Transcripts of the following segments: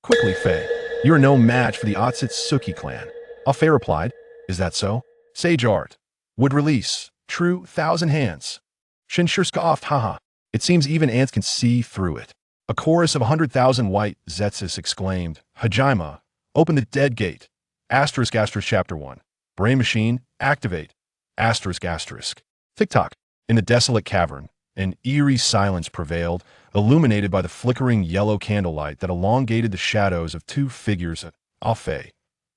Quickly, Faye. You are no match for the Otsutsuki clan. Faye replied, Is that so? Sage art. Would release. True, 1,000 hands. Shinshir scoffed, haha. It seems even ants can see through it. A chorus of 100,000 white Zetsu exclaimed, Hajime, open the dead gate. Asterisk asterisk chapter 1. Brain machine, activate. Asterisk asterisk. Tick-tock. In the desolate cavern, an eerie silence prevailed, illuminated by the flickering yellow candlelight that elongated the shadows of two figures. Faye.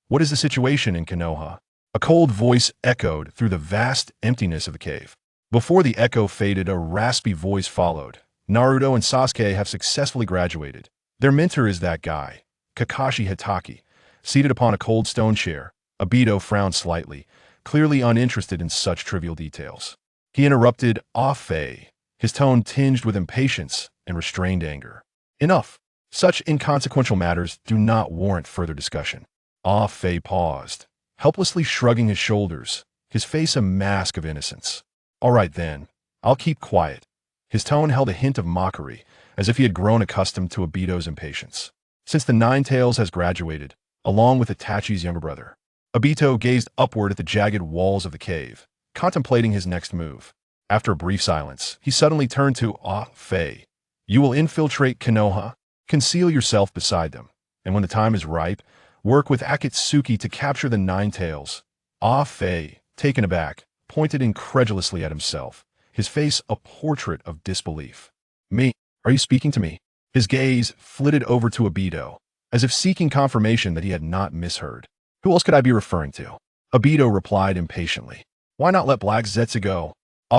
What is the situation in Konoha? A cold voice echoed through the vast emptiness of the cave. Before the echo faded, a raspy voice followed. Naruto and Sasuke have successfully graduated. Their mentor is that guy, Kakashi Hitaki. Seated upon a cold stone chair, Obito frowned slightly, clearly uninterested in such trivial details. He interrupted, Faye, his tone tinged with impatience and restrained anger. Enough. Such inconsequential matters do not warrant further discussion. Faye paused, helplessly shrugging his shoulders, his face a mask of innocence. All right then, I'll keep quiet. His tone held a hint of mockery, as if he had grown accustomed to Obito's impatience. Since the Nine-Tails has graduated, along with Itachi's younger brother, Obito gazed upward at the jagged walls of the cave, contemplating his next move. After a brief silence, he suddenly turned to Faye. You will infiltrate Konoha, conceal yourself beside them, and when the time is ripe, work with Akatsuki to capture the Nine-Tails. Faye, taken aback, pointed incredulously at himself, his face a portrait of disbelief. Me? Are you speaking to me? His gaze flitted over to Obito, as if seeking confirmation that he had not misheard. Who else could I be referring to? Obito replied impatiently. Why not let Black Zetsu go?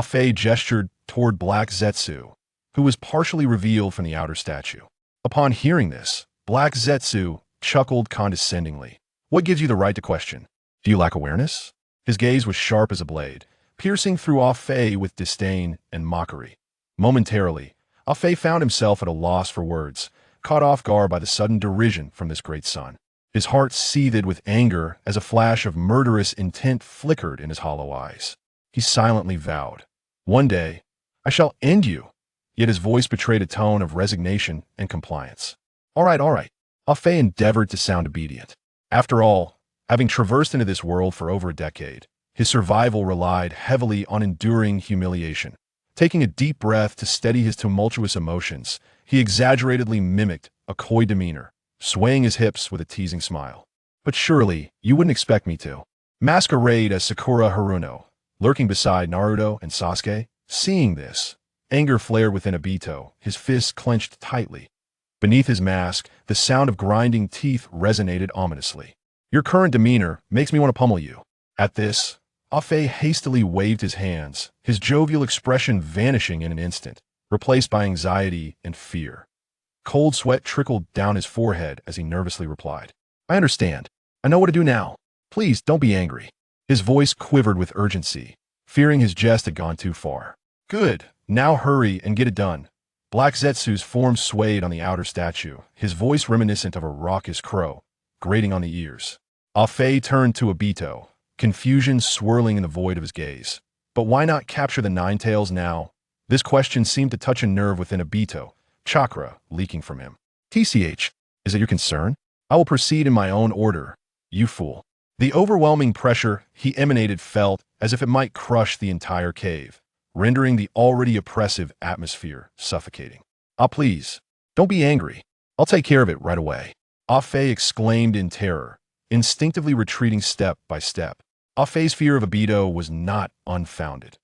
Faye gestured toward Black Zetsu, who was partially revealed from the outer statue. Upon hearing this, Black Zetsu chuckled condescendingly. What gives you the right to question? Do you lack awareness? His gaze was sharp as a blade, piercing through Faye with disdain and mockery. Momentarily, Faye found himself at a loss for words, caught off guard by the sudden derision from this great son. His heart seethed with anger as a flash of murderous intent flickered in his hollow eyes. He silently vowed, One day, I shall end you. Yet his voice betrayed a tone of resignation and compliance. All right. Faye endeavored to sound obedient. After all, having traversed into this world for over a decade, his survival relied heavily on enduring humiliation. Taking a deep breath to steady his tumultuous emotions, he exaggeratedly mimicked a coy demeanor, swaying his hips with a teasing smile. But surely, you wouldn't expect me to. Masquerade as Sakura Haruno, lurking beside Naruto and Sasuke. Seeing this, anger flared within Obito, his fists clenched tightly. Beneath his mask, the sound of grinding teeth resonated ominously. Your current demeanor makes me want to pummel you. At this, Faye hastily waved his hands, his jovial expression vanishing in an instant, replaced by anxiety and fear. Cold sweat trickled down his forehead as he nervously replied. I understand. I know what to do now. Please don't be angry. His voice quivered with urgency, fearing his jest had gone too far. Good. Now hurry and get it done. Black Zetsu's form swayed on the outer statue, his voice reminiscent of a raucous crow, grating on the ears. Faye turned to Obito, confusion swirling in the void of his gaze. But why not capture the Nine-Tails now? This question seemed to touch a nerve within Obito, chakra leaking from him. TCH, is it your concern? I will proceed in my own order, you fool. The overwhelming pressure he emanated felt as if it might crush the entire cave, rendering the already oppressive atmosphere suffocating. Please, don't be angry. I'll take care of it right away. Faye exclaimed in terror, instinctively retreating step by step. Faye's fear of Obito was not unfounded.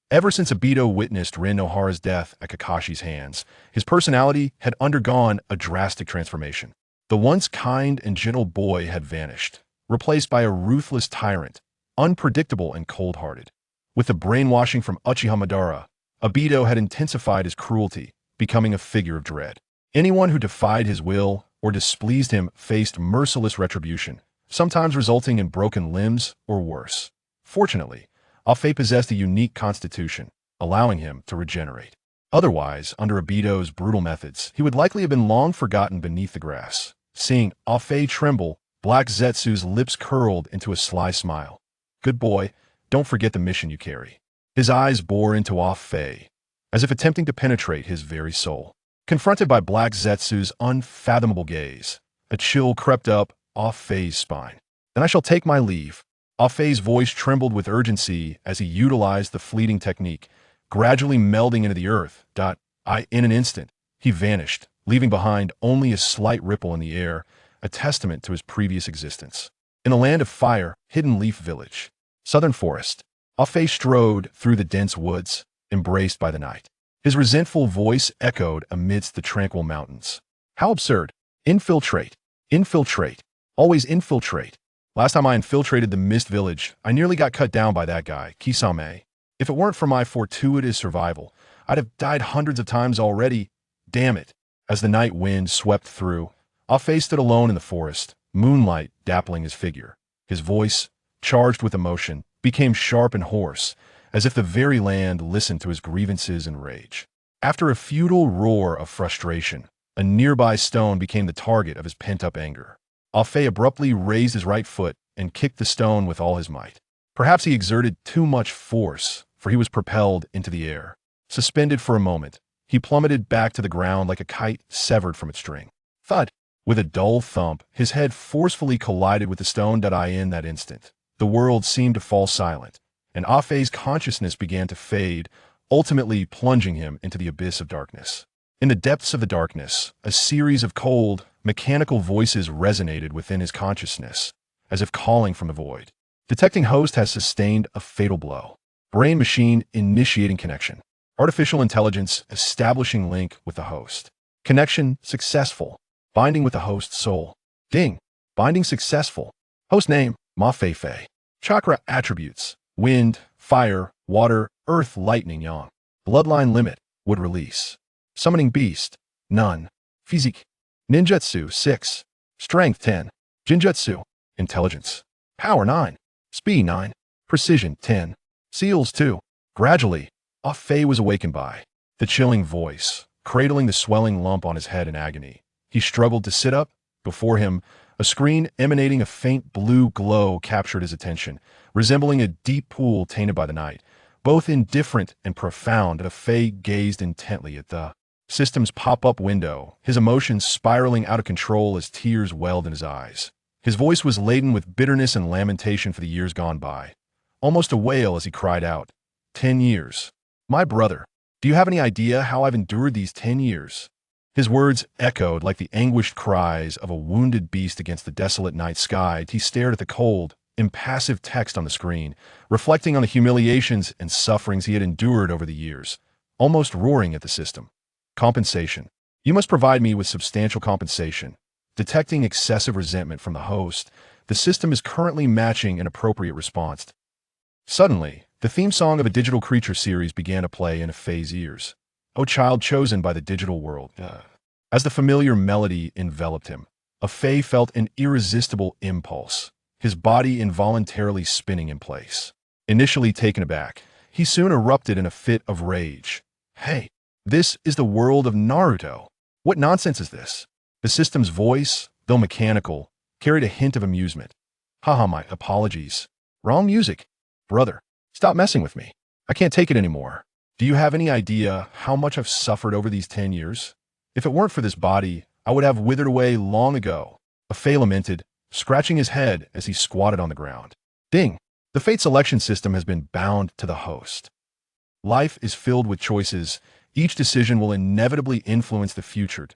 Ever since Obito witnessed Rin Nohara's death at Kakashi's hands, his personality had undergone a drastic transformation. The once kind and gentle boy had vanished, replaced by a ruthless tyrant, unpredictable and cold-hearted. With the brainwashing from Uchiha Madara, Obito had intensified his cruelty, becoming a figure of dread. Anyone who defied his will or displeased him faced merciless retribution, sometimes resulting in broken limbs or worse. Fortunately, Faye possessed a unique constitution, allowing him to regenerate. Otherwise, under Obito's brutal methods, he would likely have been long forgotten beneath the grass. Seeing Faye tremble, Black Zetsu's lips curled into a sly smile. Good boy, don't forget the mission you carry. His eyes bore into Faye, as if attempting to penetrate his very soul. Confronted by Black Zetsu's unfathomable gaze, A chill crept up Ah-Fei's spine. "Then I shall take my leave." Ah-Fei's voice trembled with urgency as he utilized the fleeting technique, gradually melding into the earth. In an instant, he vanished, leaving behind only a slight ripple in the air, a testament to his previous existence. In the land of fire, Hidden Leaf Village, Southern Forest, Ah-Fei strode through the dense woods, embraced by the night. His resentful voice echoed amidst the tranquil mountains. "How absurd! Infiltrate! Infiltrate! Always infiltrate! Last time I infiltrated the Mist Village, I nearly got cut down by that guy, Kisame. If it weren't for my fortuitous survival, I'd have died hundreds of times already. Damn it." As the night wind swept through, Ah-Fei stood alone in the forest, moonlight dappling his figure. His voice, charged with emotion, became sharp and hoarse, as if the very land listened to his grievances and rage. After a futile roar of frustration, a nearby stone became the target of his pent-up anger. Ah-Fei abruptly raised his right foot and kicked the stone with all his might. Perhaps he exerted too much force, for he was propelled into the air. Suspended for a moment, he plummeted back to the ground like a kite severed from its string. Thud! With a dull thump, his head forcefully collided with the stone. In that instant, the world seemed to fall silent, and Ah-Fei's consciousness began to fade, ultimately plunging him into the abyss of darkness. In the depths of the darkness, a series of cold, mechanical voices resonated within his consciousness, as if calling from the void. Detecting host has sustained a fatal blow. Brain-machine initiating connection. Artificial intelligence establishing link with the host. Connection successful. Binding with the host's soul. Ding. Binding successful. Host name, Ma-Fei-Fei. Chakra attributes. Wind, fire, water, earth, lightning, yang. Bloodline limit. Would release. Summoning beast. None. Physique. Ninjutsu 6. Strength 10. Jinjutsu. Intelligence. Power 9. Speed 9. Precision 10. Seals 2. Gradually, Ah-Fei was awakened by the chilling voice, cradling the swelling lump on his head in agony. He struggled to sit up. Before him, a screen emanating a faint blue glow captured his attention, resembling a deep pool tainted by the night. Both indifferent and profound, Ah-Fei gazed intently at the system's pop-up window, his emotions spiraling out of control as tears welled in his eyes. His voice was laden with bitterness and lamentation for the years gone by, almost a wail as he cried out, 10 years. My brother, do you have any idea how I've endured these 10 years? His words echoed like the anguished cries of a wounded beast against the desolate night sky. He stared at the cold, impassive text on the screen, reflecting on the humiliations and sufferings he had endured over the years, almost roaring at the system. Compensation. You must provide me with substantial compensation. Detecting excessive resentment from the host, the system is currently matching an appropriate response. Suddenly, the theme song of a digital creature series began to play in Ah-Fei's ears. O child chosen by the digital world. As the familiar melody enveloped him, Ah-Fei felt an irresistible impulse, his body involuntarily spinning in place. Initially taken aback, he soon erupted in a fit of rage. Hey, this is the world of Naruto. What nonsense is this? The system's voice, though mechanical, carried a hint of amusement. Haha, my apologies. Wrong music. Brother, stop messing with me. I can't take it anymore. Do you have any idea how much I've suffered over these 10 years? If it weren't for this body, I would have withered away long ago. Ah-Fei lamented, scratching his head as he squatted on the ground. Ding! The fate selection system has been bound to the host. Life is filled with choices. Each decision will inevitably influence the future.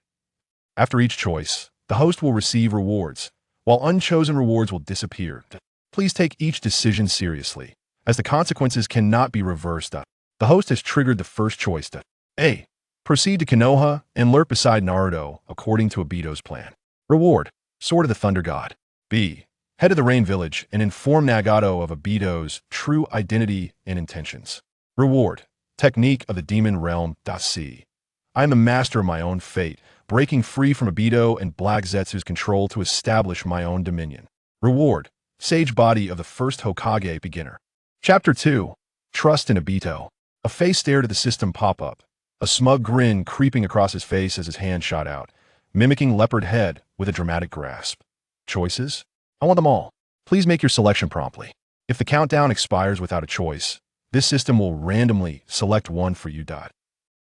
After each choice, the host will receive rewards, while unchosen rewards will disappear. Please take each decision seriously, as the consequences cannot be reversed. The host has triggered the first choice. A. Proceed to Konoha and lurk beside Naruto according to Obito's plan. Reward. Sword of the Thunder God. B. Head of the Rain Village and inform Nagato of Obito's true identity and intentions. Reward. Technique of the Demon Realm. C. I am the master of my own fate, breaking free from Obito and Black Zetsu's control to establish my own dominion. Reward. Sage Body of the First Hokage Beginner. Chapter 2. Trust in Obito. Ah-Fei stared at the system pop up, a smug grin creeping across his face as his hand shot out, mimicking leopard head with a dramatic grasp. Choices? I want them all. Please make your selection promptly. If the countdown expires without a choice, this system will randomly select one for you.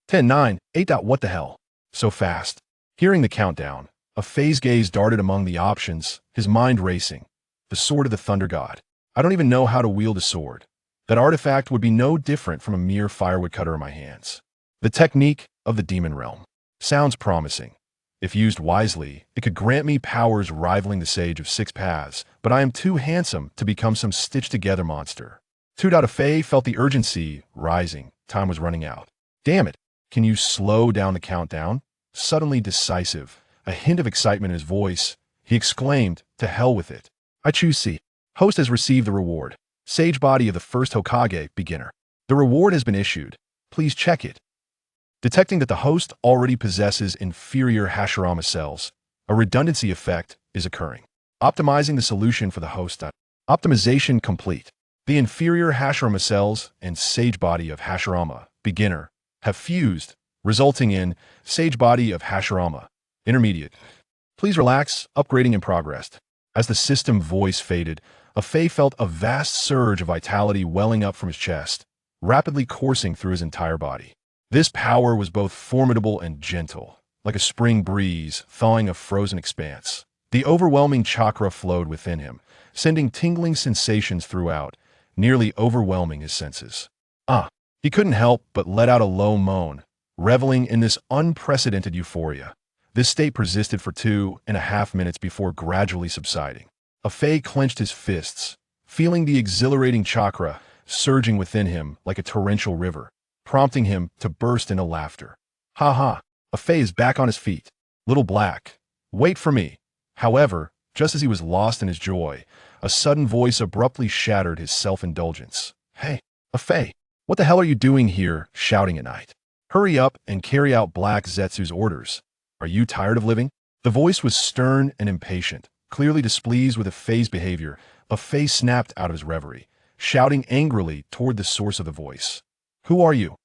10, 9, 8. What the hell? So fast. Hearing the countdown, A Fei's gaze darted among the options, his mind racing. The sword of the Thunder God. I don't even know how to wield a sword. That artifact would be no different from a mere firewood cutter in my hands. The technique of the demon realm. Sounds promising. If used wisely, it could grant me powers rivaling the Sage of Six Paths, but I am too handsome to become some stitched-together monster. Fei felt the urgency rising. Time was running out. Damn it! Can you slow down the countdown? Suddenly decisive, a hint of excitement in his voice, he exclaimed, to hell with it. I choose C. Host has received the reward. Sage body of the first Hokage, beginner. The reward has been issued. Please check it. Detecting that the host already possesses inferior Hashirama cells, a redundancy effect is occurring. Optimizing the solution for the host. Optimization complete. The inferior Hashirama cells and Sage body of Hashirama, beginner, have fused, resulting in Sage body of Hashirama, intermediate. Please relax, upgrading in progress. As the system voice faded, Fei felt a vast surge of vitality welling up from his chest, rapidly coursing through his entire body. This power was both formidable and gentle, like a spring breeze thawing a frozen expanse. The overwhelming chakra flowed within him, sending tingling sensations throughout, nearly overwhelming his senses. He couldn't help but let out a low moan, reveling in this unprecedented euphoria. This state persisted for 2.5 minutes before gradually subsiding. Fei clenched his fists, feeling the exhilarating chakra surging within him like a torrential river, prompting him to burst into laughter. Ha ha! Fei is back on his feet. Little Black, wait for me. However, just as he was lost in his joy, a sudden voice abruptly shattered his self-indulgence. Hey, Fei, what the hell are you doing here, shouting at night? Hurry up and carry out Black Zetsu's orders. Are you tired of living? The voice was stern and impatient, clearly displeased with Fei's behavior. Fei snapped out of his reverie, shouting angrily toward the source of the voice. Who are you?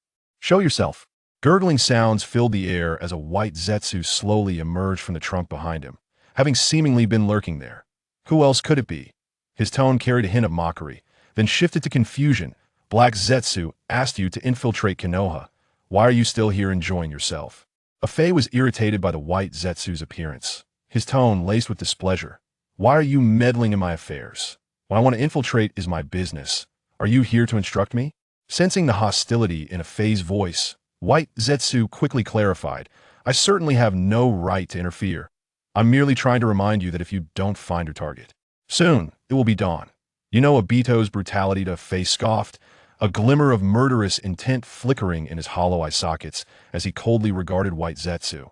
Show yourself. Gurgling sounds filled the air as a white Zetsu slowly emerged from the trunk behind him, having seemingly been lurking there. Who else could it be? His tone carried a hint of mockery, then shifted to confusion. Black Zetsu asked you to infiltrate Konoha. Why are you still here enjoying yourself? Fei was irritated by the white Zetsu's appearance, his tone laced with displeasure. Why are you meddling in my affairs? What I want to infiltrate is my business. Are you here to instruct me? Sensing the hostility in Fei's voice, white Zetsu quickly clarified, I certainly have no right to interfere. I'm merely trying to remind you that if you don't find your target, soon it will be dawn. You know Obito's brutality to Fei scoffed, a glimmer of murderous intent flickering in his hollow eye sockets as he coldly regarded white Zetsu.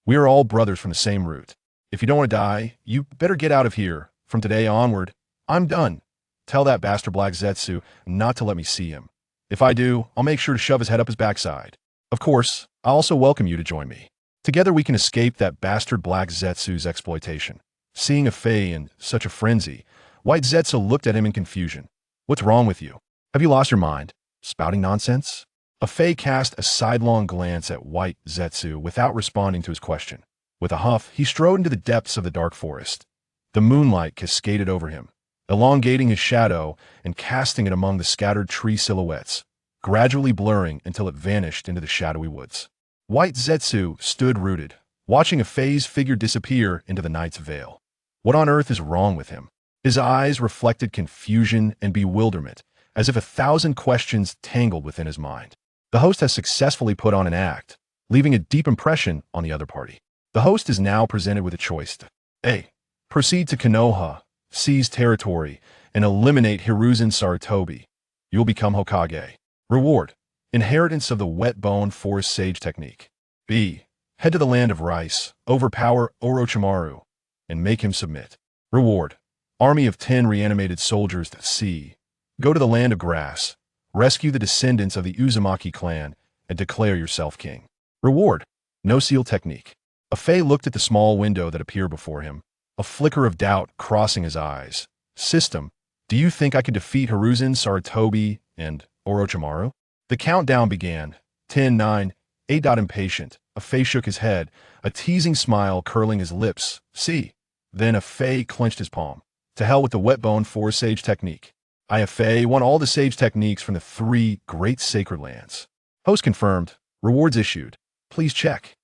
We are all brothers from the same root. If you don't want to die, you better get out of here. From today onward, I'm done. Tell that bastard Black Zetsu not to let me see him. If I do, I'll make sure to shove his head up his backside. Of course, I also welcome you to join me. Together we can escape that bastard Black Zetsu's exploitation. Seeing Fei in such a frenzy, white Zetsu looked at him in confusion. What's wrong with you? Have you lost your mind? Spouting nonsense? Fei cast a sidelong glance at white Zetsu without responding to his question. With a huff, he strode into the depths of the dark forest. The moonlight cascaded over him, elongating his shadow and casting it among the scattered tree silhouettes, gradually blurring until it vanished into the shadowy woods. White Zetsu stood rooted, watching Fei's figure disappear into the night's veil. What on earth is wrong with him? His eyes reflected confusion and bewilderment, as if 1,000 questions tangled within his mind. The host has successfully put on an act, leaving a deep impression on the other party. The host is now presented with a choice to A. Proceed to Konoha, seize territory, and eliminate Hiruzen Sarutobi. You will become Hokage. Reward: inheritance of the wet bone forest sage technique. B. Head to the land of rice, overpower Orochimaru, and make him submit. Reward: army of 10 reanimated soldiers. C. Go to the land of grass, rescue the descendants of the Uzumaki clan, and declare yourself king. Reward: no seal technique. Fei looked at the small window that appeared before him, a flicker of doubt crossing his eyes. System: do you think I could defeat Hiruzen Sarutobi and Orochimaru? The countdown began. 10, 9, 8. Impatient, Fei shook his head, a teasing smile curling his lips. See. Then Fei clenched his palm. To hell with the wet bone forest sage technique. Fei won all the sage techniques from the 3 great sacred lands. Host confirmed. Rewards issued. Please check.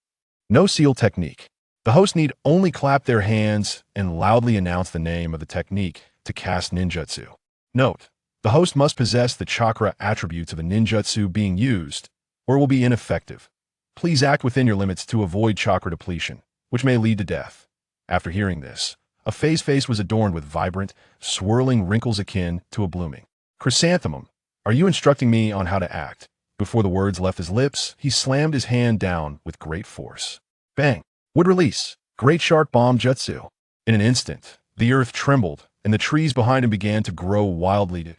No seal technique. The host need only clap their hands and loudly announce the name of the technique to cast ninjutsu. Note: the host must possess the chakra attributes of a ninjutsu being used, or it will be ineffective. Please act within your limits to avoid chakra depletion, which may lead to death. After hearing this, a Fei's face was adorned with vibrant, swirling wrinkles akin to a blooming chrysanthemum. Are you instructing me on how to act? Before the words left his lips, he slammed his hand down with great force. Bang! Would release. Great shark bomb jutsu. In an instant, the earth trembled, and the trees behind him began to grow wildly.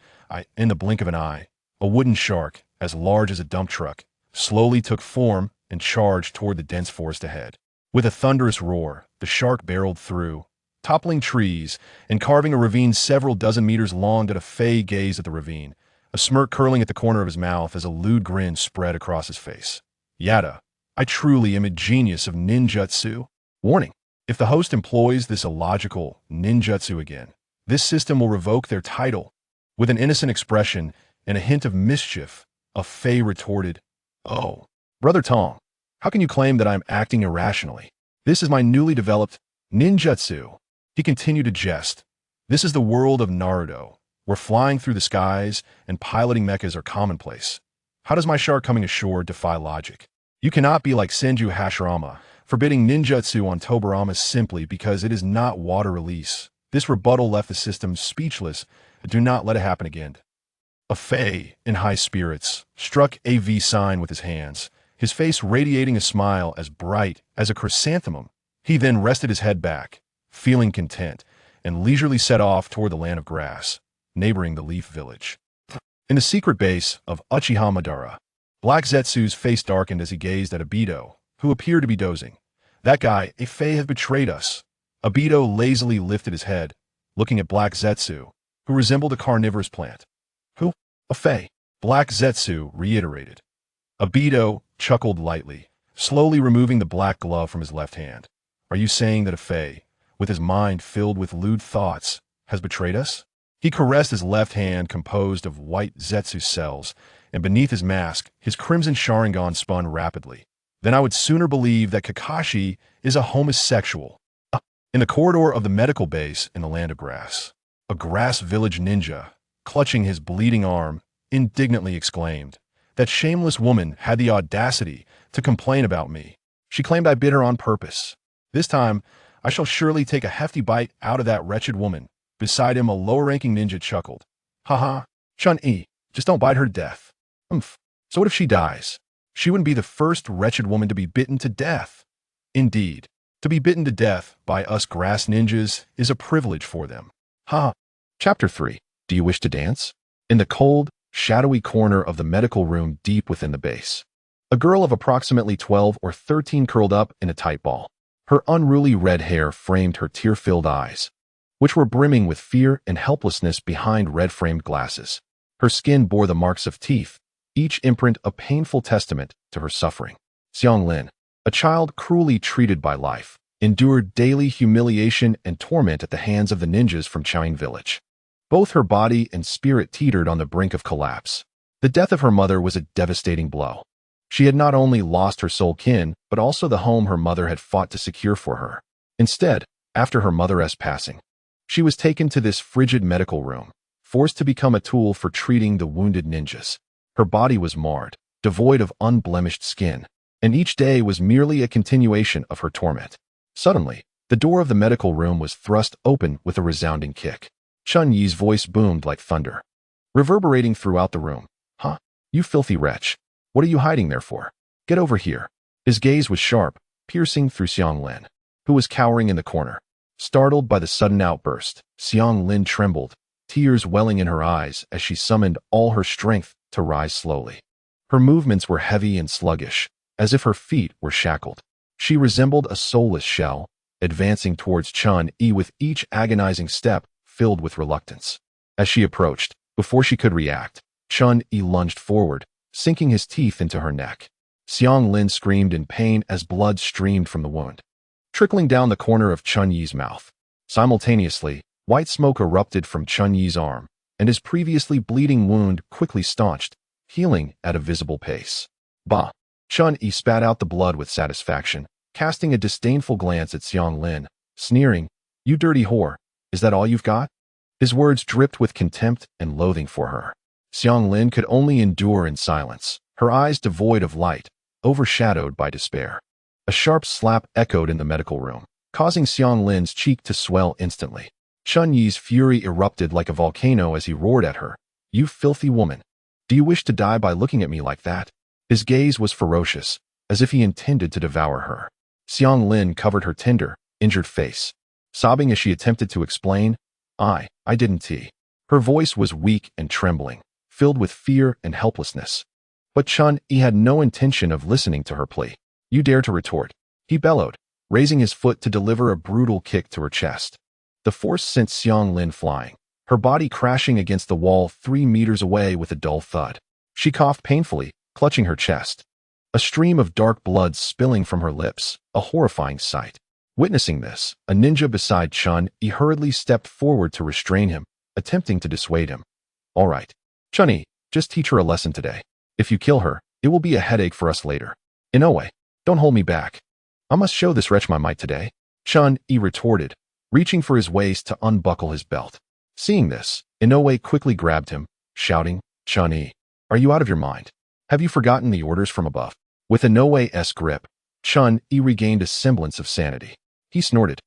In the blink of an eye, a wooden shark, as large as a dump truck, slowly took form and charged toward the dense forest ahead. With a thunderous roar, the shark barreled through, toppling trees and carving a ravine several dozen meters long. That a Fei gazed at the ravine, a smirk curling at the corner of his mouth as a lewd grin spread across his face. Yada, I truly am a genius of ninjutsu. Warning: if the host employs this illogical ninjutsu again, this system will revoke their title. With an innocent expression and a hint of mischief, a Fei retorted, "Oh, Brother Tong, how can you claim that I am acting irrationally? This is my newly developed ninjutsu." He continued to jest. This is the world of Naruto, where flying through the skies and piloting mechas are commonplace. How does my shark coming ashore defy logic? You cannot be like Senju Hashirama, forbidding ninjutsu on Tobirama simply because it is not water release. This rebuttal left the system speechless. Do not let it happen again. A Fei, in high spirits, struck a V sign with his hands, his face radiating a smile as bright as a chrysanthemum. He then rested his head back, feeling content, and leisurely set off toward the land of grass, neighboring the Leaf Village. In the secret base of Uchiha Madara, Black Zetsu's face darkened as he gazed at Obito, who appeared to be dozing. That guy, a Fei, had betrayed us. Obito lazily lifted his head, looking at Black Zetsu, who resembled a carnivorous plant. Who? A Fei. Black Zetsu reiterated. Obito chuckled lightly, slowly removing the black glove from his left hand. Are you saying that a Fei, with his mind filled with lewd thoughts, has betrayed us? He caressed his left hand composed of white Zetsu cells, and beneath his mask, his crimson Sharingan spun rapidly. Then I would sooner believe that Kakashi is a homosexual. In the corridor of the medical base in the land of grass, a grass village ninja, clutching his bleeding arm, indignantly exclaimed, "That shameless woman had the audacity to complain about me. She claimed I bit her on purpose. This time, I shall surely take a hefty bite out of that wretched woman." Beside him, a lower-ranking ninja chuckled. "Haha, Chun-Yi, just don't bite her to death." "Umph, so what if she dies? She wouldn't be the first wretched woman to be bitten to death." "Indeed, to be bitten to death by us grass ninjas is a privilege for them." Ha! Chapter 3. Do you wish to dance? In the cold, shadowy corner of the medical room deep within the base, a girl of approximately 12 or 13 curled up in a tight ball. Her unruly red hair framed her tear-filled eyes, which were brimming with fear and helplessness behind red-framed glasses. Her skin bore the marks of teeth, each imprint a painful testament to her suffering. Xiang Lin, a child cruelly treated by life, endured daily humiliation and torment at the hands of the ninjas from Chaoying Village. Both her body and spirit teetered on the brink of collapse. The death of her mother was a devastating blow. She had not only lost her soul kin, but also the home her mother had fought to secure for her. Instead, after her mother's passing, she was taken to this frigid medical room, forced to become a tool for treating the wounded ninjas. Her body was marred, devoid of unblemished skin, and each day was merely a continuation of her torment. Suddenly, the door of the medical room was thrust open with a resounding kick. Chun-Yi's voice boomed like thunder, reverberating throughout the room. "Huh? You filthy wretch. What are you hiding there for? Get over here." His gaze was sharp, piercing through Xiang Lin, who was cowering in the corner. Startled by the sudden outburst, Xiang Lin trembled, tears welling in her eyes as she summoned all her strength to rise slowly. Her movements were heavy and sluggish, as if her feet were shackled. She resembled a soulless shell, advancing towards Chun-Yi with each agonizing step filled with reluctance. As she approached, before she could react, Chun-Yi lunged forward, sinking his teeth into her neck. Xiang Lin screamed in pain as blood streamed from the wound, trickling down the corner of Chun-Yi's mouth. Simultaneously, white smoke erupted from Chun-Yi's arm, and his previously bleeding wound quickly staunched, healing at a visible pace. Bah! Chun-Yi spat out the blood with satisfaction, casting a disdainful glance at Xiang Lin, sneering, "You dirty whore, is that all you've got?" His words dripped with contempt and loathing for her. Xiang Lin could only endure in silence, her eyes devoid of light, overshadowed by despair. A sharp slap echoed in the medical room, causing Xiang Lin's cheek to swell instantly. Chun Yi's fury erupted like a volcano as he roared at her, "You filthy woman! Do you wish to die by looking at me like that?" His gaze was ferocious, as if he intended to devour her. Xiang Lin covered her tender, injured face, sobbing as she attempted to explain, I didn't." Her voice was weak and trembling, filled with fear and helplessness. But Chun Yi had no intention of listening to her plea. "You dare to retort," he bellowed, raising his foot to deliver a brutal kick to her chest. The force sent Xiang Lin flying, her body crashing against the wall 3 meters away with a dull thud. She coughed painfully, clutching her chest. A stream of dark blood spilling from her lips, a horrifying sight. Witnessing this, a ninja beside Chun Yi hurriedly stepped forward to restrain him, attempting to dissuade him. "All right, Chun Yi, just teach her a lesson today. If you kill her, it will be a headache for us later. Inoue, don't hold me back. I must show this wretch my might today," Chun Yi retorted, reaching for his waist to unbuckle his belt. Seeing this, Inoue quickly grabbed him, shouting, "Chun Yi, are you out of your mind? Have you forgotten the orders from above?" With Inoue's grip, Chun Yi regained a semblance of sanity. He snorted,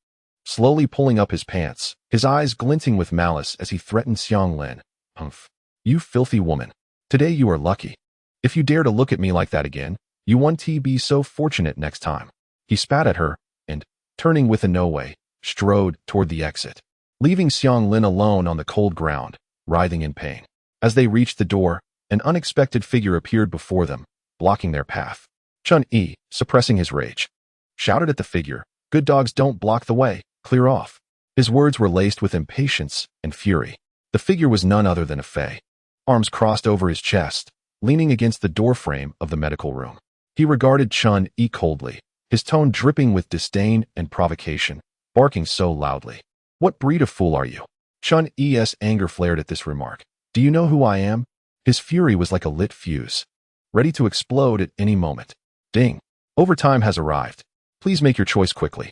slowly pulling up his pants, his eyes glinting with malice as he threatened Xiang Lin. "Humph! You filthy woman. Today you are lucky. If you dare to look at me like that again, you won't be so fortunate next time." He spat at her and, turning with Inoue, strode toward the exit, leaving Xiang Lin alone on the cold ground, writhing in pain. As they reached the door, an unexpected figure appeared before them, blocking their path. Chun Yi, suppressing his rage, shouted at the figure, "Good dogs don't block the way, clear off." His words were laced with impatience and fury. The figure was none other than a Fey, arms crossed over his chest, leaning against the doorframe of the medical room. He regarded Chun Yi coldly, his tone dripping with disdain and provocation, barking so loudly. "What breed of fool are you?" Chun Yi's anger flared at this remark. "Do you know who I am?" His fury was like a lit fuse, ready to explode at any moment. Ding. Overtime has arrived. Please make your choice quickly.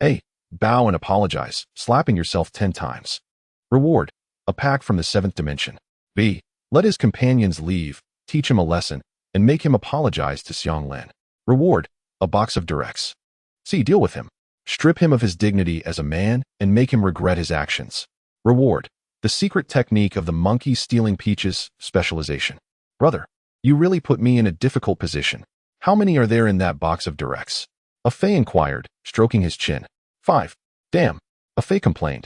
A. Bow and apologize, slapping yourself 10 times. Reward. A pack from the 7th dimension. B. Let his companions leave, teach him a lesson, and make him apologize to Xiang Lin. Reward. A box of directs. C. Deal with him. Strip him of his dignity as a man and make him regret his actions. Reward. The secret technique of the monkey stealing peaches specialization. Brother, you really put me in a difficult position. How many are there in that box of directs? A Fey inquired, stroking his chin. 5. Damn. A Fey complained,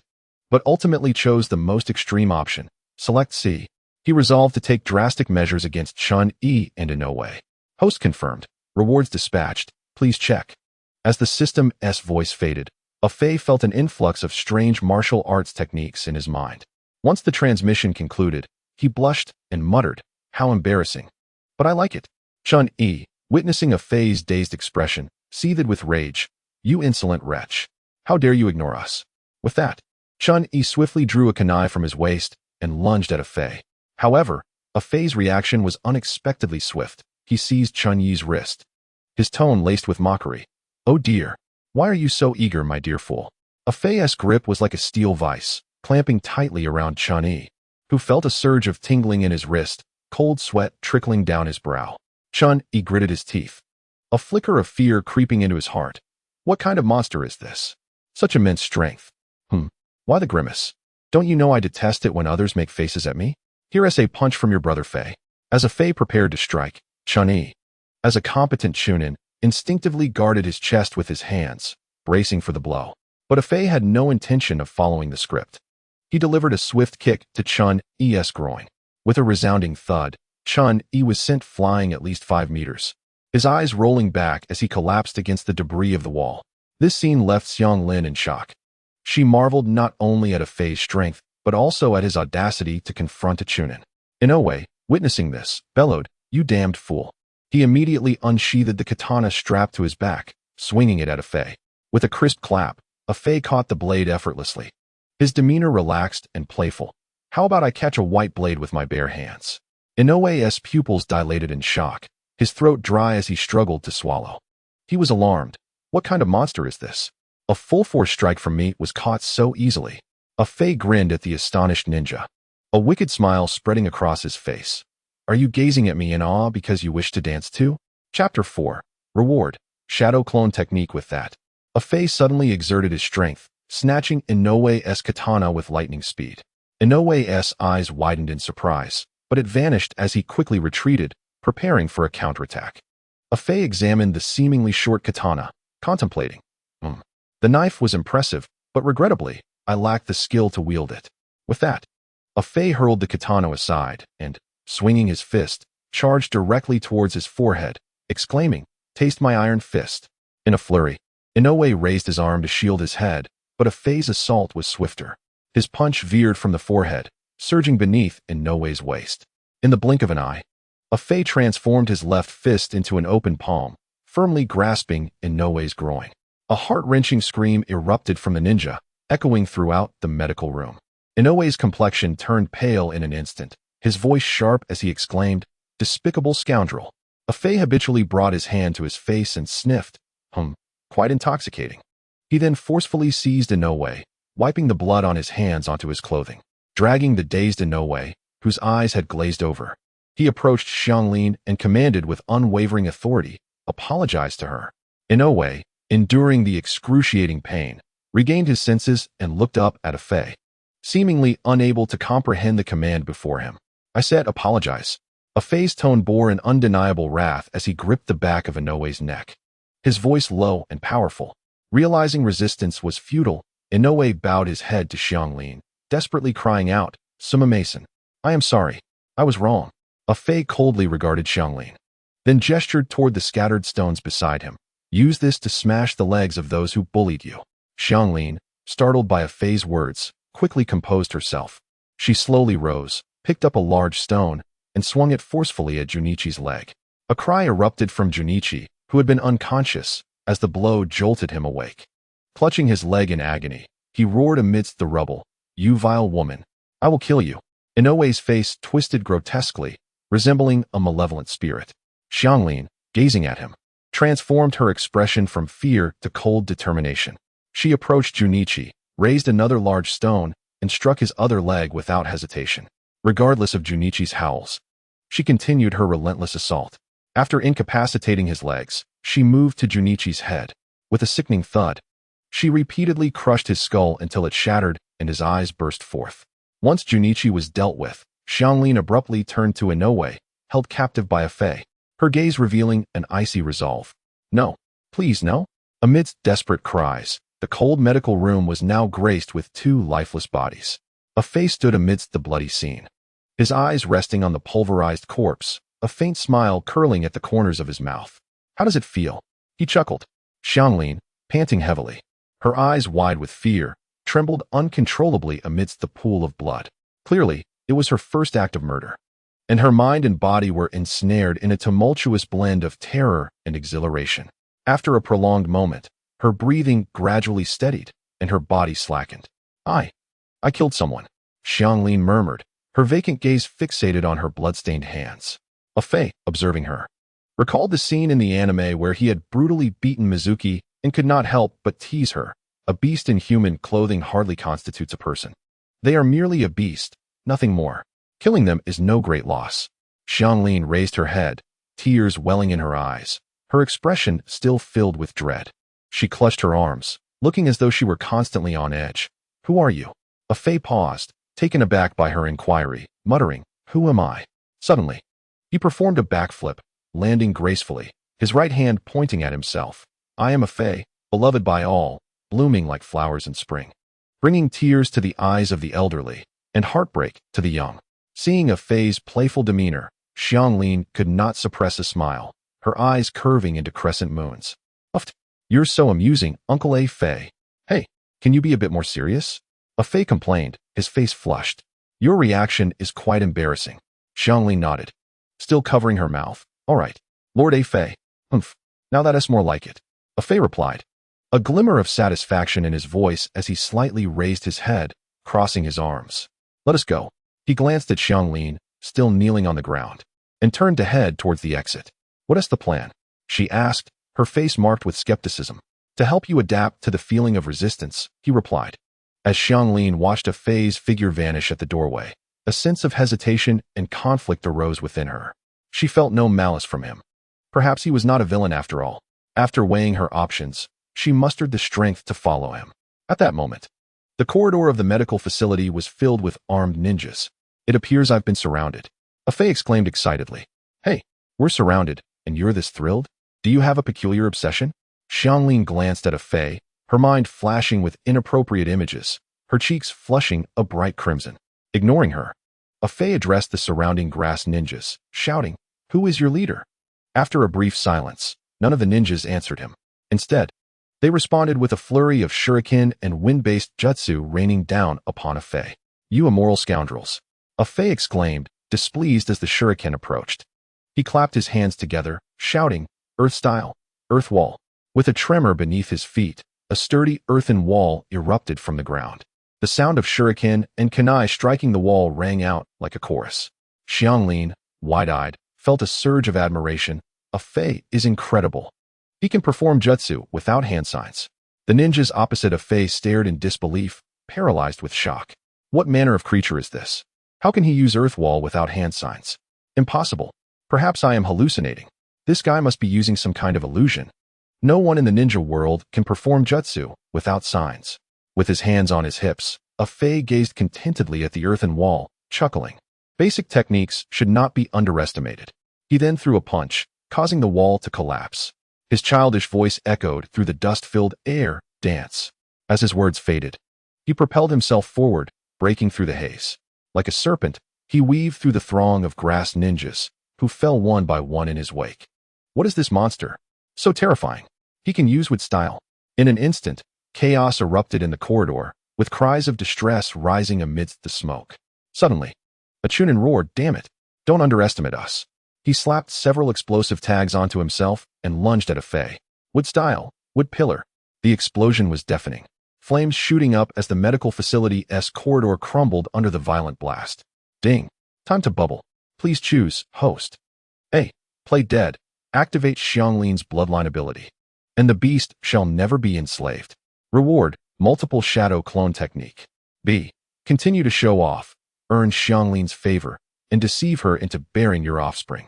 but ultimately chose the most extreme option. Select C. He resolved to take drastic measures against Chun Yi and Inoue. Host confirmed. Rewards dispatched. Please check. As the system's voice faded, a Fey felt an influx of strange martial arts techniques in his mind. Once the transmission concluded, he blushed and muttered, "How embarrassing. But I like it." Chun Yi, witnessing a Fey's dazed expression, seethed with rage. "You insolent wretch. How dare you ignore us?" With that, Chun Yi swiftly drew a kunai from his waist and lunged at a Fey. However, a Fey's reaction was unexpectedly swift. He seized Chun Yi's wrist, his tone laced with mockery. "Oh dear. Why are you so eager, my dear fool?" A Fey's grip was like a steel vice, clamping tightly around Chun Yi, who felt a surge of tingling in his wrist, cold sweat trickling down his brow. Chun Yi gritted his teeth, a flicker of fear creeping into his heart. What kind of monster is this? Such immense strength. Why the grimace? Don't you know I detest it when others make faces at me? Here is a punch from your brother Fey. As a Fey prepared to strike, Chun Yi, as a competent chunin, instinctively guarded his chest with his hands, bracing for the blow. But a Fey had no intention of following the script. He delivered a swift kick to Chun Yi's groin. With a resounding thud, Chun Yi was sent flying at least 5 meters, his eyes rolling back as he collapsed against the debris of the wall. This scene left Xiang Lin in shock. She marveled not only at a Fey's strength, but also at his audacity to confront a chunin. Inoue, witnessing this, bellowed, "You damned fool." He immediately unsheathed the katana strapped to his back, swinging it at a Fey. With a crisp clap, a Fey caught the blade effortlessly. His demeanor relaxed and playful. "How about I catch a white blade with my bare hands?" Inoue's pupils dilated in shock, his throat dry as he struggled to swallow. He was alarmed, What kind of monster is this? A full-force strike from me was caught so easily. A Fei grinned at the astonished ninja, a wicked smile spreading across his face. Are you gazing at me in awe because you wish to dance too? Chapter 4. Reward. Shadow clone technique. With that, a Fei suddenly exerted his strength, snatching Inoue's katana with lightning speed. Inoue's eyes widened in surprise, but it vanished as he quickly retreated, preparing for a counterattack. A Fei examined the seemingly short katana, contemplating. The knife was impressive, but regrettably, I lacked the skill to wield it. With that, a Fei hurled the katana aside and, swinging his fist, charged directly towards his forehead, exclaiming, "Taste my iron fist." In a flurry, Inoue raised his arm to shield his head, but a Fei's assault was swifter. His punch veered from the forehead, surging beneath Inoue's waist. In the blink of an eye, a Fei transformed his left fist into an open palm, firmly grasping Inoue's groin. A heart-wrenching scream erupted from the ninja, echoing throughout the medical room. Inoue's complexion turned pale in an instant, his voice sharp as he exclaimed, "Despicable scoundrel." A Fei habitually brought his hand to his face and sniffed, quite intoxicating. He then forcefully seized Inoue, wiping the blood on his hands onto his clothing. Dragging the dazed Inoue, whose eyes had glazed over, he approached Xianglin and commanded with unwavering authority, "Apologize to her." Inoue, enduring the excruciating pain, regained his senses and looked up at a Fei, seemingly unable to comprehend the command before him. "I said apologize." A Fei's tone bore an undeniable wrath as he gripped the back of Inoue's neck. His voice low and powerful. Realizing resistance was futile, Inoue bowed his head to Xianglin, desperately crying out, "Suma-mason, I am sorry. I was wrong." A Fei coldly regarded Xianglin, then gestured toward the scattered stones beside him. "Use this to smash the legs of those who bullied you." Xianglin, startled by a Fei's words, quickly composed herself. She slowly rose, picked up a large stone, and swung it forcefully at Junichi's leg. A cry erupted from Junichi, who had been unconscious, as the blow jolted him awake. Clutching his leg in agony, he roared amidst the rubble, "You vile woman! I will kill you." Inoue's face twisted grotesquely, resembling a malevolent spirit. Xianglin, gazing at him, transformed her expression from fear to cold determination. She approached Junichi, raised another large stone, and struck his other leg without hesitation. Regardless of Junichi's howls, she continued her relentless assault. After incapacitating his legs, she moved to Junichi's head. With a sickening thud, she repeatedly crushed his skull until it shattered and his eyes burst forth. Once Junichi was dealt with, Xianglin abruptly turned to Inoue, held captive by a Fei, her gaze revealing an icy resolve. "No, please no." Amidst desperate cries, the cold medical room was now graced with two lifeless bodies. A Fei stood amidst the bloody scene, his eyes resting on the pulverized corpse, a faint smile curling at the corners of his mouth. "How does it feel?" he chuckled. Xianglin, panting heavily, her eyes wide with fear, trembled uncontrollably amidst the pool of blood. Clearly, it was her first act of murder, and her mind and body were ensnared in a tumultuous blend of terror and exhilaration. After a prolonged moment, her breathing gradually steadied, and her body slackened. I killed someone," Xianglin murmured, her vacant gaze fixated on her bloodstained hands. A Fei, observing her, recalled the scene in the anime where he had brutally beaten Mizuki and could not help but tease her. A beast in human clothing hardly constitutes a person. They are merely a beast, nothing more. Killing them is no great loss. Xianglin raised her head, tears welling in her eyes, her expression still filled with dread. She clutched her arms, looking as though she were constantly on edge. "Who are you?" A Fei paused, taken aback by her inquiry, muttering, "Who am I?" Suddenly, he performed a backflip, landing gracefully, his right hand pointing at himself. "I am a Fei, beloved by all, blooming like flowers in spring," bringing tears to the eyes of the elderly and heartbreak to the young. Seeing a Fei's playful demeanor, Xianglin could not suppress a smile, her eyes curving into crescent moons. "You're so amusing, Uncle A. Fei. Hey, can you be a bit more serious?" A Fei complained, his face flushed. "Your reaction is quite embarrassing." Xianglin nodded, still covering her mouth. "All right, Lord A. Fei. Now that's more like it." A Fei replied, a glimmer of satisfaction in his voice as he slightly raised his head, crossing his arms. "Let us go." He glanced at Xianglin, still kneeling on the ground, and turned to head towards the exit. "What is the plan?" she asked, her face marked with skepticism. To help you adapt to the feeling of resistance, he replied. As Xianglin watched a Fei's figure vanish at the doorway, a sense of hesitation and conflict arose within her. She felt no malice from him. Perhaps he was not a villain after all. After weighing her options, she mustered the strength to follow him. At that moment, the corridor of the medical facility was filled with armed ninjas. It appears I've been surrounded. A Fei exclaimed excitedly. Hey, we're surrounded, and you're this thrilled? Do you have a peculiar obsession? Xianglin glanced at a Fei, her mind flashing with inappropriate images, her cheeks flushing a bright crimson. Ignoring her, a Fei addressed the surrounding grass ninjas, shouting, Who is your leader? After a brief silence, none of the ninjas answered him. Instead, they responded with a flurry of shuriken and wind-based jutsu raining down upon a Fei. You immoral scoundrels! A Fei exclaimed, displeased as the shuriken approached. He clapped his hands together, shouting, Earth style, earth wall. With a tremor beneath his feet, a sturdy earthen wall erupted from the ground. The sound of shuriken and kunai striking the wall rang out like a chorus. Xianglin, wide-eyed, felt a surge of admiration. A Fei is incredible. He can perform jutsu without hand signs. The ninjas opposite of Fei stared in disbelief, paralyzed with shock. What manner of creature is this? How can he use earth wall without hand signs? Impossible. Perhaps I am hallucinating. This guy must be using some kind of illusion. No one in the ninja world can perform jutsu without signs. With his hands on his hips, a Fei gazed contentedly at the earthen wall, chuckling. Basic techniques should not be underestimated. He then threw a punch, causing the wall to collapse. His childish voice echoed through the dust-filled air, dance. As his words faded, he propelled himself forward, breaking through the haze. Like a serpent, he weaved through the throng of grass ninjas, who fell one by one in his wake. What is this monster? So terrifying. He can use with style. In an instant, chaos erupted in the corridor, with cries of distress rising amidst the smoke. Suddenly, a Chunin roared, Damn it! Don't underestimate us. He slapped several explosive tags onto himself and lunged at a Fei. Wood style, wood pillar. The explosion was deafening, flames shooting up as the medical facility's corridor crumbled under the violent blast. Ding. Time to bubble. Please choose, host. A. Play dead. Activate Xianglin's bloodline ability. And the beast shall never be enslaved. Reward, multiple shadow clone technique. B. Continue to show off, earn Xianglin's favor, and deceive her into bearing your offspring.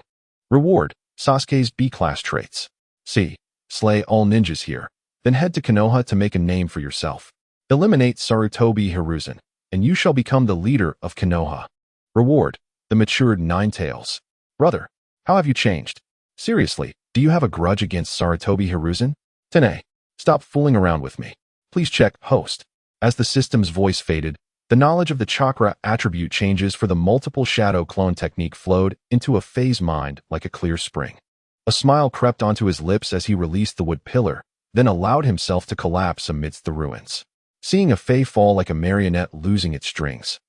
Reward, Sasuke's B-class traits. C. Slay all ninjas here, then head to Konoha to make a name for yourself. Eliminate Sarutobi Hiruzen, and you shall become the leader of Konoha. Reward, the matured Nine Tails. Brother, how have you changed? Seriously, do you have a grudge against Sarutobi Hiruzen? Tene, stop fooling around with me. Please check, host. As the system's voice faded, the knowledge of the chakra attribute changes for the multiple shadow clone technique flowed into a Fei's mind like a clear spring. A smile crept onto his lips as he released the wood pillar, then allowed himself to collapse amidst the ruins. Seeing a Fei fall like a marionette losing its strings,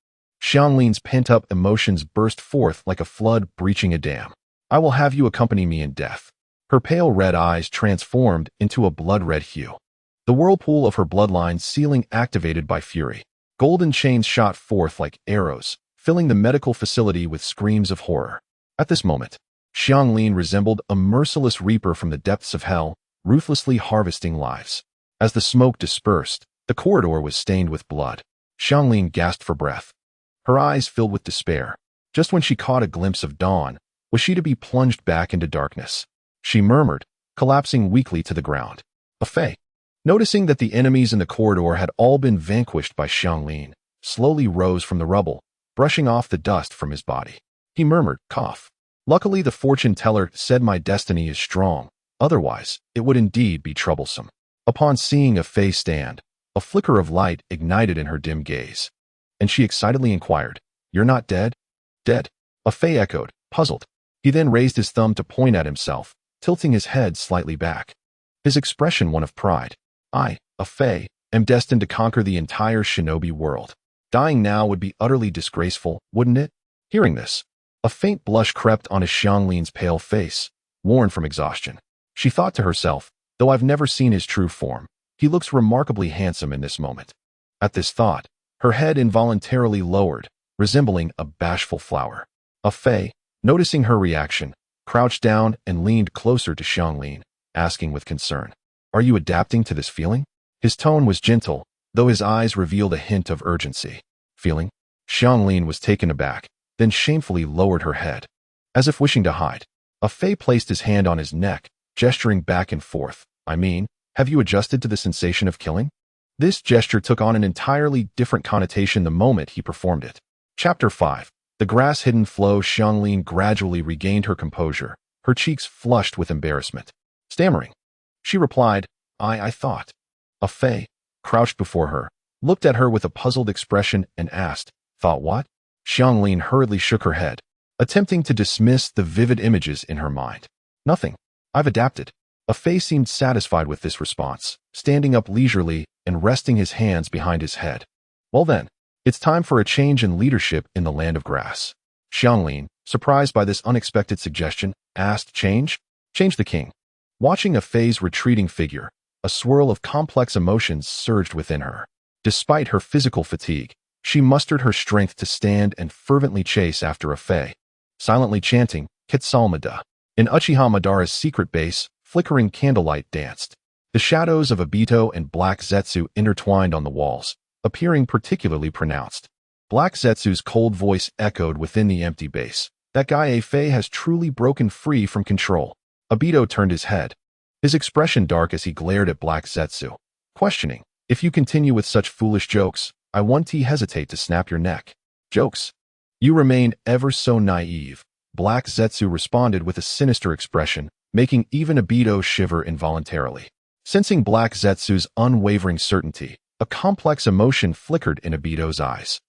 Xianglin's pent-up emotions burst forth like a flood breaching a dam. I will have you accompany me in death. Her pale red eyes transformed into a blood-red hue. The whirlpool of her bloodline sealing activated by fury. Golden chains shot forth like arrows, filling the medical facility with screams of horror. At this moment, Xianglin resembled a merciless reaper from the depths of hell, ruthlessly harvesting lives. As the smoke dispersed, the corridor was stained with blood. Xianglin gasped for breath. Her eyes filled with despair. Just when she caught a glimpse of dawn, was she to be plunged back into darkness? She murmured, collapsing weakly to the ground. A Fei, noticing that the enemies in the corridor had all been vanquished by Xianglin, slowly rose from the rubble, brushing off the dust from his body. He murmured, cough. Luckily the fortune teller said my destiny is strong, otherwise it would indeed be troublesome. Upon seeing a Fei stand, a flicker of light ignited in her dim gaze, and she excitedly inquired, You're not dead? Dead? A Fei echoed, puzzled. He then raised his thumb to point at himself, tilting his head slightly back. His expression one of pride. I, a Fei, am destined to conquer the entire shinobi world. Dying now would be utterly disgraceful, wouldn't it? Hearing this, a faint blush crept onto Xianglin's pale face, worn from exhaustion. She thought to herself, though I've never seen his true form, he looks remarkably handsome in this moment. At this thought, her head involuntarily lowered, resembling a bashful flower. A Fei, noticing her reaction, crouched down and leaned closer to Xianglin, asking with concern, Are you adapting to this feeling? His tone was gentle, though his eyes revealed a hint of urgency. Feeling? Xianglin was taken aback, then shamefully lowered her head. As if wishing to hide, a Fei placed his hand on his neck, gesturing back and forth. I mean, have you adjusted to the sensation of killing? This gesture took on an entirely different connotation the moment he performed it. Chapter 5. The grass-hidden flow. Xianglin gradually regained her composure, her cheeks flushed with embarrassment. Stammering, she replied, I thought. A Fei, crouched before her, looked at her with a puzzled expression and asked, Thought what? Xianglin hurriedly shook her head, attempting to dismiss the vivid images in her mind. Nothing. I've adapted. A Fei seemed satisfied with this response, standing up leisurely and resting his hands behind his head. Well then, it's time for a change in leadership in the land of grass. Xianglin, surprised by this unexpected suggestion, asked, Change? Change the king. Watching a Fei's retreating figure, a swirl of complex emotions surged within her. Despite her physical fatigue, she mustered her strength to stand and fervently chase after a Fei, silently chanting, Kitsalmada. In Uchiha Madara's secret base, flickering candlelight danced. The shadows of Obito and Black Zetsu intertwined on the walls, appearing particularly pronounced. Black Zetsu's cold voice echoed within the empty base. That guy A Fei has truly broken free from control. Obito turned his head, his expression dark as he glared at Black Zetsu, questioning, If you continue with such foolish jokes, I won't hesitate to snap your neck. Jokes? You remain ever so naive. Black Zetsu responded with a sinister expression, making even Obito shiver involuntarily. Sensing Black Zetsu's unwavering certainty, a complex emotion flickered in Obito's eyes.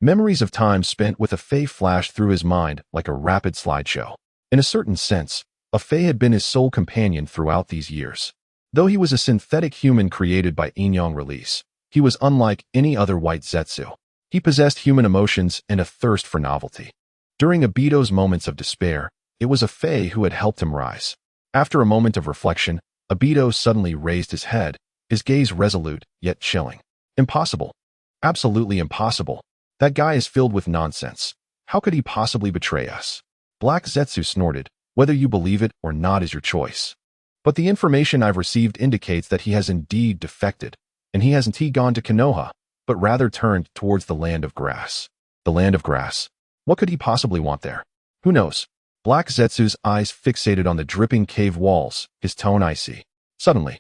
Memories of time spent with a Fei flashed through his mind like a rapid slideshow. In a certain sense, a Fei had been his sole companion throughout these years. Though he was a synthetic human created by Inyang release, he was unlike any other white Zetsu. He possessed human emotions and a thirst for novelty. During Obito's moments of despair, it was a Fei who had helped him rise. After a moment of reflection, Obito suddenly raised his head, his gaze resolute, yet chilling. Impossible. Absolutely impossible. That guy is filled with nonsense. How could he possibly betray us? Black Zetsu snorted. Whether you believe it or not is your choice. But the information I've received indicates that he has indeed defected, and he hasn't gone to Konoha, but rather turned towards the land of grass. The land of grass. What could he possibly want there? Who knows? Black Zetsu's eyes fixated on the dripping cave walls, his tone icy. Suddenly,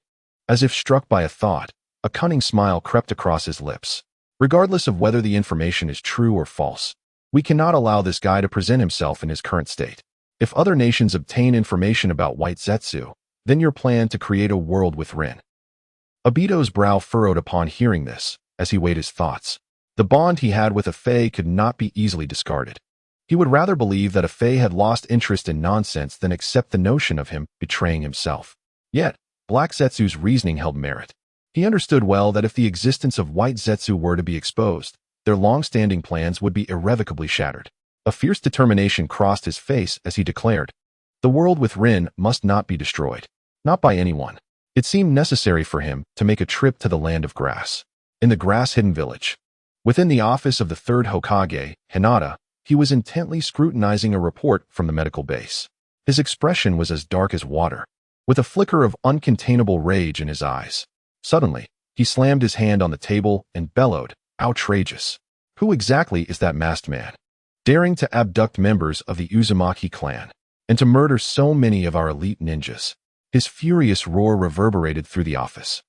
as if struck by a thought, a cunning smile crept across his lips. Regardless of whether the information is true or false, we cannot allow this guy to present himself in his current state. If other nations obtain information about White Zetsu, then your plan to create a world with Rin. Obito's brow furrowed upon hearing this, as he weighed his thoughts. The bond he had with a Fei could not be easily discarded. He would rather believe that a Fei had lost interest in nonsense than accept the notion of him betraying himself. Yet, Black Zetsu's reasoning held merit. He understood well that if the existence of White Zetsu were to be exposed, their long-standing plans would be irrevocably shattered. A fierce determination crossed his face as he declared, The world with Rin must not be destroyed. Not by anyone. It seemed necessary for him to make a trip to the land of grass. In the grass-hidden village, within the office of the third Hokage, Hinata, he was intently scrutinizing a report from the medical base. His expression was as dark as water, with a flicker of uncontainable rage in his eyes. Suddenly, he slammed his hand on the table and bellowed, Outrageous! Who exactly is that masked man? Daring to abduct members of the Uzumaki clan, and to murder so many of our elite ninjas. His furious roar reverberated through the office,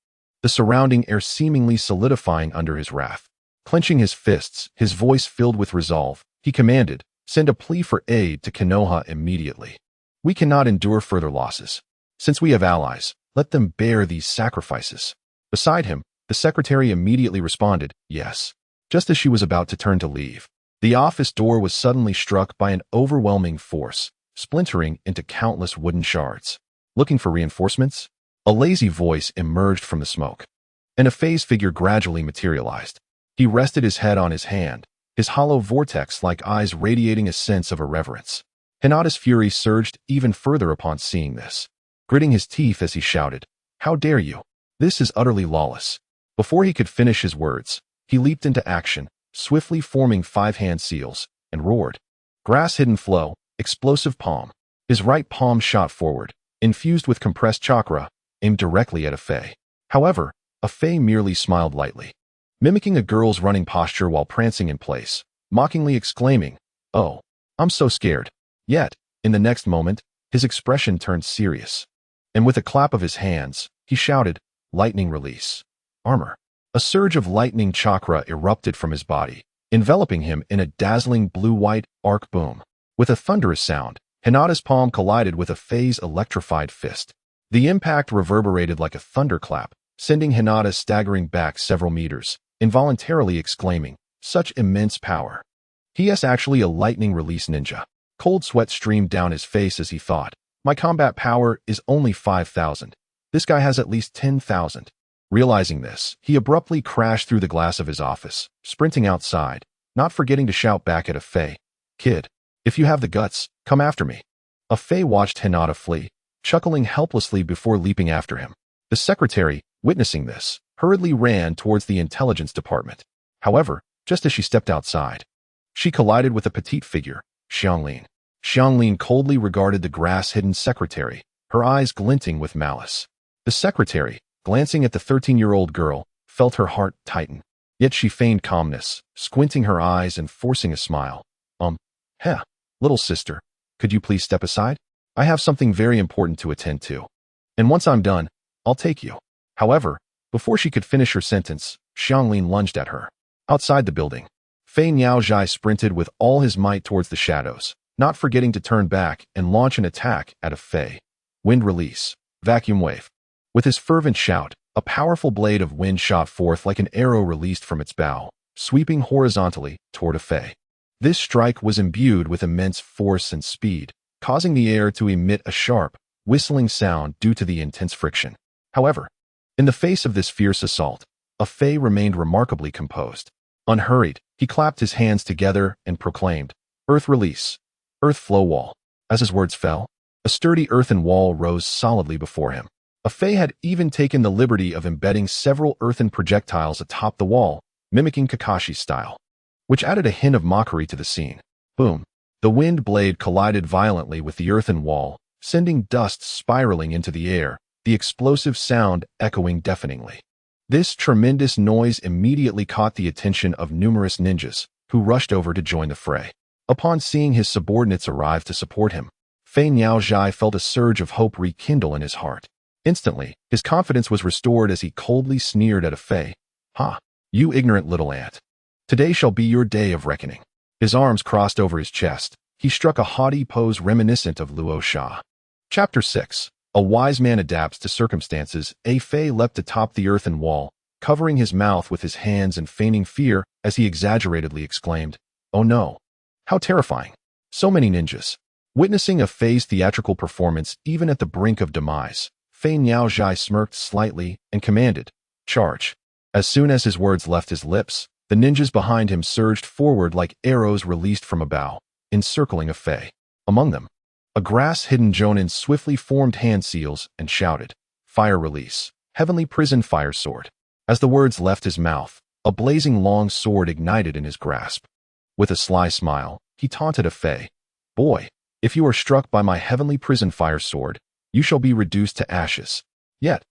the surrounding air seemingly solidifying under his wrath. Clenching his fists, his voice filled with resolve, he commanded, Send a plea for aid to Konoha immediately. We cannot endure further losses. Since we have allies, let them bear these sacrifices. Beside him, the secretary immediately responded, Yes. Just as she was about to turn to leave, the office door was suddenly struck by an overwhelming force, splintering into countless wooden shards. Looking for reinforcements? A lazy voice emerged from the smoke, and a Fei's figure gradually materialized. He rested his head on his hand, his hollow vortex-like eyes radiating a sense of irreverence. Hinata's fury surged even further upon seeing this, gritting his teeth as he shouted, How dare you? This is utterly lawless. Before he could finish his words, he leaped into action, swiftly forming 5 hand seals, and roared. Grass-hidden flow, explosive palm. His right palm shot forward, infused with compressed chakra, aimed directly at Fei. However, Fei merely smiled lightly, mimicking a girl's running posture while prancing in place, mockingly exclaiming, "Oh, I'm so scared." Yet, in the next moment, his expression turned serious, and with a clap of his hands, he shouted, "Lightning release. Armor." A surge of lightning chakra erupted from his body, enveloping him in a dazzling blue-white arc boom. With a thunderous sound, Hinata's palm collided with Fei's electrified fist. The impact reverberated like a thunderclap, sending Hinata staggering back several meters, involuntarily exclaiming, "Such immense power. He is actually a lightning release ninja." Cold sweat streamed down his face as he thought, "My combat power is only 5,000. This guy has at least 10,000. Realizing this, he abruptly crashed through the glass of his office, sprinting outside, not forgetting to shout back at Fei, "Kid, if you have the guts, come after me." Fei watched Hinata flee, chuckling helplessly before leaping after him. The secretary, witnessing this, hurriedly ran towards the intelligence department. However, just as she stepped outside, she collided with a petite figure, Xianglin. Xianglin coldly regarded the grass-hidden secretary, her eyes glinting with malice. The secretary, glancing at the 13-year-old girl, felt her heart tighten. Yet she feigned calmness, squinting her eyes and forcing a smile. Heh, little sister, could you please step aside? I have something very important to attend to. And once I'm done, I'll take you." However, before she could finish her sentence, Xianglin lunged at her. Outside the building, Fei Niaozhai sprinted with all his might towards the shadows, not forgetting to turn back and launch an attack at Fei. Wind release. Vacuum wave. With his fervent shout, a powerful blade of wind shot forth like an arrow released from its bow, sweeping horizontally toward Fei. This strike was imbued with immense force and speed, causing the air to emit a sharp, whistling sound due to the intense friction. However, in the face of this fierce assault, Fei remained remarkably composed. Unhurried, he clapped his hands together and proclaimed, "Earth release. Earth flow wall." As his words fell, a sturdy earthen wall rose solidly before him. Fei had even taken the liberty of embedding several earthen projectiles atop the wall, mimicking Kakashi's style, which added a hint of mockery to the scene. Boom! The wind blade collided violently with the earthen wall, sending dust spiraling into the air, the explosive sound echoing deafeningly. This tremendous noise immediately caught the attention of numerous ninjas, who rushed over to join the fray. Upon seeing his subordinates arrive to support him, Fei Niaozhai felt a surge of hope rekindle in his heart. Instantly, his confidence was restored as he coldly sneered at Fei. "Ha! You ignorant little ant. Today shall be your day of reckoning." His arms crossed over his chest, he struck a haughty pose reminiscent of Luo Sha. Chapter 6. A wise man adapts to circumstances. Fei leapt atop the earthen wall, covering his mouth with his hands and feigning fear as he exaggeratedly exclaimed, "Oh no! How terrifying! So many ninjas." Witnessing Fei's theatrical performance even at the brink of demise, Fei Niaozhai smirked slightly and commanded, "Charge." As soon as his words left his lips, the ninjas behind him surged forward like arrows released from a bow, encircling Fei. Among them, a grass-hidden jonin swiftly formed hand seals and shouted, "Fire release. Heavenly prison fire sword." As the words left his mouth, a blazing long sword ignited in his grasp. With a sly smile, he taunted Fei, "Boy, if you are struck by my heavenly prison fire sword, you shall be reduced to ashes." Yet,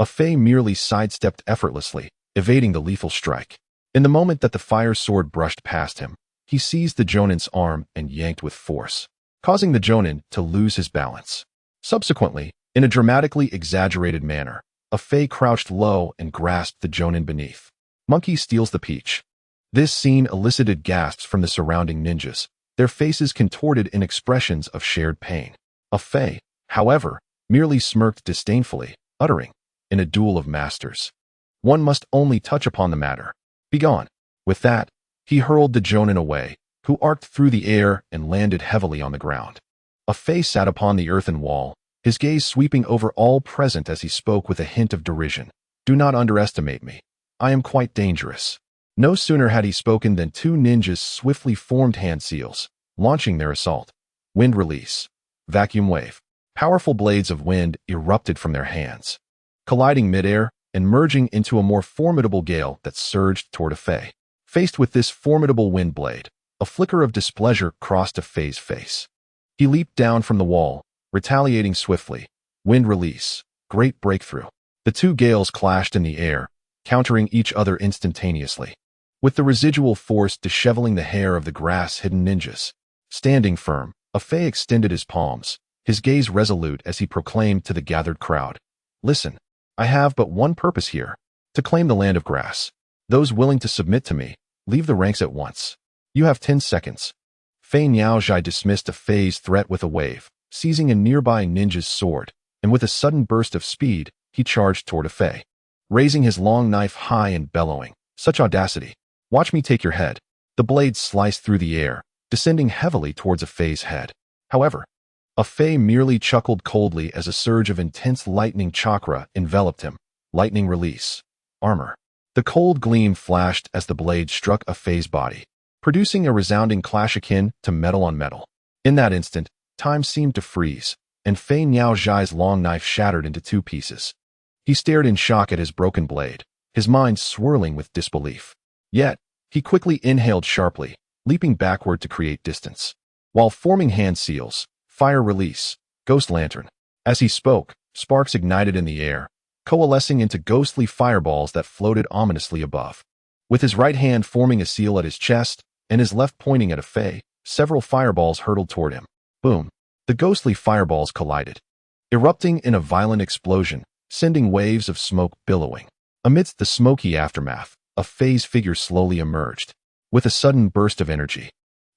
Fei merely sidestepped effortlessly, evading the lethal strike. In the moment that the fire sword brushed past him, he seized the jonin's arm and yanked with force, causing the jonin to lose his balance. Subsequently, in a dramatically exaggerated manner, Fei crouched low and grasped the jonin beneath. Monkey steals the peach. This scene elicited gasps from the surrounding ninjas, their faces contorted in expressions of shared pain. Fei, however, merely smirked disdainfully, uttering, "In a duel of masters, one must only touch upon the matter. Begone." With that, he hurled the jonin away, who arced through the air and landed heavily on the ground. Fei sat upon the earthen wall, his gaze sweeping over all present as he spoke with a hint of derision. "Do not underestimate me. I am quite dangerous." No sooner had he spoken than two ninjas swiftly formed hand seals, launching their assault. Wind release. Vacuum wave. Powerful blades of wind erupted from their hands, colliding midair and merging into a more formidable gale that surged toward Fei. Faced with this formidable wind blade, a flicker of displeasure crossed Fei's face. He leaped down from the wall, retaliating swiftly. Wind release. Great breakthrough. The two gales clashed in the air, countering each other instantaneously, with the residual force disheveling the hair of the grass-hidden ninjas. Standing firm, Afei extended his palms, his gaze resolute as he proclaimed to the gathered crowd, "Listen, I have but one purpose here, to claim the land of grass. Those willing to submit to me, leave the ranks at once. You have 10 seconds." Fei Niaozhai dismissed Afei's threat with a wave, seizing a nearby ninja's sword, and with a sudden burst of speed, he charged toward Afei, raising his long knife high and bellowing, "Such audacity! Watch me take your head." The blade sliced through the air, descending heavily towards Afei's head. However, Afei merely chuckled coldly as a surge of intense lightning chakra enveloped him. Lightning release. Armor. The cold gleam flashed as the blade struck Afei's body, producing a resounding clash akin to metal on metal. In that instant, time seemed to freeze, and Fei Niaozhai's long knife shattered into 2 pieces. He stared in shock at his broken blade, his mind swirling with disbelief. Yet, he quickly inhaled sharply, leaping backward to create distance, while forming hand seals, fire release, ghost lantern. As he spoke, sparks ignited in the air, coalescing into ghostly fireballs that floated ominously above. With his right hand forming a seal at his chest, and his left pointing at Afei, several fireballs hurtled toward him. Boom! The ghostly fireballs collided, erupting in a violent explosion, sending waves of smoke billowing. Amidst the smoky aftermath, Afei's figure slowly emerged. With a sudden burst of energy,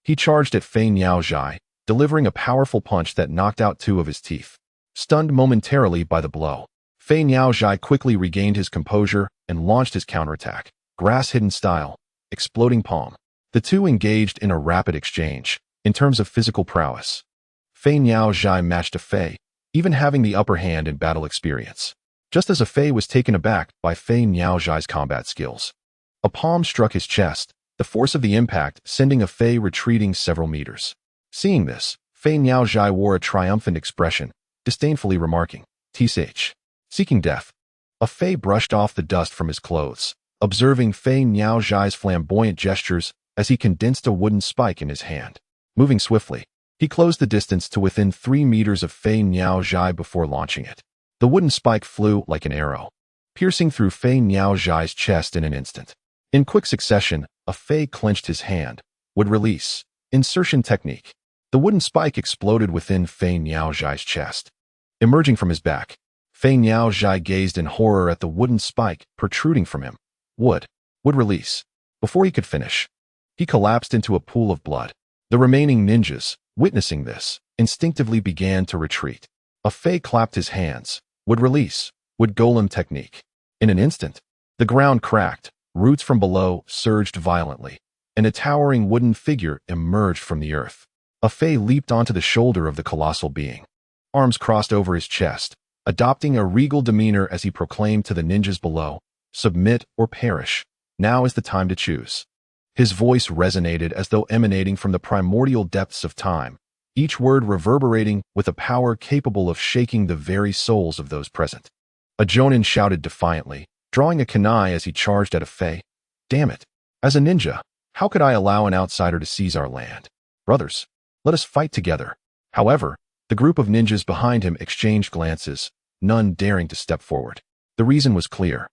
he charged at Fei Niaozhai, delivering a powerful punch that knocked out 2 of his teeth. Stunned momentarily by the blow, Fei Niaozhai quickly regained his composure and launched his counterattack, grass-hidden style, exploding palm. The two engaged in a rapid exchange. In terms of physical prowess, Fei Niaozhai matched Afei, even having the upper hand in battle experience. Just as Afei was taken aback by Fei Niaozhai's combat skills, a palm struck his chest, the force of the impact sending Afei retreating several meters. Seeing this, Fei Niaozhai wore a triumphant expression, disdainfully remarking, "Tsh, seeking death." Afei brushed off the dust from his clothes, observing Fei Niaozhai's flamboyant gestures as he condensed a wooden spike in his hand. Moving swiftly, he closed the distance to within 3 meters of Fei Niaozhai before launching it. The wooden spike flew like an arrow, piercing through Fei Niaozhai's chest in an instant. In quick succession, Afei clenched his hand. Would release. Insertion technique. The wooden spike exploded within Fei Niaozhai's chest. Emerging from his back, Fei Niaozhai gazed in horror at the wooden spike protruding from him. Would release. Before he could finish, he collapsed into a pool of blood. The remaining ninjas, witnessing this, instinctively began to retreat. Afei clapped his hands. Would release. Would golem technique. In an instant, the ground cracked, roots from below surged violently, and a towering wooden figure emerged from the earth. Afei leaped onto the shoulder of the colossal being, arms crossed over his chest, adopting a regal demeanor as he proclaimed to the ninjas below, "Submit or perish. Now is the time to choose." His voice resonated as though emanating from the primordial depths of time, each word reverberating with a power capable of shaking the very souls of those present. A jonin shouted defiantly, drawing a kunai as he charged at Afei. "Damn it! As a ninja, how could I allow an outsider to seize our land? Brothers, let us fight together." However, the group of ninjas behind him exchanged glances, none daring to step forward. The reason was clear.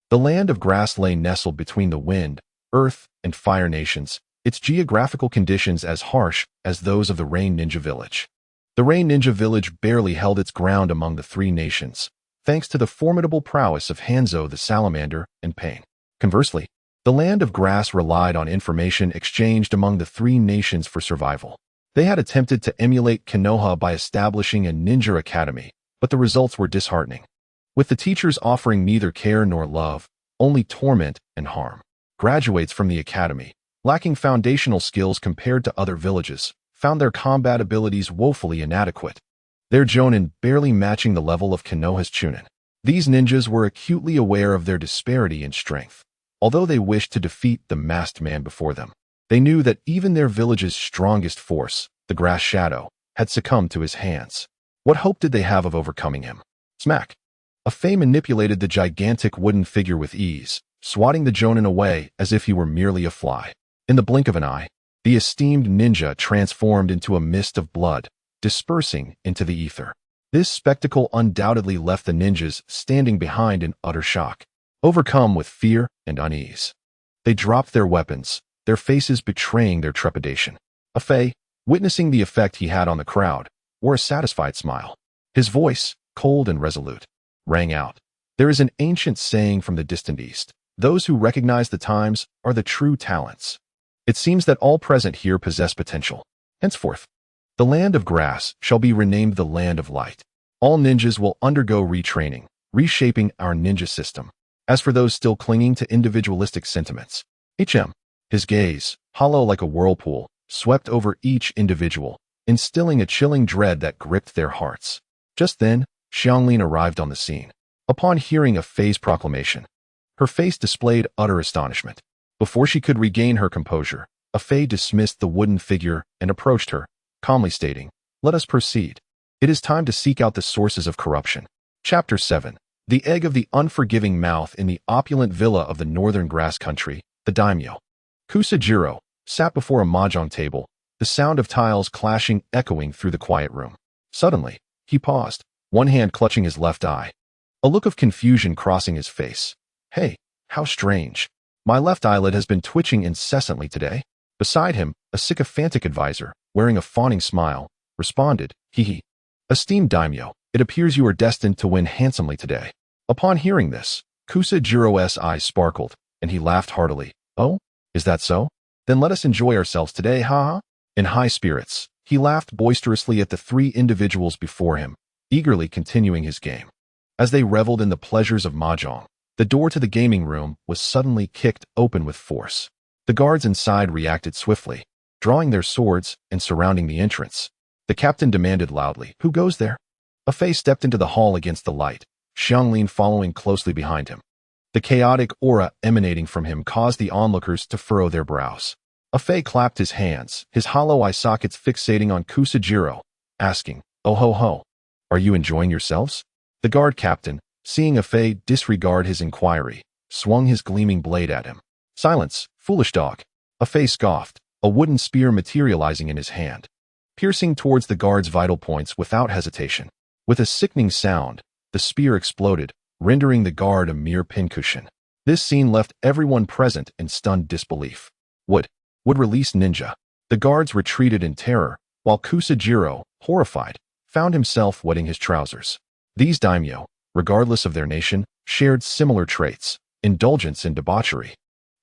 The land of grass lay nestled between the wind, earth, and fire nations, its geographical conditions as harsh as those of the Rain Ninja Village. The Rain Ninja Village barely held its ground among the 3 nations, thanks to the formidable prowess of Hanzo the Salamander and Pain. Conversely, the land of grass relied on information exchanged among the 3 nations for survival. They had attempted to emulate Konoha by establishing a ninja academy, but the results were disheartening, with the teachers offering neither care nor love, only torment and harm. Graduates from the academy, lacking foundational skills compared to other villages, found their combat abilities woefully inadequate, their jonin barely matching the level of Konoha's chunin. These ninjas were acutely aware of their disparity in strength. Although they wished to defeat the masked man before them, they knew that even their village's strongest force, the Grass Shadow, had succumbed to his hands. What hope did they have of overcoming him? Smack! Afei manipulated the gigantic wooden figure with ease, swatting the jonin away as if he were merely a fly. In the blink of an eye, the esteemed ninja transformed into a mist of blood, dispersing into the ether. This spectacle undoubtedly left the ninjas standing behind in utter shock, overcome with fear and unease. They dropped their weapons, their faces betraying their trepidation. Afei, witnessing the effect he had on the crowd, wore a satisfied smile. His voice, cold and resolute, rang out. There is an ancient saying from the distant east: those who recognize the times are the true talents. It seems that all present here possess potential. Henceforth, the land of grass shall be renamed the land of light. All ninjas will undergo retraining, reshaping our ninja system. As for those still clinging to individualistic sentiments, his gaze, hollow like a whirlpool, swept over each individual, instilling a chilling dread that gripped their hearts. Just then, Xianglin arrived on the scene. Upon hearing Afei's proclamation, her face displayed utter astonishment. Before she could regain her composure, Afei dismissed the wooden figure and approached her, calmly stating, "Let us proceed. It is time to seek out the sources of corruption." Chapter 7. The egg of the unforgiving mouth. In the opulent villa of the northern grass country, the daimyo, Kusajiro, sat before a mahjong table, the sound of tiles clashing echoing through the quiet room. Suddenly, he paused, one hand clutching his left eye, a look of confusion crossing his face. "Hey, how strange. My left eyelid has been twitching incessantly today." Beside him, a sycophantic advisor, wearing a fawning smile, responded, "Hee. Esteemed daimyo, it appears you are destined to win handsomely today." Upon hearing this, Kusajiro's eyes sparkled, and he laughed heartily. "Oh, is that so? Then let us enjoy ourselves today, haha." In high spirits, he laughed boisterously at the three individuals before him, eagerly continuing his game. As they reveled in the pleasures of mahjong, the door to the gaming room was suddenly kicked open with force. The guards inside reacted swiftly, drawing their swords and surrounding the entrance. The captain demanded loudly, "Who goes there?" Afei stepped into the hall against the light, Xianglin following closely behind him. The chaotic aura emanating from him caused the onlookers to furrow their brows. Afei clapped his hands, his hollow eye sockets fixating on Kusajiro, asking, "Oh ho ho, are you enjoying yourselves?" The guard captain, seeing Afei disregard his inquiry, swung his gleaming blade at him. "Silence, foolish dog." Afei scoffed, a wooden spear materializing in his hand, piercing towards the guard's vital points without hesitation. With a sickening sound, the spear exploded, rendering the guard a mere pincushion. This scene left everyone present in stunned disbelief. Would release ninja. The guards retreated in terror, while Kusajiro, horrified, found himself wetting his trousers. These daimyo, regardless of their nation, shared similar traits: indulgence in debauchery,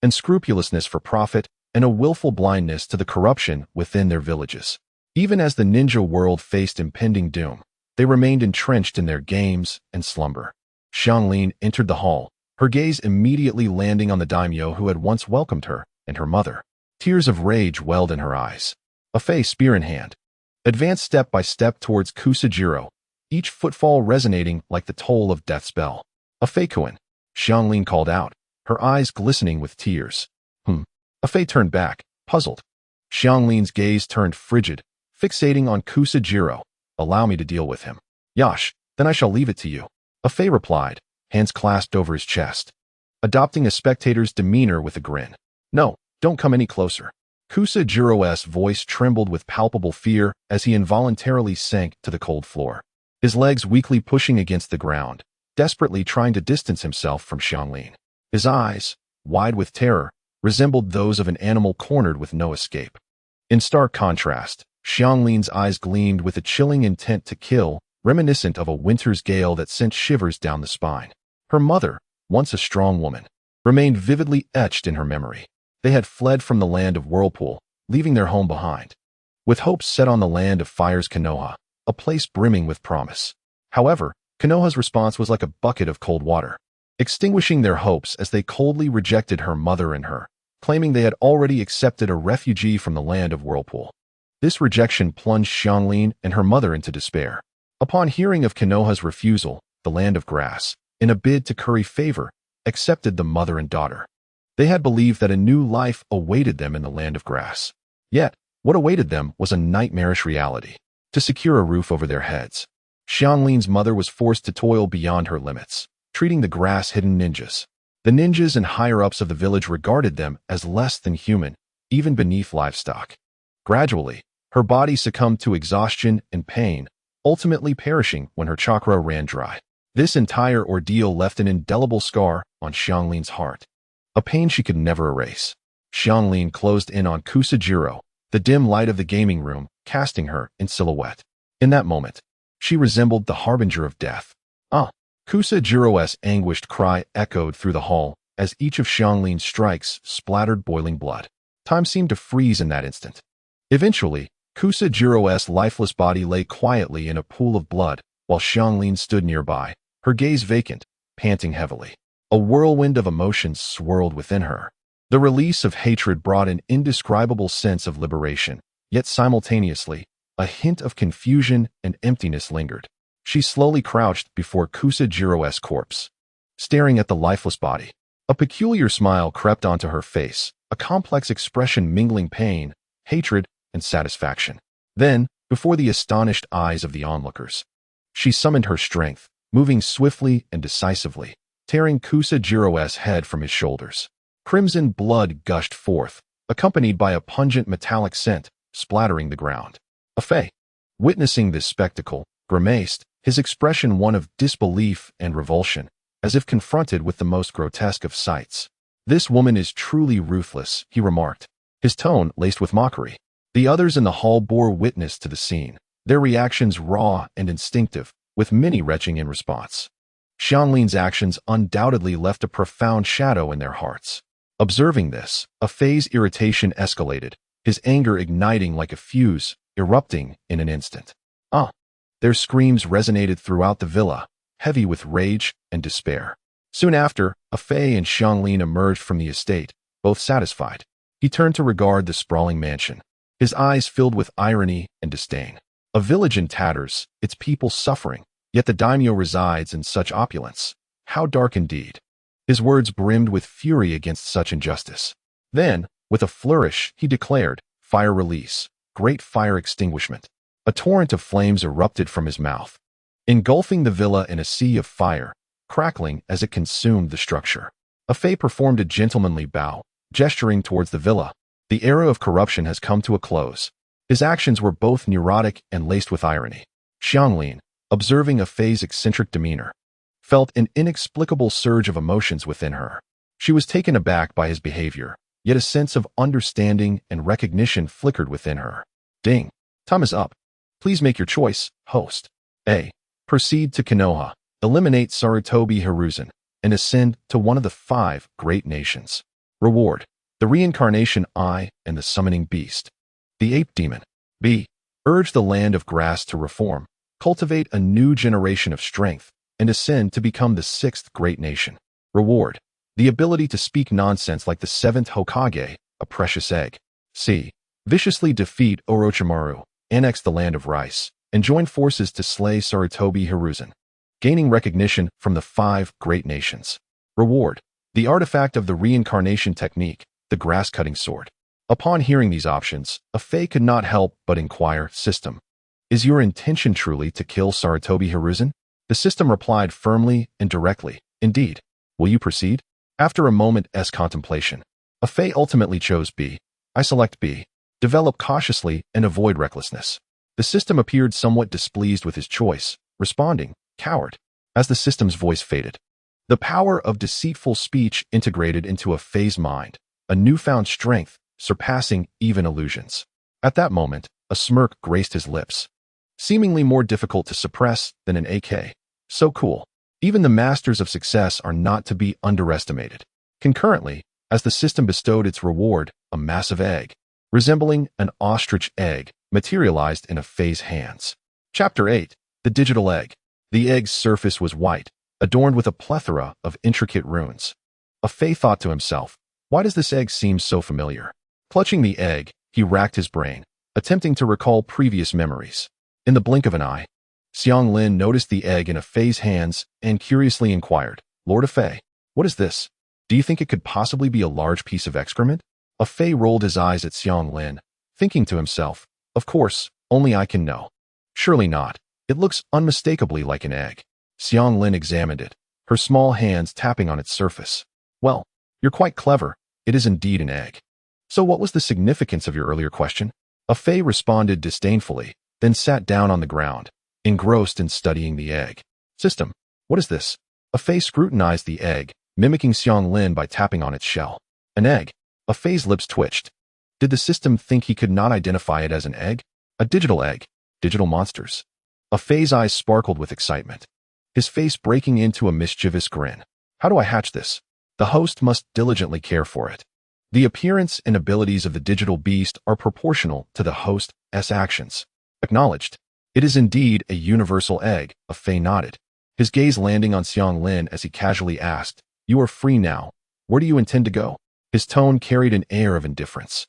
unscrupulousness for profit, and a willful blindness to the corruption within their villages. Even as the ninja world faced impending doom, they remained entrenched in their games and slumber. Xianglin entered the hall, her gaze immediately landing on the daimyo who had once welcomed her and her mother. Tears of rage welled in her eyes. Afei, spear in hand, advanced step by step towards Kusajiro, each footfall resonating like the toll of death's bell. "Afei-kun," Xianglin called out, her eyes glistening with tears. Afei turned back, puzzled. Xianglin's gaze turned frigid, fixating on Kusajiro. "Allow me to deal with him." "Yash, then I shall leave it to you," Afei replied, hands clasped over his chest, adopting a spectator's demeanor with a grin. "No, don't come any closer." Kusajiro's voice trembled with palpable fear as he involuntarily sank to the cold floor, his legs weakly pushing against the ground, desperately trying to distance himself from Xianglin. His eyes, wide with terror, resembled those of an animal cornered with no escape. In stark contrast, Xianglin's eyes gleamed with a chilling intent to kill, reminiscent of a winter's gale that sent shivers down the spine. Her mother, once a strong woman, remained vividly etched in her memory. They had fled from the land of Whirlpool, leaving their home behind, with hopes set on the land of Fire's Konoha, a place brimming with promise. However, Konoha's response was like a bucket of cold water, extinguishing their hopes as they coldly rejected her mother and her, claiming they had already accepted a refugee from the land of Whirlpool. This rejection plunged Xianglin and her mother into despair. Upon hearing of Konoha's refusal, the land of grass, in a bid to curry favor, accepted the mother and daughter. They had believed that a new life awaited them in the land of grass. Yet, what awaited them was a nightmarish reality. To secure a roof over their heads, Xianglin's mother was forced to toil beyond her limits, treating the grass-hidden ninjas. The ninjas and higher-ups of the village regarded them as less than human, even beneath livestock. Gradually, her body succumbed to exhaustion and pain, ultimately perishing when her chakra ran dry. This entire ordeal left an indelible scar on Xianglin's heart, a pain she could never erase. Xianglin closed in on Kusajiro, the dim light of the gaming room casting her in silhouette. In that moment, she resembled the harbinger of death. Ah! Kusajiro's anguished cry echoed through the hall as each of Xianglin's strikes splattered boiling blood. Time seemed to freeze in that instant. Eventually, Kusajiro's lifeless body lay quietly in a pool of blood while Xianglin stood nearby, her gaze vacant, panting heavily. A whirlwind of emotions swirled within her. The release of hatred brought an indescribable sense of liberation, yet simultaneously, a hint of confusion and emptiness lingered. She slowly crouched before Kusajiro's corpse, staring at the lifeless body. A peculiar smile crept onto her face, a complex expression mingling pain, hatred, and satisfaction. Then, before the astonished eyes of the onlookers, she summoned her strength, moving swiftly and decisively, tearing Kusajiro's head from his shoulders. Crimson blood gushed forth, accompanied by a pungent metallic scent, splattering the ground. Afei, witnessing this spectacle, grimaced, his expression one of disbelief and revulsion, as if confronted with the most grotesque of sights. "This woman is truly ruthless," he remarked, his tone laced with mockery. The others in the hall bore witness to the scene, their reactions raw and instinctive, with many retching in response. Xianglin's actions undoubtedly left a profound shadow in their hearts. Observing this, Afei's irritation escalated, his anger igniting like a fuse, erupting in an instant. Ah! Their screams resonated throughout the villa, heavy with rage and despair. Soon after, Afei and Xianglin emerged from the estate, both satisfied. He turned to regard the sprawling mansion, his eyes filled with irony and disdain. A village in tatters, its people suffering, yet the daimyo resides in such opulence. How dark indeed. His words brimmed with fury against such injustice. Then, with a flourish, he declared, "Fire release, great fire extinguishment." A torrent of flames erupted from his mouth, engulfing the villa in a sea of fire, crackling as it consumed the structure. Afei performed a gentlemanly bow, gesturing towards the villa. The era of corruption has come to a close. His actions were both neurotic and laced with irony. Xianglin, observing Afei's eccentric demeanor, felt an inexplicable surge of emotions within her. She was taken aback by his behavior, yet a sense of understanding and recognition flickered within her. Ding! Time is up. Please make your choice, host. A. Proceed to Konoha, eliminate Sarutobi Hiruzen, and ascend to one of the 5 great nations. Reward: the reincarnation eye and the summoning beast. The ape demon. B. Urge the land of grass to reform, cultivate a new generation of strength, and ascend to become the 6th great nation. Reward: the ability to speak nonsense like the 7th Hokage, a precious egg. C. Viciously defeat Orochimaru, annex the land of rice, and join forces to slay Sarutobi Hiruzen, gaining recognition from the 5 great nations. Reward: the artifact of the reincarnation technique, the grass-cutting sword. Upon hearing these options, Afei could not help but inquire, "System, is your intention truly to kill Sarutobi Hiruzen?" The system replied firmly and directly, "Indeed. Will you proceed?" After a moment's contemplation, Afei ultimately chose B. "I select B. Develop cautiously and avoid recklessness." The system appeared somewhat displeased with his choice, responding, "Coward." As the system's voice faded, the power of deceitful speech integrated into Afei's mind, a newfound strength surpassing even illusions. At that moment, a smirk graced his lips, seemingly more difficult to suppress than an AK. So cool. Even the masters of success are not to be underestimated. Concurrently, as the system bestowed its reward, a massive egg, resembling an ostrich egg, materialized in Afei's hands. Chapter 8. The Digital Egg. The egg's surface was white, adorned with a plethora of intricate runes. Afei thought to himself, why does this egg seem so familiar? Clutching the egg, he racked his brain, attempting to recall previous memories. In the blink of an eye, Xianglin noticed the egg in Afei's hands and curiously inquired, "Lord Afei, what is this? Do you think it could possibly be a large piece of excrement?" Afei rolled his eyes at Xianglin, thinking to himself, "Of course, only I can know. Surely not. It looks unmistakably like an egg." Xianglin examined it, her small hands tapping on its surface. "Well, you're quite clever. It is indeed an egg. So what was the significance of your earlier question?" Afei responded disdainfully, then sat down on the ground, engrossed in studying the egg. System. What is this? A Fei scrutinized the egg, mimicking Xiang Lin by tapping on its shell. An egg. A Fei's lips twitched. Did the system think he could not identify it as an egg? A digital egg. Digital monsters. A Fei's eyes sparkled with excitement, his face breaking into a mischievous grin. How do I hatch this? The host must diligently care for it. The appearance and abilities of the digital beast are proportional to the host's actions. Acknowledged. It is indeed a universal egg, a Fei nodded, his gaze landing on Xiang Lin as he casually asked, You are free now. Where do you intend to go? His tone carried an air of indifference,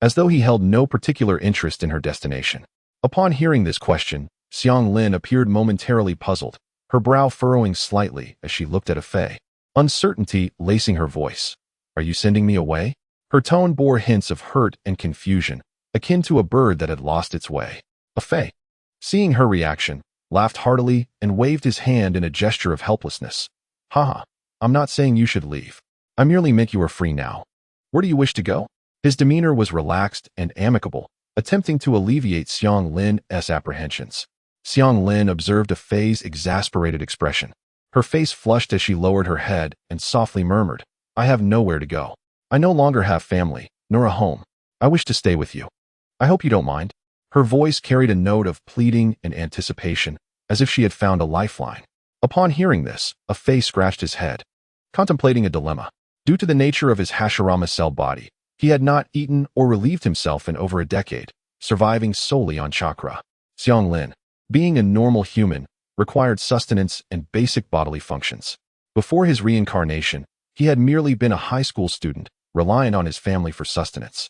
as though he held no particular interest in her destination. Upon hearing this question, Xiang Lin appeared momentarily puzzled, her brow furrowing slightly as she looked at a Fei, uncertainty lacing her voice. Are you sending me away? Her tone bore hints of hurt and confusion, akin to a bird that had lost its way. A Fei, seeing her reaction, laughed heartily and waved his hand in a gesture of helplessness. Haha, I'm not saying you should leave. I merely meant you are free now. Where do you wish to go? His demeanor was relaxed and amicable, attempting to alleviate Xiang Lin's apprehensions. Xiang Lin observed a Fei's exasperated expression. Her face flushed as she lowered her head and softly murmured, I have nowhere to go. I no longer have family, nor a home. I wish to stay with you. I hope you don't mind. Her voice carried a note of pleading and anticipation, as if she had found a lifeline. Upon hearing this, a Fei scratched his head, contemplating a dilemma. Due to the nature of his Hashirama cell body, he had not eaten or relieved himself in over a decade, surviving solely on chakra. Xiang Lin, being a normal human, required sustenance and basic bodily functions. Before his reincarnation, he had merely been a high school student, reliant on his family for sustenance,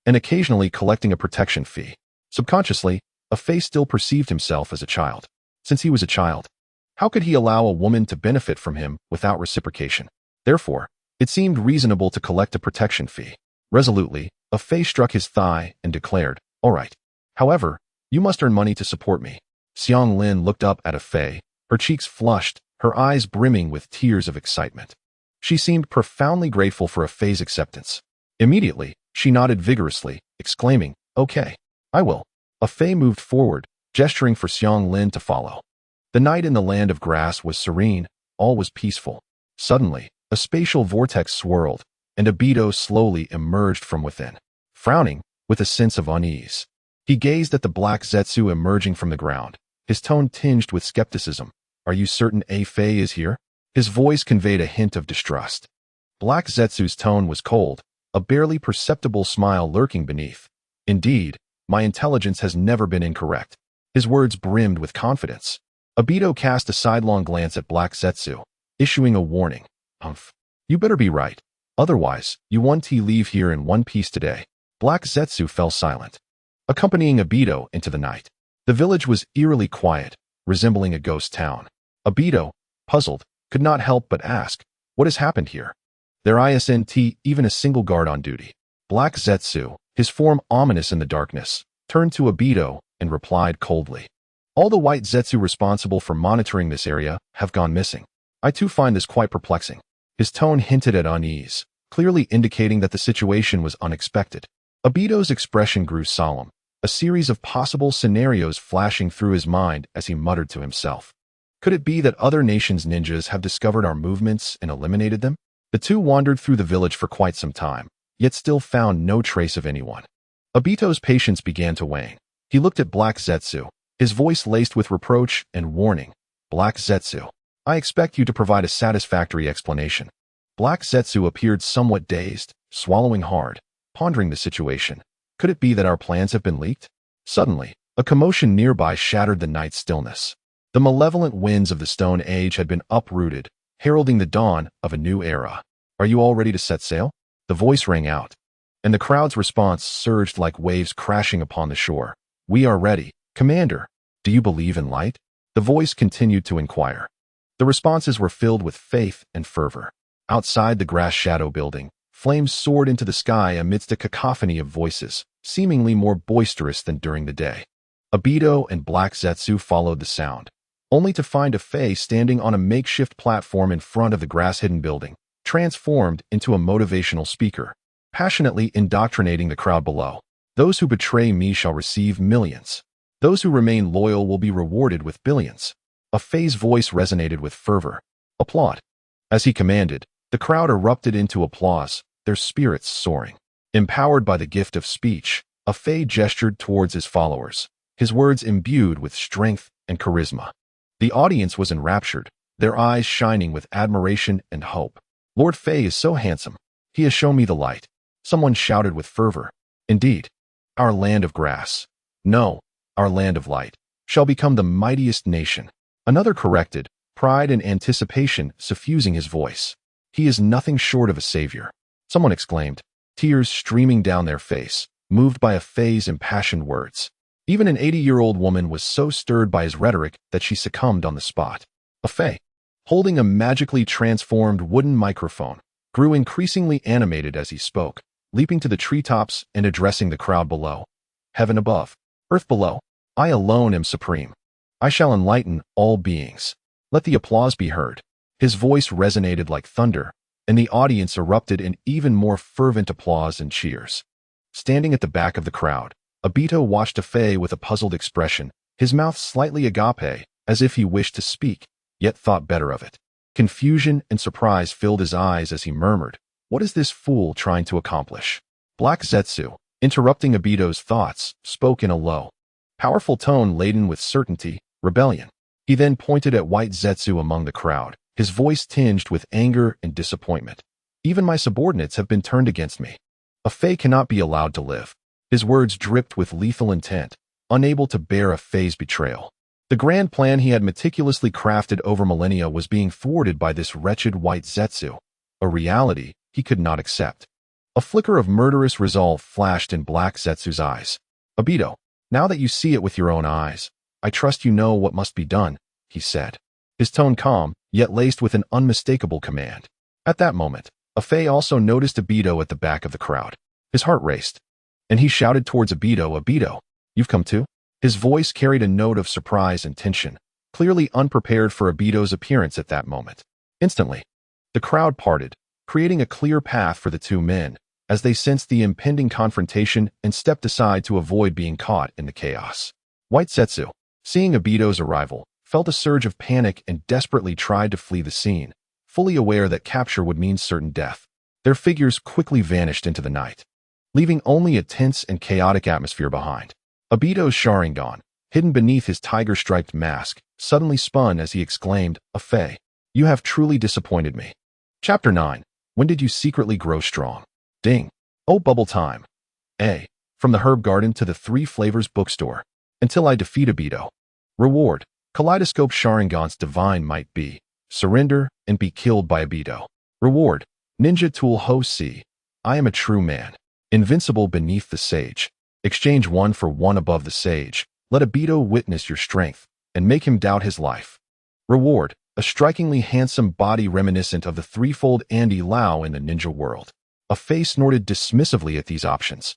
and occasionally collecting a protection fee. Subconsciously, a Fei still perceived himself as a child. Since he was a child, how could he allow a woman to benefit from him without reciprocation? Therefore, it seemed reasonable to collect a protection fee. Resolutely, a Fei struck his thigh and declared, All right. However, you must earn money to support me. Xiang Lin looked up at a Fei, her cheeks flushed, her eyes brimming with tears of excitement. She seemed profoundly grateful for a Fei's acceptance. Immediately, she nodded vigorously, exclaiming, Okay, I will. A Fei moved forward, gesturing for Xiang Lin to follow. The night in the land of grass was serene, all was peaceful. Suddenly, a spatial vortex swirled, and Obito slowly emerged from within, frowning with a sense of unease. He gazed at the black Zetsu emerging from the ground, his tone tinged with skepticism. Are you certain a Fei is here? His voice conveyed a hint of distrust. Black Zetsu's tone was cold, a barely perceptible smile lurking beneath. Indeed, my intelligence has never been incorrect. His words brimmed with confidence. Obito cast a sidelong glance at Black Zetsu, issuing a warning. Humph. You better be right. Otherwise, you won't leave here in one piece today. Black Zetsu fell silent, accompanying Obito into the night. The village was eerily quiet, resembling a ghost town. Obito, puzzled, could not help but ask, What has happened here? There isn't even a single guard on duty. Black Zetsu, his form ominous in the darkness, turned to Obito and replied coldly. All the white Zetsu responsible for monitoring this area have gone missing. I too find this quite perplexing. His tone hinted at unease, clearly indicating that the situation was unexpected. Obito's expression grew solemn, a series of possible scenarios flashing through his mind as he muttered to himself. Could it be that other nations' ninjas have discovered our movements and eliminated them? The two wandered through the village for quite some time, yet still found no trace of anyone. Obito's patience began to wane. He looked at Black Zetsu, his voice laced with reproach and warning. Black Zetsu, I expect you to provide a satisfactory explanation. Black Zetsu appeared somewhat dazed, swallowing hard, pondering the situation. Could it be that our plans have been leaked? Suddenly, a commotion nearby shattered the night's stillness. The malevolent winds of the Stone Age had been uprooted, heralding the dawn of a new era. Are you all ready to set sail? The voice rang out, and the crowd's response surged like waves crashing upon the shore. We are ready, Commander. Do you believe in light? The voice continued to inquire. The responses were filled with faith and fervor. Outside the grass shadow building, flames soared into the sky amidst a cacophony of voices, seemingly more boisterous than during the day. Obito and Black Zetsu followed the sound, only to find a Fei standing on a makeshift platform in front of the grass-hidden building, transformed into a motivational speaker, passionately indoctrinating the crowd below. Those who betray me shall receive millions. Those who remain loyal will be rewarded with billions. A Fei's voice resonated with fervor. Applaud. As he commanded, the crowd erupted into applause, their spirits soaring. Empowered by the gift of speech, a Fei gestured towards his followers, his words imbued with strength and charisma. The audience was enraptured, their eyes shining with admiration and hope. Lord Fei is so handsome. He has shown me the light. Someone shouted with fervor. Indeed, our land of grass. No, our land of light shall become the mightiest nation. Another corrected, pride and anticipation suffusing his voice. He is nothing short of a savior. Someone exclaimed, tears streaming down their face, moved by a Fei's impassioned words. Even an 80-year-old woman was so stirred by his rhetoric that she succumbed on the spot. A Fei, holding a magically transformed wooden microphone, grew increasingly animated as he spoke, leaping to the treetops and addressing the crowd below. Heaven above, earth below, I alone am supreme. I shall enlighten all beings. Let the applause be heard. His voice resonated like thunder, and the audience erupted in even more fervent applause and cheers. Standing at the back of the crowd, Obito watched a Fei with a puzzled expression, his mouth slightly agape, as if he wished to speak, yet thought better of it. Confusion and surprise filled his eyes as he murmured, what is this fool trying to accomplish? Black Zetsu, interrupting Obito's thoughts, spoke in a low, powerful tone laden with certainty, rebellion. He then pointed at White Zetsu among the crowd, his voice tinged with anger and disappointment. Even my subordinates have been turned against me. A Fei cannot be allowed to live. His words dripped with lethal intent, unable to bear a Fei's betrayal. The grand plan he had meticulously crafted over millennia was being thwarted by this wretched White Zetsu, a reality he could not accept. A flicker of murderous resolve flashed in Black Zetsu's eyes. Obito, now that you see it with your own eyes, I trust you know what must be done, he said, his tone calm, yet laced with an unmistakable command. At that moment, a Fei also noticed Obito at the back of the crowd. His heart raced, and he shouted towards Obito, Obito, you've come too? His voice carried a note of surprise and tension, clearly unprepared for Obito's appearance at that moment. Instantly, the crowd parted, creating a clear path for the two men, as they sensed the impending confrontation and stepped aside to avoid being caught in the chaos. White Zetsu, seeing Obito's arrival, felt a surge of panic and desperately tried to flee the scene, fully aware that capture would mean certain death. Their figures quickly vanished into the night, leaving only a tense and chaotic atmosphere behind. Obito's Sharingan, hidden beneath his tiger-striped mask, suddenly spun as he exclaimed, A Fei, you have truly disappointed me. Chapter 9. When did you secretly grow strong? Ding. Oh, bubble time. A. From the herb garden to the Three Flavors bookstore. Until I defeat Obito. Reward. Kaleidoscope Sharingan's divine might be. Surrender and be killed by Obito. Reward. Ninja Tool Ho Si. I am a true man. Invincible beneath the sage. Exchange one for one above the sage. Let Obito witness your strength, and make him doubt his life. Reward. A strikingly handsome body reminiscent of the threefold Andy Lau in the ninja world. A Fei snorted dismissively at these options.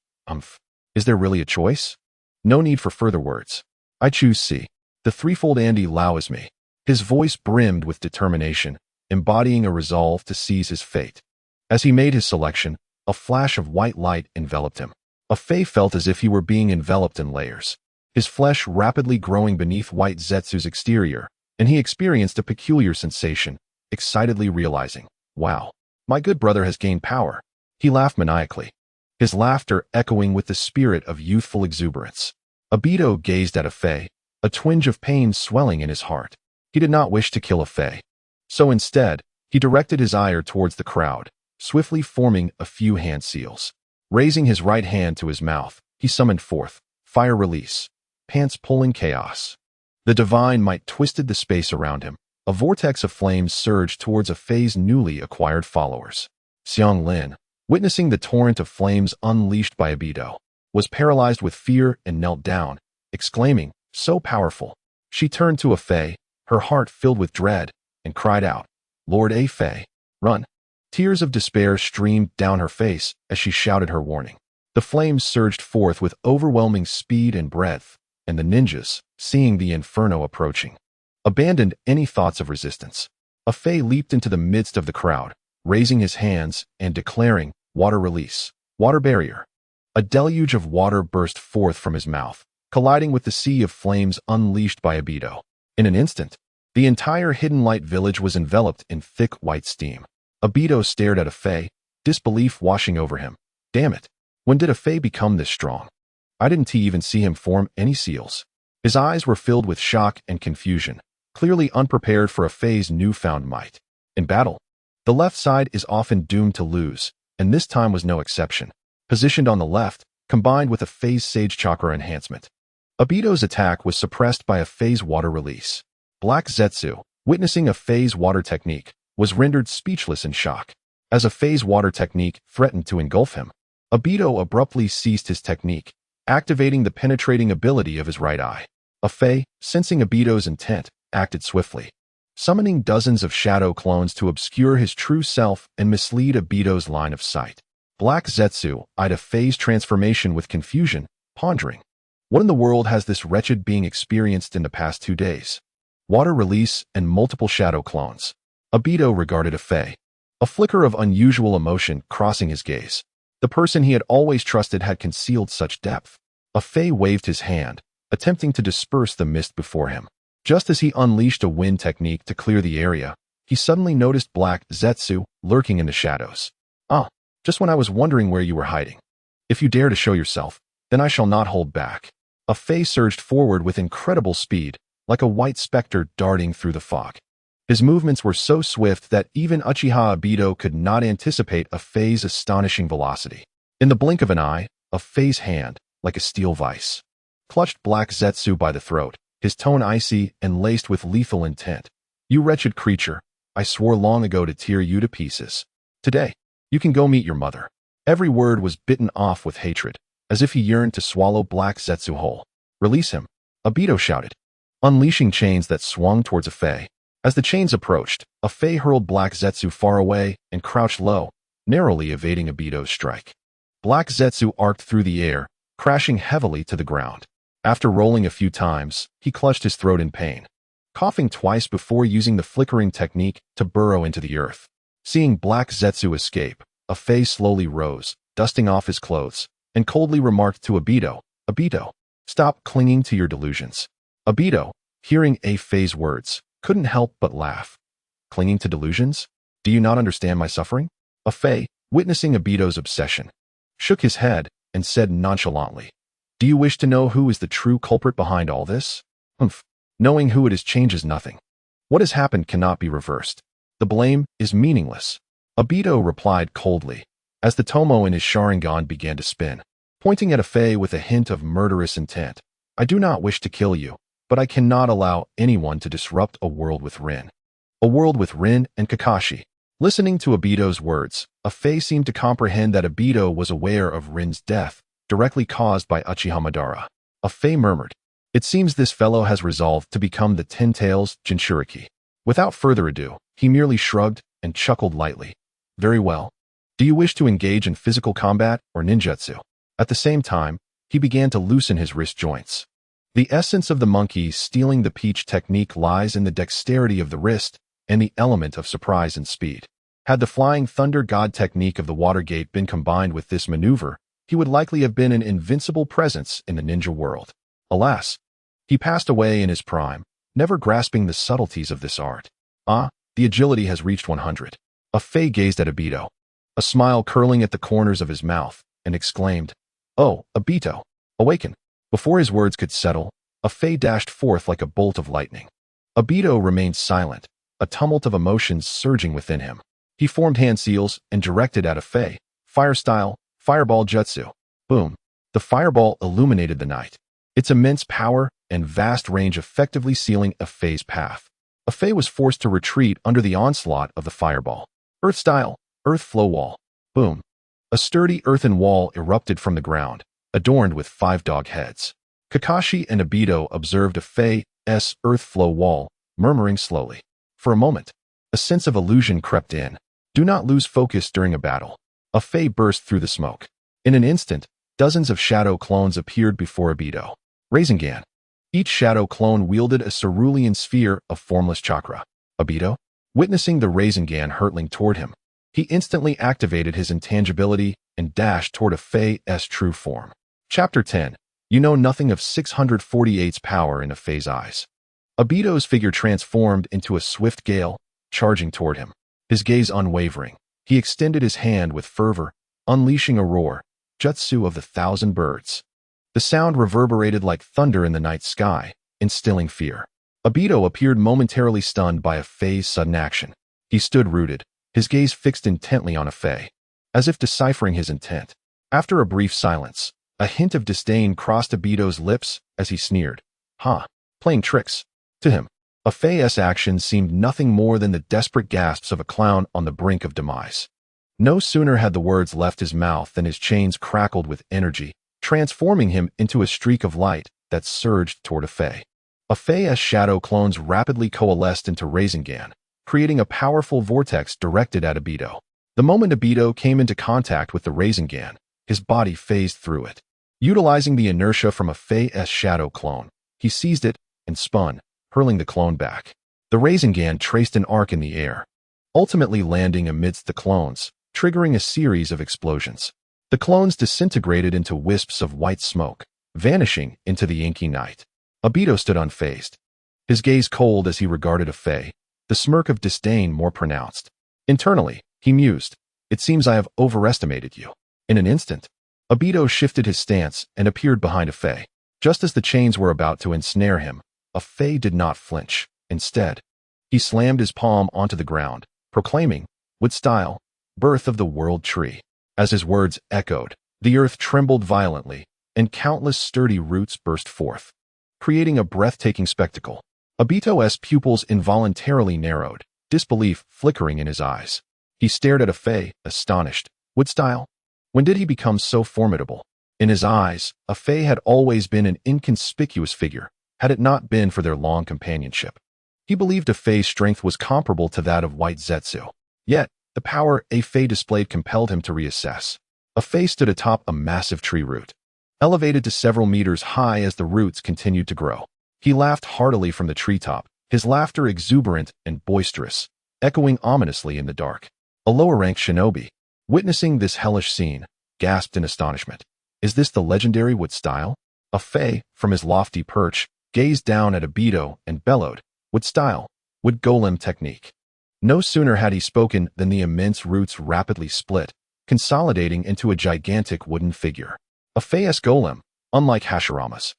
Is there really a choice? No need for further words. I choose C. The threefold Andy Lau is me. His voice brimmed with determination, embodying a resolve to seize his fate. As he made his selection, a flash of white light enveloped him. A Fei felt as if he were being enveloped in layers, his flesh rapidly growing beneath White Zetsu's exterior, and he experienced a peculiar sensation, excitedly realizing, wow, my good brother has gained power. He laughed maniacally, his laughter echoing with the spirit of youthful exuberance. Obito gazed at a Fei, a twinge of pain swelling in his heart. He did not wish to kill a Fei. So instead, he directed his ire towards the crowd, swiftly forming a few hand seals. Raising his right hand to his mouth, he summoned forth, fire release, pants pulling chaos. The divine might twisted the space around him. A vortex of flames surged towards a Fei's newly acquired followers. Xiang Lin, witnessing the torrent of flames unleashed by Obito, was paralyzed with fear and knelt down, exclaiming, so powerful. She turned to a Fei, her heart filled with dread, and cried out, Lord A Fei, run. Tears of despair streamed down her face as she shouted her warning. The flames surged forth with overwhelming speed and breadth, and the ninjas, seeing the inferno approaching, abandoned any thoughts of resistance. A Fei leaped into the midst of the crowd, raising his hands and declaring, water release, water barrier. A deluge of water burst forth from his mouth, colliding with the sea of flames unleashed by Obito. In an instant, the entire Hidden Light village was enveloped in thick white steam. Obito stared at Afei, disbelief washing over him. Damn it, when did Afei become this strong? I didn't even see him form any seals. His eyes were filled with shock and confusion, clearly unprepared for Afei's newfound might. In battle, the left side is often doomed to lose, and this time was no exception. Positioned on the left, combined with Afei's Sage Chakra enhancement, Obito's attack was suppressed by Afei's water release. Black Zetsu, witnessing Afei's water technique, was rendered speechless in shock. As Afei's water technique threatened to engulf him, Obito abruptly ceased his technique, activating the penetrating ability of his right eye. Afei, sensing Obito's intent, acted swiftly, summoning dozens of shadow clones to obscure his true self and mislead Obito's line of sight. Black Zetsu eyed Afei's transformation with confusion, pondering, what in the world has this wretched being experienced in the past 2 days? Water release and multiple shadow clones. Obito regarded Afei, a flicker of unusual emotion crossing his gaze. The person he had always trusted had concealed such depth. Afei waved his hand, attempting to disperse the mist before him. Just as he unleashed a wind technique to clear the area, he suddenly noticed Black Zetsu lurking in the shadows. Ah, just when I was wondering where you were hiding. If you dare to show yourself, then I shall not hold back. Afei surged forward with incredible speed, like a white specter darting through the fog. His movements were so swift that even Uchiha Obito could not anticipate Afei's astonishing velocity. In the blink of an eye, Afei's hand, like a steel vice, clutched Black Zetsu by the throat, his tone icy and laced with lethal intent. You wretched creature, I swore long ago to tear you to pieces. Today, you can go meet your mother. Every word was bitten off with hatred, as if he yearned to swallow Black Zetsu whole. Release him, Obito shouted, unleashing chains that swung towards Afei. As the chains approached, Afei hurled Black Zetsu far away and crouched low, narrowly evading Obito's strike. Black Zetsu arced through the air, crashing heavily to the ground. After rolling a few times, he clutched his throat in pain, coughing twice before using the flickering technique to burrow into the earth. Seeing Black Zetsu escape, Afei slowly rose, dusting off his clothes, and coldly remarked to Obito, Obito, stop clinging to your delusions. Obito, hearing Afei's words, couldn't help but laugh. Clinging to delusions? Do you not understand my suffering? Afei, witnessing Obito's obsession, shook his head and said nonchalantly, do you wish to know who is the true culprit behind all this? Humph, knowing who it is changes nothing. What has happened cannot be reversed. The blame is meaningless. Obito replied coldly, as the tomo in his Sharingan began to spin, pointing at Afei with a hint of murderous intent. I do not wish to kill you, but I cannot allow anyone to disrupt a world with Rin. A world with Rin and Kakashi. Listening to Obito's words, Afei seemed to comprehend that Obito was aware of Rin's death, directly caused by Uchiha Madara. Afei murmured, it seems this fellow has resolved to become the Ten Tails Jinchuriki. Without further ado, he merely shrugged and chuckled lightly. Very well. Do you wish to engage in physical combat or ninjutsu? At the same time, he began to loosen his wrist joints. The essence of the monkey stealing the peach technique lies in the dexterity of the wrist and the element of surprise and speed. Had the Flying Thunder God technique of the Watergate been combined with this maneuver, he would likely have been an invincible presence in the ninja world. Alas, he passed away in his prime, never grasping the subtleties of this art. Ah, the agility has reached 100. Afei gazed at Obito, a smile curling at the corners of his mouth, and exclaimed, oh, Obito, awaken. Before his words could settle, Afei dashed forth like a bolt of lightning. Obito remained silent, a tumult of emotions surging within him. He formed hand seals and directed at Afei, fire style, fireball jutsu. Boom. The fireball illuminated the night, its immense power and vast range effectively sealing Afei's path. Afei was forced to retreat under the onslaught of the fireball. Earth style, earth flow wall. Boom. A sturdy earthen wall erupted from the ground, adorned with 5 dog heads. Kakashi and Obito observed Afei's earth flow wall, murmuring slowly. For a moment, a sense of illusion crept in. Do not lose focus during a battle. Afei burst through the smoke. In an instant, dozens of shadow clones appeared before Obito. Rasengan. Each shadow clone wielded a cerulean sphere of formless chakra. Obito, witnessing the Rasengan hurtling toward him, he instantly activated his intangibility and dashed toward Afei's true form. Chapter 10. You know nothing of 648's power in a Fei's eyes. Obito's figure transformed into a swift gale, charging toward him. His gaze unwavering, he extended his hand with fervor, unleashing a roar, jutsu of the 1,000 birds. The sound reverberated like thunder in the night sky, instilling fear. Obito appeared momentarily stunned by a Fei's sudden action. He stood rooted, his gaze fixed intently on a Fei, as if deciphering his intent. After a brief silence, a hint of disdain crossed Obito's lips as he sneered. "Ha, playing tricks." To him, a Fei's action seemed nothing more than the desperate gasps of a clown on the brink of demise. No sooner had the words left his mouth than his chains crackled with energy, transforming him into a streak of light that surged toward a Fei. A Fei's shadow clones rapidly coalesced into Rasengan, creating a powerful vortex directed at Obito. The moment Obito came into contact with the Rasengan, his body phased through it. Utilizing the inertia from a Fei's shadow clone, he seized it and spun, hurling the clone back. The Rasengan traced an arc in the air, ultimately landing amidst the clones, triggering a series of explosions. The clones disintegrated into wisps of white smoke, vanishing into the inky night. Obito stood unfazed, his gaze cold as he regarded a Fei, the smirk of disdain more pronounced. Internally, he mused, "It seems I have overestimated you." In an instant, Obito shifted his stance and appeared behind a Fei. Just as the chains were about to ensnare him, a Fei did not flinch. Instead, he slammed his palm onto the ground, proclaiming, with style, "Birth of the World Tree." As his words echoed, the earth trembled violently, and countless sturdy roots burst forth, creating a breathtaking spectacle. Obito's pupils involuntarily narrowed, disbelief flickering in his eyes. He stared at a Fei, astonished. Wood style? When did he become so formidable? In his eyes, a Fei had always been an inconspicuous figure, had it not been for their long companionship. He believed a Fei's strength was comparable to that of white Zetsu. Yet, the power a Fei displayed compelled him to reassess. A Fei stood atop a massive tree root, elevated to several meters high as the roots continued to grow. He laughed heartily from the treetop, his laughter exuberant and boisterous, echoing ominously in the dark. A lower-ranked shinobi, witnessing this hellish scene, gasped in astonishment. "Is this the legendary Wood style?" A Fei, from his lofty perch, gazed down at Obito and bellowed, "Wood style, Wood golem technique." No sooner had he spoken than the immense roots rapidly split, consolidating into a gigantic wooden figure. A Fei's golem, unlike Hashirama's,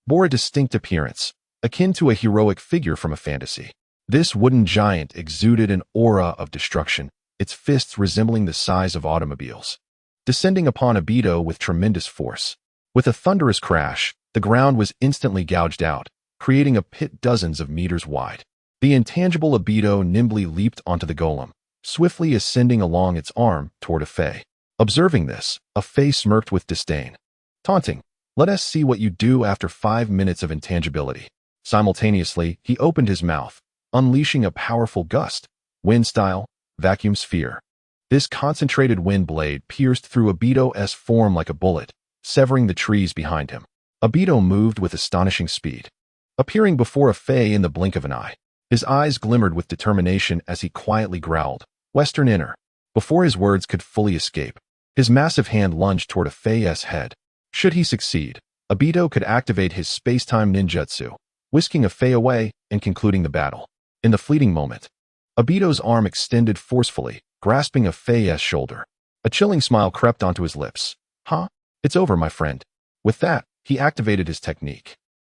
bore a distinct appearance, akin to a heroic figure from a fantasy. This wooden giant exuded an aura of destruction, its fists resembling the size of automobiles, descending upon Obito with tremendous force. With a thunderous crash, the ground was instantly gouged out, creating a pit dozens of meters wide. The intangible Obito nimbly leaped onto the golem, swiftly ascending along its arm toward a Fei. Observing this, a Fei smirked with disdain, taunting, "Let us see what you do after 5 minutes of intangibility." Simultaneously, he opened his mouth, unleashing a powerful gust, wind-style, vacuum sphere. This concentrated wind blade pierced through Obito's form like a bullet, severing the trees behind him. Obito moved with astonishing speed, appearing before a Fei in the blink of an eye. His eyes glimmered with determination as he quietly growled, "Western Inner." Before his words could fully escape, his massive hand lunged toward a Fei's head. Should he succeed, Obito could activate his space-time ninjutsu, whisking a Fei away and concluding the battle. In the fleeting moment, Obito's arm extended forcefully, grasping a Fei's shoulder. A chilling smile crept onto his lips. "Huh? It's over, my friend." With that, he activated his technique,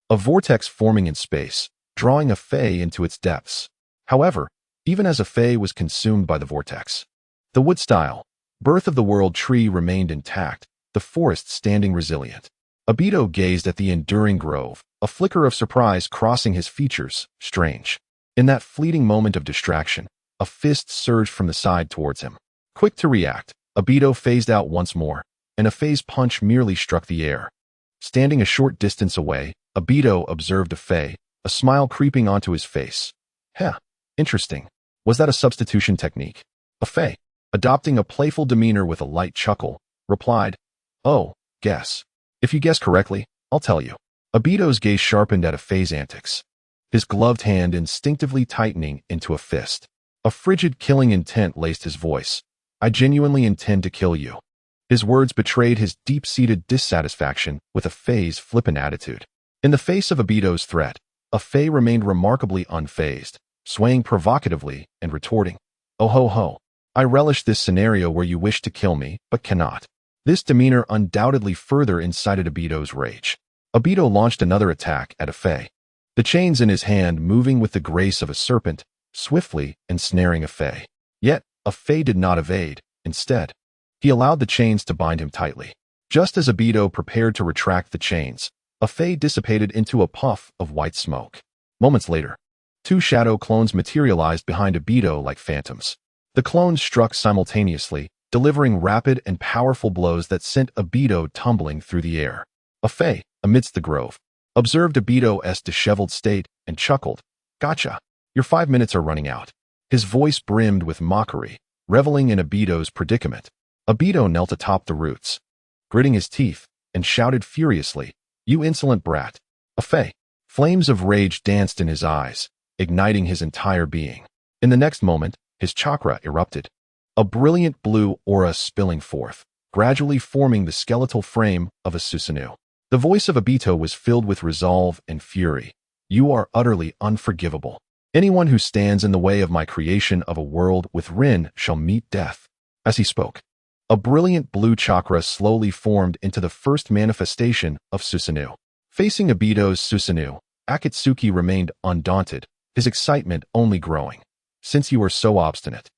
a vortex forming in space, drawing a Fei into its depths. However, even as a Fei was consumed by the vortex, the Wood style, Birth of the World Tree remained intact, the forest standing resilient. Obito gazed at the enduring grove, a flicker of surprise crossing his features. Strange. In that fleeting moment of distraction, a fist surged from the side towards him. Quick to react, Obito phased out once more, and a Fei's punch merely struck the air. Standing a short distance away, Obito observed a Fei, a smile creeping onto his face. "Heh, interesting. Was that a substitution technique?" A Fei, adopting a playful demeanor with a light chuckle, replied, "Oh, guess. If you guess correctly, I'll tell you." Obito's gaze sharpened at a Fei's antics, his gloved hand instinctively tightening into a fist. A frigid killing intent laced his voice. "I genuinely intend to kill you." His words betrayed his deep-seated dissatisfaction with a Fae's flippant attitude. In the face of Obito's threat, a Fae remained remarkably unfazed, swaying provocatively and retorting, "Oh ho ho. I relish this scenario where you wish to kill me, but cannot." This demeanor undoubtedly further incited Obito's rage. Obito launched another attack at a Fae, the chains in his hand moving with the grace of a serpent, swiftly ensnaring a Fae. Yet, a Fae did not evade. Instead, he allowed the chains to bind him tightly. Just as Obito prepared to retract the chains, a Fae dissipated into a puff of white smoke. Moments later, two shadow clones materialized behind Obito like phantoms. The clones struck simultaneously, delivering rapid and powerful blows that sent Obito tumbling through the air. A Fae, amidst the grove, observed Obito's disheveled state and chuckled, "Gotcha. Your 5 minutes are running out." His voice brimmed with mockery, reveling in Obito's predicament. Obito knelt atop the roots, gritting his teeth, and shouted furiously, "You insolent brat." A Fae. Flames of rage danced in his eyes, igniting his entire being. In the next moment, his chakra erupted, a brilliant blue aura spilling forth, gradually forming the skeletal frame of a Susanoo. The voice of Obito was filled with resolve and fury. "You are utterly unforgivable. Anyone who stands in the way of my creation of a world with Rin shall meet death." As he spoke, a brilliant blue chakra slowly formed into the first manifestation of Susanoo. Facing Obito's Susanoo, Akatsuki remained undaunted, his excitement only growing. "Since you are so obstinate,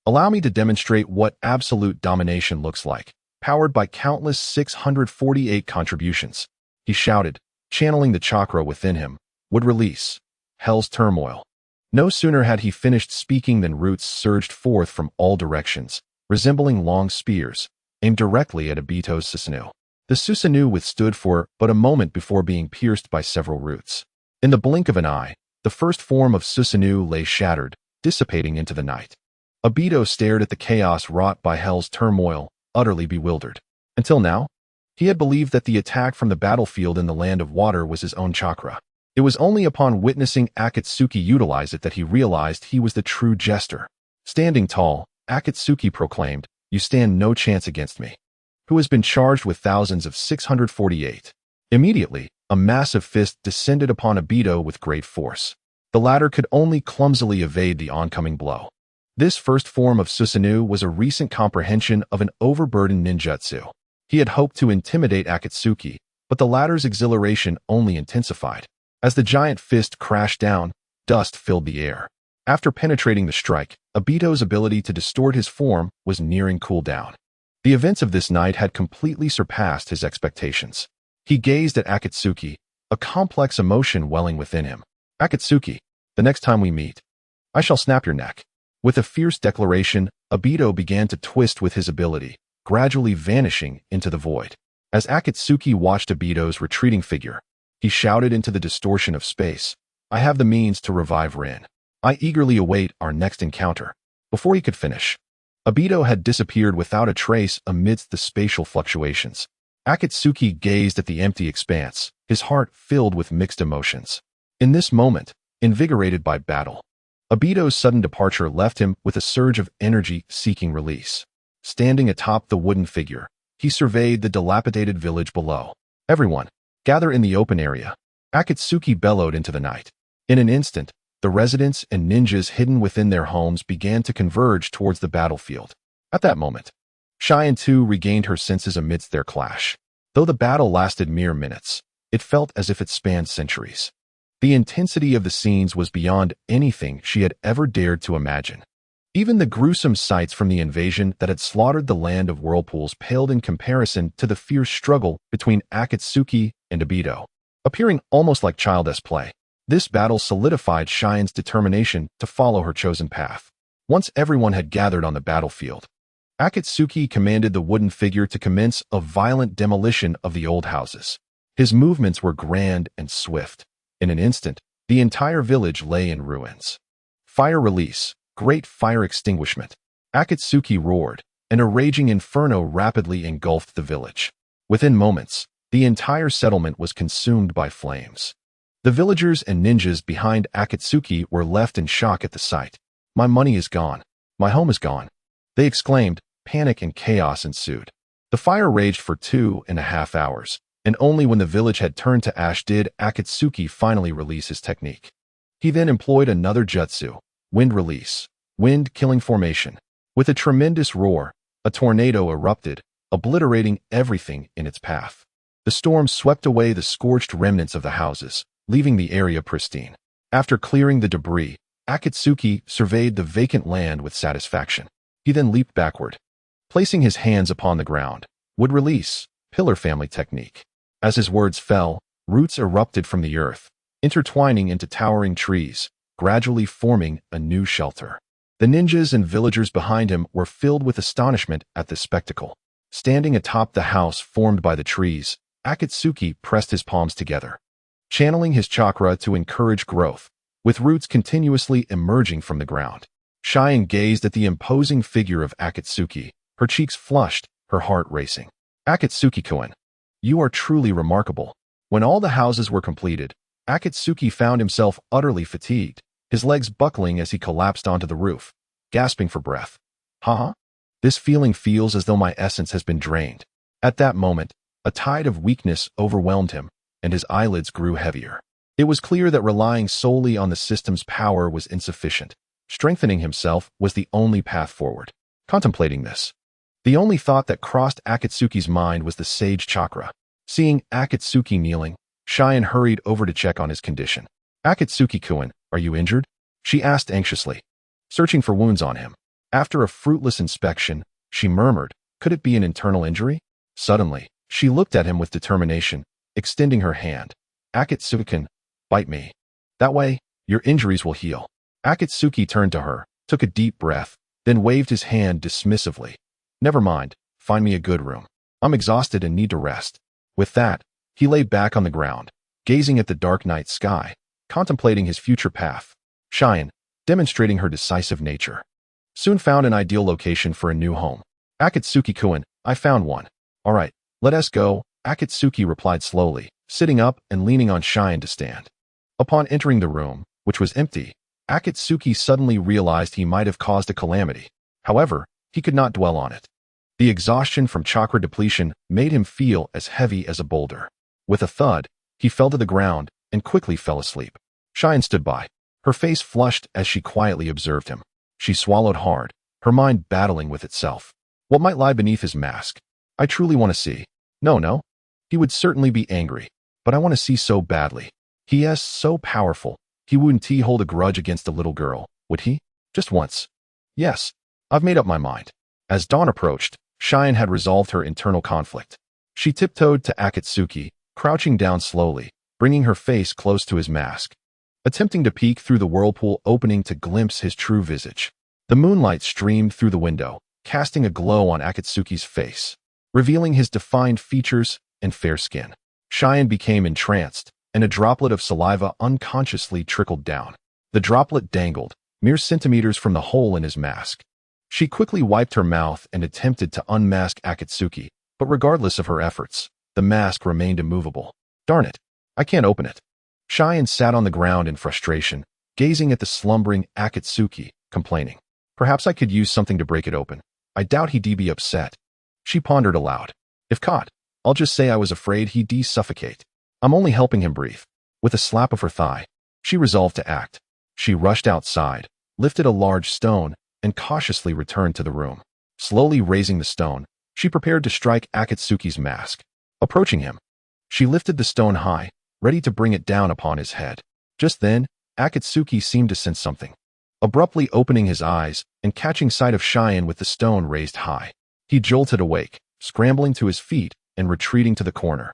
allow me to demonstrate what absolute domination looks like, powered by countless 648 contributions," he shouted, channeling the chakra within him, would release hell's turmoil. No sooner had he finished speaking than roots surged forth from all directions, resembling long spears, aimed directly at Obito's Susanoo. The Susanoo withstood for but a moment before being pierced by several roots. In the blink of an eye, the first form of Susanoo lay shattered, dissipating into the night. Obito stared at the chaos wrought by hell's turmoil, utterly bewildered. Until now, he had believed that the attack from the battlefield in the land of water was his own chakra. It was only upon witnessing Akatsuki utilize it that he realized he was the true jester. Standing tall, Akatsuki proclaimed, "You stand no chance against me, who has been charged with thousands of 648. Immediately, a massive fist descended upon Obito with great force. The latter could only clumsily evade the oncoming blow. This first form of Susanoo was a recent comprehension of an overburdened ninjutsu. He had hoped to intimidate Akatsuki, but the latter's exhilaration only intensified. As the giant fist crashed down, dust filled the air. After penetrating the strike, Obito's ability to distort his form was nearing cooldown. The events of this night had completely surpassed his expectations. He gazed at Akatsuki, a complex emotion welling within him. "Akatsuki, the next time we meet, I shall snap your neck." With a fierce declaration, Obito began to twist with his ability, gradually vanishing into the void. As Akatsuki watched Obito's retreating figure, he shouted into the distortion of space, "I have the means to revive Rin. I eagerly await our next encounter." Before he could finish, Obito had disappeared without a trace amidst the spatial fluctuations. Akatsuki gazed at the empty expanse, his heart filled with mixed emotions. In this moment, invigorated by battle, Obito's sudden departure left him with a surge of energy seeking release. Standing atop the wooden figure, he surveyed the dilapidated village below. "Everyone, gather in the open area," Akatsuki bellowed into the night. In an instant, the residents and ninjas hidden within their homes began to converge towards the battlefield. At that moment, Cheyenne too regained her senses amidst their clash. Though the battle lasted mere minutes, it felt as if it spanned centuries. The intensity of the scenes was beyond anything she had ever dared to imagine. Even the gruesome sights from the invasion that had slaughtered the land of whirlpools paled in comparison to the fierce struggle between Akatsuki and Obito. Appearing almost like childish play, this battle solidified Cheyenne's determination to follow her chosen path. Once everyone had gathered on the battlefield, Akatsuki commanded the wooden figure to commence a violent demolition of the old houses. His movements were grand and swift. In an instant, the entire village lay in ruins. "Fire release, great fire extinguishment," Akatsuki roared, and a raging inferno rapidly engulfed the village. Within moments, the entire settlement was consumed by flames. The villagers and ninjas behind Akatsuki were left in shock at the sight. "My money is gone. My home is gone," they exclaimed. Panic and chaos ensued. The fire raged for 2.5 hours, and only when the village had turned to ash did Akatsuki finally release his technique. He then employed another jutsu, wind release, wind killing formation. With a tremendous roar, a tornado erupted, obliterating everything in its path. The storm swept away the scorched remnants of the houses, leaving the area pristine. After clearing the debris, Akatsuki surveyed the vacant land with satisfaction. He then leaped backward, placing his hands upon the ground. Would release, pillar family technique. As his words fell, roots erupted from the earth, intertwining into towering trees, gradually forming a new shelter. The ninjas and villagers behind him were filled with astonishment at this spectacle. Standing atop the house formed by the trees, Akatsuki pressed his palms together, channeling his chakra to encourage growth, with roots continuously emerging from the ground. Cheyenne gazed at the imposing figure of Akatsuki, her cheeks flushed, her heart racing. Akatsuki-kun, you are truly remarkable. When all the houses were completed, Akatsuki found himself utterly fatigued, his legs buckling as he collapsed onto the roof, gasping for breath. Haha. This feeling feels as though my essence has been drained. At that moment, a tide of weakness overwhelmed him, and his eyelids grew heavier. It was clear that relying solely on the system's power was insufficient. Strengthening himself was the only path forward. Contemplating this, the only thought that crossed Akatsuki's mind was the sage chakra. Seeing Akatsuki kneeling, Cheyenne hurried over to check on his condition. Akatsuki-kun, are you injured? She asked anxiously, searching for wounds on him. After a fruitless inspection, she murmured, could it be an internal injury? Suddenly, she looked at him with determination, extending her hand. Akatsuki-kun, bite me. That way, your injuries will heal. Akatsuki turned to her, took a deep breath, then waved his hand dismissively. Never mind, find me a good room. I'm exhausted and need to rest. With that, he lay back on the ground, gazing at the dark night sky, contemplating his future path. Cheyenne, demonstrating her decisive nature, soon found an ideal location for a new home. Akatsuki-kun, I found one. All right, let us go, Akatsuki replied slowly, sitting up and leaning on Cheyenne to stand. Upon entering the room, which was empty, Akatsuki suddenly realized he might have caused a calamity. However, he could not dwell on it. The exhaustion from chakra depletion made him feel as heavy as a boulder. With a thud, he fell to the ground and quickly fell asleep. Cheyenne stood by, her face flushed as she quietly observed him. She swallowed hard, her mind battling with itself. What might lie beneath his mask? I truly want to see. No. He would certainly be angry, but I want to see so badly. He is so powerful. He wouldn't hold a grudge against a little girl, would he? Just once. Yes, I've made up my mind. As dawn approached, Cheyenne had resolved her internal conflict. She tiptoed to Akatsuki, crouching down slowly, bringing her face close to his mask, attempting to peek through the whirlpool opening to glimpse his true visage. The moonlight streamed through the window, casting a glow on Akatsuki's face, revealing his defined features and fair skin. Cheyenne became entranced, and a droplet of saliva unconsciously trickled down. The droplet dangled, mere centimeters from the hole in his mask. She quickly wiped her mouth and attempted to unmask Akatsuki, but regardless of her efforts, the mask remained immovable. Darn it, I can't open it. Cheyenne sat on the ground in frustration, gazing at the slumbering Akatsuki, complaining. Perhaps I could use something to break it open. I doubt he'd be upset. She pondered aloud. If caught, I'll just say I was afraid he'd suffocate. I'm only helping him breathe. With a slap of her thigh, she resolved to act. She rushed outside, lifted a large stone, and cautiously returned to the room. Slowly raising the stone, she prepared to strike Akatsuki's mask. Approaching him, she lifted the stone high, ready to bring it down upon his head. Just then, Akatsuki seemed to sense something. Abruptly opening his eyes and catching sight of Cheyenne with the stone raised high, he jolted awake, scrambling to his feet and retreating to the corner.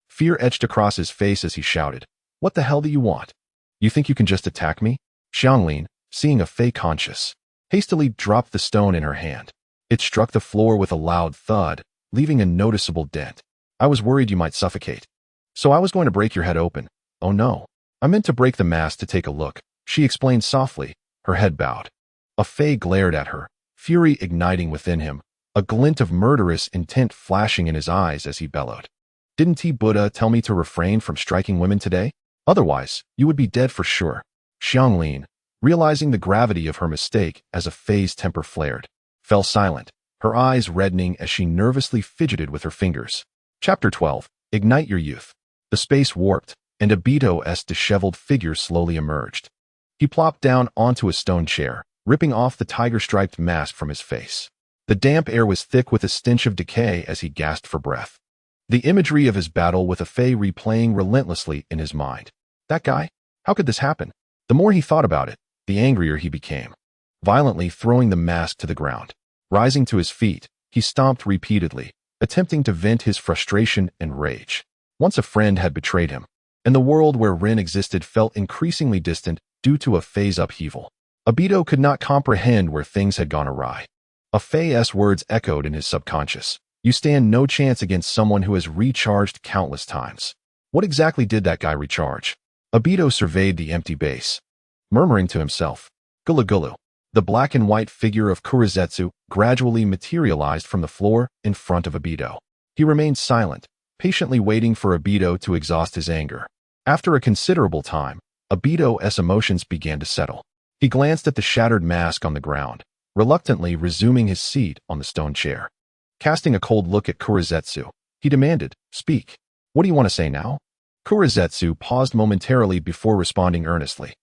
Fear etched across his face as he shouted, "What the hell do you want? You think you can just attack me?" Xianglin, seeing a Fey conscious, hastily dropped the stone in her hand. It struck the floor with a loud thud, leaving a noticeable dent. I was worried you might suffocate, so I was going to break your head open. Oh no, I meant to break the mask to take a look, she explained softly, her head bowed. A Fey glared at her, fury igniting within him, a glint of murderous intent flashing in his eyes as he bellowed. Didn't Buddha tell me to refrain from striking women today? Otherwise, you would be dead for sure. Xianglin, realizing the gravity of her mistake as a Fey's temper flared, fell silent, her eyes reddening as she nervously fidgeted with her fingers. Chapter 12. Ignite Your Youth. The space warped, and Obito's disheveled figure slowly emerged. He plopped down onto a stone chair, ripping off the tiger-striped mask from his face. The damp air was thick with a stench of decay as he gasped for breath. The imagery of his battle with a fae replaying relentlessly in his mind. That guy? How could this happen? The more he thought about it, the angrier he became. Violently throwing the mask to the ground. Rising to his feet, he stomped repeatedly, attempting to vent his frustration and rage. Once a friend had betrayed him, and the world where Rin existed felt increasingly distant due to a fae's upheaval. Obito could not comprehend where things had gone awry. A fae's words echoed in his subconscious. You stand no chance against someone who has recharged countless times. What exactly did that guy recharge? Obito surveyed the empty base, murmuring to himself, "Gulu gulu." The black and white figure of Zetsu gradually materialized from the floor in front of Obito. He remained silent, patiently waiting for Obito to exhaust his anger. After a considerable time, Obito's emotions began to settle. He glanced at the shattered mask on the ground, reluctantly resuming his seat on the stone chair. Casting a cold look at Zetsu, he demanded, "Speak. What do you want to say now?" Zetsu paused momentarily before responding earnestly.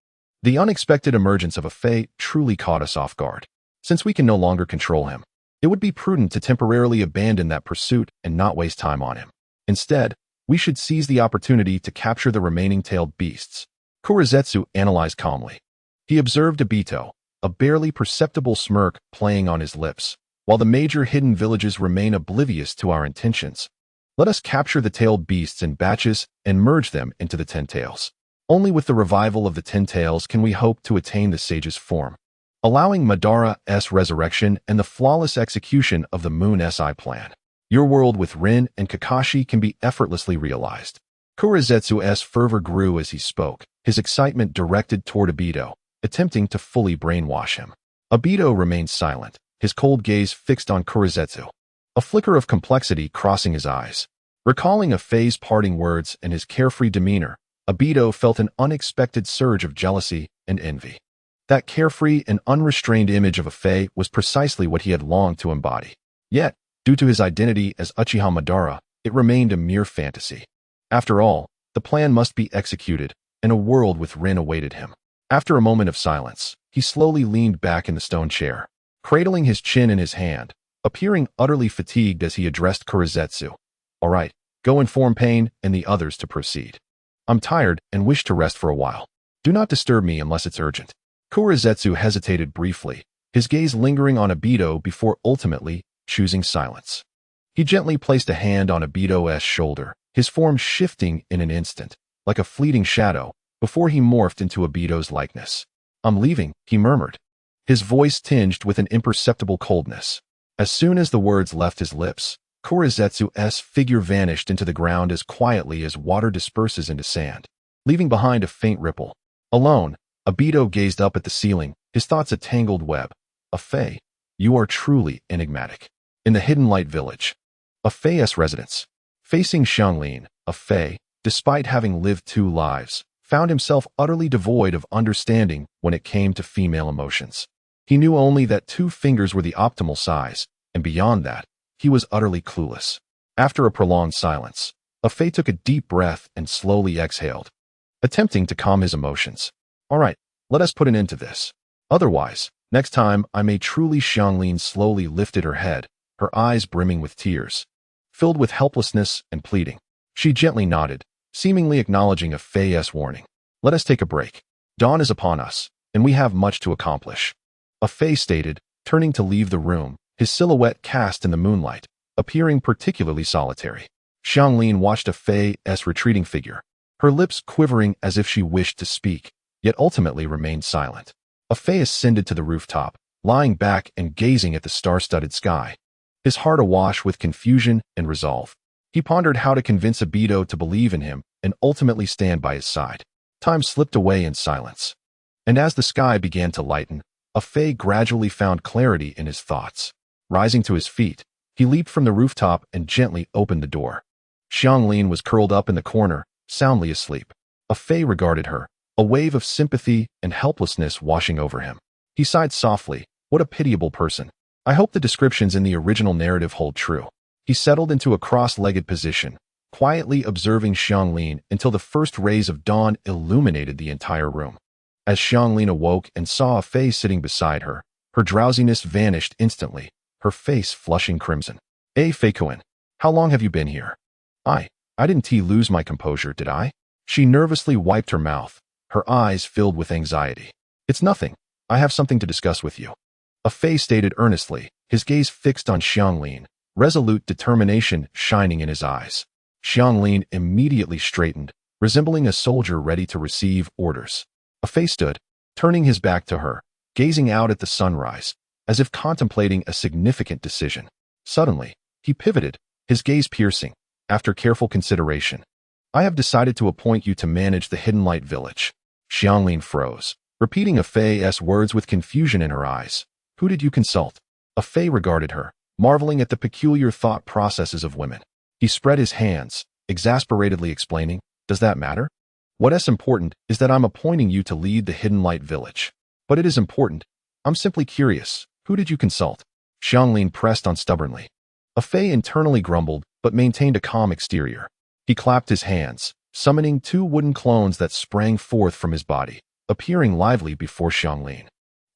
The unexpected emergence of a fae truly caught us off guard. Since we can no longer control him, it would be prudent to temporarily abandon that pursuit and not waste time on him. Instead, we should seize the opportunity to capture the remaining tailed beasts. Zetsu analyzed calmly. He observed Obito, a barely perceptible smirk playing on his lips. While the major hidden villages remain oblivious to our intentions, let us capture the tailed beasts in batches and merge them into the 10 tails. Only with the revival of the 10 tails can we hope to attain the sage's form, allowing Madara's resurrection and the flawless execution of the Moon SI plan. Your world with Rin and Kakashi can be effortlessly realized. Zetsu's fervor grew as he spoke, his excitement directed toward Obito, attempting to fully brainwash him. Obito remained silent, his cold gaze fixed on Zetsu, a flicker of complexity crossing his eyes. Recalling a fae's parting words and his carefree demeanor, Obito felt an unexpected surge of jealousy and envy. That carefree and unrestrained image of a fae was precisely what he had longed to embody. Yet, due to his identity as Uchiha Madara, it remained a mere fantasy. After all, the plan must be executed, and a world with Rin awaited him. After a moment of silence, he slowly leaned back in the stone chair, cradling his chin in his hand, appearing utterly fatigued as he addressed Zetsu. "All right, go inform Pain and the others to proceed. I'm tired and wish to rest for a while. Do not disturb me unless it's urgent." Zetsu hesitated briefly, his gaze lingering on Obito before ultimately choosing silence. He gently placed a hand on Obito's shoulder, his form shifting in an instant, like a fleeting shadow, before he morphed into Obito's likeness. "I'm leaving," he murmured, his voice tinged with an imperceptible coldness. As soon as the words left his lips, Zetsu's figure vanished into the ground as quietly as water disperses into sand, leaving behind a faint ripple. Alone, Obito gazed up at the ceiling, his thoughts a tangled web. A fae? You are truly enigmatic. In the Hidden Light Village, a fae's residence. Facing Xianglin, a fae, despite having lived 2 lives, found himself utterly devoid of understanding when it came to female emotions. He knew only that 2 fingers were the optimal size, and beyond that, he was utterly clueless. After a prolonged silence, a fae took a deep breath and slowly exhaled, attempting to calm his emotions. "All right, let us put an end to this. Otherwise, next time I may truly." Xianglin slowly lifted her head, her eyes brimming with tears, filled with helplessness and pleading. She gently nodded, seemingly acknowledging a fae's warning. "Let us take a break. Dawn is upon us, and we have much to accomplish," a fae stated, turning to leave the room, his silhouette cast in the moonlight, appearing particularly solitary. Xianglin watched a fae's retreating figure, her lips quivering as if she wished to speak, yet ultimately remained silent. A fae ascended to the rooftop, lying back and gazing at the star-studded sky, his heart awash with confusion and resolve. He pondered how to convince Obito to believe in him and ultimately stand by his side. Time slipped away in silence, and as the sky began to lighten, a fae gradually found clarity in his thoughts. Rising to his feet, he leaped from the rooftop and gently opened the door. Xianglin was curled up in the corner, soundly asleep. A fae regarded her, a wave of sympathy and helplessness washing over him. He sighed softly. What a pitiable person. I hope the descriptions in the original narrative hold true. He settled into a cross-legged position, quietly observing Xianglin until the first rays of dawn illuminated the entire room. As Xianglin awoke and saw a Fei sitting beside her, her drowsiness vanished instantly, her face flushing crimson. Fei-kun, how long have you been here? I didn't lose my composure, did I? She nervously wiped her mouth, her eyes filled with anxiety. It's nothing. I have something to discuss with you. A Fei stated earnestly, his gaze fixed on Xianglin, resolute determination shining in his eyes. Xianglin immediately straightened, resembling a soldier ready to receive orders. A Fei stood, turning his back to her, gazing out at the sunrise, as if contemplating a significant decision. Suddenly, he pivoted, his gaze piercing. After careful consideration, I have decided to appoint you to manage the Hidden Light Village. Xianglin froze, repeating a Fei's words with confusion in her eyes. Who did you consult? A Fei regarded her, marveling at the peculiar thought processes of women. He spread his hands, exasperatedly explaining, does that matter? What's important is that I'm appointing you to lead the Hidden Light Village. But it is important. I'm simply curious. Who did you consult? Xianglin pressed on stubbornly. A Fei internally grumbled, but maintained a calm exterior. He clapped his hands, summoning 2 wooden clones that sprang forth from his body, appearing lively before Xianglin.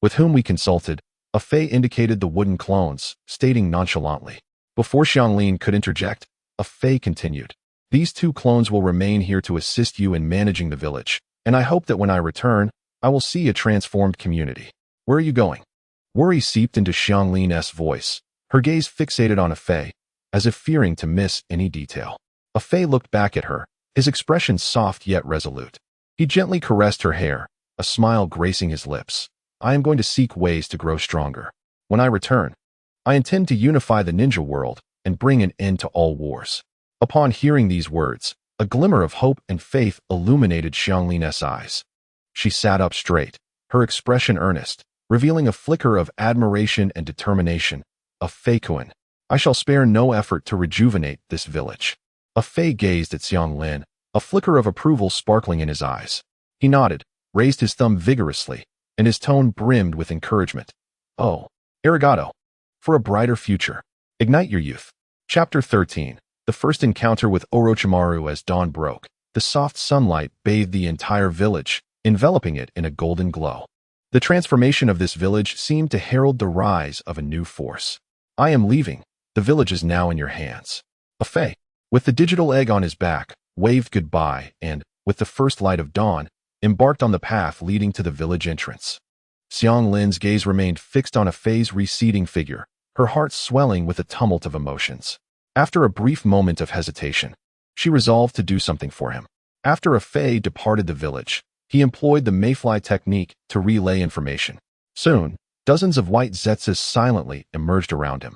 With whom we consulted, a Fei indicated the wooden clones, stating nonchalantly. Before Xianglin could interject, a Fei continued. These 2 clones will remain here to assist you in managing the village, and I hope that when I return, I will see a transformed community. Where are you going? Worry seeped into Xianglin's voice, her gaze fixated on a Fei, as if fearing to miss any detail. A Fei looked back at her, his expression soft yet resolute. He gently caressed her hair, a smile gracing his lips. I am going to seek ways to grow stronger. When I return, I intend to unify the ninja world and bring an end to all wars. Upon hearing these words, a glimmer of hope and faith illuminated Xianglin's eyes. She sat up straight, her expression earnest, revealing a flicker of admiration and determination. A Fei-kun, I shall spare no effort to rejuvenate this village. A Fei gazed at Xianglin, a flicker of approval sparkling in his eyes. He nodded, raised his thumb vigorously, and his tone brimmed with encouragement. Oh, arigato. For a brighter future. Ignite your youth. Chapter 13. The first encounter with Orochimaru. As dawn broke, the soft sunlight bathed the entire village, enveloping it in a golden glow. The transformation of this village seemed to herald the rise of a new force. I am leaving. The village is now in your hands. A Fei, with the digital egg on his back, waved goodbye and, with the first light of dawn, embarked on the path leading to the village entrance. Xianglin's gaze remained fixed on a Fei's receding figure, her heart swelling with a tumult of emotions. After a brief moment of hesitation, she resolved to do something for him. After a Fei departed the village, he employed the mayfly technique to relay information. Soon, dozens of white Zetsus silently emerged around him.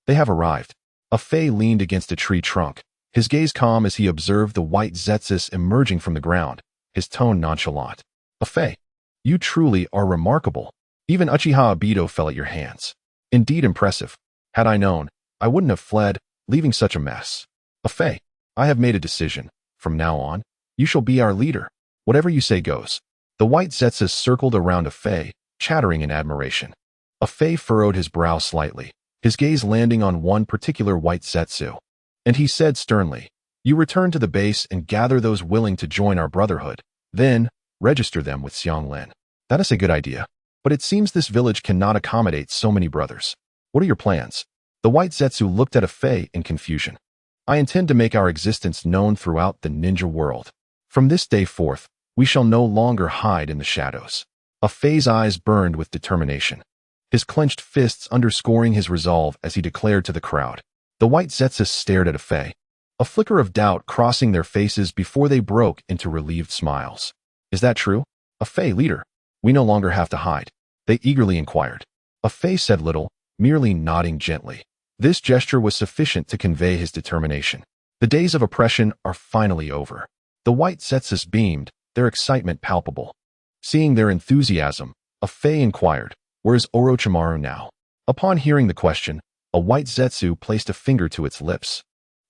They have arrived. A Fei leaned against a tree trunk, his gaze calm as he observed the white Zetsus emerging from the ground, his tone nonchalant. A Fei, you truly are remarkable. Even Uchiha Obito fell at your hands. Indeed impressive. Had I known, I wouldn't have fled, leaving such a mess. A Fei, I have made a decision. From now on, you shall be our leader. Whatever you say goes. The white Zetsus circled around a Fei, chattering in admiration. A Fei furrowed his brow slightly, his gaze landing on one particular white Zetsu. And he said sternly, you return to the base and gather those willing to join our brotherhood. Then, register them with Xianglin. That is a good idea. But it seems this village cannot accommodate so many brothers. What are your plans? The white Zetsu looked at a Fei in confusion. I intend to make our existence known throughout the ninja world. From this day forth, we shall no longer hide in the shadows. A Fei's eyes burned with determination, his clenched fists underscoring his resolve as he declared to the crowd. The white Zetsus stared at a Fei, a flicker of doubt crossing their faces before they broke into relieved smiles. Is that true? A Fei leader. We no longer have to hide. They eagerly inquired. A Fei said little, merely nodding gently. This gesture was sufficient to convey his determination. The days of oppression are finally over. The white Zetsus beamed, their excitement palpable. Seeing their enthusiasm, a Fei inquired, where is Orochimaru now? Upon hearing the question, a white Zetsu placed a finger to its lips.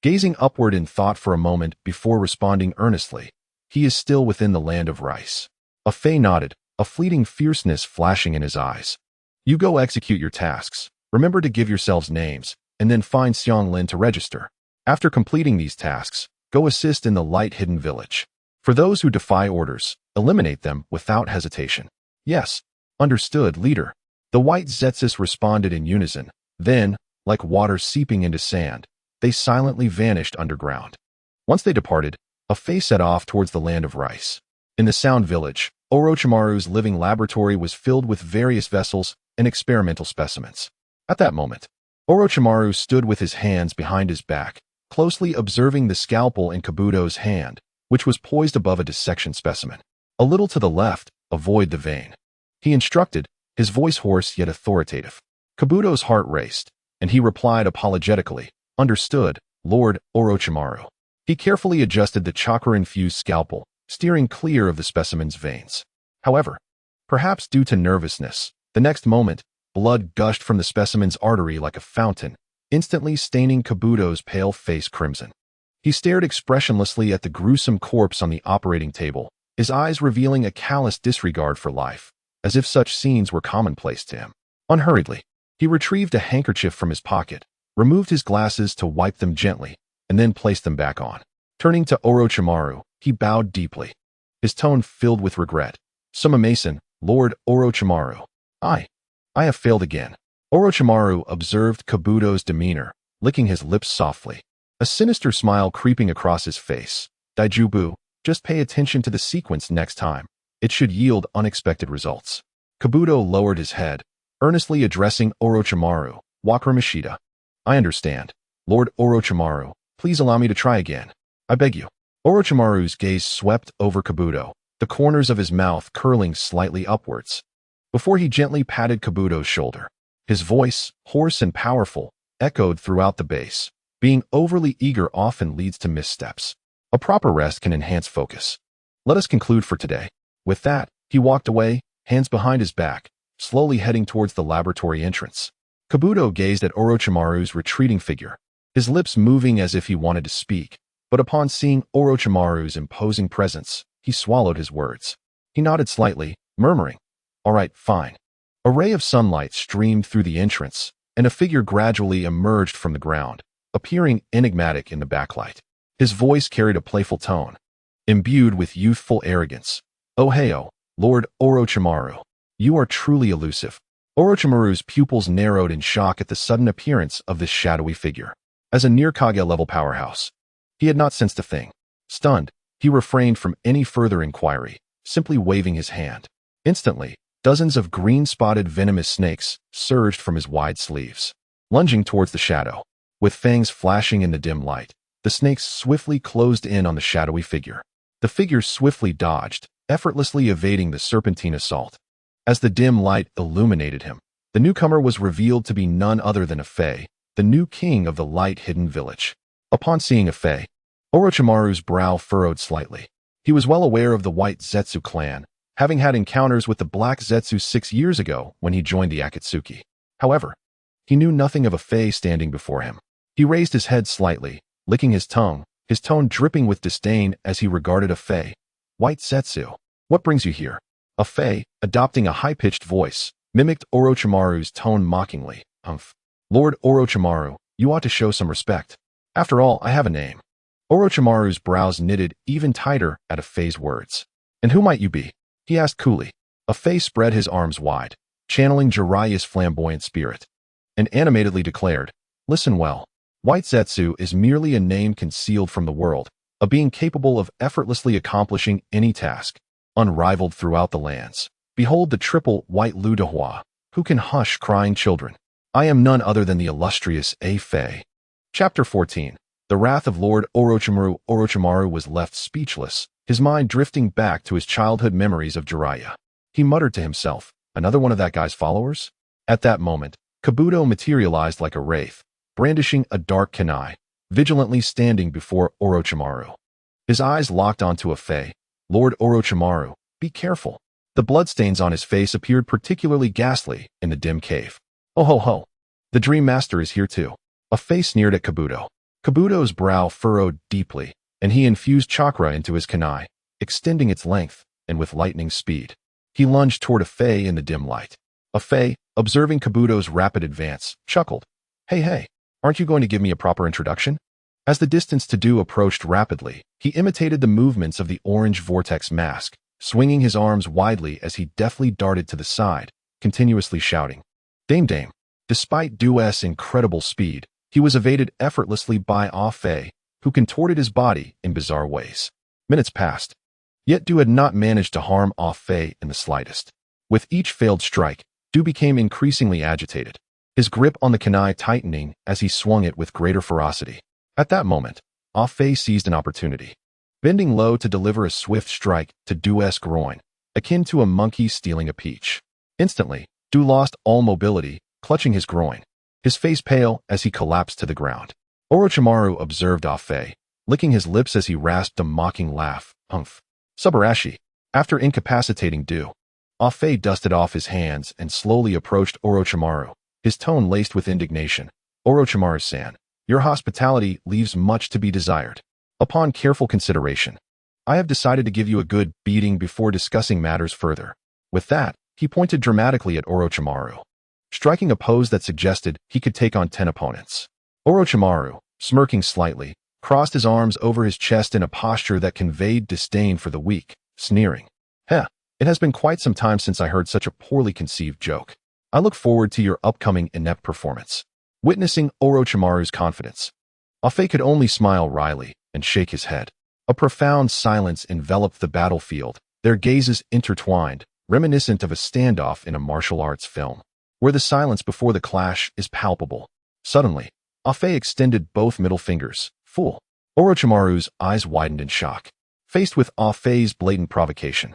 Gazing upward in thought for a moment before responding earnestly, he is still within the land of rice. A Fei nodded, a fleeting fierceness flashing in his eyes. You go execute your tasks. Remember to give yourselves names, and then find Xiang Lin to register. After completing these tasks, go assist in the light hidden village. For those who defy orders, eliminate them without hesitation. Yes, understood, leader. The white Zetsus responded in unison. Then, like water seeping into sand, they silently vanished underground. Once they departed, a Fae set off towards the land of rice. In the Sound Village, Orochimaru's living laboratory was filled with various vessels and experimental specimens. At that moment, Orochimaru stood with his hands behind his back, closely observing the scalpel in Kabuto's hand, which was poised above a dissection specimen. A little to the left, avoid the vein. He instructed, his voice hoarse yet authoritative. Kabuto's heart raced, and he replied apologetically, "Understood, Lord Orochimaru." He carefully adjusted the chakra-infused scalpel, steering clear of the specimen's veins. However, perhaps due to nervousness, the next moment, blood gushed from the specimen's artery like a fountain, instantly staining Kabuto's pale face crimson. He stared expressionlessly at the gruesome corpse on the operating table, his eyes revealing a callous disregard for life, as if such scenes were commonplace to him. Unhurriedly, he retrieved a handkerchief from his pocket, removed his glasses to wipe them gently, and then placed them back on. Turning to Orochimaru, he bowed deeply, his tone filled with regret. "Summa Mason, Lord Orochimaru. I have failed again." Orochimaru observed Kabuto's demeanor, licking his lips softly, a sinister smile creeping across his face. "Daijubu, just pay attention to the sequence next time. It should yield unexpected results." Kabuto lowered his head, earnestly addressing Orochimaru. "Wakramashita. I understand. Lord Orochimaru, please allow me to try again. I beg you." Orochimaru's gaze swept over Kabuto, the corners of his mouth curling slightly upwards, before he gently patted Kabuto's shoulder. His voice, hoarse and powerful, echoed throughout the base. Being overly eager often leads to missteps. A proper rest can enhance focus. Let us conclude for today. With that, he walked away, hands behind his back, slowly heading towards the laboratory entrance. Kabuto gazed at Orochimaru's retreating figure, his lips moving as if he wanted to speak, but upon seeing Orochimaru's imposing presence, he swallowed his words. He nodded slightly, murmuring, "All right, fine." A ray of sunlight streamed through the entrance, and a figure gradually emerged from the ground, appearing enigmatic in the backlight. His voice carried a playful tone, imbued with youthful arrogance. "Oh heyo, Lord Orochimaru. You are truly elusive." Orochimaru's pupils narrowed in shock at the sudden appearance of this shadowy figure. As a near-Kage-level powerhouse, he had not sensed a thing. Stunned, he refrained from any further inquiry, simply waving his hand. Instantly, dozens of green-spotted venomous snakes surged from his wide sleeves, lunging towards the shadow. With fangs flashing in the dim light, the snakes swiftly closed in on the shadowy figure. The figure swiftly dodged, effortlessly evading the serpentine assault. As the dim light illuminated him, the newcomer was revealed to be none other than a Fae, the new king of the light-hidden village. Upon seeing a Fae, Orochimaru's brow furrowed slightly. He was well aware of the white Zetsu clan, having had encounters with the black Zetsu 6 years ago when he joined the Akatsuki. However, he knew nothing of a Fae standing before him. He raised his head slightly, licking his tongue, his tone dripping with disdain as he regarded a Fae. "White Zetsu, what brings you here?" A Fae, adopting a high-pitched voice, mimicked Orochimaru's tone mockingly. "Humph. Lord Orochimaru, you ought to show some respect. After all, I have a name." Orochimaru's brows knitted even tighter at a Fae's words. "And who might you be?" he asked coolly. A Fae spread his arms wide, channeling Jiraiya's flamboyant spirit, and animatedly declared, "Listen well. White Zetsu is merely a name concealed from the world, a being capable of effortlessly accomplishing any task, unrivaled throughout the lands. Behold the triple white Ludahua, who can hush crying children. I am none other than the illustrious A Fae." Chapter 14. The Wrath of Lord Orochimaru. Orochimaru was left speechless, his mind drifting back to his childhood memories of Jiraiya. He muttered to himself, "Another one of that guy's followers?" At that moment, Kabuto materialized like a wraith, brandishing a dark kunai, vigilantly standing before Orochimaru. His eyes locked onto a Fae. "Lord Orochimaru, be careful." The bloodstains on his face appeared particularly ghastly in the dim cave. "Oh ho ho. The Dream Master is here too." A Fae sneered at Kabuto. Kabuto's brow furrowed deeply, and he infused chakra into his kunai, extending its length, and with lightning speed, he lunged toward a Fae in the dim light. Afei, observing Kabuto's rapid advance, chuckled. Hey, aren't you going to give me a proper introduction? As the distance to do approached rapidly, he imitated the movements of the orange vortex mask, swinging his arms widely as he deftly darted to the side, continuously shouting, Dame. Despite Du's incredible speed, he was evaded effortlessly by Afei, who contorted his body in bizarre ways. Minutes passed. Yet Du had not managed to harm Afei in the slightest. With each failed strike, Du became increasingly agitated, his grip on the kunai tightening as he swung it with greater ferocity. At that moment, Afei seized an opportunity, bending low to deliver a swift strike to Du's groin, akin to a monkey stealing a peach. Instantly, Du lost all mobility, clutching his groin, his face pale as he collapsed to the ground. Orochimaru observed Afei, licking his lips as he rasped a mocking laugh. Humph. Subarashi. After incapacitating Du, Afei dusted off his hands and slowly approached Orochimaru, his tone laced with indignation. Orochimaru-san, your hospitality leaves much to be desired. Upon careful consideration, I have decided to give you a good beating before discussing matters further. With that, he pointed dramatically at Orochimaru, striking a pose that suggested he could take on 10 opponents. Orochimaru, smirking slightly, crossed his arms over his chest in a posture that conveyed disdain for the weak, sneering. It has been quite some time since I heard such a poorly conceived joke. I look forward to your upcoming inept performance. Witnessing Orochimaru's confidence, Afei could only smile wryly and shake his head. A profound silence enveloped the battlefield, their gazes intertwined, reminiscent of a standoff in a martial arts film, where the silence before the clash is palpable. Suddenly, Afei extended both middle fingers. Fool. Orochimaru's eyes widened in shock, faced with Afei's blatant provocation.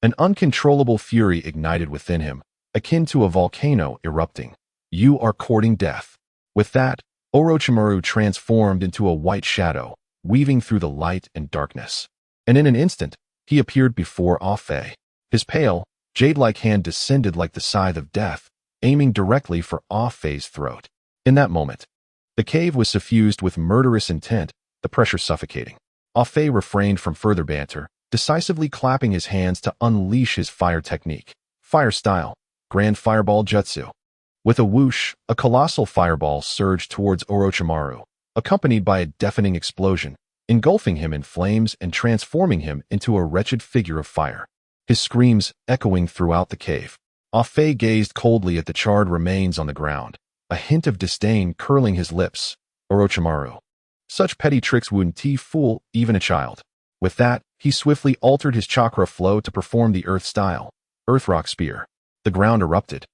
An uncontrollable fury ignited within him, akin to a volcano erupting. You are courting death. With that, Orochimaru transformed into a white shadow, weaving through the light and darkness. And in an instant, he appeared before Afei. His pale, jade-like hand descended like the scythe of death, aiming directly for Afei's throat. In that moment, the cave was suffused with murderous intent, the pressure suffocating. Afei refrained from further banter, decisively clapping his hands to unleash his fire technique. Fire style, Grand Fireball Jutsu. With a whoosh, a colossal fireball surged towards Orochimaru, accompanied by a deafening explosion, engulfing him in flames and transforming him into a wretched figure of fire. His screams echoing throughout the cave. Afei gazed coldly at the charred remains on the ground, a hint of disdain curling his lips. Orochimaru. Such petty tricks wouldn't fool even a child. With that, he swiftly altered his chakra flow to perform the earth style, Earth Rock Spear. The ground erupted,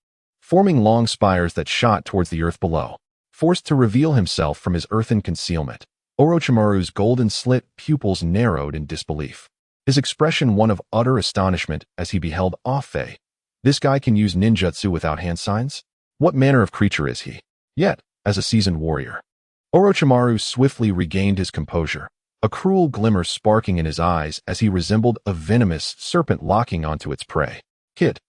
forming long spires that shot towards the earth below. Forced to reveal himself from his earthen concealment, Orochimaru's golden slit pupils narrowed in disbelief, his expression one of utter astonishment as he beheld Afei. This guy can use ninjutsu without hand signs? What manner of creature is he? Yet, as a seasoned warrior, Orochimaru swiftly regained his composure, a cruel glimmer sparking in his eyes as he resembled a venomous serpent locking onto its prey. Kid,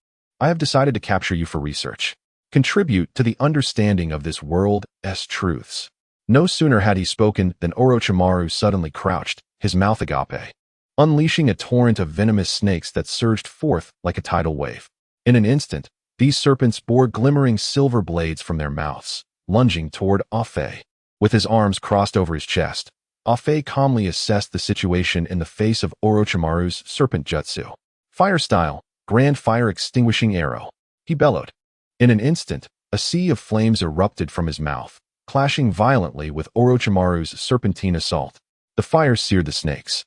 I have decided to capture you for research. Contribute to the understanding of this world's truths. No sooner had he spoken than Orochimaru suddenly crouched, his mouth agape, unleashing a torrent of venomous snakes that surged forth like a tidal wave. In an instant, these serpents bore glimmering silver blades from their mouths, lunging toward Afei. With his arms crossed over his chest, Afei calmly assessed the situation in the face of Orochimaru's serpent jutsu. Fire style, Grand Fire Extinguishing Arrow. He bellowed. In an instant, a sea of flames erupted from his mouth, clashing violently with Orochimaru's serpentine assault. The fire seared the snakes,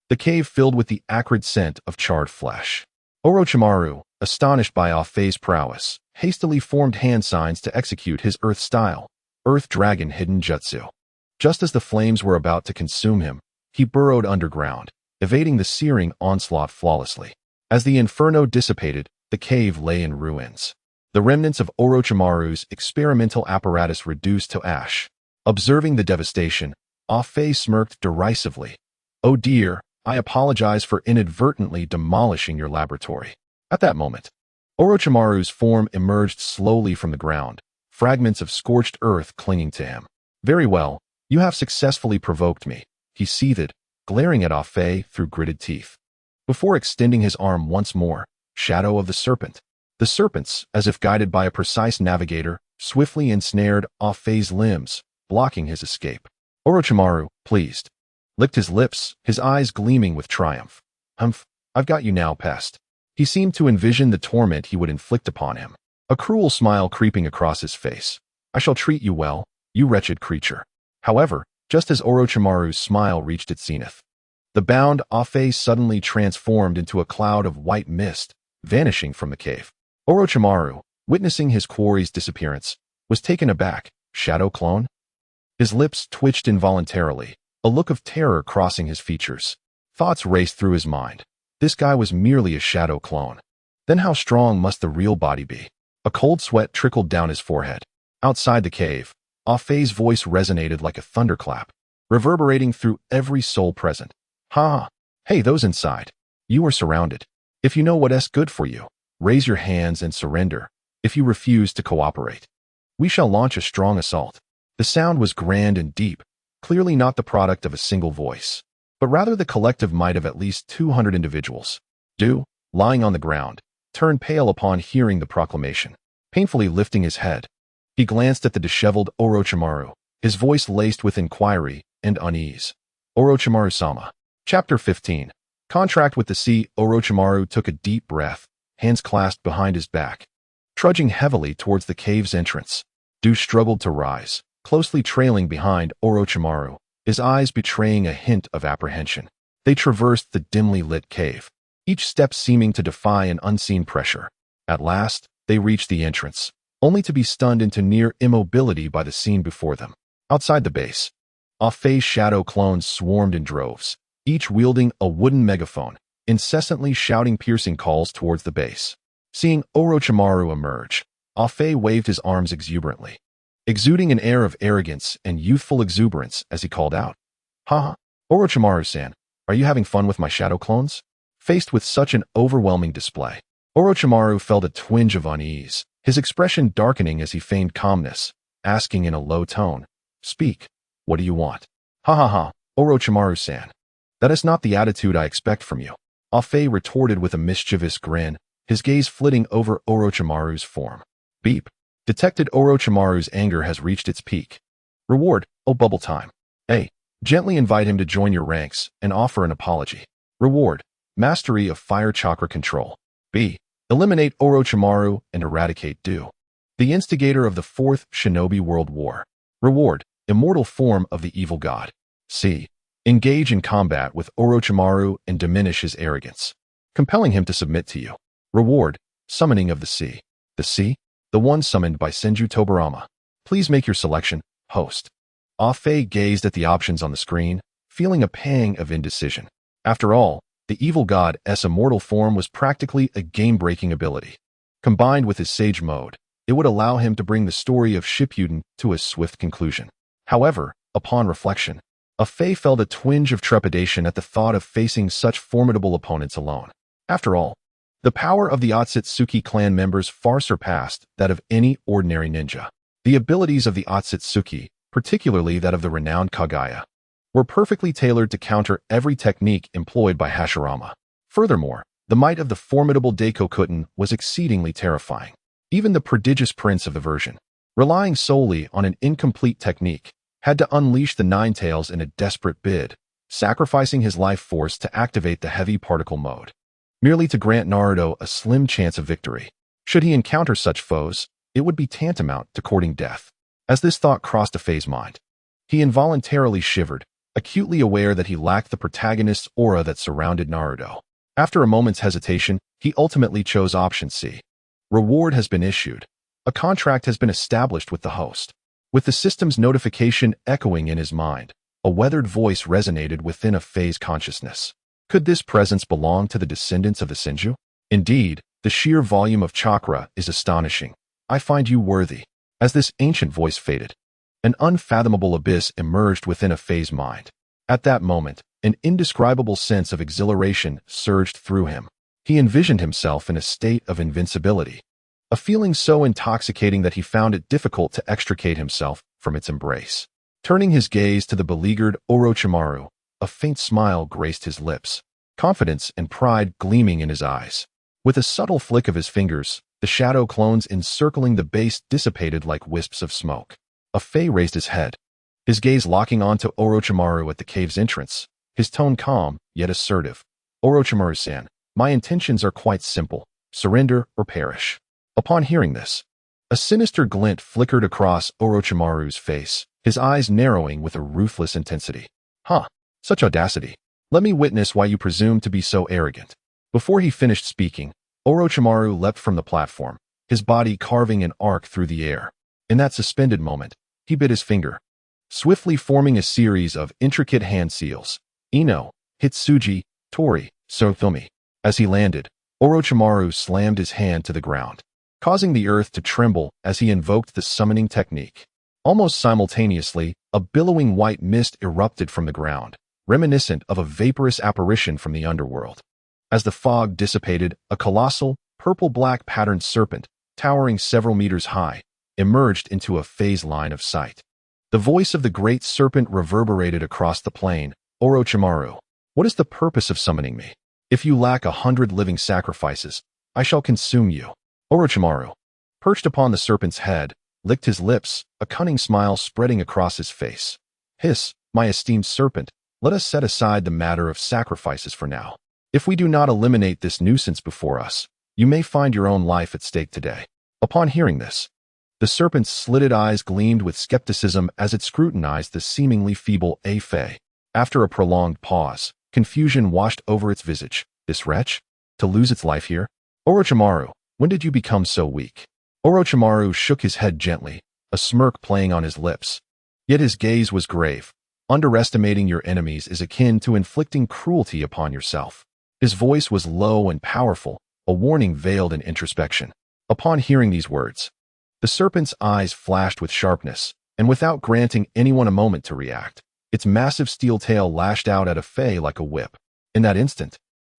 the cave filled with the acrid scent of charred flesh. Orochimaru, astonished by Afei's prowess, hastily formed hand signs to execute his earth style, Earth Dragon Hidden Jutsu. Just as the flames were about to consume him, he burrowed underground, evading the searing onslaught flawlessly. As the inferno dissipated, the cave lay in ruins, the remnants of Orochimaru's experimental apparatus reduced to ash. Observing the devastation, Afei smirked derisively. Oh dear, I apologize for inadvertently demolishing your laboratory. At that moment, Orochimaru's form emerged slowly from the ground, fragments of scorched earth clinging to him. Very well, you have successfully provoked me, he seethed, glaring at Afei through gritted teeth. Before extending his arm once more, Shadow of the Serpent. The serpents, as if guided by a precise navigator, swiftly ensnared Offei's limbs, blocking his escape. Orochimaru, pleased, licked his lips, his eyes gleaming with triumph. Humph, I've got you now, pest. He seemed to envision the torment he would inflict upon him, a cruel smile creeping across his face. I shall treat you well, you wretched creature. However, just as Orochimaru's smile reached its zenith, the bound Offei suddenly transformed into a cloud of white mist, vanishing from the cave. Orochimaru, witnessing his quarry's disappearance, was taken aback. Shadow clone? His lips twitched involuntarily, a look of terror crossing his features. Thoughts raced through his mind. This guy was merely a shadow clone. Then how strong must the real body be? A cold sweat trickled down his forehead. Outside the cave, Offei's voice resonated like a thunderclap, reverberating through every soul present. Ha! Hey, those inside. You are surrounded. If you know what's good for you, raise your hands and surrender. If you refuse to cooperate, we shall launch a strong assault. The sound was grand and deep, clearly not the product of a single voice, but rather the collective might of at least 200 individuals. Du, lying on the ground, turned pale upon hearing the proclamation. Painfully lifting his head, he glanced at the disheveled Orochimaru, his voice laced with inquiry and unease. Orochimaru-sama. Chapter 15. Contract with the Sea. Orochimaru took a deep breath, hands clasped behind his back. Trudging heavily towards the cave's entrance, Du struggled to rise, closely trailing behind Orochimaru, his eyes betraying a hint of apprehension. They traversed the dimly lit cave, each step seeming to defy an unseen pressure. At last, they reached the entrance, only to be stunned into near immobility by the scene before them. Outside the base, Offei's shadow clones swarmed in droves, each wielding a wooden megaphone, incessantly shouting piercing calls towards the base. Seeing Orochimaru emerge, Offei waved his arms exuberantly, exuding an air of arrogance and youthful exuberance as he called out, "Ha! Orochimaru-san, are you having fun with my shadow clones?" Faced with such an overwhelming display, Orochimaru felt a twinge of unease, his expression darkening as he feigned calmness, asking in a low tone, "Speak, what do you want?" "Ha ha ha, Orochimaru-san. That is not the attitude I expect from you," Offei retorted with a mischievous grin, his gaze flitting over Orochimaru's form. Beep. Detected Orochimaru's anger has reached its peak. Reward, oh bubble time. A. Gently invite him to join your ranks and offer an apology. Reward, mastery of fire chakra control. B. Eliminate Orochimaru and eradicate Du, the instigator of the Fourth Shinobi World War. Reward, immortal form of the evil god. C. Engage in combat with Orochimaru and diminish his arrogance, compelling him to submit to you. Reward, summoning of the sea. The sea? The one summoned by Senju Tobarama. Please make your selection, host. Offei gazed at the options on the screen, feeling a pang of indecision. After all, the evil god's immortal form was practically a game-breaking ability. Combined with his sage mode, it would allow him to bring the story of Shippuden to a swift conclusion. However, upon reflection, Offei felt a twinge of trepidation at the thought of facing such formidable opponents alone. After all, the power of the Otsutsuki clan members far surpassed that of any ordinary ninja. The abilities of the Otsutsuki, particularly that of the renowned Kaguya, were perfectly tailored to counter every technique employed by Hashirama. Furthermore, the might of the formidable Daikokutten was exceedingly terrifying. Even the prodigious prince of the version, relying solely on an incomplete technique, had to unleash the Nine Tails in a desperate bid, sacrificing his life force to activate the heavy particle mode, merely to grant Naruto a slim chance of victory. Should he encounter such foes, it would be tantamount to courting death. As this thought crossed Offei's mind, he involuntarily shivered, acutely aware that he lacked the protagonist's aura that surrounded Naruto. After a moment's hesitation, he ultimately chose option C. Reward has been issued. A contract has been established with the host. With the system's notification echoing in his mind, a weathered voice resonated within Offei's consciousness. Could this presence belong to the descendants of the Senju? Indeed, the sheer volume of chakra is astonishing. I find you worthy. As this ancient voice faded, an unfathomable abyss emerged within Offei's mind. At that moment, an indescribable sense of exhilaration surged through him. He envisioned himself in a state of invincibility, a feeling so intoxicating that he found it difficult to extricate himself from its embrace. Turning his gaze to the beleaguered Orochimaru, a faint smile graced his lips, confidence and pride gleaming in his eyes. With a subtle flick of his fingers, The shadow clones encircling the base dissipated like wisps of smoke. A Fey raised his head, his gaze locking onto Orochimaru at the cave's entrance, his tone calm, yet assertive. Orochimaru-san, my intentions are quite simple. Surrender or perish. Upon hearing this, a sinister glint flickered across Orochimaru's face, his eyes narrowing with a ruthless intensity. Huh, such audacity. Let me witness why you presume to be so arrogant. Before he finished speaking, Orochimaru leapt from the platform, his body carving an arc through the air. In that suspended moment, he bit his finger, swiftly forming a series of intricate hand seals. Ino, Hitsuji, Tori, Sofumi. As he landed, Orochimaru slammed his hand to the ground, causing the earth to tremble as he invoked the summoning technique. Almost simultaneously, a billowing white mist erupted from the ground, reminiscent of a vaporous apparition from the underworld. As the fog dissipated, a colossal, purple-black patterned serpent, towering several meters high, emerged into a phase line of sight. The voice of the great serpent reverberated across the plain. Orochimaru, what is the purpose of summoning me? If you lack 100 living sacrifices, I shall consume you. Orochimaru, perched upon the serpent's head, licked his lips, a cunning smile spreading across his face. Hiss, my esteemed serpent, let us set aside the matter of sacrifices for now. If we do not eliminate this nuisance before us, you may find your own life at stake today. Upon hearing this, the serpent's slitted eyes gleamed with skepticism as it scrutinized the seemingly feeble Fei. After a prolonged pause, confusion washed over its visage. This wretch? To lose its life here? Orochimaru, when did you become so weak? Orochimaru shook his head gently, a smirk playing on his lips. Yet his gaze was grave. Underestimating your enemies is akin to inflicting cruelty upon yourself. His voice was low and powerful, a warning veiled in introspection. Upon hearing these words, the serpent's eyes flashed with sharpness, and without granting anyone a moment to react, its massive steel tail lashed out at a Fei like a whip. In that instant,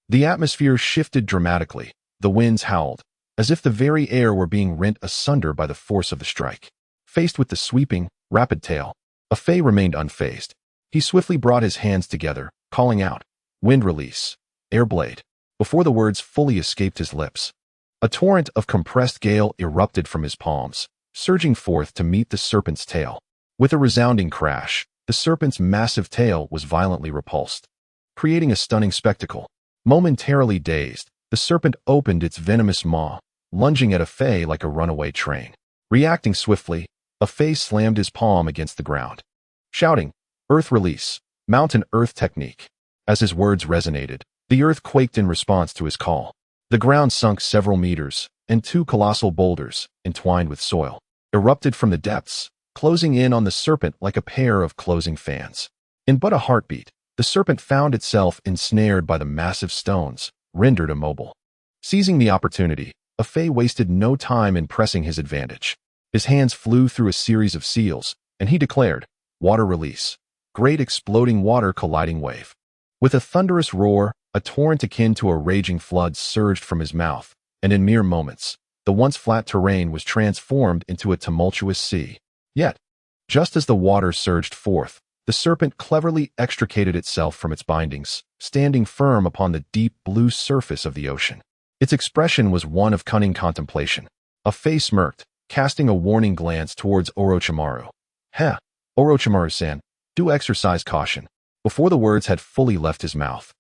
the atmosphere shifted dramatically. The winds howled, as if the very air were being rent asunder by the force of the strike. Faced with the sweeping, rapid tail, a Fei remained unfazed. He swiftly brought his hands together, calling out, "Wind release, air blade." Before the words fully escaped his lips, a torrent of compressed gale erupted from his palms, surging forth to meet the serpent's tail. With a resounding crash, the serpent's massive tail was violently repulsed, creating a stunning spectacle. Momentarily dazed, the serpent opened its venomous maw, lunging at a Fei like a runaway train. Reacting swiftly, a Fei slammed his palm against the ground, shouting, "Earth release, mountain earth technique." As his words resonated, the earth quaked in response to his call. The ground sunk several meters, and two colossal boulders, entwined with soil, erupted from the depths, closing in on the serpent like a pair of closing fans. In but a heartbeat, the serpent found itself ensnared by the massive stones, rendered immobile. Seizing the opportunity, a Fei wasted no time in pressing his advantage. His hands flew through a series of seals, and he declared, "Water release, great exploding water colliding wave." With a thunderous roar, a torrent akin to a raging flood surged from his mouth, and in mere moments, the once flat terrain was transformed into a tumultuous sea. Yet, just as the water surged forth, the serpent cleverly extricated itself from its bindings, standing firm upon the deep blue surface of the ocean. Its expression was one of cunning contemplation. A Fei smirked, casting a warning glance towards Orochimaru. "Heh, Orochimaru-san, do exercise caution." Before the words had fully left his mouth,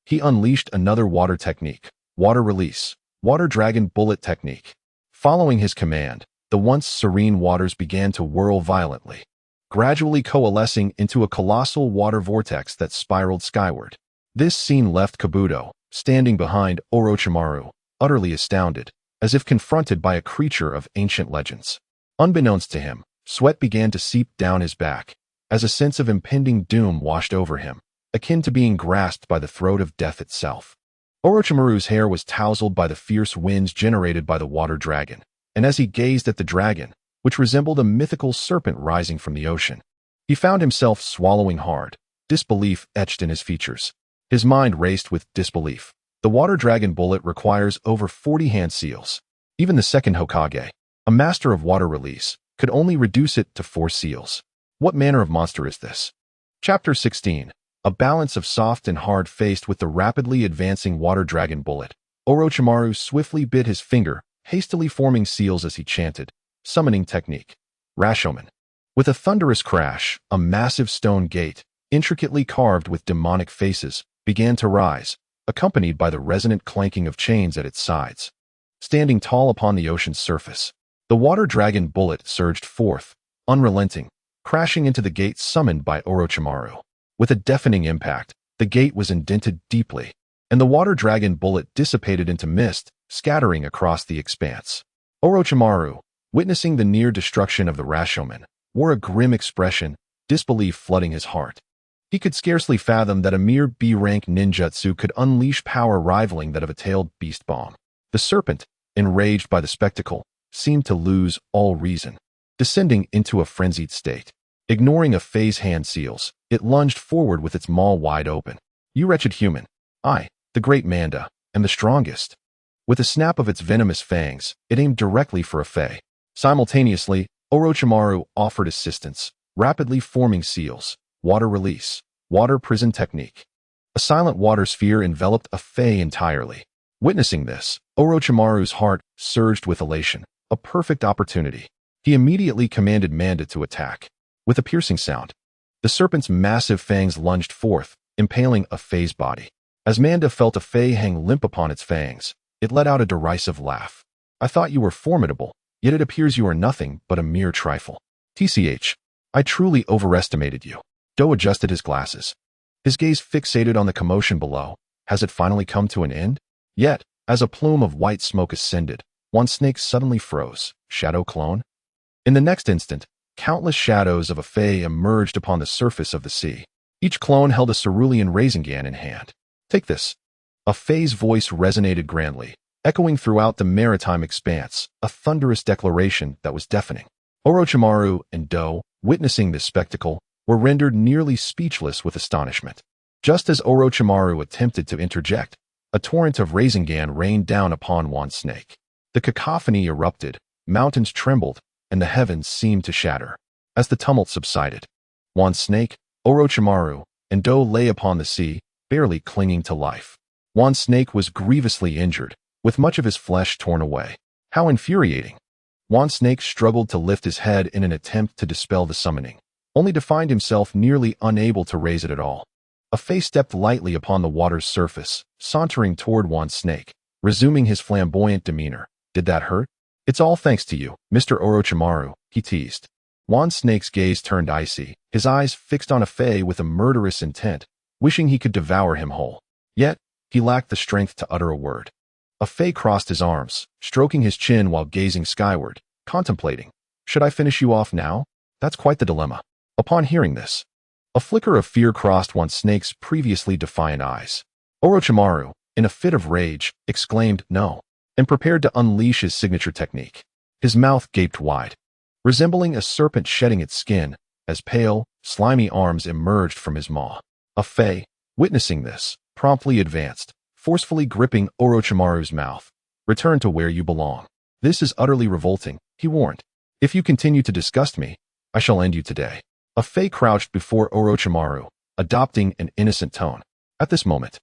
he unleashed another water technique, water release, water dragon bullet technique. Following his command, the once serene waters began to whirl violently, gradually coalescing into a colossal water vortex that spiraled skyward. This scene left Kabuto, standing behind Orochimaru, utterly astounded, as if confronted by a creature of ancient legends. Unbeknownst to him, sweat began to seep down his back, as a sense of impending doom washed over him, akin to being grasped by the throat of death itself. Orochimaru's hair was tousled by the fierce winds generated by the water dragon, and as he gazed at the dragon, which resembled a mythical serpent rising from the ocean, he found himself swallowing hard, disbelief etched in his features. His mind raced with disbelief. The water dragon bullet requires over 40 hand seals. Even the second Hokage, a master of water release, could only reduce it to 4 seals. What manner of monster is this? Chapter 16. A balance of soft and hard faced with the rapidly advancing water dragon bullet. Orochimaru swiftly bit his finger, hastily forming seals as he chanted, summoning technique. Rashomon. With a thunderous crash, a massive stone gate, intricately carved with demonic faces, began to rise, accompanied by the resonant clanking of chains at its sides. Standing tall upon the ocean's surface, the water dragon bullet surged forth, unrelenting, crashing into the gate summoned by Orochimaru. With a deafening impact, the gate was indented deeply, and the water dragon bullet dissipated into mist, scattering across the expanse. Orochimaru, witnessing the near destruction of the Rashomon, wore a grim expression, disbelief flooding his heart. He could scarcely fathom that a mere B-rank ninjutsu could unleash power rivaling that of a tailed beast bomb. The serpent, enraged by the spectacle, seemed to lose all reason. Descending into a frenzied state, ignoring a Fei's hand seals, it lunged forward with its maw wide open. You wretched human! I, the great Manda, am the strongest. With a snap of its venomous fangs, it aimed directly for a Fei. Simultaneously, Orochimaru offered assistance, rapidly forming seals, water release, water prison technique. A silent water sphere enveloped a Fei entirely. Witnessing this, Orochimaru's heart surged with elation, a perfect opportunity. He immediately commanded Manda to attack. With a piercing sound, the serpent's massive fangs lunged forth, impaling a Fei's body. As Manda felt a Fei hang limp upon its fangs, it let out a derisive laugh. I thought you were formidable, yet it appears you are nothing but a mere trifle. TCH, I truly overestimated you. Do adjusted his glasses. His gaze fixated on the commotion below. Has it finally come to an end? Yet, as a plume of white smoke ascended, one snake suddenly froze. Shadow clone? In the next instant, countless shadows of a Fei emerged upon the surface of the sea. Each clone held a cerulean Rasengan in hand. Take this. A Fei's voice resonated grandly, echoing throughout the maritime expanse, a thunderous declaration that was deafening. Orochimaru and Do, witnessing this spectacle, were rendered nearly speechless with astonishment. Just as Orochimaru attempted to interject, a torrent of Rasengan rained down upon one snake. The cacophony erupted, mountains trembled, and the heavens seemed to shatter. As the tumult subsided, one snake, Orochimaru, and Do lay upon the sea, barely clinging to life. One snake was grievously injured, with much of his flesh torn away. How infuriating! One snake struggled to lift his head in an attempt to dispel the summoning, only to find himself nearly unable to raise it at all. A Fei stepped lightly upon the water's surface, sauntering toward one snake, resuming his flamboyant demeanor. Did that hurt? It's all thanks to you, Mr. Orochimaru, he teased. One snake's gaze turned icy, his eyes fixed on a Fei with a murderous intent, wishing he could devour him whole. Yet, he lacked the strength to utter a word. A Fei crossed his arms, stroking his chin while gazing skyward, contemplating. Should I finish you off now? That's quite the dilemma. Upon hearing this, a flicker of fear crossed one snake's previously defiant eyes. Orochimaru, in a fit of rage, exclaimed no, and prepared to unleash his signature technique. His mouth gaped wide, resembling a serpent shedding its skin, as pale, slimy arms emerged from his maw. A Fei, witnessing this, promptly advanced, forcefully gripping Orochimaru's mouth. Return to where you belong. This is utterly revolting, he warned. If you continue to disgust me, I shall end you today. A Fei crouched before Orochimaru, adopting an innocent tone. At this moment,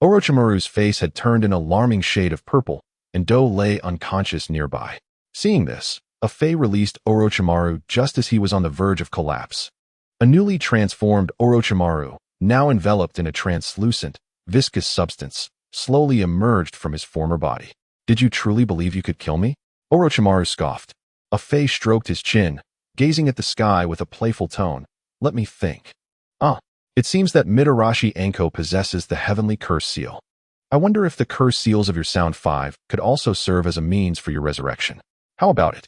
Orochimaru's face had turned an alarming shade of purple, and Do lay unconscious nearby. Seeing this, a Fei released Orochimaru just as he was on the verge of collapse. A newly transformed Orochimaru, now enveloped in a translucent, viscous substance, slowly emerged from his former body. Did you truly believe you could kill me? Orochimaru scoffed. A Fei stroked his chin, gazing at the sky with a playful tone. Let me think. It seems that Mitarashi Anko possesses the heavenly curse seal. I wonder if the curse seals of your Sound 5 could also serve as a means for your resurrection. How about it?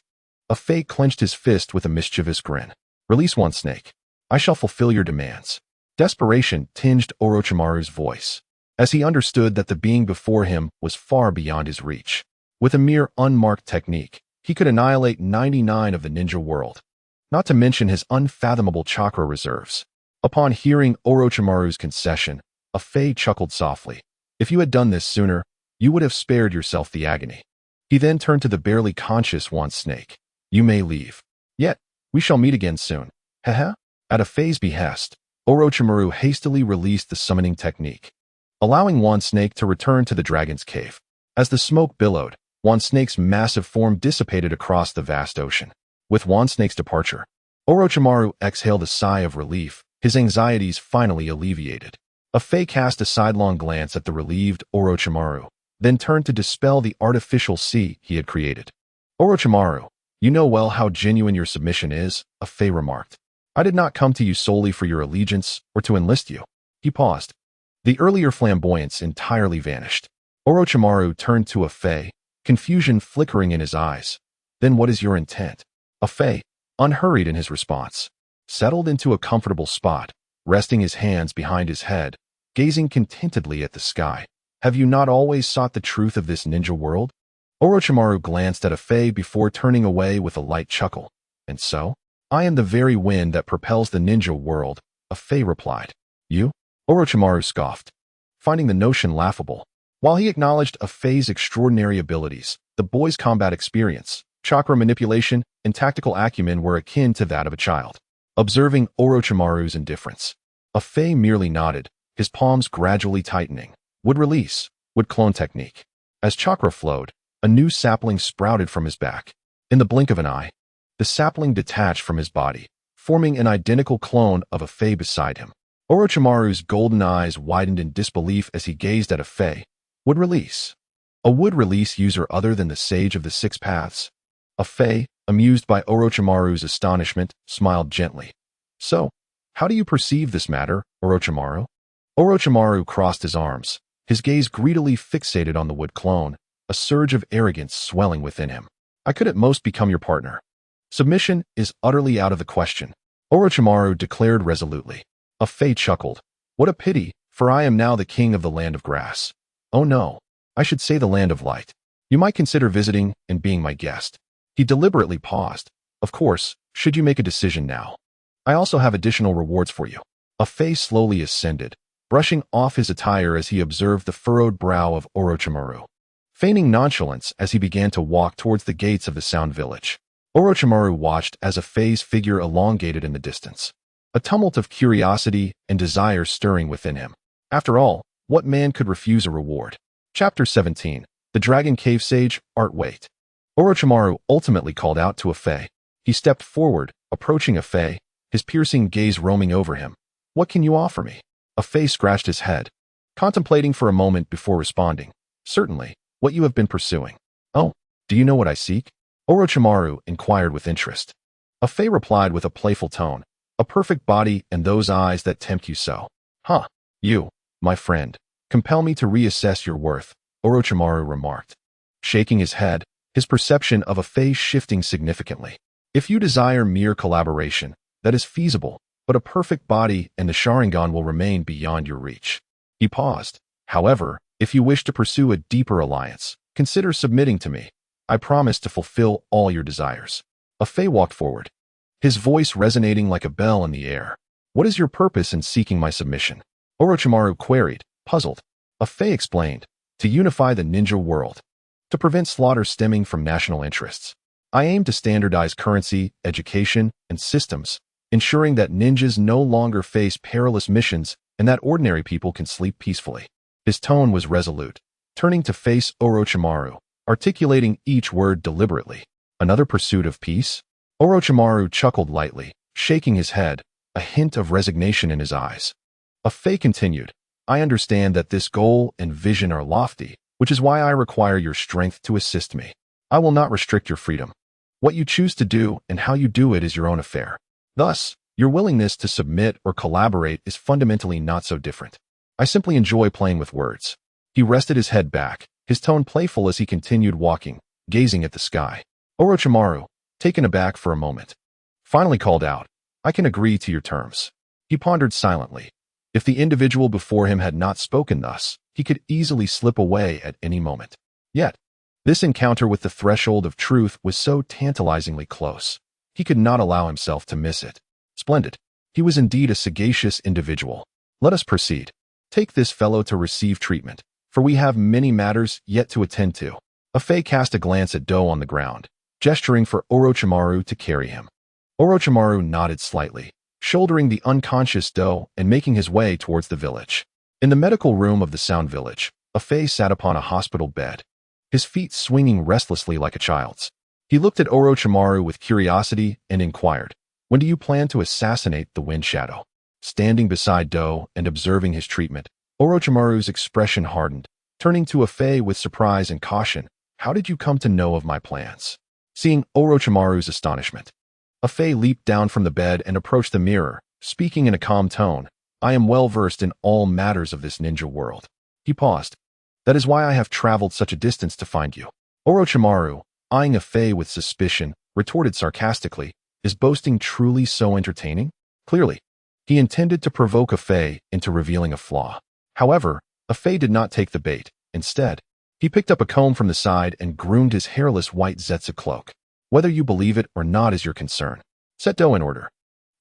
A Fei clenched his fist with a mischievous grin. Release one snake. I shall fulfill your demands. Desperation tinged Orochimaru's voice, as he understood that the being before him was far beyond his reach. With a mere unmarked technique, he could annihilate 99 of the ninja world, not to mention his unfathomable chakra reserves. Upon hearing Orochimaru's concession, a Fei chuckled softly. If you had done this sooner, you would have spared yourself the agony. He then turned to the barely conscious one snake. You may leave. Yet, we shall meet again soon. Haha. At a Fei's behest, Orochimaru hastily released the summoning technique, allowing one snake to return to the dragon's cave. As the smoke billowed, Wand Snake's massive form dissipated across the vast ocean. With Wand Snake's departure, Orochimaru exhaled a sigh of relief, his anxieties finally alleviated. A Fei cast a sidelong glance at the relieved Orochimaru, then turned to dispel the artificial sea he had created. Orochimaru, you know well how genuine your submission is, a Fei remarked. I did not come to you solely for your allegiance or to enlist you. He paused. The earlier flamboyance entirely vanished. Orochimaru turned to a Fei, confusion flickering in his eyes. Then what is your intent? A Fei, unhurried in his response, settled into a comfortable spot, resting his hands behind his head, gazing contentedly at the sky. Have you not always sought the truth of this ninja world? Orochimaru glanced at a Fei before turning away with a light chuckle. And so? I am the very wind that propels the ninja world, a Fei replied. You? Orochimaru scoffed, finding the notion laughable. While he acknowledged a Fei's extraordinary abilities, the boy's combat experience, chakra manipulation, and tactical acumen were akin to that of a child. Observing Orochimaru's indifference, a Fei merely nodded, his palms gradually tightening. Would release, would clone technique. As chakra flowed, a new sapling sprouted from his back. In the blink of an eye, the sapling detached from his body, forming an identical clone of a Fei beside him. Orochimaru's golden eyes widened in disbelief as he gazed at a Fei. Would release. A would release user other than the Sage of the Six Paths. A Fei, amused by Orochimaru's astonishment, smiled gently. So, how do you perceive this matter, Orochimaru? Orochimaru crossed his arms, his gaze greedily fixated on the wood clone, a surge of arrogance swelling within him. I could at most become your partner. Submission is utterly out of the question, Orochimaru declared resolutely. A Fei chuckled. What a pity, for I am now the king of the land of grass. Oh no, I should say the land of light. You might consider visiting and being my guest. He deliberately paused. Of course, should you make a decision now. I also have additional rewards for you. A Fei slowly ascended, brushing off his attire as he observed the furrowed brow of Orochimaru, feigning nonchalance as he began to walk towards the gates of the Sound Village. Orochimaru watched as a Fei's figure elongated in the distance, a tumult of curiosity and desire stirring within him. After all, what man could refuse a reward? Chapter 17. The Dragon Cave Sage, Art Wait. Orochimaru ultimately called out to a Fei. He stepped forward, approaching a Fei, his piercing gaze roaming over him. What can you offer me? A Fei scratched his head, contemplating for a moment before responding. Certainly, what you have been pursuing. Oh, do you know what I seek? Orochimaru inquired with interest. A Fei replied with a playful tone. A perfect body and those eyes that tempt you so. Huh. You, my friend, compel me to reassess your worth, Orochimaru remarked, shaking his head, his perception of a Fei shifting significantly. If you desire mere collaboration, that is feasible, but a perfect body and the Sharingan will remain beyond your reach. He paused. However, if you wish to pursue a deeper alliance, consider submitting to me. I promise to fulfill all your desires. A Fei walked forward, his voice resonating like a bell in the air. What is your purpose in seeking my submission? Orochimaru queried, puzzled. A Fei explained. To unify the ninja world. To prevent slaughter stemming from national interests. I aim to standardize currency, education, and systems, ensuring that ninjas no longer face perilous missions and that ordinary people can sleep peacefully. His tone was resolute, turning to face Orochimaru, articulating each word deliberately. Another pursuit of peace? Orochimaru chuckled lightly, shaking his head, a hint of resignation in his eyes. A Fei continued. I understand that this goal and vision are lofty, which is why I require your strength to assist me. I will not restrict your freedom. What you choose to do and how you do it is your own affair. Thus, your willingness to submit or collaborate is fundamentally not so different. I simply enjoy playing with words. He rested his head back, his tone playful as he continued walking, gazing at the sky. Orochimaru, taken aback for a moment, finally called out, I can agree to your terms. He pondered silently. If the individual before him had not spoken thus, he could easily slip away at any moment. Yet, this encounter with the threshold of truth was so tantalizingly close. He could not allow himself to miss it. Splendid. He was indeed a sagacious individual. Let us proceed. Take this fellow to receive treatment, for we have many matters yet to attend to. A Fei cast a glance at Do on the ground, gesturing for Orochimaru to carry him. Orochimaru nodded slightly, shouldering the unconscious Do and making his way towards the village. In the medical room of the Sound Village, a Fei sat upon a hospital bed, his feet swinging restlessly like a child's. He looked at Orochimaru with curiosity and inquired, "When do you plan to assassinate the Wind Shadow?" Standing beside Do and observing his treatment, Orochimaru's expression hardened, turning to Afei with surprise and caution. "How did you come to know of my plans?" Seeing Orochimaru's astonishment, Afei leaped down from the bed and approached the mirror, speaking in a calm tone. "I am well versed in all matters of this ninja world." He paused. "That is why I have traveled such a distance to find you." Orochimaru, eyeing Afei with suspicion, retorted sarcastically, "Is boasting truly so entertaining?" Clearly, he intended to provoke Afei into revealing a flaw. However, Afei did not take the bait. Instead, he picked up a comb from the side and groomed his hairless white Zetsu cloak. "Whether you believe it or not is your concern. Set Do in order,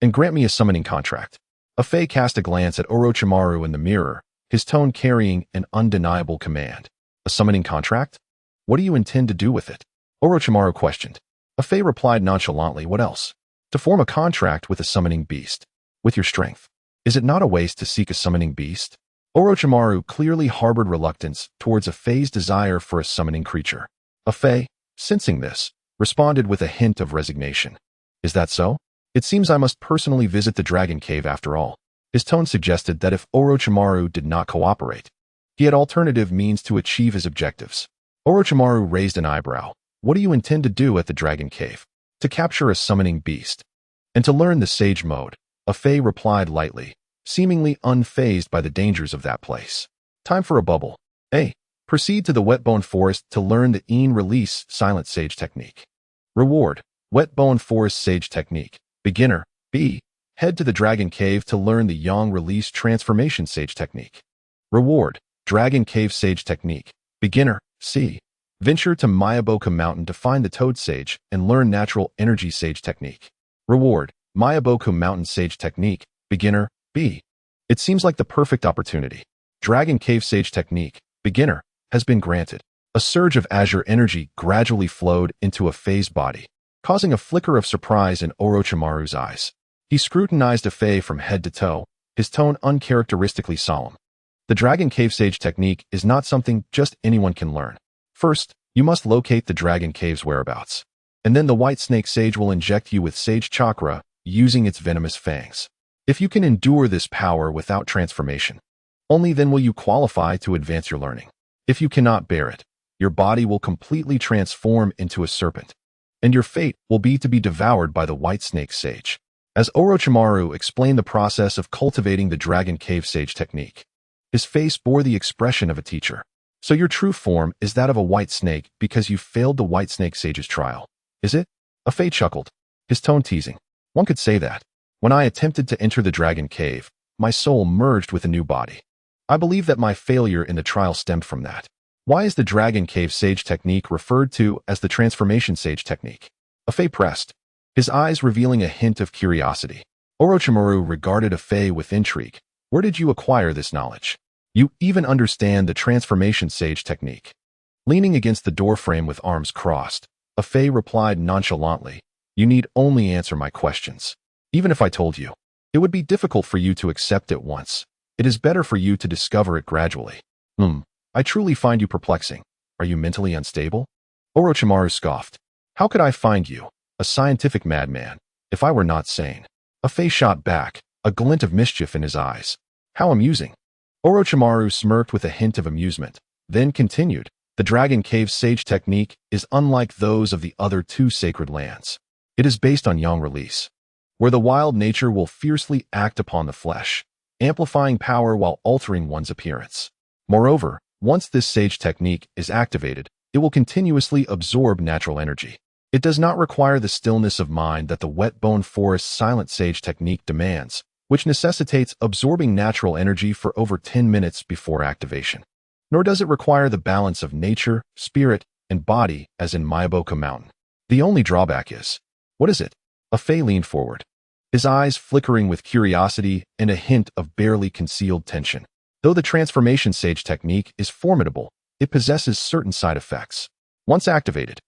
and grant me a summoning contract." Afei cast a glance at Orochimaru in the mirror, his tone carrying an undeniable command. "A summoning contract? What do you intend to do with it?" Orochimaru questioned. Afei replied nonchalantly, "What else? To form a contract with a summoning beast. With your strength. Is it not a waste to seek a summoning beast?" Orochimaru clearly harbored reluctance towards Afei's desire for a summoning creature. Afei, sensing this, responded with a hint of resignation. "Is that so? It seems I must personally visit the Dragon Cave after all." His tone suggested that if Orochimaru did not cooperate, he had alternative means to achieve his objectives. Orochimaru raised an eyebrow. "What do you intend to do at the Dragon Cave?" "To capture a summoning beast. And to learn the Sage Mode," Afei replied lightly, seemingly unfazed by the dangers of that place. "Time for a bubble. A. Proceed to the Wetbone Forest to learn the Een Release Silent Sage Technique. Reward: Wetbone Forest Sage Technique. Beginner. B. Head to the Dragon Cave to learn the Yang Release Transformation Sage Technique. Reward: Dragon Cave Sage Technique. Beginner. C. Venture to Mayaboka Mountain to find the Toad Sage and learn Natural Energy Sage Technique. Reward: Mayaboku Mountain Sage Technique. Beginner. B. It seems like the perfect opportunity. Dragon Cave Sage Technique. Beginner. Has been granted." A surge of azure energy gradually flowed into Afei's body, causing a flicker of surprise in Orochimaru's eyes. He scrutinized Afei from head to toe, his tone uncharacteristically solemn. "The Dragon Cave Sage Technique is not something just anyone can learn. First, you must locate the Dragon Cave's whereabouts. And then the White Snake Sage will inject you with Sage Chakra using its venomous fangs. If you can endure this power without transformation, only then will you qualify to advance your learning. If you cannot bear it, your body will completely transform into a serpent, and your fate will be to be devoured by the White Snake Sage." As Orochimaru explained the process of cultivating the Dragon Cave Sage Technique, his face bore the expression of a teacher. "So your true form is that of a white snake because you failed the White Snake Sage's trial, is it?" Afei chuckled, his tone teasing. "One could say that. When I attempted to enter the Dragon Cave, my soul merged with a new body. I believe that my failure in the trial stemmed from that." "Why is the Dragon Cave Sage Technique referred to as the Transformation Sage Technique?" Afei pressed, his eyes revealing a hint of curiosity. Orochimaru regarded Afei with intrigue. "Where did you acquire this knowledge? You even understand the Transformation Sage Technique?" Leaning against the doorframe with arms crossed, Afei replied nonchalantly, "You need only answer my questions. Even if I told you, it would be difficult for you to accept at once. It is better for you to discover it gradually." I truly find you perplexing. Are you mentally unstable?" Orochimaru scoffed. "How could I find you, a scientific madman, if I were not sane?" Afei shot back, a glint of mischief in his eyes. "How amusing." Orochimaru smirked with a hint of amusement, then continued, "The Dragon Cave Sage Technique is unlike those of the other two sacred lands. It is based on Yang Release, where the wild nature will fiercely act upon the flesh, amplifying power while altering one's appearance. Moreover, once this sage technique is activated, it will continuously absorb natural energy. It does not require the stillness of mind that the Wetbone Forest Silent Sage Technique demands, which necessitates absorbing natural energy for over 10 minutes before activation. Nor does it require the balance of nature, spirit, and body as in Mayaboka Mountain. The only drawback is, what is it?" Afei leaned forward, his eyes flickering with curiosity and a hint of barely concealed tension. Though the Transformation Sage Technique is formidable, it possesses certain side effects. Once activated,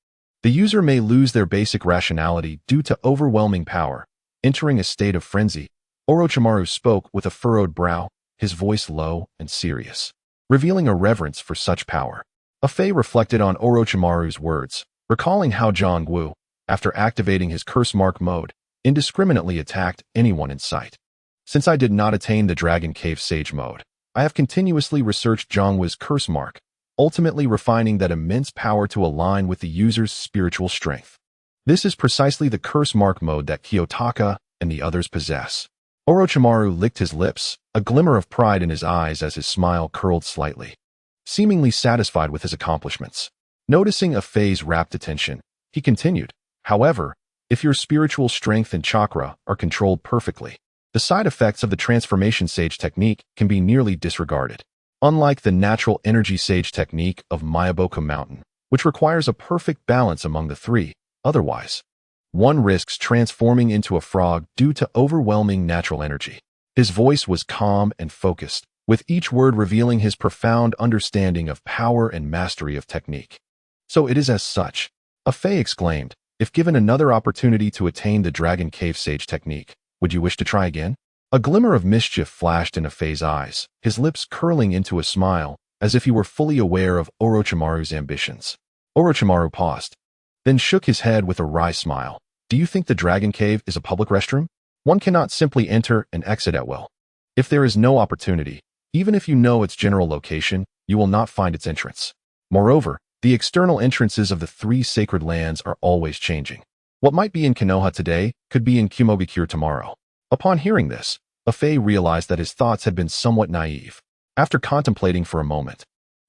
the user may lose their basic rationality due to overwhelming power, entering a state of frenzy. Orochimaru spoke with a furrowed brow, his voice low and serious, revealing a reverence for such power. Afei reflected on Orochimaru's words, recalling how Zhongwu, after activating his curse mark mode, indiscriminately attacked anyone in sight. Since I did not attain the Dragon Cave Sage mode, I have continuously researched Zhongwu's curse mark, ultimately refining that immense power to align with the user's spiritual strength. This is precisely the curse mark mode that Kiyotaka and the others possess. Orochimaru licked his lips, a glimmer of pride in his eyes as his smile curled slightly, seemingly satisfied with his accomplishments. Noticing Afei's rapt attention, he continued, however, if your spiritual strength and chakra are controlled perfectly, the side effects of the transformation sage technique can be nearly disregarded. Unlike the natural energy sage technique of Miyaboku Mountain, which requires a perfect balance among the three, otherwise, one risks transforming into a frog due to overwhelming natural energy. His voice was calm and focused, with each word revealing his profound understanding of power and mastery of technique. So it is as such, Afei exclaimed, if given another opportunity to attain the Dragon Cave Sage technique, would you wish to try again? A glimmer of mischief flashed in Afei's eyes, his lips curling into a smile, as if he were fully aware of Orochimaru's ambitions. Orochimaru paused, then shook his head with a wry smile. Do you think the Dragon Cave is a public restroom? One cannot simply enter and exit at will. If there is no opportunity, even if you know its general location, you will not find its entrance. Moreover, the external entrances of the three sacred lands are always changing. What might be in Konoha today could be in Kumogakure tomorrow. Upon hearing this, Afei realized that his thoughts had been somewhat naive. After contemplating for a moment,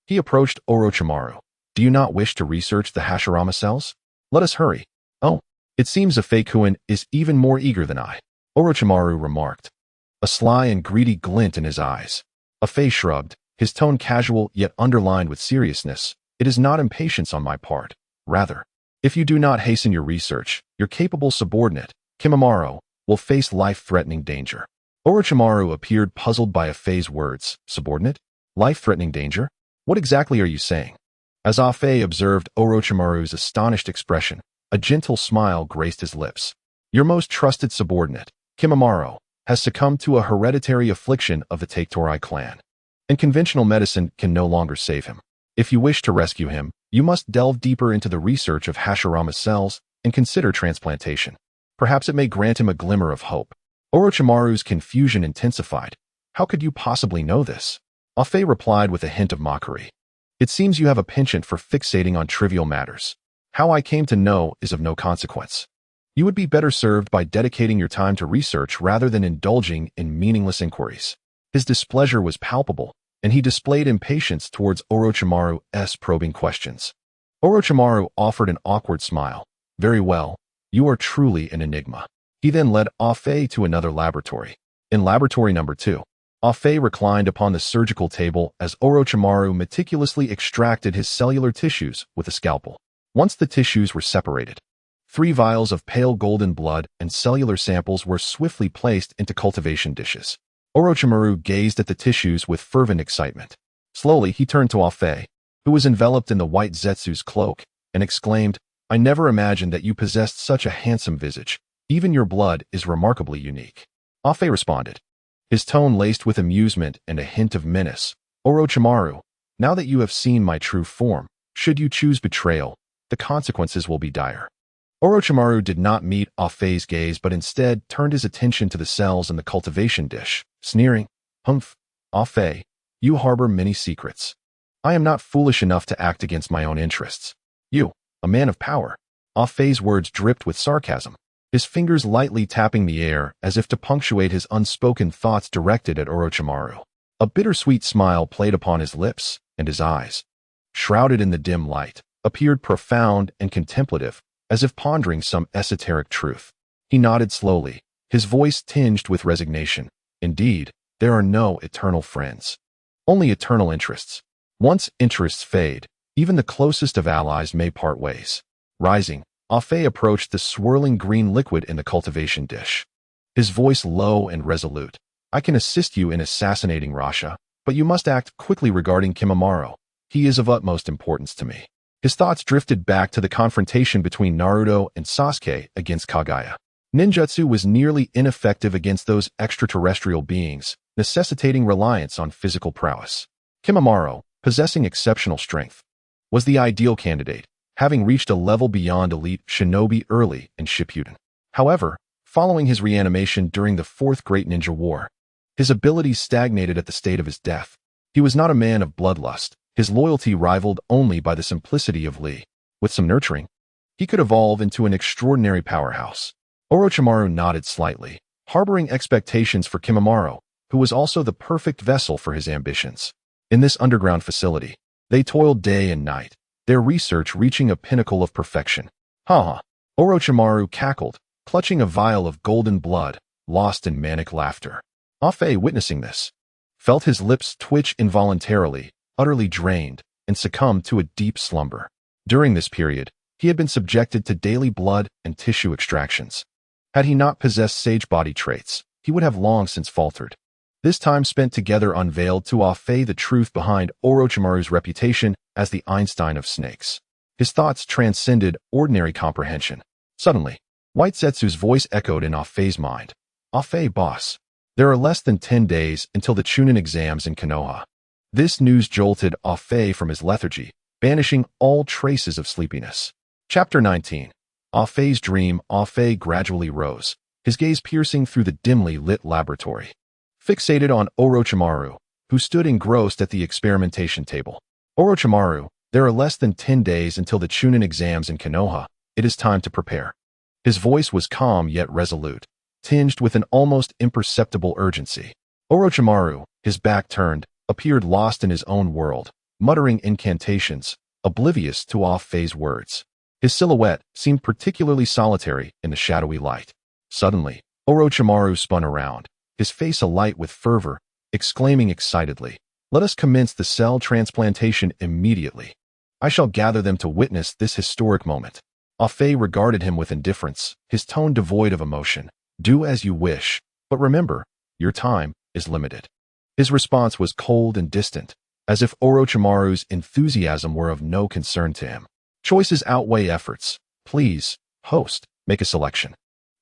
he approached Orochimaru. Do you not wish to research the Hashirama cells? Let us hurry. Oh, it seems Afei-kun is even more eager than I, Orochimaru remarked, a sly and greedy glint in his eyes. Afei shrugged, his tone casual yet underlined with seriousness. It is not impatience on my part. Rather, if you do not hasten your research, your capable subordinate, Kimimaro, will face life-threatening danger. Orochimaru appeared puzzled by Afei's words. Subordinate? Life-threatening danger? What exactly are you saying? As Afei observed Orochimaru's astonished expression, a gentle smile graced his lips. Your most trusted subordinate, Kimimaro, has succumbed to a hereditary affliction of the Taketorai clan, and conventional medicine can no longer save him. If you wish to rescue him, you must delve deeper into the research of Hashirama cells and consider transplantation. Perhaps it may grant him a glimmer of hope. Orochimaru's confusion intensified. How could you possibly know this? Afei replied with a hint of mockery. It seems you have a penchant for fixating on trivial matters. How I came to know is of no consequence. You would be better served by dedicating your time to research rather than indulging in meaningless inquiries. His displeasure was palpable, and he displayed impatience towards Orochimaru's probing questions. Orochimaru offered an awkward smile. Very well, you are truly an enigma. He then led Afei to another laboratory. In laboratory number 2, Afei reclined upon the surgical table as Orochimaru meticulously extracted his cellular tissues with a scalpel. Once the tissues were separated, 3 vials of pale golden blood and cellular samples were swiftly placed into cultivation dishes. Orochimaru gazed at the tissues with fervent excitement. Slowly, he turned to Afei, who was enveloped in the white Zetsu's cloak, and exclaimed, I never imagined that you possessed such a handsome visage. Even your blood is remarkably unique. Afei responded, his tone laced with amusement and a hint of menace. Orochimaru, now that you have seen my true form, should you choose betrayal, the consequences will be dire. Orochimaru did not meet Afei's gaze but instead turned his attention to the cells in the cultivation dish, sneering, Humph, Afei, you harbor many secrets. I am not foolish enough to act against my own interests. You, a man of power. Afei's words dripped with sarcasm, his fingers lightly tapping the air as if to punctuate his unspoken thoughts directed at Orochimaru. A bittersweet smile played upon his lips, and his eyes, shrouded in the dim light, appeared profound and contemplative, as if pondering some esoteric truth. He nodded slowly, his voice tinged with resignation. Indeed, there are no eternal friends. Only eternal interests. Once interests fade, even the closest of allies may part ways. Rising, Afei approached the swirling green liquid in the cultivation dish. His voice low and resolute. I can assist you in assassinating Rasha, but you must act quickly regarding Kimimaro. He is of utmost importance to me. His thoughts drifted back to the confrontation between Naruto and Sasuke against Kaguya. Ninjutsu was nearly ineffective against those extraterrestrial beings, necessitating reliance on physical prowess. Kimimaro, possessing exceptional strength, was the ideal candidate, having reached a level beyond elite shinobi early in Shippuden. However, following his reanimation during the Fourth Great Ninja War, his abilities stagnated at the state of his death. He was not a man of bloodlust, his loyalty rivaled only by the simplicity of Lee. With some nurturing, he could evolve into an extraordinary powerhouse. Orochimaru nodded slightly, harboring expectations for Kimimaro, who was also the perfect vessel for his ambitions. In this underground facility, they toiled day and night, their research reaching a pinnacle of perfection. Ha! Orochimaru cackled, clutching a vial of golden blood, lost in manic laughter. Afe, witnessing this, felt his lips twitch involuntarily, utterly drained, and succumbed to a deep slumber. During this period, he had been subjected to daily blood and tissue extractions. Had he not possessed sage body traits, he would have long since faltered. This time spent together unveiled to Afe the truth behind Orochimaru's reputation as the Einstein of snakes. His thoughts transcended ordinary comprehension. Suddenly, White Zetsu's voice echoed in Afe's mind. Afe, boss. There are less than 10 days until the Chunin exams in Konoha. This news jolted Afe from his lethargy, banishing all traces of sleepiness. Chapter 19. Afe's dream. Afe gradually rose, his gaze piercing through the dimly lit laboratory. Fixated on Orochimaru, who stood engrossed at the experimentation table. Orochimaru, there are less than 10 days until the Chunin exams in Konoha. It is time to prepare. His voice was calm yet resolute, tinged with an almost imperceptible urgency. Orochimaru, his back turned, appeared lost in his own world, muttering incantations, oblivious to Afe's words. His silhouette seemed particularly solitary in the shadowy light. Suddenly, Orochimaru spun around, his face alight with fervor, exclaiming excitedly, "Let us commence the cell transplantation immediately. I shall gather them to witness this historic moment." Afe regarded him with indifference, his tone devoid of emotion. "Do as you wish, but remember, your time is limited." His response was cold and distant, as if Orochimaru's enthusiasm were of no concern to him. "Choices outweigh efforts. Please, host, make a selection."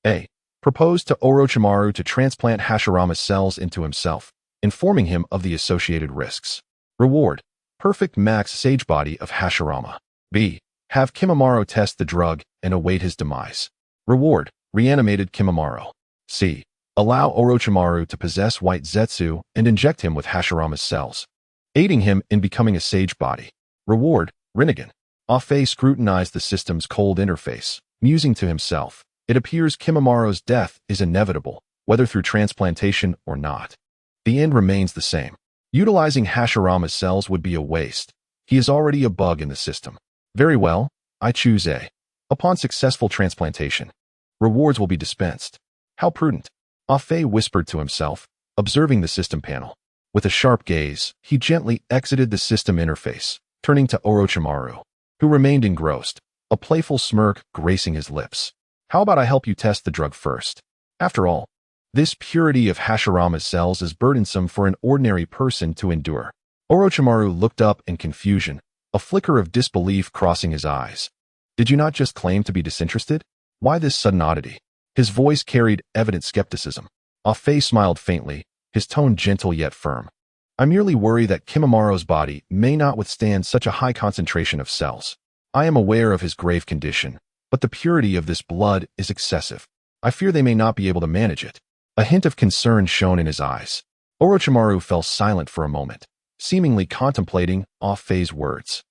A. Proposed to Orochimaru to transplant Hashirama's cells into himself, informing him of the associated risks. Reward: perfect max sage body of Hashirama. B. Have Kimimaro test the drug and await his demise. Reward: reanimated Kimimaro. C. Allow Orochimaru to possess White Zetsu and inject him with Hashirama's cells, aiding him in becoming a sage body. Reward: Rinnegan. Afe scrutinized the system's cold interface, musing to himself, "It appears Kimimaro's death is inevitable, whether through transplantation or not. The end remains the same. Utilizing Hashirama's cells would be a waste. He is already a bug in the system. Very well, I choose A. Upon successful transplantation, rewards will be dispensed." How prudent. Afe whispered to himself, observing the system panel. With a sharp gaze, he gently exited the system interface, turning to Orochimaru, who remained engrossed, a playful smirk gracing his lips. "How about I help you test the drug first? After all, this purity of Hashirama's cells is burdensome for an ordinary person to endure." Orochimaru looked up in confusion, a flicker of disbelief crossing his eyes. "Did you not just claim to be disinterested? Why this sudden oddity?" His voice carried evident skepticism. Afe smiled faintly, his tone gentle yet firm. "I merely worry that Kimimaro's body may not withstand such a high concentration of cells. I am aware of his grave condition, but the purity of this blood is excessive. I fear they may not be able to manage it." A hint of concern shone in his eyes. Orochimaru fell silent for a moment, seemingly contemplating Afe's words.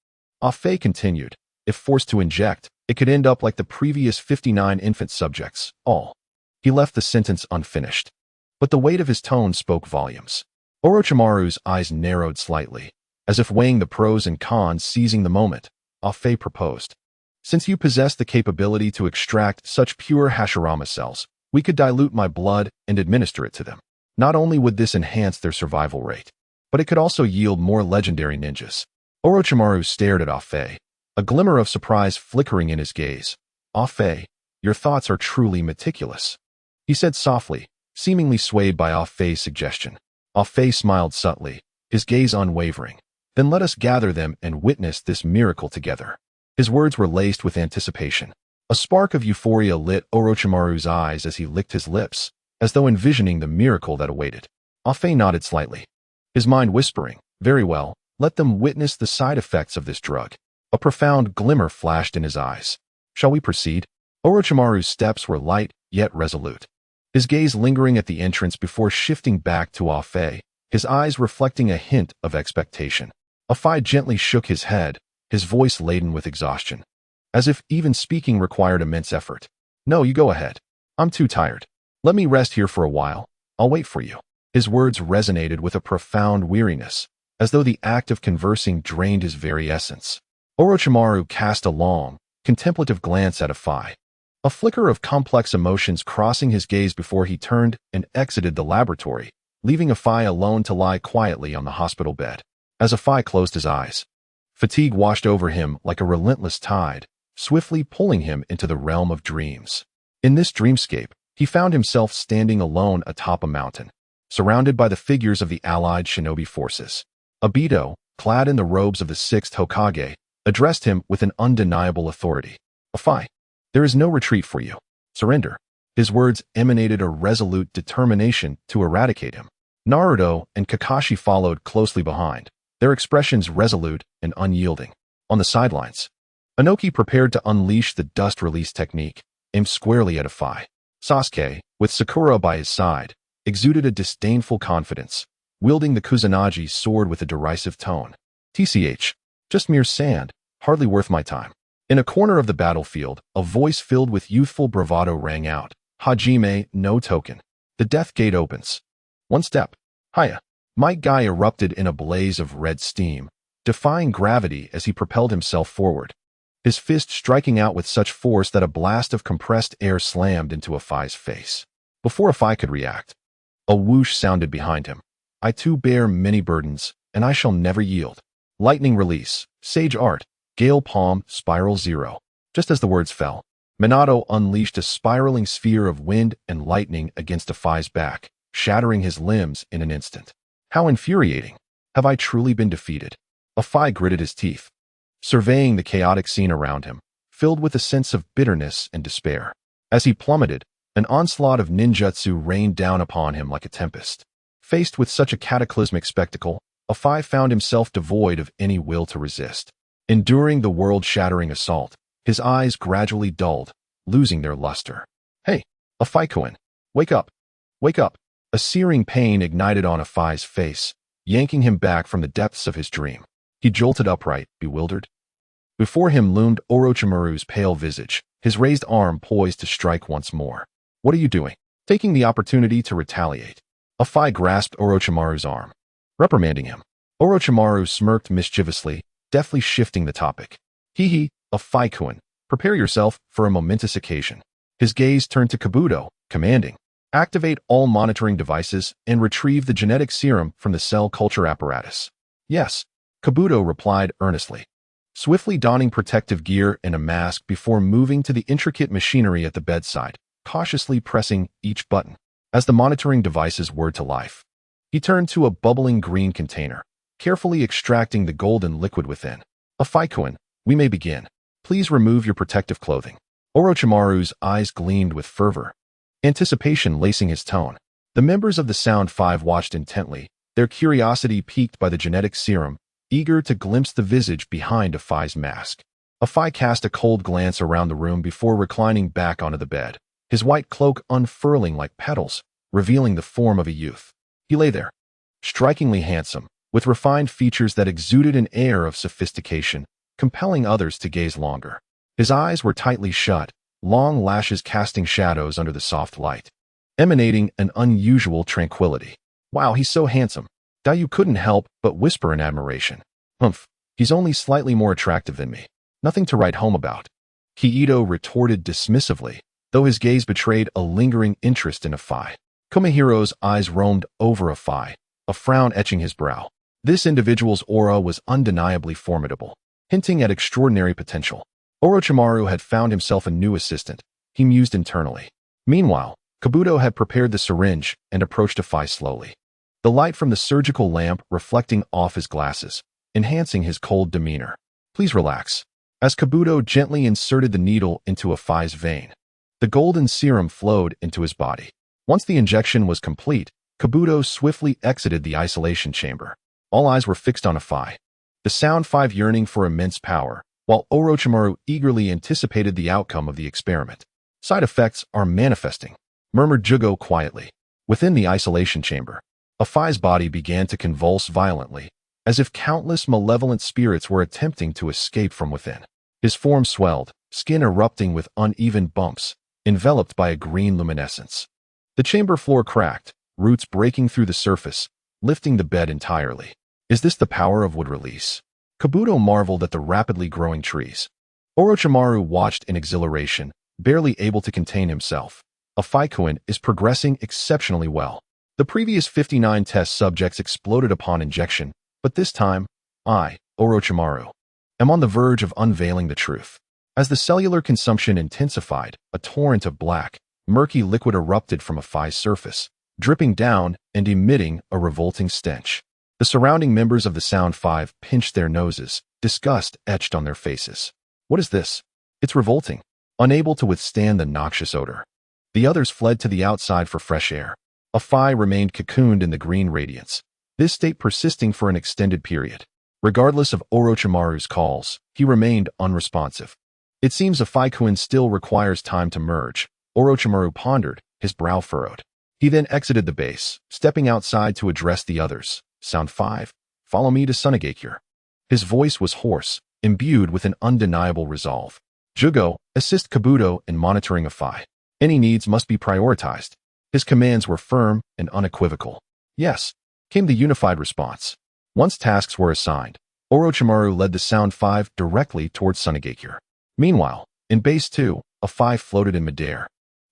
Afe continued, "If forced to inject, it could end up like the previous 59 infant subjects, all." He left the sentence unfinished, but the weight of his tone spoke volumes. Orochimaru's eyes narrowed slightly, as if weighing the pros and cons. Seizing the moment, Afe proposed, "Since you possess the capability to extract such pure Hashirama cells, we could dilute my blood and administer it to them. Not only would this enhance their survival rate, but it could also yield more legendary ninjas." Orochimaru stared at Afe, a glimmer of surprise flickering in his gaze. "Afe, your thoughts are truly meticulous," he said softly, seemingly swayed by Afe's suggestion. Afe smiled subtly, his gaze unwavering. "Then let us gather them and witness this miracle together." His words were laced with anticipation. A spark of euphoria lit Orochimaru's eyes as he licked his lips, as though envisioning the miracle that awaited. Afe nodded slightly, his mind whispering, "Very well, let them witness the side effects of this drug." A profound glimmer flashed in his eyes. Shall we proceed? Orochimaru's steps were light, yet resolute. His gaze lingering at the entrance before shifting back to Ah-Fei, his eyes reflecting a hint of expectation. Ah-Fei gently shook his head, his voice laden with exhaustion, as if even speaking required immense effort. No, you go ahead. I'm too tired. Let me rest here for a while. I'll wait for you. His words resonated with a profound weariness, as though the act of conversing drained his very essence. Orochimaru cast a long, contemplative glance at Ah-Fei, a flicker of complex emotions crossing his gaze before he turned and exited the laboratory, leaving Ah-Fei alone to lie quietly on the hospital bed. As Ah-Fei closed his eyes, fatigue washed over him like a relentless tide, swiftly pulling him into the realm of dreams. In this dreamscape, he found himself standing alone atop a mountain, surrounded by the figures of the allied shinobi forces. Obito, clad in the robes of the 6th Hokage, addressed him with an undeniable authority. Ah-Fei, there is no retreat for you. Surrender. His words emanated a resolute determination to eradicate him. Naruto and Kakashi followed closely behind, their expressions resolute and unyielding. On the sidelines, Inoki prepared to unleash the dust release technique, aimed squarely at Ah-Fei. Sasuke, with Sakura by his side, exuded a disdainful confidence, wielding the Kusanagi sword with a derisive tone. TCH, just mere sand, hardly worth my time. In a corner of the battlefield, a voice filled with youthful bravado rang out. Hajime no token. The death gate opens. One step. Hiya. Might Guy erupted in a blaze of red steam, defying gravity as he propelled himself forward, his fist striking out with such force that a blast of compressed air slammed into Ah-Fei's face. Before Ah-Fei could react, a whoosh sounded behind him. I too bear many burdens, and I shall never yield. Lightning release, Sage Art, Gale Palm, Spiral 0. Just as the words fell, Minato unleashed a spiraling sphere of wind and lightning against Ah-Fei's back, shattering his limbs in an instant. How infuriating. Have I truly been defeated? Ah-Fei gritted his teeth, surveying the chaotic scene around him, filled with a sense of bitterness and despair. As he plummeted, an onslaught of ninjutsu rained down upon him like a tempest. Faced with such a cataclysmic spectacle, Ah-Fei found himself devoid of any will to resist. Enduring the world-shattering assault, his eyes gradually dulled, losing their luster. Hey, Ah-Fei-kun, wake up! Wake up! A searing pain ignited on Ah-Fei's face, yanking him back from the depths of his dream. He jolted upright, bewildered. Before him loomed Orochimaru's pale visage, his raised arm poised to strike once more. What are you doing? Taking the opportunity to retaliate. Ah-Fei grasped Orochimaru's arm, reprimanding him. Orochimaru smirked mischievously, deftly shifting the topic. Hee, Ah-Fei-kun, prepare yourself for a momentous occasion. His gaze turned to Kabuto, commanding, activate all monitoring devices and retrieve the genetic serum from the cell culture apparatus. Yes, Kabuto replied earnestly, swiftly donning protective gear and a mask before moving to the intricate machinery at the bedside, cautiously pressing each button. As the monitoring devices whirred to life, he turned to a bubbling green container, carefully extracting the golden liquid within. Ah-Fei-kun, we may begin. Please remove your protective clothing. Orochimaru's eyes gleamed with fervor, anticipation lacing his tone. The members of the Sound Five watched intently, their curiosity piqued by the genetic serum, eager to glimpse the visage behind Ah-Fei's mask. Ah-Fei cast a cold glance around the room before reclining back onto the bed, his white cloak unfurling like petals, revealing the form of a youth. He lay there, strikingly handsome, with refined features that exuded an air of sophistication, compelling others to gaze longer. His eyes were tightly shut, long lashes casting shadows under the soft light, emanating an unusual tranquility. Wow, he's so handsome. Dayu couldn't help but whisper in admiration. Humph, he's only slightly more attractive than me. Nothing to write home about. Kiito retorted dismissively, though his gaze betrayed a lingering interest in Ah-Fei. Komahiro's eyes roamed over Ah-Fei, a frown etching his brow. This individual's aura was undeniably formidable, hinting at extraordinary potential. Orochimaru had found himself a new assistant, he mused internally. Meanwhile, Kabuto had prepared the syringe and approached Ah-Fei slowly, the light from the surgical lamp reflecting off his glasses, enhancing his cold demeanor. Please relax. As Kabuto gently inserted the needle into Ah-Fei's vein, the golden serum flowed into his body. Once the injection was complete, Kabuto swiftly exited the isolation chamber. All eyes were fixed on Ah-Fei, the Sound Five yearning for immense power, while Orochimaru eagerly anticipated the outcome of the experiment. Side effects are manifesting, murmured Jugo quietly. Within the isolation chamber, Afai's body began to convulse violently, as if countless malevolent spirits were attempting to escape from within. His form swelled, skin erupting with uneven bumps, enveloped by a green luminescence. The chamber floor cracked, roots breaking through the surface, lifting the bed entirely. Is this the power of wood release? Kabuto marveled at the rapidly growing trees. Orochimaru watched in exhilaration, barely able to contain himself. Afai-kun is progressing exceptionally well. The previous 59 test subjects exploded upon injection, but this time, I, Orochimaru, am on the verge of unveiling the truth. As the cellular consumption intensified, a torrent of black, murky liquid erupted from Afai's surface, dripping down and emitting a revolting stench. The surrounding members of the Sound Five pinched their noses, disgust etched on their faces. What is this? It's revolting. Unable to withstand the noxious odor, the others fled to the outside for fresh air. Afai remained cocooned in the green radiance, this state persisting for an extended period. Regardless of Orochimaru's calls, he remained unresponsive. It seems Afai-kun still requires time to merge, Orochimaru pondered, his brow furrowed. He then exited the base, stepping outside to address the others. Sound 5, follow me to Sunagakure. His voice was hoarse, imbued with an undeniable resolve. Jugo, assist Kabuto in monitoring Afai. Any needs must be prioritized. His commands were firm and unequivocal. Yes, came the unified response. Once tasks were assigned, Orochimaru led the Sound 5 directly towards Sunagakure. Meanwhile, in Base 2, Afai floated in midair,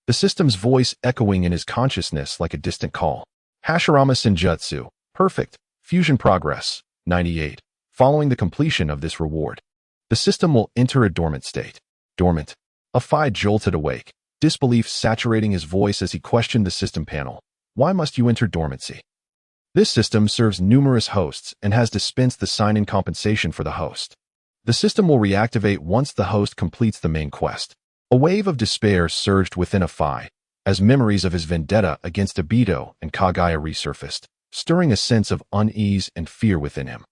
the system's voice echoing in his consciousness like a distant call. Hashirama Senjutsu, perfect, fusion progress, 98. Following the completion of this reward, the system will enter a dormant state. Dormant. Afai jolted awake, disbelief saturating his voice as he questioned the system panel. Why must you enter dormancy? This system serves numerous hosts and has dispensed the sign-in compensation for the host. The system will reactivate once the host completes the main quest. A wave of despair surged within Afai, as memories of his vendetta against Obito and Kagaya resurfaced, stirring a sense of unease and fear within him.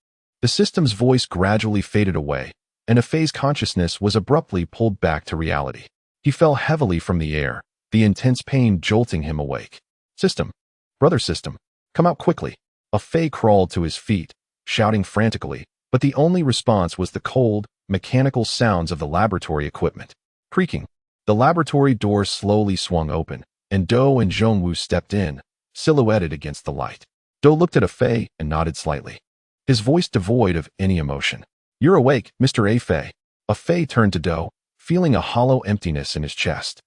The system's voice gradually faded away, and Afai's consciousness was abruptly pulled back to reality. He fell heavily from the air, the intense pain jolting him awake. System. Brother System. Come out quickly. Afai crawled to his feet, shouting frantically, but the only response was the cold, mechanical sounds of the laboratory equipment. Creaking. The laboratory door slowly swung open, and Do and Zhongwu stepped in, silhouetted against the light. Do looked at Afai and nodded slightly, his voice devoid of any emotion. You're awake, Mr. Afai. Afai turned to Do, feeling a hollow emptiness in his chest,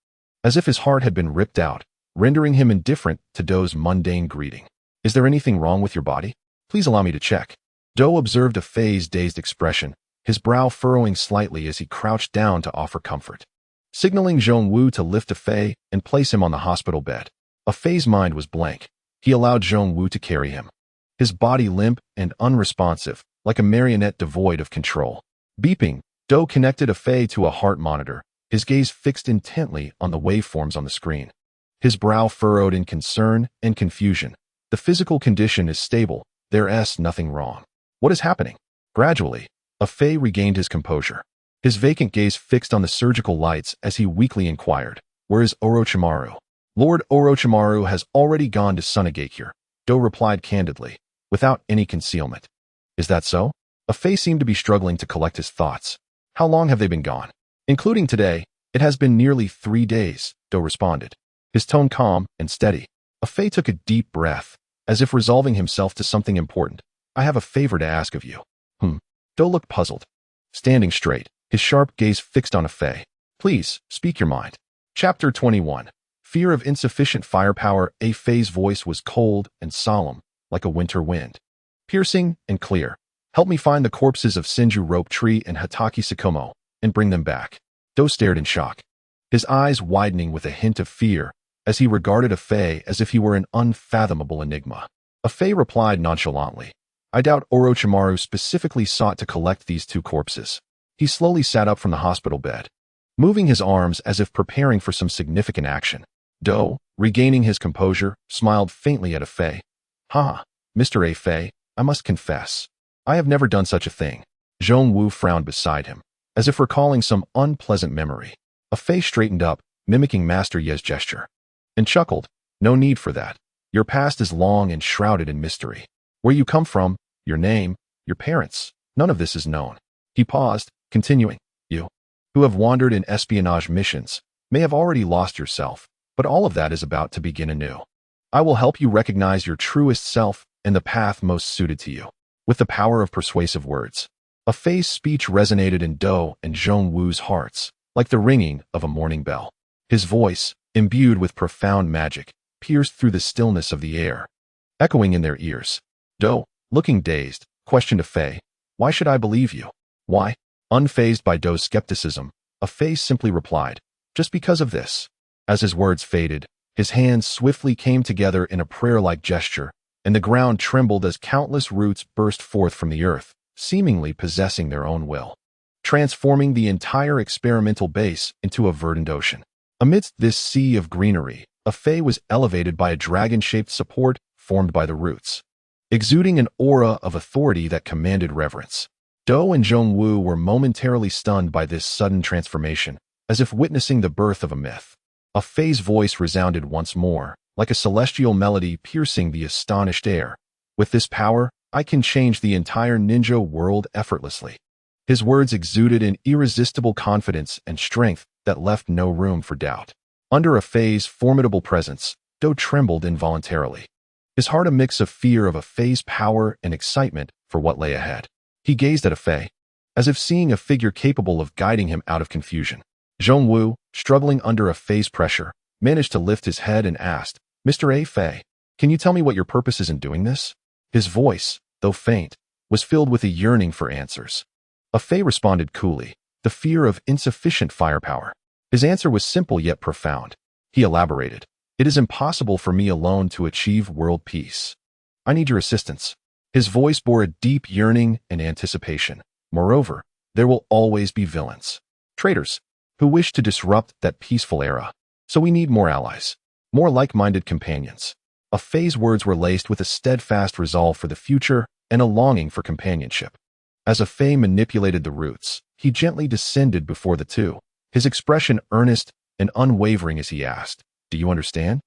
as if his heart had been ripped out, rendering him indifferent to Do's mundane greeting. Is there anything wrong with your body? Please allow me to check. Do observed Afai's dazed expression, his brow furrowing slightly as he crouched down to offer comfort. Signaling Zhongwu to lift Afai and place him on the hospital bed. Afai's mind was blank. He allowed Zhongwu to carry him, his body limp and unresponsive, like a marionette devoid of control. Beeping, Do connected Afai to a heart monitor, his gaze fixed intently on the waveforms on the screen. His brow furrowed in concern and confusion. The physical condition is stable, there's nothing wrong. What is happening? Gradually, Afai regained his composure, his vacant gaze fixed on the surgical lights as he weakly inquired, where is Orochimaru? Lord Orochimaru has already gone to Sunagakure, Do replied candidly, without any concealment. Is that so? Afai seemed to be struggling to collect his thoughts. How long have they been gone? Including today, it has been nearly 3 days, Do responded, his tone calm and steady. Afai took a deep breath, as if resolving himself to something important. I have a favor to ask of you. Do looked puzzled. Standing straight, his sharp gaze fixed on Afai. Please, speak your mind. Chapter 21. Fear of insufficient firepower. Afai's voice was cold and solemn, like a winter wind. Piercing and clear. Help me find the corpses of Senju Rope Tree and Hataki Sakomo, and bring them back. Do stared in shock, his eyes widening with a hint of fear, as he regarded Afai as if he were an unfathomable enigma. Afai replied nonchalantly, I doubt Orochimaru specifically sought to collect these 2 corpses. He slowly sat up from the hospital bed, moving his arms as if preparing for some significant action. Do, regaining his composure, smiled faintly at Afai. Mr. Afai, I must confess, I have never done such a thing. Zhongwu frowned beside him, as if recalling some unpleasant memory. A Fei straightened up, mimicking Master Ye's gesture, and chuckled. No need for that. Your past is long and shrouded in mystery. Where you come from, your name, your parents, none of this is known. He paused, continuing. You, who have wandered in espionage missions, may have already lost yourself, but all of that is about to begin anew. I will help you recognize your truest self and the path most suited to you. With the power of persuasive words, a Fei's speech resonated in Dou and Zhongwu's hearts, like the ringing of a morning bell. His voice, imbued with profound magic, pierced through the stillness of the air, echoing in their ears. Dou, looking dazed, questioned a Fei. Why should I believe you? Why? Unfazed by Dou's skepticism, a Fei simply replied, just because of this. As his words faded, his hands swiftly came together in a prayer-like gesture, and the ground trembled as countless roots burst forth from the earth, seemingly possessing their own will, transforming the entire experimental base into a verdant ocean. Amidst this sea of greenery, a Fei was elevated by a dragon-shaped support formed by the roots, exuding an aura of authority that commanded reverence. Dou and Zhongwu were momentarily stunned by this sudden transformation, as if witnessing the birth of a myth. A Fei's voice resounded once more, like a celestial melody piercing the astonished air. With this power, I can change the entire ninja world effortlessly. His words exuded an irresistible confidence and strength that left no room for doubt. Under a Fei's formidable presence, Dou trembled involuntarily, his heart a mix of fear of a Fei's power and excitement for what lay ahead. He gazed at a Fei, as if seeing a figure capable of guiding him out of confusion. Zhongwu, struggling under a Fei's pressure, managed to lift his head and asked, Mr. A. Fei, can you tell me what your purpose is in doing this? His voice, though faint, was filled with a yearning for answers. A Fei responded coolly, the fear of insufficient firepower. His answer was simple yet profound. He elaborated, it is impossible for me alone to achieve world peace. I need your assistance. His voice bore a deep yearning and anticipation. Moreover, there will always be villains, traitors, who wish to disrupt that peaceful era. So we need more allies, more like-minded companions. A Fei's words were laced with a steadfast resolve for the future and a longing for companionship. As a Fei manipulated the roots, he gently descended before the two, his expression earnest and unwavering as he asked, Do you understand?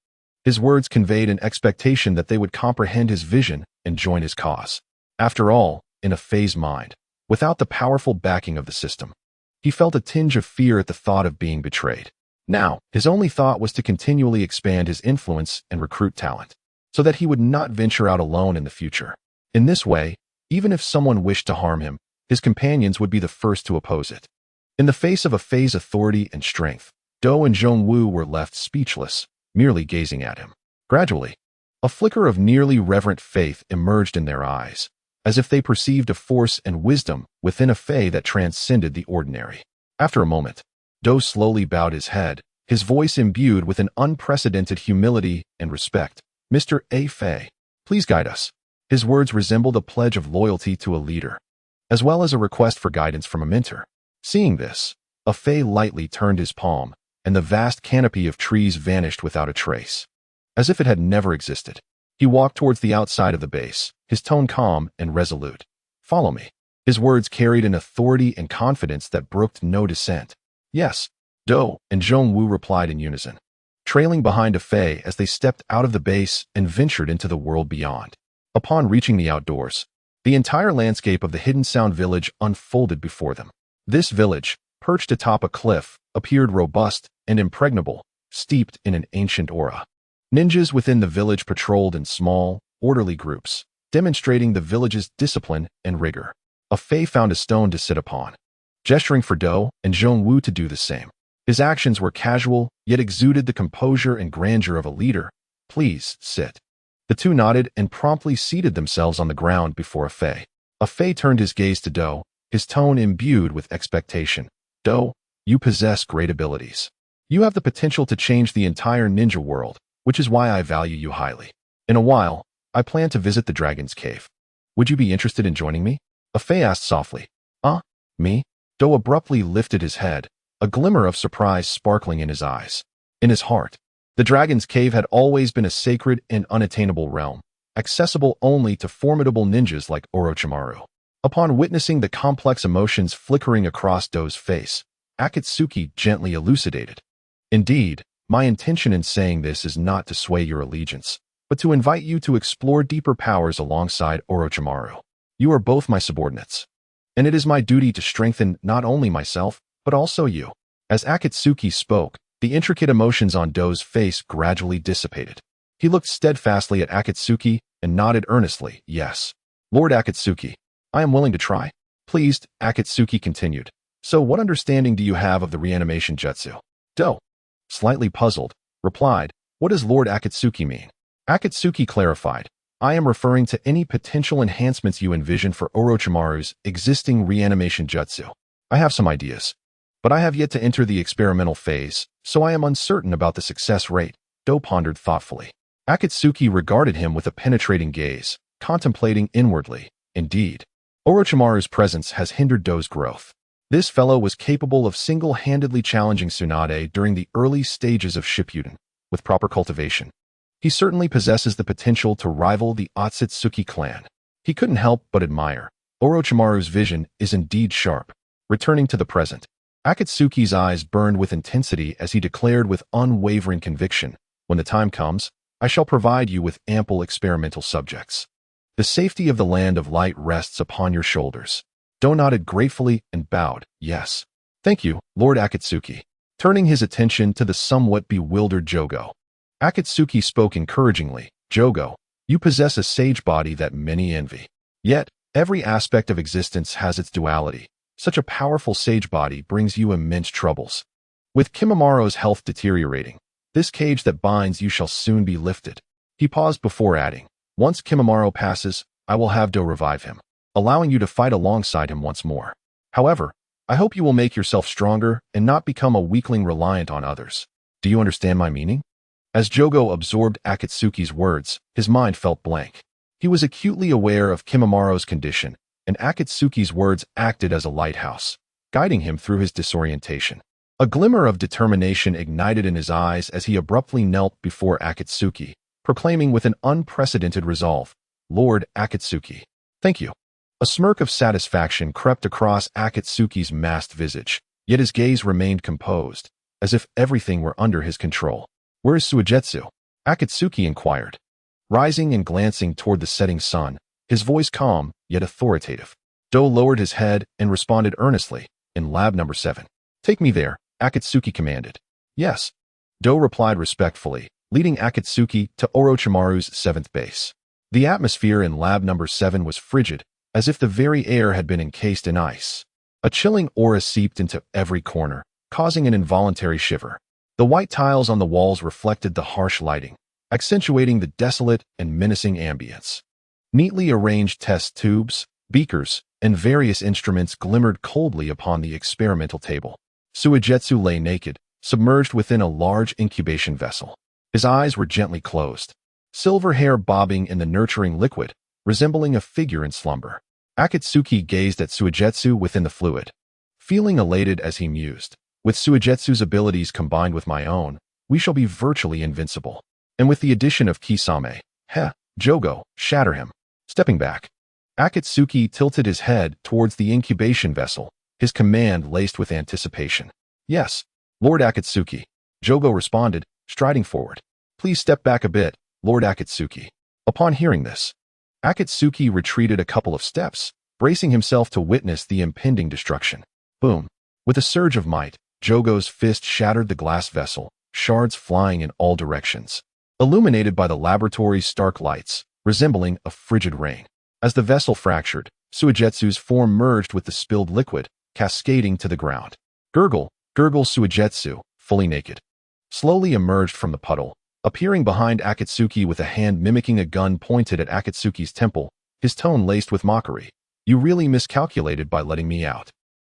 His words conveyed an expectation that they would comprehend his vision and join his cause. After all, in a Fei's mind, without the powerful backing of the system, he felt a tinge of fear at the thought of being betrayed. Now, his only thought was to continually expand his influence and recruit talent, so that he would not venture out alone in the future. In this way, even if someone wished to harm him, his companions would be the first to oppose it. In the face of a Fei's authority and strength, Dou and Zhongwu were left speechless, merely gazing at him. Gradually, a flicker of nearly reverent faith emerged in their eyes, as if they perceived a force and wisdom within a Fei that transcended the ordinary. After a moment, Dou slowly bowed his head, his voice imbued with an unprecedented humility and respect. Mr. A. Fei, please guide us. His words resembled a pledge of loyalty to a leader, as well as a request for guidance from a mentor. Seeing this, a Fei lightly turned his palm, and the vast canopy of trees vanished without a trace, as if it had never existed. He walked towards the outside of the base, his tone calm and resolute. Follow me. His words carried an authority and confidence that brooked no dissent. Yes, Dou and Zhongwu replied in unison, trailing behind a Fei as they stepped out of the base and ventured into the world beyond. Upon reaching the outdoors, the entire landscape of the Hidden Sound village unfolded before them. This village, perched atop a cliff, appeared robust and impregnable, steeped in an ancient aura. Ninjas within the village patrolled in small, orderly groups, demonstrating the village's discipline and rigor. A Fei found a stone to sit upon, gesturing for Dou and Zhongwu to do the same. His actions were casual, yet exuded the composure and grandeur of a leader. Please, sit. The two nodded and promptly seated themselves on the ground before a Fei. A Fei turned his gaze to Dou, his tone imbued with expectation. Dou, you possess great abilities. You have the potential to change the entire ninja world, which is why I value you highly. In a while, I plan to visit the Dragon's Cave. Would you be interested in joining me? A Fei asked softly. Me? Dou abruptly lifted his head, a glimmer of surprise sparkling in his eyes. In his heart, the Dragon's Cave had always been a sacred and unattainable realm, accessible only to formidable ninjas like Orochimaru. Upon witnessing the complex emotions flickering across Do's face, Akatsuki gently elucidated. Indeed, my intention in saying this is not to sway your allegiance, but to invite you to explore deeper powers alongside Orochimaru. You are both my subordinates, and it is my duty to strengthen not only myself, but also you. As Akatsuki spoke, the intricate emotions on Do's face gradually dissipated. He looked steadfastly at Akatsuki and nodded earnestly, yes. Lord Akatsuki, I am willing to try. Pleased, Akatsuki continued. So what understanding do you have of the reanimation jutsu? Do, slightly puzzled, replied, what does Lord Akatsuki mean? Akatsuki clarified, I am referring to any potential enhancements you envision for Orochimaru's existing reanimation jutsu. I have some ideas, but I have yet to enter the experimental phase, so I am uncertain about the success rate, Do pondered thoughtfully. Akatsuki regarded him with a penetrating gaze, contemplating inwardly. Indeed, Orochimaru's presence has hindered Do's growth. This fellow was capable of single-handedly challenging Tsunade during the early stages of Shippuden, with proper cultivation. He certainly possesses the potential to rival the Otsutsuki clan. He couldn't help but admire. Orochimaru's vision is indeed sharp. Returning to the present, Akatsuki's eyes burned with intensity as he declared with unwavering conviction, when the time comes, I shall provide you with ample experimental subjects. The safety of the land of light rests upon your shoulders. Do nodded gratefully and bowed, yes. Thank you, Lord Akatsuki. Turning his attention to the somewhat bewildered Jogo, Akatsuki spoke encouragingly, Jogo, you possess a sage body that many envy. Yet, every aspect of existence has its duality. Such a powerful sage body brings you immense troubles. With Kimimura's health deteriorating, this cage that binds you shall soon be lifted. He paused before adding, once Kimimura passes, I will have Do revive him, allowing you to fight alongside him once more. However, I hope you will make yourself stronger and not become a weakling reliant on others. Do you understand my meaning? As Jogo absorbed Akatsuki's words, his mind felt blank. He was acutely aware of Kimimura's condition, and Akatsuki's words acted as a lighthouse, guiding him through his disorientation. A glimmer of determination ignited in his eyes as he abruptly knelt before Akatsuki, proclaiming with an unprecedented resolve, Lord Akatsuki, thank you. A smirk of satisfaction crept across Akatsuki's masked visage, yet his gaze remained composed, as if everything were under his control. Where is Suigetsu? Akatsuki inquired. Rising and glancing toward the setting sun, his voice calm, yet authoritative. Do lowered his head and responded earnestly, in lab number 7. Take me there, Akatsuki commanded. Yes. Do replied respectfully, leading Akatsuki to Orochimaru's 7th base. The atmosphere in lab number 7 was frigid, as if the very air had been encased in ice. A chilling aura seeped into every corner, causing an involuntary shiver. The white tiles on the walls reflected the harsh lighting, accentuating the desolate and menacing ambience. Neatly arranged test tubes, beakers, and various instruments glimmered coldly upon the experimental table. Suigetsu lay naked, submerged within a large incubation vessel. His eyes were gently closed, silver hair bobbing in the nurturing liquid, resembling a figure in slumber. Akatsuki gazed at Suigetsu within the fluid, feeling elated as he mused. With Suigetsu's abilities combined with my own, we shall be virtually invincible. And with the addition of Kisame, Jogo, shatter him. Stepping back, Akatsuki tilted his head towards the incubation vessel, his command laced with anticipation. Yes, Lord Akatsuki, Jogo responded, striding forward. Please step back a bit, Lord Akatsuki. Upon hearing this, Akatsuki retreated a couple of steps, bracing himself to witness the impending destruction. Boom. With a surge of might, Jogo's fist shattered the glass vessel, shards flying in all directions, illuminated by the laboratory's stark lights, resembling a frigid rain. As the vessel fractured, Suigetsu's form merged with the spilled liquid, cascading to the ground. Gurgle, Suigetsu, fully naked, slowly emerged from the puddle, appearing behind Akatsuki with a hand mimicking a gun pointed at Akatsuki's temple, his tone laced with mockery. You really miscalculated by letting me out.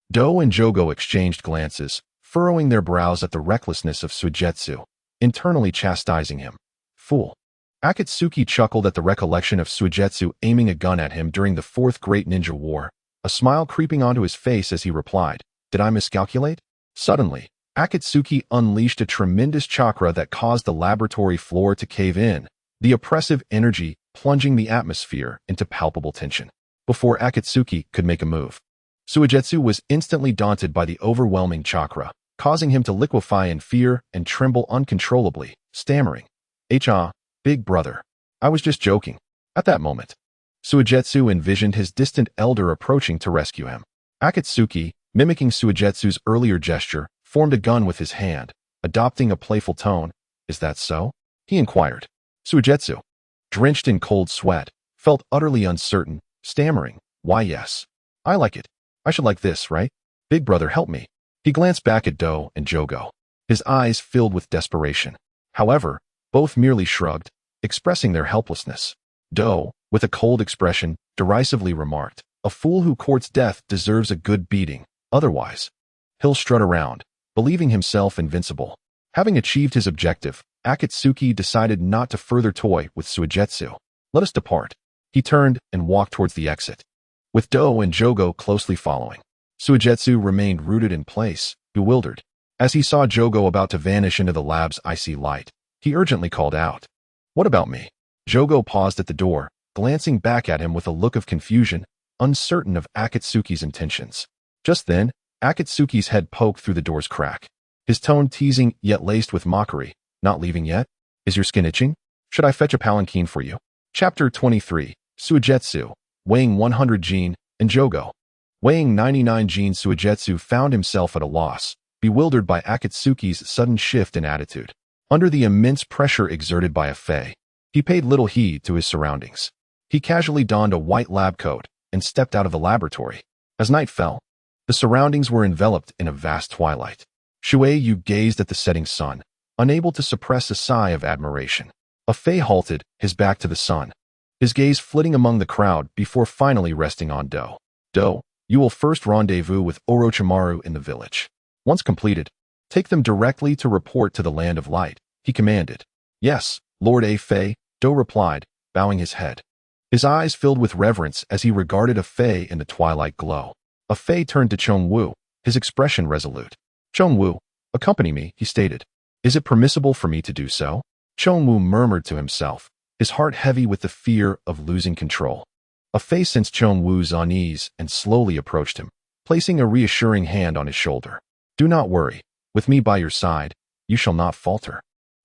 Do and Jogo exchanged glances, furrowing their brows at the recklessness of Suigetsu, internally chastising him. Fool. Akatsuki chuckled at the recollection of Suigetsu aiming a gun at him during the 4th Great Ninja War, a smile creeping onto his face as he replied, Did I miscalculate? Suddenly, Akatsuki unleashed a tremendous chakra that caused the laboratory floor to cave in, the oppressive energy plunging the atmosphere into palpable tension. before Akatsuki could make a move. Suigetsu was instantly daunted by the overwhelming chakra, causing him to liquefy in fear and tremble uncontrollably, stammering, big brother. I was just joking. At that moment, Suigetsu envisioned his distant elder approaching to rescue him. Akatsuki, mimicking Suigetsu's earlier gesture, formed a gun with his hand, adopting a playful tone. Is that so? He inquired. Suigetsu, drenched in cold sweat, felt utterly uncertain, stammering, why yes. I like it. I should like this, right? Big brother, help me. He glanced back at Do and Jogo. His eyes filled with desperation. However, both merely shrugged, expressing their helplessness. Do, with a cold expression, derisively remarked, a fool who courts death deserves a good beating, otherwise. He'll strut around, believing himself invincible. Having achieved his objective, Akatsuki decided not to further toy with Suigetsu. Let us depart. He turned and walked towards the exit, with Do and Jogo closely following. Suigetsu remained rooted in place, bewildered. As he saw Jogo about to vanish into the lab's icy light, he urgently called out, What about me? Jogo paused at the door, glancing back at him with a look of confusion, uncertain of Akatsuki's intentions. Just then, Akatsuki's head poked through the door's crack, his tone teasing yet laced with mockery. Not leaving yet? Is your skin itching? Should I fetch a palanquin for you? Chapter 23. Suigetsu, weighing 100 jin, and Jogo, weighing 99 jin. Suigetsu found himself at a loss, bewildered by Akatsuki's sudden shift in attitude. Under the immense pressure exerted by a fey, he paid little heed to his surroundings. He casually donned a white lab coat and stepped out of the laboratory. As night fell, the surroundings were enveloped in a vast twilight. Shuei-yu gazed at the setting sun, unable to suppress a sigh of admiration. A fey halted, his back to the sun, his gaze flitting among the crowd before finally resting on Do. Do, you will first rendezvous with Orochimaru in the village. Once completed, take them directly to report to the Land of Light, he commanded. Yes, Lord A. Fei, Do replied, bowing his head. His eyes filled with reverence as he regarded a fey in the twilight glow. A fey turned to Chongwu, his expression resolute. Chongwu, accompany me, he stated. Is it permissible for me to do so? Chongwu murmured to himself, his heart heavy with the fear of losing control. A fey sensed Chongwu's unease and slowly approached him, placing a reassuring hand on his shoulder. Do not worry, with me by your side, you shall not falter.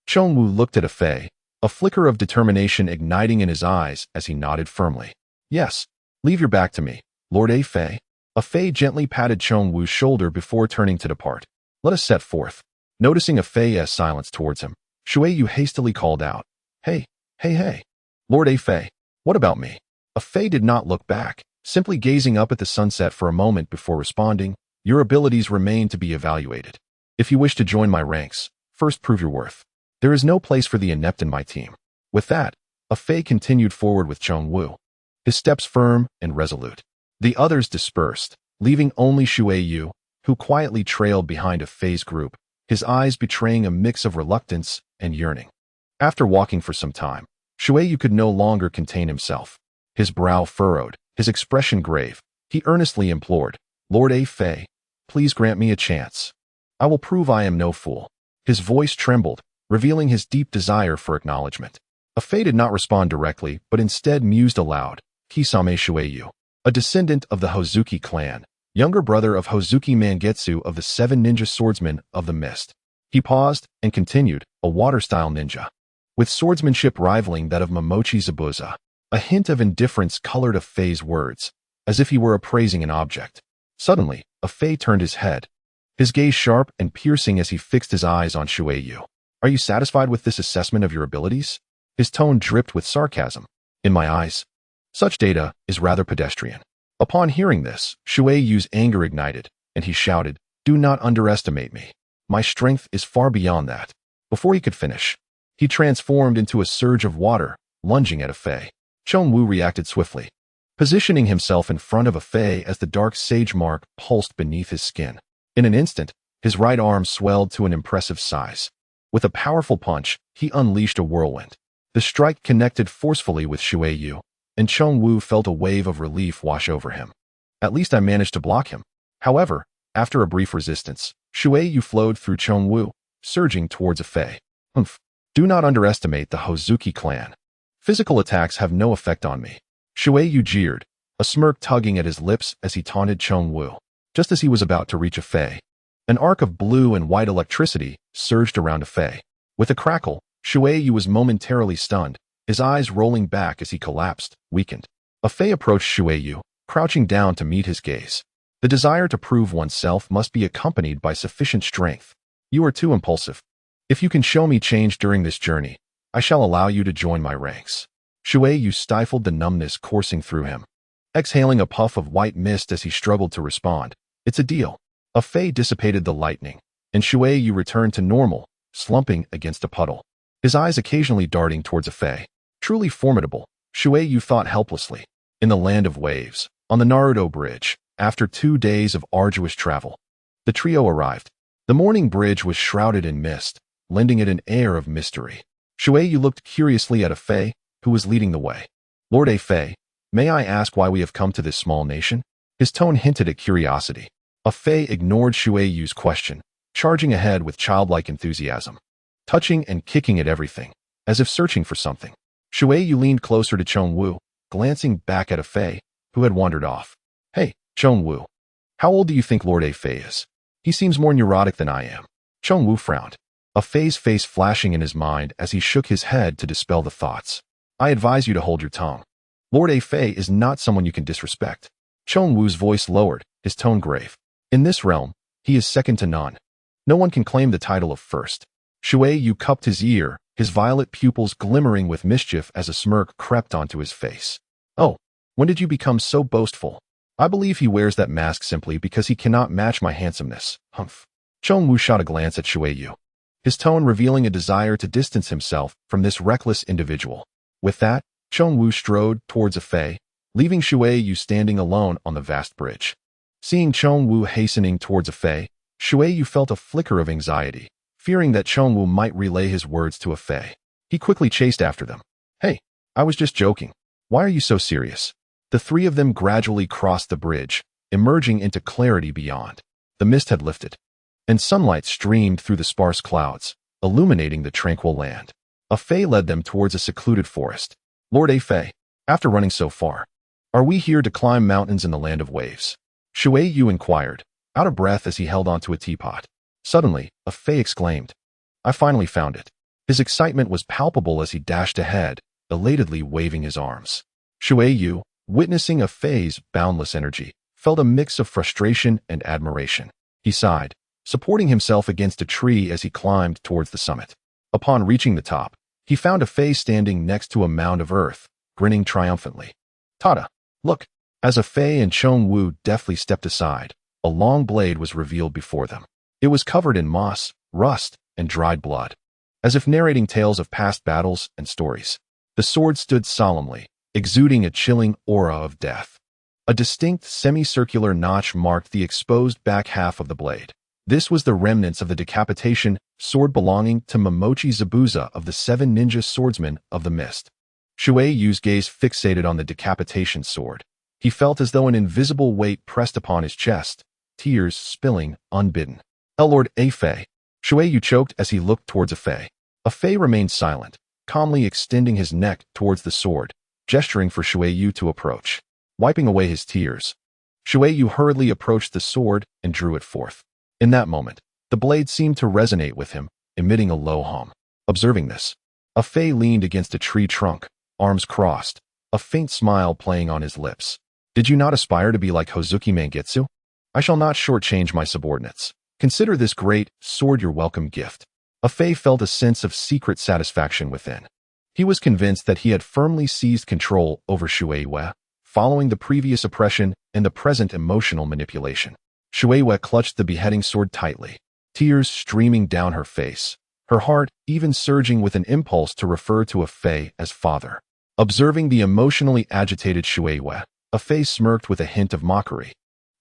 Chongwu looked at a fey, a flicker of determination igniting in his eyes as he nodded firmly. Yes, leave your back to me, Lord A. Fei. A fey gently patted Chongwu's shoulder before turning to depart. Let us set forth. Noticing a fey's silence towards him, Shuei-yu hastily called out, Hey. Lord A. Fei, what about me? A fey did not look back, simply gazing up at the sunset for a moment before responding, Your abilities remain to be evaluated. If you wish to join my ranks, first prove your worth. There is no place for the inept in my team. With that, a fey continued forward with Chongwu, his steps firm and resolute. The others dispersed, leaving only Shuei-yu, who quietly trailed behind a fey's group, his eyes betraying a mix of reluctance and yearning. After walking for some time, Shuei-yu could no longer contain himself. His brow furrowed, his expression grave. He earnestly implored, Lord A. Fei, please grant me a chance. I will prove I am no fool. His voice trembled, revealing his deep desire for acknowledgement. A fey did not respond directly, but instead mused aloud, Kisame Shuei-yu, a descendant of the Hozuki clan, younger brother of Hozuki Mangetsu of the 7 ninja swordsmen of the mist. He paused and continued, a water-style ninja, with swordsmanship rivaling that of Momochi Zabuza. A hint of indifference colored a fey's words, as if he were appraising an object. Suddenly, a fey turned his head, his gaze sharp and piercing as he fixed his eyes on Shuei-yu. Are you satisfied with this assessment of your abilities? His tone dripped with sarcasm. In my eyes, such data is rather pedestrian. Upon hearing this, Shuei-yu's anger ignited, and he shouted, Do not underestimate me. My strength is far beyond that. Before he could finish, he transformed into a surge of water, lunging at a fey. Chongwu reacted swiftly, positioning himself in front of a fey as the dark sage mark pulsed beneath his skin. In an instant, his right arm swelled to an impressive size. With a powerful punch, he unleashed a whirlwind. The strike connected forcefully with Shuei-yu, and Chongwu felt a wave of relief wash over him. At least I managed to block him. However, after a brief resistance, Shuei-yu flowed through Chongwu, surging towards a fey. Do not underestimate the Hozuki clan. Physical attacks have no effect on me. Shuei-yu jeered, a smirk tugging at his lips as he taunted Chong Wu. Just as he was about to reach a Fei, an arc of blue and white electricity surged around a Fei. With a crackle, Shui Yu was momentarily stunned, his eyes rolling back as he collapsed, weakened. A Fei approached Shui Yu, crouching down to meet his gaze. The desire to prove oneself must be accompanied by sufficient strength. You are too impulsive. If you can show me change during this journey, I shall allow you to join my ranks. Shui Yu stifled the numbness coursing through him, exhaling a puff of white mist as he struggled to respond. It's a deal. A Fei dissipated the lightning, and Shui Yu returned to normal, slumping against a puddle, his eyes occasionally darting towards a Fei. Truly formidable, Shui Yu thought helplessly. In the land of waves, on the Naruto Bridge, after 2 days of arduous travel, the trio arrived. The morning bridge was shrouded in mist, lending it an air of mystery. Shui Yu looked curiously at a Fei, who was leading the way. Lord A Fei, may I ask why we have come to this small nation? His tone hinted at curiosity. A Fei ignored Shui Yu's question, charging ahead with childlike enthusiasm, touching and kicking at everything, as if searching for something. Shui Yu leaned closer to Chong Wu, glancing back at a Fei, who had wandered off. Hey, Chong Wu, how old do you think Lord A Fei is? He seems more neurotic than I am. Chong Wu frowned, a Fei's face flashing in his mind as he shook his head to dispel the thoughts. I advise you to hold your tongue. Lord A Fei is not someone you can disrespect. Chong Wu's voice lowered, his tone grave. In this realm, he is second to none. No one can claim the title of first. Shui Yu cupped his ear, his violet pupils glimmering with mischief as a smirk crept onto his face. Oh, when did you become so boastful? I believe he wears that mask simply because he cannot match my handsomeness. Humph. Chong Wu shot a glance at Shui Yu, his tone revealing a desire to distance himself from this reckless individual. With that, Chong Wu strode towards a Fei, leaving Shui Yu standing alone on the vast bridge. Seeing Chong Wu hastening towards a Fei, Shui Yu felt a flicker of anxiety, fearing that Chong Wu might relay his words to a Fei. He quickly chased after them. Hey, I was just joking. Why are you so serious? The three of them gradually crossed the bridge, emerging into clarity beyond. The mist had lifted, and sunlight streamed through the sparse clouds, illuminating the tranquil land. A Fei led them towards a secluded forest. Lord A Fei, after running so far, are we here to climb mountains in the land of waves? Shui Yu inquired, out of breath as he held onto a teapot. Suddenly, a Fei exclaimed, I finally found it. His excitement was palpable as he dashed ahead, elatedly waving his arms. Shui Yu, witnessing a Fei's boundless energy, felt a mix of frustration and admiration. He sighed, supporting himself against a tree as he climbed towards the summit. Upon reaching the top, he found a Fei standing next to a mound of earth, grinning triumphantly. Tada! Look! As a Fei and Chong Wu deftly stepped aside, a long blade was revealed before them. It was covered in moss, rust, and dried blood, as if narrating tales of past battles and stories. The sword stood solemnly, exuding a chilling aura of death. A distinct semicircular notch marked the exposed back half of the blade. This was the remnants of the decapitation sword belonging to Momochi Zabuza of the 7 ninja swordsmen of the mist. Shui Yu's gaze fixated on the decapitation sword. He felt as though an invisible weight pressed upon his chest, tears spilling unbidden. Lord A Fei. Shui Yu choked as he looked towards a Fei. A Fei remained silent, calmly extending his neck towards the sword, gesturing for Shui Yu to approach. Wiping away his tears, Shui Yu hurriedly approached the sword and drew it forth. In that moment, the blade seemed to resonate with him, emitting a low hum. Observing this, a Fei leaned against a tree trunk, arms crossed, a faint smile playing on his lips. Did you not aspire to be like Hozuki Mangetsu? I shall not shortchange my subordinates. Consider this great sword your welcome gift. A Fei felt a sense of secret satisfaction within. He was convinced that he had firmly seized control over Shui Yu, following the previous oppression and the present emotional manipulation. Shui Yu clutched the beheading sword tightly, tears streaming down her face, her heart even surging with an impulse to refer to a Fei as father. Observing the emotionally agitated Shui Yu, a Fei smirked with a hint of mockery,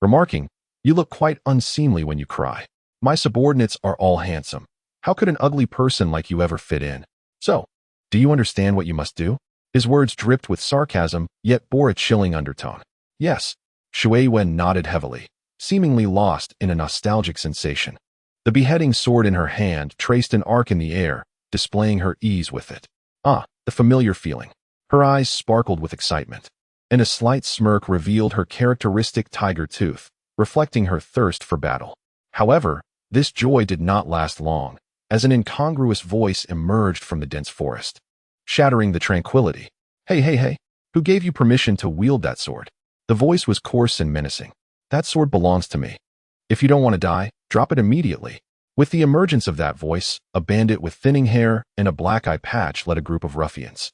remarking, You look quite unseemly when you cry. My subordinates are all handsome. How could an ugly person like you ever fit in? So, do you understand what you must do? His words dripped with sarcasm, yet bore a chilling undertone. Yes. Shui Yu nodded heavily, seemingly lost in a nostalgic sensation. The beheading sword in her hand traced an arc in the air, displaying her ease with it. Ah, the familiar feeling. Her eyes sparkled with excitement. and a slight smirk revealed her characteristic tiger tooth, reflecting her thirst for battle. However, this joy did not last long, as an incongruous voice emerged from the dense forest, shattering the tranquility. Hey, hey, hey, who gave you permission to wield that sword? The voice was coarse and menacing. That sword belongs to me. If you don't want to die, drop it immediately. With the emergence of that voice, a bandit with thinning hair and a black eye patch led a group of ruffians,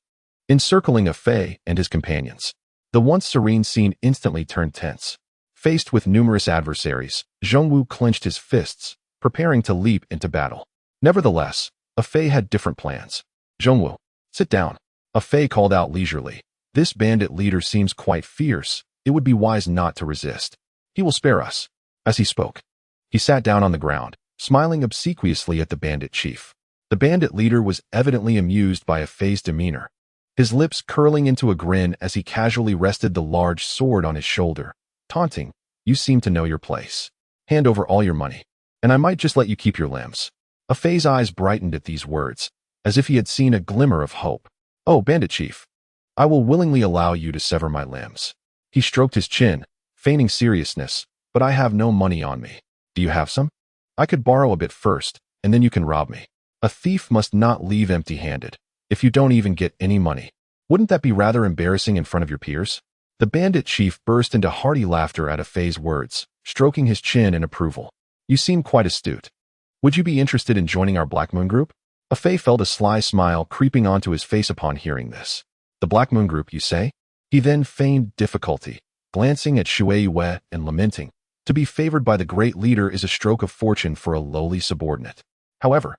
encircling a Fei and his companions. The once serene scene instantly turned tense. Faced with numerous adversaries, Zhongwu clenched his fists, preparing to leap into battle. Nevertheless, a Fei had different plans. Zhongwu, sit down. A Fei called out leisurely. This bandit leader seems quite fierce. It would be wise not to resist. He will spare us. As he spoke, he sat down on the ground, smiling obsequiously at the bandit chief. The bandit leader was evidently amused by a Fei's demeanor, his lips curling into a grin as he casually rested the large sword on his shoulder, taunting, "You seem to know your place. Hand over all your money, and I might just let you keep your limbs." A Fei's eyes brightened at these words, as if he had seen a glimmer of hope. "Oh, bandit chief, I will willingly allow you to sever my limbs." He stroked his chin, feigning seriousness, "But I have no money on me. Do you have some? I could borrow a bit first, and then you can rob me. A thief must not leave empty-handed. If you don't even get any money, wouldn't that be rather embarrassing in front of your peers?" The bandit chief burst into hearty laughter at a Fei's words, stroking his chin in approval. "You seem quite astute. Would you be interested in joining our Black Moon group?" A Fei felt a sly smile creeping onto his face upon hearing this. "The Black Moon group, you say?" He then feigned difficulty, glancing at Shui Yue and lamenting. To be favored by the great leader is a stroke of fortune for a lowly subordinate. However,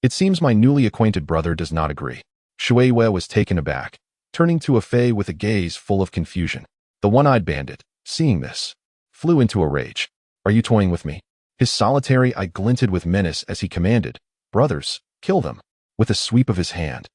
it seems my newly acquainted brother does not agree. Shui Yue was taken aback, turning to a Fei with a gaze full of confusion. The one-eyed bandit, seeing this, flew into a rage. "Are you toying with me?" His solitary eye glinted with menace as he commanded, "Brothers, kill them." With a sweep of his hand,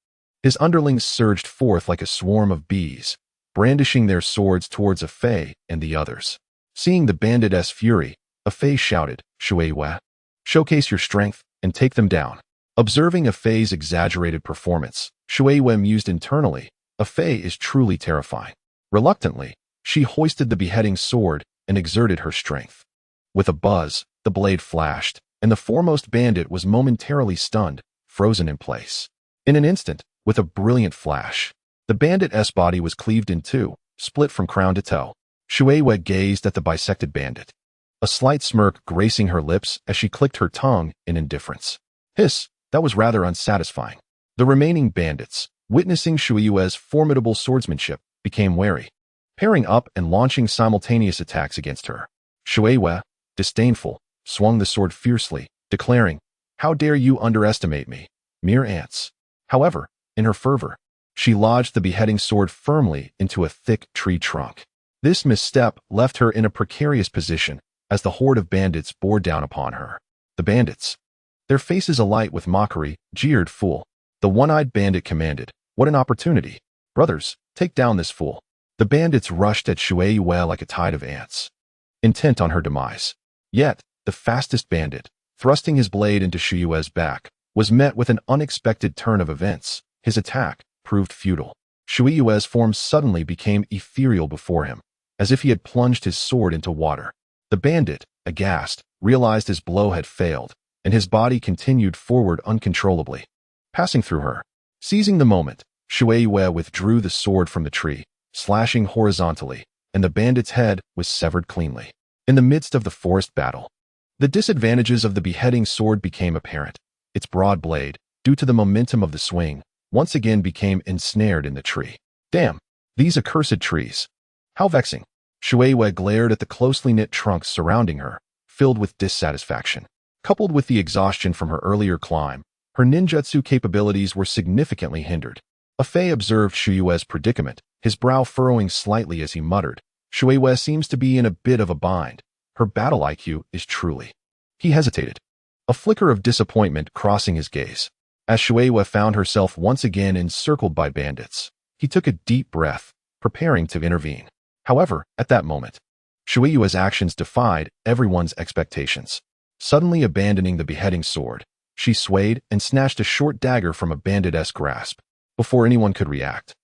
his underlings surged forth like a swarm of bees, brandishing their swords towards a Fei and the others. Seeing the bandit's fury, a Fei shouted, "Shui Yue, showcase your strength and take them down." Observing a Fei's exaggerated performance, Shui Yue mused internally, a Fei is truly terrifying. Reluctantly, she hoisted the beheading sword and exerted her strength. With a buzz, the blade flashed, and the foremost bandit was momentarily stunned, frozen in place. In an instant, with a brilliant flash, the bandit's body was cleaved in two, split from crown to toe. Shui Yue gazed at the bisected bandit, a slight smirk gracing her lips as she clicked her tongue in indifference. Hiss, that was rather unsatisfying. The remaining bandits, witnessing Shui Yue's formidable swordsmanship, became wary, pairing up and launching simultaneous attacks against her. Shui Yue, disdainful, swung the sword fiercely, declaring, "How dare you underestimate me? Mere ants." However, in her fervor, she lodged the beheading sword firmly into a thick tree trunk. This misstep left her in a precarious position as the horde of bandits bore down upon her. The bandits, their faces alight with mockery, jeered, "Fool." The one-eyed bandit commanded, "What an opportunity. Brothers, take down this fool." The bandits rushed at Shui Yue like a tide of ants, intent on her demise. Yet, the fastest bandit, thrusting his blade into Shui Yue's back, was met with an unexpected turn of events. His attack proved futile. Shui Yue's form suddenly became ethereal before him, as if he had plunged his sword into water. The bandit, aghast, realized his blow had failed, and his body continued forward uncontrollably, passing through her. Seizing the moment, Shui Yue withdrew the sword from the tree, slashing horizontally, and the bandit's head was severed cleanly. In the midst of the forest battle, the disadvantages of the beheading sword became apparent. Its broad blade, due to the momentum of the swing, once again became ensnared in the tree. "Damn, these accursed trees. How vexing." Shui Yue glared at the closely knit trunks surrounding her, filled with dissatisfaction. Coupled with the exhaustion from her earlier climb, her ninjutsu capabilities were significantly hindered. A Fei observed Shui Yue's predicament, his brow furrowing slightly as he muttered, "Shui Yue seems to be in a bit of a bind. Her battle IQ is truly..." He hesitated, a flicker of disappointment crossing his gaze. As Shui Yue found herself once again encircled by bandits, he took a deep breath, preparing to intervene. However, at that moment, Shui Yue's actions defied everyone's expectations. Suddenly abandoning the beheading sword, she swayed and snatched a short dagger from a bandit's grasp. Before anyone could react,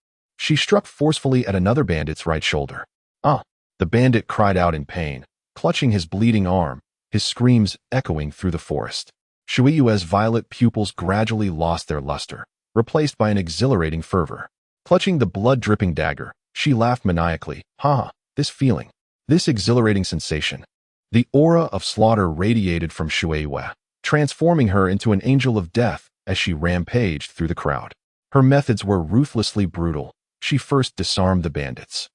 She struck forcefully at another bandit's right shoulder. Ah! The bandit cried out in pain, clutching his bleeding arm, his screams echoing through the forest. Shuiyue's violet pupils gradually lost their luster, replaced by an exhilarating fervor. Clutching the blood-dripping dagger, she laughed maniacally. Ha! This feeling, this exhilarating sensation. The aura of slaughter radiated from Shuiyue, transforming her into an angel of death as she rampaged through the crowd. Her methods were ruthlessly brutal. She first disarmed the bandits,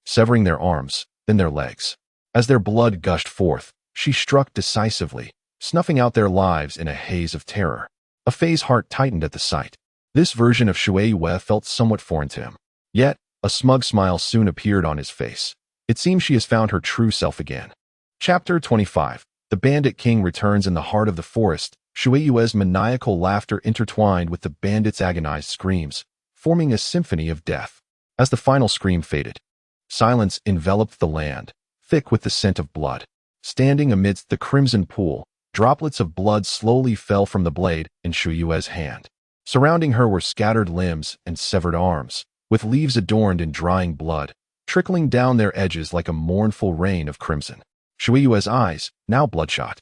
severing their arms, then their legs. As their blood gushed forth, she struck decisively, snuffing out their lives in a haze of terror. Fei's heart tightened at the sight. This version of Shuiyue felt somewhat foreign to him. Yet, a smug smile soon appeared on his face. It seems she has found her true self again. Chapter 25. The Bandit King returns in the heart of the forest. Shuiyue's maniacal laughter intertwined with the bandits' agonized screams, forming a symphony of death. As the final scream faded, silence enveloped the land, thick with the scent of blood. Standing amidst the crimson pool, droplets of blood slowly fell from the blade in Shuiyue's hand. Surrounding her were scattered limbs and severed arms, with leaves adorned in drying blood, trickling down their edges like a mournful rain of crimson. Shuiyue's eyes, now bloodshot,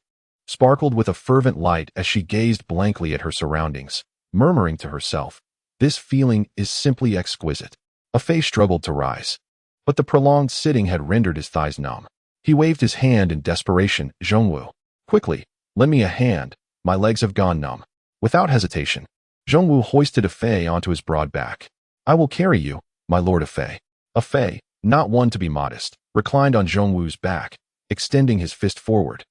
sparkled with a fervent light as she gazed blankly at her surroundings, murmuring to herself, "This feeling is simply exquisite." Fei struggled to rise, but the prolonged sitting had rendered his thighs numb. He waved his hand in desperation. "Zhongwu, quickly, lend me a hand, my legs have gone numb." Without hesitation, Zhongwu hoisted Fei onto his broad back. "I will carry you, my lord Fei." Fei, not one to be modest, reclined on Zhongwu's back, extending his fist forward,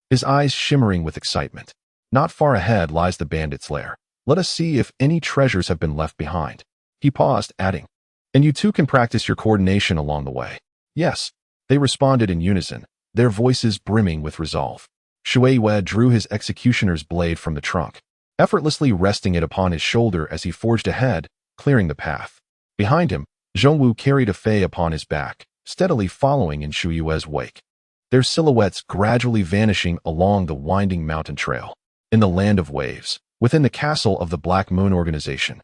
his eyes shimmering with excitement. "Not far ahead lies the bandit's lair. Let us see if any treasures have been left behind." He paused, adding, "And you two can practice your coordination along the way." "Yes," they responded in unison, their voices brimming with resolve. Shuiyue drew his executioner's blade from the trunk, effortlessly resting it upon his shoulder as he forged ahead, clearing the path. Behind him, Zhongwu carried Fei upon his back, steadily following in Shuiyue's wake, their silhouettes gradually vanishing along the winding mountain trail. In the land of waves, within the castle of the Black Moon Organization,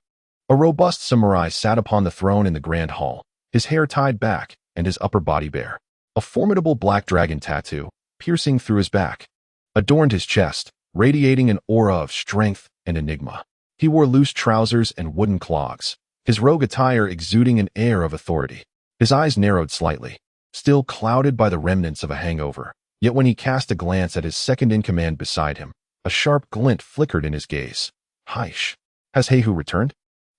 a robust samurai sat upon the throne in the grand hall, his hair tied back and his upper body bare. A formidable black dragon tattoo, piercing through his back, adorned his chest, radiating an aura of strength and enigma. He wore loose trousers and wooden clogs, his rogue attire exuding an air of authority. His eyes narrowed slightly, still clouded by the remnants of a hangover. Yet when he cast a glance at his second-in-command beside him, a sharp glint flickered in his gaze. "Heish, has Heihu returned?"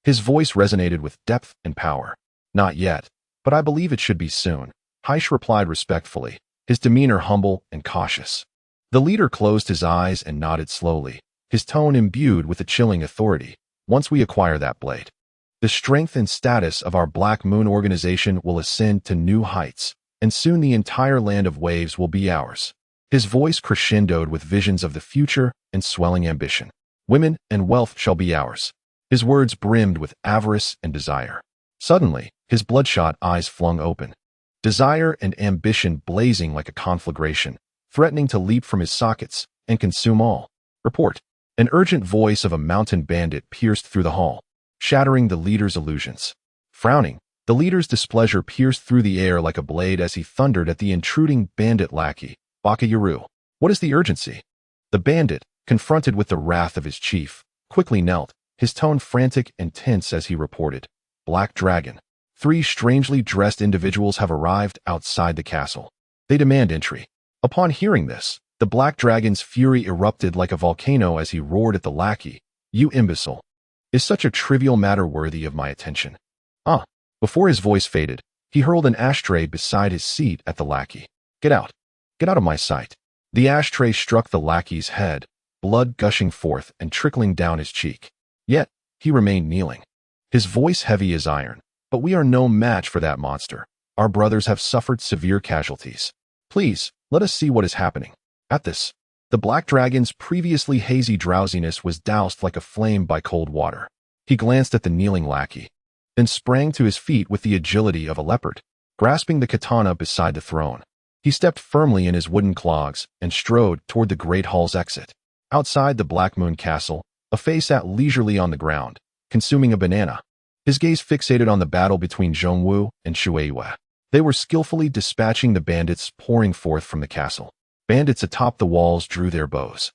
His voice resonated with depth and power. "Not yet, but I believe it should be soon," Heish replied respectfully, his demeanor humble and cautious. The leader closed his eyes and nodded slowly, his tone imbued with a chilling authority. "Once we acquire that blade, the strength and status of our Black Moon Organization will ascend to new heights, and soon the entire land of waves will be ours." His voice crescendoed with visions of the future and swelling ambition. "Women and wealth shall be ours." His words brimmed with avarice and desire. Suddenly, his bloodshot eyes flung open, desire and ambition blazing like a conflagration, threatening to leap from his sockets and consume all. "Report." An urgent voice of a mountain bandit pierced through the hall, shattering the leader's illusions. Frowning, the leader's displeasure pierced through the air like a blade as he thundered at the intruding bandit lackey. "Bakayaru, what is the urgency?" The bandit, confronted with the wrath of his chief, quickly knelt, his tone frantic and tense as he reported, "Black Dragon. 3 strangely dressed individuals have arrived outside the castle. They demand entry." Upon hearing this, the Black Dragon's fury erupted like a volcano as he roared at the lackey. "You imbecile! Is such a trivial matter worthy of my attention?" "Ah!" Before his voice faded, he hurled an ashtray beside his seat at the lackey. "Get out! Get out of my sight!" The ashtray struck the lackey's head, blood gushing forth and trickling down his cheek. Yet, he remained kneeling, his voice heavy as iron. "But we are no match for that monster. Our brothers have suffered severe casualties. Please, let us see what is happening." At this, the Black Dragon's previously hazy drowsiness was doused like a flame by cold water. He glanced at the kneeling lackey, then sprang to his feet with the agility of a leopard, grasping the katana beside the throne. He stepped firmly in his wooden clogs and strode toward the great hall's exit. Outside the Black Moon Castle, Fei sat leisurely on the ground, consuming a banana. his gaze fixated on the battle between Zhongwu and Shueiyue. They were skillfully dispatching the bandits pouring forth from the castle. Bandits atop the walls drew their bows,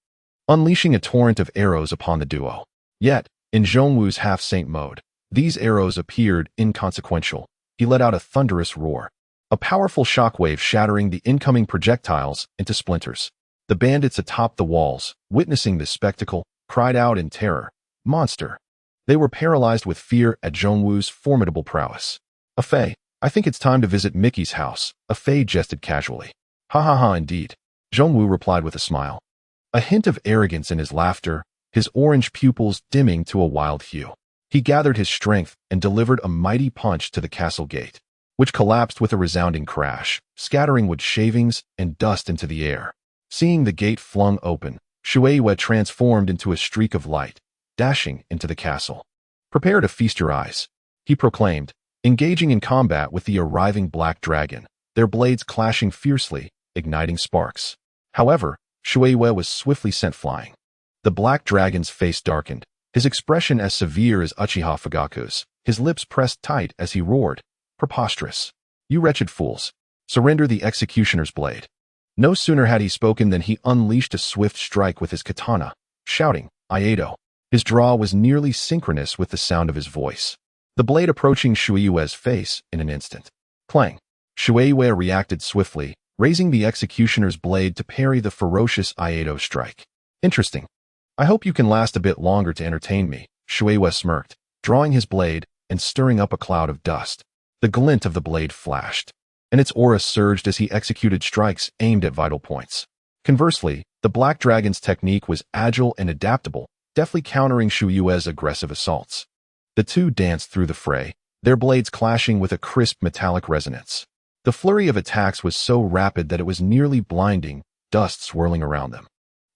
unleashing a torrent of arrows upon the duo. Yet, in Zhongwu's half-saint mode, these arrows appeared inconsequential. He let out a thunderous roar, a powerful shockwave shattering the incoming projectiles into splinters. The bandits atop the walls, witnessing this spectacle, cried out in terror, "Monster!" They were paralyzed with fear at Zhongwu's formidable prowess. "Afei, I think it's time to visit Mickey's house," Afei jested casually. "Ha ha ha, indeed," Zhongwu replied with a smile, a hint of arrogance in his laughter, his orange pupils dimming to a wild hue. He gathered his strength and delivered a mighty punch to the castle gate, which collapsed with a resounding crash, scattering wood shavings and dust into the air. Seeing the gate flung open, Shueiyue transformed into a streak of light, dashing into the castle. "Prepare to feast your eyes," he proclaimed, engaging in combat with the arriving black dragon, their blades clashing fiercely, igniting sparks. However, Shueiyue was swiftly sent flying. The black dragon's face darkened, his expression as severe as Uchiha Fugaku's, his lips pressed tight as he roared, "Preposterous! You wretched fools! Surrender the executioner's blade." No sooner had he spoken than he unleashed a swift strike with his katana, shouting, "Iedo!" His draw was nearly synchronous with the sound of his voice, the blade approaching Shueiyue's face in an instant. Clang! Shueiyue reacted swiftly, raising the executioner's blade to parry the ferocious Iedo strike. "Interesting. I hope you can last a bit longer to entertain me," Shueiyue smirked, drawing his blade and stirring up a cloud of dust. The glint of the blade flashed, and its aura surged as he executed strikes aimed at vital points. Conversely, the black dragon's technique was agile and adaptable, deftly countering Shueiyue's aggressive assaults. The two danced through the fray, their blades clashing with a crisp metallic resonance. The flurry of attacks was so rapid that it was nearly blinding, dust swirling around them.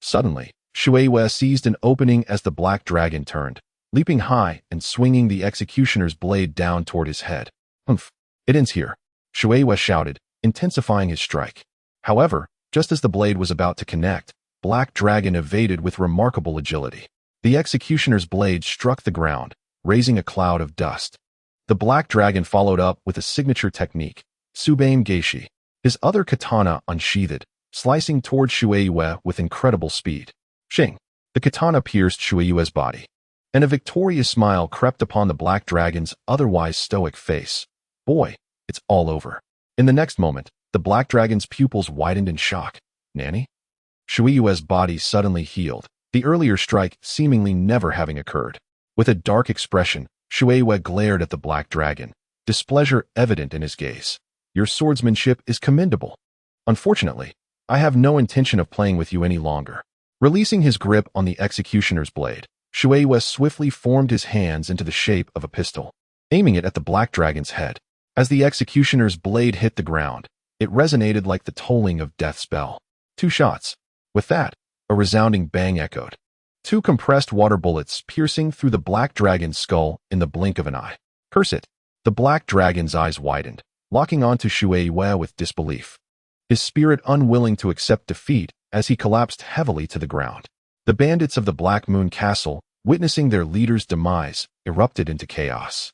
Suddenly, Shueiyue seized an opening as the black dragon turned, leaping high and swinging the executioner's blade down toward his head. "Humph! It ends here," Shueiyue shouted, intensifying his strike. However, just as the blade was about to connect, Black Dragon evaded with remarkable agility. The executioner's blade struck the ground, raising a cloud of dust. The Black Dragon followed up with a signature technique, Subaime Geishi, his other katana unsheathed, slicing toward Shueiyue with incredible speed. Shing! The katana pierced Shueiyue's body, and a victorious smile crept upon the Black Dragon's otherwise stoic face. "Boy, it's all over." In the next moment, the Black Dragon's pupils widened in shock. "Nanny?" Shueiyue's body suddenly healed, the earlier strike seemingly never having occurred. With a dark expression, Shueiyue glared at the Black Dragon, displeasure evident in his gaze. "Your swordsmanship is commendable. Unfortunately, I have no intention of playing with you any longer." Releasing his grip on the executioner's blade, Shueiyue swiftly formed his hands into the shape of a pistol, aiming it at the Black Dragon's head. As the executioner's blade hit the ground, it resonated like the tolling of death's bell. 2 shots. With that, a resounding bang echoed. 2 compressed water bullets piercing through the Black Dragon's skull in the blink of an eye. "Curse it!" The Black Dragon's eyes widened, locking onto Shueiyue with disbelief, his spirit unwilling to accept defeat as he collapsed heavily to the ground. The bandits of the Black Moon Castle, witnessing their leader's demise, erupted into chaos,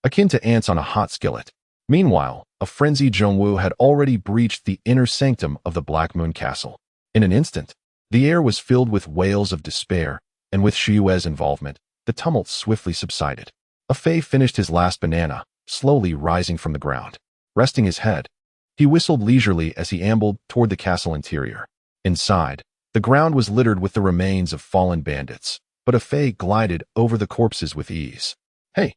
akin to ants on a hot skillet. Meanwhile, a frenzied Zhongwu had already breached the inner sanctum of the Black Moon Castle. In an instant, the air was filled with wails of despair, and with Shueiyue's involvement, the tumult swiftly subsided. Afei finished his last banana, slowly rising from the ground. Resting his head, he whistled leisurely as he ambled toward the castle interior. Inside, the ground was littered with the remains of fallen bandits, but Afei glided over the corpses with ease. "Hey,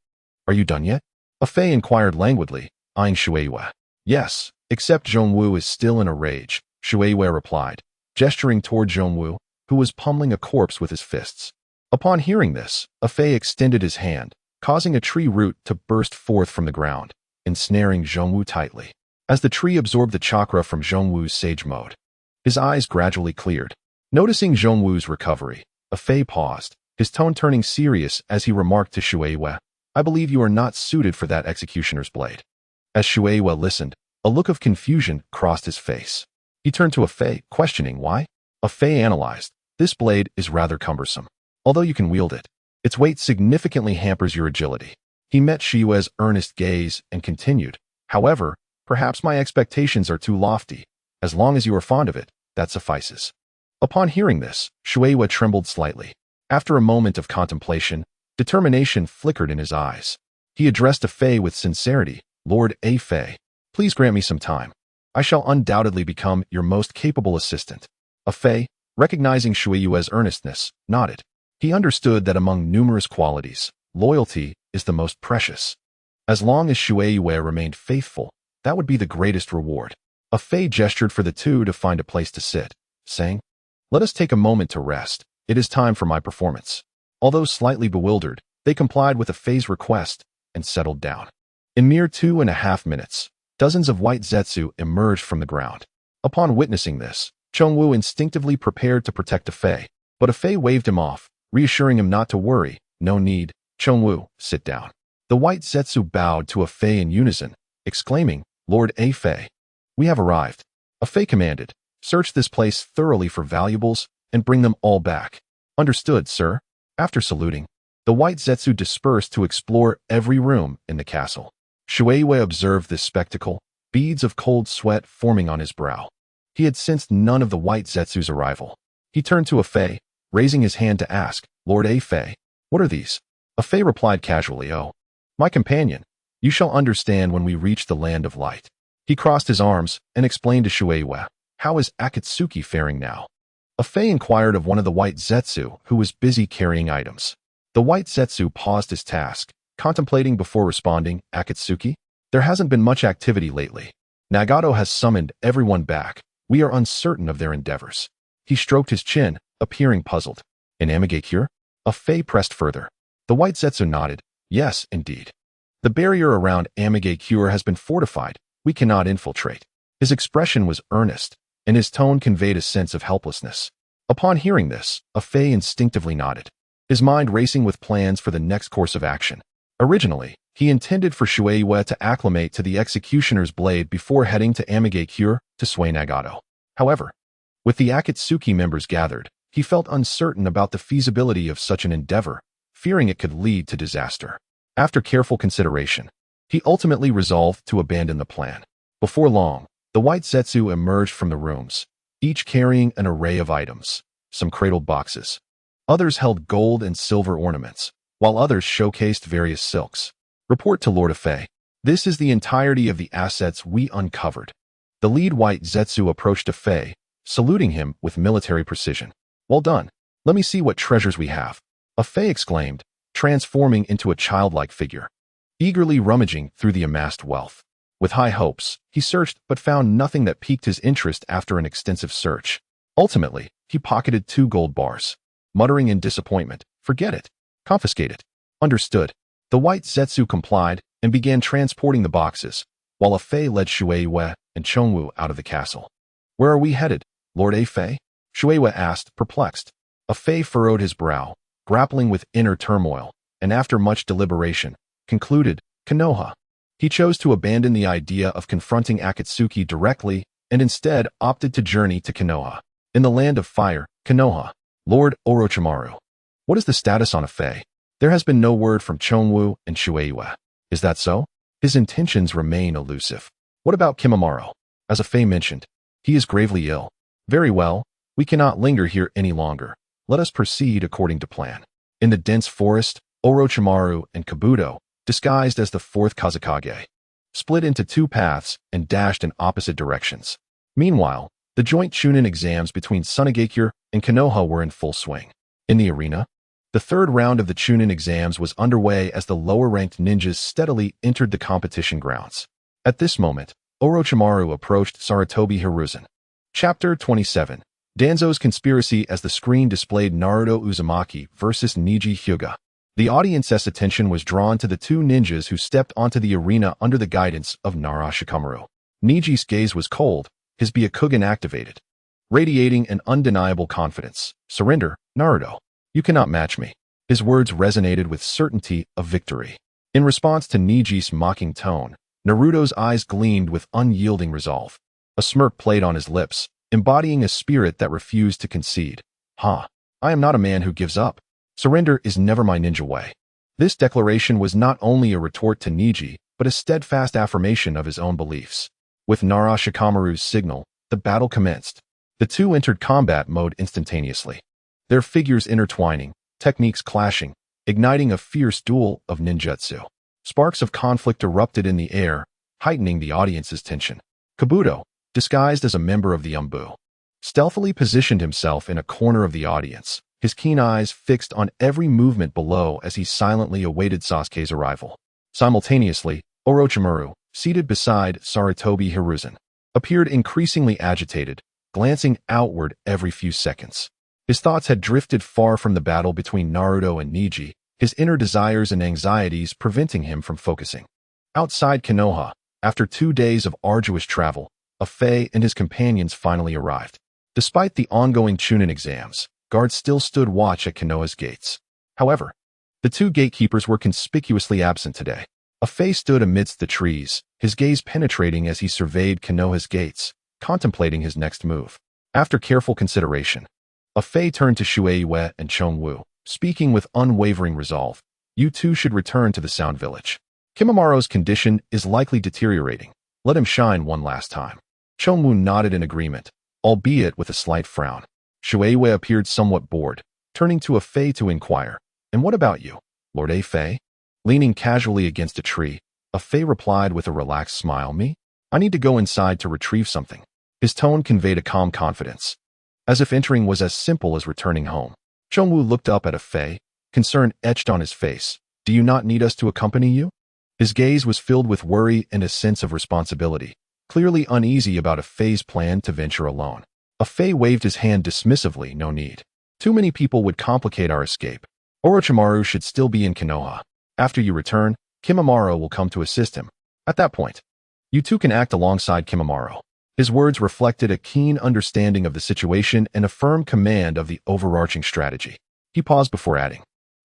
are you done yet?" Afei inquired languidly, eyeing Shueiyue. "Yes, except Zhongwu is still in a rage," Shueiyue replied, gesturing toward Zhongwu, who was pummeling a corpse with his fists. Upon hearing this, Afei extended his hand, causing a tree root to burst forth from the ground, ensnaring Zhongwu tightly. As the tree absorbed the chakra from Zhongwu's sage mode, his eyes gradually cleared. Noticing Zhongwu's recovery, Afei paused, his tone turning serious as he remarked to Shueiyue, "I believe you are not suited for that executioner's blade." As Shueiyue listened, a look of confusion crossed his face. He turned to Afei, questioning why. Afei analyzed, "This blade is rather cumbersome. Although you can wield it, its weight significantly hampers your agility." He met Shiyue's earnest gaze and continued, "However, perhaps my expectations are too lofty. As long as you are fond of it, that suffices." Upon hearing this, Shiyue trembled slightly. After a moment of contemplation, determination flickered in his eyes. He addressed a Fei with sincerity, "Lord A. Fei, please grant me some time. I shall undoubtedly become your most capable assistant." A Fei, recognizing Shiyue's earnestness, nodded. He understood that among numerous qualities, loyalty is the most precious. As long as Shiyue remained faithful, that would be the greatest reward. A Fei gestured for the two to find a place to sit, saying, "Let us take a moment to rest. It is time for my performance." Although slightly bewildered, they complied with a Fei's request and settled down. In mere 2.5 minutes, dozens of white Zetsu emerged from the ground. Upon witnessing this, Chongwu instinctively prepared to protect a Fei, but a Fei waved him off, reassuring him not to worry. "No need, Chongwu, sit down." The white Zetsu bowed to a Fei in unison, exclaiming, "Lord A. Fei, we have arrived." A Fei commanded, "Search this place thoroughly for valuables and bring them all back." "Understood, sir." After saluting, the white Zetsu dispersed to explore every room in the castle. Shiyue observed this spectacle, beads of cold sweat forming on his brow. He had sensed none of the white Zetsu's arrival. He turned to a Fei, raising his hand to ask, "Lord A. Fei, what are these?" A Fei replied casually, "Oh, my companion, you shall understand when we reach the land of light." He crossed his arms and explained to Shiyue, "How is Akatsuki faring now?" A Fei inquired of one of the white Zetsu who was busy carrying items. The white Zetsu paused his task, contemplating before responding, "Akatsuki? There hasn't been much activity lately. Nagato has summoned everyone back. We are uncertain of their endeavors." He stroked his chin, appearing puzzled. "In Amigakure?" A Fei pressed further. The white Zetsu nodded, "Yes, indeed. The barrier around Amigakure has been fortified. We cannot infiltrate." His expression was earnest, and his tone conveyed a sense of helplessness. Upon hearing this, a Fei instinctively nodded, his mind racing with plans for the next course of action. Originally, he intended for Shiyue to acclimate to the executioner's blade before heading to Amigakure to sway Nagato. However, with the Akatsuki members gathered, he felt uncertain about the feasibility of such an endeavor, fearing it could lead to disaster. After careful consideration, he ultimately resolved to abandon the plan. Before long, the white Zetsu emerged from the rooms, each carrying an array of items. Some cradled boxes. Others held gold and silver ornaments, while others showcased various silks. "Report to Lord Fei. This is the entirety of the assets we uncovered." The lead white Zetsu approached a Fei, saluting him with military precision. "Well done. Let me see what treasures we have." A Fei exclaimed, transforming into a childlike figure, eagerly rummaging through the amassed wealth. With high hopes, he searched but found nothing that piqued his interest after an extensive search. Ultimately, he pocketed 2 gold bars, muttering in disappointment, "Forget it. Confiscate it." "Understood." The white Zetsu complied and began transporting the boxes, while a Fei led Shiyue and Chongwu out of the castle. "Where are we headed, Lord A. Fei?" Shiyue asked, perplexed. A Fei furrowed his brow, grappling with inner turmoil, and after much deliberation, concluded, "Konoha." He chose to abandon the idea of confronting Akatsuki directly and instead opted to journey to Konoha. In the land of fire, Konoha. "Lord Orochimaru, what is the status on a Fei?" There has been no word from Chongwu and Shiyue. "Is that so?" "His intentions remain elusive." "What about Kimimaro?" As a Fei mentioned, "He is gravely ill." "Very well, we cannot linger here any longer. Let us proceed according to plan." In the dense forest, Orochimaru and Kabuto, disguised as the 4th Kazekage, split into 2 paths and dashed in opposite directions. Meanwhile, the joint Chunin exams between Sunagakure and Konoha were in full swing. In the arena, the 3rd round of the Chunin exams was underway as the lower-ranked ninjas steadily entered the competition grounds. At this moment, Orochimaru approached Sarutobi Hiruzen. Chapter 27. Danzo's Conspiracy. As the screen displayed Naruto Uzumaki versus Niji Hyuga, the audience's attention was drawn to the 2 ninjas who stepped onto the arena under the guidance of Nara Shikamaru. Niji's gaze was cold, his Byakugan activated, radiating an undeniable confidence. "Surrender, Naruto. You cannot match me." His words resonated with certainty of victory. In response to Niji's mocking tone, Naruto's eyes gleamed with unyielding resolve. A smirk played on his lips, embodying a spirit that refused to concede. I am not a man who gives up. Surrender is never my ninja way." This declaration was not only a retort to Niji, but a steadfast affirmation of his own beliefs. With Nara Shikamaru's signal, the battle commenced. The two entered combat mode instantaneously, their figures intertwining, techniques clashing, igniting a fierce duel of ninjutsu. Sparks of conflict erupted in the air, heightening the audience's tension. Kabuto, disguised as a member of the Umbu, stealthily positioned himself in a corner of the audience, his keen eyes fixed on every movement below as he silently awaited Sasuke's arrival. Simultaneously, Orochimaru, seated beside Sarutobi Hiruzen, appeared increasingly agitated, glancing outward every few seconds. His thoughts had drifted far from the battle between Naruto and Niji, his inner desires and anxieties preventing him from focusing. Outside Konoha, after 2 days of arduous travel, Afei and his companions finally arrived. Despite the ongoing Chunin exams, guards still stood watch at Konoha's gates. However, the two gatekeepers were conspicuously absent today. Afei stood amidst the trees, his gaze penetrating as he surveyed Konoha's gates, contemplating his next move. After careful consideration, Afei turned to Shueiwe and Chongwu, speaking with unwavering resolve. You two should return to the Sound Village. Kimamaro's condition is likely deteriorating. Let him shine one last time. Chongwu nodded in agreement, albeit with a slight frown. Shueiwe appeared somewhat bored, turning to Afei to inquire, "And what about you, Lord Afei?" Leaning casually against a tree, Afei replied with a relaxed smile, "Me? I need to go inside to retrieve something." His tone conveyed a calm confidence, as if entering was as simple as returning home. Chongwu looked up at Afei, concern etched on his face. "Do you not need us to accompany you?" His gaze was filled with worry and a sense of responsibility, clearly uneasy about Afei's plan to venture alone. Afei waved his hand dismissively, "No need. Too many people would complicate our escape. Orochimaru should still be in Konoha. After you return, Kimimaro will come to assist him. At that point, you two can act alongside Kimimaro." His words reflected a keen understanding of the situation and a firm command of the overarching strategy. He paused before adding,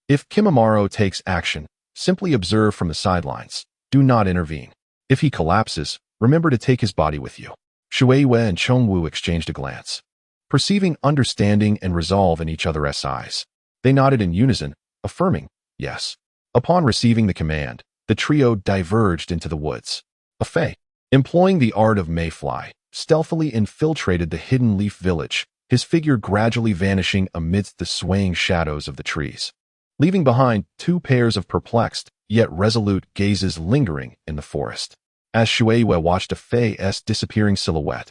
"If Kimimaro takes action, simply observe from the sidelines. Do not intervene. If he collapses, remember to take his body with you." Shueiwe and Chongwu exchanged a glance, perceiving understanding and resolve in each other's eyes. They nodded in unison, affirming, "Yes." Upon receiving the command, the trio diverged into the woods. Afei, employing the art of mayfly, stealthily infiltrated the hidden leaf village, his figure gradually vanishing amidst the swaying shadows of the trees, leaving behind 2 pairs of perplexed, yet resolute gazes lingering in the forest. As Shueiwe watched Afei's disappearing silhouette,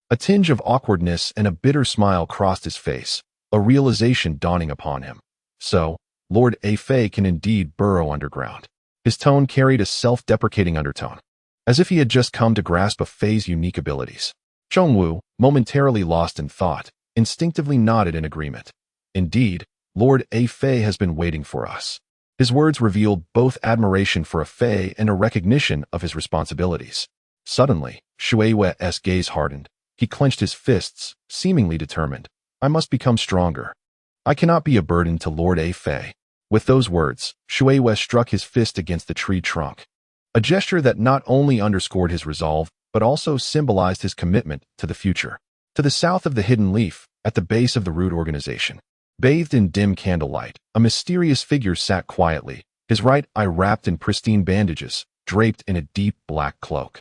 a tinge of awkwardness and a bitter smile crossed his face, a realization dawning upon him. So, Lord Afei can indeed burrow underground. His tone carried a self-deprecating undertone, as if he had just come to grasp Afei's unique abilities. Chongwu, momentarily lost in thought, instinctively nodded in agreement. Indeed, Lord Afei has been waiting for us. His words revealed both admiration for Afei and a recognition of his responsibilities. Suddenly, Shueiwe's gaze hardened. He clenched his fists, seemingly determined. "I must become stronger. I cannot be a burden to Lord Afei." With those words, Shueiwe struck his fist against the tree trunk, a gesture that not only underscored his resolve, but also symbolized his commitment to the future. To the south of the hidden leaf, at the base of the root organization, bathed in dim candlelight, a mysterious figure sat quietly, his right eye wrapped in pristine bandages, draped in a deep black cloak.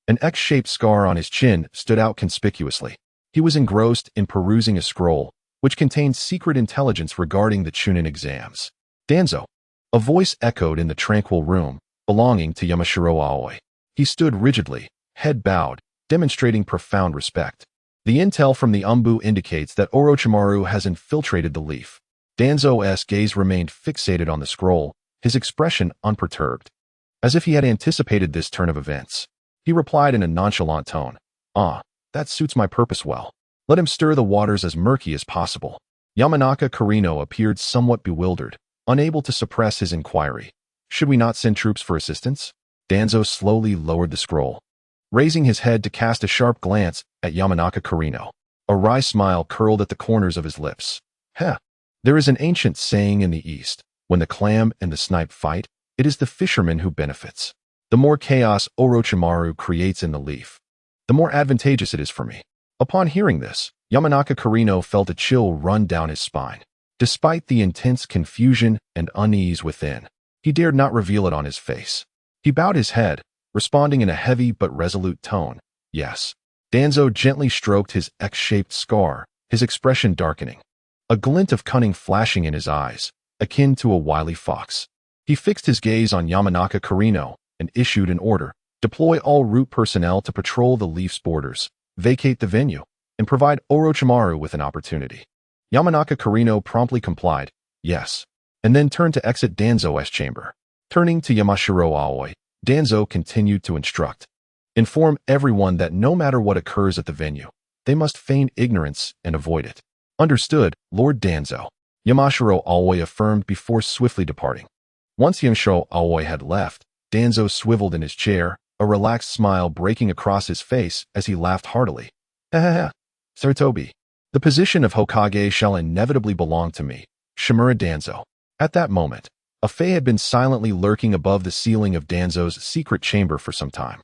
An X-shaped scar on his chin stood out conspicuously. He was engrossed in perusing a scroll, which contained secret intelligence regarding the Chunin exams. "Danzo," a voice echoed in the tranquil room, belonging to Yamashiro Aoi. He stood rigidly, head bowed, demonstrating profound respect. "The intel from the Umbu indicates that Orochimaru has infiltrated the leaf." Danzo's gaze remained fixated on the scroll, his expression unperturbed, as if he had anticipated this turn of events. He replied in a nonchalant tone, "Ah, that suits my purpose well. Let him stir the waters as murky as possible." Yamanaka Kurino appeared somewhat bewildered, unable to suppress his inquiry. "Should we not send troops for assistance?" Danzo slowly lowered the scroll, raising his head to cast a sharp glance at Yamanaka Kurino. A wry smile curled at the corners of his lips. "Heh. There is an ancient saying in the East, when the clam and the snipe fight, it is the fisherman who benefits. The more chaos Orochimaru creates in the leaf, the more advantageous it is for me." Upon hearing this, Yamanaka Kurino felt a chill run down his spine. Despite the intense confusion and unease within, He dared not reveal it on his face. He bowed his head, responding in a heavy but resolute tone, yes. Danzo gently stroked his X-shaped scar, his expression darkening. A glint of cunning flashing in his eyes, akin to a wily fox. He fixed his gaze on Yamanaka Kurino and issued an order. Deploy all route personnel to patrol the Leaf's borders, vacate the venue, and provide Orochimaru with an opportunity. Yamanaka Kurino promptly complied, yes, and then turned to exit Danzo's chamber. Turning to Yamashiro Aoi, Danzo continued to instruct. Inform everyone that no matter what occurs at the venue, they must feign ignorance and avoid it. Understood, Lord Danzo. Yamashiro Aoi affirmed before swiftly departing. Once Yamashiro Aoi had left, Danzo swiveled in his chair, a relaxed smile breaking across his face as he laughed heartily. Ha ha ha, Sarutobi. The position of Hokage shall inevitably belong to me, Shimura Danzo. At that moment, a Fae had been silently lurking above the ceiling of Danzo's secret chamber for some time.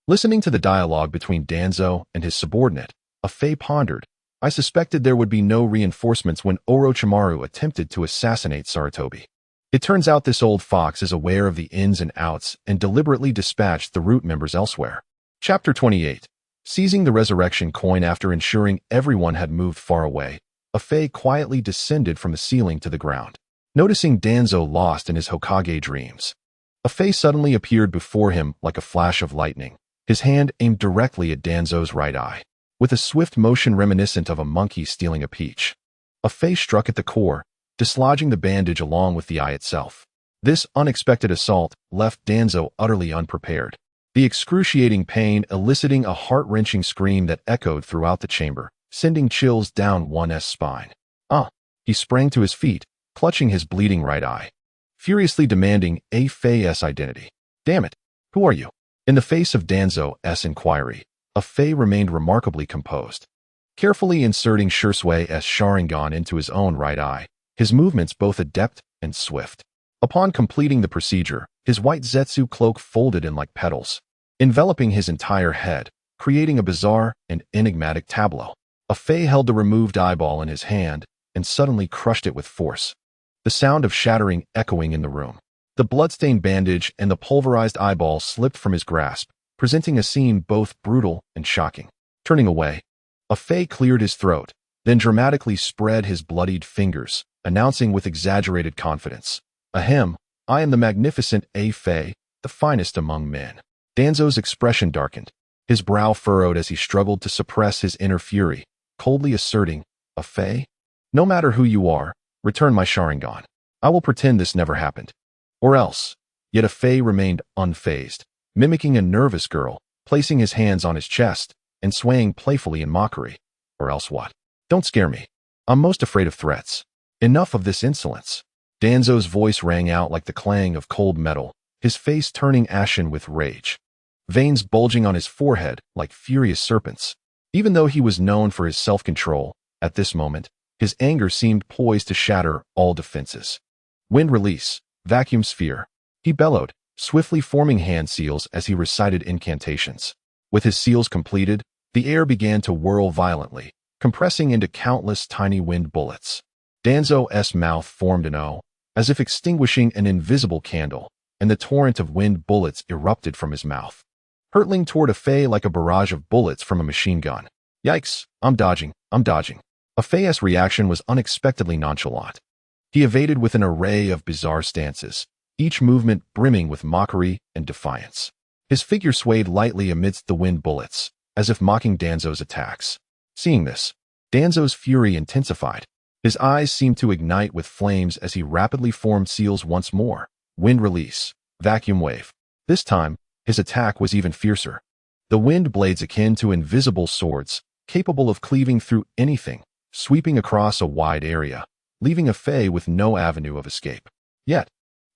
Listening to the dialogue between Danzo and his subordinate, a Fae pondered, I suspected there would be no reinforcements when Orochimaru attempted to assassinate Sarutobi. It turns out this old fox is aware of the ins and outs and deliberately dispatched the root members elsewhere. Chapter 28. Seizing the resurrection coin after ensuring everyone had moved far away, a Fae quietly descended from the ceiling to the ground. Noticing Danzo lost in his Hokage dreams, a Fae suddenly appeared before him like a flash of lightning, his hand aimed directly at Danzo's right eye. With a swift motion reminiscent of a monkey stealing a peach, a Fae struck at the core, dislodging the bandage along with the eye itself. This unexpected assault left Danzo utterly unprepared, the excruciating pain eliciting a heart-wrenching scream that echoed throughout the chamber, sending chills down one's spine. He sprang to his feet, clutching his bleeding right eye, furiously demanding a Fae's identity. Damn it, who are you? In the face of Danzo's inquiry, a Fae remained remarkably composed. Carefully inserting Shirsui's Sharingan into his own right eye, his movements both adept and swift. Upon completing the procedure, his white Zetsu cloak folded in like petals, enveloping his entire head, creating a bizarre and enigmatic tableau. A Fae held the removed eyeball in his hand and suddenly crushed it with force. The sound of shattering echoing in the room. The bloodstained bandage and the pulverized eyeball slipped from his grasp, presenting a scene both brutal and shocking. Turning away, a Fae cleared his throat, then dramatically spread his bloodied fingers, announcing with exaggerated confidence, Ahem, I am the magnificent A Fae, the finest among men. Danzo's expression darkened, his brow furrowed as he struggled to suppress his inner fury, coldly asserting, A Fae? No matter who you are, return my Sharingan. I will pretend this never happened. Or else. Yet a Fae remained unfazed, mimicking a nervous girl, placing his hands on his chest, and swaying playfully in mockery. Or else what? Don't scare me. I'm most afraid of threats. Enough of this insolence. Danzo's voice rang out like the clang of cold metal, his face turning ashen with rage. Veins bulging on his forehead like furious serpents. Even though he was known for his self-control, at this moment, his anger seemed poised to shatter all defenses. Wind release, vacuum sphere. He bellowed, swiftly forming hand seals as he recited incantations. With his seals completed, the air began to whirl violently, compressing into countless tiny wind bullets. Danzo's mouth formed an O, as if extinguishing an invisible candle, and the torrent of wind bullets erupted from his mouth, hurtling toward a Fae like a barrage of bullets from a machine gun. Yikes, I'm dodging. A Fae's reaction was unexpectedly nonchalant. He evaded with an array of bizarre stances, each movement brimming with mockery and defiance. His figure swayed lightly amidst the wind bullets, as if mocking Danzo's attacks. Seeing this, Danzo's fury intensified. His eyes seemed to ignite with flames as he rapidly formed seals once more. Wind release, vacuum wave. This time, his attack was even fiercer. The wind blades akin to invisible swords, capable of cleaving through anything, sweeping across a wide area, leaving a Fae with no avenue of escape. Yet,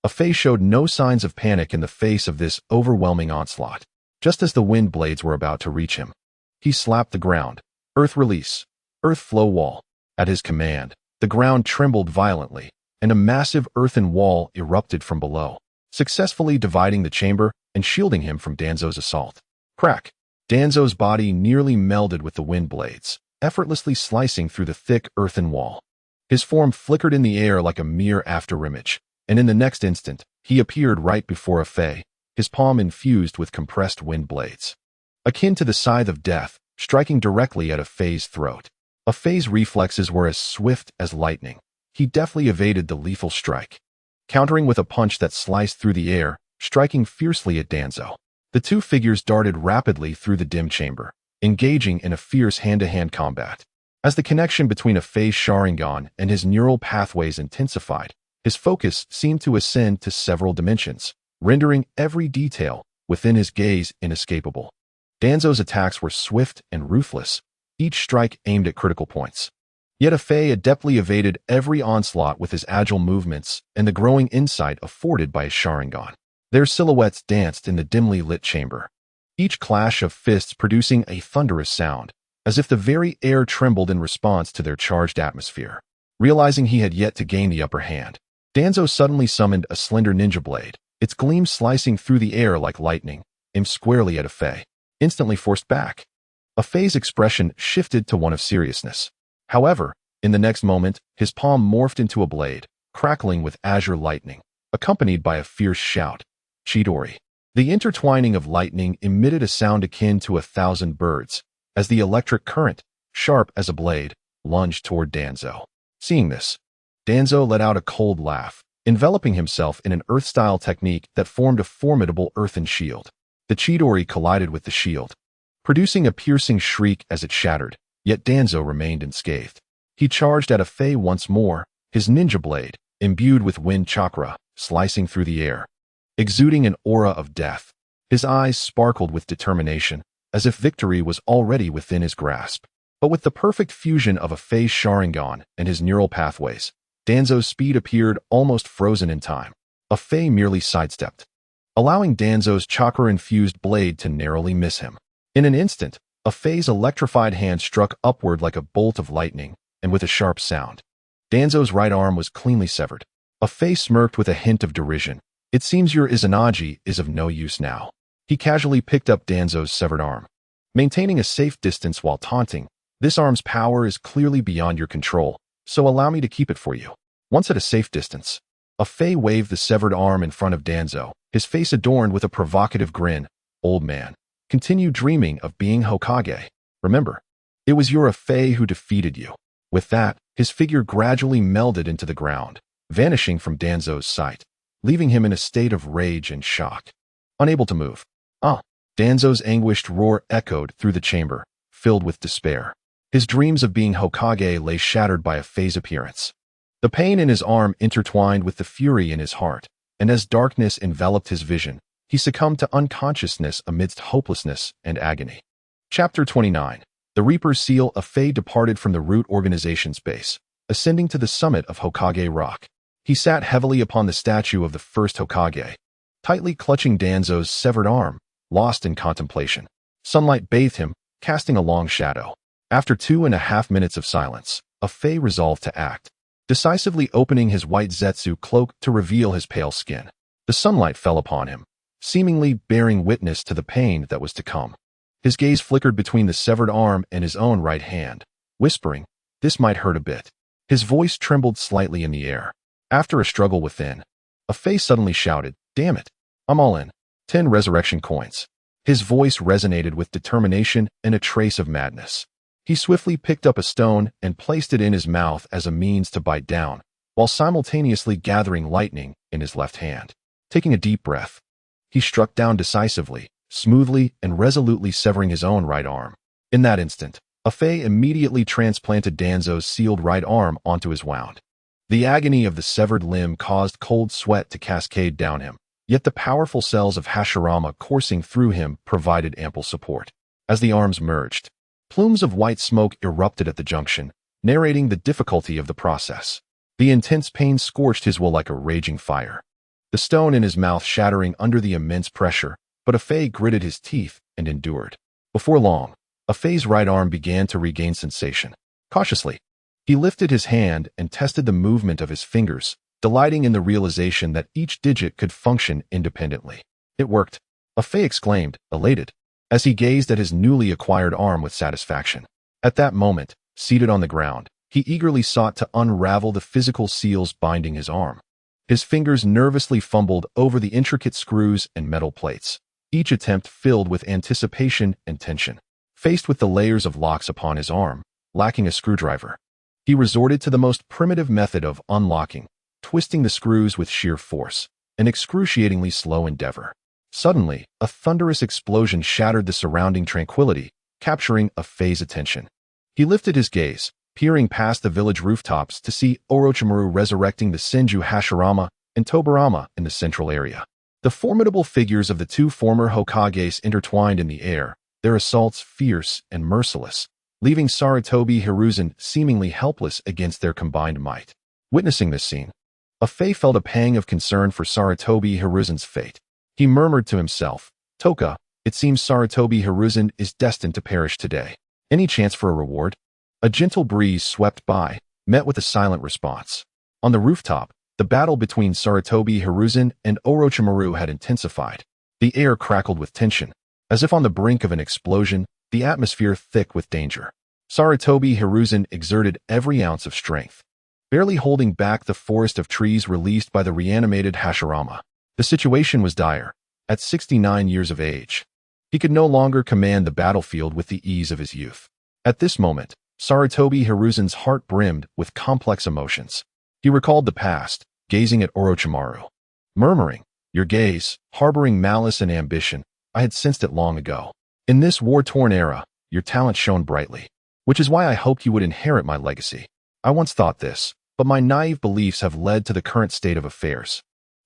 a Fae showed no signs of panic in the face of this overwhelming onslaught. Just as the wind blades were about to reach him, he slapped the ground. Earth release, earth flow wall. At his command, the ground trembled violently, and a massive earthen wall erupted from below, successfully dividing the chamber and shielding him from Danzo's assault. Crack! Danzo's body nearly melded with the wind blades, effortlessly slicing through the thick earthen wall. His form flickered in the air like a mere afterimage, and in the next instant, He appeared right before Fei, his palm infused with compressed wind blades, akin to the scythe of death, striking directly at Fei's throat. Fei's reflexes were as swift as lightning. He deftly evaded the lethal strike, countering with a punch that sliced through the air, striking fiercely at Danzo. The two figures darted rapidly through the dim chamber, engaging in a fierce hand-to-hand combat. As the connection between Fei's Sharingan and his neural pathways intensified, his focus seemed to ascend to several dimensions, rendering every detail within his gaze inescapable. Danzo's attacks were swift and ruthless, each strike aimed at critical points. Yet Fei adeptly evaded every onslaught with his agile movements and the growing insight afforded by his Sharingan. Their silhouettes danced in the dimly lit chamber, each clash of fists producing a thunderous sound, as if the very air trembled in response to their charged atmosphere. Realizing he had yet to gain the upper hand, Danzo suddenly summoned a slender ninja blade, its gleam slicing through the air like lightning, aimed squarely at Fei, instantly forced back. Fei's expression shifted to one of seriousness. However, in the next moment, his palm morphed into a blade, crackling with azure lightning, accompanied by a fierce shout. Chidori. The intertwining of lightning emitted a sound akin to 1,000 birds, as the electric current, sharp as a blade, lunged toward Danzo. Seeing this, Danzo let out a cold laugh, enveloping himself in an earth-style technique that formed a formidable earthen shield. The Chidori collided with the shield, producing a piercing shriek as it shattered, yet Danzo remained unscathed. He charged at Fei once more, his ninja blade, imbued with wind chakra, slicing through the air, exuding an aura of death. His eyes sparkled with determination, as if victory was already within his grasp. But with the perfect fusion of Fei's Sharingan and his neural pathways, Danzo's speed appeared almost frozen in time. Fei merely sidestepped, allowing Danzo's chakra-infused blade to narrowly miss him. In an instant, Fei's electrified hand struck upward like a bolt of lightning, and with a sharp sound, Danzo's right arm was cleanly severed. Fei smirked with a hint of derision. It seems your Izanagi is of no use now. He casually picked up Danzo's severed arm, maintaining a safe distance while taunting. This arm's power is clearly beyond your control, so allow me to keep it for you. Once at a safe distance, Fei waved the severed arm in front of Danzo, his face adorned with a provocative grin. Old man, continue dreaming of being Hokage. Remember, it was your Fei who defeated you. With that, his figure gradually melded into the ground, vanishing from Danzo's sight, leaving him in a state of rage and shock, unable to move. Danzo's anguished roar echoed through the chamber, filled with despair. His dreams of being Hokage lay shattered by Fei's appearance. The pain in his arm intertwined with the fury in his heart, and as darkness enveloped his vision, he succumbed to unconsciousness amidst hopelessness and agony. Chapter 29. The Reaper's Seal. Fei departed from the Root Organization's base, ascending to the summit of Hokage Rock. He sat heavily upon the statue of the first Hokage, tightly clutching Danzo's severed arm, lost in contemplation. Sunlight bathed him, casting a long shadow. After 2.5 minutes of silence, Fei resolved to act, decisively opening his white Zetsu cloak to reveal his pale skin. The sunlight fell upon him, seemingly bearing witness to the pain that was to come. His gaze flickered between the severed arm and his own right hand, whispering, "This might hurt a bit." His voice trembled slightly in the air. After a struggle within, Fei suddenly shouted, "Damn it, I'm all in. 10 resurrection coins." His voice resonated with determination and a trace of madness. He swiftly picked up a stone and placed it in his mouth as a means to bite down, while simultaneously gathering lightning in his left hand. Taking a deep breath, he struck down decisively, smoothly and resolutely severing his own right arm. In that instant, Fei immediately transplanted Danzo's sealed right arm onto his wound. The agony of the severed limb caused cold sweat to cascade down him, yet the powerful cells of Hashirama coursing through him provided ample support. As the arms merged, plumes of white smoke erupted at the junction, narrating the difficulty of the process. The intense pain scorched his will like a raging fire, the stone in his mouth shattering under the immense pressure, but Fei gritted his teeth and endured. Before long, Fei's right arm began to regain sensation. Cautiously, he lifted his hand and tested the movement of his fingers, delighting in the realization that each digit could function independently. It worked, Fei exclaimed, elated, as he gazed at his newly acquired arm with satisfaction. At that moment, seated on the ground, he eagerly sought to unravel the physical seals binding his arm. His fingers nervously fumbled over the intricate screws and metal plates, each attempt filled with anticipation and tension. Faced with the layers of locks upon his arm, lacking a screwdriver, he resorted to the most primitive method of unlocking, twisting the screws with sheer force, an excruciatingly slow endeavor. Suddenly, a thunderous explosion shattered the surrounding tranquility, capturing Afei's attention. He lifted his gaze, peering past the village rooftops to see Orochimaru resurrecting the Senju Hashirama and Tobirama in the central area. The formidable figures of the two former Hokages intertwined in the air, their assaults fierce and merciless, leaving Sarutobi Hiruzen seemingly helpless against their combined might. Witnessing this scene, Afei felt a pang of concern for Sarutobi Hiruzen's fate. He murmured to himself, "Toka, it seems Sarutobi Hiruzen is destined to perish today. Any chance for a reward?" A gentle breeze swept by, met with a silent response. On the rooftop, the battle between Sarutobi Hiruzen and Orochimaru had intensified. The air crackled with tension, as if on the brink of an explosion, the atmosphere thick with danger. Sarutobi Hiruzen exerted every ounce of strength, barely holding back the forest of trees released by the reanimated Hashirama. The situation was dire. At 69 years of age, he could no longer command the battlefield with the ease of his youth. At this moment, Sarutobi Hiruzen's heart brimmed with complex emotions. He recalled the past, gazing at Orochimaru, murmuring, "Your gaze, harboring malice and ambition, I had sensed it long ago. In this war-torn era, your talent shone brightly, which is why I hoped you would inherit my legacy. I once thought this, but my naive beliefs have led to the current state of affairs.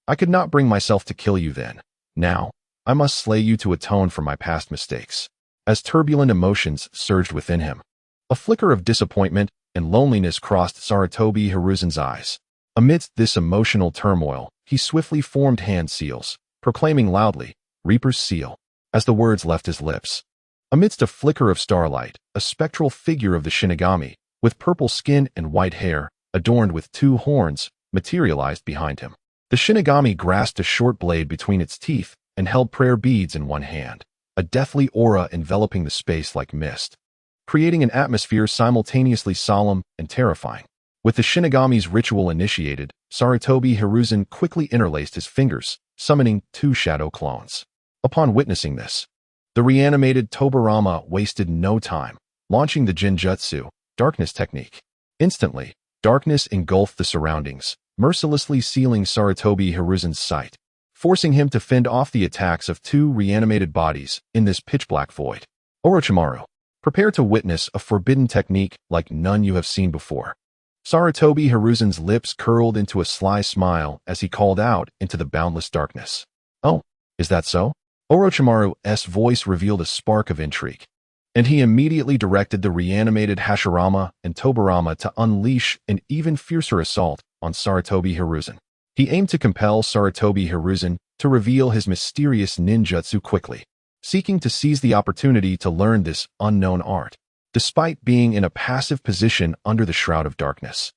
I could not bring myself to kill you then. Now, I must slay you to atone for my past mistakes." As turbulent emotions surged within him, a flicker of disappointment and loneliness crossed Sarutobi Hiruzen's eyes. Amidst this emotional turmoil, he swiftly formed hand seals, proclaiming loudly, "Reaper's Seal," as the words left his lips. Amidst a flicker of starlight, a spectral figure of the Shinigami, with purple skin and white hair, adorned with two horns, materialized behind him. The Shinigami grasped a short blade between its teeth and held prayer beads in one hand, a deathly aura enveloping the space like mist, creating an atmosphere simultaneously solemn and terrifying. With the Shinigami's ritual initiated, Sarutobi Hiruzen quickly interlaced his fingers, summoning two shadow clones. Upon witnessing this, the reanimated Tobirama wasted no time, launching the Genjutsu, darkness technique. Instantly, darkness engulfed the surroundings, mercilessly sealing Sarutobi Hiruzen's sight, forcing him to fend off the attacks of two reanimated bodies in this pitch-black void. Orochimaru, prepare to witness a forbidden technique like none you have seen before. Sarutobi Hiruzen's lips curled into a sly smile as he called out into the boundless darkness. "Oh, is that so?" Orochimaru's voice revealed a spark of intrigue, and he immediately directed the reanimated Hashirama and Tobirama to unleash an even fiercer assault on Sarutobi Hiruzen. He aimed to compel Sarutobi Hiruzen to reveal his mysterious ninjutsu quickly, seeking to seize the opportunity to learn this unknown art. Despite being in a passive position under the shroud of darkness,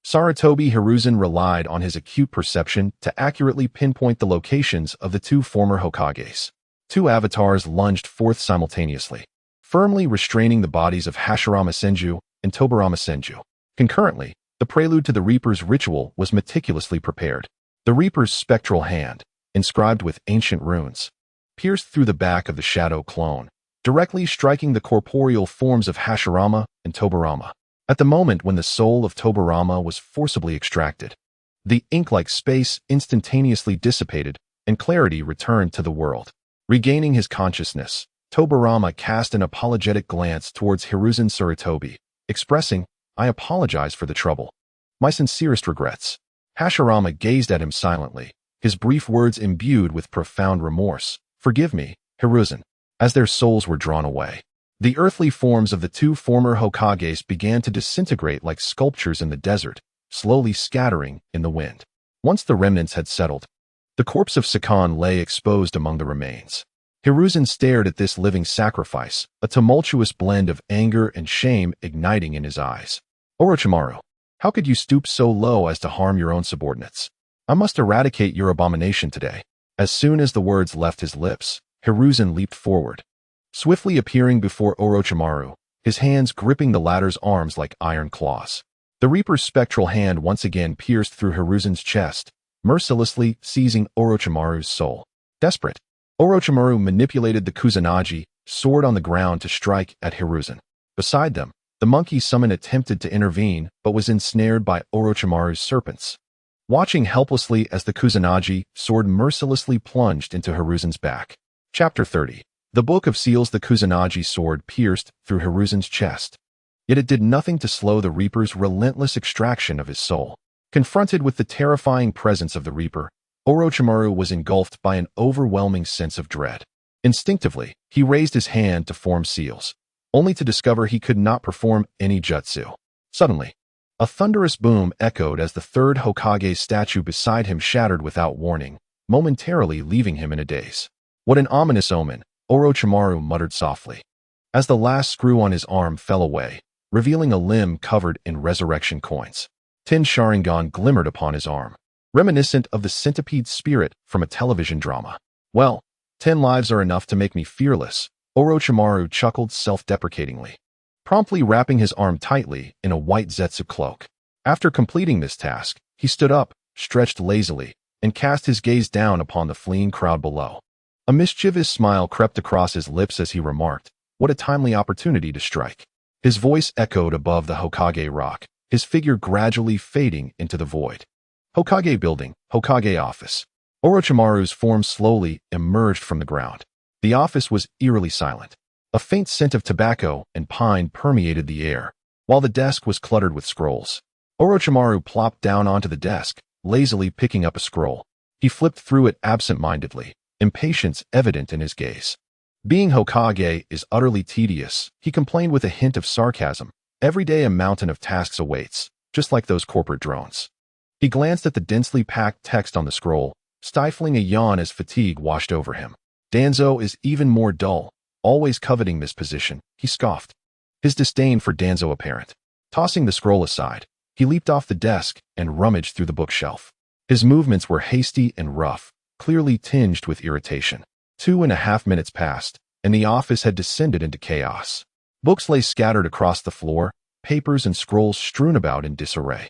Sarutobi Hiruzen relied on his acute perception to accurately pinpoint the locations of the two former Hokages. Two avatars lunged forth simultaneously, firmly restraining the bodies of Hashirama Senju and Tobirama Senju. Concurrently, the prelude to the Reaper's ritual was meticulously prepared. The Reaper's spectral hand, inscribed with ancient runes, pierced through the back of the shadow clone, directly striking the corporeal forms of Hashirama and Tobirama. At the moment when the soul of Tobirama was forcibly extracted, the ink-like space instantaneously dissipated and clarity returned to the world. Regaining his consciousness, Tobirama cast an apologetic glance towards Hiruzen Sarutobi, expressing, "I apologize for the trouble. My sincerest regrets." Hashirama gazed at him silently, his brief words imbued with profound remorse. "Forgive me, Hiruzen." As their souls were drawn away, the earthly forms of the two former Hokages began to disintegrate like sculptures in the desert, slowly scattering in the wind. Once the remnants had settled, the corpse of Sakan lay exposed among the remains. Hiruzen stared at this living sacrifice, a tumultuous blend of anger and shame igniting in his eyes. "Orochimaru, how could you stoop so low as to harm your own subordinates? I must eradicate your abomination today." As soon as the words left his lips, Hiruzen leaped forward, swiftly appearing before Orochimaru, his hands gripping the latter's arms like iron claws. The Reaper's spectral hand once again pierced through Hiruzen's chest, mercilessly seizing Orochimaru's soul. Desperate, Orochimaru manipulated the Kusanagi sword on the ground to strike at Hiruzen. Beside them, the monkey summon attempted to intervene but was ensnared by Orochimaru's serpents. Watching helplessly as the Kusanagi sword mercilessly plunged into Hiruzen's back. Chapter 30. The Book of Seals. The Kusanagi sword pierced through Hiruzen's chest. Yet it did nothing to slow the Reaper's relentless extraction of his soul. Confronted with the terrifying presence of the Reaper, Orochimaru was engulfed by an overwhelming sense of dread. Instinctively, he raised his hand to form seals, only to discover he could not perform any jutsu. Suddenly, a thunderous boom echoed as the third Hokage's statue beside him shattered without warning, momentarily leaving him in a daze. What an ominous omen, Orochimaru muttered softly. As the last screw on his arm fell away, revealing a limb covered in resurrection coins. 10 Sharingan glimmered upon his arm, reminiscent of the centipede spirit from a television drama. Well, 10 lives are enough to make me fearless, Orochimaru chuckled self-deprecatingly, promptly wrapping his arm tightly in a white Zetsu cloak. After completing this task, he stood up, stretched lazily, and cast his gaze down upon the fleeing crowd below. A mischievous smile crept across his lips as he remarked, "What a timely opportunity to strike." His voice echoed above the Hokage rock, his figure gradually fading into the void. Hokage building, Hokage office. Orochimaru's form slowly emerged from the ground. The office was eerily silent. A faint scent of tobacco and pine permeated the air, while the desk was cluttered with scrolls. Orochimaru plopped down onto the desk, lazily picking up a scroll. He flipped through it absent-mindedly, impatience evident in his gaze. Being Hokage is utterly tedious, he complained with a hint of sarcasm. Every day a mountain of tasks awaits, just like those corporate drones. He glanced at the densely packed text on the scroll, stifling a yawn as fatigue washed over him. Danzo is even more dull, always coveting this position, he scoffed, his disdain for Danzo apparent. Tossing the scroll aside, he leaped off the desk and rummaged through the bookshelf. His movements were hasty and rough, clearly tinged with irritation. 2.5 minutes passed, and the office had descended into chaos. Books lay scattered across the floor, papers and scrolls strewn about in disarray.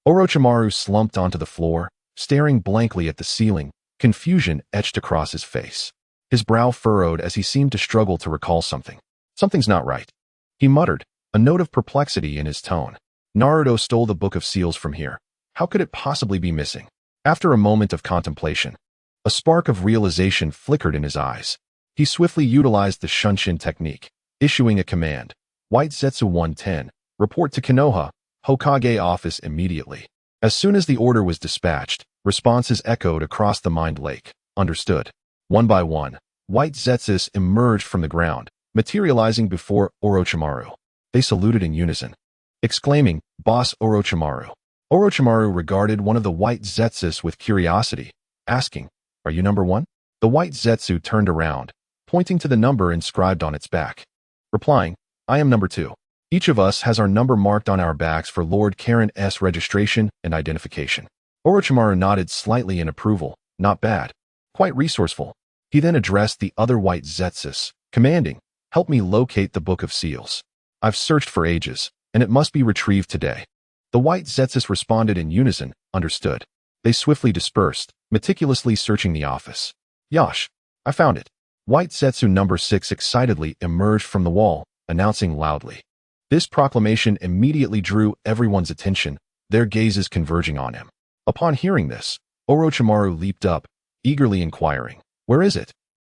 Orochimaru slumped onto the floor, staring blankly at the ceiling, confusion etched across his face. His brow furrowed as he seemed to struggle to recall something. Something's not right, he muttered, a note of perplexity in his tone. Naruto stole the Book of Seals from here. How could it possibly be missing? After a moment of contemplation, a spark of realization flickered in his eyes. He swiftly utilized the Shunshin technique, issuing a command. White Zetsu 110, report to Konoha, Hokage office immediately. As soon as the order was dispatched, responses echoed across the mind lake. Understood. One by one, white Zetsus emerged from the ground, materializing before Orochimaru. They saluted in unison, exclaiming, "Boss Orochimaru." Orochimaru regarded one of the white Zetsus with curiosity, asking, "Are you number 1? The white Zetsu turned around, pointing to the number inscribed on its back, replying, "I am number 2. Each of us has our number marked on our backs for Lord Karen's registration and identification." Orochimaru nodded slightly in approval. Not bad. Quite resourceful. He then addressed the other white Zetsus, commanding, "Help me locate the Book of Seals. I've searched for ages, and it must be retrieved today." The white Zetsus responded in unison, "Understood." They swiftly dispersed, meticulously searching the office. "Yosh, I found it." White Zetsu number 6 excitedly emerged from the wall, announcing loudly. This proclamation immediately drew everyone's attention, their gazes converging on him. Upon hearing this, Orochimaru leaped up, eagerly inquiring, "Where is it?"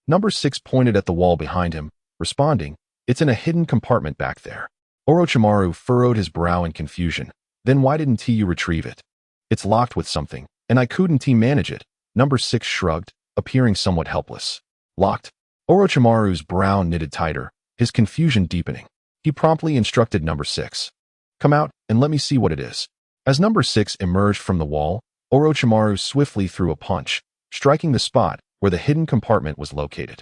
Number 6 pointed at the wall behind him, responding, "It's in a hidden compartment back there." Orochimaru furrowed his brow in confusion. "Then why didn't you retrieve it?" "It's locked with something, and I couldn't manage it." Number 6 shrugged, appearing somewhat helpless. "Locked?" Orochimaru's brow knitted tighter, his confusion deepening. He promptly instructed number 6. "Come out, and let me see what it is." As number 6 emerged from the wall, Orochimaru swiftly threw a punch, striking the spot where the hidden compartment was located.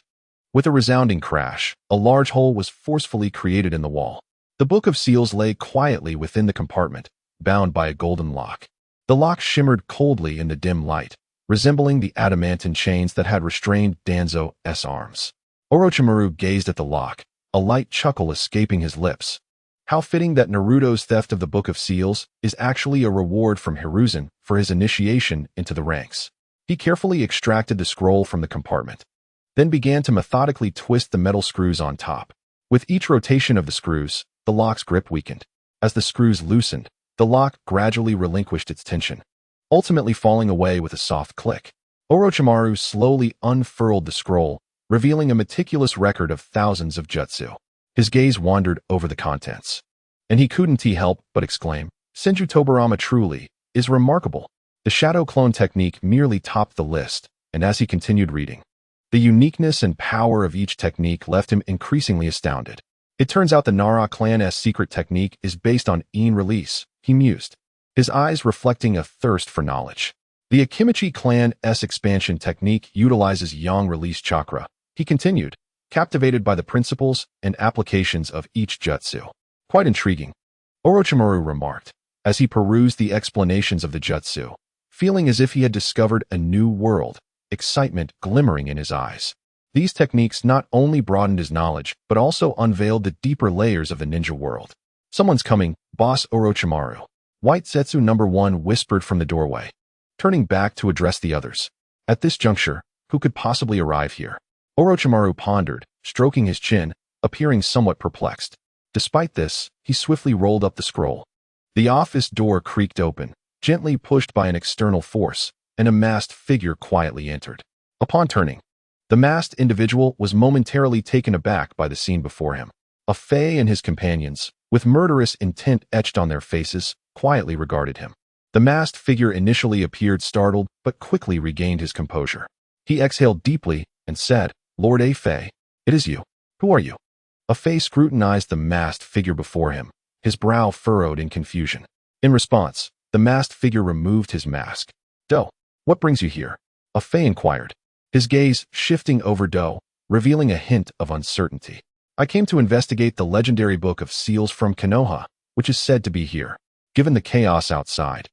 With a resounding crash, a large hole was forcefully created in the wall. The Book of Seals lay quietly within the compartment, bound by a golden lock. The lock shimmered coldly in the dim light, resembling the adamantine chains that had restrained Danzo's arms. Orochimaru gazed at the lock, a light chuckle escaping his lips. How fitting that Naruto's theft of the Book of Seals is actually a reward from Hiruzen for his initiation into the ranks. He carefully extracted the scroll from the compartment, then began to methodically twist the metal screws on top. With each rotation of the screws, the lock's grip weakened. As the screws loosened, the lock gradually relinquished its tension, ultimately falling away with a soft click. Orochimaru slowly unfurled the scroll, revealing a meticulous record of thousands of jutsu. His gaze wandered over the contents, and he couldn't help but exclaim, "Senju Tobarama truly is remarkable." The shadow clone technique merely topped the list, and as he continued reading, the uniqueness and power of each technique left him increasingly astounded. It turns out the Nara clan's secret technique is based on Ein release, he mused, his eyes reflecting a thirst for knowledge. The Akimichi clan's expansion technique utilizes Yang release chakra, he continued, captivated by the principles and applications of each jutsu. Quite intriguing, Orochimaru remarked, as he perused the explanations of the jutsu, feeling as if he had discovered a new world, excitement glimmering in his eyes. These techniques not only broadened his knowledge, but also unveiled the deeper layers of the ninja world. "Someone's coming, Boss Orochimaru," White Zetsu #1 whispered from the doorway, turning back to address the others. At this juncture, who could possibly arrive here? Orochimaru pondered, stroking his chin, appearing somewhat perplexed. Despite this, he swiftly rolled up the scroll. The office door creaked open, gently pushed by an external force, and a masked figure quietly entered. Upon turning, the masked individual was momentarily taken aback by the scene before him. A Fei and his companions, with murderous intent etched on their faces, quietly regarded him. The masked figure initially appeared startled, but quickly regained his composure. He exhaled deeply and said, "Lord A. Fei, it is you. Who are you?" A Fei scrutinized the masked figure before him, his brow furrowed in confusion. In response, the masked figure removed his mask. "Do, what brings you here?" A Fei inquired, his gaze shifting over Do, revealing a hint of uncertainty. "I came to investigate the legendary Book of Seals from Konoha, which is said to be here. Given the chaos outside,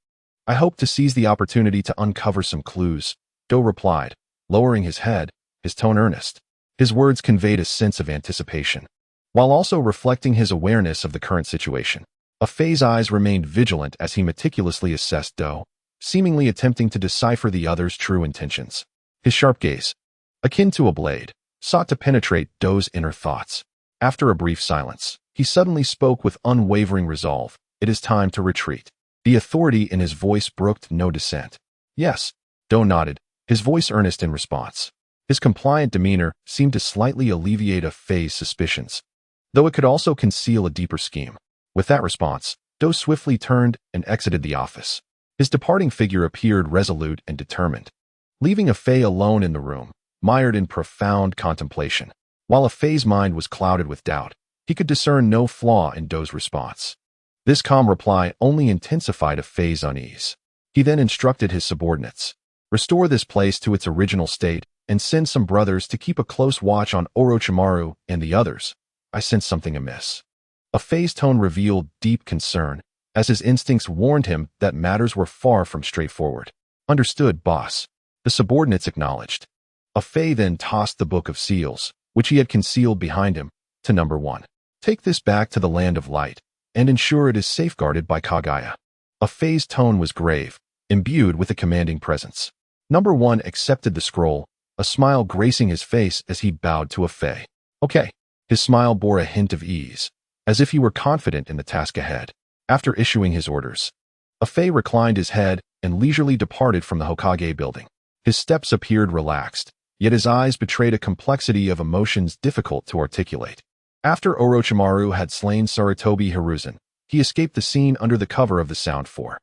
I hope to seize the opportunity to uncover some clues," Do replied, lowering his head, his tone earnest. His words conveyed a sense of anticipation, while also reflecting his awareness of the current situation. A Fei's eyes remained vigilant as he meticulously assessed Do, seemingly attempting to decipher the other's true intentions. His sharp gaze, akin to a blade, sought to penetrate Do's inner thoughts. After a brief silence, he suddenly spoke with unwavering resolve. "It is time to retreat." The authority in his voice brooked no dissent. "Yes," Do nodded, his voice earnest in response. His compliant demeanor seemed to slightly alleviate a Fei's suspicions, though it could also conceal a deeper scheme. With that response, Do swiftly turned and exited the office. His departing figure appeared resolute and determined, leaving a Fei alone in the room, mired in profound contemplation. While a Fei's mind was clouded with doubt, he could discern no flaw in Do's response. This calm reply only intensified a Fei's unease. He then instructed his subordinates, "Restore this place to its original state and send some brothers to keep a close watch on Orochimaru and the others. I sense something amiss." A Fei's tone revealed deep concern, as his instincts warned him that matters were far from straightforward. "Understood, boss," the subordinates acknowledged. A Fei then tossed the Book of Seals, which he had concealed behind him, to #1. "Take this back to the Land of Light, and ensure it is safeguarded by Kagaya." A Fei's tone was grave, imbued with a commanding presence. #1 accepted the scroll, a smile gracing his face as he bowed to a Fei. "Okay." His smile bore a hint of ease, as if he were confident in the task ahead. After issuing his orders, a Fei reclined his head and leisurely departed from the Hokage building. His steps appeared relaxed, yet his eyes betrayed a complexity of emotions difficult to articulate. After Orochimaru had slain Sarutobi Hiruzen, he escaped the scene under the cover of the Sound 4.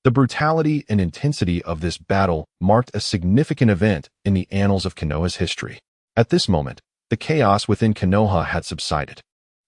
The brutality and intensity of this battle marked a significant event in the annals of Konoha's history. At this moment, the chaos within Konoha had subsided.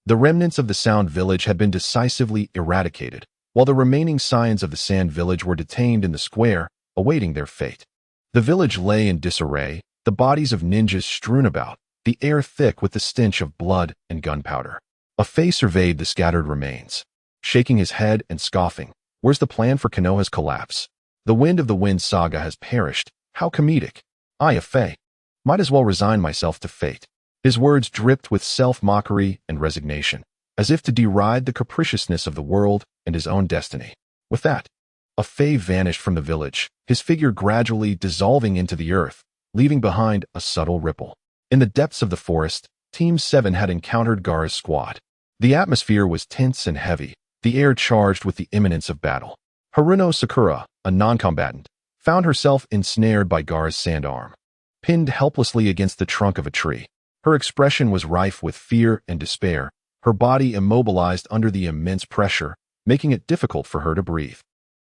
The remnants of the Sound Village had been decisively eradicated, while the remaining scions of the Sand Village were detained in the square, awaiting their fate. The village lay in disarray, the bodies of ninjas strewn about, the air thick with the stench of blood and gunpowder. A Fei surveyed the scattered remains, shaking his head and scoffing. "Where's the plan for Konoha's collapse? The Wind of the Wind saga has perished. How comedic. I, a Fei, might as well resign myself to fate." His words dripped with self-mockery and resignation, as if to deride the capriciousness of the world and his own destiny. With that, a Fae vanished from the village, his figure gradually dissolving into the earth, leaving behind a subtle ripple. In the depths of the forest, Team 7 had encountered Gaara's squad. The atmosphere was tense and heavy, the air charged with the imminence of battle. Haruno Sakura, a non-combatant, found herself ensnared by Gaara's sand arm. Pinned helplessly against the trunk of a tree, her expression was rife with fear and despair, her body immobilized under the immense pressure, making it difficult for her to breathe.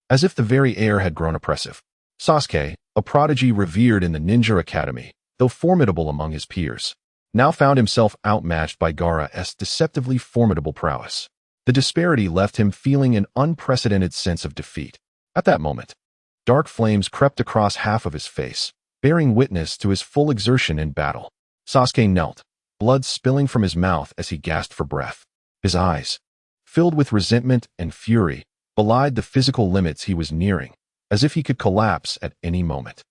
As if the very air had grown oppressive. Sasuke, a prodigy revered in the ninja academy, though formidable among his peers, now found himself outmatched by Gaara's deceptively formidable prowess. The disparity left him feeling an unprecedented sense of defeat. At that moment, dark flames crept across half of his face, bearing witness to his full exertion in battle. Sasuke knelt, blood spilling from his mouth as he gasped for breath. His eyes, filled with resentment and fury, belied the physical limits he was nearing, as if he could collapse at any moment.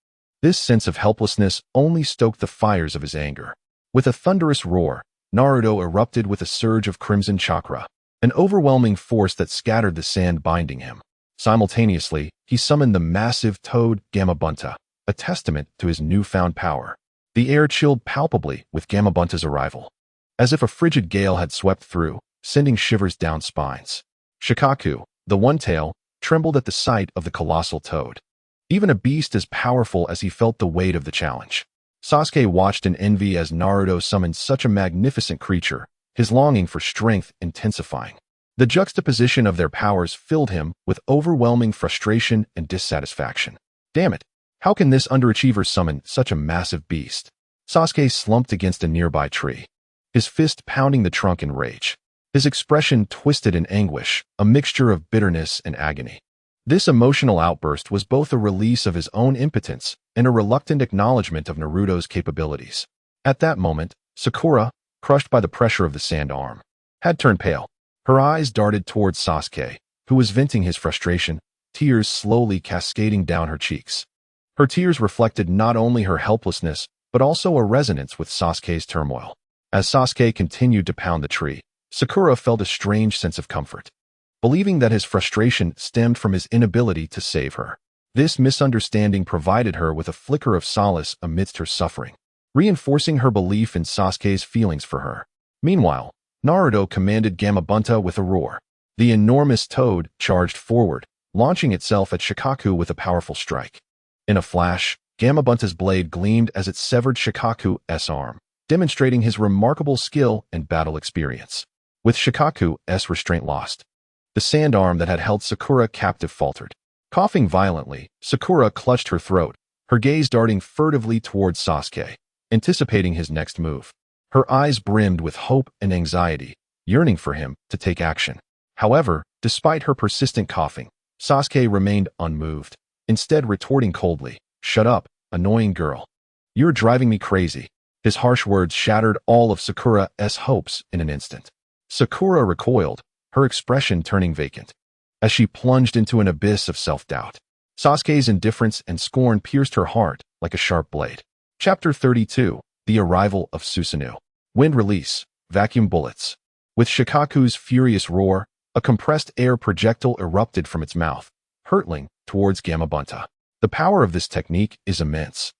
This sense of helplessness only stoked the fires of his anger. With a thunderous roar, Naruto erupted with a surge of crimson chakra, an overwhelming force that scattered the sand binding him. Simultaneously, he summoned the massive toad Gamabunta, a testament to his newfound power. The air chilled palpably with Gamabunta's arrival, as if a frigid gale had swept through, sending shivers down spines. Shikaku, the one-tail, trembled at the sight of the colossal toad. Even a beast as powerful as he felt the weight of the challenge. Sasuke watched in envy as Naruto summoned such a magnificent creature, his longing for strength intensifying. The juxtaposition of their powers filled him with overwhelming frustration and dissatisfaction. Damn it! How can this underachiever summon such a massive beast? Sasuke slumped against a nearby tree, his fist pounding the trunk in rage. His expression twisted in anguish, a mixture of bitterness and agony. This emotional outburst was both a release of his own impotence and a reluctant acknowledgement of Naruto's capabilities. At that moment, Sakura, crushed by the pressure of the sand arm, had turned pale. Her eyes darted towards Sasuke, who was venting his frustration, tears slowly cascading down her cheeks. Her tears reflected not only her helplessness, but also a resonance with Sasuke's turmoil. As Sasuke continued to pound the tree, Sakura felt a strange sense of comfort, believing that his frustration stemmed from his inability to save her. This misunderstanding provided her with a flicker of solace amidst her suffering, reinforcing her belief in Sasuke's feelings for her. Meanwhile, Naruto commanded Gamabunta with a roar. The enormous toad charged forward, launching itself at Shikaku with a powerful strike. In a flash, Gamabunta's blade gleamed as it severed Shikaku's arm, demonstrating his remarkable skill and battle experience. With Shikaku's restraint lost, the sand arm that had held Sakura captive faltered. Coughing violently, Sakura clutched her throat, her gaze darting furtively towards Sasuke, anticipating his next move. Her eyes brimmed with hope and anxiety, yearning for him to take action. However, despite her persistent coughing, Sasuke remained unmoved, instead retorting coldly, "Shut up, annoying girl. You're driving me crazy." His harsh words shattered all of Sakura's hopes in an instant. Sakura recoiled, her expression turning vacant, as she plunged into an abyss of self-doubt. Sasuke's indifference and scorn pierced her heart like a sharp blade. Chapter 32, The Arrival of Susanoo. Wind release, vacuum bullets. With Shikaku's furious roar, a compressed air projectile erupted from its mouth, hurtling towards Gamabunta. The power of this technique is immense,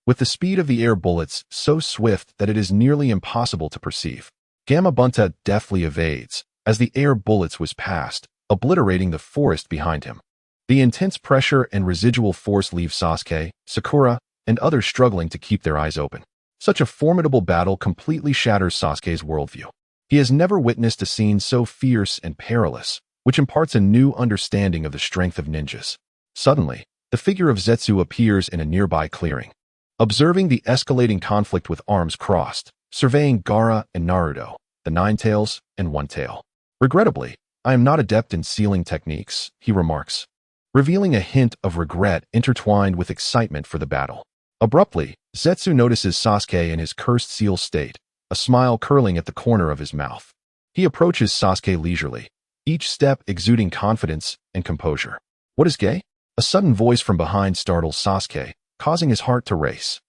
with the speed of the air bullets so swift that it is nearly impossible to perceive. Gamabunta deftly evades, as the air bullets whiz past, obliterating the forest behind him. The intense pressure and residual force leave Sasuke, Sakura, and others struggling to keep their eyes open. Such a formidable battle completely shatters Sasuke's worldview. He has never witnessed a scene so fierce and perilous, which imparts a new understanding of the strength of ninjas. Suddenly, the figure of Zetsu appears in a nearby clearing. Observing the escalating conflict with arms crossed, surveying Gaara and Naruto, the Nine Tails and One Tail. "Regrettably, I am not adept in sealing techniques," he remarks, revealing a hint of regret intertwined with excitement for the battle. Abruptly, Zetsu notices Sasuke in his cursed seal state, a smile curling at the corner of his mouth. He approaches Sasuke leisurely, each step exuding confidence and composure. "What is gay?" A sudden voice from behind startles Sasuke, causing his heart to race.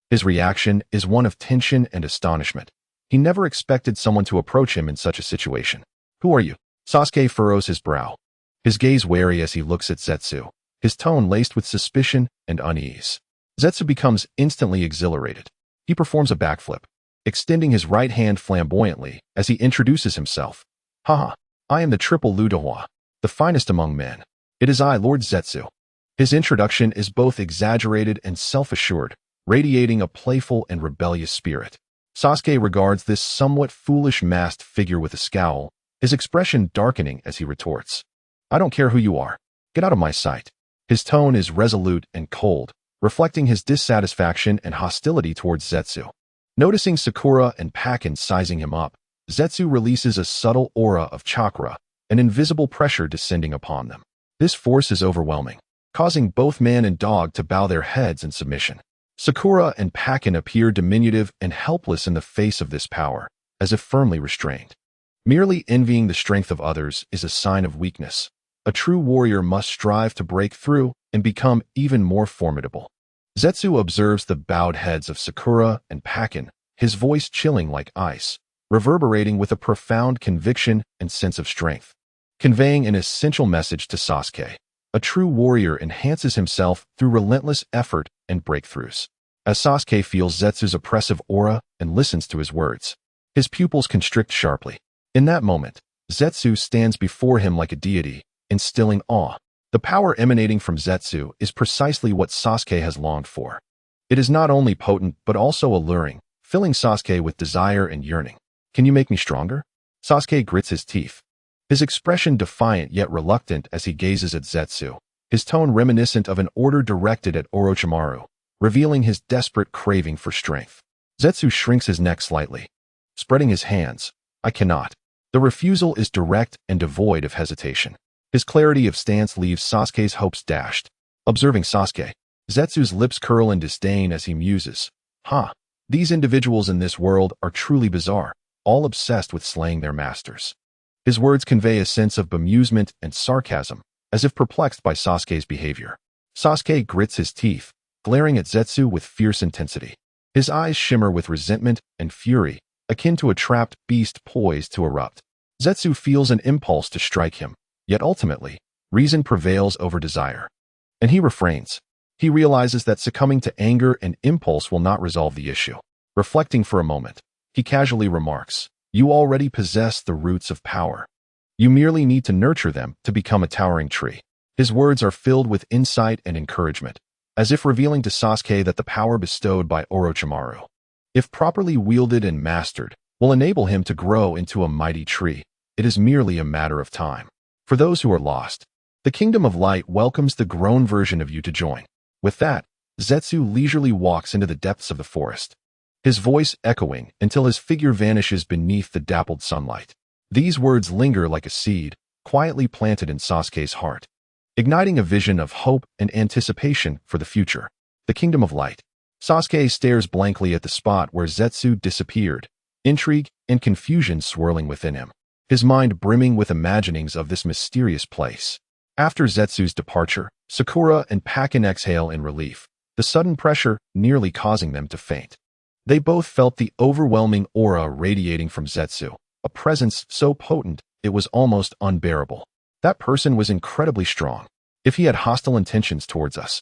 His reaction is one of tension and astonishment. He never expected someone to approach him in such a situation. Who are you? Sasuke furrows his brow, his gaze wary as he looks at Zetsu, his tone laced with suspicion and unease. Zetsu becomes instantly exhilarated. He performs a backflip, extending his right hand flamboyantly as he introduces himself. Haha, I am the triple Ludohua, the finest among men. It is I, Lord Zetsu. His introduction is both exaggerated and self-assured, radiating a playful and rebellious spirit. Sasuke regards this somewhat foolish masked figure with a scowl, his expression darkening as he retorts. I don't care who you are. Get out of my sight. His tone is resolute and cold, reflecting his dissatisfaction and hostility towards Zetsu. Noticing Sakura and Pakin sizing him up, Zetsu releases a subtle aura of chakra, an invisible pressure descending upon them. This force is overwhelming, causing both man and dog to bow their heads in submission. Sakura and Pakin appear diminutive and helpless in the face of this power, as if firmly restrained. Merely envying the strength of others is a sign of weakness. A true warrior must strive to break through and become even more formidable. Zetsu observes the bowed heads of Sakura and Pakin, his voice chilling like ice, reverberating with a profound conviction and sense of strength, conveying an essential message to Sasuke. A true warrior enhances himself through relentless effort and breakthroughs. As Sasuke feels Zetsu's oppressive aura and listens to his words, his pupils constrict sharply. In that moment, Zetsu stands before him like a deity, instilling awe. The power emanating from Zetsu is precisely what Sasuke has longed for. It is not only potent but also alluring, filling Sasuke with desire and yearning. Can you make me stronger? Sasuke grits his teeth, his expression defiant yet reluctant as he gazes at Zetsu, his tone reminiscent of an order directed at Orochimaru, revealing his desperate craving for strength. Zetsu shrinks his neck slightly, spreading his hands. I cannot. The refusal is direct and devoid of hesitation. His clarity of stance leaves Sasuke's hopes dashed. Observing Sasuke, Zetsu's lips curl in disdain as he muses. These individuals in this world are truly bizarre, all obsessed with slaying their masters. His words convey a sense of bemusement and sarcasm, as if perplexed by Sasuke's behavior. Sasuke grits his teeth, glaring at Zetsu with fierce intensity. His eyes shimmer with resentment and fury, akin to a trapped beast poised to erupt. Zetsu feels an impulse to strike him, yet ultimately, reason prevails over desire. And he refrains. He realizes that succumbing to anger and impulse will not resolve the issue. Reflecting for a moment, he casually remarks, You already possess the roots of power. You merely need to nurture them to become a towering tree. His words are filled with insight and encouragement, as if revealing to Sasuke that the power bestowed by Orochimaru, if properly wielded and mastered, will enable him to grow into a mighty tree. It is merely a matter of time. For those who are lost, the Kingdom of Light welcomes the grown version of you to join. With that, Zetsu leisurely walks into the depths of the forest, his voice echoing until his figure vanishes beneath the dappled sunlight. These words linger like a seed, quietly planted in Sasuke's heart, igniting a vision of hope and anticipation for the future. The Kingdom of Light. Sasuke stares blankly at the spot where Zetsu disappeared, intrigue and confusion swirling within him, his mind brimming with imaginings of this mysterious place. After Zetsu's departure, Sakura and Pakin exhale in relief, the sudden pressure nearly causing them to faint. They both felt the overwhelming aura radiating from Zetsu, a presence so potent it was almost unbearable. That person was incredibly strong. If he had hostile intentions towards us,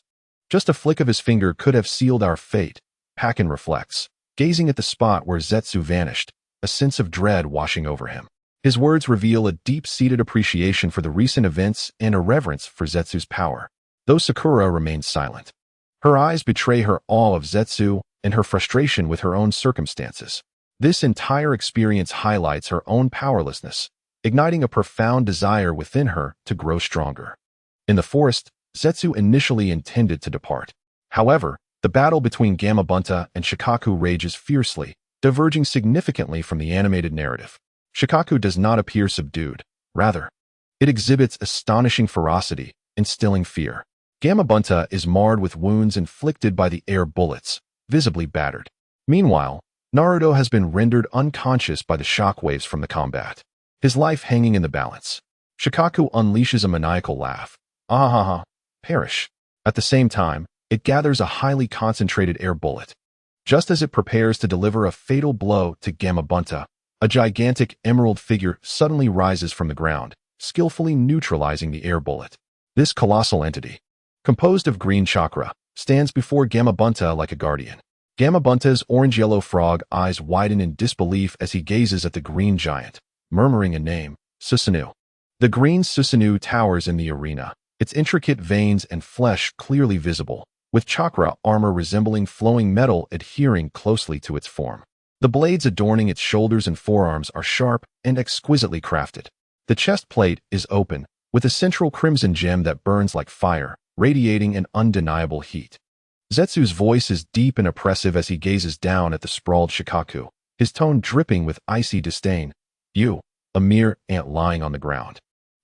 just a flick of his finger could have sealed our fate, Pakin reflects, gazing at the spot where Zetsu vanished, a sense of dread washing over him. His words reveal a deep-seated appreciation for the recent events and a reverence for Zetsu's power. Though Sakura remains silent, her eyes betray her awe of Zetsu and her frustration with her own circumstances. This entire experience highlights her own powerlessness, igniting a profound desire within her to grow stronger. In the forest, Zetsu initially intended to depart. However, the battle between Gamabunta and Shikaku rages fiercely, diverging significantly from the animated narrative. Shikaku does not appear subdued. Rather, it exhibits astonishing ferocity, instilling fear. Gamabunta is marred with wounds inflicted by the air bullets, visibly battered. Meanwhile, Naruto has been rendered unconscious by the shockwaves from the combat, his life hanging in the balance. Shikaku unleashes a maniacal laugh. Ah, perish. At the same time, it gathers a highly concentrated air bullet. Just as it prepares to deliver a fatal blow to Gamabunta, A gigantic emerald figure suddenly rises from the ground, skillfully neutralizing the air bullet. This colossal entity, composed of green chakra, stands before Gamabunta like a guardian. Gamabunta's orange-yellow frog eyes widen in disbelief as he gazes at the green giant, murmuring a name, Susanoo. The green Susanoo towers in the arena, its intricate veins and flesh clearly visible, with chakra armor resembling flowing metal adhering closely to its form. The blades adorning its shoulders and forearms are sharp and exquisitely crafted. The chest plate is open, with a central crimson gem that burns like fire, radiating an undeniable heat. Zetsu's voice is deep and oppressive as he gazes down at the sprawled Shikaku, his tone dripping with icy disdain. You, a mere ant lying on the ground.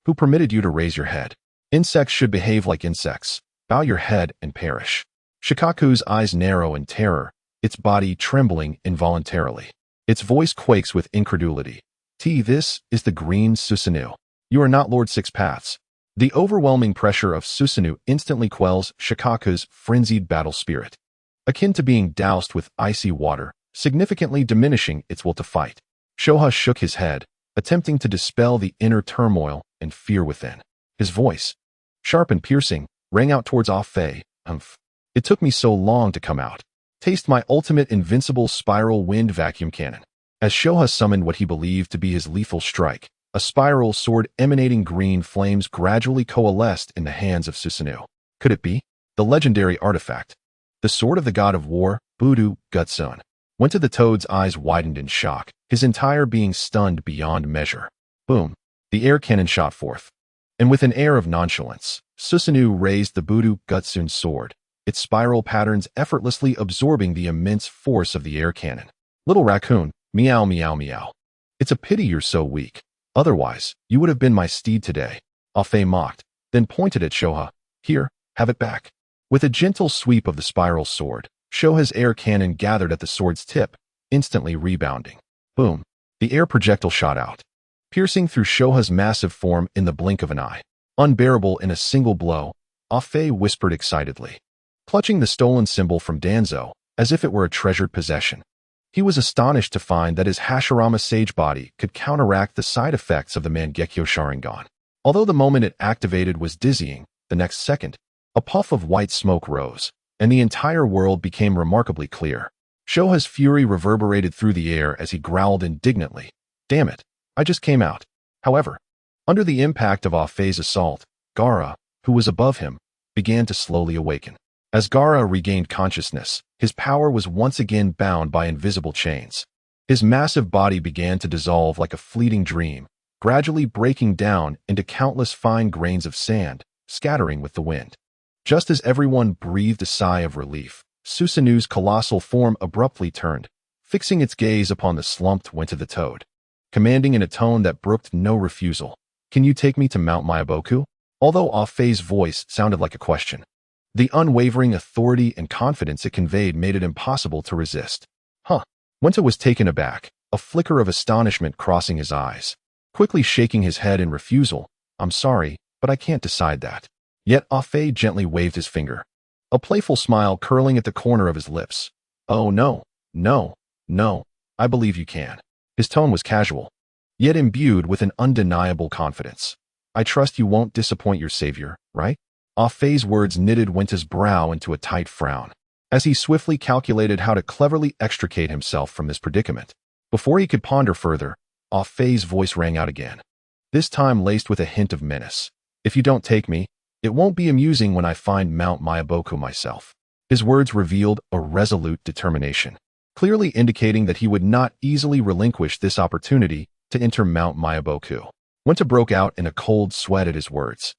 Who permitted you to raise your head? Insects should behave like insects. Bow your head and perish. Shikaku's eyes narrow in terror, its body trembling involuntarily. Its voice quakes with incredulity. This is the green Susanoo. You are not Lord Six Paths. The overwhelming pressure of Susanoo instantly quells Shikaku's frenzied battle spirit, akin to being doused with icy water, significantly diminishing its will to fight. Shoha shook his head, attempting to dispel the inner turmoil and fear within. His voice, sharp and piercing, rang out towards Ah-Fei. It took me so long to come out. Taste my ultimate invincible spiral wind vacuum cannon. As Shoha summoned what he believed to be his lethal strike, a spiral sword emanating green flames gradually coalesced in the hands of Susanoo. Could it be? The legendary artifact. The sword of the god of war, Budo Gutsun. Went to the toad's eyes widened in shock, his entire being stunned beyond measure. Boom. The air cannon shot forth. And with an air of nonchalance, Susanoo raised the Budo Gutsun sword, its spiral patterns effortlessly absorbing the immense force of the air cannon. Little raccoon, meow meow meow. It's a pity you're so weak. Otherwise, you would have been my steed today. Ah-Fei mocked, then pointed at Shoha. Here, have it back. With a gentle sweep of the spiral sword, Shoha's air cannon gathered at the sword's tip, instantly rebounding. Boom. The air projectile shot out, piercing through Shoha's massive form in the blink of an eye. Unbearable in a single blow, Ah-Fei whispered excitedly, clutching the stolen symbol from Danzo, as if it were a treasured possession. He was astonished to find that his Hashirama sage body could counteract the side effects of the Mangekyo Sharingan. Although the moment it activated was dizzying, the next second, a puff of white smoke rose, and the entire world became remarkably clear. Shoha's fury reverberated through the air as he growled indignantly. Damn it, I just came out. However, under the impact of Ah-Fei's assault, Gaara, who was above him, began to slowly awaken. As Gaara regained consciousness, his power was once again bound by invisible chains. His massive body began to dissolve like a fleeting dream, gradually breaking down into countless fine grains of sand, scattering with the wind. Just as everyone breathed a sigh of relief, Susanoo's colossal form abruptly turned, fixing its gaze upon the slumped went to the toad, commanding in a tone that brooked no refusal. Can you take me to Mount Myaboku? Although Ah-Fei's voice sounded like a question, the unwavering authority and confidence it conveyed made it impossible to resist. Wenta was taken aback, a flicker of astonishment crossing his eyes. Quickly shaking his head in refusal, I'm sorry, but I can't decide that. Yet Ah-Fei gently waved his finger, a playful smile curling at the corner of his lips. Oh no, no, no, I believe you can. His tone was casual, yet imbued with an undeniable confidence. I trust you won't disappoint your savior, right? Ah-Fei's words knitted Wenta's brow into a tight frown, as he swiftly calculated how to cleverly extricate himself from this predicament. Before he could ponder further, Ah-Fei's voice rang out again, this time laced with a hint of menace. If you don't take me, it won't be amusing when I find Mount Myaboku myself. His words revealed a resolute determination, clearly indicating that he would not easily relinquish this opportunity to enter Mount Myaboku. Wenta broke out in a cold sweat at his words,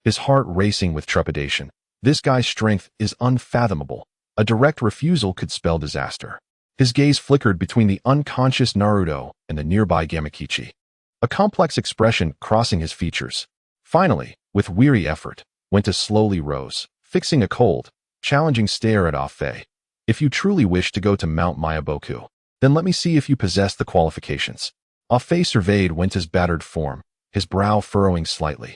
his heart racing with trepidation. This guy's strength is unfathomable. A direct refusal could spell disaster. His gaze flickered between the unconscious Naruto and the nearby Gamakichi, a complex expression crossing his features. Finally, with weary effort, Wenta slowly rose, fixing a cold, challenging stare at Ah-Fei. If you truly wish to go to Mount Myaboku, then let me see if you possess the qualifications. Ah-Fei surveyed Wenta's battered form, his brow furrowing slightly,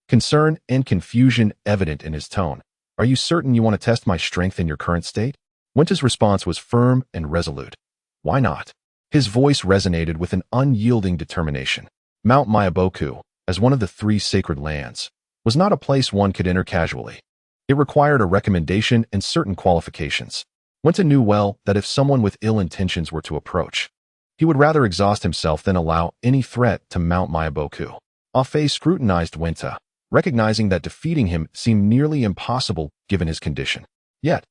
concern and confusion evident in his tone. Are you certain you want to test my strength in your current state? Wenta's response was firm and resolute. Why not? His voice resonated with an unyielding determination. Mount Myaboku, as one of the 3 sacred lands, was not a place one could enter casually. It required a recommendation and certain qualifications. Wenta knew well that if someone with ill intentions were to approach, he would rather exhaust himself than allow any threat to Mount Myaboku. Afei scrutinized Wenta, recognizing that defeating him seemed nearly impossible given his condition. Yet,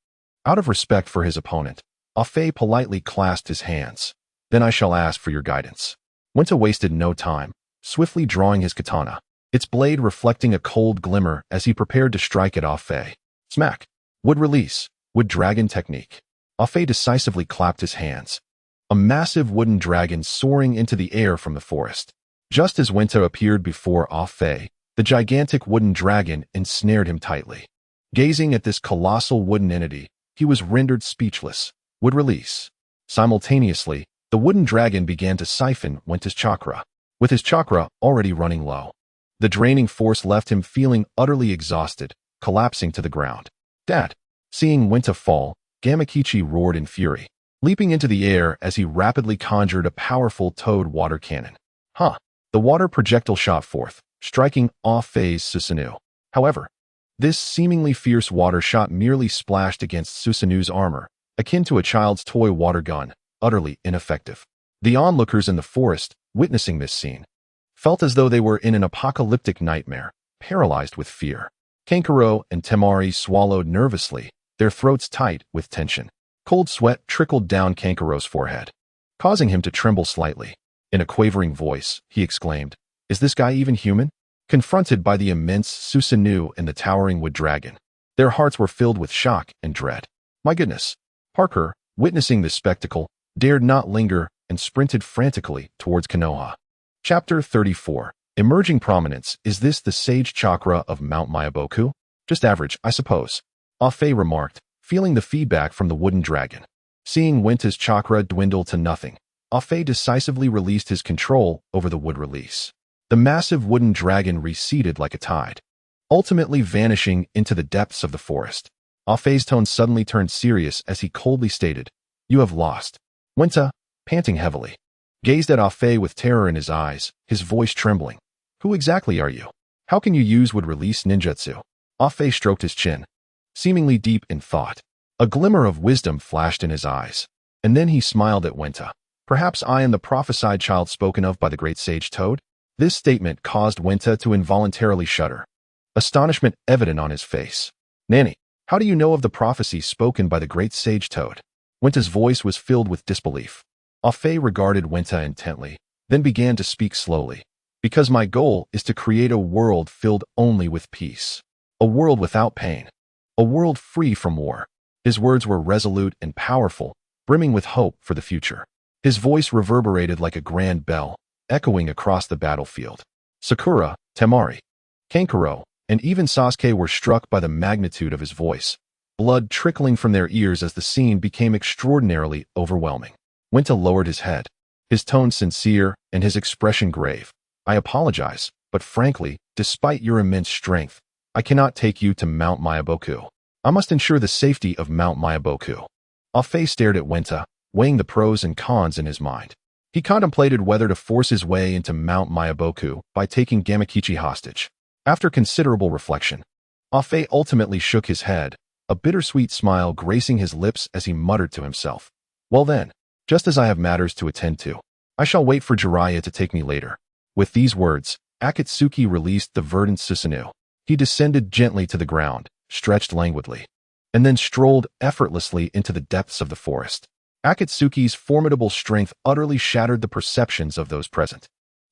out of respect for his opponent, Afei politely clasped his hands. Then I shall ask for your guidance. Wenta wasted no time, swiftly drawing his katana, its blade reflecting a cold glimmer as he prepared to strike at Afei. Smack! Wood release, wood dragon technique. Afei decisively clapped his hands, a massive wooden dragon soaring into the air from the forest. Just as Wenta appeared before Afei, the gigantic wooden dragon ensnared him tightly. Gazing at this colossal wooden entity, he was rendered speechless. Wood release. Simultaneously, the wooden dragon began to siphon Wenta's chakra, with his chakra already running low. The draining force left him feeling utterly exhausted, collapsing to the ground. Dad! Seeing Wenta fall, Gamakichi roared in fury, leaping into the air as he rapidly conjured a powerful toad water cannon. Huh! The water projectile shot forth, striking Afei's Susanoo. However, this seemingly fierce water shot merely splashed against Susanoo's armor, akin to a child's toy water gun, utterly ineffective. The onlookers in the forest, witnessing this scene, felt as though they were in an apocalyptic nightmare, paralyzed with fear. Kankuro and Temari swallowed nervously, their throats tight with tension. Cold sweat trickled down Kankuro's forehead, causing him to tremble slightly. In a quavering voice, he exclaimed, "Is this guy even human?" Confronted by the immense Susanoo and the towering wood dragon, their hearts were filled with shock and dread. My goodness! Parker, witnessing this spectacle, dared not linger and sprinted frantically towards Konoha. Chapter 34. Emerging prominence. Is this the sage chakra of Mount Myaboku? Just average, I suppose. Afei remarked, feeling the feedback from the wooden dragon. Seeing Wenta's chakra dwindle to nothing, Afei decisively released his control over the wood release. The massive wooden dragon receded like a tide, ultimately vanishing into the depths of the forest. Afei's tone suddenly turned serious as he coldly stated, "You have lost." Wenta, panting heavily, gazed at Afei with terror in his eyes, his voice trembling. "Who exactly are you? How can you use wood release ninjutsu?" Afei stroked his chin, seemingly deep in thought. A glimmer of wisdom flashed in his eyes, and then he smiled at Wenta. "Perhaps I am the prophesied child spoken of by the great sage Toad?" This statement caused Wenta to involuntarily shudder, astonishment evident on his face. "Nanny, how do you know of the prophecy spoken by the great sage Toad?" Wenta's voice was filled with disbelief. Afei regarded Wenta intently, then began to speak slowly. "Because my goal is to create a world filled only with peace. A world without pain. A world free from war." His words were resolute and powerful, brimming with hope for the future. His voice reverberated like a grand bell, echoing across the battlefield. Sakura, Temari, Kankuro, and even Sasuke were struck by the magnitude of his voice, blood trickling from their ears as the scene became extraordinarily overwhelming. Wenta lowered his head, his tone sincere and his expression grave. "I apologize, but frankly, despite your immense strength, I cannot take you to Mount Myaboku. I must ensure the safety of Mount Myaboku." Afei stared at Wenta, weighing the pros and cons in his mind. He contemplated whether to force his way into Mount Myaboku by taking Gamakichi hostage. After considerable reflection, Afei ultimately shook his head, a bittersweet smile gracing his lips as he muttered to himself, "Well then, just as I have matters to attend to, I shall wait for Jiraiya to take me later." With these words, Akatsuki released the verdant Susanoo. He descended gently to the ground, stretched languidly, and then strolled effortlessly into the depths of the forest. Akatsuki's formidable strength utterly shattered the perceptions of those present.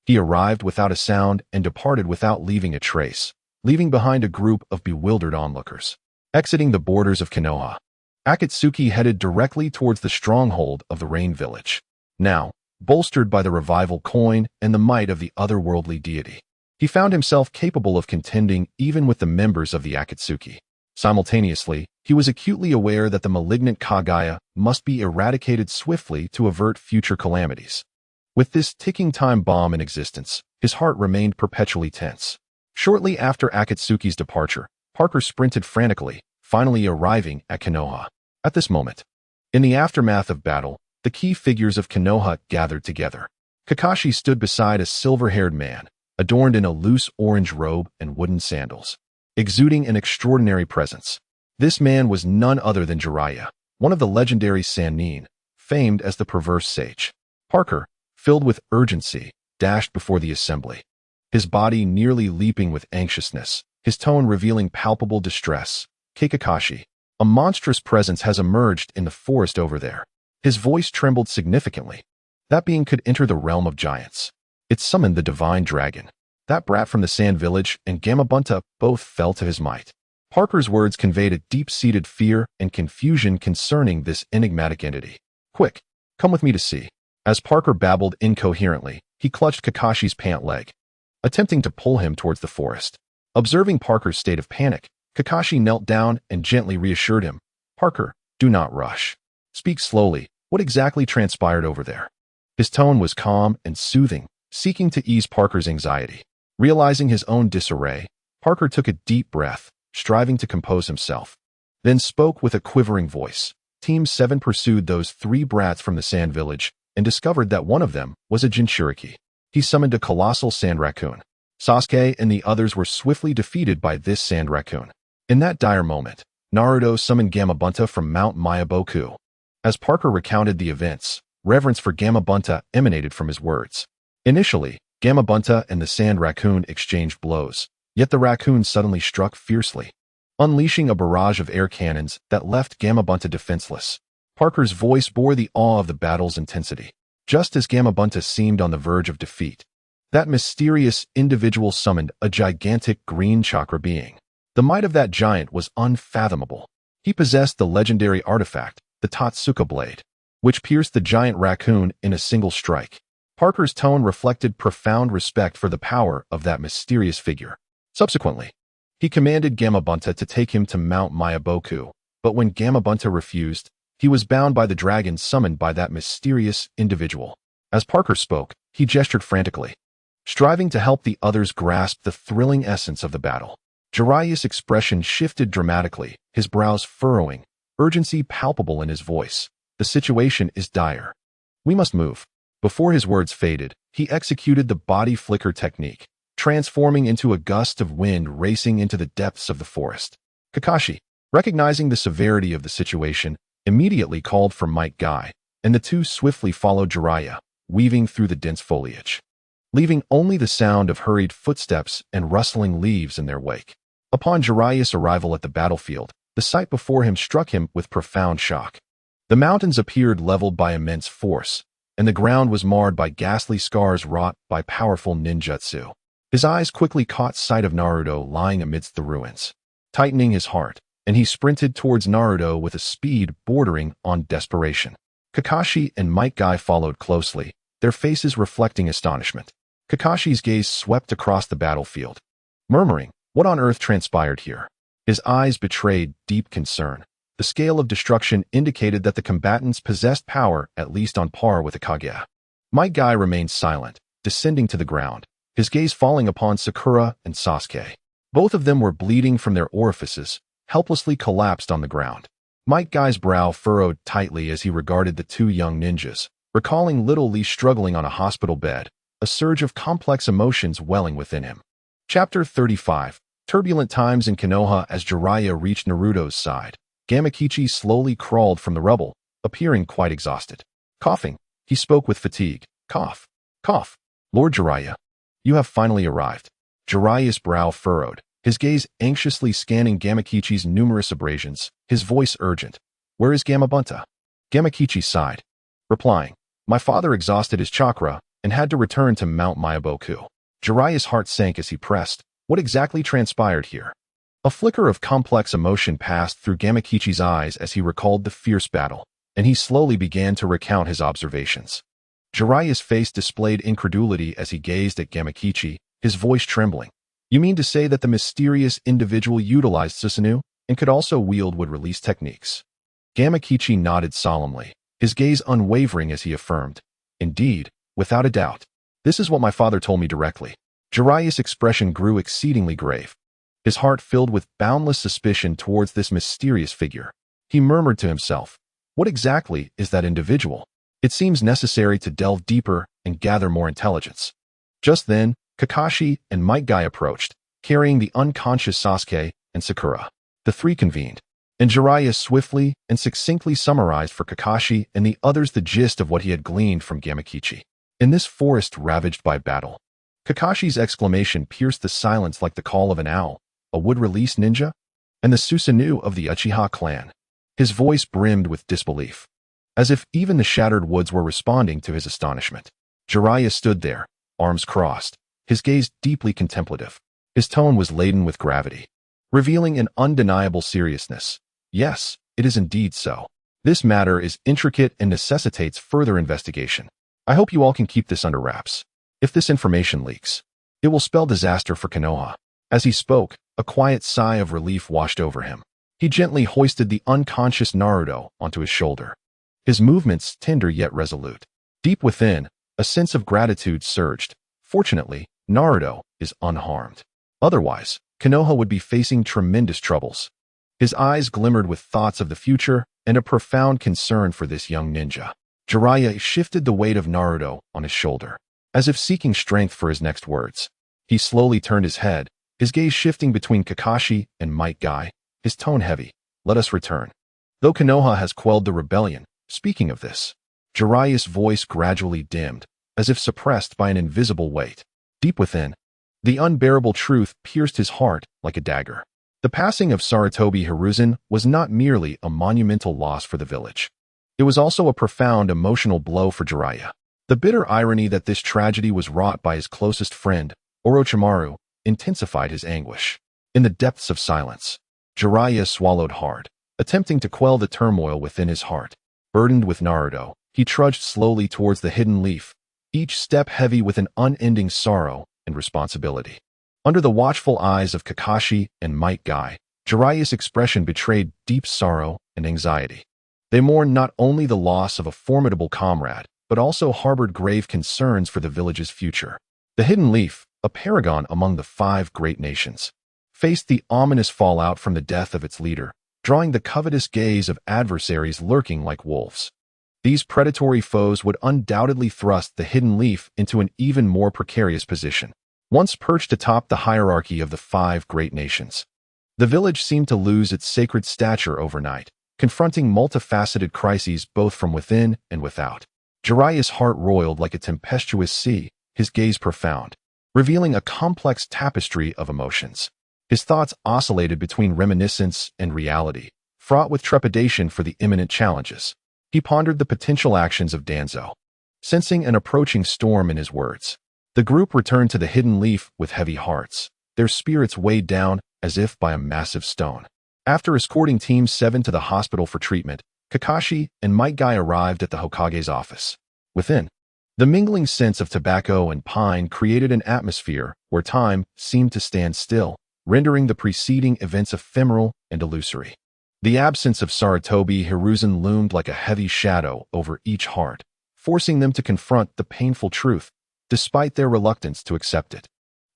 He arrived without a sound and departed without leaving a trace, leaving behind a group of bewildered onlookers. Exiting the borders of Konoha, Akatsuki headed directly towards the stronghold of the Rain Village. Now, bolstered by the revival coin and the might of the otherworldly deity, he found himself capable of contending even with the members of the Akatsuki. Simultaneously, he was acutely aware that the malignant Kaguya must be eradicated swiftly to avert future calamities. With this ticking time bomb in existence, his heart remained perpetually tense. Shortly after Akatsuki's departure, Parker sprinted frantically, finally arriving at Konoha. At this moment, in the aftermath of battle, the key figures of Konoha gathered together. Kakashi stood beside a silver-haired man, adorned in a loose orange robe and wooden sandals, exuding an extraordinary presence. This man was none other than Jiraiya, one of the legendary Sannin, famed as the perverse sage. Parker, filled with urgency, dashed before the assembly, his body nearly leaping with anxiousness, his tone revealing palpable distress. Kakashi, a monstrous presence has emerged in the forest over there. His voice trembled significantly. That being could enter the realm of giants. It summoned the divine dragon. That brat from the Sand Village and Gamabunta both fell to his might. Parker's words conveyed a deep-seated fear and confusion concerning this enigmatic entity. Quick, come with me to see. As Parker babbled incoherently, he clutched Kakashi's pant leg, attempting to pull him towards the forest. Observing Parker's state of panic, Kakashi knelt down and gently reassured him. Parker, do not rush. Speak slowly. What exactly transpired over there? His tone was calm and soothing, seeking to ease Parker's anxiety. Realizing his own disarray, Parker took a deep breath, striving to compose himself, then spoke with a quivering voice. Team 7 pursued those 3 brats from the Sand Village and discovered that one of them was a Jinchuriki. He summoned a colossal sand raccoon. Sasuke and the others were swiftly defeated by this sand raccoon. In that dire moment, Naruto summoned Gamabunta from Mount Myaboku. As Parker recounted the events, reverence for Gamabunta emanated from his words. Initially, Gamabunta and the sand raccoon exchanged blows, yet the raccoon suddenly struck fiercely, unleashing a barrage of air cannons that left Gamabunta defenseless. Parker's voice bore the awe of the battle's intensity. Just as Gamabunta seemed on the verge of defeat, that mysterious individual summoned a gigantic green chakra being. The might of that giant was unfathomable. He possessed the legendary artifact, the Totsuka Blade, which pierced the giant raccoon in a single strike. Parker's tone reflected profound respect for the power of that mysterious figure. Subsequently, he commanded Gamabunta to take him to Mount Myaboku, but when Gamabunta refused, he was bound by the dragon summoned by that mysterious individual. As Parker spoke, he gestured frantically, striving to help the others grasp the thrilling essence of the battle. Jiraiya's expression shifted dramatically, his brows furrowing, urgency palpable in his voice. The situation is dire. We must move. Before his words faded, he executed the body flicker technique, transforming into a gust of wind racing into the depths of the forest. Kakashi, recognizing the severity of the situation, immediately called for Might Guy, and the two swiftly followed Jiraiya, weaving through the dense foliage, leaving only the sound of hurried footsteps and rustling leaves in their wake. Upon Jiraiya's arrival at the battlefield, the sight before him struck him with profound shock. The mountains appeared leveled by immense force, and the ground was marred by ghastly scars wrought by powerful ninjutsu. His eyes quickly caught sight of Naruto lying amidst the ruins, tightening his heart, and he sprinted towards Naruto with a speed bordering on desperation. Kakashi and Might Guy followed closely, their faces reflecting astonishment. Kakashi's gaze swept across the battlefield, murmuring, "What on earth transpired here?" His eyes betrayed deep concern. The scale of destruction indicated that the combatants possessed power at least on par with a Kage. Might Guy remained silent, descending to the ground, his gaze falling upon Sakura and Sasuke. Both of them were bleeding from their orifices, helplessly collapsed on the ground. Might Guy's brow furrowed tightly as he regarded the two young ninjas, recalling Little Lee struggling on a hospital bed, a surge of complex emotions welling within him. Chapter 35. Turbulent times in Konoha. As Jiraiya reached Naruto's side, Gamakichi slowly crawled from the rubble, appearing quite exhausted. Coughing, he spoke with fatigue. Cough. Cough. Lord Jiraiya, you have finally arrived. Jiraiya's brow furrowed, his gaze anxiously scanning Gamakichi's numerous abrasions, his voice urgent. Where is Gamabunta? Gamakichi sighed, replying, My father exhausted his chakra and had to return to Mount Myaboku. Jiraiya's heart sank as he pressed. What exactly transpired here? A flicker of complex emotion passed through Gamakichi's eyes as he recalled the fierce battle, and he slowly began to recount his observations. Jiraiya's face displayed incredulity as he gazed at Gamakichi, his voice trembling. You mean to say that the mysterious individual utilized Susanoo and could also wield would-release techniques? Gamakichi nodded solemnly, his gaze unwavering as he affirmed. Indeed, without a doubt. This is what my father told me directly. Jiraiya's expression grew exceedingly grave, his heart filled with boundless suspicion towards this mysterious figure. He murmured to himself, What exactly is that individual? It seems necessary to delve deeper and gather more intelligence. Just then, Kakashi and Might Guy approached, carrying the unconscious Sasuke and Sakura. The three convened, and Jiraiya swiftly and succinctly summarized for Kakashi and the others the gist of what he had gleaned from Gamakichi. In this forest ravaged by battle, Kakashi's exclamation pierced the silence like the call of an owl, a wood-release ninja, and the Susanoo of the Uchiha clan. His voice brimmed with disbelief, as if even the shattered woods were responding to his astonishment. Jiraiya stood there, arms crossed, his gaze deeply contemplative. His tone was laden with gravity, revealing an undeniable seriousness. Yes, it is indeed so. This matter is intricate and necessitates further investigation. I hope you all can keep this under wraps. If this information leaks, it will spell disaster for Konoha. As he spoke, a quiet sigh of relief washed over him. He gently hoisted the unconscious Naruto onto his shoulder, his movements tender yet resolute. Deep within, a sense of gratitude surged. Fortunately, Naruto is unharmed. Otherwise, Konoha would be facing tremendous troubles. His eyes glimmered with thoughts of the future and a profound concern for this young ninja. Jiraiya shifted the weight of Naruto on his shoulder, as if seeking strength for his next words. He slowly turned his head, his gaze shifting between Kakashi and Might Guy, his tone heavy. Let us return. Though Konoha has quelled the rebellion, speaking of this, Jiraiya's voice gradually dimmed, as if suppressed by an invisible weight. Deep within, the unbearable truth pierced his heart like a dagger. The passing of Sarutobi Hiruzen was not merely a monumental loss for the village. It was also a profound emotional blow for Jiraiya. The bitter irony that this tragedy was wrought by his closest friend, Orochimaru, intensified his anguish. In the depths of silence, Jiraiya swallowed hard, attempting to quell the turmoil within his heart. Burdened with Naruto, he trudged slowly towards the hidden leaf, each step heavy with an unending sorrow and responsibility. Under the watchful eyes of Kakashi and Might Guy, Jiraiya's expression betrayed deep sorrow and anxiety. They mourned not only the loss of a formidable comrade, but also harbored grave concerns for the village's future. The hidden leaf, a paragon among the 5 great nations, faced the ominous fallout from the death of its leader, drawing the covetous gaze of adversaries lurking like wolves. These predatory foes would undoubtedly thrust the hidden leaf into an even more precarious position. Once perched atop the hierarchy of the 5 great nations, the village seemed to lose its sacred stature overnight, confronting multifaceted crises both from within and without. Jiraiya's heart roiled like a tempestuous sea, his gaze profound, revealing a complex tapestry of emotions. His thoughts oscillated between reminiscence and reality, fraught with trepidation for the imminent challenges. He pondered the potential actions of Danzo, sensing an approaching storm in his words. The group returned to the hidden leaf with heavy hearts, their spirits weighed down as if by a massive stone. After escorting Team 7 to the hospital for treatment, Kakashi and Might Guy arrived at the Hokage's office. Within, the mingling scents of tobacco and pine created an atmosphere where time seemed to stand still, rendering the preceding events ephemeral and illusory. The absence of Sarutobi Hiruzen loomed like a heavy shadow over each heart, forcing them to confront the painful truth, despite their reluctance to accept it.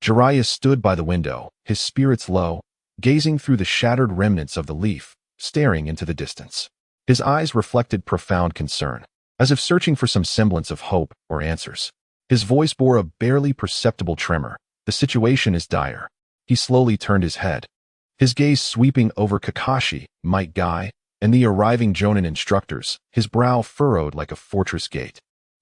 Jiraiya stood by the window, his spirits low, gazing through the shattered remnants of the leaf, staring into the distance. His eyes reflected profound concern, as if searching for some semblance of hope or answers. His voice bore a barely perceptible tremor. The situation is dire. He slowly turned his head, his gaze sweeping over Kakashi, Might Guy, and the arriving Jonin instructors, his brow furrowed like a fortress gate,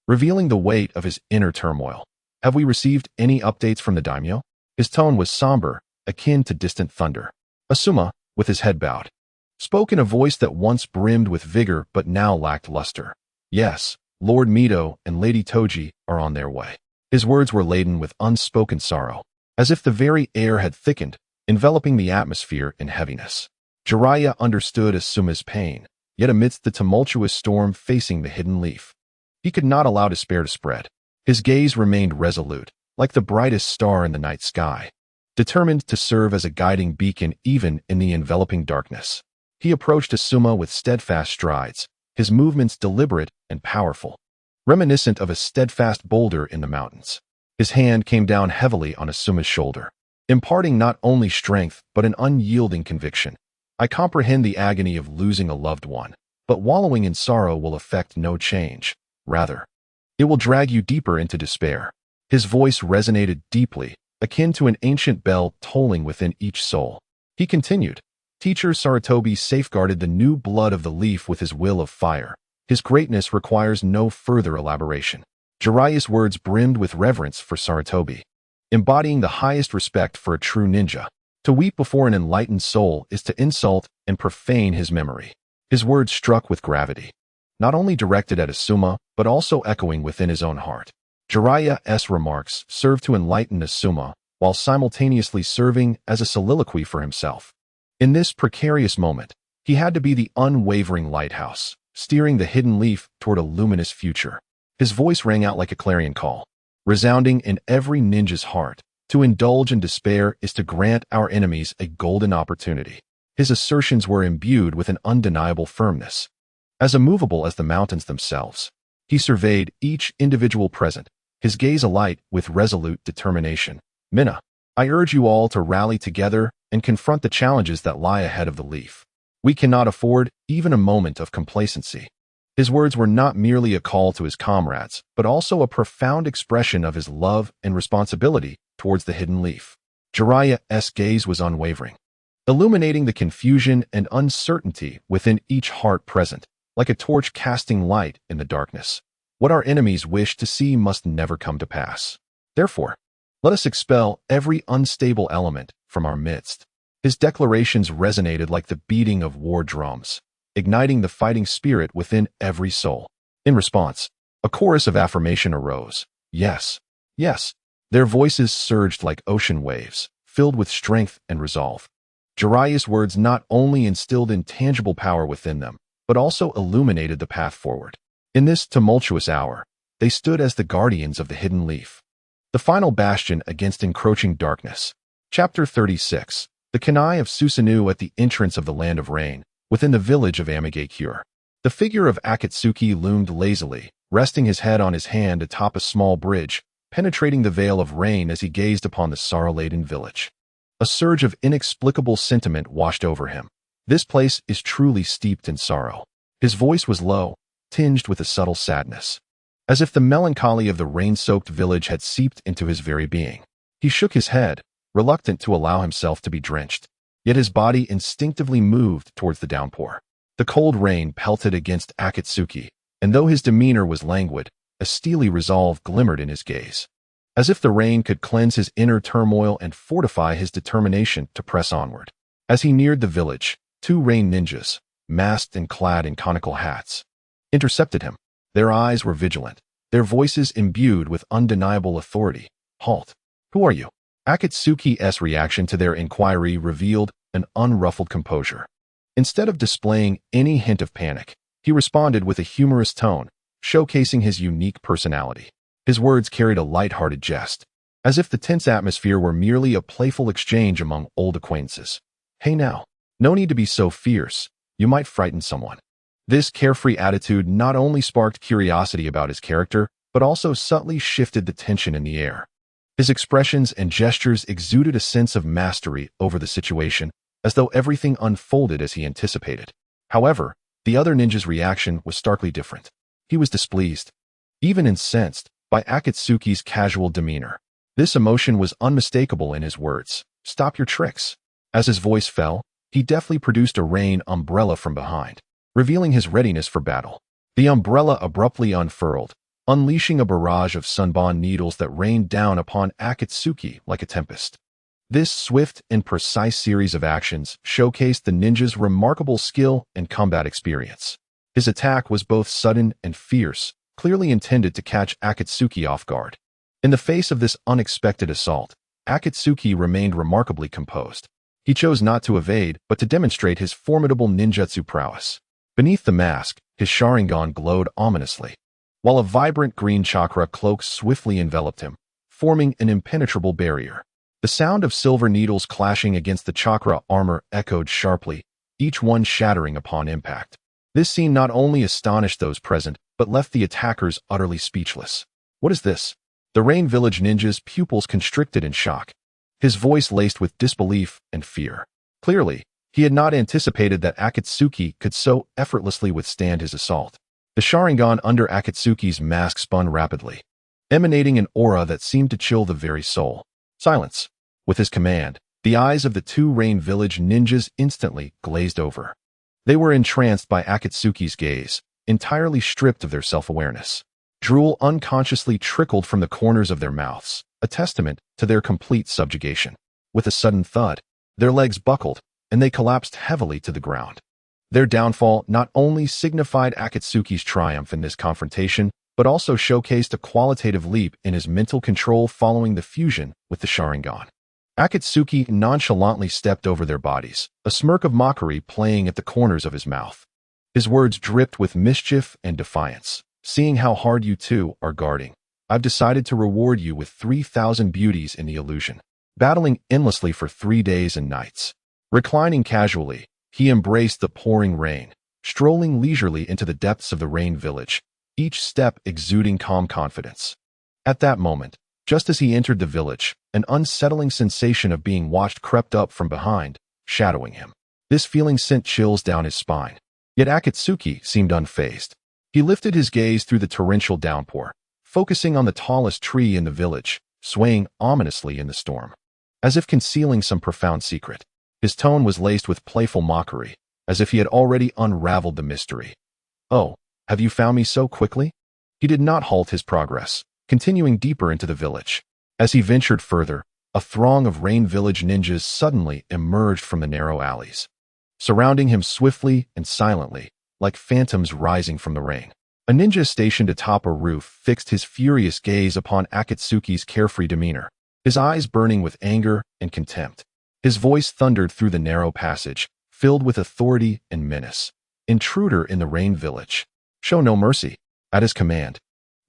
revealing the weight of his inner turmoil. Have we received any updates from the daimyo? His tone was somber, akin to distant thunder. Asuma, with his head bowed, spoke in a voice that once brimmed with vigor but now lacked luster. Yes, Lord Mito and Lady Toji are on their way. His words were laden with unspoken sorrow, as if the very air had thickened, enveloping the atmosphere in heaviness. Jiraiya understood Asuma's pain, yet amidst the tumultuous storm facing the hidden leaf, he could not allow despair to spread. His gaze remained resolute, like the brightest star in the night sky, determined to serve as a guiding beacon even in the enveloping darkness. He approached Asuma with steadfast strides, his movements deliberate and powerful, reminiscent of a steadfast boulder in the mountains. His hand came down heavily on Asuma's shoulder, imparting not only strength but an unyielding conviction. I comprehend the agony of losing a loved one, but wallowing in sorrow will affect no change. Rather, it will drag you deeper into despair. His voice resonated deeply, akin to an ancient bell tolling within each soul. He continued, Teacher Sarutobi safeguarded the new blood of the leaf with his will of fire. His greatness requires no further elaboration. Jiraiya's words brimmed with reverence for Sarutobi, embodying the highest respect for a true ninja. To weep before an enlightened soul is to insult and profane his memory. His words struck with gravity, not only directed at Asuma, but also echoing within his own heart. Jiraiya's remarks served to enlighten Asuma, while simultaneously serving as a soliloquy for himself. In this precarious moment, he had to be the unwavering lighthouse, steering the hidden leaf toward a luminous future. His voice rang out like a clarion call, resounding in every ninja's heart. To indulge in despair is to grant our enemies a golden opportunity. His assertions were imbued with an undeniable firmness. As immovable as the mountains themselves, he surveyed each individual present, his gaze alight with resolute determination. Minna, I urge you all to rally together and confront the challenges that lie ahead of the leaf. We cannot afford even a moment of complacency. His words were not merely a call to his comrades, but also a profound expression of his love and responsibility towards the hidden leaf. Jiraiya's gaze was unwavering, illuminating the confusion and uncertainty within each heart present, like a torch casting light in the darkness. What our enemies wish to see must never come to pass. Therefore, let us expel every unstable element from our midst. His declarations resonated like the beating of war drums, igniting the fighting spirit within every soul. In response, a chorus of affirmation arose. Yes, yes. Their voices surged like ocean waves, filled with strength and resolve. Jiraiya's words not only instilled intangible power within them, but also illuminated the path forward. In this tumultuous hour, they stood as the guardians of the hidden leaf, the final bastion against encroaching darkness. Chapter 36. The Kanai of Susanoo at the entrance of the Land of Rain, within the village of Amigakure. The figure of Akatsuki loomed lazily, resting his head on his hand atop a small bridge, penetrating the veil of rain as he gazed upon the sorrow-laden village. A surge of inexplicable sentiment washed over him. This place is truly steeped in sorrow. His voice was low, tinged with a subtle sadness, as if the melancholy of the rain-soaked village had seeped into his very being. He shook his head, reluctant to allow himself to be drenched, yet his body instinctively moved towards the downpour. The cold rain pelted against Akatsuki, and though his demeanor was languid, a steely resolve glimmered in his gaze, as if the rain could cleanse his inner turmoil and fortify his determination to press onward. As he neared the village, two rain ninjas, masked and clad in conical hats, intercepted him. Their eyes were vigilant, their voices imbued with undeniable authority. Halt! Who are you? Akatsuki's reaction to their inquiry revealed an unruffled composure. Instead of displaying any hint of panic, he responded with a humorous tone, showcasing his unique personality. His words carried a light-hearted jest, as if the tense atmosphere were merely a playful exchange among old acquaintances. Hey now, no need to be so fierce, you might frighten someone. This carefree attitude not only sparked curiosity about his character, but also subtly shifted the tension in the air. His expressions and gestures exuded a sense of mastery over the situation, as though everything unfolded as he anticipated. However, the other ninja's reaction was starkly different. He was displeased, even incensed, by Akatsuki's casual demeanor. This emotion was unmistakable in his words. Stop your tricks. As his voice fell, he deftly produced a rain umbrella from behind, revealing his readiness for battle. The umbrella abruptly unfurled, unleashing a barrage of sunbon needles that rained down upon Akatsuki like a tempest. This swift and precise series of actions showcased the ninja's remarkable skill and combat experience. His attack was both sudden and fierce, clearly intended to catch Akatsuki off guard. In the face of this unexpected assault, Akatsuki remained remarkably composed. He chose not to evade, but to demonstrate his formidable ninjutsu prowess. Beneath the mask, his Sharingan glowed ominously, while a vibrant green chakra cloak swiftly enveloped him, forming an impenetrable barrier. The sound of silver needles clashing against the chakra armor echoed sharply, each one shattering upon impact. This scene not only astonished those present, but left the attackers utterly speechless. What is this? The Rain Village ninja's pupils constricted in shock, his voice laced with disbelief and fear. Clearly, he had not anticipated that Akatsuki could so effortlessly withstand his assault. The Sharingan under Akatsuki's mask spun rapidly, emanating an aura that seemed to chill the very soul. Silence. With his command, the eyes of the two Rain Village ninjas instantly glazed over. They were entranced by Akatsuki's gaze, entirely stripped of their self-awareness. Drool unconsciously trickled from the corners of their mouths, a testament to their complete subjugation. With a sudden thud, their legs buckled, and they collapsed heavily to the ground. Their downfall not only signified Akatsuki's triumph in this confrontation, but also showcased a qualitative leap in his mental control following the fusion with the Sharingan. Akatsuki nonchalantly stepped over their bodies, a smirk of mockery playing at the corners of his mouth. His words dripped with mischief and defiance. Seeing how hard you two are guarding, I've decided to reward you with 3,000 beauties in the illusion. Battling endlessly for 3 days and nights. Reclining casually, he embraced the pouring rain, strolling leisurely into the depths of the Rain Village, each step exuding calm confidence. At that moment, just as he entered the village, an unsettling sensation of being watched crept up from behind, shadowing him. This feeling sent chills down his spine. Yet Akatsuki seemed unfazed. He lifted his gaze through the torrential downpour, focusing on the tallest tree in the village, swaying ominously in the storm. As if concealing some profound secret, his tone was laced with playful mockery, as if he had already unraveled the mystery. Oh, have you found me so quickly? He did not halt his progress, continuing deeper into the village. As he ventured further, a throng of Rain Village ninjas suddenly emerged from the narrow alleys, surrounding him swiftly and silently, like phantoms rising from the rain. A ninja stationed atop a roof fixed his furious gaze upon Akatsuki's carefree demeanor, his eyes burning with anger and contempt. His voice thundered through the narrow passage, filled with authority and menace. Intruder in the Rain Village. Show no mercy. At his command,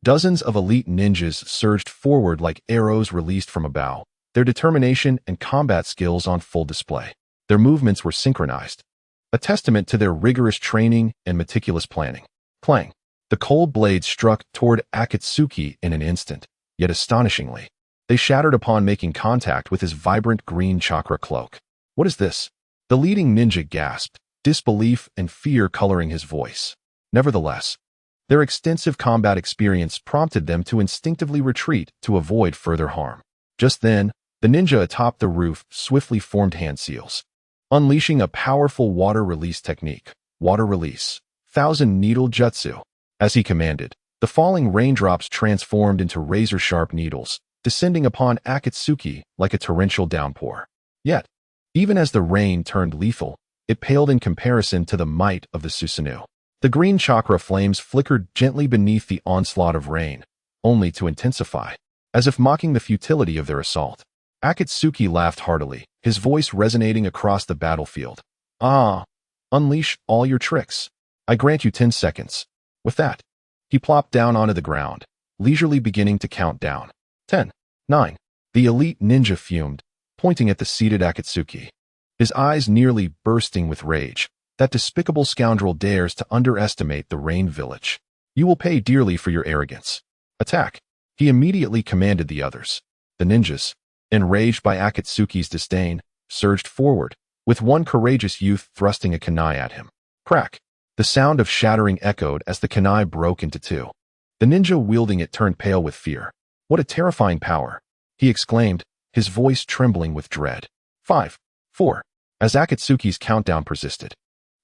dozens of elite ninjas surged forward like arrows released from a bow, their determination and combat skills on full display. Their movements were synchronized, a testament to their rigorous training and meticulous planning. Clang. The cold blades struck toward Akatsuki in an instant, yet astonishingly, they shattered upon making contact with his vibrant green chakra cloak. What is this? The leading ninja gasped, disbelief and fear coloring his voice. Nevertheless, their extensive combat experience prompted them to instinctively retreat to avoid further harm. Just then, the ninja atop the roof swiftly formed hand seals, unleashing a powerful water release technique. Water release. 1,000 needle jutsu. As he commanded, the falling raindrops transformed into razor-sharp needles, descending upon Akatsuki like a torrential downpour. Yet, even as the rain turned lethal, it paled in comparison to the might of the Susanoo. The green chakra flames flickered gently beneath the onslaught of rain, only to intensify, as if mocking the futility of their assault. Akatsuki laughed heartily, his voice resonating across the battlefield. Ah, unleash all your tricks. I grant you 10 seconds. With that, he plopped down onto the ground, leisurely beginning to count down. 10, 9. The elite ninja fumed, pointing at the seated Akatsuki, his eyes nearly bursting with rage. That despicable scoundrel dares to underestimate the Rain Village. You will pay dearly for your arrogance. Attack. He immediately commanded the others. The ninjas, enraged by Akatsuki's disdain, surged forward, with one courageous youth thrusting a kunai at him. Crack. The sound of shattering echoed as the kunai broke into two. The ninja wielding it turned pale with fear. What a terrifying power, he exclaimed, his voice trembling with dread. 5, 4. As Akatsuki's countdown persisted,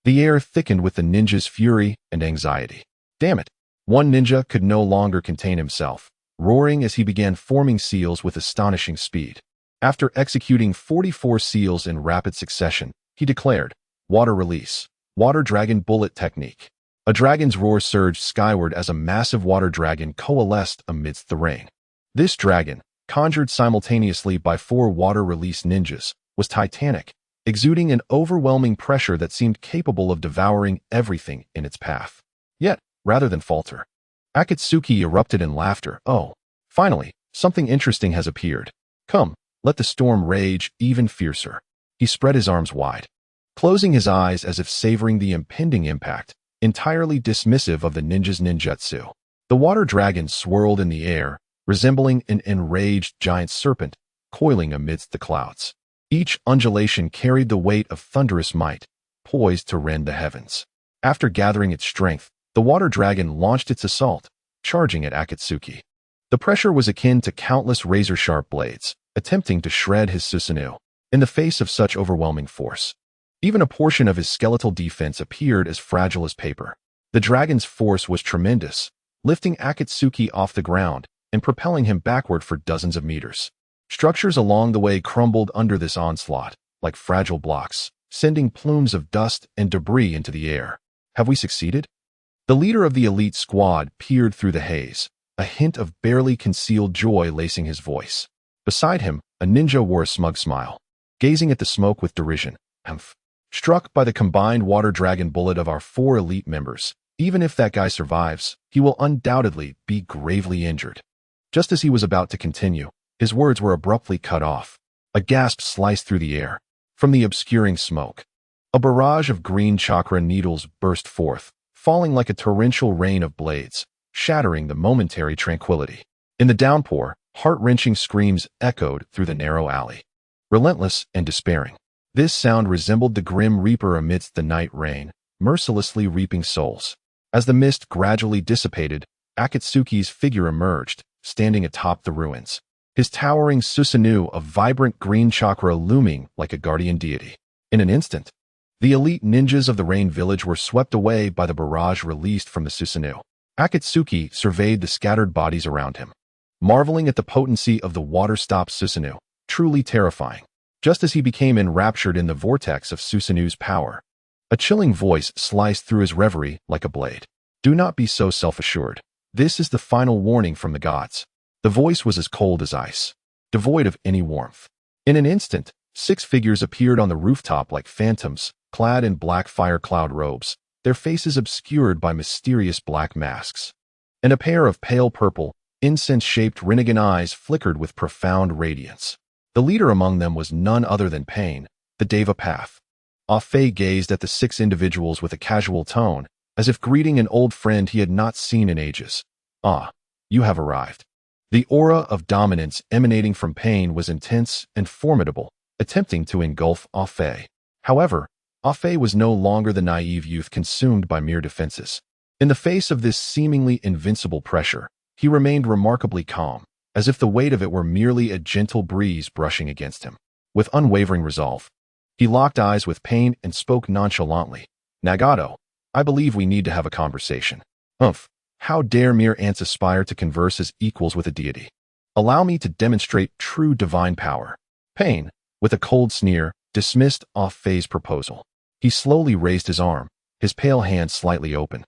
the air thickened with the ninja's fury and anxiety. Damn it! One ninja could no longer contain himself, roaring as he began forming seals with astonishing speed. After executing 44 seals in rapid succession, he declared, Water release. Water dragon bullet technique. A dragon's roar surged skyward as a massive water dragon coalesced amidst the rain. This dragon, conjured simultaneously by 4 water release ninjas, was titanic, exuding an overwhelming pressure that seemed capable of devouring everything in its path. Yet, rather than falter, Akatsuki erupted in laughter. Oh, finally, something interesting has appeared. Come, let the storm rage even fiercer. He spread his arms wide, closing his eyes as if savoring the impending impact, entirely dismissive of the ninja's ninjutsu. The water dragon swirled in the air, resembling an enraged giant serpent, coiling amidst the clouds. Each undulation carried the weight of thunderous might, poised to rend the heavens. After gathering its strength, the The water dragon launched its assault, charging at Akatsuki. The pressure was akin to countless razor-sharp blades, attempting to shred his Susanoo. In the face of such overwhelming force, even a portion of his skeletal defense appeared as fragile as paper. The dragon's force was tremendous, lifting Akatsuki off the ground and propelling him backward for dozens of meters. Structures along the way crumbled under this onslaught, like fragile blocks, sending plumes of dust and debris into the air. Have we succeeded? The leader of the elite squad peered through the haze, a hint of barely concealed joy lacing his voice. Beside him, a ninja wore a smug smile, gazing at the smoke with derision. Humph. Struck by the combined water dragon bullet of our 4 elite members, even if that guy survives, he will undoubtedly be gravely injured. Just as he was about to continue, his words were abruptly cut off. A gasp sliced through the air. From the obscuring smoke, a barrage of green chakra needles burst forth, falling like a torrential rain of blades, shattering the momentary tranquility. In the downpour, heart-wrenching screams echoed through the narrow alley. Relentless and despairing, this sound resembled the grim reaper amidst the night rain, mercilessly reaping souls. As the mist gradually dissipated, Akatsuki's figure emerged, standing atop the ruins, his towering Susanoo of vibrant green chakra looming like a guardian deity. In an instant, the elite ninjas of the Rain Village were swept away by the barrage released from the Susanoo. Akatsuki surveyed the scattered bodies around him, marveling at the potency of the water-stopped Susanoo, truly terrifying. Just as he became enraptured in the vortex of Susanoo's power, a chilling voice sliced through his reverie like a blade. Do not be so self-assured. This is the final warning from the gods. The voice was as cold as ice, devoid of any warmth. In an instant, 6 figures appeared on the rooftop like phantoms, clad in black fire cloud robes, their faces obscured by mysterious black masks. And a pair of pale purple, incense-shaped Rinnegan eyes flickered with profound radiance. The leader among them was none other than Pain, the Deva Path. Ah Fei gazed at the 6 individuals with a casual tone, as if greeting an old friend he had not seen in ages. Ah, you have arrived. The aura of dominance emanating from Pain was intense and formidable, attempting to engulf Ah Fei. However, Ah Fei was no longer the naive youth consumed by mere defenses. In the face of this seemingly invincible pressure, he remained remarkably calm, as if the weight of it were merely a gentle breeze brushing against him. With unwavering resolve, he locked eyes with Pain and spoke nonchalantly. Nagato, I believe we need to have a conversation. Humph, how dare mere ants aspire to converse as equals with a deity? Allow me to demonstrate true divine power. Pain, with a cold sneer, dismissed Ah Fei's proposal. He slowly raised his arm, his pale hand slightly open,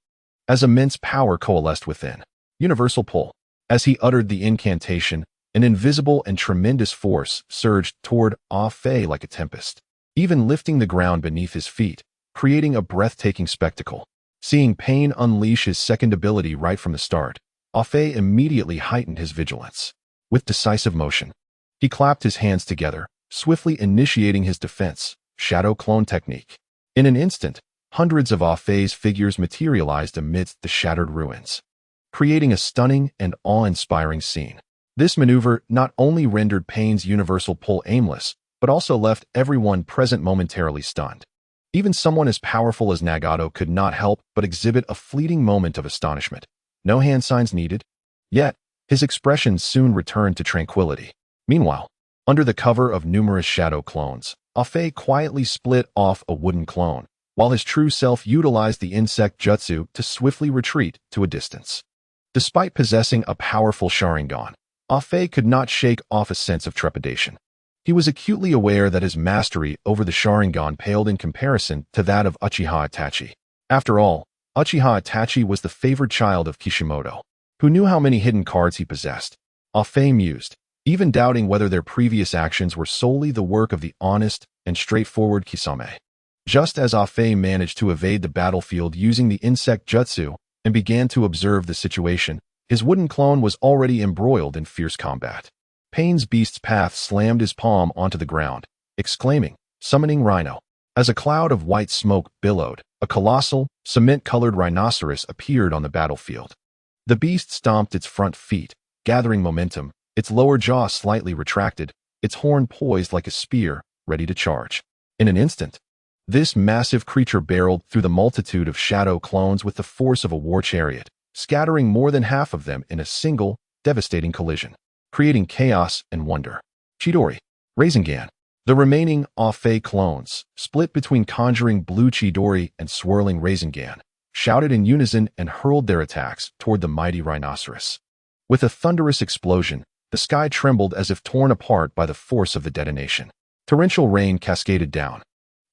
as immense power coalesced within. Universal pull. As he uttered the incantation, an invisible and tremendous force surged toward Ah Fei like a tempest, even lifting the ground beneath his feet, creating a breathtaking spectacle. Seeing Pain unleash his second ability right from the start, Ah Fei immediately heightened his vigilance. With decisive motion, he clapped his hands together, swiftly initiating his defense, shadow clone technique. In an instant, hundreds of Ah Fei's figures materialized amidst the shattered ruins, creating a stunning and awe-inspiring scene. This maneuver not only rendered Pain's universal pull aimless, but also left everyone present momentarily stunned. Even someone as powerful as Nagato could not help but exhibit a fleeting moment of astonishment. No hand signs needed. Yet, his expression soon returned to tranquility. Meanwhile, under the cover of numerous shadow clones, Ah Fei quietly split off a wooden clone, while his true self utilized the insect jutsu to swiftly retreat to a distance. Despite possessing a powerful Sharingan, Ah Fei could not shake off a sense of trepidation. He was acutely aware that his mastery over the Sharingan paled in comparison to that of Uchiha Itachi. After all, Uchiha Itachi was the favored child of Kishimoto, who knew how many hidden cards he possessed. Ah Fei mused, even doubting whether their previous actions were solely the work of the honest and straightforward Kisame. Just as Ah Fei managed to evade the battlefield using the insect jutsu and began to observe the situation, his wooden clone was already embroiled in fierce combat. Pain's beast's path slammed his palm onto the ground, exclaiming, "Summoning Rhino." As a cloud of white smoke billowed, a colossal, cement-colored rhinoceros appeared on the battlefield. The beast stomped its front feet, gathering momentum, its lower jaw slightly retracted, its horn poised like a spear, ready to charge. In an instant, This massive creature barreled through the multitude of shadow clones with the force of a war chariot, scattering more than half of them in a single, devastating collision, creating chaos and wonder. Chidori. Rasengan. The remaining Offei clones, split between conjuring blue Chidori and swirling Rasengan, shouted in unison and hurled their attacks toward the mighty rhinoceros. With a thunderous explosion, the sky trembled as if torn apart by the force of the detonation. Torrential rain cascaded down,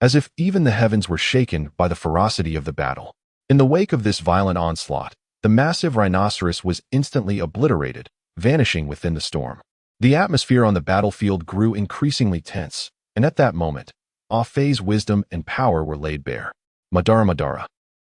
as if even the heavens were shaken by the ferocity of the battle. In the wake of this violent onslaught, the massive rhinoceros was instantly obliterated, vanishing within the storm. The atmosphere on the battlefield grew increasingly tense, and at that moment, Offei's wisdom and power were laid bare. Madara Madara.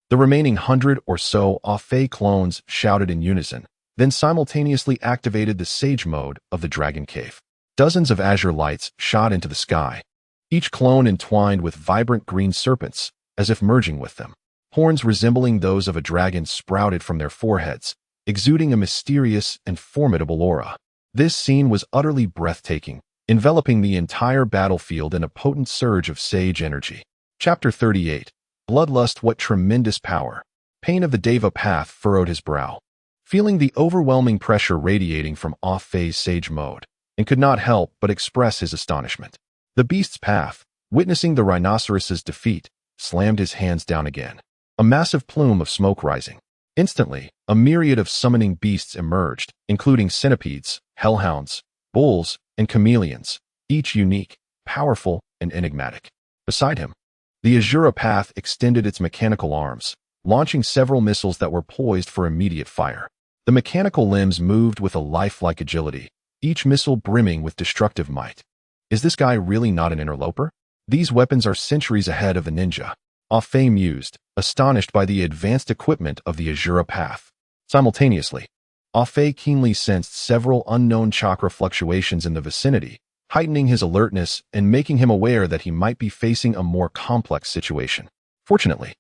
The remaining 100 or so Offei clones shouted in unison, then simultaneously activated the Sage Mode of the Dragon Cave. Dozens of azure lights shot into the sky, each clone entwined with vibrant green serpents, as if merging with them. Horns resembling those of a dragon sprouted from their foreheads, exuding a mysterious and formidable aura. This scene was utterly breathtaking, enveloping the entire battlefield in a potent surge of sage energy. Chapter 38. Bloodlust. What tremendous power! Pain of the Deva path furrowed his brow, feeling the overwhelming pressure radiating from Offei's Sage Mode, and could not help but express his astonishment. The beast's path, witnessing the rhinoceros's defeat, slammed his hands down again, a massive plume of smoke rising. Instantly, a myriad of summoning beasts emerged, including centipedes, hellhounds, bulls, and chameleons, each unique, powerful, and enigmatic. Beside him, the Azura path extended its mechanical arms, launching several missiles that were poised for immediate fire. The mechanical limbs moved with a lifelike agility, each missile brimming with destructive might. Is this guy really not an interloper? These weapons are centuries ahead of the ninja, Offei mused, astonished by the advanced equipment of the Azura path. Simultaneously, Offei keenly sensed several unknown chakra fluctuations in the vicinity, heightening his alertness and making him aware that he might be facing a more complex situation. Fortunately,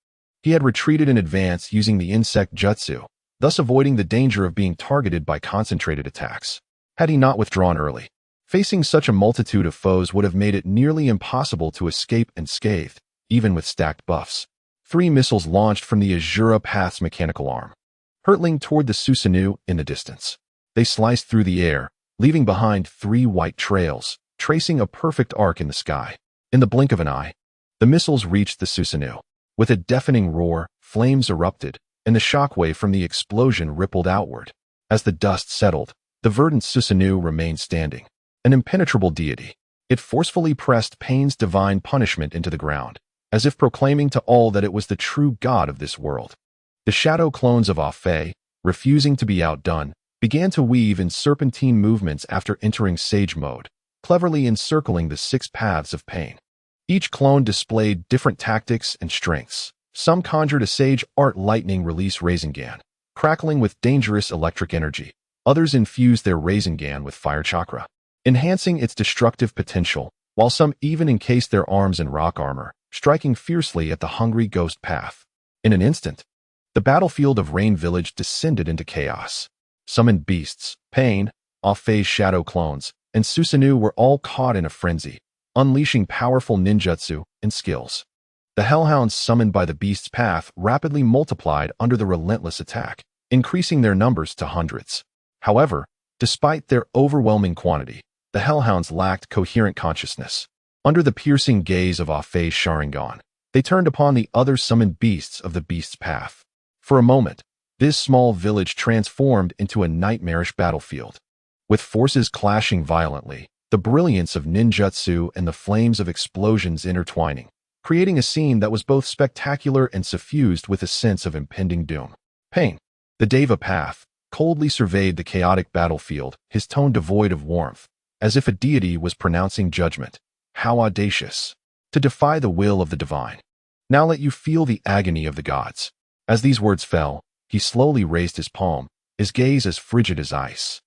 he had retreated in advance using the insect jutsu, thus avoiding the danger of being targeted by concentrated attacks. Had he not withdrawn early, facing such a multitude of foes would have made it nearly impossible to escape unscathed, even with stacked buffs. 3 missiles launched from the Azura path's mechanical arm, hurtling toward the Susanoo in the distance. They sliced through the air, leaving behind 3 white trails, tracing a perfect arc in the sky. In the blink of an eye, the missiles reached the Susanoo. With a deafening roar, flames erupted, and the shockwave from the explosion rippled outward. As the dust settled, the verdant Susanoo remained standing, an impenetrable deity. It forcefully pressed Pain's divine punishment into the ground, as if proclaiming to all that it was the true god of this world. The shadow clones of Offei, refusing to be outdone, began to weave in serpentine movements after entering Sage Mode, cleverly encircling the 6 paths of pain. Each clone displayed different tactics and strengths. Some conjured a Sage Art Lightning Release Rasengan, crackling with dangerous electric energy. Others infused their Rasengan with Fire Chakra, enhancing its destructive potential, while some even encased their arms in rock armor, striking fiercely at the hungry ghost path. In an instant, the battlefield of Rain Village descended into chaos. Summoned beasts, Pain, Offei's shadow clones, and Susanoo were all caught in a frenzy, unleashing powerful ninjutsu and skills. The hellhounds summoned by the beast's path rapidly multiplied under the relentless attack, increasing their numbers to hundreds. However, despite their overwhelming quantity, the hellhounds lacked coherent consciousness. Under the piercing gaze of Offei's Sharingan, they turned upon the other summoned beasts of the beast's path. For a moment, this small village transformed into a nightmarish battlefield. With forces clashing violently, the brilliance of ninjutsu and the flames of explosions intertwining, creating a scene that was both spectacular and suffused with a sense of impending doom. Pain, the Deva path, coldly surveyed the chaotic battlefield, his tone devoid of warmth, as if a deity was pronouncing judgment. How audacious! To defy the will of the divine. Now let you feel the agony of the gods. As these words fell, he slowly raised his palm, his gaze as frigid as ice,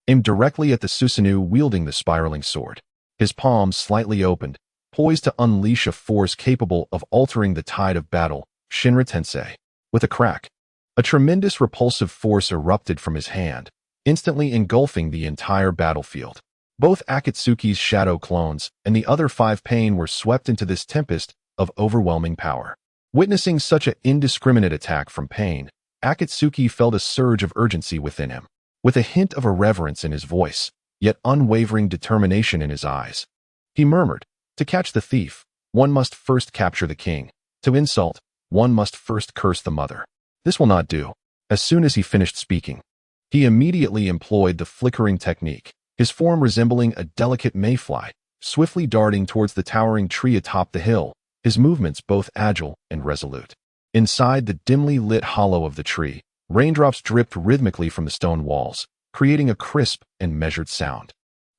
aimed directly at the Susanoo wielding the spiraling sword. His palm slightly opened, poised to unleash a force capable of altering the tide of battle. Shinra Tensei. With a crack, a tremendous repulsive force erupted from his hand, instantly engulfing the entire battlefield. Both Akatsuki's shadow clones and the other 5 Pain were swept into this tempest of overwhelming power. Witnessing such an indiscriminate attack from Pain, Akatsuki felt a surge of urgency within him. With a hint of irreverence in his voice, yet unwavering determination in his eyes, he murmured, "To catch the thief, one must first capture the king. To insult, one must first curse the mother. This will not do." As soon as he finished speaking, he immediately employed the flickering technique, his form resembling a delicate mayfly, swiftly darting towards the towering tree atop the hill, his movements both agile and resolute. Inside the dimly lit hollow of the tree, raindrops dripped rhythmically from the stone walls, creating a crisp and measured sound.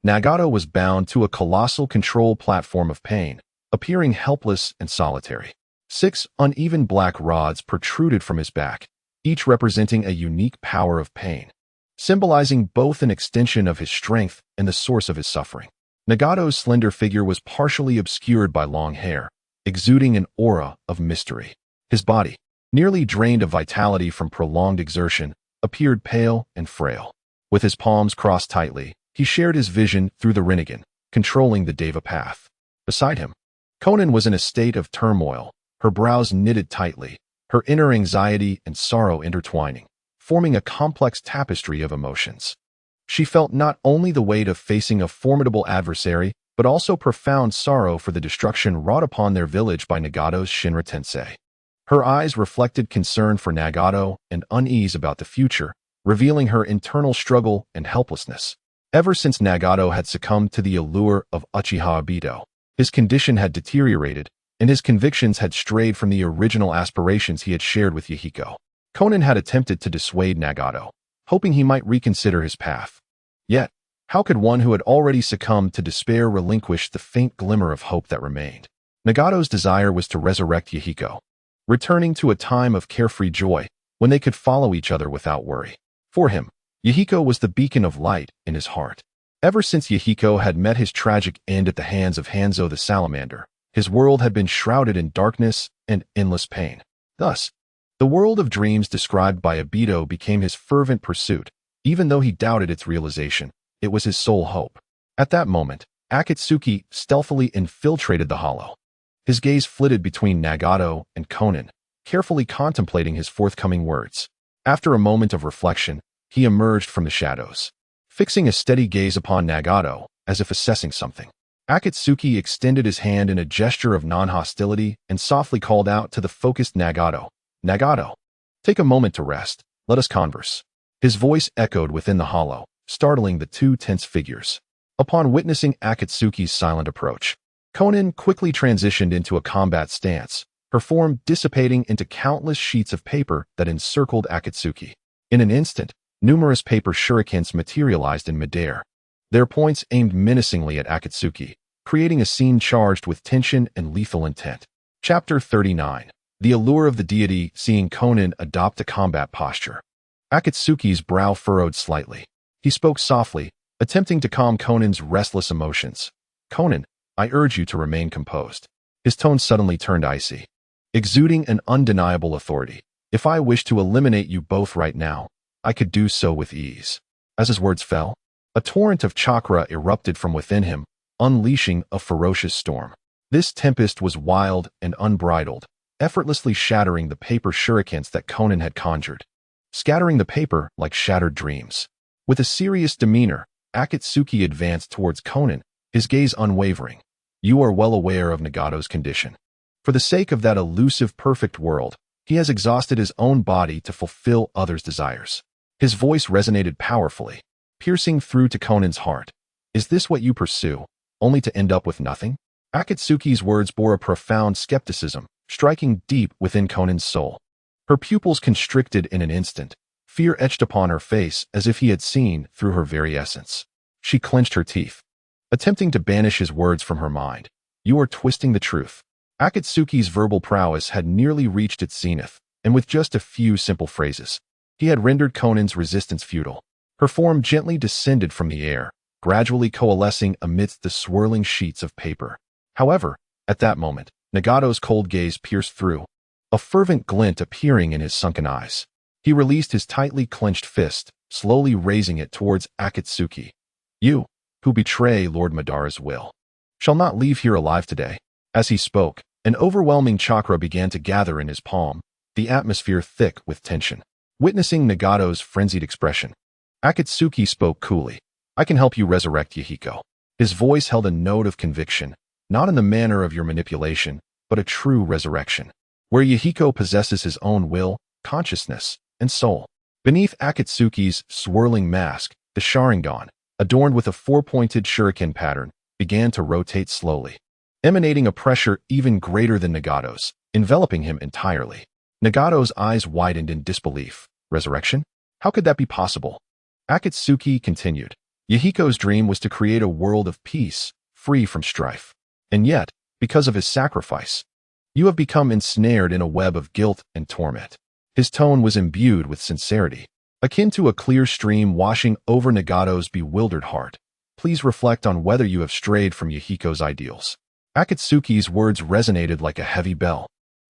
Nagato was bound to a colossal control platform of pain, appearing helpless and solitary. 6 uneven black rods protruded from his back, each representing a unique power of pain, symbolizing both an extension of his strength and the source of his suffering. Nagato's slender figure was partially obscured by long hair, exuding an aura of mystery. His body, nearly drained of vitality from prolonged exertion, appeared pale and frail. With his palms crossed tightly, he shared his vision through the Rinnegan, controlling the Deva path. Beside him, Konan was in a state of turmoil, her brows knitted tightly, her inner anxiety and sorrow intertwining, forming a complex tapestry of emotions. She felt not only the weight of facing a formidable adversary, but also profound sorrow for the destruction wrought upon their village by Nagato's Shinra Tensei. Her eyes reflected concern for Nagato and unease about the future, revealing her internal struggle and helplessness. Ever since Nagato had succumbed to the allure of Uchiha Obito, his condition had deteriorated, and his convictions had strayed from the original aspirations he had shared with Yahiko. Konan had attempted to dissuade Nagato, hoping he might reconsider his path. Yet, how could one who had already succumbed to despair relinquish the faint glimmer of hope that remained? Nagato's desire was to resurrect Yahiko, returning to a time of carefree joy when they could follow each other without worry. For him, Yahiko was the beacon of light in his heart. Ever since Yahiko had met his tragic end at the hands of Hanzo the Salamander, his world had been shrouded in darkness and endless pain. Thus, the world of dreams described by Obito became his fervent pursuit. Even though he doubted its realization, it was his sole hope. At that moment, Akatsuki stealthily infiltrated the hollow. His gaze flitted between Nagato and Konan, carefully contemplating his forthcoming words. After a moment of reflection, he emerged from the shadows. Fixing a steady gaze upon Nagato, as if assessing something, Akatsuki extended his hand in a gesture of non-hostility and softly called out to the focused Nagato, "Nagato, take a moment to rest. Let us converse." His voice echoed within the hollow, startling the two tense figures. Upon witnessing Akatsuki's silent approach, Konan quickly transitioned into a combat stance, her form dissipating into countless sheets of paper that encircled Akatsuki. In an instant, numerous paper shurikens materialized in midair, their points aimed menacingly at Akatsuki, creating a scene charged with tension and lethal intent. Chapter 39. The Allure of the Deity. Seeing Konan adopt a combat posture, Akatsuki's brow furrowed slightly. He spoke softly, attempting to calm Konan's restless emotions. "Konan, I urge you to remain composed." His tone suddenly turned icy, exuding an undeniable authority. "If I wished to eliminate you both right now, I could do so with ease." As his words fell, a torrent of chakra erupted from within him, unleashing a ferocious storm. This tempest was wild and unbridled, effortlessly shattering the paper shurikens that Konan had conjured, scattering the paper like shattered dreams. With a serious demeanor, Akatsuki advanced towards Konan, his gaze unwavering. "You are well aware of Nagato's condition. For the sake of that elusive perfect world, he has exhausted his own body to fulfill others' desires." His voice resonated powerfully, piercing through to Konan's heart. "Is this what you pursue, only to end up with nothing?" Akatsuki's words bore a profound skepticism, striking deep within Konan's soul. Her pupils constricted in an instant, fear etched upon her face as if he had seen through her very essence. She clenched her teeth, attempting to banish his words from her mind. "You are twisting the truth." Akatsuki's verbal prowess had nearly reached its zenith, and with just a few simple phrases, he had rendered Konan's resistance futile. Her form gently descended from the air, gradually coalescing amidst the swirling sheets of paper. However, at that moment, Nagato's cold gaze pierced through, a fervent glint appearing in his sunken eyes. He released his tightly clenched fist, slowly raising it towards Akatsuki. "You, who betray Lord Madara's will, shall not leave here alive today." As he spoke, An overwhelming chakra began to gather in his palm, the atmosphere thick with tension. Witnessing Nagato's frenzied expression, Akatsuki spoke coolly. I can help you resurrect Yahiko. His voice held a note of conviction, not in the manner of your manipulation, but a true resurrection, where Yahiko possesses his own will, consciousness, and soul. Beneath Akatsuki's swirling mask, the Sharingan, adorned with a four-pointed shuriken pattern, began to rotate slowly, emanating a pressure even greater than Nagato's, enveloping him entirely. Nagato's eyes widened in disbelief. Resurrection? How could that be possible? Akatsuki continued. Yahiko's dream was to create a world of peace, free from strife. And yet, because of his sacrifice, you have become ensnared in a web of guilt and torment. His tone was imbued with sincerity, akin to a clear stream washing over Nagato's bewildered heart. Please reflect on whether you have strayed from Yahiko's ideals. Akatsuki's words resonated like a heavy bell,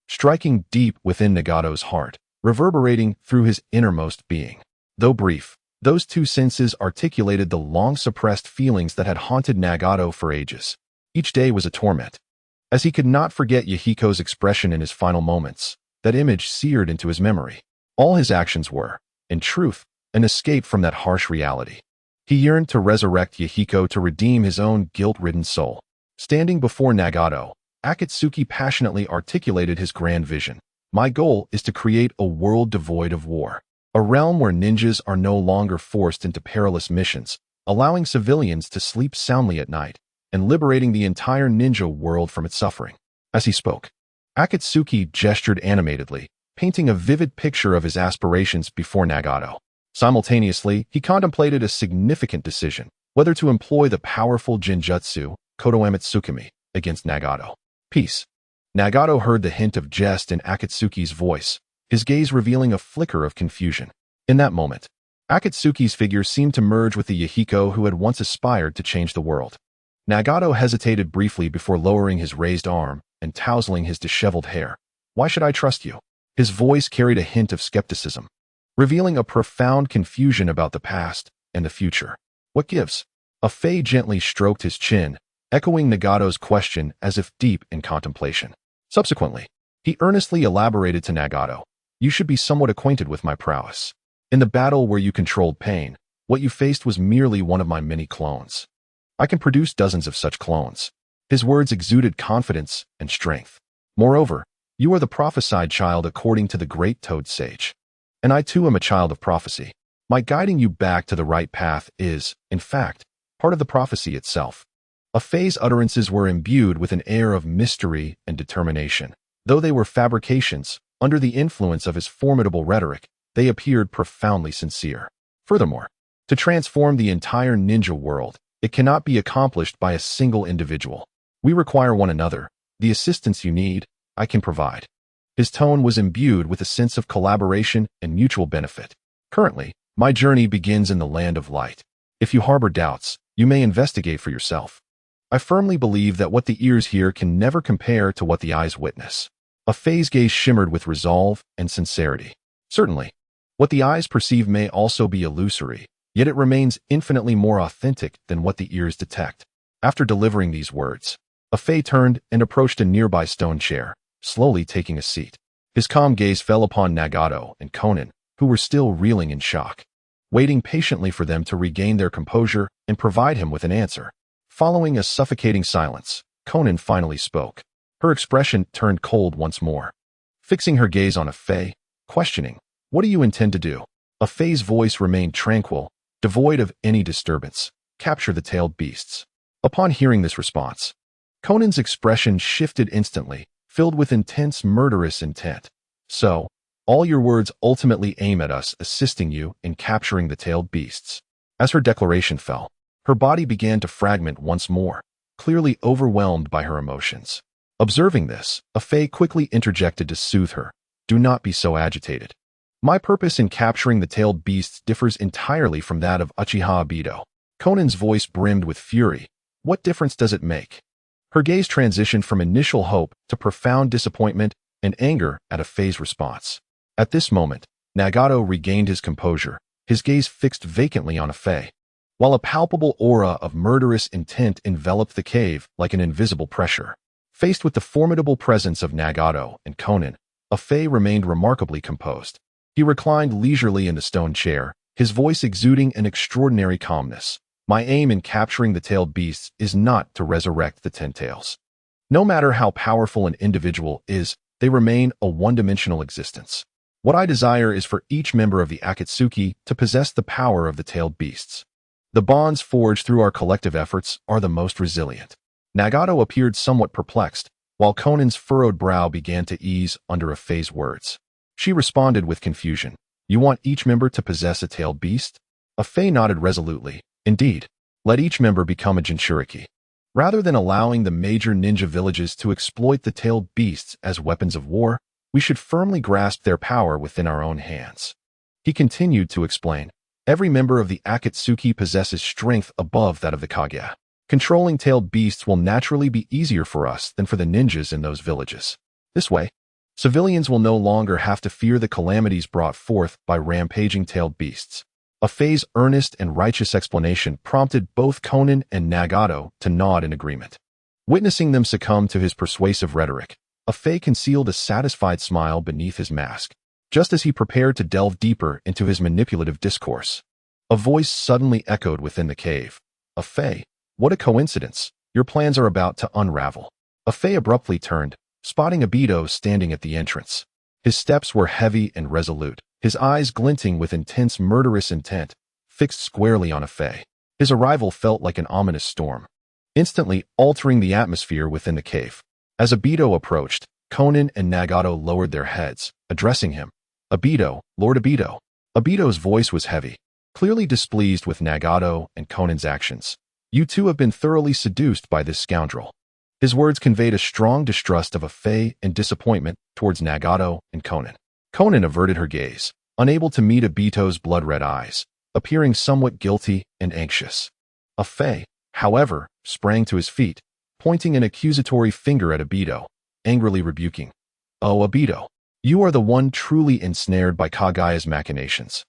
striking deep within Nagato's heart, reverberating through his innermost being. Though brief, those two sentences articulated the long-suppressed feelings that had haunted Nagato for ages. Each day was a torment. As he could not forget Yahiko's expression in his final moments, that image seared into his memory. All his actions were, in truth, an escape from that harsh reality. He yearned to resurrect Yahiko to redeem his own guilt-ridden soul. Standing before Nagato, Akatsuki passionately articulated his grand vision. My goal is to create a world devoid of war. A realm where ninjas are no longer forced into perilous missions, allowing civilians to sleep soundly at night, and liberating the entire ninja world from its suffering. As he spoke, Akatsuki gestured animatedly, painting a vivid picture of his aspirations before Nagato. Simultaneously, he contemplated a significant decision, whether to employ the powerful Jinjutsu, Kodoamatsukimi, against Nagato. Peace. Nagato heard the hint of jest in Akatsuki's voice, his gaze revealing a flicker of confusion. In that moment, Akatsuki's figure seemed to merge with the Yahiko who had once aspired to change the world. Nagato hesitated briefly before lowering his raised arm and tousling his disheveled hair. Why should I trust you? His voice carried a hint of skepticism, revealing a profound confusion about the past and the future. What gives? A Fei gently stroked his chin, echoing Nagato's question as if deep in contemplation. Subsequently, he earnestly elaborated to Nagato. You should be somewhat acquainted with my prowess. In the battle where you controlled pain, what you faced was merely one of my many clones. I can produce dozens of such clones. His words exuded confidence and strength. Moreover, you are the prophesied child according to the great Toad Sage. And I too am a child of prophecy. My guiding you back to the right path is, in fact, part of the prophecy itself. A Fei's utterances were imbued with an air of mystery and determination. Though they were fabrications, under the influence of his formidable rhetoric, they appeared profoundly sincere. Furthermore, to transform the entire ninja world, it cannot be accomplished by a single individual. We require one another. The assistance you need, I can provide. His tone was imbued with a sense of collaboration and mutual benefit. Currently, my journey begins in the land of light. If you harbor doubts, you may investigate for yourself. I firmly believe that what the ears hear can never compare to what the eyes witness. A Fei's gaze shimmered with resolve and sincerity. Certainly, what the eyes perceive may also be illusory, yet it remains infinitely more authentic than what the ears detect. After delivering these words, a Fei turned and approached a nearby stone chair, slowly taking a seat. His calm gaze fell upon Nagato and Konan, who were still reeling in shock, waiting patiently for them to regain their composure and provide him with an answer. Following a suffocating silence, Konan finally spoke. Her expression turned cold once more. Fixing her gaze on a Fei, questioning, what do you intend to do? A Fei's voice remained tranquil, devoid of any disturbance. Capture the tailed beasts. Upon hearing this response, Conan's expression shifted instantly, filled with intense murderous intent. So, all your words ultimately aim at us assisting you in capturing the tailed beasts. As her declaration fell, her body began to fragment once more, clearly overwhelmed by her emotions. Observing this, a Fei quickly interjected to soothe her. Do not be so agitated. My purpose in capturing the tailed beasts differs entirely from that of Uchiha Obito. Conan's voice brimmed with fury. What difference does it make? Her gaze transitioned from initial hope to profound disappointment and anger at a Fei's response. At this moment, Nagato regained his composure, his gaze fixed vacantly on a Fei, while a palpable aura of murderous intent enveloped the cave like an invisible pressure. Faced with the formidable presence of Nagato and Konan, a Fey remained remarkably composed. He reclined leisurely in the stone chair, his voice exuding an extraordinary calmness. My aim in capturing the tailed beasts is not to resurrect the 10 tails. No matter how powerful an individual is, they remain a one-dimensional existence. What I desire is for each member of the Akatsuki to possess the power of the tailed beasts. The bonds forged through our collective efforts are the most resilient. Nagato appeared somewhat perplexed, while Konan's furrowed brow began to ease under a Fey's words. She responded with confusion. You want each member to possess a tailed beast? A Fey nodded resolutely. Indeed. Let each member become a Jinchuriki. Rather than allowing the major ninja villages to exploit the tailed beasts as weapons of war, we should firmly grasp their power within our own hands. He continued to explain. Every member of the Akatsuki possesses strength above that of the Kage. Controlling tailed beasts will naturally be easier for us than for the ninjas in those villages. This way, civilians will no longer have to fear the calamities brought forth by rampaging tailed beasts. A Fey's earnest and righteous explanation prompted both Konan and Nagato to nod in agreement. Witnessing them succumb to his persuasive rhetoric, a Fey concealed a satisfied smile beneath his mask. Just as he prepared to delve deeper into his manipulative discourse, a voice suddenly echoed within the cave. A Fey, what a coincidence. Your plans are about to unravel. A Fey abruptly turned, spotting Obito standing at the entrance. His steps were heavy and resolute, his eyes glinting with intense murderous intent, fixed squarely on a Fey. His arrival felt like an ominous storm, instantly altering the atmosphere within the cave. As Obito approached, Konan and Nagato lowered their heads, addressing him. Obito, Lord Obito. Obito's voice was heavy, clearly displeased with Nagato and Konan's actions. You two have been thoroughly seduced by this scoundrel. His words conveyed a strong distrust of a Fey and disappointment towards Nagato and Konan. Konan averted her gaze, unable to meet Obito's blood-red eyes, appearing somewhat guilty and anxious. A Fey, however, sprang to his feet, pointing an accusatory finger at Obito, angrily rebuking. Oh, Obito, you are the one truly ensnared by Kagaya's machinations.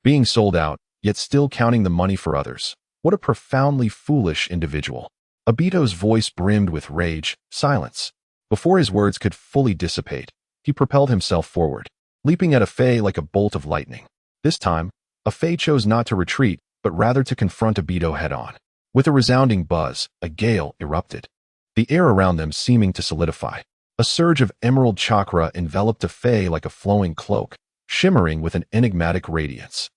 Being sold out, yet still counting the money for others. What a profoundly foolish individual. Obito's voice brimmed with rage. Silence. Before his words could fully dissipate, he propelled himself forward, leaping at a Fey like a bolt of lightning. This time, a Fey chose not to retreat, but rather to confront Obito head-on. With a resounding buzz, a gale erupted, the air around them seeming to solidify. A surge of emerald chakra enveloped a Fey like a flowing cloak, shimmering with an enigmatic radiance.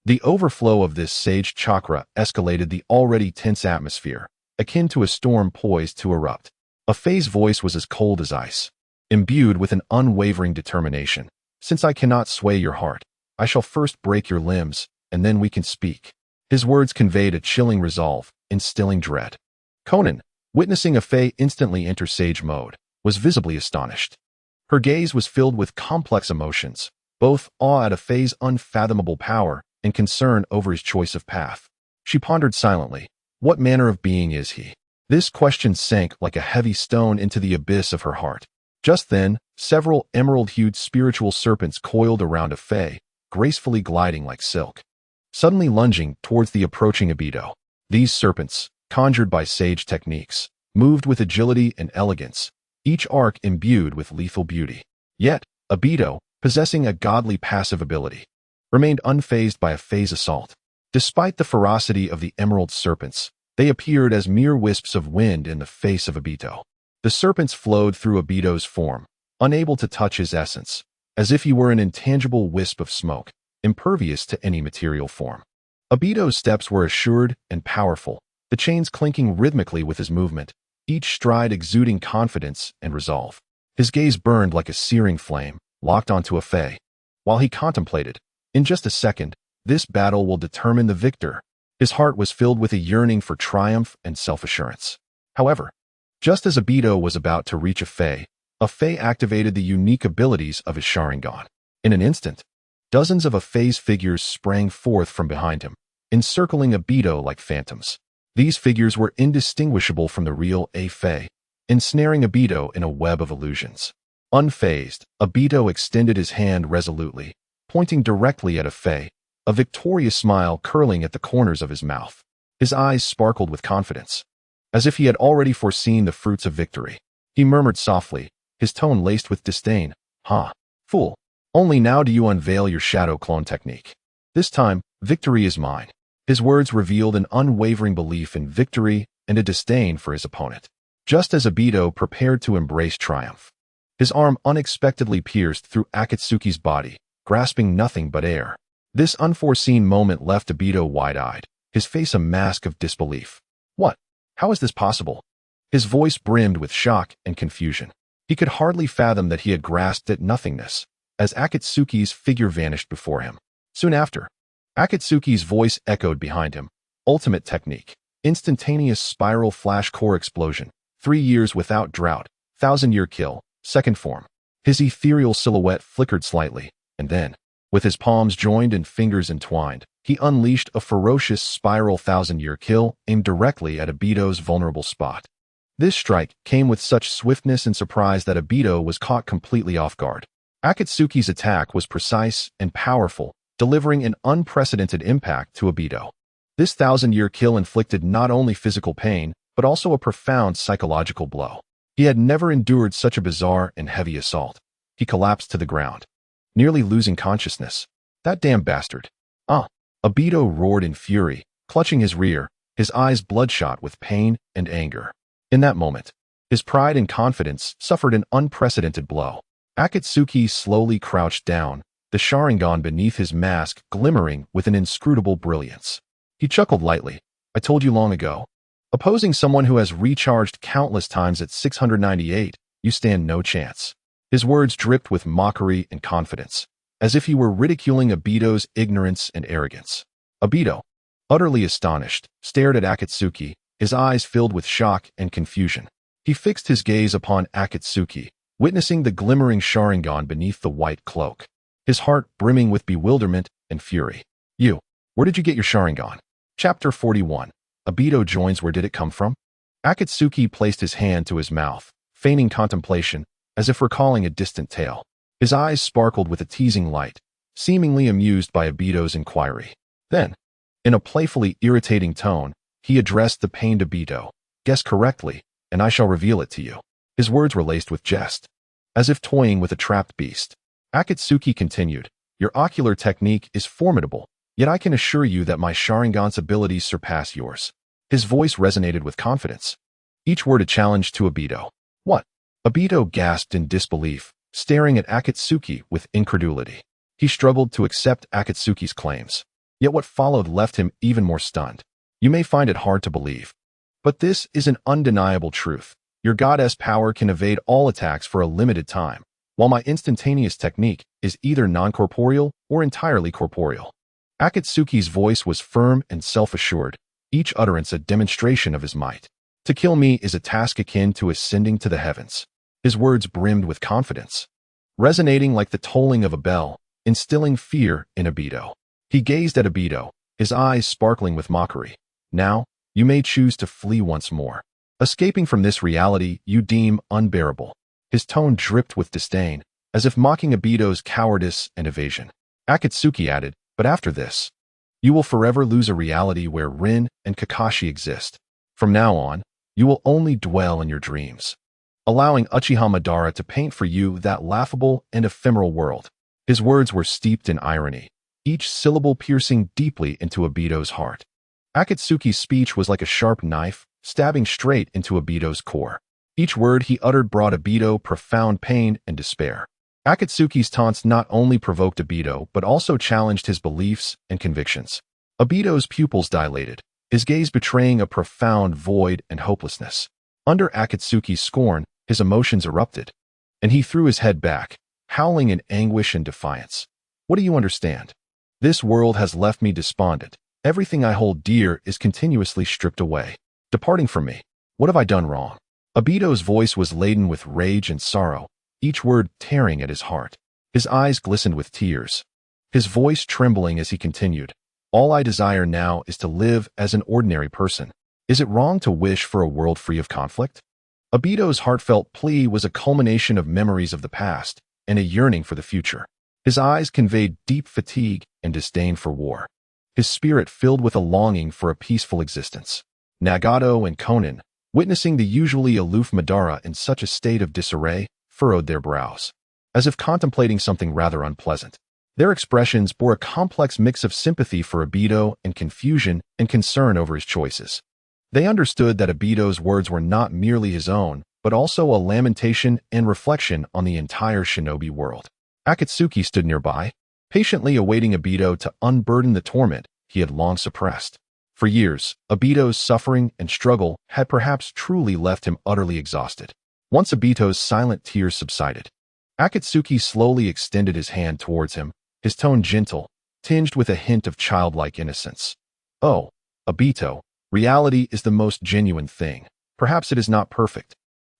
The overflow of this sage chakra escalated the already tense atmosphere, akin to a storm poised to erupt. A Fey's voice was as cold as ice, imbued with an unwavering determination. Since I cannot sway your heart, I shall first break your limbs, and then we can speak. His words conveyed a chilling resolve, instilling dread. Konan, witnessing a Fey instantly enter sage mode, was visibly astonished. Her gaze was filled with complex emotions, both awe at a Fey's unfathomable power and concern over his choice of path. She pondered silently. What manner of being is he? This question sank like a heavy stone into the abyss of her heart. Just then, several emerald-hued spiritual serpents coiled around a Fey, gracefully gliding like silk, suddenly lunging towards the approaching Obito. These serpents, conjured by sage techniques, moved with agility and elegance, each arc imbued with lethal beauty. Yet, Obito, possessing a godly passive ability, remained unfazed by a Fey's assault. Despite the ferocity of the emerald serpents, they appeared as mere wisps of wind in the face of Obito. The serpents flowed through Obito's form, unable to touch his essence, as if he were an intangible wisp of smoke, impervious to any material form. Obito's steps were assured and powerful, the chains clinking rhythmically with his movement, each stride exuding confidence and resolve. His gaze burned like a searing flame, locked onto a Fey. While he contemplated, in just a second, this battle will determine the victor. His heart was filled with a yearning for triumph and self-assurance. However, just as Obito was about to reach a Fey activated the unique abilities of his Sharingan. In an instant, dozens of a Fey's figures sprang forth from behind him, encircling Obito like phantoms. These figures were indistinguishable from the real Fey, ensnaring Obito in a web of illusions. Unfazed, Obito extended his hand resolutely, pointing directly at a Fey, a victorious smile curling at the corners of his mouth. His eyes sparkled with confidence, as if he had already foreseen the fruits of victory. He murmured softly, his tone laced with disdain. "Ha! Fool! Only now do you unveil your shadow clone technique. This time, victory is mine." His words revealed an unwavering belief in victory and a disdain for his opponent. Just as Obito prepared to embrace triumph, his arm unexpectedly pierced through Akatsuki's body, grasping nothing but air. This unforeseen moment left Obito wide-eyed, his face a mask of disbelief. What? How is this possible? His voice brimmed with shock and confusion. He could hardly fathom that he had grasped at nothingness, as Akatsuki's figure vanished before him. Soon after, Akatsuki's voice echoed behind him. Ultimate technique. Instantaneous spiral flash core explosion. 3 years without drought. 1,000-year kill. Second form. His ethereal silhouette flickered slightly, and then, with his palms joined and fingers entwined, he unleashed a ferocious spiral 1,000-year kill aimed directly at Obito's vulnerable spot. This strike came with such swiftness and surprise that Obito was caught completely off guard. Akatsuki's attack was precise and powerful, delivering an unprecedented impact to Obito. This 1,000-year kill inflicted not only physical pain, but also a profound psychological blow. He had never endured such a bizarre and heavy assault. He collapsed to the ground, nearly losing consciousness. That damn bastard. Obito roared in fury, clutching his rear, his eyes bloodshot with pain and anger. In that moment, his pride and confidence suffered an unprecedented blow. Akatsuki slowly crouched down, the Sharingan beneath his mask glimmering with an inscrutable brilliance. He chuckled lightly. "I told you long ago. Opposing someone who has recharged countless times at 698, you stand no chance." His words dripped with mockery and confidence, as if he were ridiculing Obito's ignorance and arrogance. Obito, utterly astonished, stared at Akatsuki, his eyes filled with shock and confusion. He fixed his gaze upon Akatsuki, witnessing the glimmering Sharingan beneath the white cloak, his heart brimming with bewilderment and fury. Where did you get your Sharingan?" Chapter 41. Obito joins Where Did It Come From? Akatsuki placed his hand to his mouth, feigning contemplation, as if recalling a distant tale. His eyes sparkled with a teasing light, seemingly amused by Obito's inquiry. Then, in a playfully irritating tone, he addressed the pained Obito. "Guess correctly, and I shall reveal it to you." His words were laced with jest, as if toying with a trapped beast. Akatsuki continued, "Your ocular technique is formidable, yet I can assure you that my Sharingan's abilities surpass yours." His voice resonated with confidence, each word a challenge to Obito. "What?" Obito gasped in disbelief, staring at Akatsuki with incredulity. He struggled to accept Akatsuki's claims, yet what followed left him even more stunned. "You may find it hard to believe, but this is an undeniable truth. Your goddess power can evade all attacks for a limited time, while my instantaneous technique is either non-corporeal or entirely corporeal." Akatsuki's voice was firm and self-assured, each utterance a demonstration of his might. "To kill me is a task akin to ascending to the heavens." His words brimmed with confidence, resonating like the tolling of a bell, instilling fear in Obito. He gazed at Obito, his eyes sparkling with mockery. "Now, you may choose to flee once more. Escaping from this reality you deem unbearable." His tone dripped with disdain, as if mocking Obito's cowardice and evasion. Akatsuki added, "But after this, you will forever lose a reality where Rin and Kakashi exist. From now on, you will only dwell in your dreams, allowing Uchiha Madara to paint for you that laughable and ephemeral world." His words were steeped in irony, each syllable piercing deeply into Obito's heart. Akatsuki's speech was like a sharp knife, stabbing straight into Obito's core. Each word he uttered brought Obito profound pain and despair. Akatsuki's taunts not only provoked Obito, but also challenged his beliefs and convictions. Obito's pupils dilated, his gaze betraying a profound void and hopelessness. Under Akatsuki's scorn, his emotions erupted, and he threw his head back, howling in anguish and defiance. "What do you understand? This world has left me despondent. Everything I hold dear is continuously stripped away, departing from me. What have I done wrong?" Obito's voice was laden with rage and sorrow, each word tearing at his heart. His eyes glistened with tears, his voice trembling as he continued, "All I desire now is to live as an ordinary person. Is it wrong to wish for a world free of conflict?" Obito's heartfelt plea was a culmination of memories of the past and a yearning for the future. His eyes conveyed deep fatigue and disdain for war, his spirit filled with a longing for a peaceful existence. Nagato and Konin, Witnessing the usually aloof Madara in such a state of disarray furrowed their brows, as if contemplating something rather unpleasant. Their expressions bore a complex mix of sympathy for Obito and confusion and concern over his choices. They understood that Obito's words were not merely his own, but also a lamentation and reflection on the entire shinobi world. Akatsuki stood nearby, patiently awaiting Obito to unburden the torment he had long suppressed. For years, Obito's suffering and struggle had perhaps truly left him utterly exhausted. Once Obito's silent tears subsided, Akatsuki slowly extended his hand towards him, his tone gentle, tinged with a hint of childlike innocence. "Oh, Obito, reality is the most genuine thing. Perhaps it is not perfect,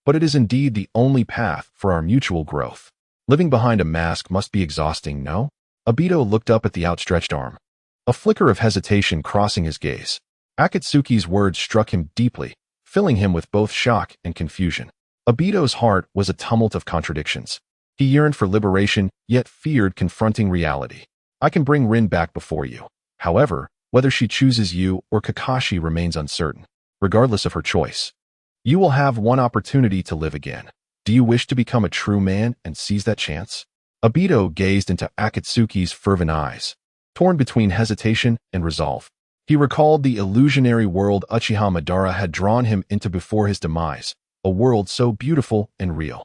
but it is indeed the only path for our mutual growth. Living behind a mask must be exhausting, no?" Obito looked up at the outstretched arm, a flicker of hesitation crossing his gaze. Akatsuki's words struck him deeply, filling him with both shock and confusion. Obito's heart was a tumult of contradictions. He yearned for liberation, yet feared confronting reality. "I can bring Rin back before you. However, whether she chooses you or Kakashi remains uncertain. Regardless of her choice, you will have one opportunity to live again. Do you wish to become a true man and seize that chance?" Obito gazed into Akatsuki's fervent eyes, torn between hesitation and resolve. He recalled the illusionary world Uchiha Madara had drawn him into before his demise, a world so beautiful and real.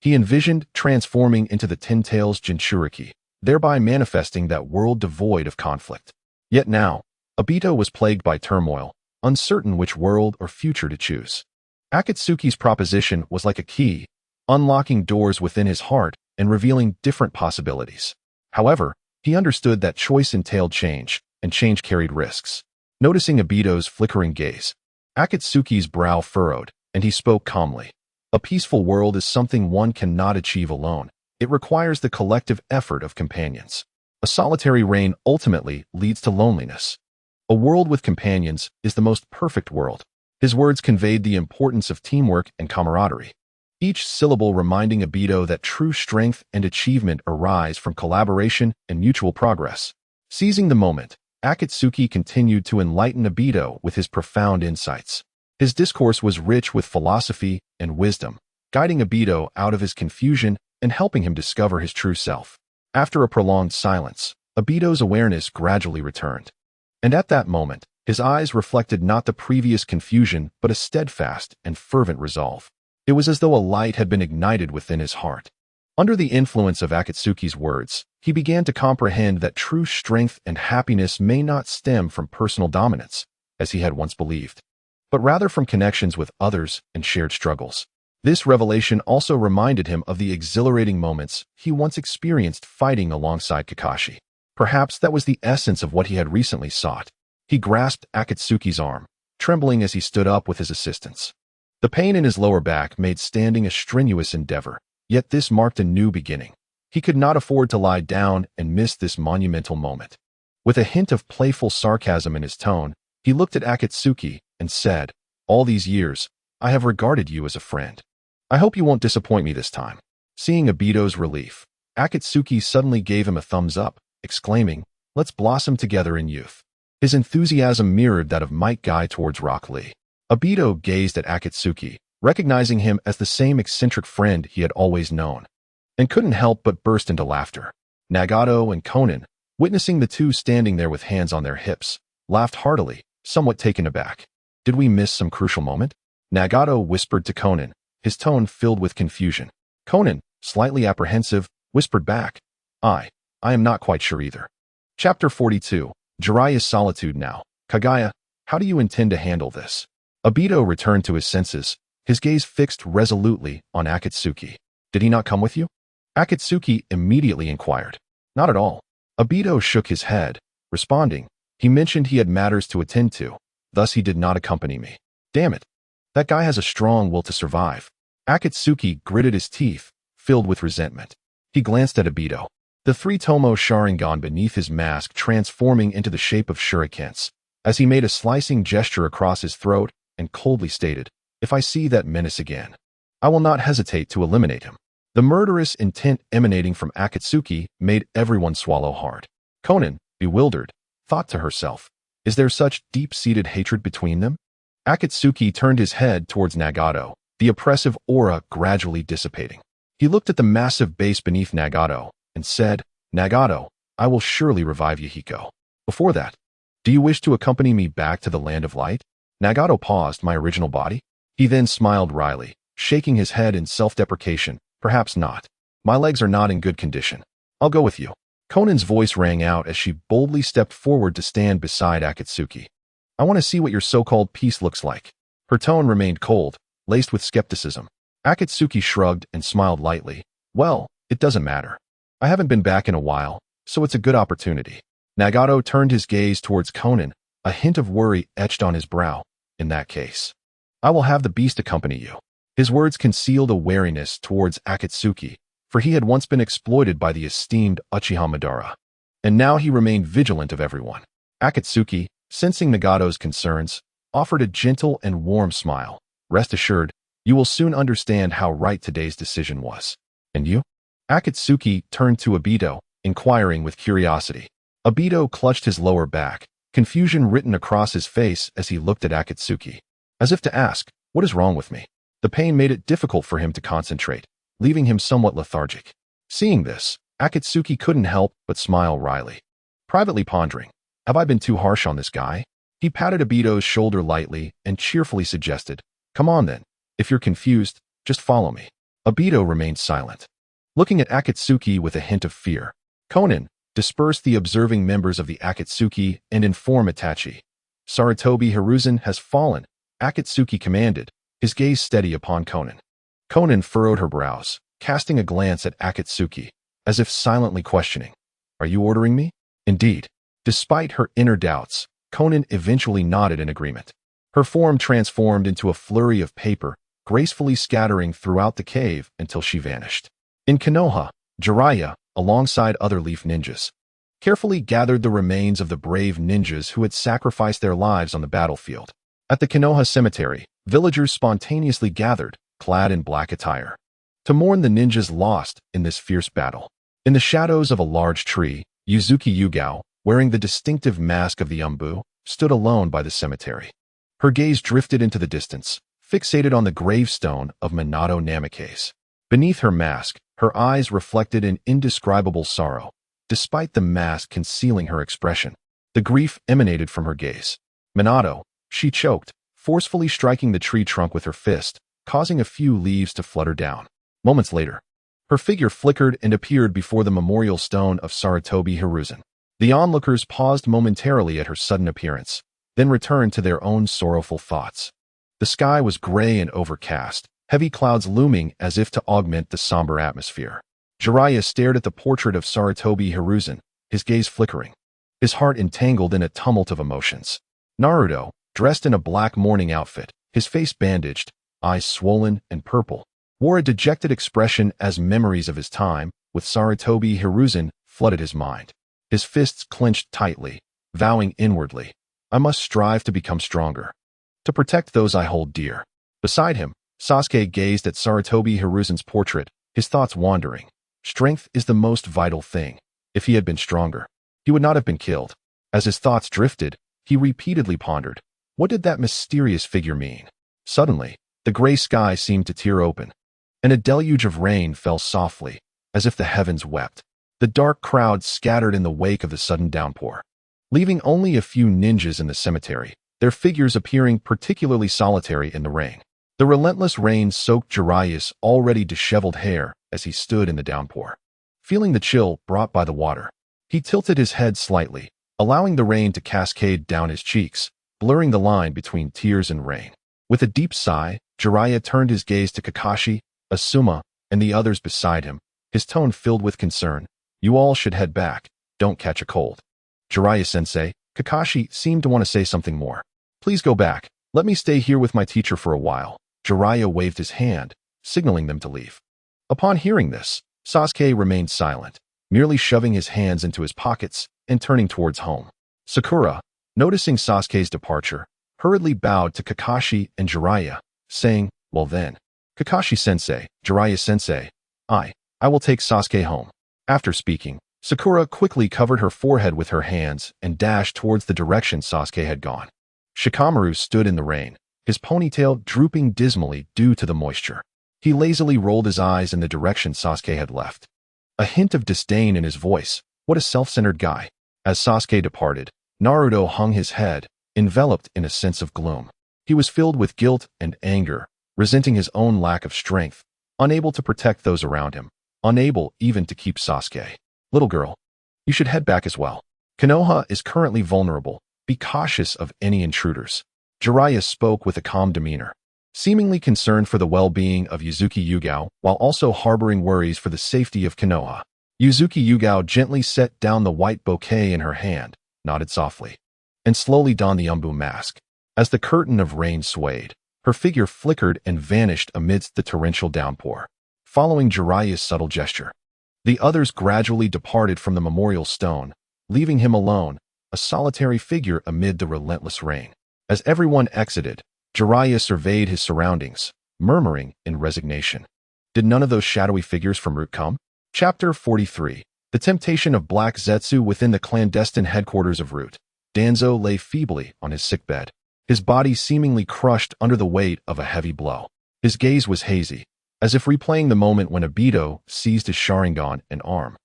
He envisioned transforming into the Ten Tails Jinchuriki, thereby manifesting that world devoid of conflict. Yet now, Obito was plagued by turmoil, uncertain which world or future to choose. Akatsuki's proposition was like a key, unlocking doors within his heart and revealing different possibilities. However, he understood that choice entailed change, and change carried risks. Noticing Obito's flickering gaze, Akatsuki's brow furrowed, and he spoke calmly. "A peaceful world is something one cannot achieve alone. It requires the collective effort of companions. A solitary reign ultimately leads to loneliness. A world with companions is the most perfect world." His words conveyed the importance of teamwork and camaraderie, each syllable reminding Obito that true strength and achievement arise from collaboration and mutual progress. Seizing the moment, Akatsuki continued to enlighten Obito with his profound insights. His discourse was rich with philosophy and wisdom, guiding Obito out of his confusion and helping him discover his true self. After a prolonged silence, Obito's awareness gradually returned. And at that moment, his eyes reflected not the previous confusion but a steadfast and fervent resolve. It was as though a light had been ignited within his heart. Under the influence of Akatsuki's words, he began to comprehend that true strength and happiness may not stem from personal dominance, as he had once believed, but rather from connections with others and shared struggles. This revelation also reminded him of the exhilarating moments he once experienced fighting alongside Kakashi. Perhaps that was the essence of what he had recently sought. He grasped Akatsuki's arm, trembling as he stood up with his assistance. The pain in his lower back made standing a strenuous endeavor, yet this marked a new beginning. He could not afford to lie down and miss this monumental moment. With a hint of playful sarcasm in his tone, he looked at Akatsuki and said, "All these years, I have regarded you as a friend. I hope you won't disappoint me this time." Seeing Obito's relief, Akatsuki suddenly gave him a thumbs up, exclaiming, "Let's blossom together in youth." His enthusiasm mirrored that of Might Guy towards Rock Lee. Obito gazed at Akatsuki, recognizing him as the same eccentric friend he had always known, and couldn't help but burst into laughter. Nagato and Konan, witnessing the two standing there with hands on their hips, laughed heartily, somewhat taken aback. "Did we miss some crucial moment?" Nagato whispered to Konan, his tone filled with confusion. Konan, slightly apprehensive, whispered back, I am not quite sure either." Chapter 42. Jiraiya's solitude now. "Kagaya, how do you intend to handle this?" Obito returned to his senses, his gaze fixed resolutely on Akatsuki. "Did he not come with you?" Akatsuki immediately inquired. "Not at all." Obito shook his head, responding, "He mentioned he had matters to attend to, thus he did not accompany me." "Damn it. That guy has a strong will to survive." Akatsuki gritted his teeth, filled with resentment. He glanced at Obito, the three-tomo Sharingan beneath his mask transforming into the shape of shurikens, as he made a slicing gesture across his throat and coldly stated, "If I see that menace again, I will not hesitate to eliminate him." The murderous intent emanating from Akatsuki made everyone swallow hard. Konan, bewildered, thought to herself, is there such deep-seated hatred between them? Akatsuki turned his head towards Nagato, the oppressive aura gradually dissipating. He looked at the massive base beneath Nagato and said, Nagato, I will surely revive Yahiko. Before that, do you wish to accompany me back to the land of light? Nagato paused. My original body? He then smiled wryly, shaking his head in self-deprecation. Perhaps not. My legs are not in good condition. I'll go with you. Konan's voice rang out as she boldly stepped forward to stand beside Akatsuki. I want to see what your so-called peace looks like. Her tone remained cold, laced with skepticism. Akatsuki shrugged and smiled lightly. Well, it doesn't matter. I haven't been back in a while, so it's a good opportunity. Nagato turned his gaze towards Konan, a hint of worry etched on his brow. In that case, I will have the beast accompany you. His words concealed a wariness towards Akatsuki, for he had once been exploited by the esteemed Uchiha Madara. And now he remained vigilant of everyone. Akatsuki, sensing Nagato's concerns, offered a gentle and warm smile. Rest assured, you will soon understand how right today's decision was. And you? Akatsuki turned to Obito, inquiring with curiosity. Obito clutched his lower back, confusion written across his face as he looked at Akatsuki. As if to ask, what is wrong with me? The pain made it difficult for him to concentrate, leaving him somewhat lethargic. Seeing this, Akatsuki couldn't help but smile wryly. Privately pondering, have I been too harsh on this guy? He patted Obito's shoulder lightly and cheerfully suggested, come on then, if you're confused, just follow me. Obito remained silent, looking at Akatsuki with a hint of fear. Konan dispersed the observing members of the Akatsuki and informed Itachi. Sarutobi Hiruzen has fallen, Akatsuki commanded, his gaze steady upon Konan. Konan furrowed her brows, casting a glance at Akatsuki, as if silently questioning, are you ordering me? Indeed. Despite her inner doubts, Konan eventually nodded in agreement. Her form transformed into a flurry of paper, gracefully scattering throughout the cave until she vanished. In Konoha, Jiraiya, alongside other Leaf ninjas, carefully gathered the remains of the brave ninjas who had sacrificed their lives on the battlefield. At the Konoha cemetery, villagers spontaneously gathered, clad in black attire, to mourn the ninjas lost in this fierce battle. In the shadows of a large tree, Yuzuki Yugao, wearing the distinctive mask of the Umbu, stood alone by the cemetery. Her gaze drifted into the distance, fixated on the gravestone of Minato Namikaze. Beneath her mask, her eyes reflected an indescribable sorrow. Despite the mask concealing her expression, the grief emanated from her gaze. Minato, she choked, forcefully striking the tree trunk with her fist, causing a few leaves to flutter down. Moments later, her figure flickered and appeared before the memorial stone of Sarutobi Hiruzen. The onlookers paused momentarily at her sudden appearance, then returned to their own sorrowful thoughts. The sky was gray and overcast, heavy clouds looming as if to augment the somber atmosphere. Jiraiya stared at the portrait of Sarutobi Hiruzen, his gaze flickering, his heart entangled in a tumult of emotions. Naruto, dressed in a black mourning outfit, his face bandaged, eyes swollen and purple, wore a dejected expression as memories of his time with Sarutobi Hiruzen flooded his mind. His fists clenched tightly, vowing inwardly, I must strive to become stronger, to protect those I hold dear. Beside him, Sasuke gazed at Sarutobi Hiruzen's portrait, his thoughts wandering. Strength is the most vital thing. If he had been stronger, he would not have been killed. As his thoughts drifted, he repeatedly pondered, what did that mysterious figure mean? Suddenly, the gray sky seemed to tear open, and a deluge of rain fell softly, as if the heavens wept. The dark crowd scattered in the wake of the sudden downpour, leaving only a few ninjas in the cemetery, their figures appearing particularly solitary in the rain. The relentless rain soaked Jiraiya's already disheveled hair as he stood in the downpour. Feeling the chill brought by the water, he tilted his head slightly, allowing the rain to cascade down his cheeks, blurring the line between tears and rain. With a deep sigh, Jiraiya turned his gaze to Kakashi, Asuma, and the others beside him, his tone filled with concern. You all should head back, don't catch a cold. Jiraiya-sensei, Kakashi seemed to want to say something more. Please go back, let me stay here with my teacher for a while. Jiraiya waved his hand, signaling them to leave. Upon hearing this, Sasuke remained silent, merely shoving his hands into his pockets and turning towards home. Sakura, noticing Sasuke's departure, hurriedly bowed to Kakashi and Jiraiya, saying, well then, Kakashi-sensei, Jiraiya-sensei, I will take Sasuke home. After speaking, Sakura quickly covered her forehead with her hands and dashed towards the direction Sasuke had gone. Shikamaru stood in the rain, his ponytail drooping dismally due to the moisture. He lazily rolled his eyes in the direction Sasuke had left. A hint of disdain in his voice. What a self-centered guy. As Sasuke departed, Naruto hung his head, enveloped in a sense of gloom. He was filled with guilt and anger, resenting his own lack of strength, unable to protect those around him, unable even to keep Sasuke. Little girl, you should head back as well. Konoha is currently vulnerable. Be cautious of any intruders. Jiraiya spoke with a calm demeanor, seemingly concerned for the well-being of Yuzuki Yugao while also harboring worries for the safety of Konoha. Yuzuki Yugao gently set down the white bouquet in her hand, nodded softly, and slowly donned the Umbu mask. As the curtain of rain swayed, her figure flickered and vanished amidst the torrential downpour. Following Jiraiya's subtle gesture, the others gradually departed from the memorial stone, leaving him alone, a solitary figure amid the relentless rain. As everyone exited, Jiraiya surveyed his surroundings, murmuring in resignation. Did none of those shadowy figures from Root come? Chapter 43. The temptation of Black Zetsu within the clandestine headquarters of Root. Danzo lay feebly on his sickbed, his body seemingly crushed under the weight of a heavy blow. His gaze was hazy, as if replaying the moment when Obito seized his Sharingan and arm.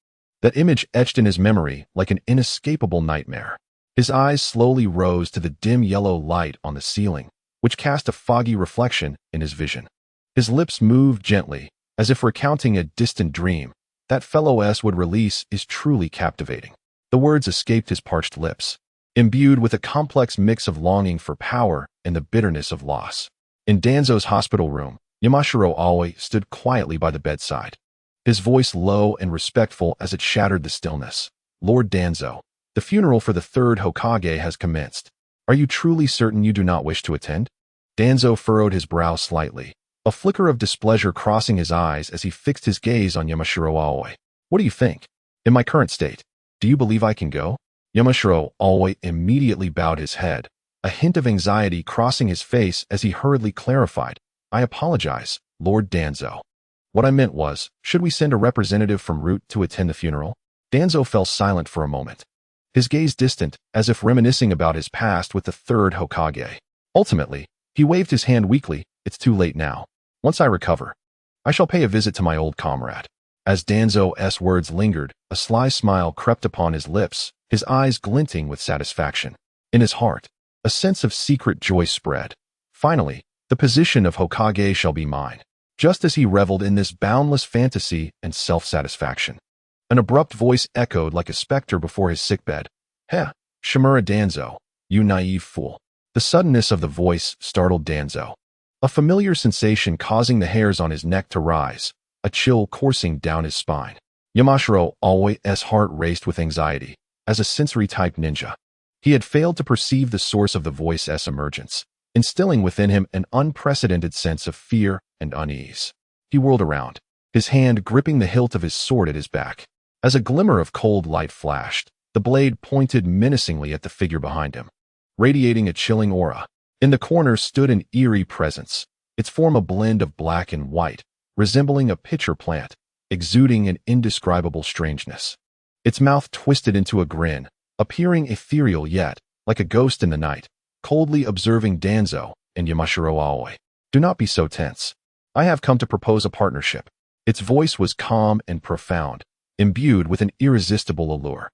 That image etched in his memory like an inescapable nightmare. His eyes slowly rose to the dim yellow light on the ceiling, which cast a foggy reflection in his vision. His lips moved gently, as if recounting a distant dream. That fellow S would release is truly captivating. The words escaped his parched lips, imbued with a complex mix of longing for power and the bitterness of loss. In Danzo's hospital room, Yamashiro Aoi stood quietly by the bedside, his voice low and respectful as it shattered the stillness. Lord Danzo, the funeral for the third Hokage has commenced. Are you truly certain you do not wish to attend? Danzo furrowed his brow slightly, a flicker of displeasure crossing his eyes as he fixed his gaze on Yamashiro Aoi. What do you think? In my current state, do you believe I can go? Yamashiro Aoi immediately bowed his head, a hint of anxiety crossing his face as he hurriedly clarified. I apologize, Lord Danzo. What I meant was, should we send a representative from Root to attend the funeral? Danzo fell silent for a moment, his gaze distant, as if reminiscing about his past with the third Hokage. Ultimately, he waved his hand weakly. It's too late now. Once I recover, I shall pay a visit to my old comrade. As Danzo's words lingered, a sly smile crept upon his lips, his eyes glinting with satisfaction. In his heart, a sense of secret joy spread. Finally, the position of Hokage shall be mine. Just as he reveled in this boundless fantasy and self-satisfaction, an abrupt voice echoed like a specter before his sickbed. Heh, Shimura Danzo, you naive fool. The suddenness of the voice startled Danzo, a familiar sensation causing the hairs on his neck to rise, a chill coursing down his spine. Yamashiro Aoi's heart raced with anxiety. As a sensory-type ninja, he had failed to perceive the source of the voice's emergence, instilling within him an unprecedented sense of fear and unease. He whirled around, his hand gripping the hilt of his sword at his back. As a glimmer of cold light flashed, the blade pointed menacingly at the figure behind him, radiating a chilling aura. In the corner stood an eerie presence, its form a blend of black and white, resembling a pitcher plant, exuding an indescribable strangeness. Its mouth twisted into a grin, appearing ethereal yet, like a ghost in the night, coldly observing Danzo and Yamashiro Aoi. Do not be so tense. I have come to propose a partnership. Its voice was calm and profound, imbued with an irresistible allure.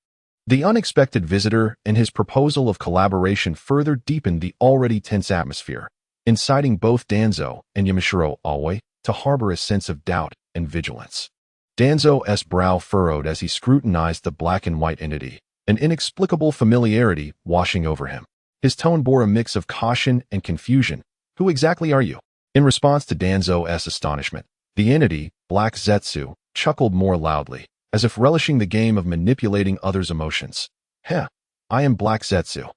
The unexpected visitor and his proposal of collaboration further deepened the already tense atmosphere, inciting both Danzo and Yamashiro Aoi to harbor a sense of doubt and vigilance. Danzo's brow furrowed as he scrutinized the black and white entity, an inexplicable familiarity washing over him. His tone bore a mix of caution and confusion. Who exactly are you? In response to Danzo's astonishment, the entity, Black Zetsu, chuckled more loudly, as if relishing the game of manipulating others' emotions. Heh, I am Black Zetsu,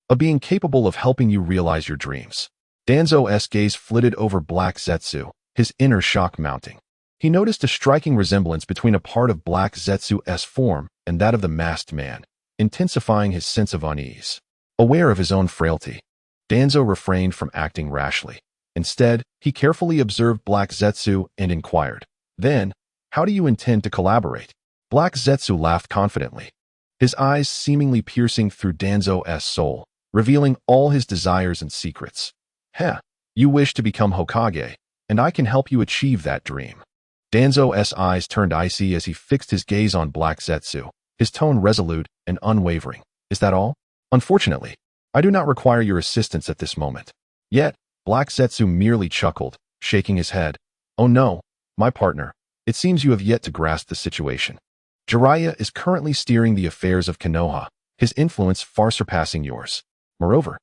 a being capable of helping you realize your dreams. Danzo's gaze flitted over Black Zetsu, his inner shock mounting. He noticed a striking resemblance between a part of Black Zetsu's form and that of the masked man, intensifying his sense of unease. Aware of his own frailty, Danzo refrained from acting rashly. Instead, he carefully observed Black Zetsu and inquired, "Then, how do you intend to collaborate?" Black Zetsu laughed confidently, his eyes seemingly piercing through Danzo's soul, revealing all his desires and secrets. Heh, You wish to become Hokage, and I can help you achieve that dream. Danzo's eyes turned icy as he fixed his gaze on Black Zetsu, his tone resolute and unwavering. Is that all? Unfortunately, I do not require your assistance at this moment. Yet, Black Zetsu merely chuckled, shaking his head. Oh no, my partner, it seems you have yet to grasp the situation. Jiraiya is currently steering the affairs of Konoha, his influence far surpassing yours. Moreover,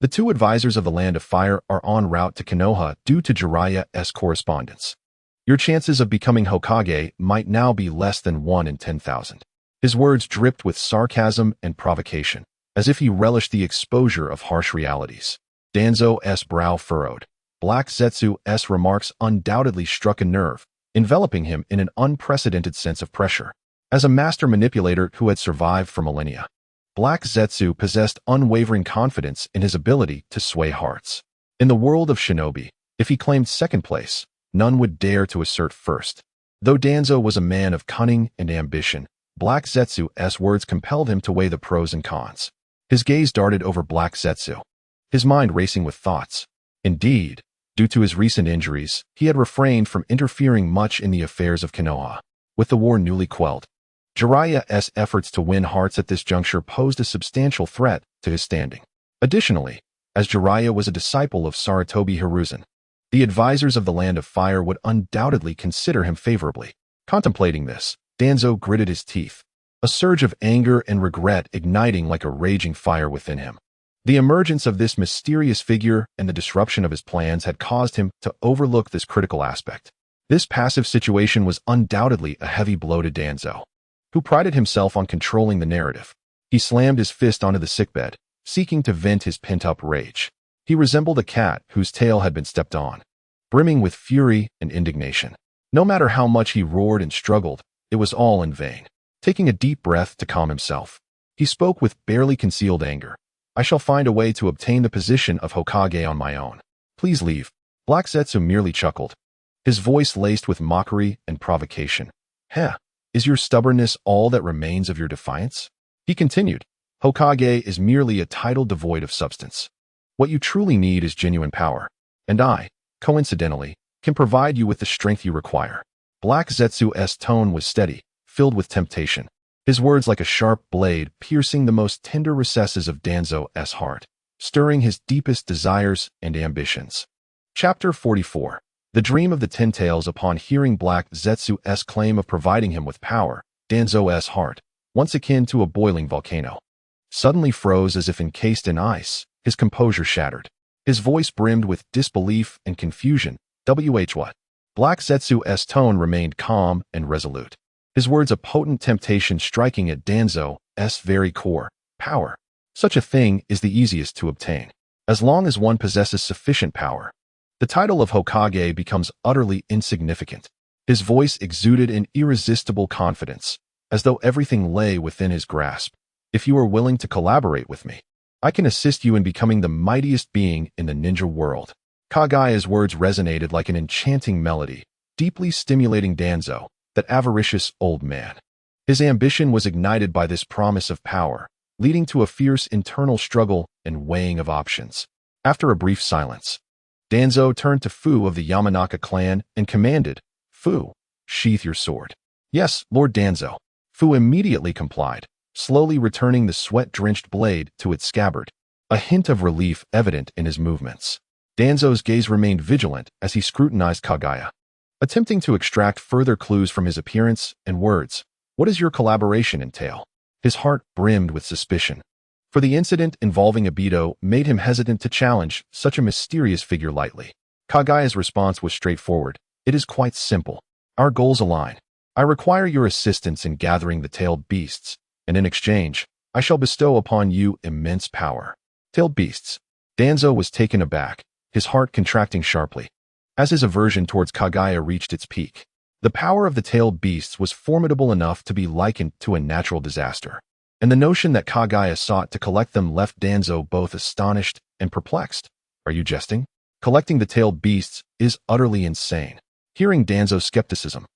the two advisors of the Land of Fire are en route to Konoha due to Jiraiya's correspondence. Your chances of becoming Hokage might now be less than 1 in 10,000. His words dripped with sarcasm and provocation, as if he relished the exposure of harsh realities. Danzo's brow furrowed. Black Zetsu's remarks undoubtedly struck a nerve, enveloping him in an unprecedented sense of pressure. As a master manipulator who had survived for millennia, Black Zetsu possessed unwavering confidence in his ability to sway hearts. In the world of shinobi, if he claimed second place, none would dare to assert first. Though Danzo was a man of cunning and ambition, Black Zetsu's words compelled him to weigh the pros and cons. His gaze darted over Black Zetsu, his mind racing with thoughts. Indeed, due to his recent injuries, he had refrained from interfering much in the affairs of Konoha. With the war newly quelled, Jiraiya's efforts to win hearts at this juncture posed a substantial threat to his standing. Additionally, as Jiraiya was a disciple of Sarutobi Hiruzen, the advisors of the Land of Fire would undoubtedly consider him favorably. Contemplating this, Danzo gritted his teeth, a surge of anger and regret igniting like a raging fire within him. The emergence of this mysterious figure and the disruption of his plans had caused him to overlook this critical aspect. This passive situation was undoubtedly a heavy blow to Danzo, who prided himself on controlling the narrative. He slammed his fist onto the sickbed, seeking to vent his pent-up rage. He resembled a cat whose tail had been stepped on, brimming with fury and indignation. No matter how much he roared and struggled, it was all in vain. Taking a deep breath to calm himself, he spoke with barely concealed anger. I shall find a way to obtain the position of Hokage on my own. Please leave. Black Zetsu merely chuckled, his voice laced with mockery and provocation. Heh, is your stubbornness all that remains of your defiance? He continued, Hokage is merely a title devoid of substance. What you truly need is genuine power, and I, coincidentally, can provide you with the strength you require. Black Zetsu's tone was steady, filled with temptation, his words like a sharp blade piercing the most tender recesses of Danzo's heart, stirring his deepest desires and ambitions. Chapter 44. The Dream of the Ten Tails. Upon hearing Black Zetsu's claim of providing him with power, Danzo's heart, once akin to a boiling volcano, suddenly froze as if encased in ice, his composure shattered. His voice brimmed with disbelief and confusion. What? Black Zetsu's tone remained calm and resolute, his words a potent temptation striking at Danzo's very core. Power. Such a thing is the easiest to obtain. As long as one possesses sufficient power, the title of Hokage becomes utterly insignificant. His voice exuded an irresistible confidence, as though everything lay within his grasp. If you are willing to collaborate with me, I can assist you in becoming the mightiest being in the ninja world. Kagaya's words resonated like an enchanting melody, deeply stimulating Danzo, that avaricious old man. His ambition was ignited by this promise of power, leading to a fierce internal struggle and weighing of options. After a brief silence, Danzo turned to Fu of the Yamanaka clan and commanded, Fu, sheath your sword. Yes, Lord Danzo. Fu immediately complied, slowly returning the sweat-drenched blade to its scabbard, a hint of relief evident in his movements. Danzo's gaze remained vigilant as he scrutinized Kagaya, attempting to extract further clues from his appearance and words. What does your collaboration entail? His heart brimmed with suspicion, for the incident involving Obito made him hesitant to challenge such a mysterious figure lightly. Kagaya's response was straightforward. It is quite simple. Our goals align. I require your assistance in gathering the tailed beasts, and in exchange, I shall bestow upon you immense power. Tailed beasts. Danzo was taken aback, his heart contracting sharply, as his aversion towards Kagaya reached its peak. The power of the tailed beasts was formidable enough to be likened to a natural disaster, and the notion that Kagaya sought to collect them left Danzo both astonished and perplexed. Are you jesting? Collecting the tailed beasts is utterly insane. Hearing Danzo's skepticism,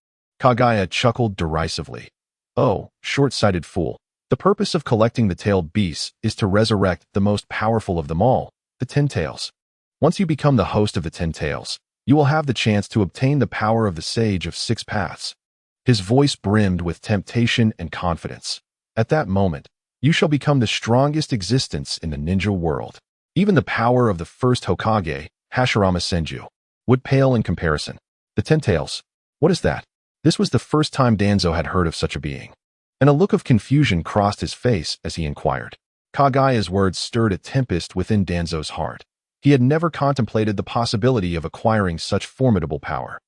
Kagaya chuckled derisively. Oh, short-sighted fool. The purpose of collecting the tailed beasts is to resurrect the most powerful of them all, the Ten Tails. Once you become the host of the 10 Tails, you will have the chance to obtain the power of the Sage of 6 Paths. His voice brimmed with temptation and confidence. At that moment, you shall become the strongest existence in the ninja world. Even the power of the first Hokage, Hashirama Senju, would pale in comparison. The 10 Tails. What is that? This was the first time Danzo had heard of such a being, and a look of confusion crossed his face as he inquired. Kagaya's words stirred a tempest within Danzo's heart. He had never contemplated the possibility of acquiring such formidable power.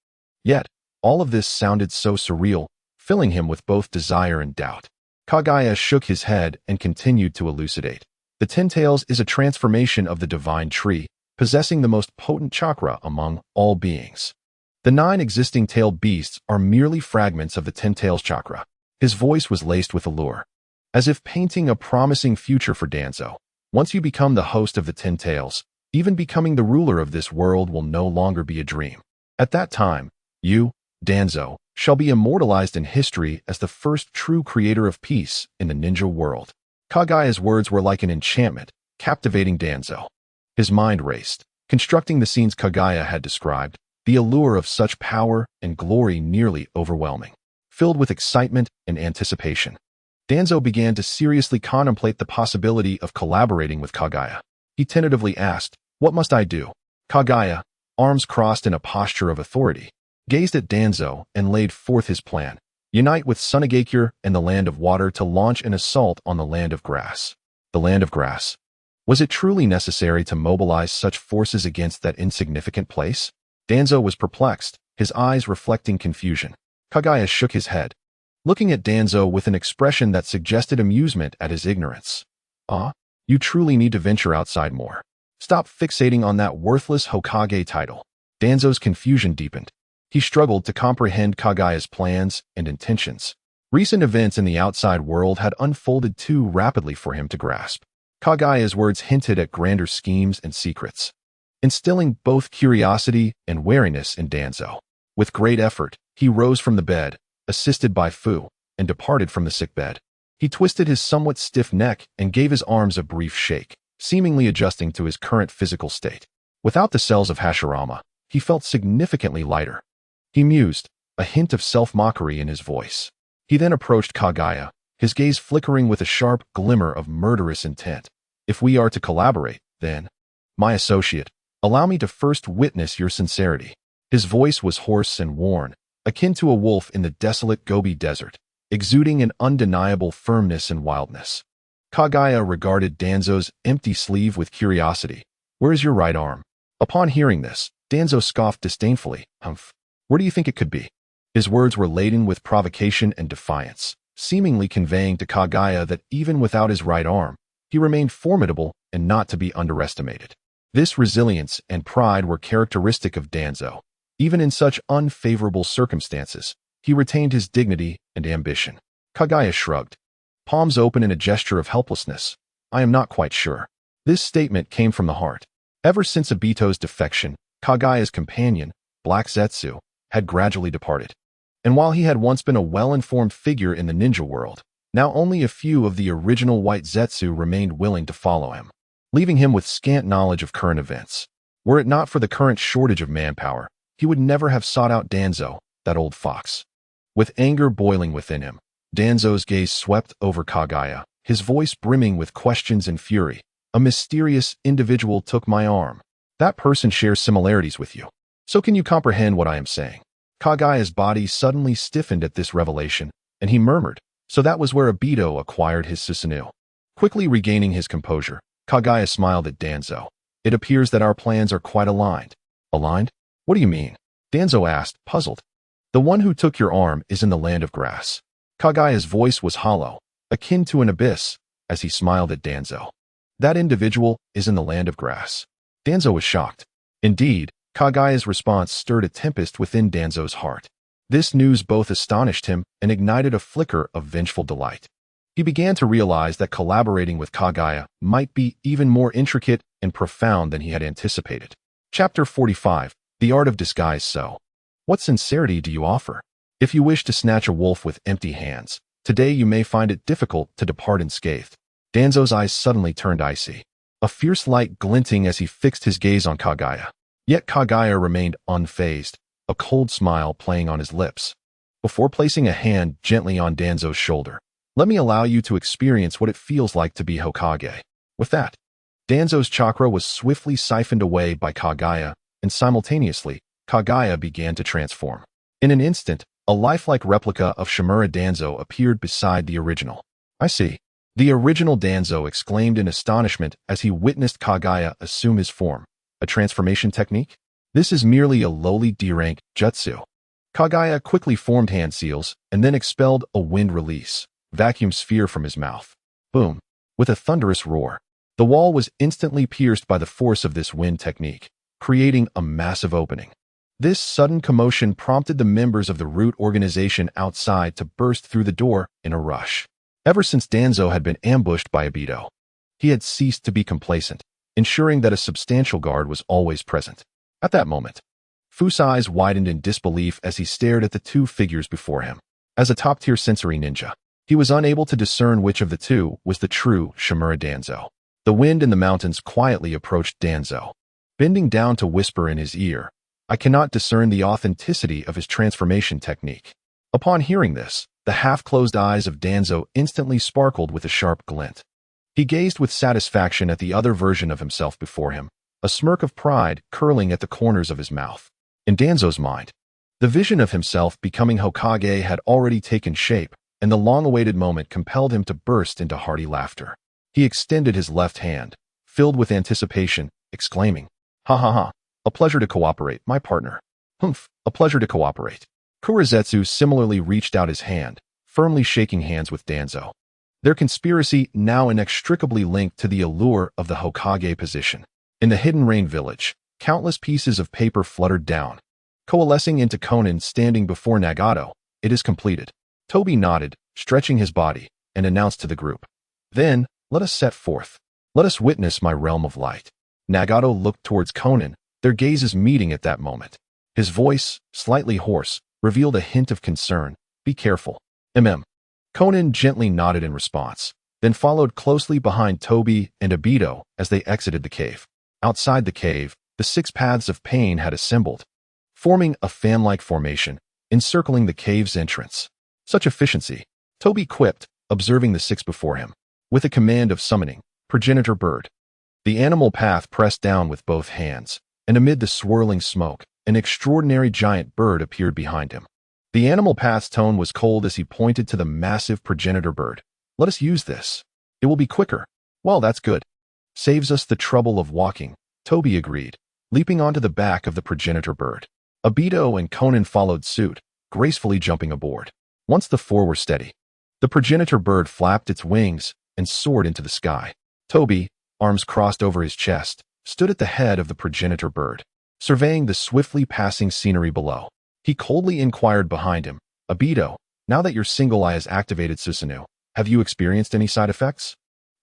Yet, all of this sounded so surreal, filling him with both desire and doubt. Kagaya shook his head and continued to elucidate. The 10 Tails is a transformation of the divine tree, possessing the most potent chakra among all beings. The 9 existing tailed beasts are merely fragments of the 10 Tails chakra. His voice was laced with allure, as if painting a promising future for Danzo. Once you become the host of the 10 Tails, even becoming the ruler of this world will no longer be a dream. At that time, you, Danzo, shall be immortalized in history as the first true creator of peace in the ninja world. Kagaya's words were like an enchantment, captivating Danzo. His mind raced, constructing the scenes Kagaya had described, the allure of such power and glory nearly overwhelming. Filled with excitement and anticipation, Danzo began to seriously contemplate the possibility of collaborating with Kagaya. He tentatively asked, "What must I do?" Kagaya, arms crossed in a posture of authority, gazed at Danzo and laid forth his plan. Unite with Sunagakure and the Land of Water to launch an assault on the Land of Grass. The Land of Grass. Was it truly necessary to mobilize such forces against that insignificant place? Danzo was perplexed, his eyes reflecting confusion. Kagaya shook his head, looking at Danzo with an expression that suggested amusement at his ignorance. You truly need to venture outside more. Stop fixating on that worthless Hokage title." Danzo's confusion deepened. He struggled to comprehend Kagaya's plans and intentions. Recent events in the outside world had unfolded too rapidly for him to grasp. Kagaya's words hinted at grander schemes and secrets, instilling both curiosity and wariness in Danzo. With great effort, he rose from the bed, assisted by Fu, and departed from the sickbed. He twisted his somewhat stiff neck and gave his arms a brief shake, seemingly adjusting to his current physical state. Without the cells of Hashirama, he felt significantly lighter. He mused, a hint of self-mockery in his voice. He then approached Kagaya, his gaze flickering with a sharp glimmer of murderous intent. "If we are to collaborate, then, my associate, allow me to first witness your sincerity." His voice was hoarse and worn, akin to a wolf in the desolate Gobi Desert, exuding an undeniable firmness and wildness. Kagaya regarded Danzo's empty sleeve with curiosity. "Where is your right arm?" Upon hearing this, Danzo scoffed disdainfully. "Humph. Where do you think it could be?" His words were laden with provocation and defiance, seemingly conveying to Kagaya that even without his right arm, he remained formidable and not to be underestimated. This resilience and pride were characteristic of Danzo. Even in such unfavorable circumstances, he retained his dignity and ambition. Kagaya shrugged, palms open in a gesture of helplessness. "I am not quite sure." This statement came from the heart. Ever since Obito's defection, Kagaya's companion, Black Zetsu, had gradually departed. And while he had once been a well-informed figure in the ninja world, now only a few of the original white Zetsu remained willing to follow him, leaving him with scant knowledge of current events. Were it not for the current shortage of manpower, he would never have sought out Danzo, that old fox. With anger boiling within him, Danzo's gaze swept over Kagaya, his voice brimming with questions and fury. "A mysterious individual took my arm. That person shares similarities with you. So can you comprehend what I am saying?" Kagaya's body suddenly stiffened at this revelation, and he murmured, "So that was where Obito acquired his Susanoo." Quickly regaining his composure, Kagaya smiled at Danzo. "It appears that our plans are quite aligned." "Aligned? What do you mean?" Danzo asked, puzzled. "The one who took your arm is in the Land of Grass." Kagaya's voice was hollow, akin to an abyss, as he smiled at Danzo. "That individual is in the Land of Grass." Danzo was shocked. Indeed, Kagaya's response stirred a tempest within Danzo's heart. This news both astonished him and ignited a flicker of vengeful delight. He began to realize that collaborating with Kagaya might be even more intricate and profound than he had anticipated. Chapter 45, The Art of Disguise. So, what sincerity do you offer? If you wish to snatch a wolf with empty hands, today you may find it difficult to depart unscathed. Danzo's eyes suddenly turned icy. a fierce light glinting as he fixed his gaze on Kaguya. Yet Kaguya remained unfazed, a cold smile playing on his lips. Before placing a hand gently on Danzo's shoulder, let me allow you to experience what it feels like to be Hokage. With that, Danzo's chakra was swiftly siphoned away by Kaguya, and simultaneously, Kaguya began to transform. In an instant, a lifelike replica of Shimura Danzo appeared beside the original. I see. The original Danzo exclaimed in astonishment as he witnessed Kaguya assume his form. A transformation technique? This is merely a lowly D-rank jutsu. Kaguya quickly formed hand seals and then expelled a wind release vacuum sphere from his mouth. Boom! With a thunderous roar, the wall was instantly pierced by the force of this wind technique, creating a massive opening. This sudden commotion prompted the members of the root organization outside to burst through the door in a rush. Ever since Danzo had been ambushed by Obito, he had ceased to be complacent, ensuring that a substantial guard was always present. At that moment, Fu's eyes widened in disbelief as he stared at the two figures before him. As a top-tier sensory ninja, he was unable to discern which of the two was the true Shimura Danzo. The wind in the mountains quietly approached Danzo, bending down to whisper in his ear, "I cannot discern the authenticity of his transformation technique." Upon hearing this, the half-closed eyes of Danzo instantly sparkled with a sharp glint. He gazed with satisfaction at the other version of himself before him, a smirk of pride curling at the corners of his mouth. In Danzo's mind, the vision of himself becoming Hokage had already taken shape, and the long-awaited moment compelled him to burst into hearty laughter. He extended his left hand, filled with anticipation, exclaiming, "Ha ha ha, a pleasure to cooperate, my partner. Humph, a pleasure to cooperate." Zetsu similarly reached out his hand, firmly shaking hands with Danzo. Their conspiracy now inextricably linked to the allure of the Hokage position. In the Hidden Rain village, countless pieces of paper fluttered down, coalescing into Konan standing before Nagato. "It is completed." Toby nodded, stretching his body, and announced to the group, "Then, let us set forth. Let us witness my realm of light." Nagato looked towards Konan, their gazes meeting at that moment. His voice, slightly hoarse, revealed a hint of concern. "Be careful." Konan gently nodded in response, then followed closely behind Toby and Obito as they exited the cave. Outside the cave, the 6 paths of pain had assembled, forming a fan-like formation, encircling the cave's entrance. "Such efficiency," Toby quipped, observing the 6 before him. With a command of summoning, "Progenitor Bird." The animal path pressed down with both hands, and amid the swirling smoke, an extraordinary giant bird appeared behind him. The animal path's tone was cold as he pointed to the massive Progenitor Bird. "Let us use this. It will be quicker." "Well, that's good. Saves us the trouble of walking," Toby agreed, leaping onto the back of the Progenitor Bird. Obito and Konan followed suit, gracefully jumping aboard. Once the 4 were steady, the Progenitor Bird flapped its wings and soared into the sky. Toby, arms crossed over his chest, stood at the head of the Progenitor Bird, surveying the swiftly passing scenery below. He coldly inquired behind him, "Obito, now that your single eye has activated Susanoo, have you experienced any side effects?"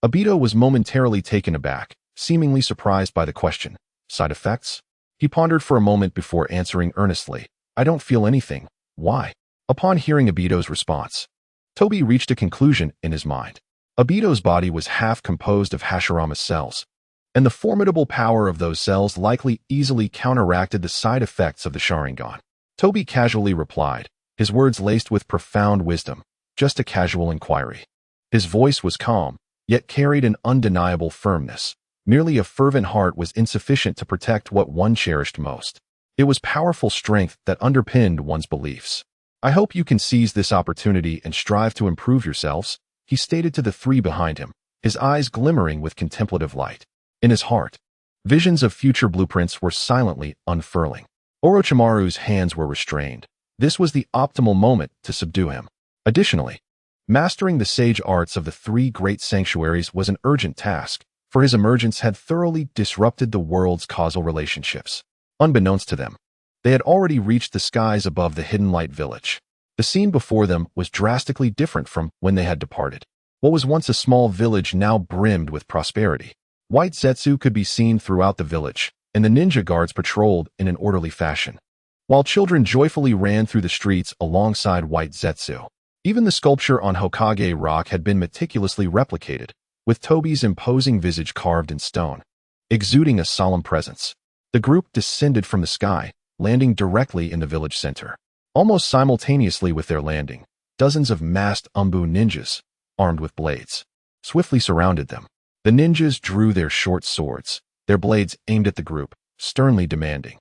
Obito was momentarily taken aback, seemingly surprised by the question. "Side effects?" He pondered for a moment before answering earnestly, "I don't feel anything. Why?" Upon hearing Obito's response, Toby reached a conclusion in his mind. Obito's body was half composed of Hashirama cells, and the formidable power of those cells likely easily counteracted the side effects of the Sharingan. Toby casually replied, his words laced with profound wisdom, "Just a casual inquiry." His voice was calm, yet carried an undeniable firmness. Merely a fervent heart was insufficient to protect what one cherished most. It was powerful strength that underpinned one's beliefs. "I hope you can seize this opportunity and strive to improve yourselves," he stated to the 3 behind him, his eyes glimmering with contemplative light. In his heart, visions of future blueprints were silently unfurling. Orochimaru's hands were restrained. This was the optimal moment to subdue him. Additionally, mastering the sage arts of the 3 great sanctuaries was an urgent task, for his emergence had thoroughly disrupted the world's causal relationships. Unbeknownst to them, they had already reached the skies above the Hidden Light village. The scene before them was drastically different from when they had departed. What was once a small village now brimmed with prosperity. White Zetsu could be seen throughout the village, and the ninja guards patrolled in an orderly fashion, while children joyfully ran through the streets alongside White Zetsu. Even the sculpture on Hokage Rock had been meticulously replicated, with Tobi's imposing visage carved in stone, exuding a solemn presence. The group descended from the sky, landing directly in the village center. Almost simultaneously with their landing, dozens of masked Umbu ninjas, armed with blades, swiftly surrounded them. The ninjas drew their short swords, their blades aimed at the group, sternly demanding,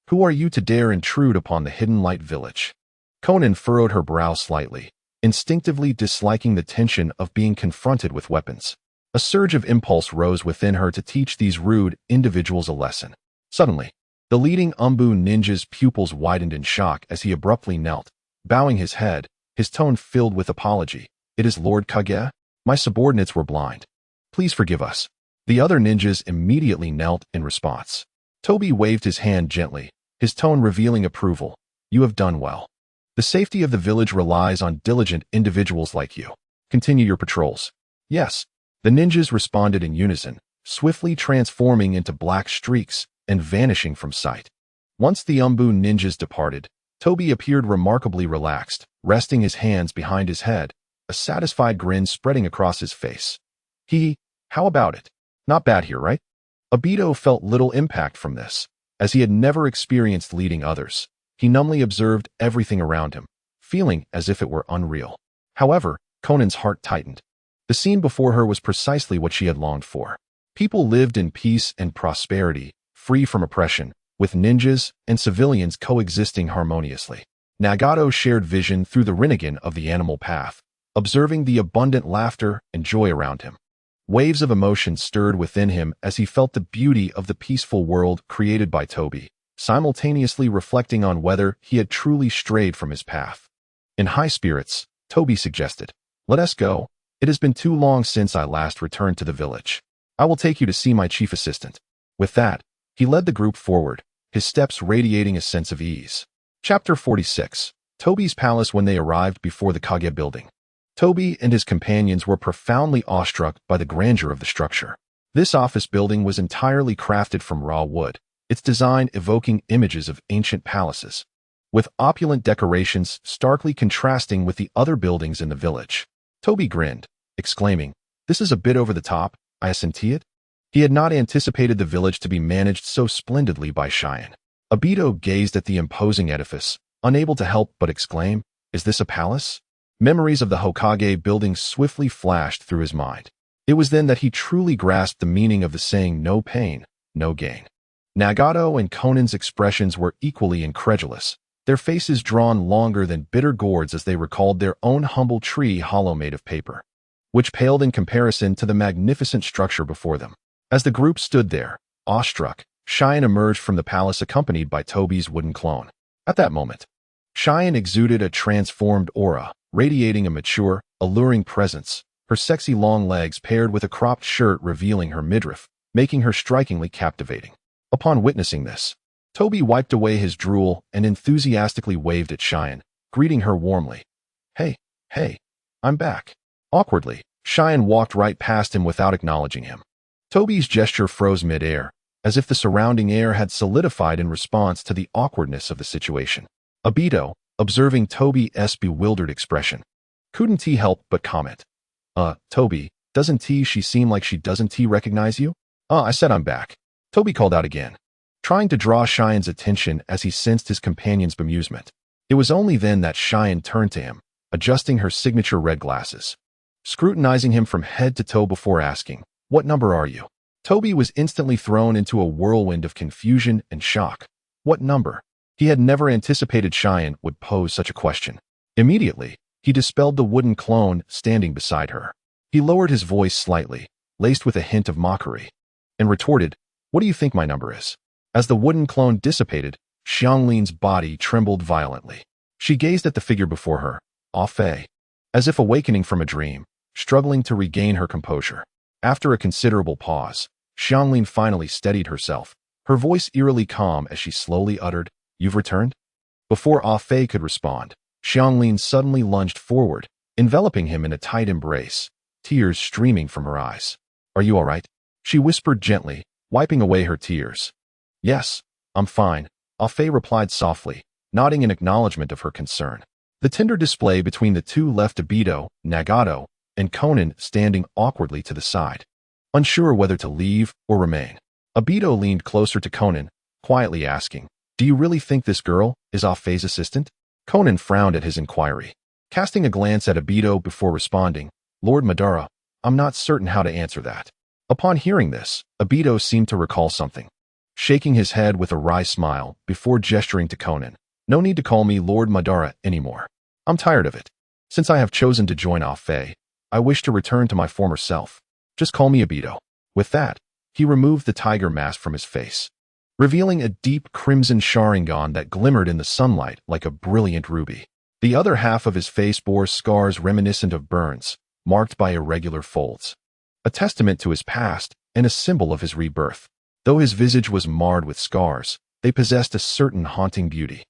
"Who are you to dare intrude upon the hidden light village?" Conan furrowed her brow slightly, instinctively disliking the tension of being confronted with weapons. A surge of impulse rose within her to teach these rude individuals a lesson. Suddenly, the leading Umbu ninja's pupils widened in shock as he abruptly knelt, bowing his head, his tone filled with apology. "It is Lord Kage? My subordinates were blind. Please forgive us." The other ninjas immediately knelt in response. Tobi waved his hand gently, his tone revealing approval. "You have done well. The safety of the village relies on diligent individuals like you. Continue your patrols." "Yes." The ninjas responded in unison, swiftly transforming into black streaks and vanishing from sight. Once the Umbu ninjas departed, Tobi appeared remarkably relaxed, resting his hands behind his head, a satisfied grin spreading across his face. How about it? Not bad here, right? Obito felt little impact from this, as he had never experienced leading others. He numbly observed everything around him, feeling as if it were unreal. However, Conan's heart tightened. The scene before her was precisely what she had longed for. People lived in peace and prosperity, free from oppression, with ninjas and civilians coexisting harmoniously. Nagato shared vision through the Rinnegan of the animal path, observing the abundant laughter and joy around him. Waves of emotion stirred within him as he felt the beauty of the peaceful world created by Tobi, simultaneously reflecting on whether he had truly strayed from his path. In high spirits, Tobi suggested, "Let us go. It has been too long since I last returned to the village. I will take you to see my chief assistant." With that, he led the group forward, his steps radiating a sense of ease. Chapter 46. Tobi's Palace. When they arrived before the Kage building, Tobi and his companions were profoundly awestruck by the grandeur of the structure. This office building was entirely crafted from raw wood, its design evoking images of ancient palaces, with opulent decorations starkly contrasting with the other buildings in the village. Tobi grinned, exclaiming, "This is a bit over the top, I assent it." He had not anticipated the village to be managed so splendidly by Cheyenne. Obito gazed at the imposing edifice, unable to help but exclaim, "Is this a palace?" Memories of the Hokage building swiftly flashed through his mind. It was then that he truly grasped the meaning of the saying, "No pain, no gain." Nagato and Conan's expressions were equally incredulous, their faces drawn longer than bitter gourds as they recalled their own humble tree hollow made of paper, which paled in comparison to the magnificent structure before them. As the group stood there, awestruck, Cheyenne emerged from the palace accompanied by Tobi's wooden clone. At that moment, Cheyenne exuded a transformed aura, radiating a mature, alluring presence, her sexy long legs paired with a cropped shirt revealing her midriff, making her strikingly captivating. Upon witnessing this, Tobi wiped away his drool and enthusiastically waved at Cheyenne, greeting her warmly. Hey, I'm back." Awkwardly, Cheyenne walked right past him without acknowledging him. Tobi's gesture froze mid-air, as if the surrounding air had solidified in response to the awkwardness of the situation. Obito, observing Tobi's bewildered expression, couldn't he help but comment, Tobi, doesn't she seem like she doesn't recognize you?" I said I'm back." Tobi called out again, trying to draw Cheyenne's attention as he sensed his companion's bemusement. It was only then that Cheyenne turned to him, adjusting her signature red glasses, scrutinizing him from head to toe before asking, "What number are you?" Tobi was instantly thrown into a whirlwind of confusion and shock. What number? He had never anticipated Cheyenne would pose such a question. Immediately, he dispelled the wooden clone standing beside her. He lowered his voice slightly, laced with a hint of mockery, and retorted, "What do you think my number is?" As the wooden clone dissipated, Xianglin's body trembled violently. She gazed at the figure before her, Fei, as if awakening from a dream, struggling to regain her composure. After a considerable pause, Xianglin finally steadied herself, her voice eerily calm as she slowly uttered, "You've returned?" Before Fei could respond, Xianglin suddenly lunged forward, enveloping him in a tight embrace, tears streaming from her eyes. "Are you all right?" she whispered gently, wiping away her tears. "Yes, I'm fine," Fei replied softly, nodding in acknowledgement of her concern. The tender display between the two left Obito, Nagato, and Conan standing awkwardly to the side, unsure whether to leave or remain. Obito leaned closer to Conan, quietly asking, "Do you really think this girl is Offei's assistant?" Conan frowned at his inquiry, casting a glance at Obito before responding, "Lord Madara, I'm not certain how to answer that." Upon hearing this, Obito seemed to recall something, shaking his head with a wry smile before gesturing to Conan. "No need to call me Lord Madara anymore. I'm tired of it. Since I have chosen to join Offei, I wish to return to my former self. Just call me Obito." With that, he removed the tiger mask from his face, revealing a deep crimson Sharingan that glimmered in the sunlight like a brilliant ruby. The other half of his face bore scars reminiscent of burns, marked by irregular folds, a testament to his past and a symbol of his rebirth. Though his visage was marred with scars, they possessed a certain haunting beauty.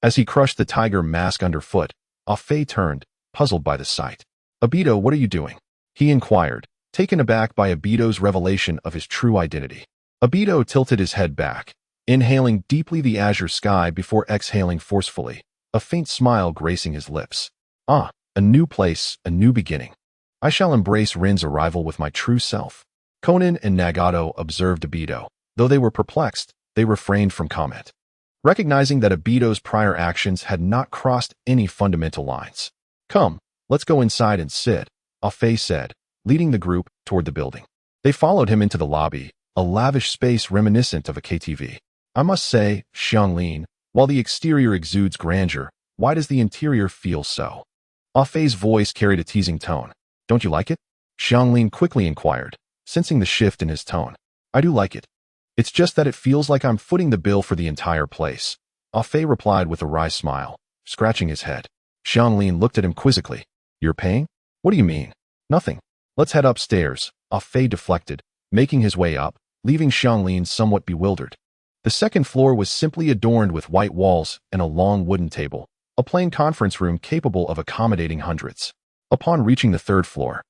As he crushed the tiger mask underfoot, Offei turned, puzzled by the sight. "Obito, what are you doing?" he inquired, taken aback by Obito's revelation of his true identity. Obito tilted his head back, inhaling deeply the azure sky before exhaling forcefully, a faint smile gracing his lips. "Ah, a new place, a new beginning. I shall embrace Rin's arrival with my true self." Conan and Nagato observed Obito. Though they were perplexed, they refrained from comment, recognizing that Obito's prior actions had not crossed any fundamental lines. "Come, let's go inside and sit," Offei said, leading the group toward the building. They followed him into the lobby, a lavish space reminiscent of a KTV. "I must say, Xianglin, while the exterior exudes grandeur, why does the interior feel so?" Offei's voice carried a teasing tone. "Don't you like it?" Xianglin quickly inquired, sensing the shift in his tone. "I do like it. It's just that it feels like I'm footing the bill for the entire place," Offei replied with a wry smile, scratching his head. Xianglin looked at him quizzically. "You're paying? What do you mean?" "Nothing. Let's head upstairs," Offei deflected, making his way up, leaving Xianglin somewhat bewildered. The second floor was simply adorned with white walls and a long wooden table, a plain conference room capable of accommodating hundreds. Upon reaching the third floor,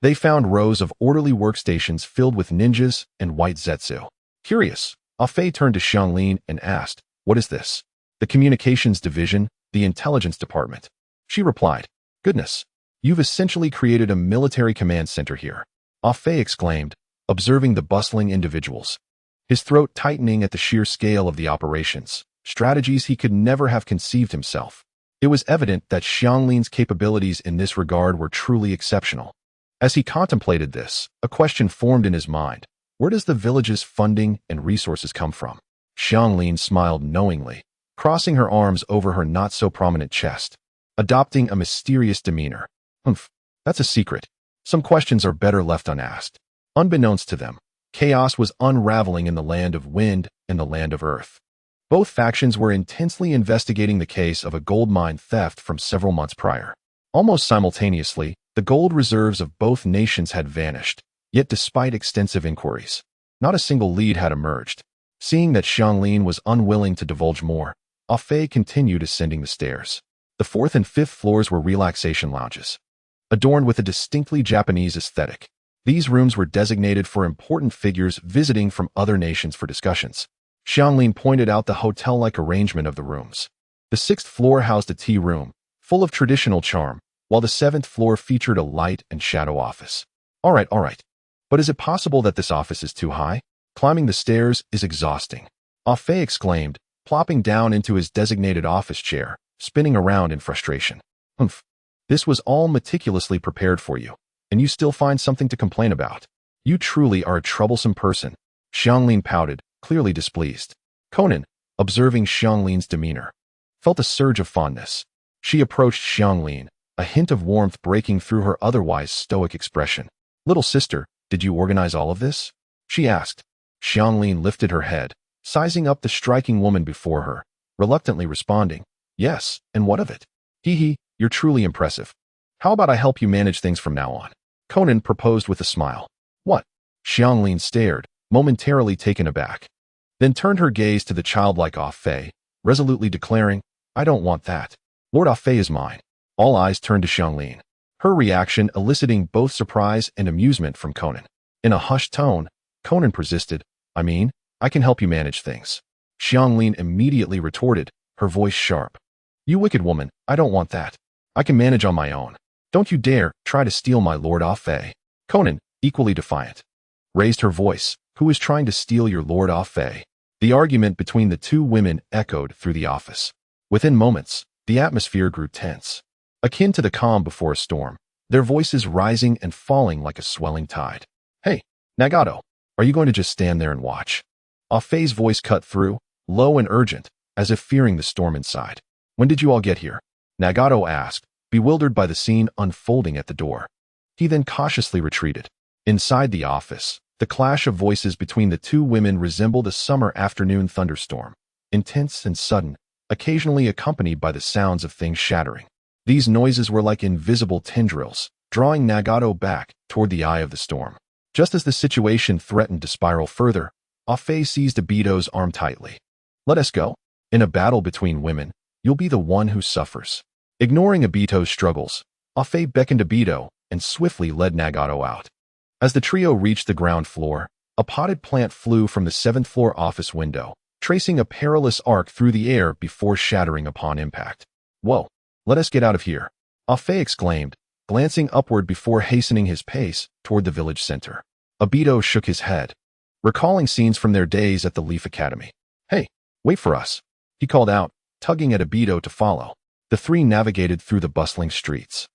they found rows of orderly workstations filled with ninjas and white Zetsu. Curious, Offei turned to Xianglin and asked, "What is this?" "The communications division, the intelligence department." She replied, "Goodness, you've essentially created a military command center here," Offei exclaimed, observing the bustling individuals, his throat tightening at the sheer scale of the operations, strategies he could never have conceived himself. It was evident that Xianglin's capabilities in this regard were truly exceptional. As he contemplated this, a question formed in his mind. Where does the village's funding and resources come from? Xianglin smiled knowingly, crossing her arms over her not-so-prominent chest, adopting a mysterious demeanor. "Humph, that's a secret. Some questions are better left unasked." Unbeknownst to them, chaos was unraveling in the land of wind and the land of earth. Both factions were intensely investigating the case of a gold mine theft from several months prior. Almost simultaneously, the gold reserves of both nations had vanished, yet despite extensive inquiries, not a single lead had emerged. Seeing that Xianglin was unwilling to divulge more, Offei continued ascending the stairs. The fourth and fifth floors were relaxation lounges, adorned with a distinctly Japanese aesthetic. These rooms were designated for important figures visiting from other nations for discussions. Xianglin pointed out the hotel-like arrangement of the rooms. The sixth floor housed a tea room, full of traditional charm, while the seventh floor featured a light and shadow office. All right. But is it possible that this office is too high? Climbing the stairs is exhausting," Offei exclaimed, plopping down into his designated office chair, spinning around in frustration. "Humph. This was all meticulously prepared for you, and you still find something to complain about. You truly are a troublesome person." Xianglin pouted, clearly displeased. Conan, observing Xianglin's demeanor, felt a surge of fondness. She approached Xianglin, a hint of warmth breaking through her otherwise stoic expression. "Little sister, did you organize all of this?" she asked. Xianglin lifted her head, sizing up the striking woman before her, reluctantly responding, "Yes, and what of it? Hee, you're truly impressive. How about I help you manage things from now on?" Conan proposed with a smile. "What?" Xianglin stared, momentarily taken aback, then turned her gaze to the childlike Offei, resolutely declaring, "I don't want that. Lord Offei is mine." All eyes turned to Xianglin, her reaction eliciting both surprise and amusement from Conan. In a hushed tone, Conan persisted, I can help you manage things." Xianglin immediately retorted, her voice sharp. "You wicked woman, I don't want that. I can manage on my own." Don't you dare try to steal my Lord Afe. Conan, equally defiant, raised her voice. Who is trying to steal your Lord Afe? The argument between the two women echoed through the office. Within moments, the atmosphere grew tense, akin to the calm before a storm, their voices rising and falling like a swelling tide. Hey, Nagato, are you going to just stand there and watch? Afe's voice cut through, low and urgent, as if fearing the storm inside. When did you all get here? Nagato asked, bewildered by the scene unfolding at the door. He then cautiously retreated. Inside the office, the clash of voices between the two women resembled a summer afternoon thunderstorm, intense and sudden, occasionally accompanied by the sounds of things shattering. These noises were like invisible tendrils, drawing Nagato back toward the eye of the storm. Just as the situation threatened to spiral further, Afe seized Obito's arm tightly. Let us go. In a battle between women, you'll be the one who suffers. Ignoring Obito's struggles, Afe beckoned Obito and swiftly led Nagato out. As the trio reached the ground floor, a potted plant flew from the 7th floor office window, tracing a perilous arc through the air before shattering upon impact. Whoa, let us get out of here, Afe exclaimed, glancing upward before hastening his pace toward the village center. Obito shook his head, recalling scenes from their days at the Leaf Academy. Hey, wait for us, he called out, tugging at Obito to follow. The three navigated through the bustling streets,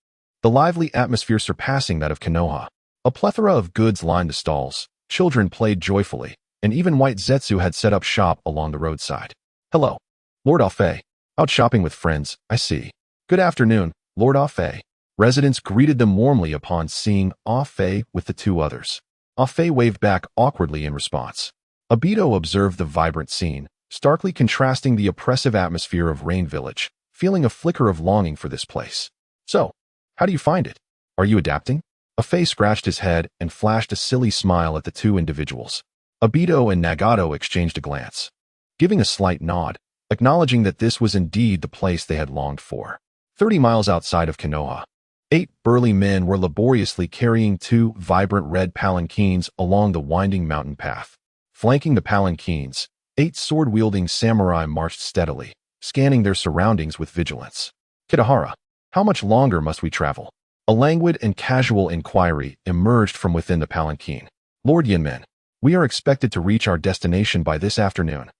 the lively atmosphere surpassing that of Konoha. A plethora of goods lined the stalls, children played joyfully, and even white Zetsu had set up shop along the roadside. Hello, Lord Afe. Out shopping with friends, I see. Good afternoon, Lord Afe. Residents greeted them warmly upon seeing Afe with the two others. Afe waved back awkwardly in response. Obito observed the vibrant scene, starkly contrasting the oppressive atmosphere of Rain Village, feeling a flicker of longing for this place. So, how do you find it? Are you adapting? Afe scratched his head and flashed a silly smile at the two individuals. Obito and Nagato exchanged a glance, giving a slight nod, acknowledging that this was indeed the place they had longed for. 30 miles outside of Konoha, 8 burly men were laboriously carrying 2 vibrant red palanquins along the winding mountain path. Flanking the palanquins, 8 sword-wielding samurai marched steadily, scanning their surroundings with vigilance. Kitahara, how much longer must we travel? A languid and casual inquiry emerged from within the palanquin. Lord Yinmen, we are expected to reach our destination by this afternoon.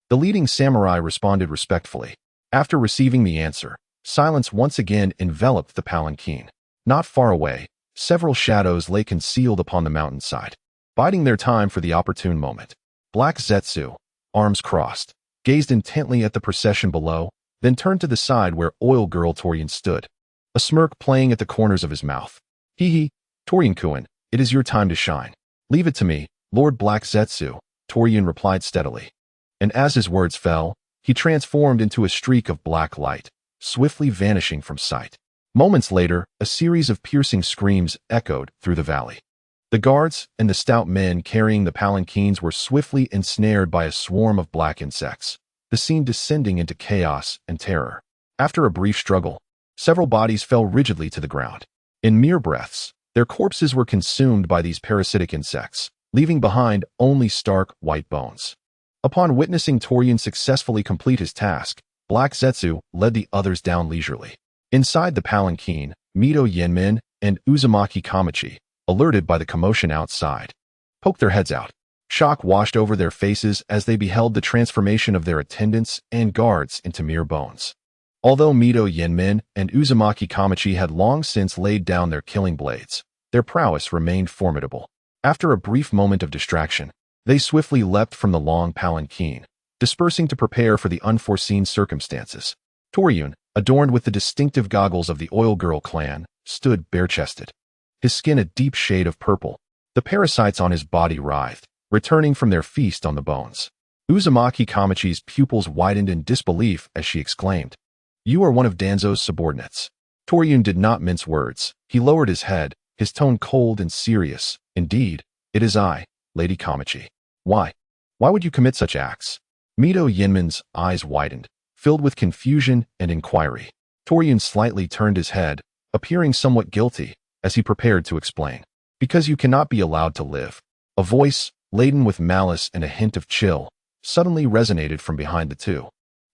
The leading samurai responded respectfully. After receiving the answer, silence once again enveloped the palanquin. Not far away, several shadows lay concealed upon the mountainside, biding their time for the opportune moment. Black Zetsu, arms crossed, gazed intently at the procession below, then turned to the side where Oil Girl Torian stood, a smirk playing at the corners of his mouth. Hee, Torian-kun, it is your time to shine. Leave it to me, Lord Black Zetsu, Torian replied steadily. And as his words fell, he transformed into a streak of black light, swiftly vanishing from sight. Moments later, a series of piercing screams echoed through the valley. The guards and the stout men carrying the palanquins were swiftly ensnared by a swarm of black insects, the scene descending into chaos and terror. After a brief struggle, several bodies fell rigidly to the ground. In mere breaths, their corpses were consumed by these parasitic insects, leaving behind only stark white bones. Upon witnessing Torian successfully complete his task, Black Zetsu led the others down leisurely. Inside the palanquin, Mito Yenmin and Uzumaki Kamachi, alerted by the commotion outside, poked their heads out. Shock washed over their faces as they beheld the transformation of their attendants and guards into mere bones. Although Mito Yenmin and Uzumaki Kamachi had long since laid down their killing blades, their prowess remained formidable. After a brief moment of distraction, they swiftly leapt from the long palanquin, dispersing to prepare for the unforeseen circumstances. Torian, adorned with the distinctive goggles of the Oil Girl clan, stood bare-chested, his skin a deep shade of purple. The parasites on his body writhed, returning from their feast on the bones. Uzumaki Kamachi's pupils widened in disbelief as she exclaimed, "You are one of Danzo's subordinates." Torian did not mince words. He lowered his head, his tone cold and serious. "Indeed, it is I, Lady Kamachi." Why? Why would you commit such acts? Mito Yenmin's eyes widened, filled with confusion and inquiry. Torian slightly turned his head, appearing somewhat guilty, as he prepared to explain. Because you cannot be allowed to live. A voice, laden with malice and a hint of chill, suddenly resonated from behind the two.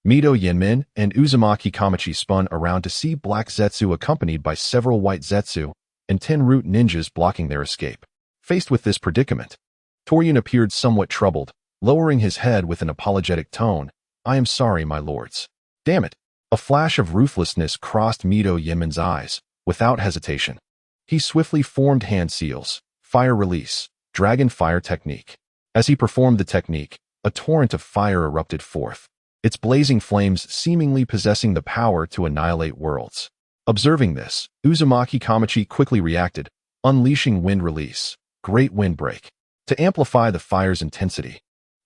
Mito Yinmin and Uzumaki Kamachi spun around to see Black Zetsu accompanied by several white Zetsu and 10 root ninjas blocking their escape. Faced with this predicament, Torian appeared somewhat troubled, lowering his head with an apologetic tone. "I am sorry, my lords." Damn it. A flash of ruthlessness crossed Mito Yinmin's eyes. Without hesitation, he swiftly formed hand seals, fire release, dragon fire technique. As he performed the technique, a torrent of fire erupted forth, its blazing flames seemingly possessing the power to annihilate worlds. Observing this, Uzumaki Kamachi quickly reacted, unleashing wind release, great wind break, to amplify the fire's intensity,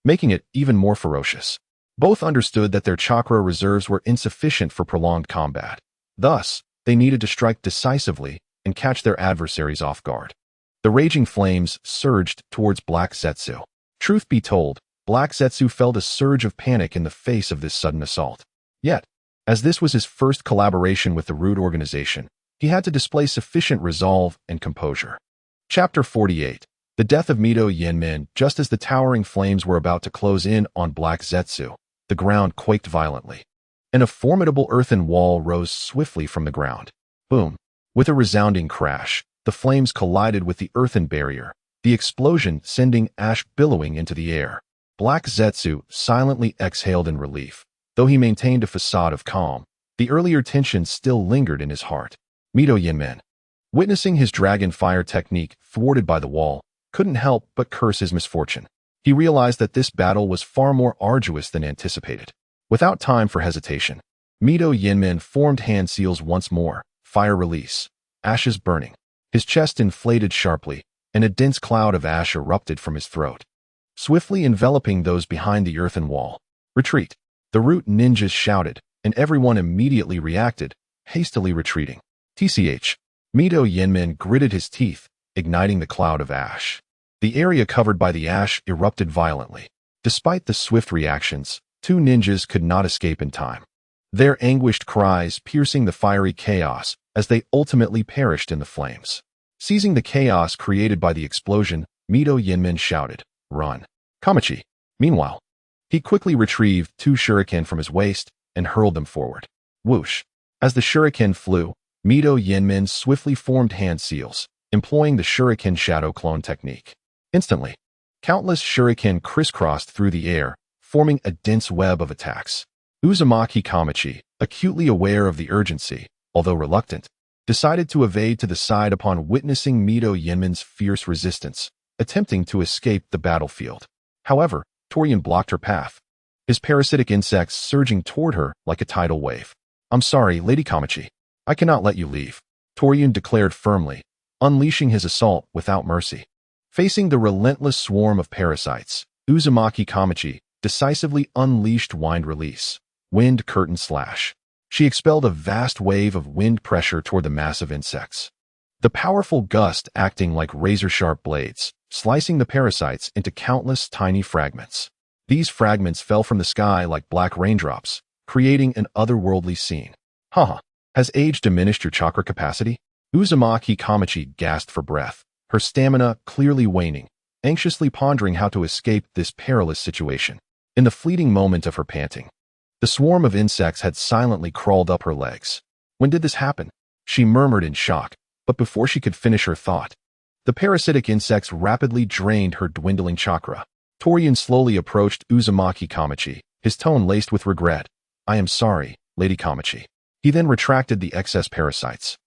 making it even more ferocious. Both understood that their chakra reserves were insufficient for prolonged combat. Thus, they needed to strike decisively and catch their adversaries off guard. The raging flames surged towards Black Zetsu. Truth be told, Black Zetsu felt a surge of panic in the face of this sudden assault. Yet, as this was his first collaboration with the Root organization, he had to display sufficient resolve and composure. Chapter 48. The death of Mito Yinmin. Just as the towering flames were about to close in on Black Zetsu, the ground quaked violently, and a formidable earthen wall rose swiftly from the ground. Boom! With a resounding crash, the flames collided with the earthen barrier, the explosion sending ash billowing into the air. Black Zetsu silently exhaled in relief. Though he maintained a facade of calm, the earlier tension still lingered in his heart. Mito Yinmin, witnessing his dragon fire technique thwarted by the wall, couldn't help but curse his misfortune. He realized that this battle was far more arduous than anticipated. Without time for hesitation, Mito Yinmin formed hand seals once more, fire release, ashes burning. His chest inflated sharply, and a dense cloud of ash erupted from his throat, swiftly enveloping those behind the earthen wall. Retreat! The root ninjas shouted, and everyone immediately reacted, hastily retreating. TCH. Mito Yinmin gritted his teeth, igniting the cloud of ash. The area covered by the ash erupted violently. Despite the swift reactions, 2 ninjas could not escape in time, their anguished cries piercing the fiery chaos as they ultimately perished in the flames. Seizing the chaos created by the explosion, Mito Yinmin shouted, "Run!" Kamachi, meanwhile, he quickly retrieved 2 shuriken from his waist and hurled them forward. Whoosh! As the shuriken flew, Mito Yinmin swiftly formed hand seals, employing the shuriken shadow clone technique. Instantly, countless shuriken crisscrossed through the air, forming a dense web of attacks. Uzumaki Kamachi, acutely aware of the urgency, although reluctant, decided to evade to the side upon witnessing Mito Yinmin's fierce resistance, attempting to escape the battlefield. However, Torian blocked her path, his parasitic insects surging toward her like a tidal wave. "I'm sorry, Lady Kamachi. I cannot let you leave," Torian declared firmly, unleashing his assault without mercy. Facing the relentless swarm of parasites, Uzumaki Kamachi decisively unleashed wind release, wind curtain slash. She expelled a vast wave of wind pressure toward the mass of insects, the powerful gust acting like razor-sharp blades, slicing the parasites into countless tiny fragments. These fragments fell from the sky like black raindrops, creating an otherworldly scene. Haha, has age diminished your chakra capacity? Uzumaki Kamachi gasped for breath, her stamina clearly waning, anxiously pondering how to escape this perilous situation. In the fleeting moment of her panting, the swarm of insects had silently crawled up her legs. When did this happen? She murmured in shock, but before she could finish her thought, the parasitic insects rapidly drained her dwindling chakra. Torian slowly approached Uzumaki Kamachi, his tone laced with regret. "I am sorry, Lady Kamachi." He then retracted the excess parasites,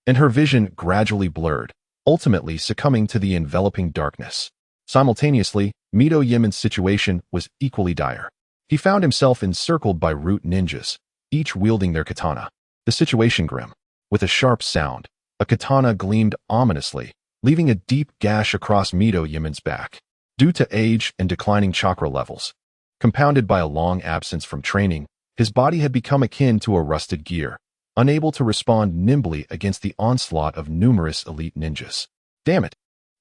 and her vision gradually blurred, ultimately succumbing to the enveloping darkness. Simultaneously, Mito Yinmin's situation was equally dire. He found himself encircled by root ninjas, each wielding their katana. The situation grim. With a sharp sound, a katana gleamed ominously, leaving a deep gash across Mito Yinmin's back. Due to age and declining chakra levels, compounded by a long absence from training, his body had become akin to a rusted gear, unable to respond nimbly against the onslaught of numerous elite ninjas. Damn it!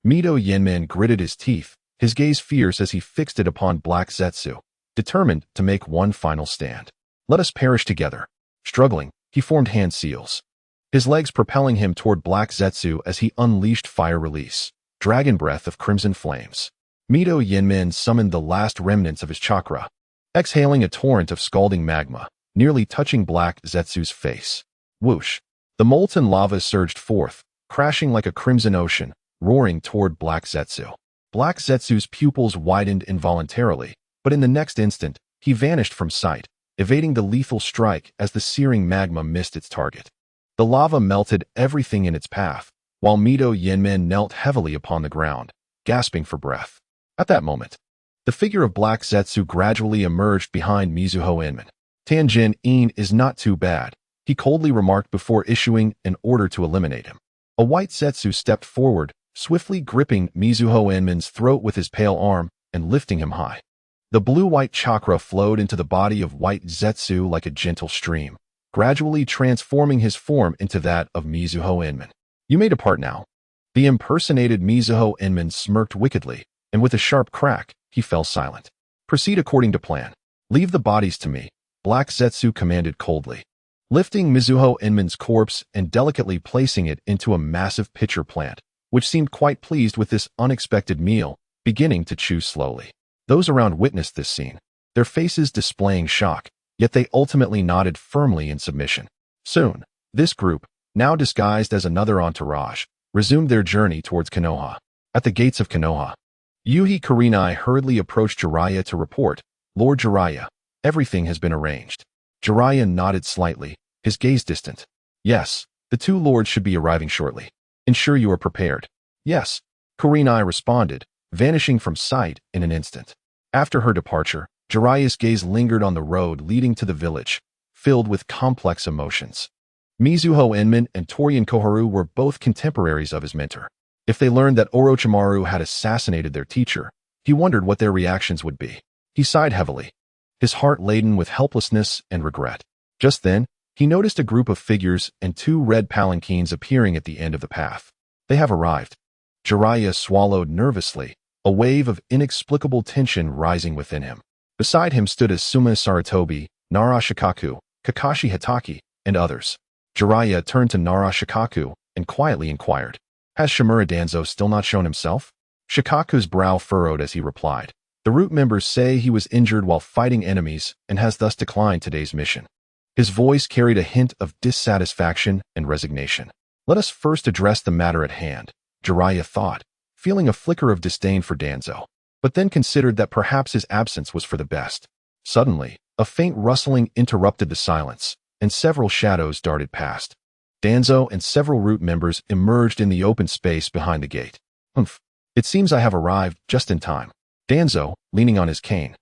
Mito Yinmin gritted his teeth, his gaze fierce as he fixed it upon Black Zetsu, determined to make one final stand. "Let us perish together." Struggling, he formed hand seals, his legs propelling him toward Black Zetsu as he unleashed fire release, dragon breath of crimson flames. Mito Yinmin summoned the last remnants of his chakra, exhaling a torrent of scalding magma, nearly touching Black Zetsu's face. Whoosh! The molten lava surged forth, crashing like a crimson ocean, roaring toward Black Zetsu. Black Zetsu's pupils widened involuntarily, but in the next instant, he vanished from sight, evading the lethal strike as the searing magma missed its target. The lava melted everything in its path, while Mito Yenmin knelt heavily upon the ground, gasping for breath. At that moment, the figure of Black Zetsu gradually emerged behind Mizuho Inman. Tanjin-in is not too bad, he coldly remarked before issuing an order to eliminate him. A white Zetsu stepped forward, swiftly gripping Mizuho Inman's throat with his pale arm and lifting him high. The blue-white chakra flowed into the body of white Zetsu like a gentle stream, gradually transforming his form into that of Mizuho Inman. You may depart now. The impersonated Mizuho Inman smirked wickedly, and with a sharp crack, he fell silent. Proceed according to plan. Leave the bodies to me, Black Zetsu commanded coldly. Lifting Mizuho Inman's corpse and delicately placing it into a massive pitcher plant, which seemed quite pleased with this unexpected meal, beginning to chew slowly. Those around witnessed this scene, their faces displaying shock, yet they ultimately nodded firmly in submission. Soon, this group, now disguised as another entourage, resumed their journey towards Konoha. At the gates of Konoha, Yuhi Kurenai hurriedly approached Jiraiya to report, Lord Jiraiya, everything has been arranged. Jiraiya nodded slightly, his gaze distant. Yes, the two lords should be arriving shortly. Ensure you are prepared. Yes, Kurenai responded, vanishing from sight in an instant. After her departure, Jiraiya's gaze lingered on the road leading to the village, filled with complex emotions. Mizuho Inman and Torian Koharu were both contemporaries of his mentor. If they learned that Orochimaru had assassinated their teacher, he wondered what their reactions would be. He sighed heavily, his heart laden with helplessness and regret. Just then, he noticed a group of figures and two red palanquins appearing at the end of the path. They have arrived. Jiraiya swallowed nervously, a wave of inexplicable tension rising within him. Beside him stood Asuma Saratobi, Nara Shikaku, Kakashi Hitaki, and others. Jiraiya turned to Nara Shikaku and quietly inquired, Has Shimura Danzo still not shown himself? Shikaku's brow furrowed as he replied, The root members say he was injured while fighting enemies and has thus declined today's mission. His voice carried a hint of dissatisfaction and resignation. Let us first address the matter at hand, Jiraiya thought, feeling a flicker of disdain for Danzo, but then considered that perhaps his absence was for the best. Suddenly, a faint rustling interrupted the silence, and several shadows darted past. Danzo and several root members emerged in the open space behind the gate. Humph, it seems I have arrived just in time. Danzo, leaning on his cane,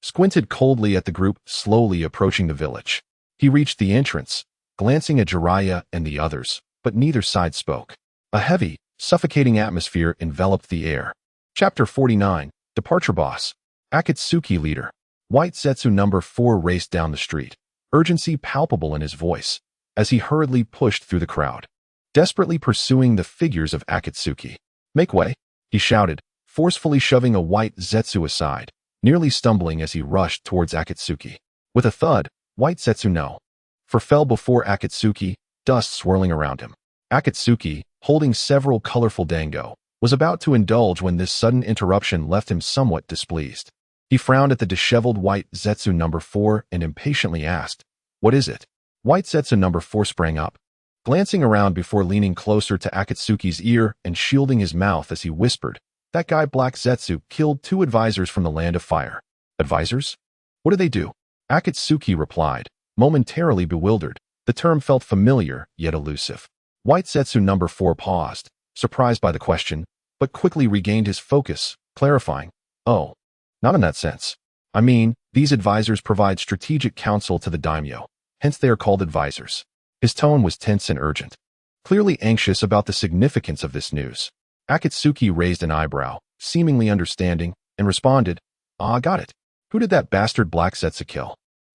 squinted coldly at the group slowly approaching the village. He reached the entrance, glancing at Jiraiya and the others, but neither side spoke. A heavy, suffocating atmosphere enveloped the air. Chapter 49, Departure Boss. Akatsuki Leader. White Zetsu number 4 raced down the street, urgency palpable in his voice, as he hurriedly pushed through the crowd, desperately pursuing the figures of Akatsuki. Make way, he shouted, forcefully shoving a white Zetsu aside, nearly stumbling as he rushed towards Akatsuki. With a thud, White Zetsu no. For fell before Akatsuki, dust swirling around him. Akatsuki, holding several colorful dango, was about to indulge when this sudden interruption left him somewhat displeased. He frowned at the disheveled white Zetsu number 4 and impatiently asked, What is it? White Zetsu number 4 sprang up, glancing around before leaning closer to Akatsuki's ear and shielding his mouth as he whispered, That guy Black Zetsu killed 2 advisors from the Land of Fire. Advisors? What did they do? Akatsuki replied, momentarily bewildered. The term felt familiar, yet elusive. White Zetsu number 4 paused, surprised by the question, but quickly regained his focus, clarifying, Oh, not in that sense. I mean, these advisors provide strategic counsel to the daimyo, hence they are called advisors. His tone was tense and urgent, clearly anxious about the significance of this news. Akatsuki raised an eyebrow, seemingly understanding, and responded, got it. Who did that bastard Black Zetsu kill?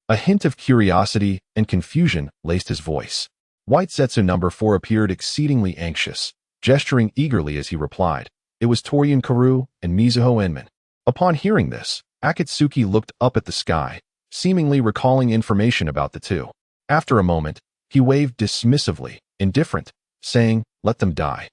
A hint of curiosity and confusion laced his voice. White Zetsu number 4 appeared exceedingly anxious, gesturing eagerly as he replied, It was Torian Karu and Mizuho Inman. Upon hearing this, Akatsuki looked up at the sky, seemingly recalling information about the two. After a moment, he waved dismissively, indifferent, saying, Let them die.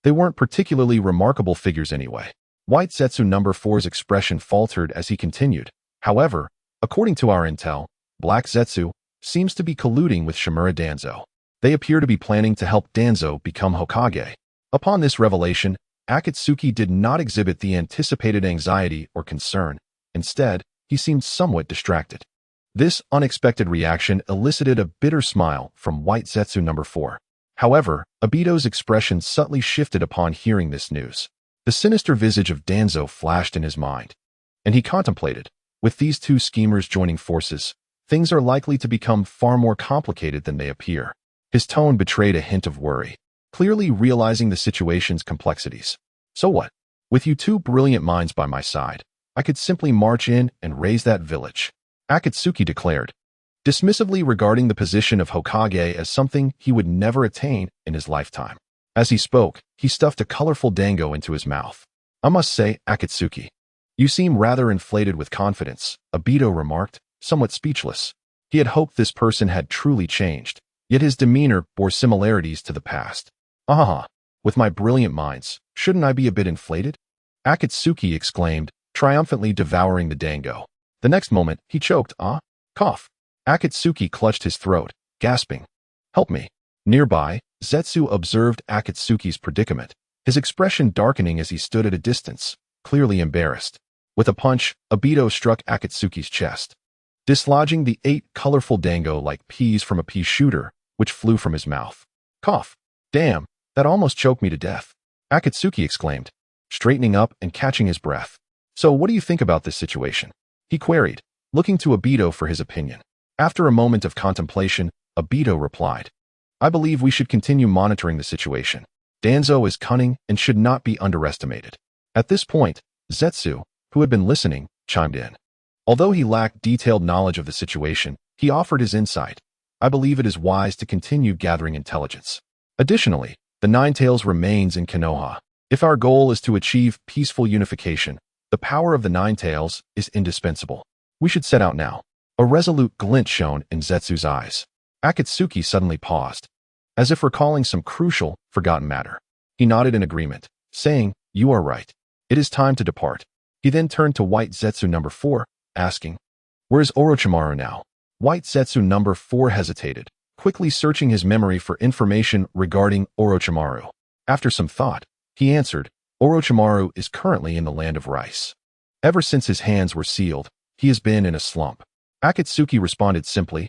They weren't particularly remarkable figures anyway. White Zetsu number 4's expression faltered as he continued, However, According to our intel, Black Zetsu seems to be colluding with Shimura Danzo. They appear to be planning to help Danzo become Hokage. Upon this revelation, Akatsuki did not exhibit the anticipated anxiety or concern. Instead, he seemed somewhat distracted. This unexpected reaction elicited a bitter smile from White Zetsu number 4. However, Obito's expression subtly shifted upon hearing this news. The sinister visage of Danzo flashed in his mind, and he contemplated, with these two schemers joining forces, things are likely to become far more complicated than they appear. His tone betrayed a hint of worry, clearly realizing the situation's complexities. So what? With you two brilliant minds by my side, I could simply march in and raise that village, Akatsuki declared, dismissively regarding the position of Hokage as something he would never attain in his lifetime. As he spoke, he stuffed a colorful dango into his mouth. I must say, Akatsuki, you seem rather inflated with confidence, Obito remarked, somewhat speechless. He had hoped this person had truly changed, yet his demeanor bore similarities to the past. With my brilliant minds, shouldn't I be a bit inflated? Akatsuki exclaimed, triumphantly devouring the dango. The next moment, he choked, cough. Akatsuki clutched his throat, gasping. Help me. Nearby, Zetsu observed Akatsuki's predicament, his expression darkening as he stood at a distance, clearly embarrassed. With a punch, Obito struck Akatsuki's chest, dislodging the 8 colorful dango like peas from a pea shooter, which flew from his mouth. Cough. Damn, that almost choked me to death, Akatsuki exclaimed, straightening up and catching his breath. So what do you think about this situation? He queried, looking to Obito for his opinion. After a moment of contemplation, Obito replied, I believe we should continue monitoring the situation. Danzo is cunning and should not be underestimated. At this point, Zetsu, who had been listening, chimed in. Although he lacked detailed knowledge of the situation, he offered his insight. I believe it is wise to continue gathering intelligence. Additionally, the Nine Tails remains in Konoha. If our goal is to achieve peaceful unification, the power of the Nine Tails is indispensable. We should set out now. A resolute glint shone in Zetsu's eyes. Akatsuki suddenly paused, as if recalling some crucial, forgotten matter. He nodded in agreement, saying, You are right. It is time to depart. He then turned to White Zetsu number 4, asking, Where is Orochimaru now? White Zetsu number 4 hesitated, quickly searching his memory for information regarding Orochimaru. After some thought, he answered, Orochimaru is currently in the land of rice. Ever since his hands were sealed, he has been in a slump. Akatsuki responded simply,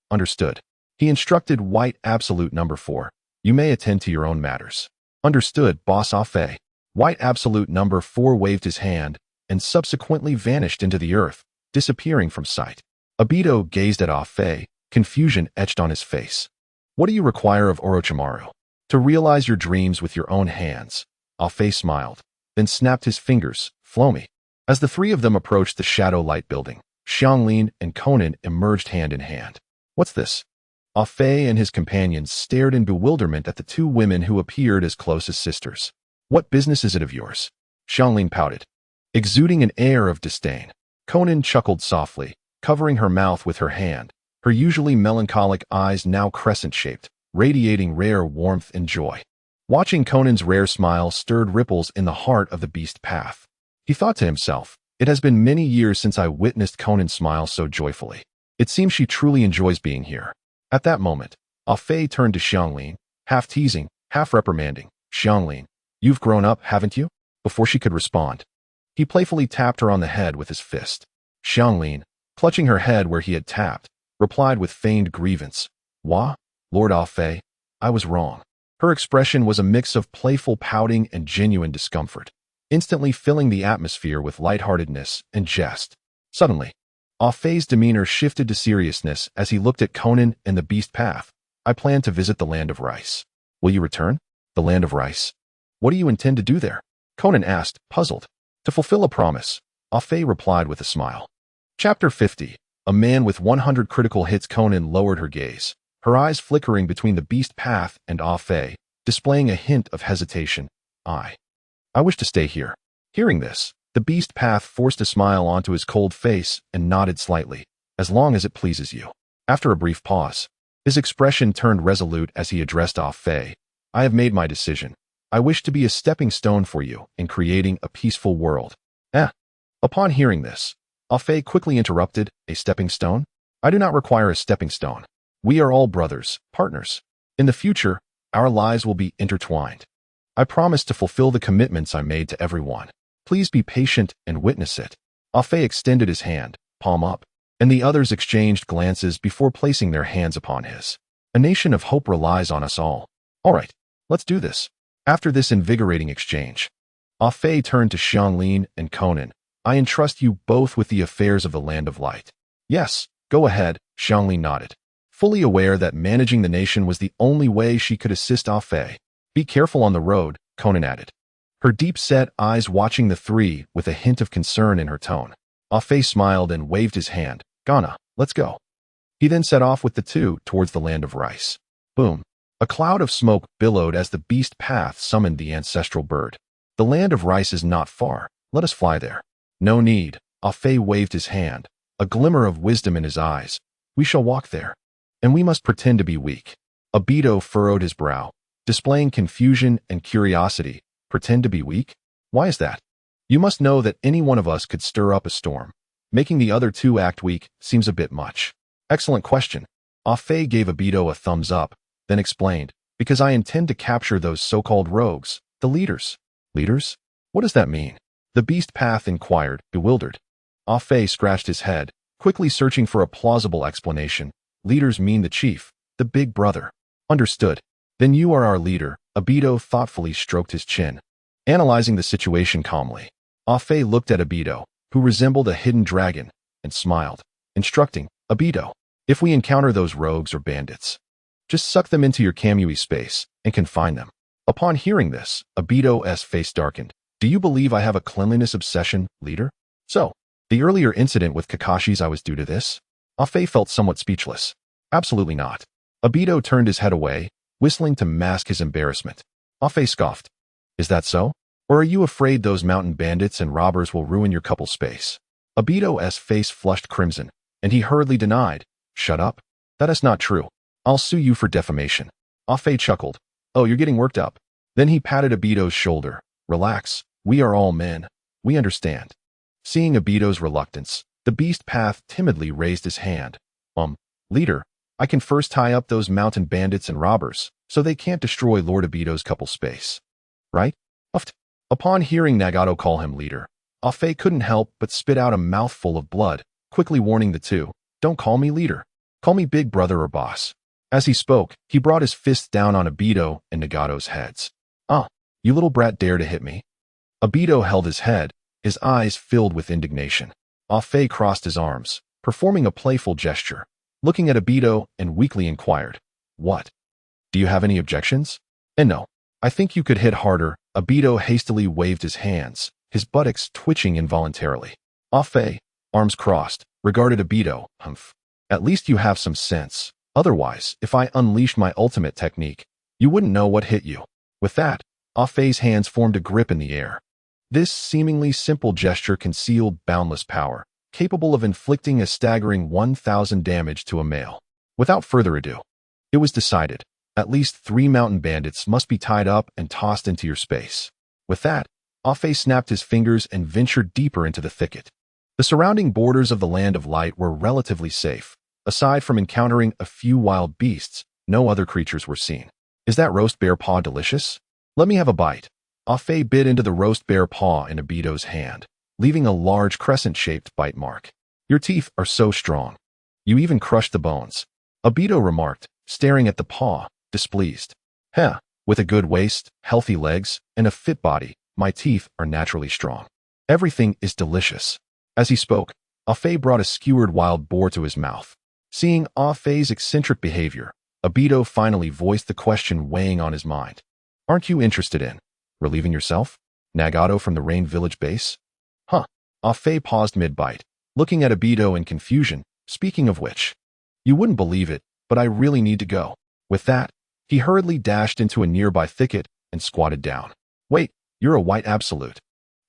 understood. He instructed White Absolute number 4, You may attend to your own matters. Understood, Boss Afe. White Absolute number 4 waved his hand and subsequently vanished into the earth, disappearing from sight. Obito gazed at Afe, confusion etched on his face. What do you require of Orochimaru? To realize your dreams with your own hands. Afe smiled, then snapped his fingers, Flow me. As the three of them approached the Shadow Light building, Xianglin and Conan emerged hand in hand. What's this? Afe and his companions stared in bewilderment at the two women who appeared as close as sisters. What business is it of yours? Xianglin pouted, exuding an air of disdain. Conan chuckled softly, covering her mouth with her hand, her usually melancholic eyes now crescent-shaped, radiating rare warmth and joy. Watching Conan's rare smile stirred ripples in the heart of the beast path. He thought to himself, It has been many years since I witnessed Conan smile so joyfully. It seems she truly enjoys being here. At that moment, Afe turned to Xianglin, half teasing, half reprimanding. Xianglin, you've grown up, haven't you? Before she could respond, he playfully tapped her on the head with his fist. Xianglin, clutching her head where he had tapped, replied with feigned grievance, Wah, Lord Afe, I was wrong. Her expression was a mix of playful pouting and genuine discomfort, instantly filling the atmosphere with lightheartedness and jest. Suddenly, Afe's demeanor shifted to seriousness as he looked at Conan and the beast path. I plan to visit the land of rice. Will you return? The land of rice? What do you intend to do there? Conan asked, puzzled. To fulfill a promise, Afe replied with a smile. Chapter 50. A man with 100 critical hits. Conan lowered her gaze, her eyes flickering between the beast path and Afe, displaying a hint of hesitation. I wish to stay here. Hearing this, the beast path forced a smile onto his cold face and nodded slightly, as long as it pleases you. After a brief pause, his expression turned resolute as he addressed Afe. I have made my decision. I wish to be a stepping stone for you in creating a peaceful world. Upon hearing this, Ah quickly interrupted, a stepping stone? I do not require a stepping stone. We are all brothers, partners. In the future, our lives will be intertwined. I promise to fulfill the commitments I made to everyone. Please be patient and witness it. Ah extended his hand, palm up, and the others exchanged glances before placing their hands upon his. A nation of hope relies on us all. All right, let's do this. After this invigorating exchange, Ah turned to Xianglin and Conan. I entrust you both with the affairs of the Land of Light. Yes, go ahead, Xianglin nodded, fully aware that managing the nation was the only way she could assist Ah. Be careful on the road, Conan added, her deep-set eyes watching the three with a hint of concern in her tone. Ah smiled and waved his hand. Ghana, let's go. He then set off with the two towards the Land of Rice. Boom. A cloud of smoke billowed as the beast path summoned the ancestral bird. The Land of Rice is not far. Let us fly there. No need. Ah waved his hand, a glimmer of wisdom in his eyes. We shall walk there. And we must pretend to be weak. Obito furrowed his brow, displaying confusion and curiosity. Pretend to be weak? Why is that? You must know that any one of us could stir up a storm. Making the other two act weak seems a bit much. Excellent question. Ah gave Obito a thumbs up, then explained, because I intend to capture those so-called rogues, the leaders. Leaders? What does that mean? The beast path inquired, bewildered. Ah scratched his head, quickly searching for a plausible explanation. Leaders mean the chief, the big brother. Understood. Then you are our leader. Obito thoughtfully stroked his chin, analyzing the situation calmly. Ah looked at Obito, who resembled a hidden dragon, and smiled, instructing, Obito, if we encounter those rogues or bandits, just suck them into your Kamui space and confine them. Upon hearing this, Obito's face darkened. Do you believe I have a cleanliness obsession, leader? So, the earlier incident with Kakashi's I was due to this? Ah felt somewhat speechless. Absolutely not. Obito turned his head away, whistling to mask his embarrassment. Ah scoffed. Is that so? Or are you afraid those mountain bandits and robbers will ruin your couple space? Obito's face flushed crimson, and he hurriedly denied. Shut up. That is not true. I'll sue you for defamation. Ah chuckled. Oh, you're getting worked up. Then he patted Obito's shoulder. Relax. We are all men. We understand. Seeing Obito's reluctance, the beast path timidly raised his hand. Leader, I can first tie up those mountain bandits and robbers, so they can't destroy Lord Obito's couple space. Right? Uft. Upon hearing Nagato call him leader, Ah couldn't help but spit out a mouthful of blood, quickly warning the two, don't call me leader. Call me big brother or boss. As he spoke, he brought his fists down on Obito and Nagato's heads. Ah, you little brat dare to hit me. Obito held his head, his eyes filled with indignation. Ah crossed his arms, performing a playful gesture, looking at Obito and weakly inquired, what? Do you have any objections? And no, I think you could hit harder. Obito hastily waved his hands, his buttocks twitching involuntarily. Ah arms crossed, regarded Obito, humph. At least you have some sense. Otherwise, if I unleashed my ultimate technique, you wouldn't know what hit you. With that, Ah hands formed a grip in the air. This seemingly simple gesture concealed boundless power, capable of inflicting a staggering 1,000 damage to a male. Without further ado, it was decided. At least 3 mountain bandits must be tied up and tossed into your space. With that, Ah snapped his fingers and ventured deeper into the thicket. The surrounding borders of the Land of Light were relatively safe. Aside from encountering a few wild beasts, no other creatures were seen. Is that roast bear paw delicious? Let me have a bite. Ah bit into the roast bear paw in Obito's hand, leaving a large crescent-shaped bite mark. Your teeth are so strong. You even crushed the bones. Obito remarked, staring at the paw, displeased. Heh, with a good waist, healthy legs, and a fit body, my teeth are naturally strong. Everything is delicious. As he spoke, Ah brought a skewered wild boar to his mouth. Seeing Ah eccentric behavior, Obito finally voiced the question weighing on his mind. Aren't you interested in relieving yourself? Nagato from the Rain Village base? Huh. Ah paused mid-bite, looking at Obito in confusion. Speaking of which, you wouldn't believe it, but I really need to go. With that, he hurriedly dashed into a nearby thicket and squatted down. Wait, you're a white absolute.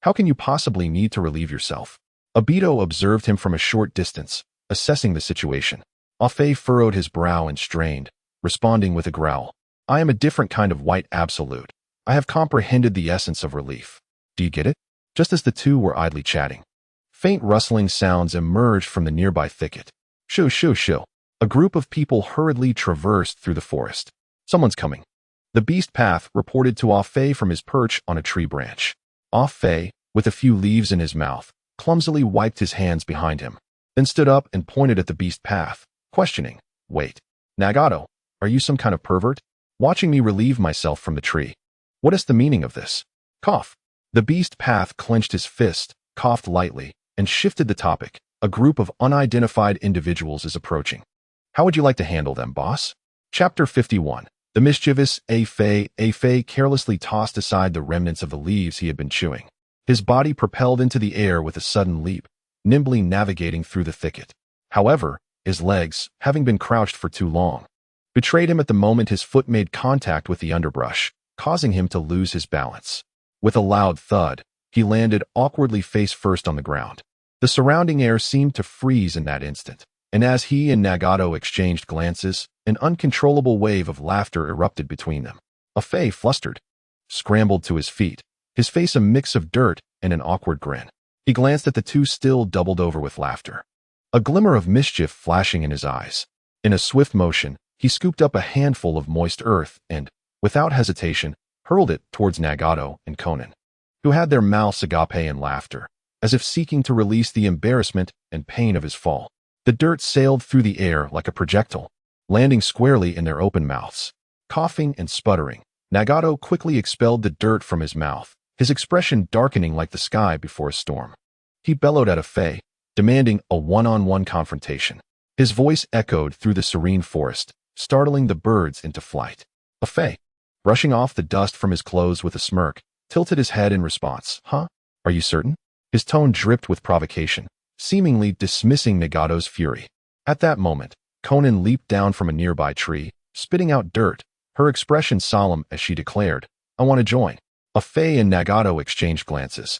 How can you possibly need to relieve yourself? Obito observed him from a short distance, assessing the situation. Ah furrowed his brow and strained, responding with a growl. I am a different kind of white absolute. I have comprehended the essence of relief. Do you get it? Just as the two were idly chatting, Faint rustling sounds emerged from the nearby thicket. Shoo, shoo, shoo. A group of people hurriedly traversed through the forest. Someone's coming. The beast path reported to Ah Fei from his perch on a tree branch. Ah Fei, with a few leaves in his mouth, clumsily wiped his hands behind him, then stood up and pointed at the beast path, questioning. Wait. Nagato, are you some kind of pervert? Watching me relieve myself from the tree. What is the meaning of this? Cough. The beast path clenched his fist, coughed lightly, and shifted the topic. A group of unidentified individuals is approaching. How would you like to handle them, boss? Chapter 51. The mischievous Ah Fei carelessly tossed aside the remnants of the leaves he had been chewing. His body propelled into the air with a sudden leap, nimbly navigating through the thicket. However, his legs, having been crouched for too long, betrayed him at the moment his foot made contact with the underbrush, causing him to lose his balance. With a loud thud, he landed awkwardly face first on the ground. The surrounding air seemed to freeze in that instant, and as he and Nagato exchanged glances, an uncontrollable wave of laughter erupted between them. Ah Fei, flustered, scrambled to his feet, his face a mix of dirt and an awkward grin. He glanced at the two, still doubled over with laughter, a glimmer of mischief flashing in his eyes. In a swift motion, he scooped up a handful of moist earth and, without hesitation, hurled it towards Nagato and Konan, who had their mouths agape in laughter, as if seeking to release the embarrassment and pain of his fall. The dirt sailed through the air like a projectile, landing squarely in their open mouths. Coughing and sputtering, Nagato quickly expelled the dirt from his mouth, his expression darkening like the sky before a storm. He bellowed at Ah Fei, demanding a one-on-one confrontation. His voice echoed through the serene forest, startling the birds into flight. Ah Fei, brushing off the dust from his clothes with a smirk, tilted his head in response. Huh? Are you certain? His tone dripped with provocation, seemingly dismissing Nagato's fury. At that moment, Konan leaped down from a nearby tree, spitting out dirt, her expression solemn as she declared, I want to join. Ah Fei and Nagato exchanged glances,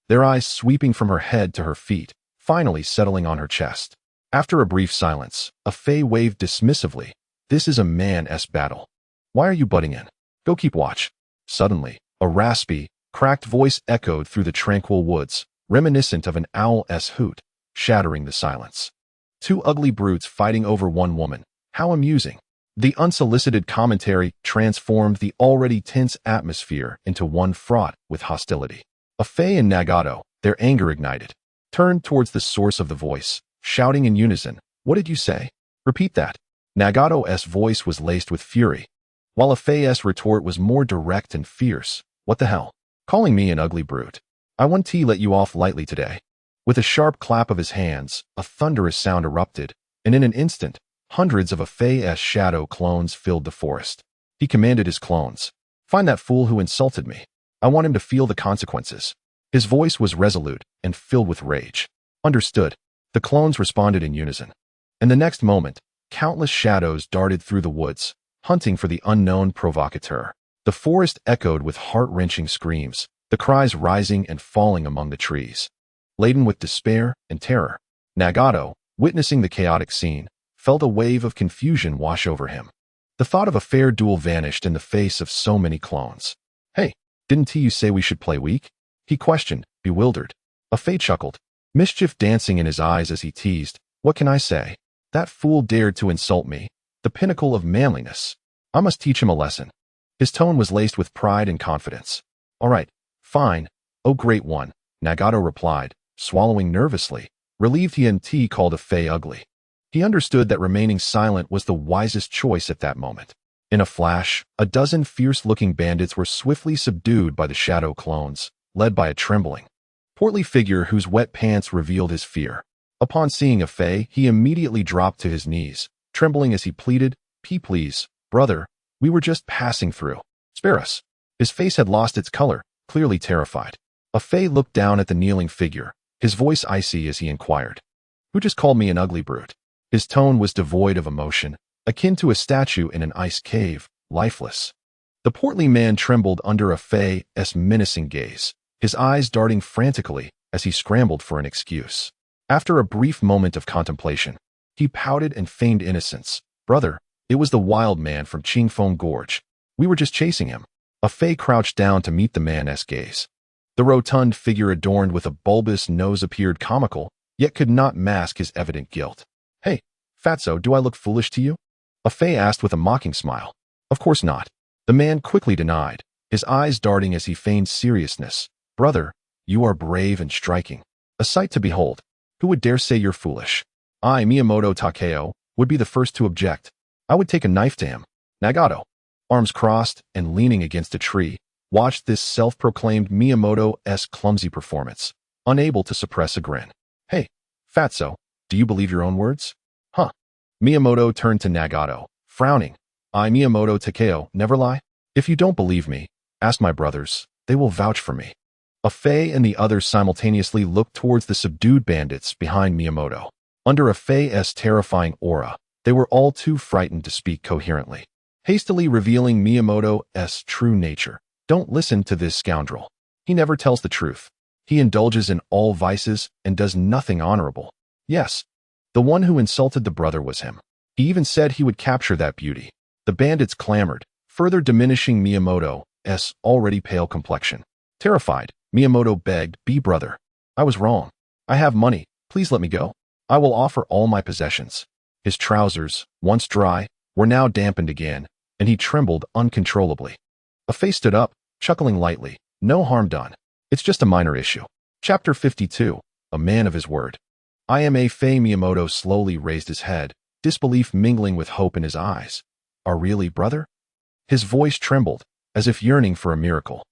their eyes sweeping from her head to her feet, finally settling on her chest. After a brief silence, Ah Fei waved dismissively. This is a man's battle. Why are you butting in? Go keep watch. Suddenly, a raspy, cracked voice echoed through the tranquil woods, reminiscent of an owl's hoot, shattering the silence. Two ugly brutes fighting over one woman. How amusing. The unsolicited commentary transformed the already tense atmosphere into one fraught with hostility. Ah Fei and Nagato, their anger ignited, turned towards the source of the voice, shouting in unison, What did you say? Repeat that. Nagato's voice was laced with fury, while Ah Fei's retort was more direct and fierce. What the hell? Calling me an ugly brute? I won't let you off lightly today. With a sharp clap of his hands, a thunderous sound erupted, and in an instant, hundreds of Ah Fei's shadow clones filled the forest. He commanded his clones, Find that fool who insulted me. I want him to feel the consequences. His voice was resolute and filled with rage. Understood. The clones responded in unison. And the next moment, countless shadows darted through the woods, hunting for the unknown provocateur. The forest echoed with heart-wrenching screams, the cries rising and falling among the trees. Laden with despair and terror, Nagato, witnessing the chaotic scene, felt a wave of confusion wash over him. The thought of a fair duel vanished in the face of so many clones. Hey, didn't you say we should play weak? He questioned, bewildered. Ah Fei chuckled, mischief dancing in his eyes as he teased, What can I say? That fool dared to insult me, the pinnacle of manliness. I must teach him a lesson. His tone was laced with pride and confidence. All right, fine, oh great one, Nagato replied, swallowing nervously, relieved he hadn't called Ah Fei ugly. He understood that remaining silent was the wisest choice at that moment. In a flash, a dozen fierce-looking bandits were swiftly subdued by the shadow clones, led by a trembling, portly figure whose wet pants revealed his fear. Upon seeing Ah Fei, he immediately dropped to his knees, trembling as he pleaded, Please, brother, we were just passing through. Spare us. His face had lost its color, clearly terrified. Ah Fei looked down at the kneeling figure, his voice icy as he inquired, Who just called me an ugly brute? His tone was devoid of emotion, akin to a statue in an ice cave, lifeless. The portly man trembled under Ah Fei's menacing gaze, his eyes darting frantically as he scrambled for an excuse. After a brief moment of contemplation, he pouted and feigned innocence. Brother, it was the wild man from Qingfeng Gorge. We were just chasing him. Ah Fei crouched down to meet the man's gaze. The rotund figure adorned with a bulbous nose appeared comical, yet could not mask his evident guilt. "Hey, Fatso, do I look foolish to you?" Afei asked with a mocking smile. "Of course not." The man quickly denied, his eyes darting as he feigned seriousness. "Brother, you are brave and striking. A sight to behold. Who would dare say you're foolish?" I, Miyamoto Takeo, would be the first to object. I would take a knife to him. Nagato, arms crossed and leaning against a tree, watched this self-proclaimed Miyamoto's clumsy performance, unable to suppress a grin. "Hey, Fatso, do you believe your own words?" "Huh." Miyamoto turned to Nagato, frowning. "I, Miyamoto Takeo, never lie. If you don't believe me, ask my brothers. They will vouch for me." Afei and the others simultaneously looked towards the subdued bandits behind Miyamoto. Under Afei's terrifying aura, they were all too frightened to speak coherently. Hastily revealing Miyamoto's true nature. "Don't listen to this scoundrel. He never tells the truth. He indulges in all vices and does nothing honorable." Yes, the one who insulted the brother was him. He even said he would capture that beauty. The bandits clamored, further diminishing Miyamoto's already pale complexion. Terrified, Miyamoto begged, "Be brother. I was wrong. I have money. Please let me go. I will offer all my possessions." His trousers, once dry, were now dampened again, and he trembled uncontrollably. Afei stood up, chuckling lightly. "No harm done. It's just a minor issue." Chapter 52. A Man of His Word. I am Afei. Miyamoto slowly raised his head, disbelief mingling with hope in his eyes. "Are really, brother?" His voice trembled, as if yearning for a miracle.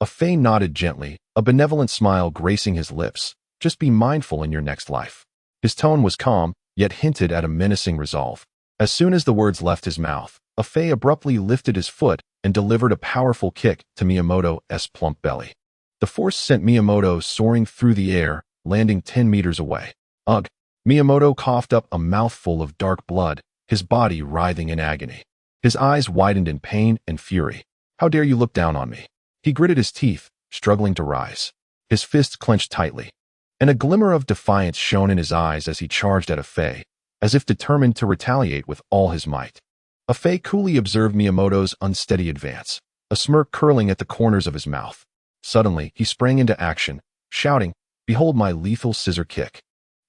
Afei nodded gently, a benevolent smile gracing his lips. "Just be mindful in your next life." His tone was calm, yet hinted at a menacing resolve. As soon as the words left his mouth, Afei abruptly lifted his foot and delivered a powerful kick to Miyamoto's plump belly. The force sent Miyamoto soaring through the air, landing 10 meters away. Ugh! Miyamoto coughed up a mouthful of dark blood, his body writhing in agony. His eyes widened in pain and fury. "How dare you look down on me?" He gritted his teeth, struggling to rise. His fists clenched tightly, and a glimmer of defiance shone in his eyes as he charged at Afei, as if determined to retaliate with all his might. Afei coolly observed Miyamoto's unsteady advance, a smirk curling at the corners of his mouth. Suddenly, he sprang into action, shouting, "Behold my lethal scissor kick."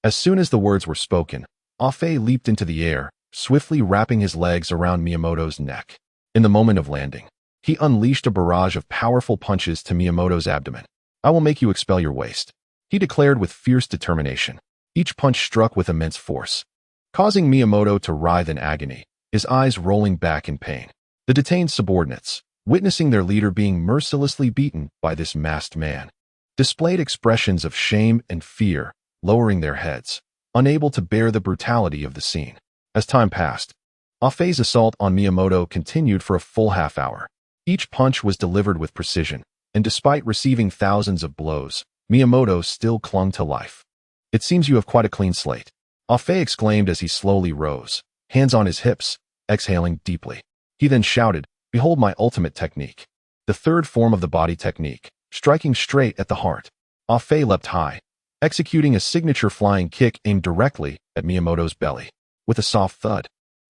As soon as the words were spoken, Afei leaped into the air, swiftly wrapping his legs around Miyamoto's neck. In the moment of landing, he unleashed a barrage of powerful punches to Miyamoto's abdomen. "I will make you expel your waste," he declared with fierce determination. Each punch struck with immense force, causing Miyamoto to writhe in agony, his eyes rolling back in pain. The detained subordinates, witnessing their leader being mercilessly beaten by this masked man, displayed expressions of shame and fear, lowering their heads, unable to bear the brutality of the scene. As time passed, Afei's assault on Miyamoto continued for a full half hour. Each punch was delivered with precision, and despite receiving thousands of blows, Miyamoto still clung to life. "It seems you have quite a clean slate," Afei exclaimed as he slowly rose, hands on his hips, exhaling deeply. He then shouted, "Behold my ultimate technique." The third form of the body technique, striking straight at the heart. Afei leapt high, executing a signature flying kick aimed directly at Miyamoto's belly. With a soft thud,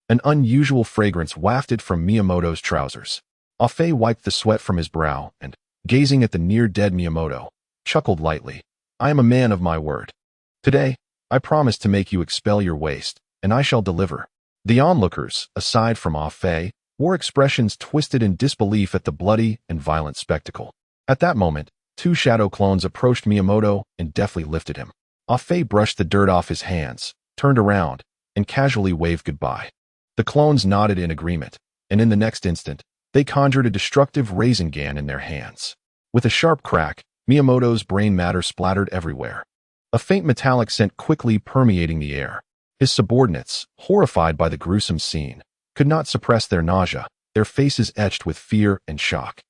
an unusual fragrance wafted from Miyamoto's trousers. Afei wiped the sweat from his brow and, gazing at the near-dead Miyamoto, chuckled lightly. "I am a man of my word. Today, I promise to make you expel your waste, and I shall deliver." The onlookers, aside from Afei, wore expressions twisted in disbelief at the bloody and violent spectacle. At that moment, two shadow clones approached Miyamoto and deftly lifted him. Afei brushed the dirt off his hands, turned around, and casually waved goodbye. The clones nodded in agreement, and in the next instant, they conjured a destructive Rasengan in their hands. With a sharp crack, Miyamoto's brain matter splattered everywhere, a faint metallic scent quickly permeating the air. His subordinates, horrified by the gruesome scene, could not suppress their nausea, their faces etched with fear and shock.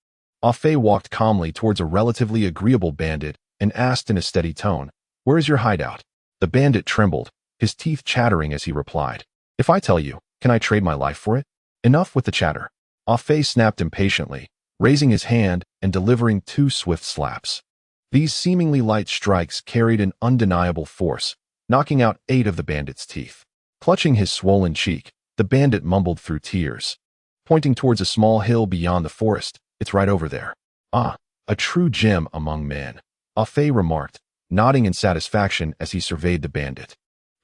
Afei walked calmly towards a relatively agreeable bandit and asked in a steady tone, "Where is your hideout?" The bandit trembled, his teeth chattering as he replied, "If I tell you, can I trade my life for it?" "Enough with the chatter." Afei snapped impatiently, raising his hand and delivering 2 swift slaps. These seemingly light strikes carried an undeniable force, knocking out 8 of the bandit's teeth. Clutching his swollen cheek, the bandit mumbled through tears, pointing towards a small hill beyond the forest. "It's right over there." "Ah." A true gem among men, Afei remarked, nodding in satisfaction as he surveyed the bandit,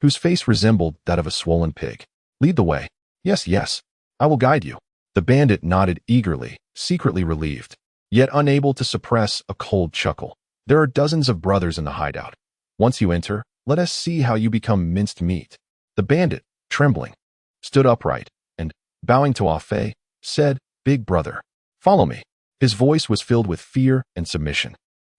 whose face resembled that of a swollen pig. Lead the way. Yes, yes. I will guide you. The bandit nodded eagerly, secretly relieved, yet unable to suppress a cold chuckle. There are dozens of brothers in the hideout. Once you enter, let us see how you become minced meat. The bandit, trembling, stood upright, and, bowing to Afei, said, Big brother, follow me. His voice was filled with fear and submission.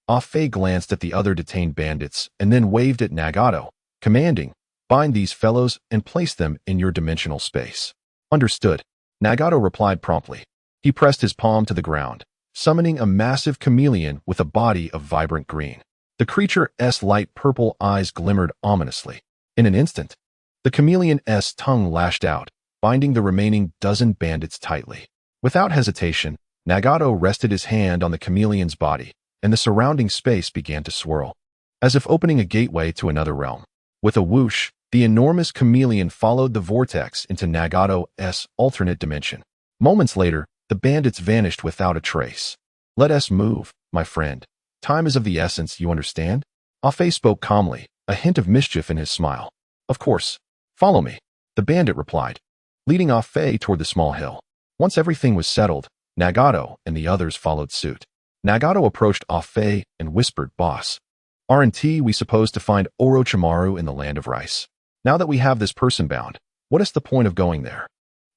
Afei glanced at the other detained bandits and then waved at Nagato, commanding, Bind these fellows and place them in your dimensional space. Understood. Nagato replied promptly. He pressed his palm to the ground, summoning a massive chameleon with a body of vibrant green. The creature's light purple eyes glimmered ominously. In an instant, the chameleon's tongue lashed out, binding the remaining dozen bandits tightly. Without hesitation, Nagato rested his hand on the chameleon's body, and the surrounding space began to swirl, as if opening a gateway to another realm. With a whoosh, the enormous chameleon followed the vortex into Nagato's alternate dimension. Moments later, the bandits vanished without a trace. Let us move, my friend. Time is of the essence, you understand? Afei spoke calmly, a hint of mischief in his smile. Of course. Follow me, the bandit replied, leading Afei toward the small hill. Once everything was settled, Nagato and the others followed suit. Nagato approached Afei and whispered, Boss, aren't we supposed to find Orochimaru in the land of rice? Now that we have this person bound, what is the point of going there?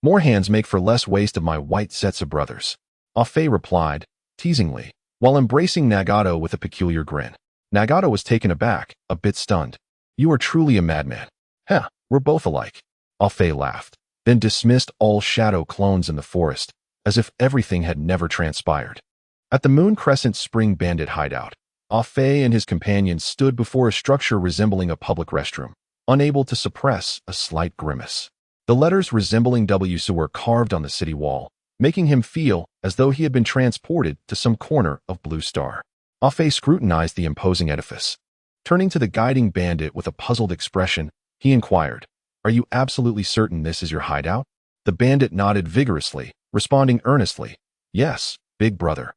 More hands make for less waste of my white Zetsu brothers. Afei replied, teasingly, while embracing Nagato with a peculiar grin. Nagato was taken aback, a bit stunned. You are truly a madman. Heh, we're both alike. Afei laughed, then dismissed all shadow clones in the forest, as if everything had never transpired. At the Moon Crescent Spring Bandit hideout, Afei and his companions stood before a structure resembling a public restroom, unable to suppress a slight grimace. The letters resembling Wsu were carved on the city wall, making him feel as though he had been transported to some corner of Blue Star. Afei scrutinized the imposing edifice. Turning to the guiding bandit with a puzzled expression, he inquired, Are you absolutely certain this is your hideout? The bandit nodded vigorously, responding earnestly, Yes, big brother.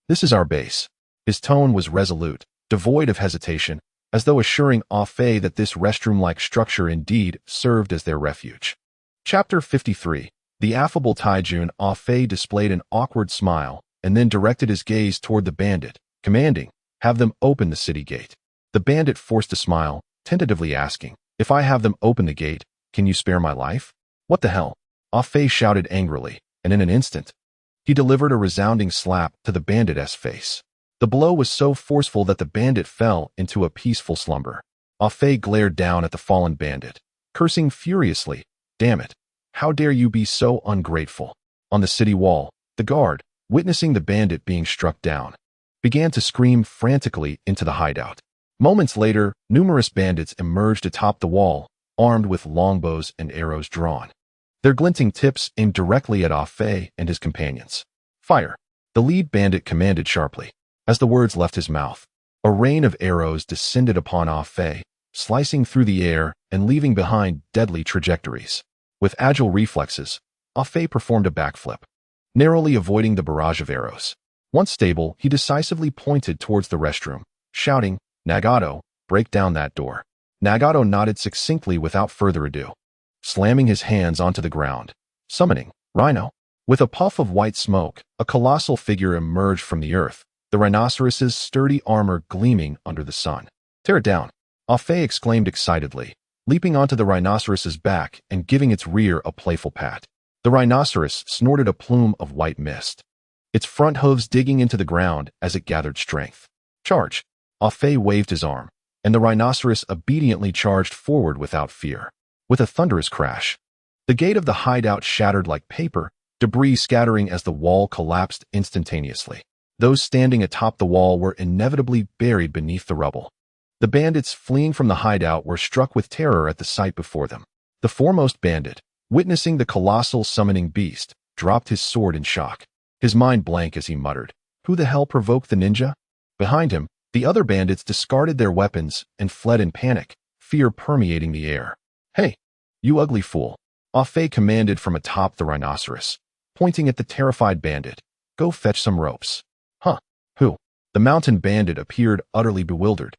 This is our base. His tone was resolute, devoid of hesitation, as though assuring Afei that this restroom-like structure indeed served as their refuge. Chapter 53. The affable Taijun. Afei displayed an awkward smile and then directed his gaze toward the bandit, commanding, Have them open the city gate. The bandit forced a smile, tentatively asking, If I have them open the gate, can you spare my life? What the hell? Afei shouted angrily, and in an instant, he delivered a resounding slap to the bandit's face. The blow was so forceful that the bandit fell into a peaceful slumber. Afei glared down at the fallen bandit, cursing furiously, Damn it, how dare you be so ungrateful? On the city wall, the guard, witnessing the bandit being struck down, began to scream frantically into the hideout. Moments later, numerous bandits emerged atop the wall, armed with longbows and arrows drawn, their glinting tips aimed directly at Afei and his companions. Fire! The lead bandit commanded sharply. As the words left his mouth, a rain of arrows descended upon Afei, slicing through the air and leaving behind deadly trajectories. With agile reflexes, Afei performed a backflip, narrowly avoiding the barrage of arrows. Once stable, he decisively pointed towards the restroom, shouting, Nagato, break down that door. Nagato nodded succinctly without further ado, slamming his hands onto the ground, summoning Rhino. With a puff of white smoke, a colossal figure emerged from the earth, the rhinoceros's sturdy armor gleaming under the sun. Tear it down, Afei exclaimed excitedly, leaping onto the rhinoceros's back and giving its rear a playful pat. The rhinoceros snorted a plume of white mist, its front hooves digging into the ground as it gathered strength. Charge! Afei waved his arm, and the rhinoceros obediently charged forward without fear. With a thunderous crash, the gate of the hideout shattered like paper, debris scattering as the wall collapsed instantaneously. Those standing atop the wall were inevitably buried beneath the rubble. The bandits fleeing from the hideout were struck with terror at the sight before them. The foremost bandit, witnessing the colossal summoning beast, dropped his sword in shock, his mind blank as he muttered, Who the hell provoked the ninja? Behind him, the other bandits discarded their weapons and fled in panic, fear permeating the air. Hey, you ugly fool, Afei commanded from atop the rhinoceros, pointing at the terrified bandit. Go fetch some ropes. Huh, who? The mountain bandit appeared utterly bewildered,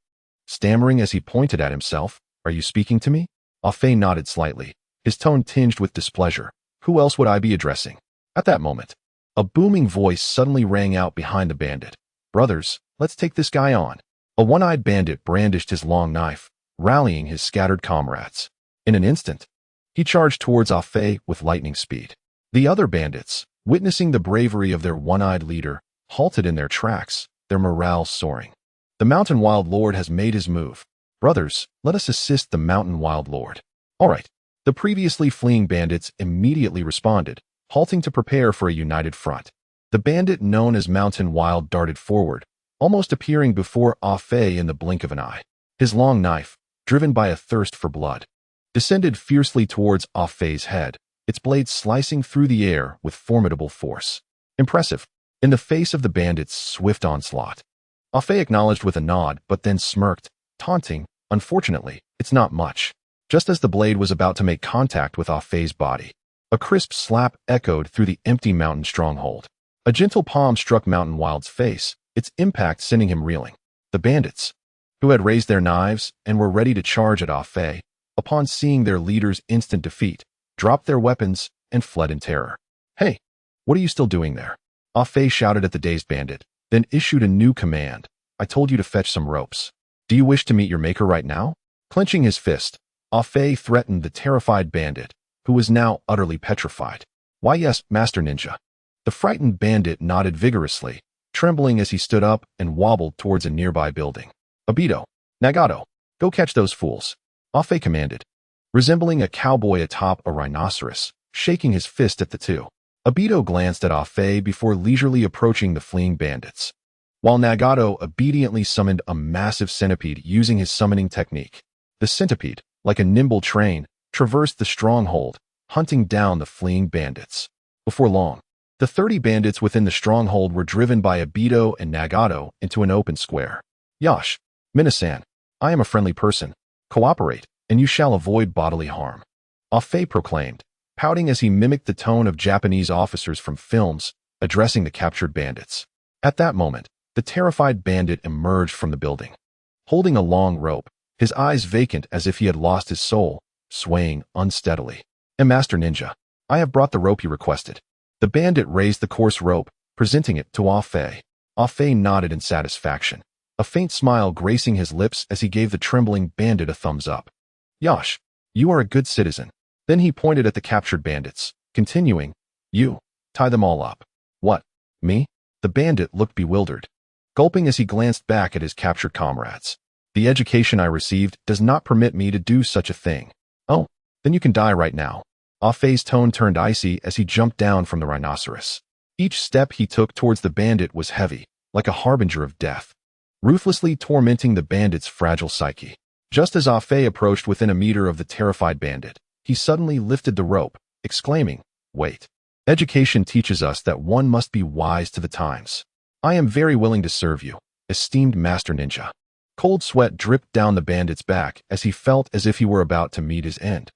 stammering as he pointed at himself. Are you speaking to me? Ah Fei nodded slightly, his tone tinged with displeasure. Who else would I be addressing? At that moment, a booming voice suddenly rang out behind the bandit. Brothers, let's take this guy on. A one-eyed bandit brandished his long knife, rallying his scattered comrades. In an instant, he charged towards Ah Fei with lightning speed. The other bandits, witnessing the bravery of their one-eyed leader, halted in their tracks, their morale soaring. The Mountain Wild Lord has made his move. Brothers, let us assist the Mountain Wild Lord. All right. The previously fleeing bandits immediately responded, halting to prepare for a united front. The bandit known as Mountain Wild darted forward, almost appearing before Ah Fei in the blink of an eye. His long knife, driven by a thirst for blood, descended fiercely towards Ah Fei's head, its blade slicing through the air with formidable force. Impressive. In the face of the bandit's swift onslaught, Ah Fei acknowledged with a nod but then smirked, taunting, unfortunately, it's not much. Just as the blade was about to make contact with Ah Fei's body, a crisp slap echoed through the empty mountain stronghold. A gentle palm struck Mountain Wild's face, its impact sending him reeling. The bandits, who had raised their knives and were ready to charge at Ah Fei, upon seeing their leader's instant defeat, dropped their weapons and fled in terror. Hey, what are you still doing there? Ah Fei shouted at the dazed bandit, then issued a new command. I told you to fetch some ropes. Do you wish to meet your maker right now? Clenching his fist, Ah Fei threatened the terrified bandit, who was now utterly petrified. Why yes, Master Ninja. The frightened bandit nodded vigorously, trembling as he stood up and wobbled towards a nearby building. Obito, Nagato, go catch those fools, Ah Fei commanded, resembling a cowboy atop a rhinoceros, shaking his fist at the two. Obito glanced at Ah Fei before leisurely approaching the fleeing bandits, while Nagato obediently summoned a massive centipede using his summoning technique. The centipede, like a nimble train, traversed the stronghold, hunting down the fleeing bandits. Before long, the 30 bandits within the stronghold were driven by Obito and Nagato into an open square. Yash, Minasan, I am a friendly person. Cooperate, and you shall avoid bodily harm. Ah Fei proclaimed, pouting as he mimicked the tone of Japanese officers from films addressing the captured bandits. At that moment, the terrified bandit emerged from the building, holding a long rope, his eyes vacant as if he had lost his soul, swaying unsteadily. Master Ninja, I have brought the rope you requested. The bandit raised the coarse rope, presenting it to Ah Fei. Ah Fei nodded in satisfaction, a faint smile gracing his lips as he gave the trembling bandit a thumbs up. Yash, you are a good citizen. Then he pointed at the captured bandits, continuing, you, tie them all up. What, me? The bandit looked bewildered, gulping as he glanced back at his captured comrades. The education I received does not permit me to do such a thing. Oh, then you can die right now. Ah Fei's tone turned icy as he jumped down from the rhinoceros. Each step he took towards the bandit was heavy, like a harbinger of death, ruthlessly tormenting the bandit's fragile psyche. Just as Ah Fei approached within a meter of the terrified bandit, he suddenly lifted the rope, exclaiming, wait. Education teaches us that one must be wise to the times. I am very willing to serve you, esteemed Master Ninja. Cold sweat dripped down the bandit's back as he felt as if he were about to meet his end.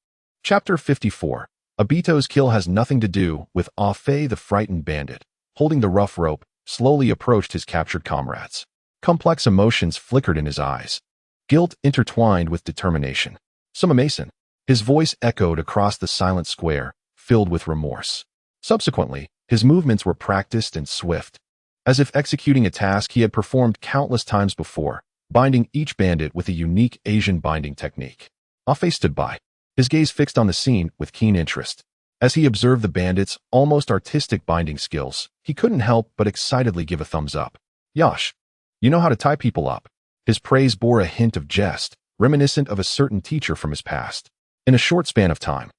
Chapter 54. Obito's kill has nothing to do with Ah Fei. The frightened bandit, holding the rough rope, slowly approached his captured comrades. Complex emotions flickered in his eyes, guilt intertwined with determination. Sumamason. His voice echoed across the silent square, filled with remorse. Subsequently, his movements were practiced and swift, as if executing a task he had performed countless times before, binding each bandit with a unique Asian binding technique. Ah Fei stood by, his gaze fixed on the scene with keen interest. As he observed the bandits' almost artistic binding skills, he couldn't help but excitedly give a thumbs up. Yash, you know how to tie people up. His praise bore a hint of jest, reminiscent of a certain teacher from his past. In a short span of time,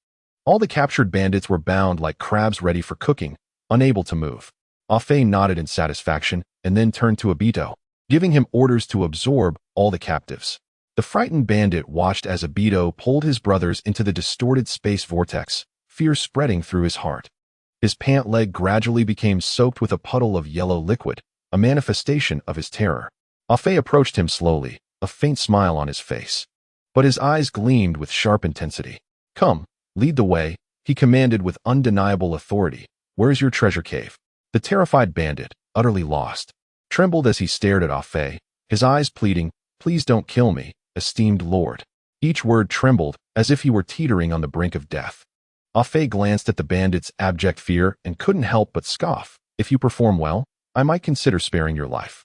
all the captured bandits were bound like crabs ready for cooking, unable to move. Ah Fei nodded in satisfaction and then turned to Obito, giving him orders to absorb all the captives. The frightened bandit watched as Obito pulled his brothers into the distorted space vortex, fear spreading through his heart. His pant leg gradually became soaked with a puddle of yellow liquid, a manifestation of his terror. Ah Fei approached him slowly, a faint smile on his face, but his eyes gleamed with sharp intensity. Come, lead the way, he commanded with undeniable authority. Where's your treasure cave? The terrified bandit, utterly lost, trembled as he stared at Ah Fei, his eyes pleading, "Please don't kill me, esteemed lord." Each word trembled as if he were teetering on the brink of death. Ah Fei glanced at the bandit's abject fear and couldn't help but scoff. "If you perform well, I might consider sparing your life."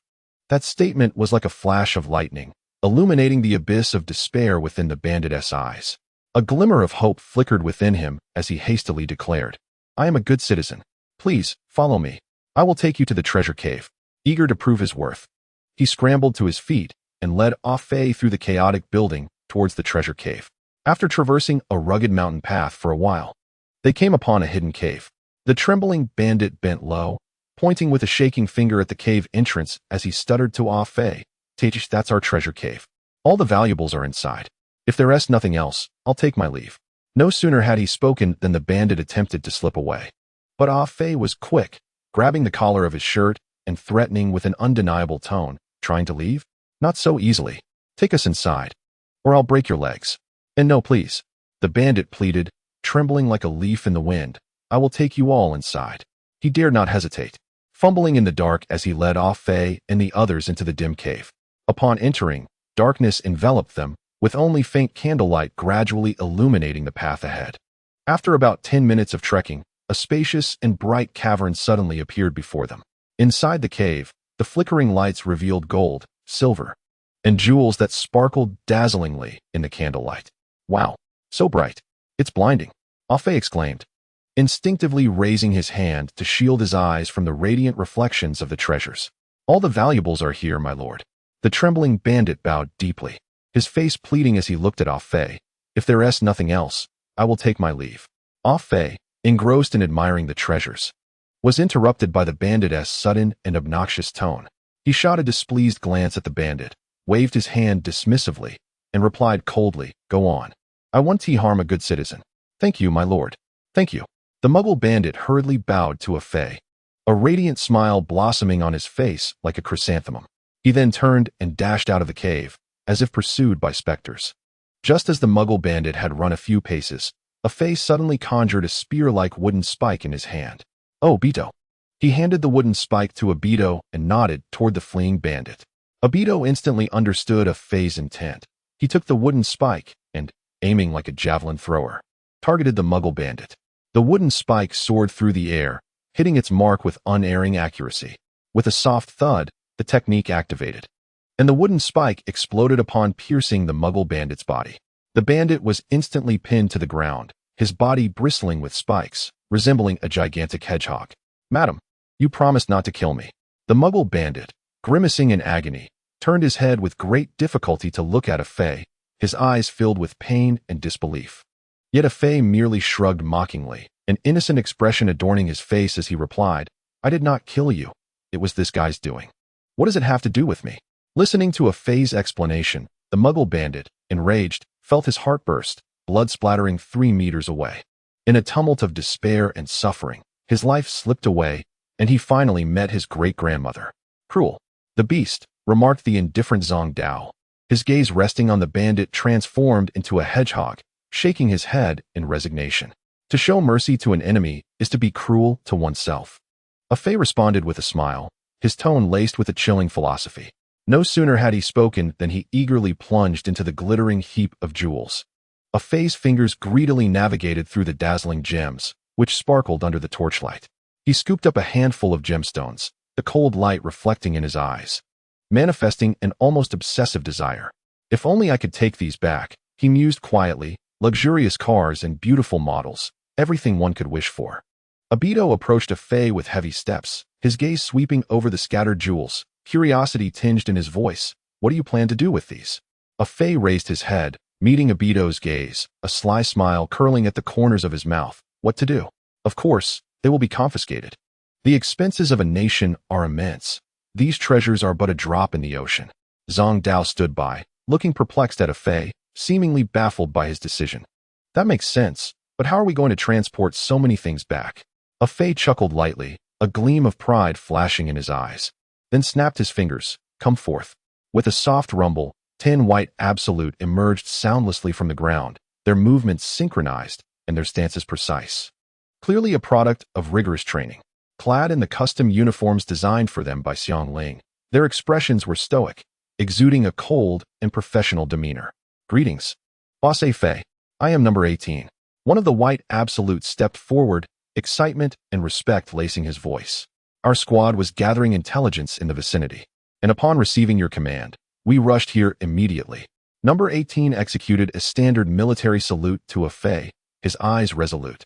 That statement was like a flash of lightning, illuminating the abyss of despair within the bandit's eyes. A glimmer of hope flickered within him as he hastily declared, "I am a good citizen. Please, follow me. I will take you to the treasure cave." Eager to prove his worth, he scrambled to his feet and led Ah Fei through the chaotic building towards the treasure cave. After traversing a rugged mountain path for a while, they came upon a hidden cave. The trembling bandit bent low, pointing with a shaking finger at the cave entrance as he stuttered to Ah Fei, "Teach, that's our treasure cave. All the valuables are inside. If there is nothing else, I'll take my leave." No sooner had he spoken than the bandit attempted to slip away. But Ah Fei was quick, grabbing the collar of his shirt and threatening with an undeniable tone, "Trying to leave? Not so easily. Take us inside, or I'll break your legs." "And no, please," the bandit pleaded, trembling like a leaf in the wind. "I will take you all inside." He dared not hesitate, fumbling in the dark as he led Ah Fei and the others into the dim cave. Upon entering, darkness enveloped them, with only faint candlelight gradually illuminating the path ahead. After about 10 minutes of trekking, a spacious and bright cavern suddenly appeared before them. Inside the cave, the flickering lights revealed gold, silver, and jewels that sparkled dazzlingly in the candlelight. "Wow, so bright. It's blinding," Ah Fei exclaimed, instinctively raising his hand to shield his eyes from the radiant reflections of the treasures. "All the valuables are here, my lord." The trembling bandit bowed deeply, his face pleading as he looked at Ah Fei. "If there is nothing else, I will take my leave." Ah Fei, engrossed in admiring the treasures, was interrupted by the bandit's sudden and obnoxious tone. He shot a displeased glance at the bandit, waved his hand dismissively, and replied coldly, "Go on. I want to harm a good citizen." "Thank you, my lord. Thank you." The Muggle bandit hurriedly bowed to Ah Fei, a radiant smile blossoming on his face like a chrysanthemum. He then turned and dashed out of the cave, as if pursued by specters. Just as the Muggle bandit had run a few paces, Ah Fei suddenly conjured a spear-like wooden spike in his hand. "Oh, Obito." He handed the wooden spike to Obito and nodded toward the fleeing bandit. Obito instantly understood Ah Fei's intent. He took the wooden spike and, aiming like a javelin thrower, targeted the Muggle bandit. The wooden spike soared through the air, hitting its mark with unerring accuracy. With a soft thud, the technique activated, and the wooden spike exploded upon piercing the Muggle bandit's body. The bandit was instantly pinned to the ground, his body bristling with spikes, resembling a gigantic hedgehog. "Madam, you promised not to kill me." The Muggle bandit, grimacing in agony, turned his head with great difficulty to look at Ah Fei, his eyes filled with pain and disbelief. Yet Ah Fei merely shrugged mockingly, an innocent expression adorning his face as he replied, "I did not kill you. It was this guy's doing." "What does it have to do with me?" Listening to Ah Fei's explanation, the Muggle bandit, enraged, felt his heart burst, blood splattering 3 meters away. In a tumult of despair and suffering, his life slipped away, and he finally met his great-grandmother. "Cruel. The beast," remarked the indifferent Zhang Dao, his gaze resting on the bandit transformed into a hedgehog, shaking his head in resignation. "To show mercy to an enemy is to be cruel to oneself." Ah Fei responded with a smile, his tone laced with a chilling philosophy. No sooner had he spoken than he eagerly plunged into the glittering heap of jewels. Ah Fei's fingers greedily navigated through the dazzling gems, which sparkled under the torchlight. He scooped up a handful of gemstones, the cold light reflecting in his eyes, manifesting an almost obsessive desire. "If only I could take these back," he mused quietly. Luxurious cars and beautiful models, everything one could wish for. Obito approached Ah Fei with heavy steps, his gaze sweeping over the scattered jewels, curiosity tinged in his voice. "What do you plan to do with these?" Ah Fei raised his head, meeting Obito's gaze, a sly smile curling at the corners of his mouth. "What to do? Of course, they will be confiscated. The expenses of a nation are immense. These treasures are but a drop in the ocean." Zhang Dao stood by, looking perplexed at Ah Fei, seemingly baffled by his decision. "That makes sense, but how are we going to transport so many things back?" Ah Fei chuckled lightly, a gleam of pride flashing in his eyes, then snapped his fingers. "Come forth." With a soft rumble, 10 white absolute emerged soundlessly from the ground, their movements synchronized and their stances precise. Clearly a product of rigorous training. Clad in the custom uniforms designed for them by Xiang Ling, Their expressions were stoic, exuding a cold and professional demeanor. Greetings. Boss Fei. I am number 18. One of the white absolutes stepped forward, excitement and respect lacing his voice. Our squad was gathering intelligence in the vicinity, and upon receiving your command, we rushed here immediately. Number 18 executed a standard military salute to Fei, his eyes resolute,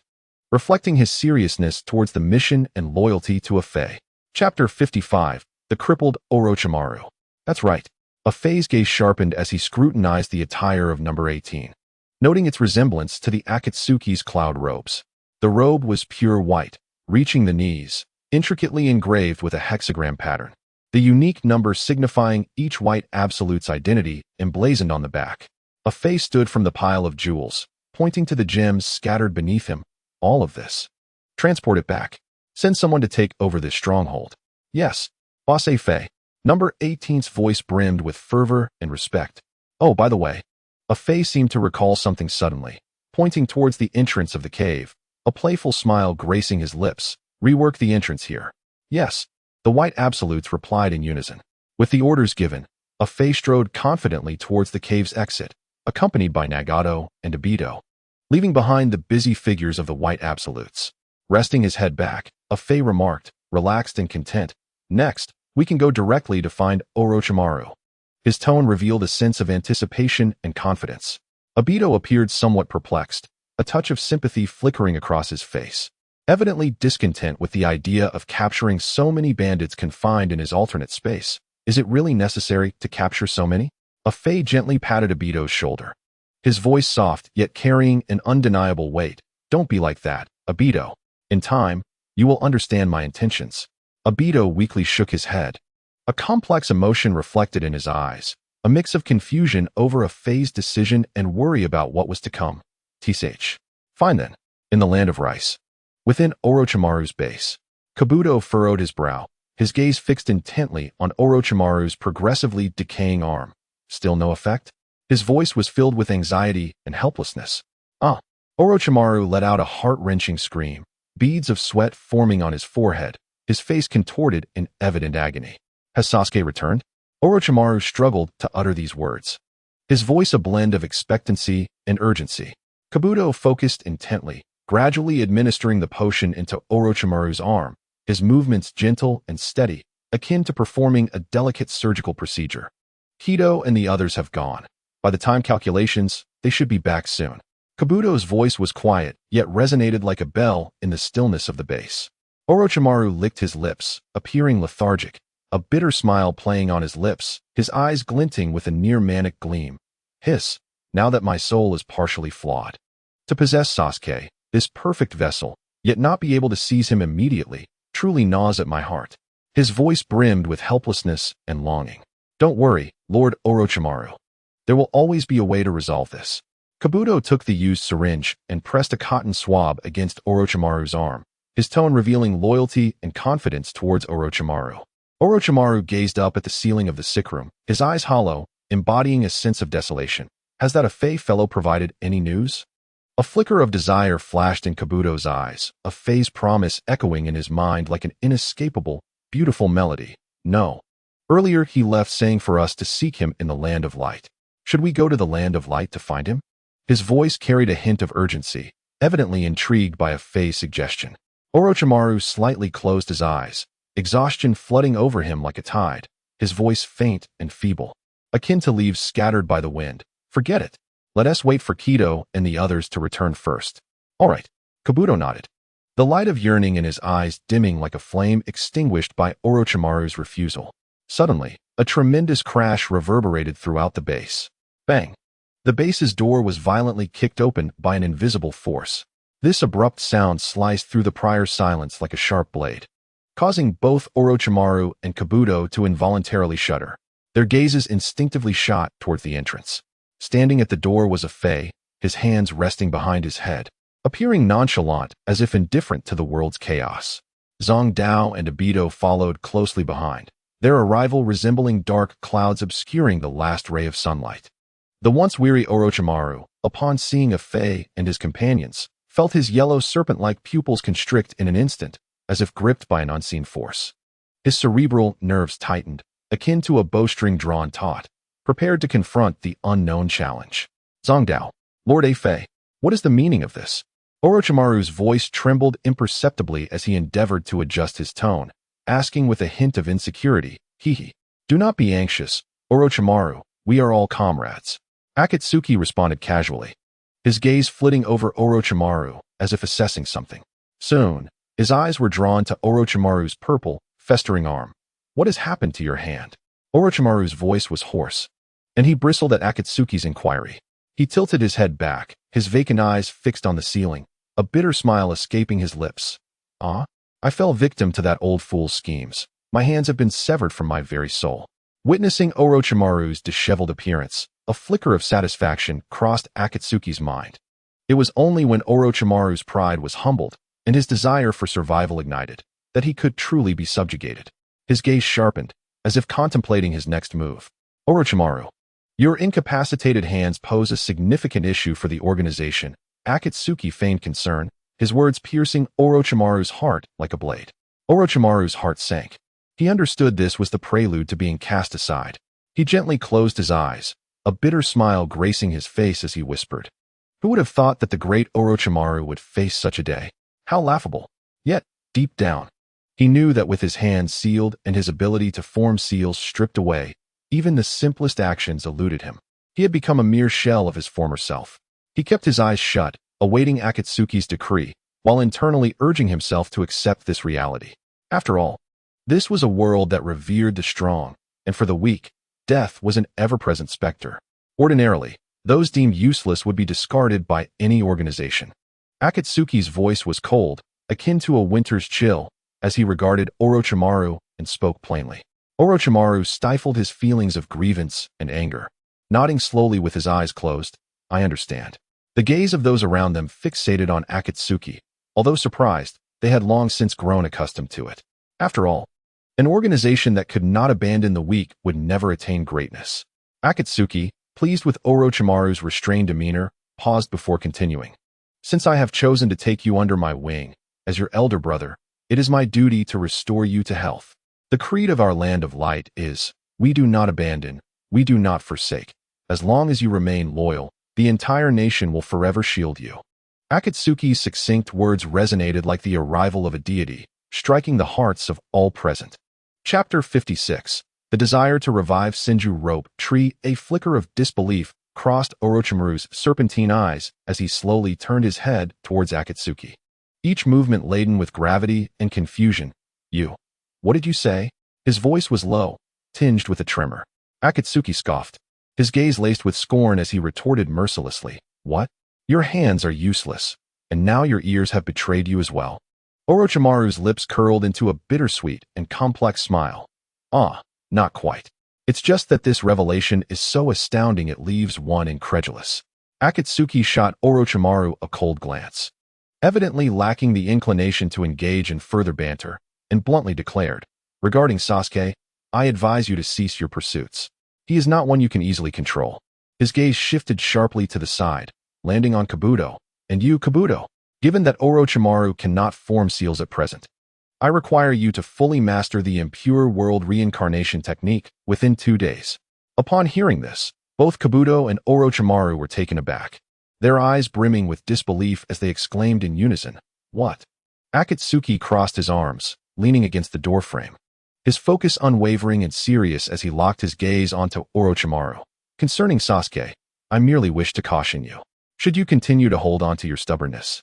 reflecting his seriousness towards the mission and loyalty to Fei. Chapter 55. The Crippled Orochimaru. That's right. Fei's gaze sharpened as he scrutinized the attire of number 18, noting its resemblance to the Akatsuki's cloud robes. The robe was pure white, reaching the knees, intricately engraved with a hexagram pattern. The unique number signifying each white absolute's identity emblazoned on the back. Fei stood from the pile of jewels, pointing to the gems scattered beneath him. All of this. Transport it back. Send someone to take over this stronghold. Yes, Boss Fei. Number 18's voice brimmed with fervor and respect. Oh, by the way, Fei seemed to recall something suddenly, pointing towards the entrance of the cave, a playful smile gracing his lips. Rework the entrance here. Yes, the white absolutes replied in unison. With the orders given, Fei strode confidently towards the cave's exit, accompanied by Nagato and Obito, leaving behind the busy figures of the white absolutes. Resting his head back, Fei remarked, relaxed and content, next, we can go directly to find Orochimaru. His tone revealed a sense of anticipation and confidence. Obito appeared somewhat perplexed, a touch of sympathy flickering across his face, evidently discontent with the idea of capturing so many bandits confined in his alternate space. Is it really necessary to capture so many? Fei gently patted Obito's shoulder, his voice soft yet carrying an undeniable weight. Don't be like that, Obito. In time, you will understand my intentions. Obito weakly shook his head. A complex emotion reflected in his eyes, a mix of confusion over Fei's decision and worry about what was to come. Tsh. Fine then. In the land of rice. Within Orochimaru's base, Kabuto furrowed his brow, his gaze fixed intently on Orochimaru's progressively decaying arm. Still no effect? His voice was filled with anxiety and helplessness. Orochimaru let out a heart-wrenching scream, beads of sweat forming on his forehead, his face contorted in evident agony. Has Sasuke returned? Orochimaru struggled to utter these words, his voice a blend of expectancy and urgency. Kabuto focused intently, gradually administering the potion into Orochimaru's arm, his movements gentle and steady, akin to performing a delicate surgical procedure. Kido and the others have gone. By the time calculations, they should be back soon. Kabuto's voice was quiet, yet resonated like a bell in the stillness of the base. Orochimaru licked his lips, appearing lethargic, a bitter smile playing on his lips, his eyes glinting with a near-manic gleam. Hiss, now that my soul is partially flawed. To possess Sasuke, this perfect vessel, yet not be able to seize him immediately, truly gnaws at my heart. His voice brimmed with helplessness and longing. Don't worry, Lord Orochimaru. There will always be a way to resolve this. Kabuto took the used syringe and pressed a cotton swab against Orochimaru's arm, his tone revealing loyalty and confidence towards Orochimaru. Orochimaru gazed up at the ceiling of the sick room, his eyes hollow, embodying a sense of desolation. Has that Fei fellow provided any news? A flicker of desire flashed in Kabuto's eyes, a Fei's promise echoing in his mind like an inescapable, beautiful melody. No. Earlier he left saying for us to seek him in the land of light. Should we go to the land of light to find him? His voice carried a hint of urgency, evidently intrigued by Fei's suggestion. Orochimaru slightly closed his eyes, exhaustion flooding over him like a tide, his voice faint and feeble, akin to leaves scattered by the wind. Forget it. Let us wait for Kido and the others to return first. All right. Kabuto nodded, the light of yearning in his eyes dimming like a flame extinguished by Orochimaru's refusal. Suddenly, a tremendous crash reverberated throughout the base. Bang! The base's door was violently kicked open by an invisible force. This abrupt sound sliced through the prior silence like a sharp blade, causing both Orochimaru and Kabuto to involuntarily shudder. Their gazes instinctively shot towards the entrance. Standing at the door was Fei, his hands resting behind his head, appearing nonchalant as if indifferent to the world's chaos. Zhang Dao and Obito followed closely behind, their arrival resembling dark clouds obscuring the last ray of sunlight. The once weary Orochimaru, upon seeing Fei and his companions, felt his yellow serpent-like pupils constrict in an instant, as if gripped by an unseen force. His cerebral nerves tightened, akin to a bowstring drawn taut, prepared to confront the unknown challenge. Zongdao, Lord Afei, what is the meaning of this? Orochimaru's voice trembled imperceptibly as he endeavored to adjust his tone, asking with a hint of insecurity, Hehe. Do not be anxious, Orochimaru, we are all comrades. Akatsuki responded casually, his gaze flitting over Orochimaru as if assessing something. Soon, his eyes were drawn to Orochimaru's purple, festering arm. What has happened to your hand? Orochimaru's voice was hoarse, and he bristled at Akatsuki's inquiry. He tilted his head back, his vacant eyes fixed on the ceiling, a bitter smile escaping his lips. I fell victim to that old fool's schemes. My hands have been severed from my very soul. Witnessing Orochimaru's disheveled appearance, a flicker of satisfaction crossed Akatsuki's mind. It was only when Orochimaru's pride was humbled and his desire for survival ignited that he could truly be subjugated. His gaze sharpened, as if contemplating his next move. Orochimaru, your incapacitated hands pose a significant issue for the organization. Akatsuki feigned concern, his words piercing Orochimaru's heart like a blade. Orochimaru's heart sank. He understood this was the prelude to being cast aside. He gently closed his eyes, a bitter smile gracing his face as he whispered. Who would have thought that the great Orochimaru would face such a day? How laughable. Yet, deep down, he knew that with his hands sealed and his ability to form seals stripped away, even the simplest actions eluded him. He had become a mere shell of his former self. He kept his eyes shut, awaiting Akatsuki's decree, while internally urging himself to accept this reality. After all, this was a world that revered the strong, and for the weak, death was an ever-present specter. Ordinarily, those deemed useless would be discarded by any organization. Akatsuki's voice was cold, akin to a winter's chill, as he regarded Orochimaru and spoke plainly. Orochimaru stifled his feelings of grievance and anger. Nodding slowly with his eyes closed, I understand. The gaze of those around them fixated on Akatsuki. Although surprised, they had long since grown accustomed to it. After all, an organization that could not abandon the weak would never attain greatness. Akatsuki, pleased with Orochimaru's restrained demeanor, paused before continuing. Since I have chosen to take you under my wing, as your elder brother, it is my duty to restore you to health. The creed of our land of light is, we do not abandon, we do not forsake. As long as you remain loyal, the entire nation will forever shield you. Akatsuki's succinct words resonated like the arrival of a deity, striking the hearts of all present. Chapter 56. The desire to revive Senju rope tree. A flicker of disbelief crossed Orochimaru's serpentine eyes as he slowly turned his head towards Akatsuki. Each movement laden with gravity and confusion. You. What did you say? His voice was low, tinged with a tremor. Akatsuki scoffed, his gaze laced with scorn as he retorted mercilessly. What? Your hands are useless, and now your ears have betrayed you as well. Orochimaru's lips curled into a bittersweet and complex smile. Not quite. It's just that this revelation is so astounding it leaves one incredulous. Akatsuki shot Orochimaru a cold glance, evidently lacking the inclination to engage in further banter, and bluntly declared, regarding Sasuke, I advise you to cease your pursuits. He is not one you can easily control. His gaze shifted sharply to the side, landing on Kabuto. And you, Kabuto, given that Orochimaru cannot form seals at present, I require you to fully master the impure world reincarnation technique within 2 days. Upon hearing this, both Kabuto and Orochimaru were taken aback, their eyes brimming with disbelief as they exclaimed in unison, What? Akatsuki crossed his arms, leaning against the doorframe, his focus unwavering and serious as he locked his gaze onto Orochimaru. Concerning Sasuke, I merely wish to caution you. Should you continue to hold on to your stubbornness,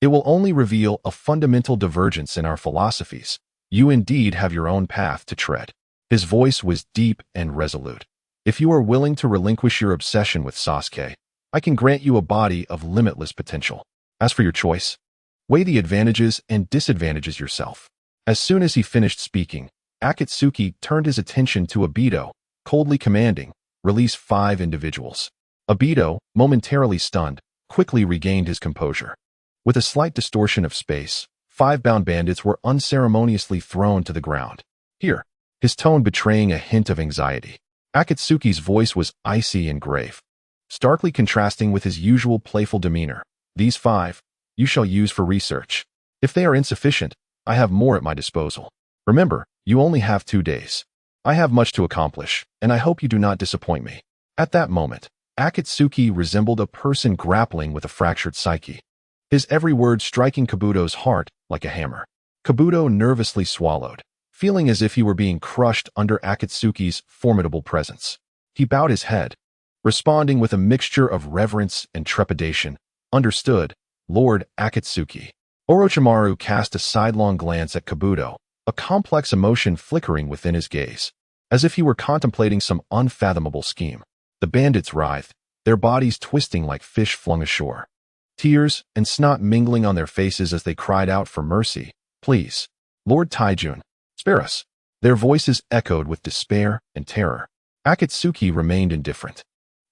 it will only reveal a fundamental divergence in our philosophies. You indeed have your own path to tread. His voice was deep and resolute. If you are willing to relinquish your obsession with Sasuke, I can grant you a body of limitless potential. As for your choice, weigh the advantages and disadvantages yourself. As soon as he finished speaking, Akatsuki turned his attention to Obito, coldly commanding, release 5 individuals. Obito, momentarily stunned, quickly regained his composure. With a slight distortion of space, 5 bound bandits were unceremoniously thrown to the ground. Here, his tone betraying a hint of anxiety. Akatsuki's voice was icy and grave, starkly contrasting with his usual playful demeanor. These 5, you shall use for research. If they are insufficient, I have more at my disposal. Remember, you only have 2 days. I have much to accomplish, and I hope you do not disappoint me." At that moment, Akatsuki resembled a person grappling with a fractured psyche, his every word striking Kabuto's heart like a hammer. Kabuto nervously swallowed, feeling as if he were being crushed under Akatsuki's formidable presence. He bowed his head, responding with a mixture of reverence and trepidation. "Understood, Lord Akatsuki." Orochimaru cast a sidelong glance at Kabuto, a complex emotion flickering within his gaze, as if he were contemplating some unfathomable scheme. The bandits writhed, their bodies twisting like fish flung ashore. Tears and snot mingling on their faces as they cried out for mercy. "Please, Lord Taijun, spare us." Their voices echoed with despair and terror. Akatsuki remained indifferent,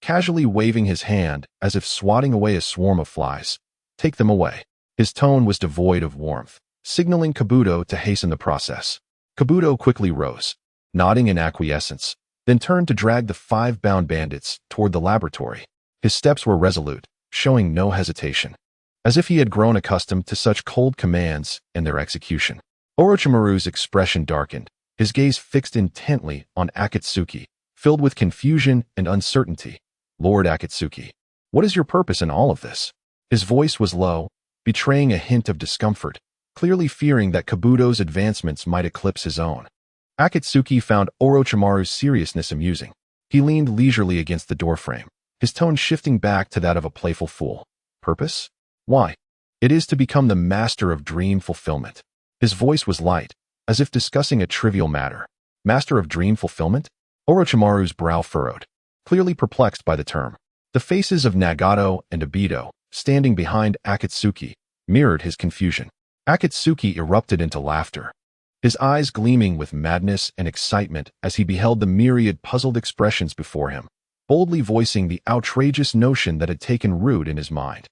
casually waving his hand as if swatting away a swarm of flies. "Take them away." His tone was devoid of warmth, signaling Kabuto to hasten the process. Kabuto quickly rose, nodding in acquiescence, then turned to drag the 5 bound bandits toward the laboratory. His steps were resolute, showing no hesitation, as if he had grown accustomed to such cold commands and their execution. Orochimaru's expression darkened, his gaze fixed intently on Akatsuki, filled with confusion and uncertainty. "Lord Akatsuki, what is your purpose in all of this?" His voice was low, betraying a hint of discomfort, clearly fearing that Kabuto's advancements might eclipse his own. Akatsuki found Orochimaru's seriousness amusing. He leaned leisurely against the doorframe, his tone shifting back to that of a playful fool. "Purpose? Why? It is to become the master of dream fulfillment." His voice was light, as if discussing a trivial matter. "Master of dream fulfillment?" Orochimaru's brow furrowed, clearly perplexed by the term. The faces of Nagato and Obito, standing behind Akatsuki, mirrored his confusion. Akatsuki erupted into laughter, his eyes gleaming with madness and excitement as he beheld the myriad puzzled expressions before him, boldly voicing the outrageous notion that had taken root in his mind.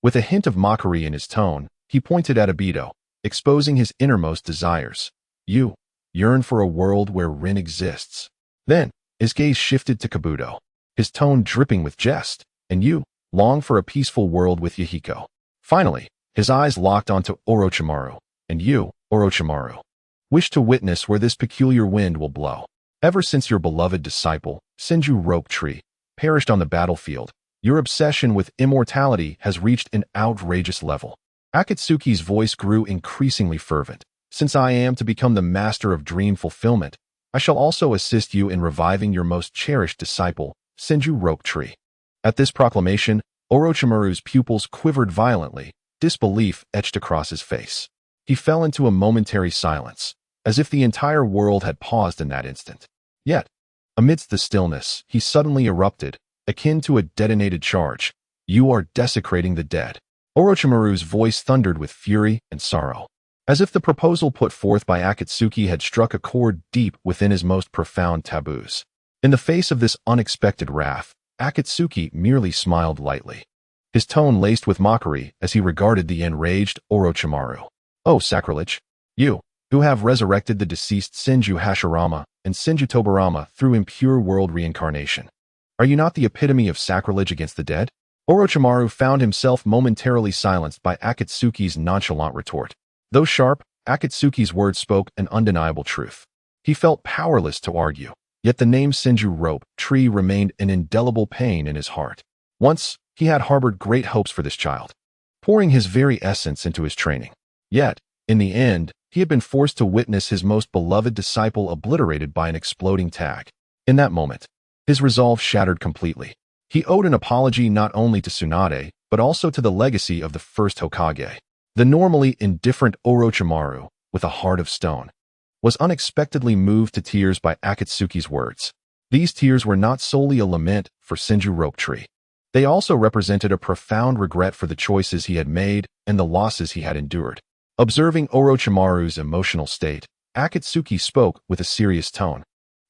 With a hint of mockery in his tone, he pointed at Obito, exposing his innermost desires. "You yearn for a world where Rin exists." Then, his gaze shifted to Kabuto, his tone dripping with jest. "And you long for a peaceful world with Yahiko." Finally, his eyes locked onto Orochimaru. "And you, Orochimaru, wish to witness where this peculiar wind will blow. Ever since your beloved disciple, Senju Rope Tree, perished on the battlefield, your obsession with immortality has reached an outrageous level." Akatsuki's voice grew increasingly fervent. "Since I am to become the master of dream fulfillment, I shall also assist you in reviving your most cherished disciple, Senju Rope Tree." At this proclamation, Orochimaru's pupils quivered violently, disbelief etched across his face. He fell into a momentary silence, as if the entire world had paused in that instant. Yet, amidst the stillness, he suddenly erupted, akin to a detonated charge. "You are desecrating the dead." Orochimaru's voice thundered with fury and sorrow, as if the proposal put forth by Akatsuki had struck a chord deep within his most profound taboos. In the face of this unexpected wrath, Akatsuki merely smiled lightly, his tone laced with mockery as he regarded the enraged Orochimaru. "Oh, sacrilege! You, who have resurrected the deceased Senju Hashirama and Senju Tobirama through impure world reincarnation. Are you not the epitome of sacrilege against the dead?" Orochimaru found himself momentarily silenced by Akatsuki's nonchalant retort. Though sharp, Akatsuki's words spoke an undeniable truth. He felt powerless to argue, yet the name Senju Rope Tree remained an indelible pain in his heart. Once, he had harbored great hopes for this child, pouring his very essence into his training. Yet, in the end, he had been forced to witness his most beloved disciple obliterated by an exploding tag. In that moment, his resolve shattered completely. He owed an apology not only to Tsunade, but also to the legacy of the first Hokage. The normally indifferent Orochimaru, with a heart of stone, was unexpectedly moved to tears by Akatsuki's words. These tears were not solely a lament for Senju Rope Tree. They also represented a profound regret for the choices he had made and the losses he had endured. Observing Orochimaru's emotional state, Akatsuki spoke with a serious tone,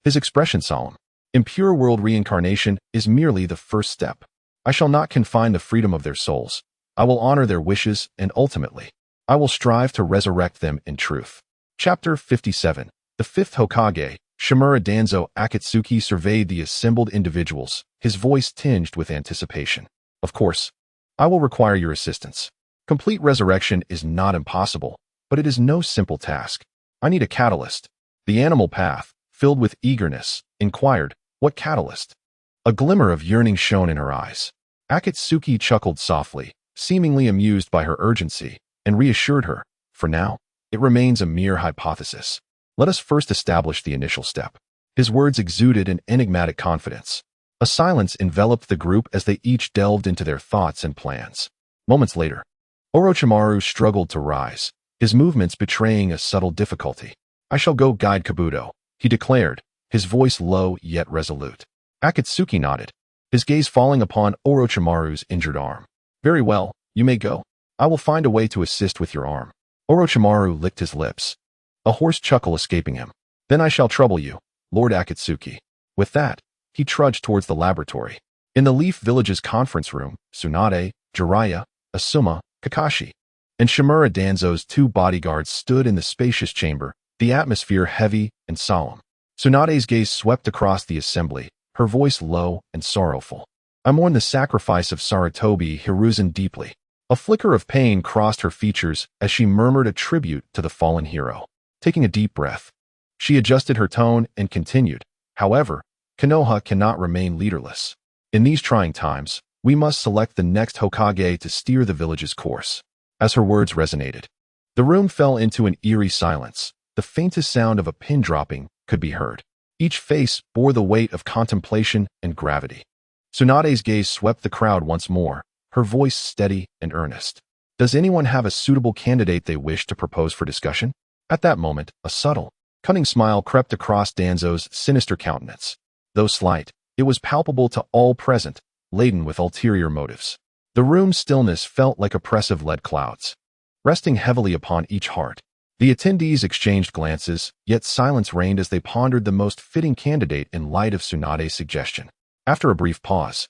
his expression solemn. "Impure world reincarnation is merely the first step. I shall not confine the freedom of their souls. I will honor their wishes, and ultimately, I will strive to resurrect them in truth." Chapter 57. The fifth Hokage, Shimura Danzo. Akatsuki surveyed the assembled individuals, his voice tinged with anticipation. "Of course, I will require your assistance. Complete resurrection is not impossible, but it is no simple task. I need a catalyst. The animal path, filled with eagerness, inquired, "What catalyst?" A glimmer of yearning shone in her eyes. Akatsuki chuckled softly, seemingly amused by her urgency, and reassured her, "For now, it remains a mere hypothesis. Let us first establish the initial step." His words exuded an enigmatic confidence. A silence enveloped the group as they each delved into their thoughts and plans. Moments later, Orochimaru struggled to rise, his movements betraying a subtle difficulty. "I shall go guide Kabuto," he declared, his voice low yet resolute. Akatsuki nodded, his gaze falling upon Orochimaru's injured arm. "Very well, you may go. I will find a way to assist with your arm." Orochimaru licked his lips, a hoarse chuckle escaping him. "Then I shall trouble you, Lord Akatsuki." With that, he trudged towards the laboratory. In the Leaf Village's conference room, Tsunade, Jiraiya, Asuma, Kakashi, and Shimura Danzo's 2 bodyguards stood in the spacious chamber, the atmosphere heavy and solemn. Tsunade's gaze swept across the assembly, her voice low and sorrowful. "I mourn the sacrifice of Sarutobi Hiruzen deeply." A flicker of pain crossed her features as she murmured a tribute to the fallen hero. Taking a deep breath, she adjusted her tone and continued, "However, Konoha cannot remain leaderless. In these trying times, we must select the next Hokage to steer the village's course." As her words resonated, the room fell into an eerie silence. The faintest sound of a pin dropping could be heard. Each face bore the weight of contemplation and gravity. Tsunade's gaze swept the crowd once more, her voice steady and earnest. "Does anyone have a suitable candidate they wish to propose for discussion?" At that moment, a subtle, cunning smile crept across Danzo's sinister countenance. Though slight, it was palpable to all present, laden with ulterior motives. The room's stillness felt like oppressive lead clouds, resting heavily upon each heart. The attendees exchanged glances, yet silence reigned as they pondered the most fitting candidate in light of Tsunade's suggestion. After a brief pause,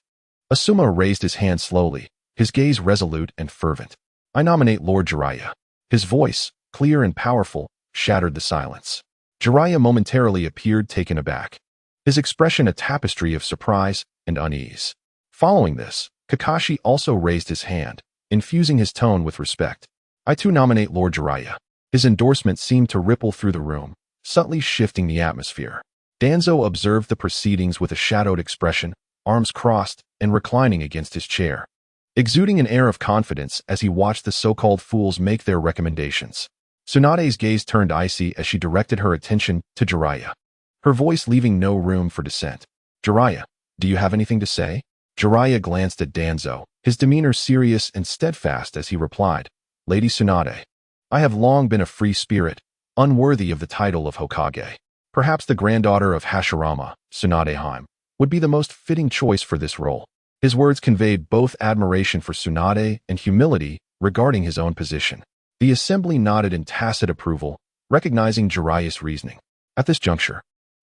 Asuma raised his hand slowly, his gaze resolute and fervent. "I nominate Lord Jiraiya." His voice, clear and powerful, shattered the silence. Jiraiya momentarily appeared taken aback, his expression a tapestry of surprise and unease. Following this, Kakashi also raised his hand, infusing his tone with respect. "I too nominate Lord Jiraiya." His endorsement seemed to ripple through the room, subtly shifting the atmosphere. Danzo observed the proceedings with a shadowed expression, arms crossed and reclining against his chair, exuding an air of confidence as he watched the so-called fools make their recommendations. Tsunade's gaze turned icy as she directed her attention to Jiraiya, her voice leaving no room for dissent. "Jiraiya, do you have anything to say?" Jiraiya glanced at Danzo, his demeanor serious and steadfast as he replied, "Lady Tsunade, I have long been a free spirit, unworthy of the title of Hokage. Perhaps the granddaughter of Hashirama, Tsunadeheim, would be the most fitting choice for this role." His words conveyed both admiration for Tsunade and humility regarding his own position. The assembly nodded in tacit approval, recognizing Jiraiya's reasoning. At this juncture,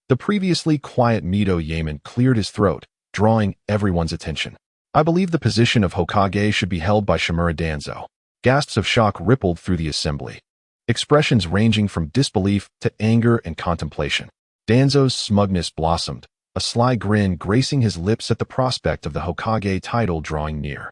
the previously quiet Mito Yaemin cleared his throat, drawing everyone's attention. "I believe the position of Hokage should be held by Shimura Danzo." Gasps of shock rippled through the assembly, expressions ranging from disbelief to anger and contemplation. Danzo's smugness blossomed, a sly grin gracing his lips at the prospect of the Hokage title drawing near.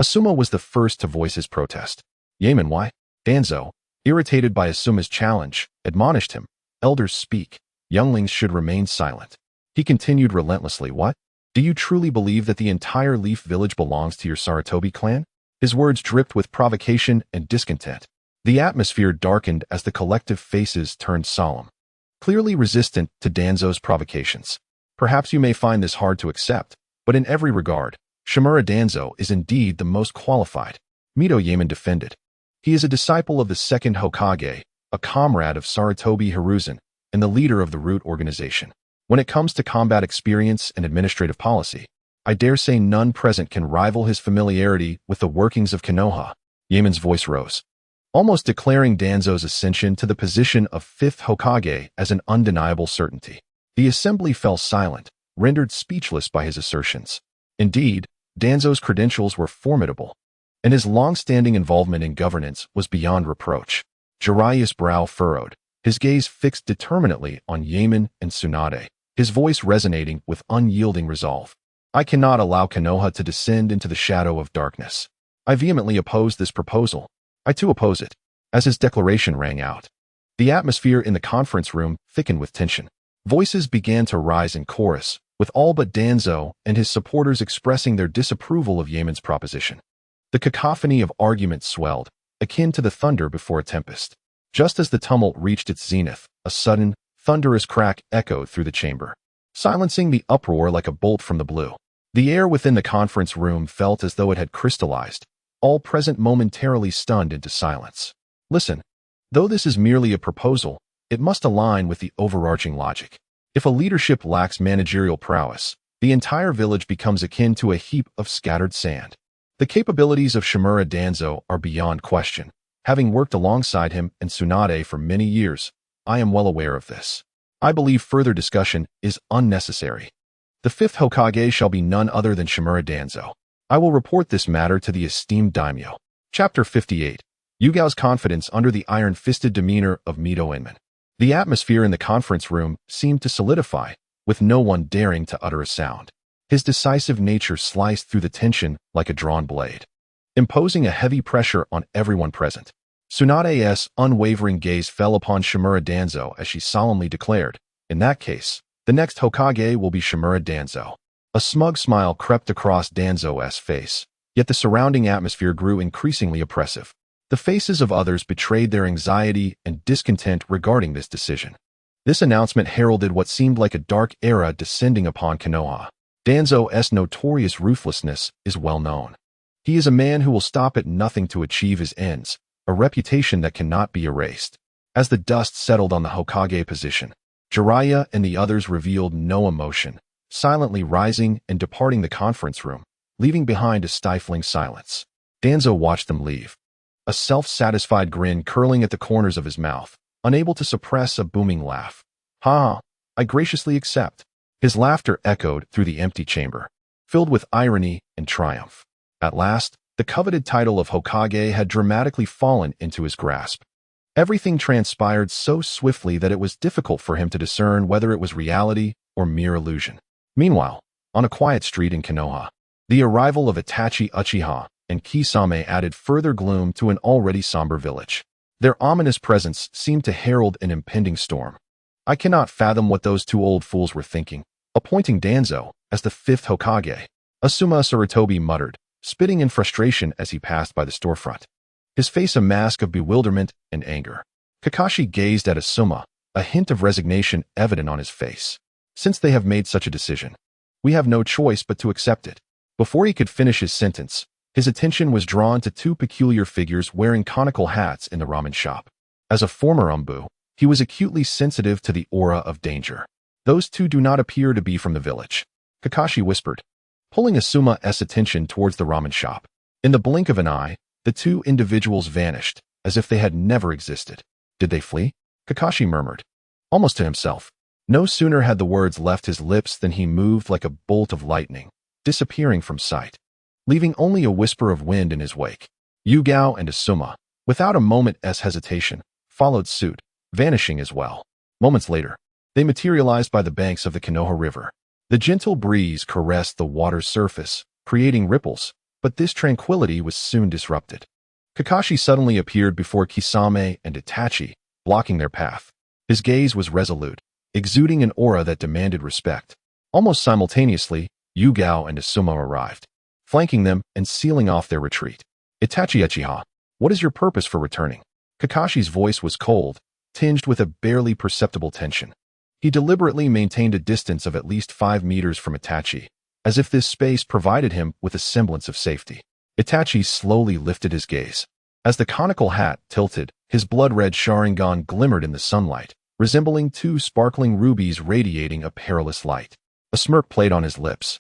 Asuma was the first to voice his protest. "Yaemin, why?" Danzo, irritated by Asuma's challenge, admonished him. "Elders speak. Younglings should remain silent." He continued relentlessly, "What? Do you truly believe that the entire Leaf Village belongs to your Sarutobi clan?" His words dripped with provocation and discontent. The atmosphere darkened as the collective faces turned solemn, clearly resistant to Danzo's provocations. "Perhaps you may find this hard to accept, but in every regard, Shimura Danzo is indeed the most qualified," Mito Yaemin defended. "He is a disciple of the second Hokage, a comrade of Sarutobi Hiruzen, and the leader of the Root organization. When it comes to combat experience and administrative policy, I dare say none present can rival his familiarity with the workings of Konoha." Yaemin's voice rose, almost declaring Danzo's ascension to the position of fifth Hokage as an undeniable certainty. The assembly fell silent, rendered speechless by his assertions. Indeed, Danzo's credentials were formidable, and his long-standing involvement in governance was beyond reproach. Jiraiya's brow furrowed, his gaze fixed determinately on Yaemin and Tsunade, his voice resonating with unyielding resolve. "I cannot allow Konoha to descend into the shadow of darkness. I vehemently oppose this proposal. I too oppose it." As his declaration rang out, the atmosphere in the conference room thickened with tension. Voices began to rise in chorus, with all but Danzo and his supporters expressing their disapproval of Yaemon's proposition. The cacophony of arguments swelled, akin to the thunder before a tempest. Just as the tumult reached its zenith, a sudden, thunderous crack echoed through the chamber, silencing the uproar like a bolt from the blue. The air within the conference room felt as though it had crystallized, all present momentarily stunned into silence. Listen, though this is merely a proposal, it must align with the overarching logic. If a leadership lacks managerial prowess, the entire village becomes akin to a heap of scattered sand. The capabilities of Shimura Danzo are beyond question. Having worked alongside him and Tsunade for many years, I am well aware of this. I believe further discussion is unnecessary. The fifth Hokage shall be none other than Shimura Danzo. I will report this matter to the esteemed daimyo. Chapter 58. Yugao's confidence under the iron-fisted demeanor of Mito Inman. The atmosphere in the conference room seemed to solidify, with no one daring to utter a sound. His decisive nature sliced through the tension like a drawn blade, imposing a heavy pressure on everyone present. Tsunade's unwavering gaze fell upon Shimura Danzo as she solemnly declared, "In that case, the next Hokage will be Shimura Danzo." A smug smile crept across Danzo's face, yet the surrounding atmosphere grew increasingly oppressive. The faces of others betrayed their anxiety and discontent regarding this decision. This announcement heralded what seemed like a dark era descending upon Konoha. Danzo's notorious ruthlessness is well known. He is a man who will stop at nothing to achieve his ends, a reputation that cannot be erased. As the dust settled on the Hokage position, Jiraiya and the others revealed no emotion, silently rising and departing the conference room, leaving behind a stifling silence. Danzo watched them leave, a self-satisfied grin curling at the corners of his mouth, unable to suppress a booming laugh. "Ha! I graciously accept." His laughter echoed through the empty chamber, filled with irony and triumph. At last, the coveted title of Hokage had dramatically fallen into his grasp. Everything transpired so swiftly that it was difficult for him to discern whether it was reality or mere illusion. Meanwhile, on a quiet street in Konoha, the arrival of Itachi Uchiha and Kisame added further gloom to an already somber village. Their ominous presence seemed to herald an impending storm. I cannot fathom what those two old fools were thinking, appointing Danzo as the fifth Hokage. Asuma Sarutobi muttered, spitting in frustration as he passed by the storefront, his face a mask of bewilderment and anger. Kakashi gazed at Asuma, a hint of resignation evident on his face. Since they have made such a decision, we have no choice but to accept it. Before he could finish his sentence, his attention was drawn to two peculiar figures wearing conical hats in the ramen shop. As a former umbu, he was acutely sensitive to the aura of danger. "Those two do not appear to be from the village," Kakashi whispered, pulling Asuma's attention towards the ramen shop. In the blink of an eye, the two individuals vanished, as if they had never existed. "Did they flee?" Kakashi murmured, almost to himself. No sooner had the words left his lips than he moved like a bolt of lightning, disappearing from sight, leaving only a whisper of wind in his wake. Yugao and Asuma, without a moment's hesitation, followed suit, vanishing as well. Moments later, they materialized by the banks of the Konoha River. The gentle breeze caressed the water's surface, creating ripples, but this tranquility was soon disrupted. Kakashi suddenly appeared before Kisame and Itachi, blocking their path. His gaze was resolute, exuding an aura that demanded respect. Almost simultaneously, Yugao and Asuma arrived, flanking them and sealing off their retreat. "Itachi Uchiha, what is your purpose for returning?" Kakashi's voice was cold, tinged with a barely perceptible tension. He deliberately maintained a distance of at least 5 meters from Itachi, as if this space provided him with a semblance of safety. Itachi slowly lifted his gaze. As the conical hat tilted, his blood-red Sharingan glimmered in the sunlight, resembling two sparkling rubies radiating a perilous light. A smirk played on his lips,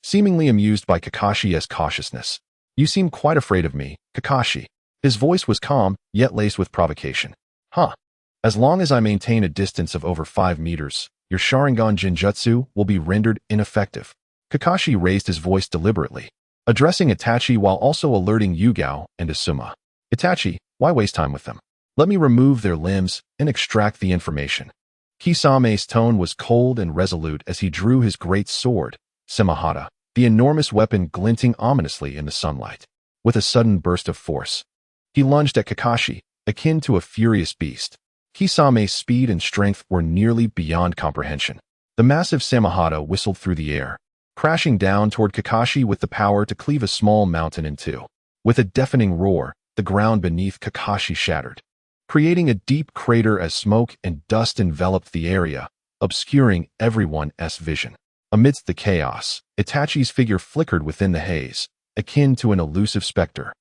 seemingly amused by Kakashi's cautiousness. "You seem quite afraid of me, Kakashi." His voice was calm, yet laced with provocation. "Huh. As long as I maintain a distance of over 5 meters, your Sharingan Genjutsu will be rendered ineffective." Kakashi raised his voice deliberately, addressing Itachi while also alerting Yugao and Asuma. "Itachi, why waste time with them? Let me remove their limbs and extract the information." Kisame's tone was cold and resolute as he drew his great sword, Semihata, the enormous weapon glinting ominously in the sunlight. With a sudden burst of force, he lunged at Kakashi, akin to a furious beast. Kisame's speed and strength were nearly beyond comprehension. The massive Samahata whistled through the air, crashing down toward Kakashi with the power to cleave a small mountain in two. With a deafening roar, the ground beneath Kakashi shattered, creating a deep crater as smoke and dust enveloped the area, obscuring everyone's vision. Amidst the chaos, Itachi's figure flickered within the haze, akin to an elusive specter.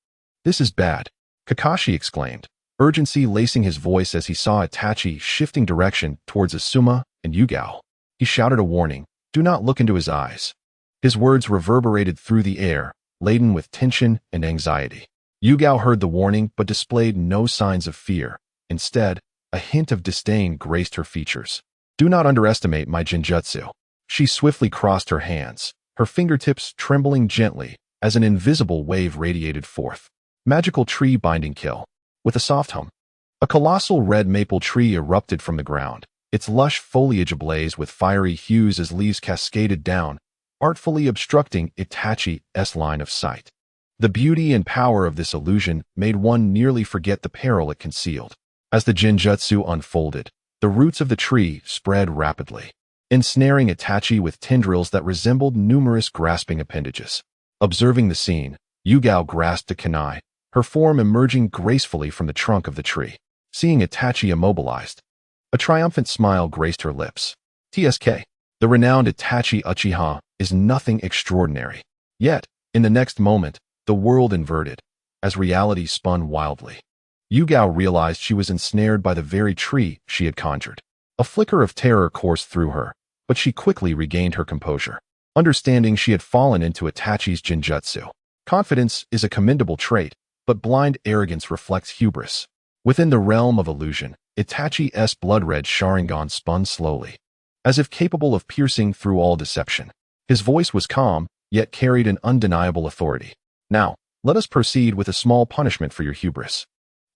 "This is bad," Kakashi exclaimed, urgency lacing his voice as he saw Itachi shifting direction towards Asuma and Yugao. He shouted a warning, "Do not look into his eyes." His words reverberated through the air, laden with tension and anxiety. Yugao heard the warning but displayed no signs of fear. Instead, a hint of disdain graced her features. "Do not underestimate my genjutsu." She swiftly crossed her hands, her fingertips trembling gently as an invisible wave radiated forth. Magical tree binding kill. With a soft hum, a colossal red maple tree erupted from the ground, its lush foliage ablaze with fiery hues as leaves cascaded down, artfully obstructing Itachi's line of sight. The beauty and power of this illusion made one nearly forget the peril it concealed. As the genjutsu unfolded, the roots of the tree spread rapidly, ensnaring Itachi with tendrils that resembled numerous grasping appendages. Observing the scene, Yugao grasped a kunai, her form emerging gracefully from the trunk of the tree. Seeing Itachi immobilized, a triumphant smile graced her lips. "TSK, the renowned Itachi Uchiha is nothing extraordinary." Yet, in the next moment, the world inverted, as reality spun wildly. Yugao realized she was ensnared by the very tree she had conjured. A flicker of terror coursed through her, but she quickly regained her composure, understanding she had fallen into Itachi's genjutsu. Confidence is a commendable trait, but blind arrogance reflects hubris. Within the realm of illusion, Itachi's blood-red Sharingan spun slowly, as if capable of piercing through all deception. His voice was calm, yet carried an undeniable authority. "Now, let us proceed with a small punishment for your hubris."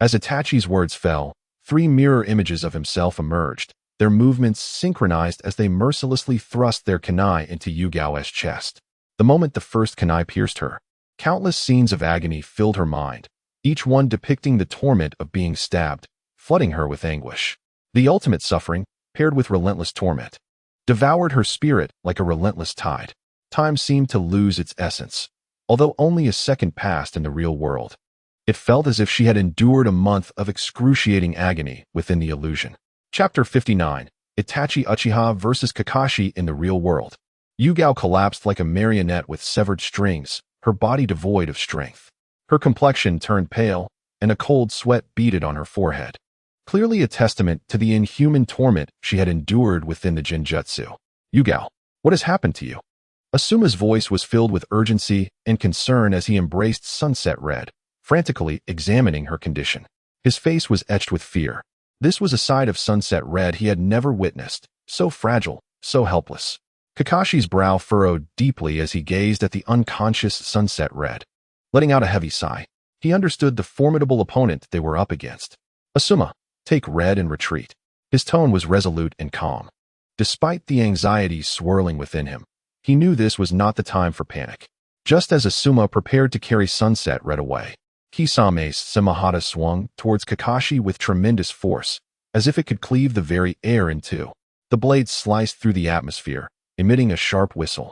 As Itachi's words fell, 3 mirror images of himself emerged, their movements synchronized as they mercilessly thrust their kunai into Yugao's chest. The moment the first kunai pierced her, countless scenes of agony filled her mind, each one depicting the torment of being stabbed, flooding her with anguish. The ultimate suffering, paired with relentless torment, devoured her spirit like a relentless tide. Time seemed to lose its essence, although only a second passed in the real world. It felt as if she had endured a month of excruciating agony within the illusion. Chapter 59, Itachi Uchiha vs. Kakashi in the real world. Yugao collapsed like a marionette with severed strings, her body devoid of strength. Her complexion turned pale, and a cold sweat beaded on her forehead, clearly a testament to the inhuman torment she had endured within the genjutsu. "Yugao, what has happened to you?" Asuma's voice was filled with urgency and concern as he embraced Sunset Red, frantically examining her condition. His face was etched with fear. This was a side of Sunset Red he had never witnessed, so fragile, so helpless. Kakashi's brow furrowed deeply as he gazed at the unconscious Sunset Red. Letting out a heavy sigh, he understood the formidable opponent they were up against. "Asuma, take Red and retreat." His tone was resolute and calm. Despite the anxiety swirling within him, he knew this was not the time for panic. Just as Asuma prepared to carry Sunset Red away, Kisame's Samahata swung towards Kakashi with tremendous force, as if it could cleave the very air in two. The blade sliced through the atmosphere, emitting a sharp whistle.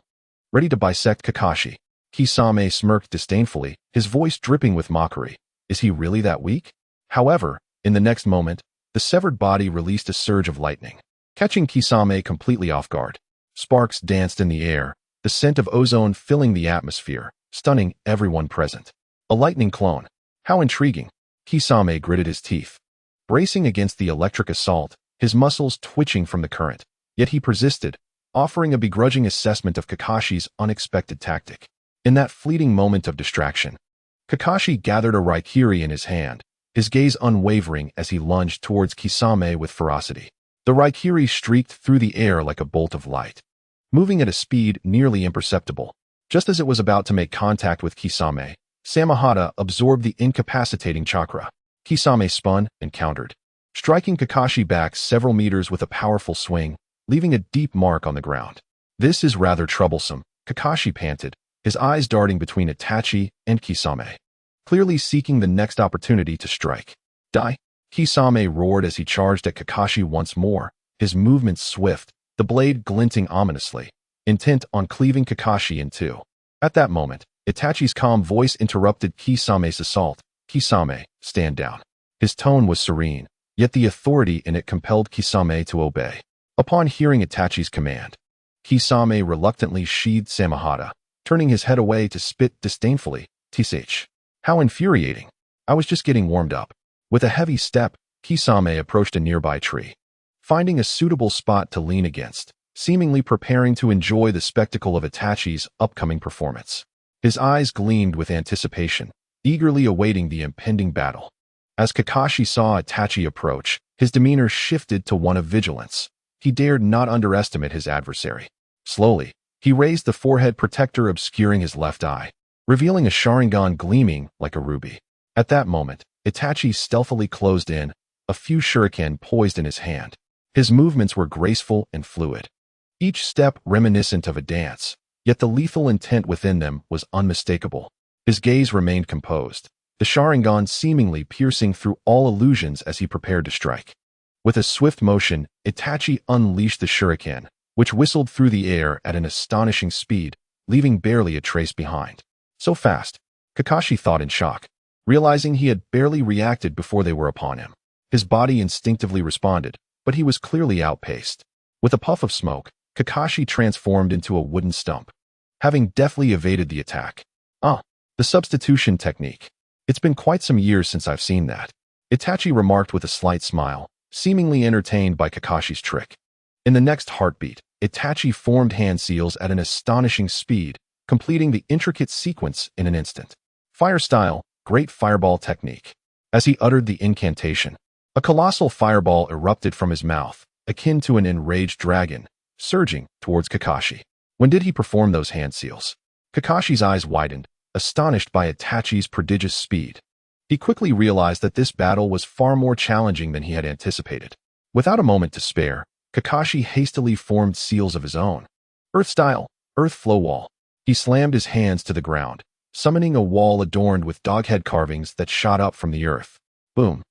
Ready to bisect Kakashi, Kisame smirked disdainfully, his voice dripping with mockery. Is he really that weak? However, in the next moment, the severed body released a surge of lightning, catching Kisame completely off guard. Sparks danced in the air, the scent of ozone filling the atmosphere, stunning everyone present. A lightning clone. How intriguing. Kisame gritted his teeth, bracing against the electric assault, his muscles twitching from the current. Yet he persisted, offering a begrudging assessment of Kakashi's unexpected tactic. In that fleeting moment of distraction, Kakashi gathered a Raikiri in his hand, his gaze unwavering as he lunged towards Kisame with ferocity. The Raikiri streaked through the air like a bolt of light, moving at a speed nearly imperceptible. Just as it was about to make contact with Kisame, Samahata absorbed the incapacitating chakra. Kisame spun and countered, striking Kakashi back several meters with a powerful swing, leaving a deep mark on the ground. "This is rather troublesome," Kakashi panted, his eyes darting between Itachi and Kisame, clearly seeking the next opportunity to strike. "Die!" Kisame roared as he charged at Kakashi once more, his movements swift, the blade glinting ominously, intent on cleaving Kakashi in two. At that moment, Itachi's calm voice interrupted Kisame's assault. "Kisame, stand down." His tone was serene, yet the authority in it compelled Kisame to obey. Upon hearing Itachi's command, Kisame reluctantly sheathed Samehada, turning his head away to spit disdainfully. "Tsh. How infuriating. I was just getting warmed up." With a heavy step, Kisame approached a nearby tree. Finding a suitable spot to lean against, seemingly preparing to enjoy the spectacle of Itachi's upcoming performance. His eyes gleamed with anticipation, eagerly awaiting the impending battle. As Kakashi saw Itachi approach, his demeanor shifted to one of vigilance. He dared not underestimate his adversary. Slowly, he raised the forehead protector obscuring his left eye, revealing a Sharingan gleaming like a ruby. At that moment, Itachi stealthily closed in, a few shuriken poised in his hand. His movements were graceful and fluid, each step reminiscent of a dance, yet the lethal intent within them was unmistakable. His gaze remained composed, the Sharingan seemingly piercing through all illusions as he prepared to strike. With a swift motion, Itachi unleashed the shuriken, which whistled through the air at an astonishing speed, leaving barely a trace behind. So fast, Kakashi thought in shock, realizing he had barely reacted before they were upon him. His body instinctively responded, but he was clearly outpaced. With a puff of smoke, Kakashi transformed into a wooden stump, having deftly evaded the attack. The substitution technique. It's been quite some years since I've seen that, Itachi remarked with a slight smile, seemingly entertained by Kakashi's trick. In the next heartbeat, Itachi formed hand seals at an astonishing speed, completing the intricate sequence in an instant. Fire style, great fireball technique. As he uttered the incantation, a colossal fireball erupted from his mouth, akin to an enraged dragon, surging towards Kakashi. When did he perform those hand seals? Kakashi's eyes widened, astonished by Itachi's prodigious speed. He quickly realized that this battle was far more challenging than he had anticipated. Without a moment to spare, Kakashi hastily formed seals of his own. Earth style, earth flow wall. He slammed his hands to the ground, summoning a wall adorned with doghead carvings that shot up from the earth. Boom.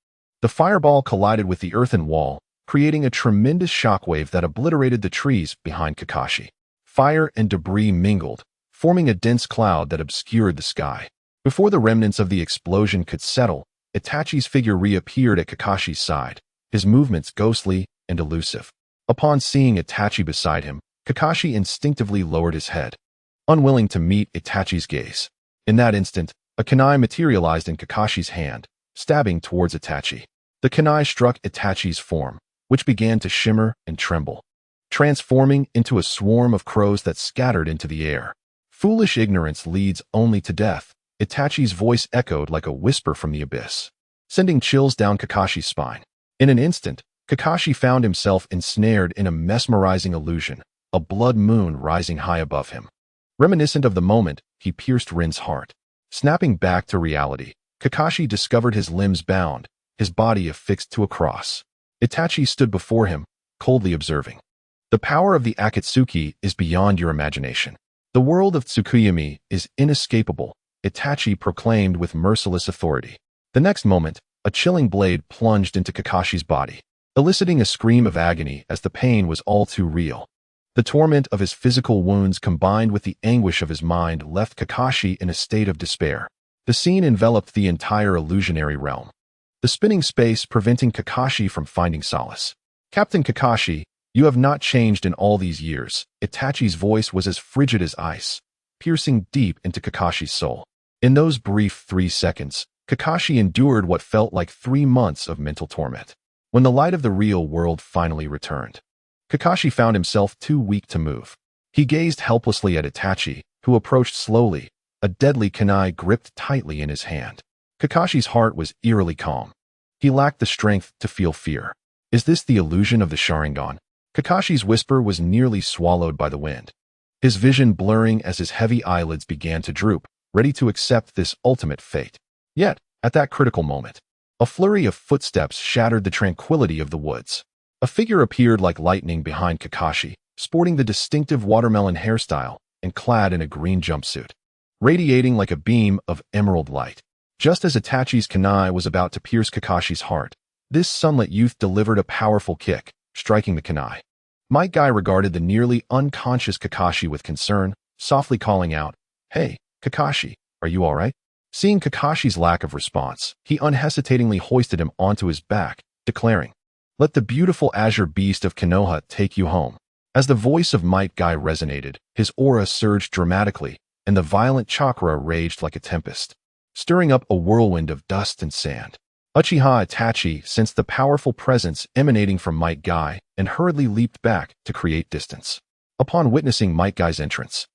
The fireball collided with the earthen wall, creating a tremendous shockwave that obliterated the trees behind Kakashi. Fire and debris mingled, forming a dense cloud that obscured the sky. Before the remnants of the explosion could settle, Itachi's figure reappeared at Kakashi's side, his movements ghostly and elusive. Upon seeing Itachi beside him, Kakashi instinctively lowered his head, unwilling to meet Itachi's gaze. In that instant, a kunai materialized in Kakashi's hand, stabbing towards Itachi. The kunai struck Itachi's form, which began to shimmer and tremble, transforming into a swarm of crows that scattered into the air. "Foolish ignorance leads only to death," Itachi's voice echoed like a whisper from the abyss, sending chills down Kakashi's spine. In an instant, Kakashi found himself ensnared in a mesmerizing illusion, a blood moon rising high above him. Reminiscent of the moment, he pierced Rin's heart. Snapping back to reality, Kakashi discovered his limbs bound, his body affixed to a cross. Itachi stood before him, coldly observing. "The power of the Akatsuki is beyond your imagination. The world of Tsukuyomi is inescapable," Itachi proclaimed with merciless authority. The next moment, a chilling blade plunged into Kakashi's body, eliciting a scream of agony as the pain was all too real. The torment of his physical wounds combined with the anguish of his mind left Kakashi in a state of despair. The scene enveloped the entire illusionary realm, the spinning space preventing Kakashi from finding solace. "Captain Kakashi, you have not changed in all these years." Itachi's voice was as frigid as ice, piercing deep into Kakashi's soul. In those brief 3 seconds, Kakashi endured what felt like 3 months of mental torment. When the light of the real world finally returned, Kakashi found himself too weak to move. He gazed helplessly at Itachi, who approached slowly, a deadly kunai gripped tightly in his hand. Kakashi's heart was eerily calm. He lacked the strength to feel fear. "Is this the illusion of the Sharingan?" Kakashi's whisper was nearly swallowed by the wind, his vision blurring as his heavy eyelids began to droop, ready to accept this ultimate fate. Yet, at that critical moment, a flurry of footsteps shattered the tranquility of the woods. A figure appeared like lightning behind Kakashi, sporting the distinctive watermelon hairstyle and clad in a green jumpsuit, radiating like a beam of emerald light. Just as Itachi's kunai was about to pierce Kakashi's heart, This sunlit youth delivered a powerful kick, striking the kunai. Might Guy regarded the nearly unconscious Kakashi with concern, softly calling out, "Hey, Kakashi, are you alright?" Seeing Kakashi's lack of response, he unhesitatingly hoisted him onto his back, declaring, "Let the beautiful azure beast of Konoha take you home." As the voice of Might Guy resonated, his aura surged dramatically, and the violent chakra raged like a tempest, stirring up a whirlwind of dust and sand. Uchiha Itachi sensed the powerful presence emanating from Might Guy and hurriedly leaped back to create distance. Upon witnessing Might Guy's entrance,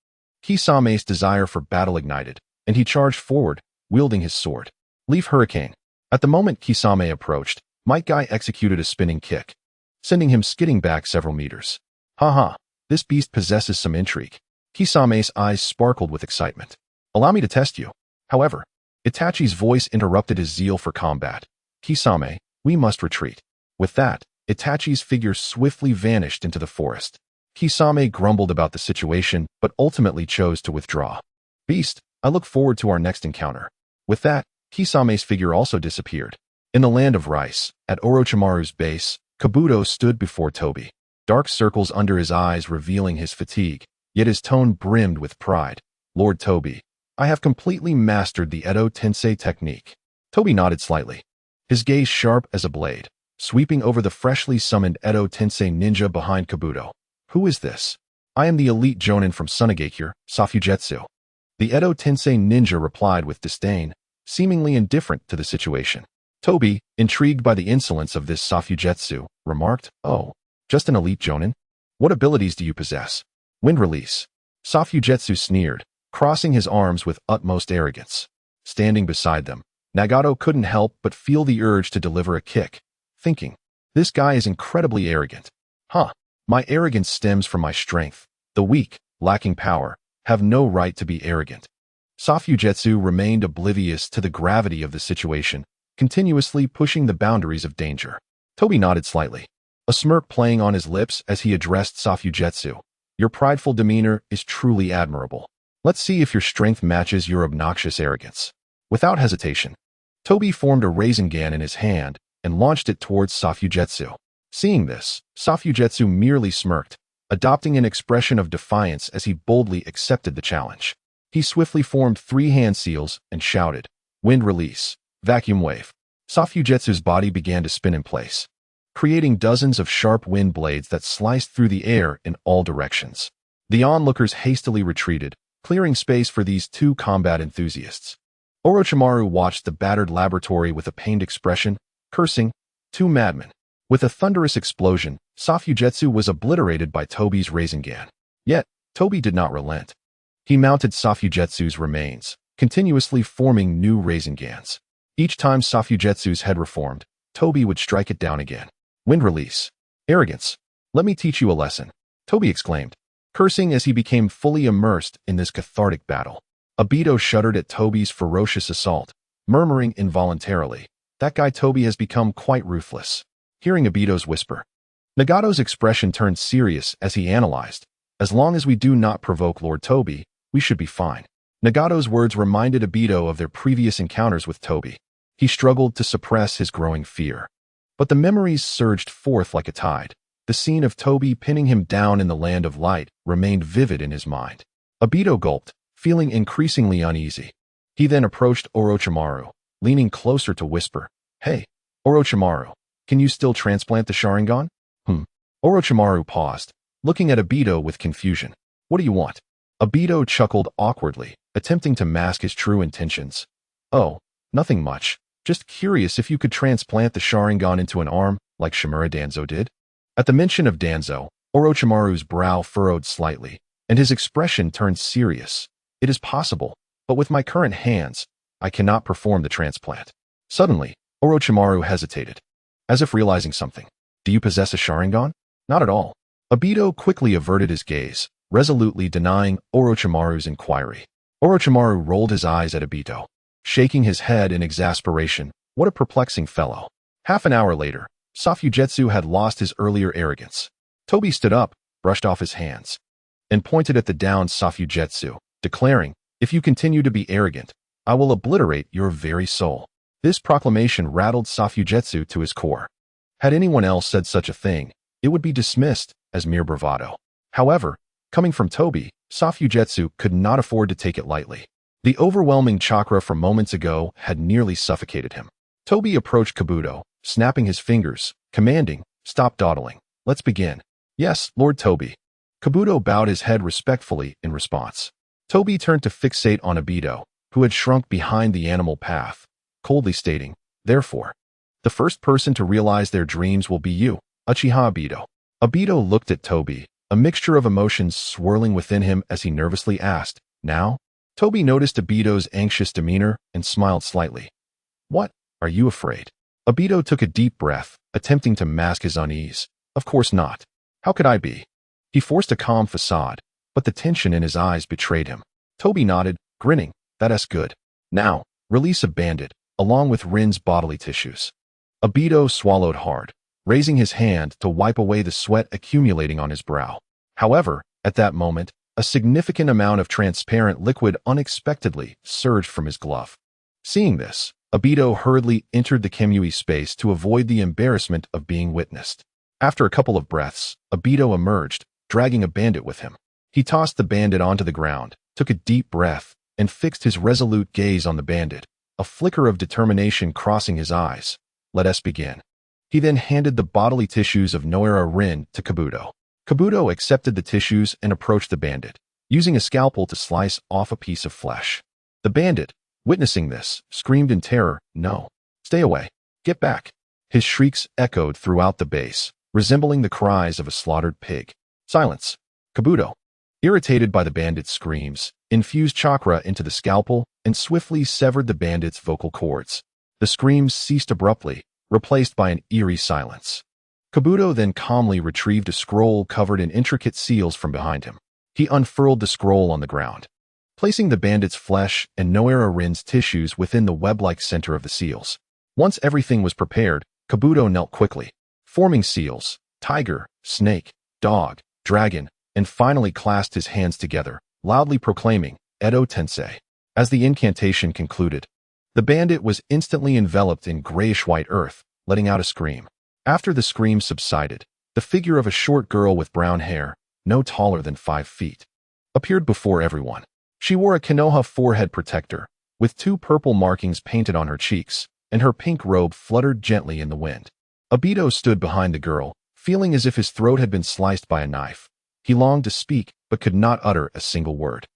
Kisame's desire for battle ignited, and he charged forward, wielding his sword. Leaf Hurricane. At the moment Kisame approached, Might Guy executed a spinning kick, sending him skidding back several meters. "Haha, this beast possesses some intrigue." Kisame's eyes sparkled with excitement. "Allow me to test you." However, Itachi's voice interrupted his zeal for combat. "Kisame, we must retreat." With that, Itachi's figure swiftly vanished into the forest. Kisame grumbled about the situation, but ultimately chose to withdraw. "Beast, I look forward to our next encounter." With that, Kisame's figure also disappeared. In the land of rice, at Orochimaru's base, Kabuto stood before Tobi. Dark circles under his eyes revealing his fatigue, yet his tone brimmed with pride. "Lord Tobi, I have completely mastered the Edo Tensei technique." Tobi nodded slightly, his gaze sharp as a blade, sweeping over the freshly summoned Edo Tensei ninja behind Kabuto. "Who is this?" "I am the elite jonin from Sunagakure, Safujutsu." The Edo Tensei ninja replied with disdain, seemingly indifferent to the situation. Tobi, intrigued by the insolence of this Safujutsu, remarked, "Oh, just an elite jonin? What abilities do you possess?" "Wind release." Safujutsu sneered, crossing his arms with utmost arrogance. Standing beside them, Nagato couldn't help but feel the urge to deliver a kick, thinking, "This guy is incredibly arrogant." "Huh, my arrogance stems from my strength. The weak, lacking power, have no right to be arrogant." Safujutsu remained oblivious to the gravity of the situation, continuously pushing the boundaries of danger. Tobi nodded slightly, a smirk playing on his lips as he addressed Safujutsu. "Your prideful demeanor is truly admirable. Let's see if your strength matches your obnoxious arrogance." Without hesitation, Tobi formed a Rasengan in his hand and launched it towards Safujutsu. Seeing this, Safujutsu merely smirked, adopting an expression of defiance as he boldly accepted the challenge. He swiftly formed 3 hand seals and shouted, "Wind release, vacuum wave." Safujutsu's body began to spin in place, creating dozens of sharp wind blades that sliced through the air in all directions. The onlookers hastily retreated, clearing space for these 2 combat enthusiasts. Orochimaru watched the battered laboratory with a pained expression, cursing, "2 madmen." With a thunderous explosion, Safujutsu was obliterated by Tobi's Rasengan. Yet, Tobi did not relent. He mounted Safujutsu's remains, continuously forming new Rasengans. Each time Safujutsu's head reformed, Tobi would strike it down again. "Wind release. Arrogance. Let me teach you a lesson," Tobi exclaimed, cursing as he became fully immersed in this cathartic battle. Obito shuddered at Tobi's ferocious assault, murmuring involuntarily, "That guy Tobi has become quite ruthless." Hearing Obito's whisper, Nagato's expression turned serious as he analyzed, "As long as we do not provoke Lord Tobi, we should be fine." Nagato's words reminded Obito of their previous encounters with Tobi. He struggled to suppress his growing fear. But the memories surged forth like a tide. The scene of Tobi pinning him down in the land of light remained vivid in his mind. Obito gulped, feeling increasingly uneasy. He then approached Orochimaru, leaning closer to whisper, "Hey, Orochimaru, can you still transplant the Sharingan?" Orochimaru paused, looking at Obito with confusion. "What do you want?" Obito chuckled awkwardly, attempting to mask his true intentions. "Oh, nothing much. Just curious if you could transplant the Sharingan into an arm, like Shimura Danzo did." At the mention of Danzo, Orochimaru's brow furrowed slightly, and his expression turned serious. "It is possible, but with my current hands, I cannot perform the transplant." Suddenly, Orochimaru hesitated, as if realizing something. "Do you possess a Sharingan?" "Not at all." Obito quickly averted his gaze, resolutely denying Orochimaru's inquiry. Orochimaru rolled his eyes at Obito, shaking his head in exasperation. What a perplexing fellow. Half an hour later, Safujutsu had lost his earlier arrogance. Tobi stood up, brushed off his hands, and pointed at the downed Safujutsu, declaring, "If you continue to be arrogant, I will obliterate your very soul." This proclamation rattled Safujitsu to his core. Had anyone else said such a thing, it would be dismissed as mere bravado. However, coming from Tobi, Safujitsu could not afford to take it lightly. The overwhelming chakra from moments ago had nearly suffocated him. Tobi approached Kabuto, snapping his fingers, commanding, "Stop dawdling. Let's begin." "Yes, Lord Tobi." Kabuto bowed his head respectfully in response. Tobi turned to fixate on Obito, who had shrunk behind the animal path, coldly stating, "Therefore, the first person to realize their dreams will be you, Uchiha Obito." Obito looked at Tobi, a mixture of emotions swirling within him as he nervously asked, "Now?" Tobi noticed Obito's anxious demeanor and smiled slightly. "What? Are you afraid?" Obito took a deep breath, attempting to mask his unease. "Of course not. How could I be?" He forced a calm facade, but the tension in his eyes betrayed him. Tobi nodded, grinning. "That's good. Now, release a bandit, along with Rin's bodily tissues." Obito swallowed hard, raising his hand to wipe away the sweat accumulating on his brow. However, at that moment, a significant amount of transparent liquid unexpectedly surged from his glove. Seeing this, Obito hurriedly entered the Kemui space to avoid the embarrassment of being witnessed. After a couple of breaths, Obito emerged, dragging a bandit with him. He tossed the bandit onto the ground, took a deep breath, and fixed his resolute gaze on the bandit, a flicker of determination crossing his eyes. "Let us begin." He then handed the bodily tissues of Noira Rin to Kabuto. Kabuto accepted the tissues and approached the bandit, using a scalpel to slice off a piece of flesh. The bandit, witnessing this, screamed in terror, "No! Stay away! Get back!" His shrieks echoed throughout the base, resembling the cries of a slaughtered pig. "Silence!" Kabuto, irritated by the bandit's screams, infused chakra into the scalpel and swiftly severed the bandit's vocal cords. The screams ceased abruptly, replaced by an eerie silence. Kabuto then calmly retrieved a scroll covered in intricate seals from behind him. He unfurled the scroll on the ground, placing the bandit's flesh and Noira Rin's tissues within the web-like center of the seals. Once everything was prepared, Kabuto knelt quickly, forming seals, tiger, snake, dog, dragon, and finally clasped his hands together, loudly proclaiming, "Edo Tensei." As the incantation concluded, the bandit was instantly enveloped in grayish-white earth, letting out a scream. After the scream subsided, the figure of a short girl with brown hair, no taller than 5 feet, appeared before everyone. She wore a Konoha forehead protector, with 2 purple markings painted on her cheeks, and her pink robe fluttered gently in the wind. Obito stood behind the girl, feeling as if his throat had been sliced by a knife. He longed to speak, but could not utter a single word.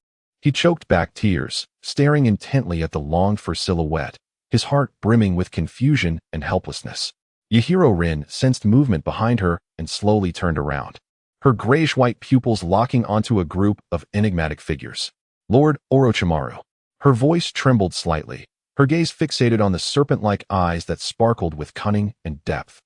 He choked back tears, staring intently at the longed-for silhouette, his heart brimming with confusion and helplessness. Yahiro Rin sensed movement behind her and slowly turned around, her grayish-white pupils locking onto a group of enigmatic figures. "Lord Orochimaru." Her voice trembled slightly, her gaze fixated on the serpent-like eyes that sparkled with cunning and depth.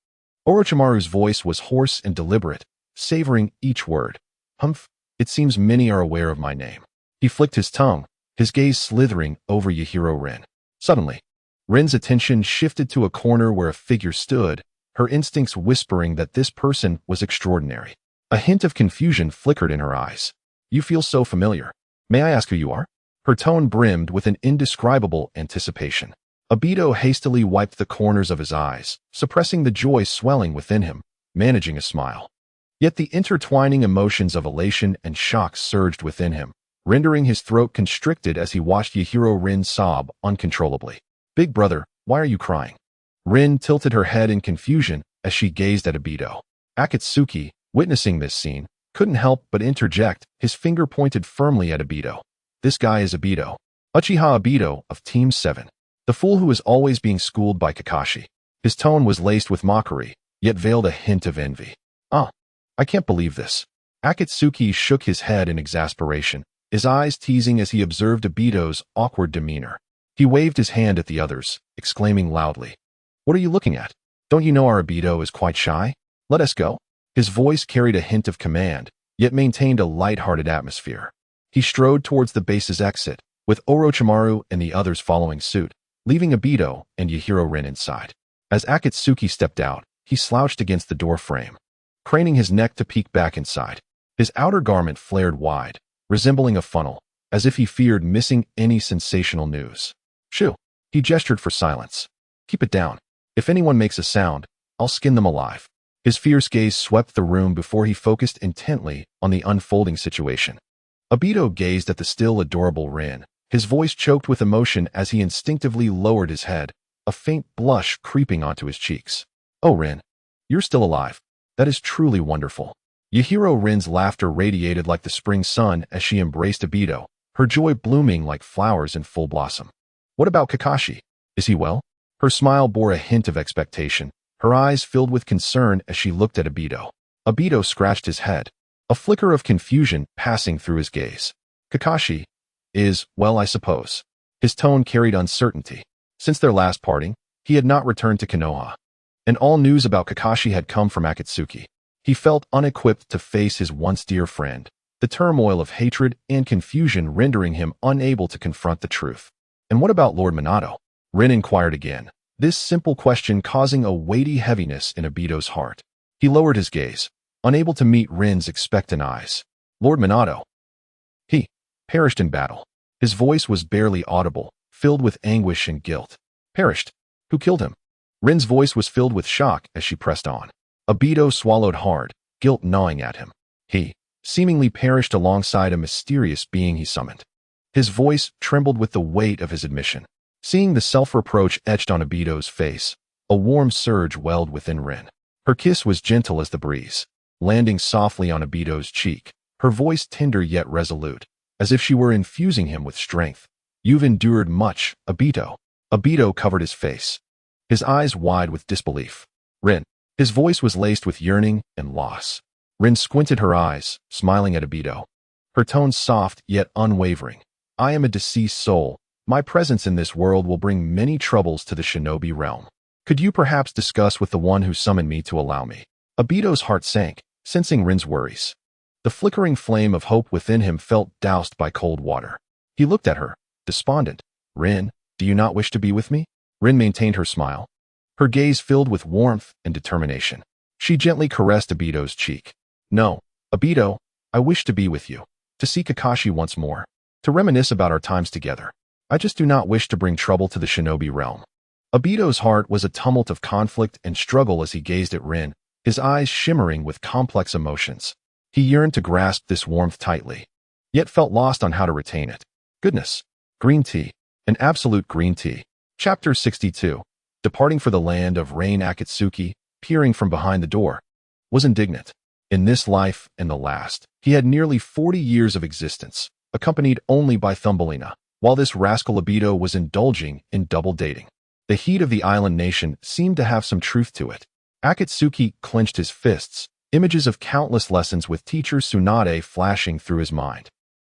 Orochimaru's voice was hoarse and deliberate, savoring each word. "Humph, it seems many are aware of my name." He flicked his tongue, his gaze slithering over Yahiro Rin. Suddenly, Rin's attention shifted to a corner where a figure stood, her instincts whispering that this person was extraordinary. A hint of confusion flickered in her eyes. "You feel so familiar. May I ask who you are?" Her tone brimmed with an indescribable anticipation. Obito hastily wiped the corners of his eyes, suppressing the joy swelling within him, managing a smile. Yet the intertwining emotions of elation and shock surged within him, rendering his throat constricted as he watched Yahiro Rin sob uncontrollably. "Big brother, why are you crying?" Rin tilted her head in confusion as she gazed at Obito. Akatsuki, witnessing this scene, couldn't help but interject, his finger pointed firmly at Obito. "This guy is Obito. Uchiha Obito of Team 7. The fool who is always being schooled by Kakashi." His tone was laced with mockery, yet veiled a hint of envy. "Ah, I can't believe this." Akatsuki shook his head in exasperation, his eyes teasing as he observed Obito's awkward demeanor. He waved his hand at the others, exclaiming loudly, "What are you looking at? Don't you know our Obito is quite shy? Let us go." His voice carried a hint of command, yet maintained a light-hearted atmosphere. He strode towards the base's exit, with Orochimaru and the others following suit, leaving Obito and Yahiro Rin inside. As Akatsuki stepped out, he slouched against the door frame, craning his neck to peek back inside. His outer garment flared wide, resembling a funnel, as if he feared missing any sensational news. "Shoo!" He gestured for silence. Keep it down. If anyone makes a sound, I'll skin them alive. His fierce gaze swept the room before he focused intently on the unfolding situation. Obito gazed at the still adorable Rin, his voice choked with emotion as he instinctively lowered his head, a faint blush creeping onto his cheeks. Oh, Rin, you're still alive. That is truly wonderful. Yahiro Rin's laughter radiated like the spring sun as she embraced Obito, her joy blooming like flowers in full blossom. What about Kakashi? Is he well? Her smile bore a hint of expectation, her eyes filled with concern as she looked at Obito. Obito scratched his head, a flicker of confusion passing through his gaze. Kakashi is, well, I suppose. His tone carried uncertainty. Since their last parting, he had not returned to Konoha, and all news about Kakashi had come from Akatsuki. He felt unequipped to face his once dear friend, the turmoil of hatred and confusion rendering him unable to confront the truth. And what about Lord Minato? Rin inquired again, this simple question causing a weighty heaviness in Obito's heart. He lowered his gaze, unable to meet Rin's expectant eyes. Lord Minato. He perished in battle. His voice was barely audible, filled with anguish and guilt. Perished? Who killed him? Rin's voice was filled with shock as she pressed on. Obito swallowed hard, guilt gnawing at him. He seemingly perished alongside a mysterious being he summoned. His voice trembled with the weight of his admission. Seeing the self-reproach etched on Obito's face, a warm surge welled within Rin. Her kiss was gentle as the breeze, landing softly on Obito's cheek, her voice tender yet resolute, as if she were infusing him with strength. You've endured much, Obito. Obito covered his face, his eyes wide with disbelief. Rin. His voice was laced with yearning and loss. Rin squinted her eyes, smiling at Obito. Her tone soft yet unwavering. I am a deceased soul. My presence in this world will bring many troubles to the shinobi realm. Could you perhaps discuss with the one who summoned me to allow me? Obito's heart sank, sensing Rin's worries. The flickering flame of hope within him felt doused by cold water. He looked at her, despondent. Rin, do you not wish to be with me? Rin maintained her smile, her gaze filled with warmth and determination. She gently caressed Obito's cheek. No, Obito, I wish to be with you, to see Kakashi once more, to reminisce about our times together. I just do not wish to bring trouble to the shinobi realm. Obito's heart was a tumult of conflict and struggle as he gazed at Rin, his eyes shimmering with complex emotions. He yearned to grasp this warmth tightly, yet felt lost on how to retain it. Goodness. Green tea. An absolute green tea. Chapter 62. Departing for the land of rain. Akatsuki, peering from behind the door, was indignant. In this life and the last, he had nearly 40 years of existence, accompanied only by Thumbelina, while this rascal Obito was indulging in double dating. The heat of the island nation seemed to have some truth to it. Akatsuki clenched his fists, images of countless lessons with teacher Tsunade flashing through his mind.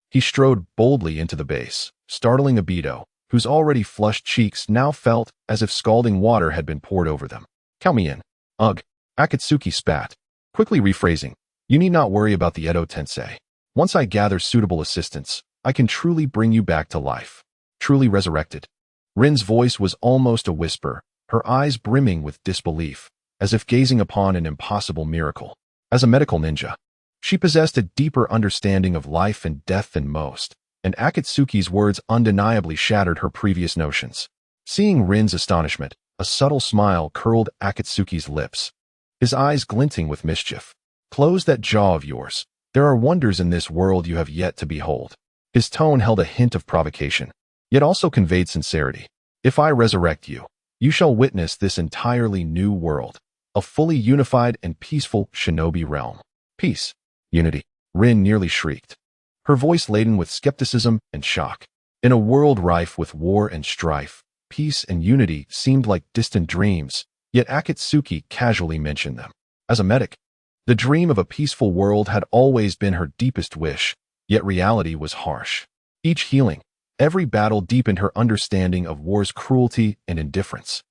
He strode boldly into the base, startling Obito, whose already flushed cheeks now felt as if scalding water had been poured over them. Count me in. Ugh. Akatsuki spat, quickly rephrasing, you need not worry about the Edo Tensei. Once I gather suitable assistance, I can truly bring you back to life. Truly resurrected. Rin's voice was almost a whisper, her eyes brimming with disbelief, as if gazing upon an impossible miracle. As a medical ninja, she possessed a deeper understanding of life and death than most, and Akatsuki's words undeniably shattered her previous notions. Seeing Rin's astonishment, a subtle smile curled Akatsuki's lips, his eyes glinting with mischief. Close that jaw of yours. There are wonders in this world you have yet to behold. His tone held a hint of provocation, yet also conveyed sincerity. If I resurrect you, you shall witness this entirely new world, a fully unified and peaceful shinobi realm. Peace. Unity. Rin nearly shrieked, her voice laden with skepticism and shock. In a world rife with war and strife, peace and unity seemed like distant dreams, yet Akatsuki casually mentioned them. As a medic, the dream of a peaceful world had always been her deepest wish, yet reality was harsh. Each healing, every battle deepened her understanding of war's cruelty and indifference.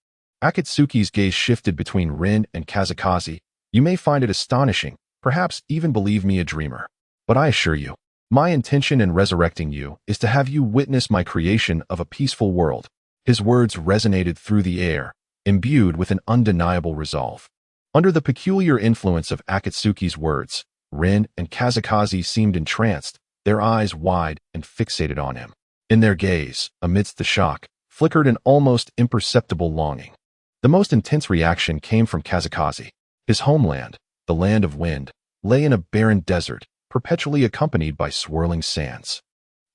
Akatsuki's gaze shifted between Rin and Kazakazi. You may find it astonishing, perhaps even believe me a dreamer. But I assure you, my intention in resurrecting you is to have you witness my creation of a peaceful world. His words resonated through the air, imbued with an undeniable resolve. Under the peculiar influence of Akatsuki's words, Rin and Kazakazi seemed entranced, their eyes wide and fixated on him. In their gaze, amidst the shock, flickered an almost imperceptible longing. The most intense reaction came from Kazakazi. His homeland, the land of wind, lay in a barren desert, perpetually accompanied by swirling sands.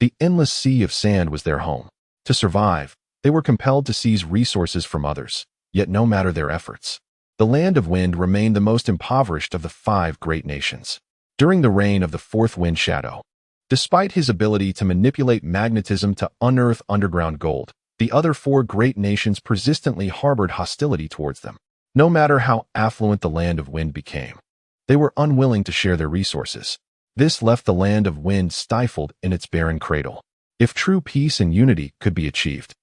The endless sea of sand was their home. To survive, they were compelled to seize resources from others, yet no matter their efforts, the land of wind remained the most impoverished of the 5 great nations. During the reign of the 4th Wind Shadow, despite his ability to manipulate magnetism to unearth underground gold, the other 4 great nations persistently harbored hostility towards them. No matter how affluent the land of wind became, they were unwilling to share their resources. This left the land of wind stifled in its barren cradle. If true peace and unity could be achieved,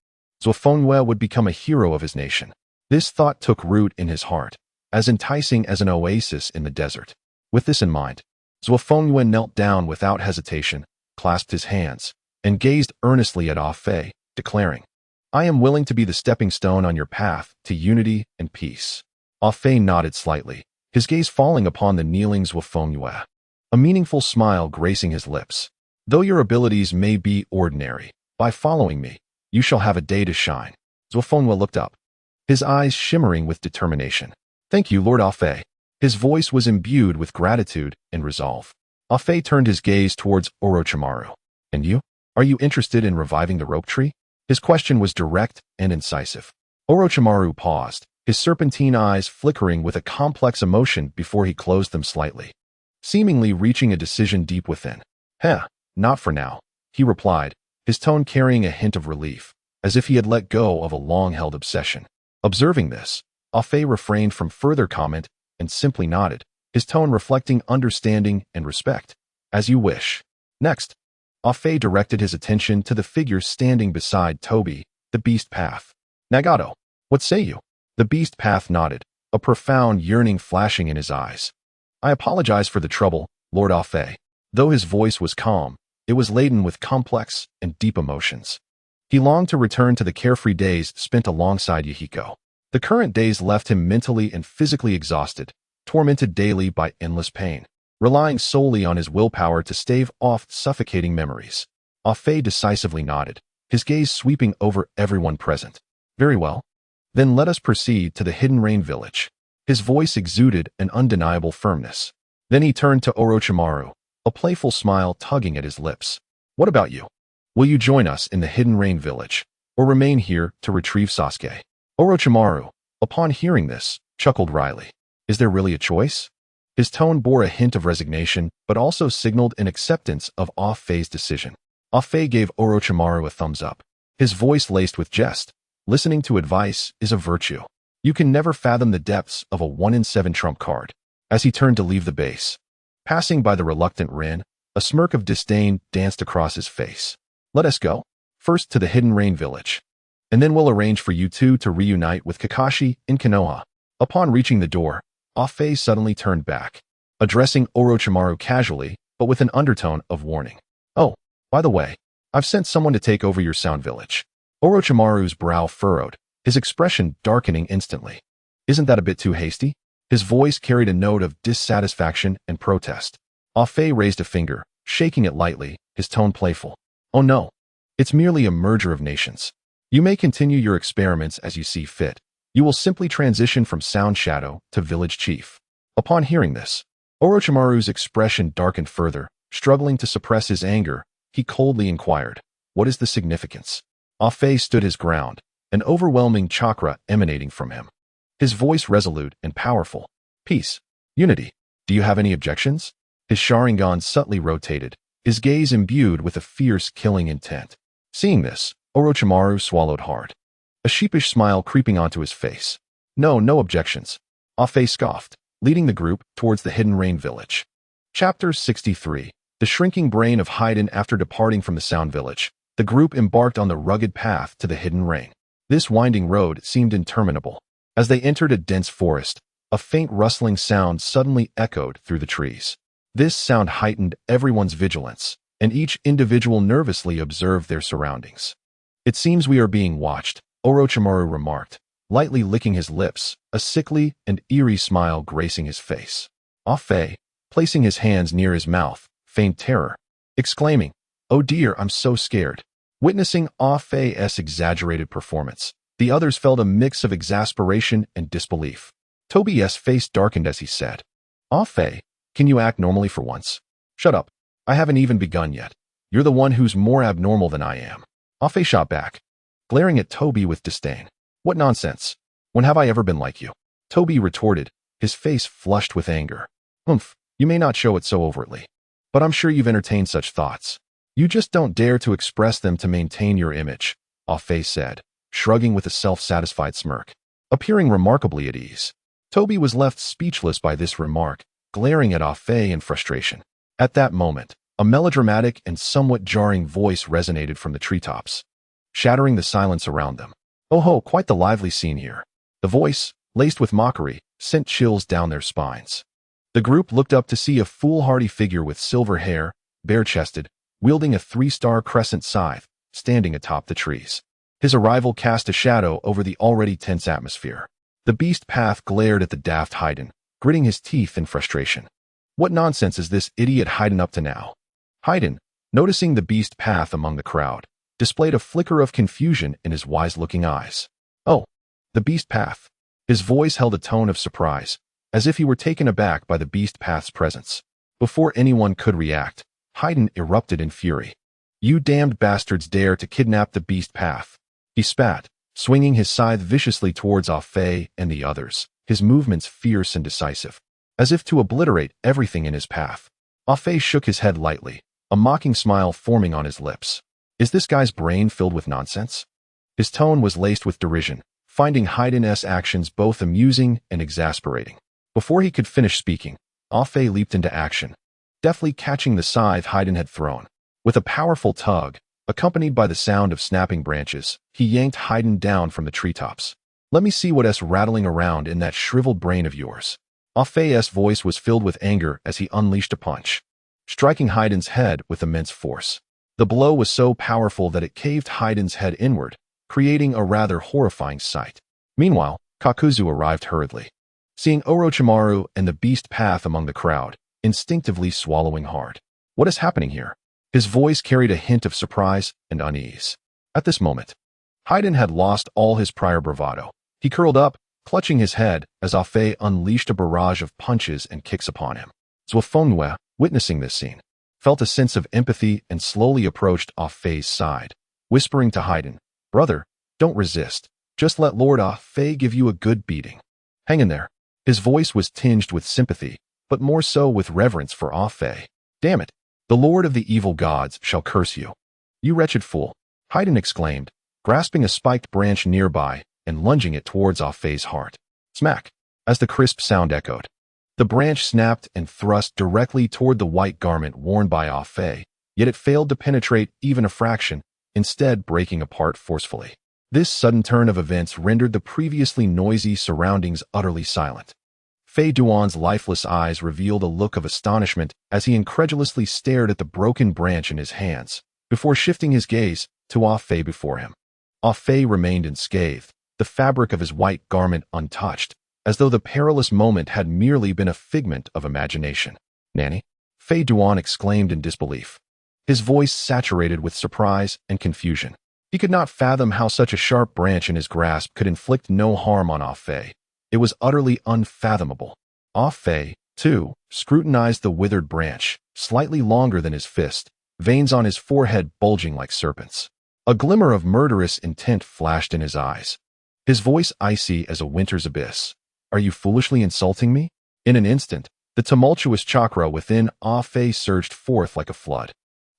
Zhuofengyue would become a hero of his nation. This thought took root in his heart, as enticing as an oasis in the desert. With this in mind, Zhuofengyue knelt down without hesitation, clasped his hands, and gazed earnestly at Ah Fei, declaring, "I am willing to be the stepping stone on your path to unity and peace." Ah Fei nodded slightly, his gaze falling upon the kneeling Zhuofengyue, a meaningful smile gracing his lips. "Though your abilities may be ordinary, by following me, you shall have a day to shine." Zhuofengyue looked up, his eyes shimmering with determination. "Thank you, Lord Ah Fei." His voice was imbued with gratitude and resolve. Ah Fei turned his gaze towards Orochimaru. "And you? Are you interested in reviving the rope tree?" His question was direct and incisive. Orochimaru paused, his serpentine eyes flickering with a complex emotion before he closed them slightly, seemingly reaching a decision deep within. Not for now," he replied, his tone carrying a hint of relief, as if he had let go of a long-held obsession. Observing this, Ah Fei refrained from further comment and simply nodded, his tone reflecting understanding and respect. "As you wish." Next, Ah Fei directed his attention to the figure standing beside Toby, the Beast Path. "Nagato, what say you?" The Beast Path nodded, a profound yearning flashing in his eyes. "I apologize for the trouble, Lord Ah Fei." Though his voice was calm, it was laden with complex and deep emotions. He longed to return to the carefree days spent alongside Yahiko. The current days left him mentally and physically exhausted, tormented daily by endless pain, relying solely on his willpower to stave off suffocating memories. Ah Fei decisively nodded, his gaze sweeping over everyone present. "Very well. Then let us proceed to the Hidden Rain Village." His voice exuded an undeniable firmness. Then he turned to Orochimaru, a playful smile tugging at his lips. "What about you? Will you join us in the Hidden Rain Village, or remain here to retrieve Sasuke?" Orochimaru, upon hearing this, chuckled wryly. "Is there really a choice?" His tone bore a hint of resignation, but also signaled an acceptance of Ah Fei's decision. Ah Fei gave Orochimaru a thumbs up, his voice laced with jest. "Listening to advice is a virtue. You can never fathom the depths of a 1-in-7 trump card." As he turned to leave the base, passing by the reluctant Rin, a smirk of disdain danced across his face. "Let us go. First to the Hidden Rain Village, and then we'll arrange for you two to reunite with Kakashi in Konoha." Upon reaching the door, Ah Fei suddenly turned back, addressing Orochimaru casually, but with an undertone of warning. "Oh, by the way, I've sent someone to take over your Sound Village." Orochimaru's brow furrowed, his expression darkening instantly. "Isn't that a bit too hasty?" His voice carried a note of dissatisfaction and protest. Ah Fei raised a finger, shaking it lightly, his tone playful. "Oh no, it's merely a merger of nations. You may continue your experiments as you see fit. You will simply transition from Sound Shadow to Village Chief." Upon hearing this, Orochimaru's expression darkened further. Struggling to suppress his anger, he coldly inquired, "What is the significance?" Ah Fei stood his ground, an overwhelming chakra emanating from him, his voice resolute and powerful. "Peace. Unity. Do you have any objections?" His Sharingan subtly rotated, his gaze imbued with a fierce killing intent. Seeing this, Orochimaru swallowed hard, a sheepish smile creeping onto his face. No objections." Ah Fei scoffed, leading the group towards the Hidden Rain Village. Chapter 63. The shrinking brain of Haiden. After departing from the Sound Village, the group embarked on the rugged path to the Hidden Rain. This winding road seemed interminable. As they entered a dense forest, a faint rustling sound suddenly echoed through the trees. This sound heightened everyone's vigilance, and each individual nervously observed their surroundings. "It seems we are being watched," Orochimaru remarked, lightly licking his lips, a sickly and eerie smile gracing his face. Ah Fei, placing his hands near his mouth, feigned terror, exclaiming, "Oh dear, I'm so scared." Witnessing Ah Fei's exaggerated performance, The others felt a mix of exasperation and disbelief. Toby's face darkened as he said, "Ah, Fei, can you act normally for once?" "Shut up. I haven't even begun yet. You're the one who's more abnormal than I am." Ah Fei shot back, glaring at Toby with disdain. "What nonsense. When have I ever been like you?" Toby retorted, his face flushed with anger. "Humph, you may not show it so overtly, but I'm sure you've entertained such thoughts. You just don't dare to express them to maintain your image," Ah Fei said, shrugging with a self-satisfied smirk, appearing remarkably at ease. Toby was left speechless by this remark, glaring at Ah Fei in frustration. At that moment, a melodramatic and somewhat jarring voice resonated from the treetops, shattering the silence around them. "Oh ho, quite the lively scene here." The voice, laced with mockery, sent chills down their spines. The group looked up to see a foolhardy figure with silver hair, bare-chested, wielding a 3-star crescent scythe, standing atop the trees. His arrival cast a shadow over the already tense atmosphere. The beast path glared at the daft Haydn, gritting his teeth in frustration. "What nonsense is this idiot Haydn up to now?" Haydn, noticing the beast path among the crowd, displayed a flicker of confusion in his wise-looking eyes. "Oh, the beast path." His voice held a tone of surprise, as if he were taken aback by the beast path's presence. Before anyone could react, Haydn erupted in fury. "You damned bastards dare to kidnap the beast path." He spat, swinging his scythe viciously towards Ah Fei and the others, his movements fierce and decisive, as if to obliterate everything in his path. Ah Fei shook his head lightly, a mocking smile forming on his lips. Is this guy's brain filled with nonsense? His tone was laced with derision, finding Haydn's actions both amusing and exasperating. Before he could finish speaking, Ah Fei leaped into action, deftly catching the scythe Haydn had thrown. With a powerful tug, accompanied by the sound of snapping branches, he yanked Haydn down from the treetops. "Let me see what's rattling around in that shriveled brain of yours." Ah Fei's voice was filled with anger as he unleashed a punch, striking Haydn's head with immense force. The blow was so powerful that it caved Haydn's head inward, creating a rather horrifying sight. Meanwhile, Kakuzu arrived hurriedly, seeing Orochimaru and the beast path among the crowd, instinctively swallowing hard. "What is happening here?" His voice carried a hint of surprise and unease. At this moment, Haydn had lost all his prior bravado. He curled up, clutching his head as Ah Fei unleashed a barrage of punches and kicks upon him. Zhuofengwe, witnessing this scene, felt a sense of empathy and slowly approached Ah Fei's side, whispering to Haydn, "Brother, don't resist. Just let Lord Ah Fei give you a good beating. Hang in there." His voice was tinged with sympathy, but more so with reverence for Ah Fei. "Damn it. The Lord of the evil gods shall curse you. You wretched fool," Haydn exclaimed, grasping a spiked branch nearby and lunging it towards Ah Fei's heart. Smack! As the crisp sound echoed, the branch snapped and thrust directly toward the white garment worn by Ah Fei, yet it failed to penetrate even a fraction, instead breaking apart forcefully. This sudden turn of events rendered the previously noisy surroundings utterly silent. Fei Duan's lifeless eyes revealed a look of astonishment as he incredulously stared at the broken branch in his hands, before shifting his gaze to Ah Fei before him. Ah Fei remained unscathed, the fabric of his white garment untouched, as though the perilous moment had merely been a figment of imagination. "Nanny?" Fei Duan exclaimed in disbelief, his voice saturated with surprise and confusion. He could not fathom how such a sharp branch in his grasp could inflict no harm on Ah Fei. It was utterly unfathomable. Ah Fei, too, scrutinized the withered branch, slightly longer than his fist, veins on his forehead bulging like serpents. A glimmer of murderous intent flashed in his eyes, his voice icy as a winter's abyss. "Are you foolishly insulting me?" In an instant, the tumultuous chakra within Ah Fei surged forth like a flood,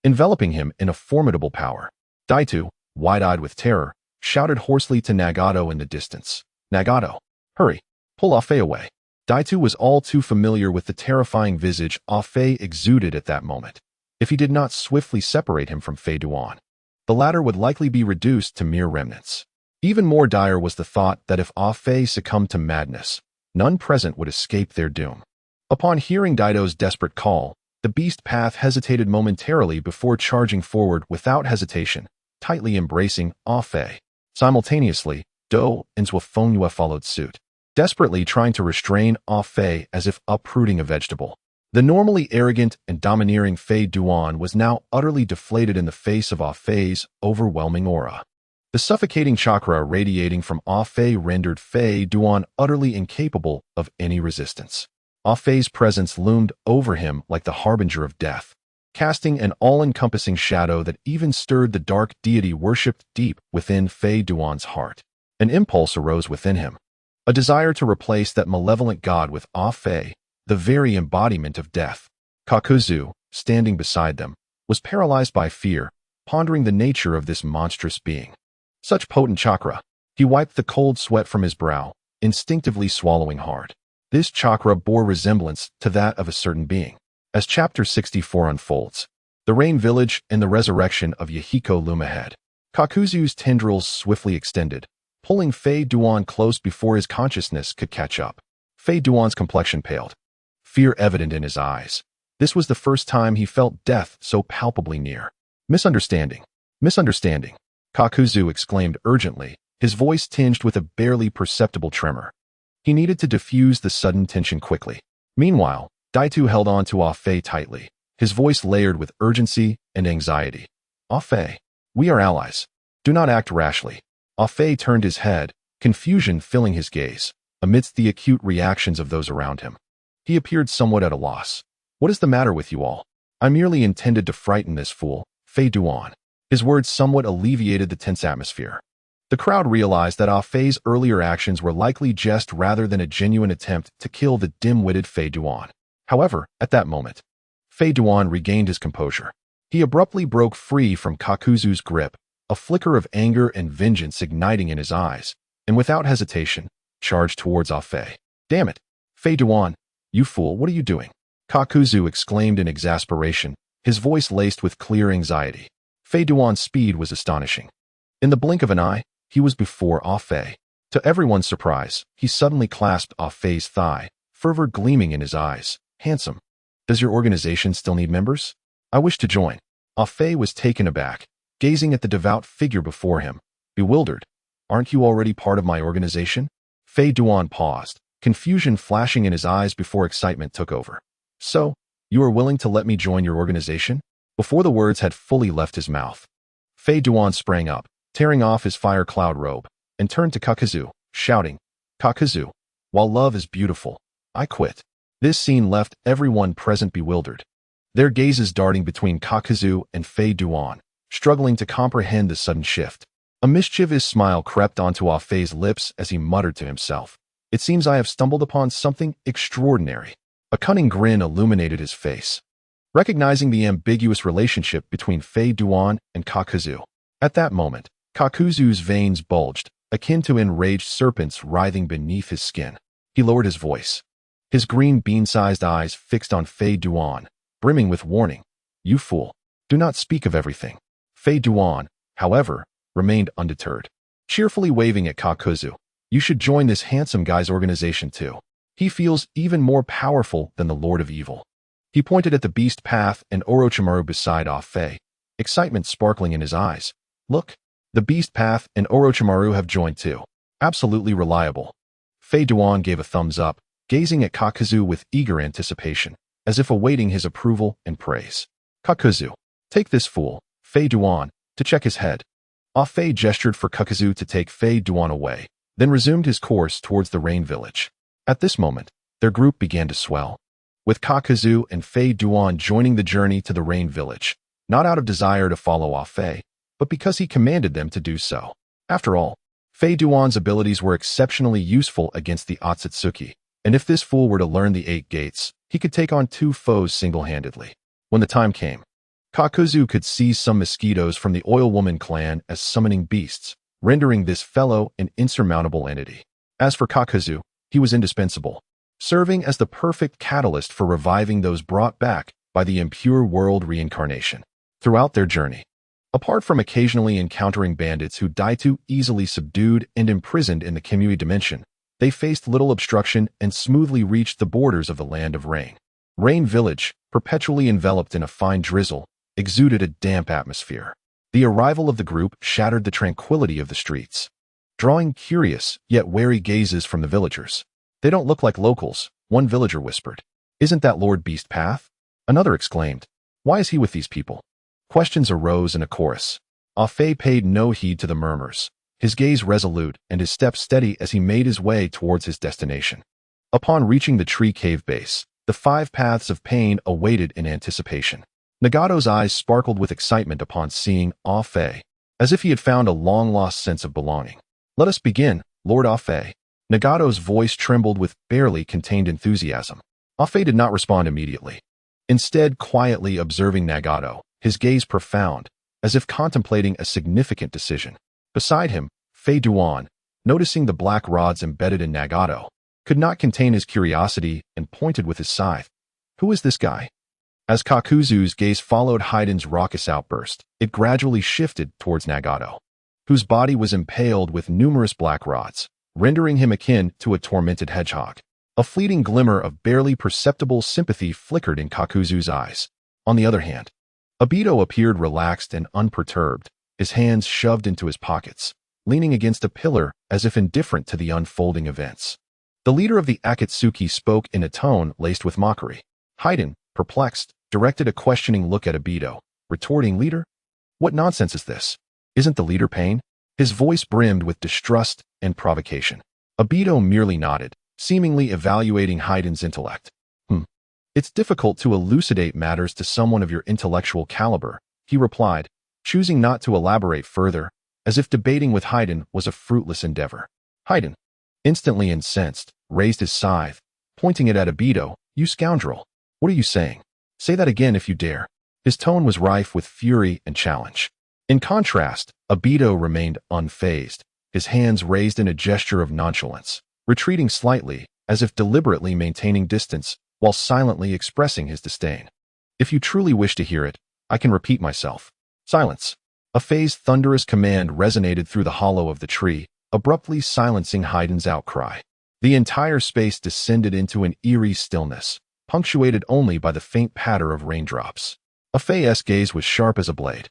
enveloping him in a formidable power. Daitu, wide-eyed with terror, shouted hoarsely to Nagato in the distance, "Nagato, hurry, pull Ah Fei away." Daitu was all too familiar with the terrifying visage Ah Fei exuded at that moment. If he did not swiftly separate him from Fei Duan, the latter would likely be reduced to mere remnants. Even more dire was the thought that if Ah Fei succumbed to madness, none present would escape their doom. Upon hearing Daito's desperate call, the beast path hesitated momentarily before charging forward without hesitation, tightly embracing Ah Fei. Simultaneously, Do and Zhuofengwe followed suit, desperately trying to restrain Ah Fei as if uprooting a vegetable. The normally arrogant and domineering Fei Duan was now utterly deflated in the face of Ah Fei's overwhelming aura. The suffocating chakra radiating from Ah Fei rendered Fei Duan utterly incapable of any resistance. Ah Fei's presence loomed over him like the harbinger of death, casting an all-encompassing shadow that even stirred the dark deity worshipped deep within Fei Duan's heart. An impulse arose within him, a desire to replace that malevolent god with Ah Fei, the very embodiment of death. Kakuzu, standing beside them, was paralyzed by fear, pondering the nature of this monstrous being. Such potent chakra. He wiped the cold sweat from his brow, instinctively swallowing hard. This chakra bore resemblance to that of a certain being. As Chapter 64 unfolds, the Rain Village and the resurrection of Yahiko loom ahead. Kakuzu's tendrils swiftly extended, pulling Fei Duan close before his consciousness could catch up. Fei Duan's complexion paled, fear evident in his eyes. This was the first time he felt death so palpably near. Misunderstanding. Misunderstanding. Kakuzu exclaimed urgently, his voice tinged with a barely perceptible tremor. He needed to diffuse the sudden tension quickly. Meanwhile, Daitu held on to Ah Fei tightly, his voice layered with urgency and anxiety. Ah Fei, we are allies. Do not act rashly. Ah Fei turned his head, confusion filling his gaze, amidst the acute reactions of those around him. He appeared somewhat at a loss. What is the matter with you all? I merely intended to frighten this fool, Fei Duan. His words somewhat alleviated the tense atmosphere. The crowd realized that Ah Fei's earlier actions were likely jest rather than a genuine attempt to kill the dim-witted Fei Duan. However, at that moment, Fei Duan regained his composure. He abruptly broke free from Kakuzu's grip, a flicker of anger and vengeance igniting in his eyes, and without hesitation, charged towards Ah Fei. Damn it! Fei Duan, you fool, what are you doing? Kakuzu exclaimed in exasperation, his voice laced with clear anxiety. Fei Duan's speed was astonishing. In the blink of an eye, he was before Ah Fei. To everyone's surprise, he suddenly clasped Ah Fei's thigh, fervor gleaming in his eyes. Handsome. Does your organization still need members? I wish to join. Ah Fei was taken aback, gazing at the devout figure before him, bewildered. Aren't you already part of my organization? Fei Duan paused, confusion flashing in his eyes before excitement took over. So, you are willing to let me join your organization? Before the words had fully left his mouth, Fei Duan sprang up, tearing off his fire cloud robe, and turned to Kakuzu, shouting, Kakuzu, while love is beautiful, I quit. This scene left everyone present bewildered, their gazes darting between Kakuzu and Fei Duan, struggling to comprehend the sudden shift. A mischievous smile crept onto Ah Fei's lips as he muttered to himself. It seems I have stumbled upon something extraordinary. A cunning grin illuminated his face, recognizing the ambiguous relationship between Fei Duan and Kakuzu. At that moment, Kakuzu's veins bulged, akin to enraged serpents writhing beneath his skin. He lowered his voice, his green bean-sized eyes fixed on Fei Duan, brimming with warning. You fool, do not speak of everything. Fei Duan, however, remained undeterred, cheerfully waving at Kakuzu. You should join this handsome guy's organization too. He feels even more powerful than the Lord of Evil. He pointed at the Beast Path and Orochimaru beside Ah Fei, excitement sparkling in his eyes. Look, the Beast Path and Orochimaru have joined too. Absolutely reliable. Fei Duan gave a thumbs up, gazing at Kakuzu with eager anticipation, as if awaiting his approval and praise. Kakuzu, take this fool, Fei Duan, to check his head. Ah Fei gestured for Kakuzu to take Fei Duan away, then resumed his course towards the Rain Village. At this moment, their group began to swell, with Kakuzu and Fei Duan joining the journey to the Rain Village, not out of desire to follow Ah Fei, but because he commanded them to do so. After all, Fei Duan's abilities were exceptionally useful against the Otsutsuki, and if this fool were to learn the 8 gates, he could take on 2 foes single-handedly. When the time came, Kakuzu could seize some mosquitoes from the Oil Woman clan as summoning beasts, rendering this fellow an insurmountable entity. As for Kakuzu, he was indispensable, serving as the perfect catalyst for reviving those brought back by the impure world reincarnation. Throughout their journey, apart from occasionally encountering bandits who Daitu easily subdued and imprisoned in the Kimui dimension, they faced little obstruction and smoothly reached the borders of the Land of Rain. Rain Village, perpetually enveloped in a fine drizzle, exuded a damp atmosphere. The arrival of the group shattered the tranquility of the streets, drawing curious yet wary gazes from the villagers. They don't look like locals, one villager whispered. Isn't that Lord Beast Path? Another exclaimed. Why is he with these people? Questions arose in a chorus. Ah-Fei paid no heed to the murmurs, his gaze resolute and his step steady as he made his way towards his destination. Upon reaching the tree cave base, the 5 paths of pain awaited in anticipation. Nagato's eyes sparkled with excitement upon seeing Ah-Fei, as if he had found a long-lost sense of belonging. "Let us begin, Lord Ah-Fei." Nagato's voice trembled with barely contained enthusiasm. Ah-Fei did not respond immediately. Instead, quietly observing Nagato, his gaze profound, as if contemplating a significant decision. Beside him, Fei Duan, noticing the black rods embedded in Nagato, could not contain his curiosity and pointed with his scythe. "Who is this guy?" As Kakuzu's gaze followed Haiden's raucous outburst, it gradually shifted towards Nagato, whose body was impaled with numerous black rods, rendering him akin to a tormented hedgehog. A fleeting glimmer of barely perceptible sympathy flickered in Kakuzu's eyes. On the other hand, Obito appeared relaxed and unperturbed, his hands shoved into his pockets, leaning against a pillar as if indifferent to the unfolding events. The leader of the Akatsuki spoke in a tone laced with mockery. Haiden, perplexed, directed a questioning look at Obito, retorting, "Leader? What nonsense is this? Isn't the leader pain?" His voice brimmed with distrust and provocation. Obito merely nodded, seemingly evaluating Haiden's intellect. "It's difficult to elucidate matters to someone of your intellectual caliber," he replied, choosing not to elaborate further, as if debating with Haiden was a fruitless endeavor. Haiden, instantly incensed, raised his scythe, pointing it at Obito. "You scoundrel! What are you saying? Say that again if you dare." His tone was rife with fury and challenge. In contrast, Obito remained unfazed, his hands raised in a gesture of nonchalance, retreating slightly, as if deliberately maintaining distance, while silently expressing his disdain. "If you truly wish to hear it, I can repeat myself." "Silence." Ah-Fei's thunderous command resonated through the hollow of the tree, abruptly silencing Haiden's outcry. The entire space descended into an eerie stillness, punctuated only by the faint patter of raindrops. Ah-Fei's gaze was sharp as a blade,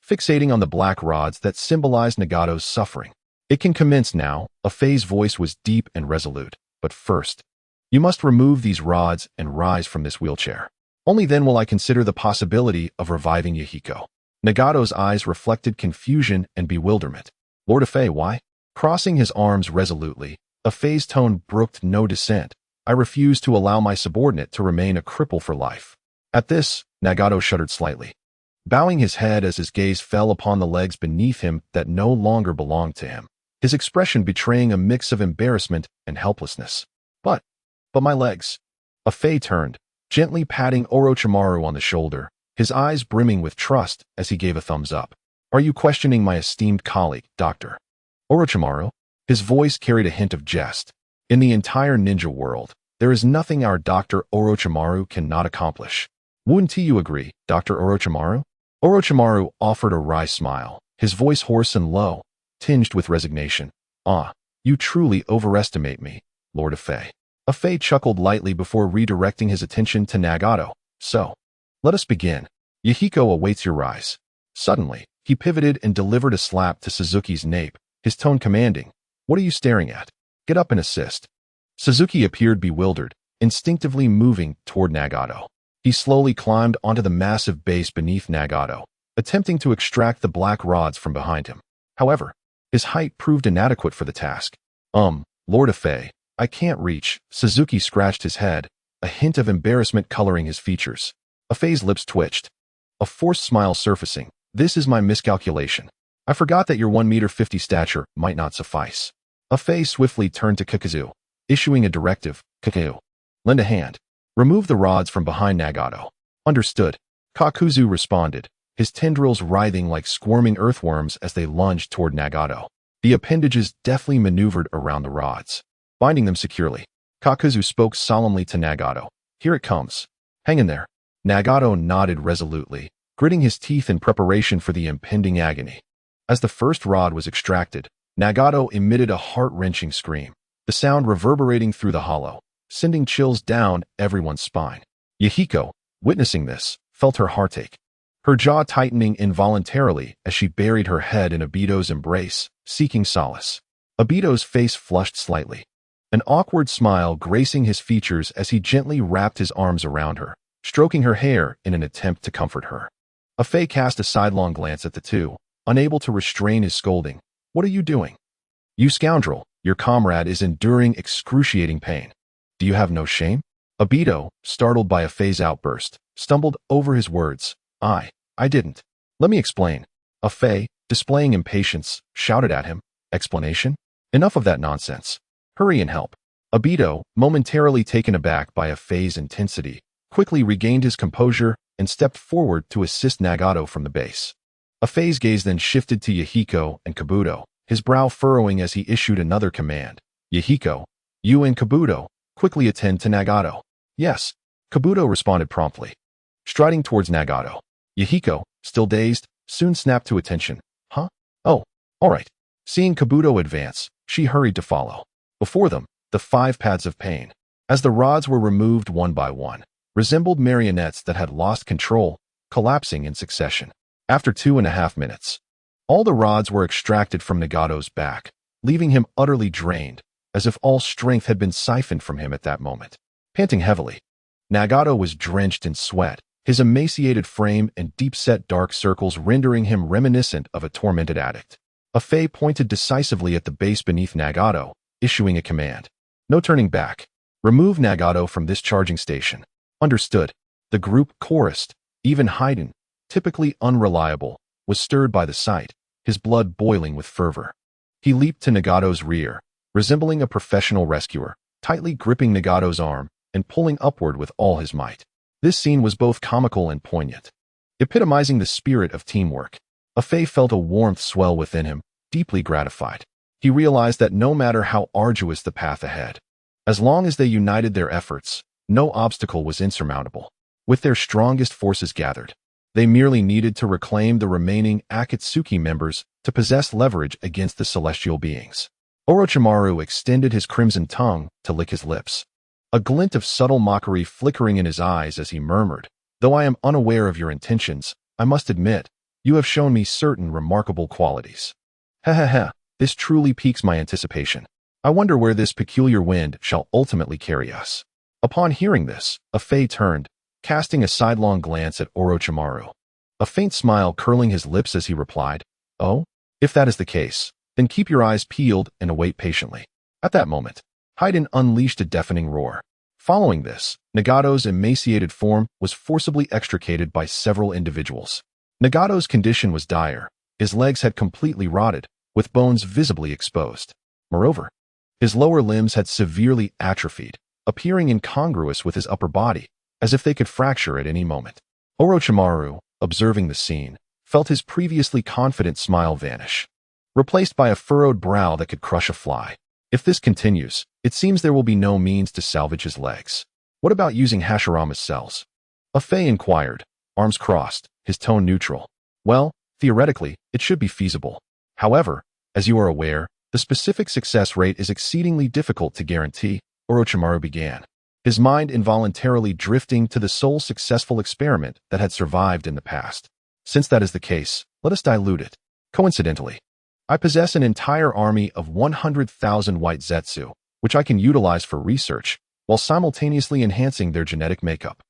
fixating on the black rods that symbolized Nagato's suffering. "It can commence now." Ah-Fei's voice was deep and resolute. "But first, you must remove these rods and rise from this wheelchair. Only then will I consider the possibility of reviving Yahiko." Nagato's eyes reflected confusion and bewilderment. "Lord Ah-Fei, why?" Crossing his arms resolutely, Ah-Fei's tone brooked no dissent. "I refuse to allow my subordinate to remain a cripple for life." At this, Nagato shuddered slightly, bowing his head as his gaze fell upon the legs beneath him that no longer belonged to him, his expression betraying a mix of embarrassment and helplessness. But my legs." Ah-Fei turned, gently patting Orochimaru on the shoulder, his eyes brimming with trust as he gave a thumbs up. "Are you questioning my esteemed colleague, Dr. Orochimaru?" His voice carried a hint of jest. "In the entire ninja world, there is nothing our Dr. Orochimaru cannot accomplish. Wouldn't you agree, Dr. Orochimaru?" Orochimaru offered a wry smile, his voice hoarse and low, tinged with resignation. "Ah, you truly overestimate me, Lord Ah-Fei." Ah-Fei chuckled lightly before redirecting his attention to Nagato. "So, let us begin. Yahiko awaits your rise." Suddenly, he pivoted and delivered a slap to Suzuki's nape, his tone commanding. "What are you staring at? Get up and assist." Suzuki appeared bewildered, instinctively moving toward Nagato. He slowly climbed onto the massive base beneath Nagato, attempting to extract the black rods from behind him. However, his height proved inadequate for the task. Lord Ah-Fei, I can't reach." Suzuki scratched his head, a hint of embarrassment coloring his features. Ah-Fei's lips twitched, a forced smile surfacing. "This is my miscalculation. I forgot that your 1 meter 50 stature might not suffice." Ah-Fei swiftly turned to Kakuzu, issuing a directive. "Kakuzu, lend a hand. Remove the rods from behind Nagato." "Understood." Kakuzu responded, his tendrils writhing like squirming earthworms as they lunged toward Nagato. The appendages deftly maneuvered around the rods, binding them securely. Kakuzu spoke solemnly to Nagato. "Here it comes. Hang in there." Nagato nodded resolutely, gritting his teeth in preparation for the impending agony. As the first rod was extracted, Nagato emitted a heart-wrenching scream, the sound reverberating through the hollow, sending chills down everyone's spine. Yahiko, witnessing this, felt her heartache, her jaw tightening involuntarily as she buried her head in Obito's embrace, seeking solace. Obito's face flushed slightly, an awkward smile gracing his features as he gently wrapped his arms around her, stroking her hair in an attempt to comfort her. Ah-Fei cast a sidelong glance at the two, unable to restrain his scolding. What are you doing? You scoundrel, your comrade is enduring excruciating pain. Do you have no shame? Obito, startled by Afei's outburst, stumbled over his words. I didn't. Let me explain. Afei, displaying impatience, shouted at him. Explanation? Enough of that nonsense. Hurry and help. Obito, momentarily taken aback by Afei's intensity, quickly regained his composure and stepped forward to assist Nagato from the base. Afei's gaze then shifted to Yahiko and Kabuto, his brow furrowing as he issued another command. Yahiko, you and Kabuto, quickly attend to Nagato. Yes, Kabuto responded promptly. Striding towards Nagato, Yahiko, still dazed, soon snapped to attention. Huh? Oh, all right. Seeing Kabuto advance, she hurried to follow. Before them, the 5 pads of pain, as the rods were removed one by one, resembled marionettes that had lost control, collapsing in succession. After 2.5 minutes, all the rods were extracted from Nagato's back, leaving him utterly drained, as if all strength had been siphoned from him at that moment. Panting heavily, Nagato was drenched in sweat, his emaciated frame and deep-set dark circles rendering him reminiscent of a tormented addict. Afei pointed decisively at the base beneath Nagato, issuing a command. No turning back. Remove Nagato from this charging station. Understood. The group chorused. Even Haydn, typically unreliable, was stirred by the sight, his blood boiling with fervor. He leaped to Nagato's rear, resembling a professional rescuer, tightly gripping Nagato's arm and pulling upward with all his might. This scene was both comical and poignant, epitomizing the spirit of teamwork. Afei felt a warmth swell within him, deeply gratified. He realized that no matter how arduous the path ahead, as long as they united their efforts, no obstacle was insurmountable. With their strongest forces gathered, they merely needed to reclaim the remaining Akatsuki members to possess leverage against the celestial beings. Orochimaru extended his crimson tongue to lick his lips, a glint of subtle mockery flickering in his eyes as he murmured, "Though I am unaware of your intentions, I must admit, you have shown me certain remarkable qualities. This truly piques my anticipation. I wonder where this peculiar wind shall ultimately carry us." Upon hearing this, Afei turned, casting a sidelong glance at Orochimaru, a faint smile curling his lips as he replied, "Oh, if that is the case, then keep your eyes peeled and await patiently." At that moment, Haydn unleashed a deafening roar. Following this, Nagato's emaciated form was forcibly extricated by several individuals. Nagato's condition was dire. His legs had completely rotted, with bones visibly exposed. Moreover, his lower limbs had severely atrophied, appearing incongruous with his upper body, as if they could fracture at any moment. Orochimaru, observing the scene, felt his previously confident smile vanish, replaced by a furrowed brow that could crush a fly. If this continues, it seems there will be no means to salvage his legs. What about using Hashirama's cells? Afei inquired, arms crossed, his tone neutral. Well, theoretically, it should be feasible. However, as you are aware, the specific success rate is exceedingly difficult to guarantee, Orochimaru began, his mind involuntarily drifting to the sole successful experiment that had survived in the past. Since that is the case, let us dilute it. Coincidentally, I possess an entire army of 100,000 white Zetsu, which I can utilize for research, while simultaneously enhancing their genetic makeup.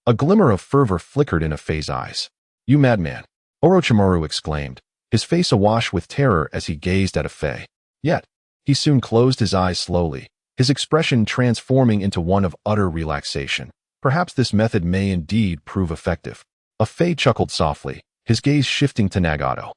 A glimmer of fervor flickered in Afei's eyes. "You madman!" Orochimaru exclaimed, his face awash with terror as he gazed at Afei. Yet, he soon closed his eyes slowly, his expression transforming into one of utter relaxation. Perhaps this method may indeed prove effective. Afei chuckled softly, his gaze shifting to Nagato,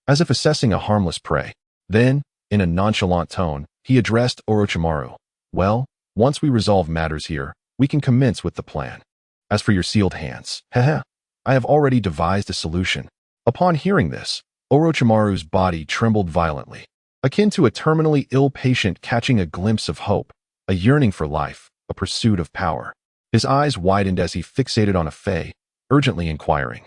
as if assessing a harmless prey. Then, in a nonchalant tone, he addressed Orochimaru. "Well, once we resolve matters here, we can commence with the plan. As for your sealed hands, I have already devised a solution." Upon hearing this, Orochimaru's body trembled violently, akin to a terminally ill patient catching a glimpse of hope, a yearning for life, a pursuit of power. His eyes widened as he fixated on Afei, urgently inquiring,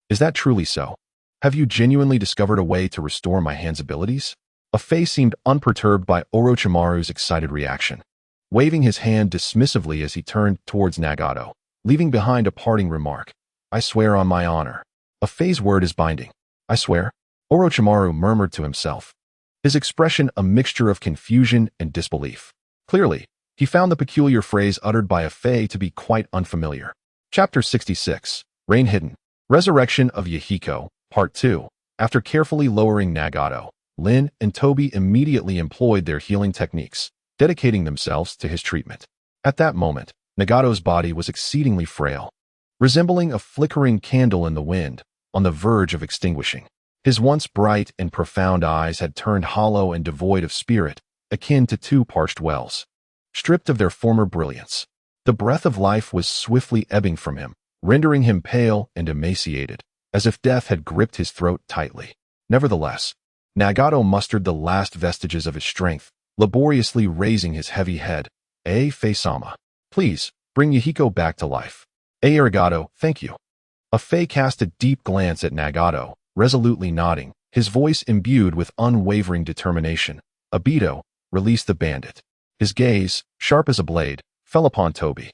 "Is that truly so? Have you genuinely discovered a way to restore my hand's abilities?" Afei seemed unperturbed by Orochimaru's excited reaction, waving his hand dismissively as he turned towards Nagato, leaving behind a parting remark. "I swear on my honor." Afei's word is binding. "I swear?" Orochimaru murmured to himself, his expression a mixture of confusion and disbelief. Clearly, he found the peculiar phrase uttered by Afei to be quite unfamiliar. Chapter 66, Rain Hidden. Resurrection of Yahiko, Part 2. After carefully lowering Nagato, Lin and Toby immediately employed their healing techniques, dedicating themselves to his treatment. At that moment, Nagato's body was exceedingly frail, resembling a flickering candle in the wind, on the verge of extinguishing. His once bright and profound eyes had turned hollow and devoid of spirit, akin to two parched wells. Stripped of their former brilliance, the breath of life was swiftly ebbing from him, rendering him pale and emaciated, as if death had gripped his throat tightly. Nevertheless, Nagato mustered the last vestiges of his strength, laboriously raising his heavy head. Fae-sama, please, bring Yahiko back to life. Arigato, thank you. A Fae cast a deep glance at Nagato, resolutely nodding, his voice imbued with unwavering determination. Obito, release the bandit. His gaze, sharp as a blade, fell upon Toby.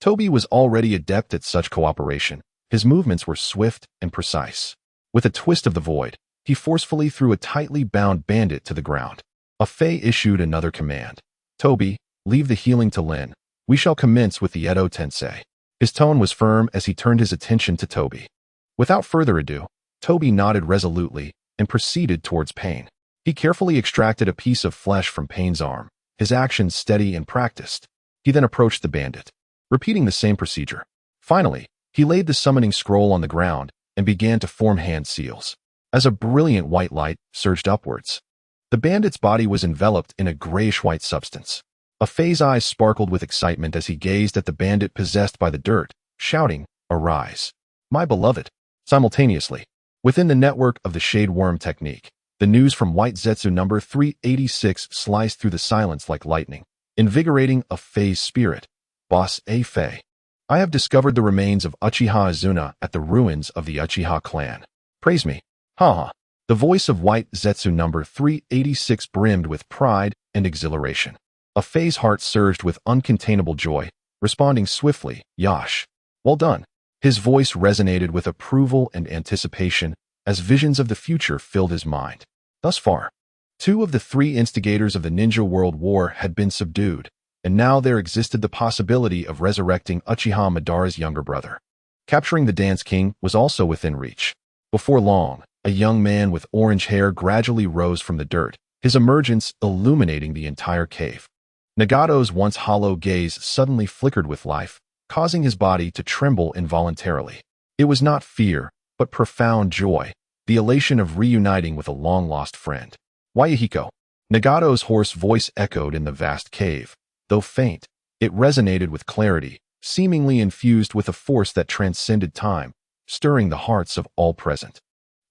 Toby was already adept at such cooperation. His movements were swift and precise. With a twist of the void, he forcefully threw a tightly bound bandit to the ground. A Fae issued another command. Toby, leave the healing to Lin. We shall commence with the Edo Tensei. His tone was firm as he turned his attention to Toby. Without further ado, Toby nodded resolutely and proceeded towards Pain. He carefully extracted a piece of flesh from Pain's arm, his actions steady and practiced. He then approached the bandit, repeating the same procedure. Finally, he laid the summoning scroll on the ground and began to form hand seals. As a brilliant white light surged upwards, the bandit's body was enveloped in a grayish-white substance. A Fae's eyes sparkled with excitement as he gazed at the bandit possessed by the dirt, shouting, "Arise, my beloved!" Simultaneously, within the network of the Shade Worm technique, the news from White Zetsu number 386 sliced through the silence like lightning, invigorating a Fae's spirit. Boss A. Fae, I have discovered the remains of Uchiha Azuna at the ruins of the Uchiha clan. Praise me. Haha. The voice of White Zetsu number 386 brimmed with pride and exhilaration. A Fae's heart surged with uncontainable joy, responding swiftly, Yash. Well done. His voice resonated with approval and anticipation as visions of the future filled his mind. Thus far, 2 of the 3 instigators of the Ninja World War had been subdued, and now there existed the possibility of resurrecting Uchiha Madara's younger brother. Capturing the Dance King was also within reach. Before long, a young man with orange hair gradually rose from the dirt, his emergence illuminating the entire cave. Nagato's once hollow gaze suddenly flickered with life, causing his body to tremble involuntarily. It was not fear, but profound joy, the elation of reuniting with a long-lost friend. Wayahiko. Nagato's hoarse voice echoed in the vast cave. Though faint, it resonated with clarity, seemingly infused with a force that transcended time, stirring the hearts of all present.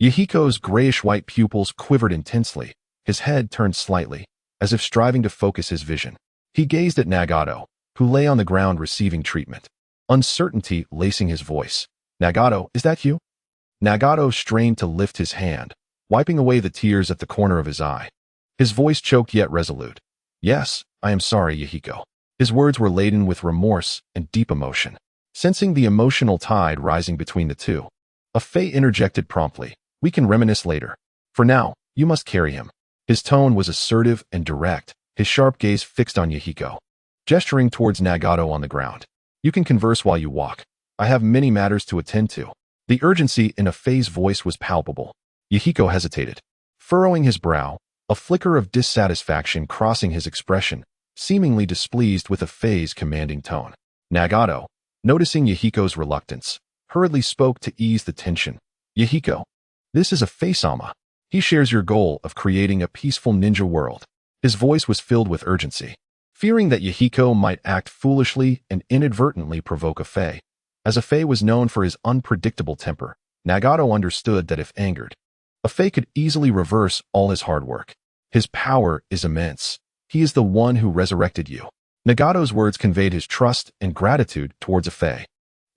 Yahiko's grayish-white pupils quivered intensely, his head turned slightly, as if striving to focus his vision. He gazed at Nagato, who lay on the ground receiving treatment. Uncertainty lacing his voice. Nagato, is that you? Nagato strained to lift his hand, wiping away the tears at the corner of his eye. His voice choked yet resolute. Yes, I am sorry, Yahiko. His words were laden with remorse and deep emotion. Sensing the emotional tide rising between the two, a Fae interjected promptly. We can reminisce later. For now, you must carry him. His tone was assertive and direct, his sharp gaze fixed on Yahiko. Gesturing towards Nagato on the ground. You can converse while you walk. I have many matters to attend to. The urgency in a Fae's voice was palpable. Yahiko hesitated, furrowing his brow, a flicker of dissatisfaction crossing his expression, seemingly displeased with a Fae's commanding tone. Nagato, noticing Yahiko's reluctance, hurriedly spoke to ease the tension. Yahiko, this is a Fae-sama. He shares your goal of creating a peaceful ninja world. His voice was filled with urgency. Fearing that Yahiko might act foolishly and inadvertently provoke a Fae. As a Fae was known for his unpredictable temper, Nagato understood that if angered, a Fae could easily reverse all his hard work. His power is immense. He is the one who resurrected you. Nagato's words conveyed his trust and gratitude towards a Fae.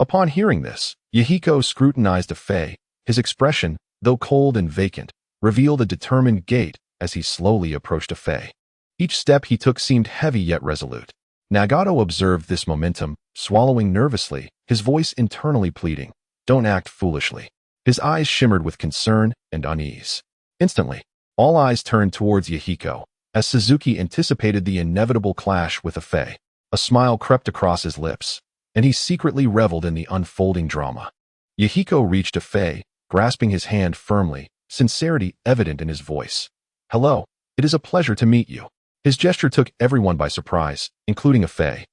Upon hearing this, Yahiko scrutinized a Fae. His expression, though cold and vacant, revealed a determined gait as he slowly approached a Fae. Each step he took seemed heavy yet resolute. Nagato observed this momentum, swallowing nervously, his voice internally pleading, "Don't act foolishly." His eyes shimmered with concern and unease. Instantly, all eyes turned towards Yahiko, as Suzuki anticipated the inevitable clash with a Fae. A smile crept across his lips, and he secretly reveled in the unfolding drama. Yahiko reached a Fae, grasping his hand firmly, sincerity evident in his voice. "Hello, it is a pleasure to meet you." His gesture took everyone by surprise, including Afei.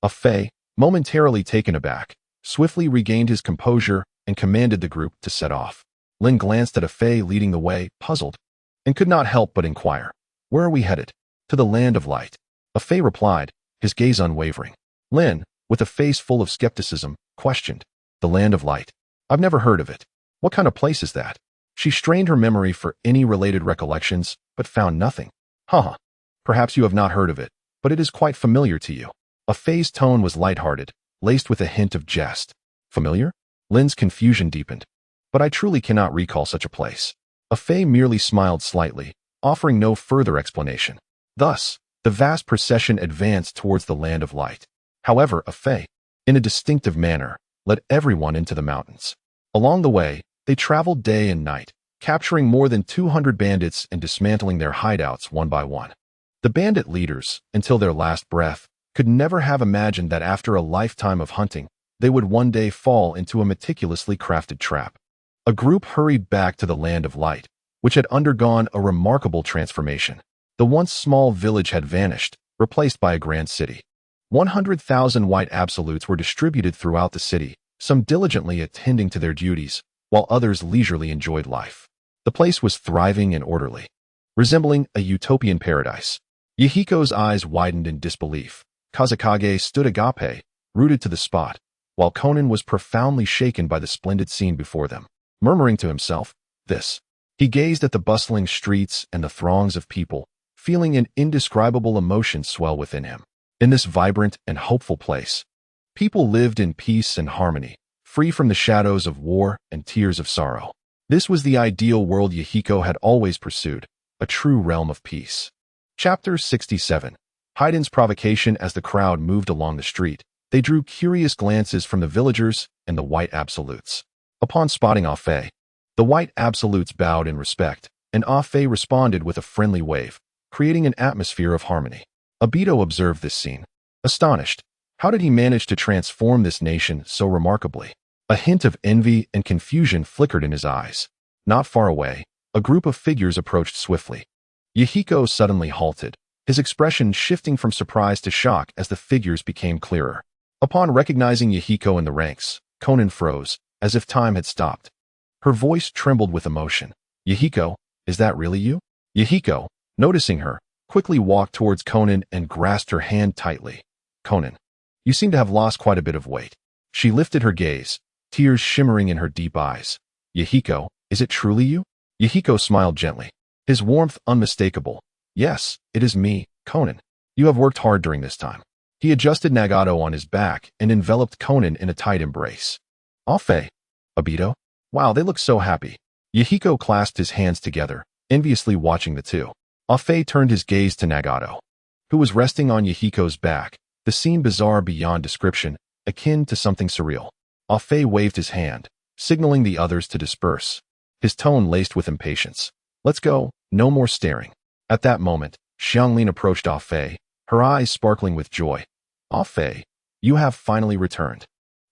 Afei, momentarily taken aback, swiftly regained his composure and commanded the group to set off. Lin glanced at Afei leading the way, puzzled, and could not help but inquire, "Where are we headed?" "To the land of light," Afei replied, his gaze unwavering. Lin, with a face full of skepticism, questioned, "The land of light? I've never heard of it. What kind of place is that?" She strained her memory for any related recollections, but found nothing. "Haha. Perhaps you have not heard of it, but it is quite familiar to you." Afei's tone was lighthearted, laced with a hint of jest. "Familiar?" Lin's confusion deepened. "But I truly cannot recall such a place." Afei merely smiled slightly, offering no further explanation. Thus, the vast procession advanced towards the land of light. However, Afei, in a distinctive manner, led everyone into the mountains. Along the way, they traveled day and night, capturing more than 200 bandits and dismantling their hideouts one by one. The bandit leaders, until their last breath, could never have imagined that after a lifetime of hunting, they would one day fall into a meticulously crafted trap. A group hurried back to the land of light, which had undergone a remarkable transformation. The once small village had vanished, replaced by a grand city. 100,000 white absolutes were distributed throughout the city, some diligently attending to their duties, while others leisurely enjoyed life. The place was thriving and orderly, resembling a utopian paradise. Yahiko's eyes widened in disbelief. Kazekage stood agape, rooted to the spot, while Konan was profoundly shaken by the splendid scene before them. Murmuring to himself, "This." He gazed at the bustling streets and the throngs of people, feeling an indescribable emotion swell within him. In this vibrant and hopeful place, people lived in peace and harmony, free from the shadows of war and tears of sorrow. This was the ideal world Yahiko had always pursued, a true realm of peace. Chapter 67. Haiden's provocation. As the crowd moved along the street, they drew curious glances from the villagers and the white absolutes. Upon spotting Afei, the white absolutes bowed in respect, and Afei responded with a friendly wave, creating an atmosphere of harmony. Obito observed this scene, astonished. How did he manage to transform this nation so remarkably? A hint of envy and confusion flickered in his eyes. Not far away, a group of figures approached swiftly. Yahiko suddenly halted, his expression shifting from surprise to shock as the figures became clearer. Upon recognizing Yahiko in the ranks, Konan froze, as if time had stopped. Her voice trembled with emotion. "Yahiko, is that really you?" Yahiko, noticing her, quickly walked towards Konan and grasped her hand tightly. "Konan, you seem to have lost quite a bit of weight." She lifted her gaze, tears shimmering in her deep eyes. "Yahiko, is it truly you?" Yahiko smiled gently, his warmth unmistakable. "Yes, it is me, Konan. You have worked hard during this time." He adjusted Nagato on his back and enveloped Konan in a tight embrace. "Afei, Obito, wow, they look so happy." Yahiko clasped his hands together, enviously watching the two. Afei turned his gaze to Nagato, who was resting on Yahiko's back, the scene bizarre beyond description, akin to something surreal. Afei waved his hand, signaling the others to disperse, his tone laced with impatience. "Let's go, no more staring." At that moment, Xianglin approached Afei, her eyes sparkling with joy. "Afei, you have finally returned."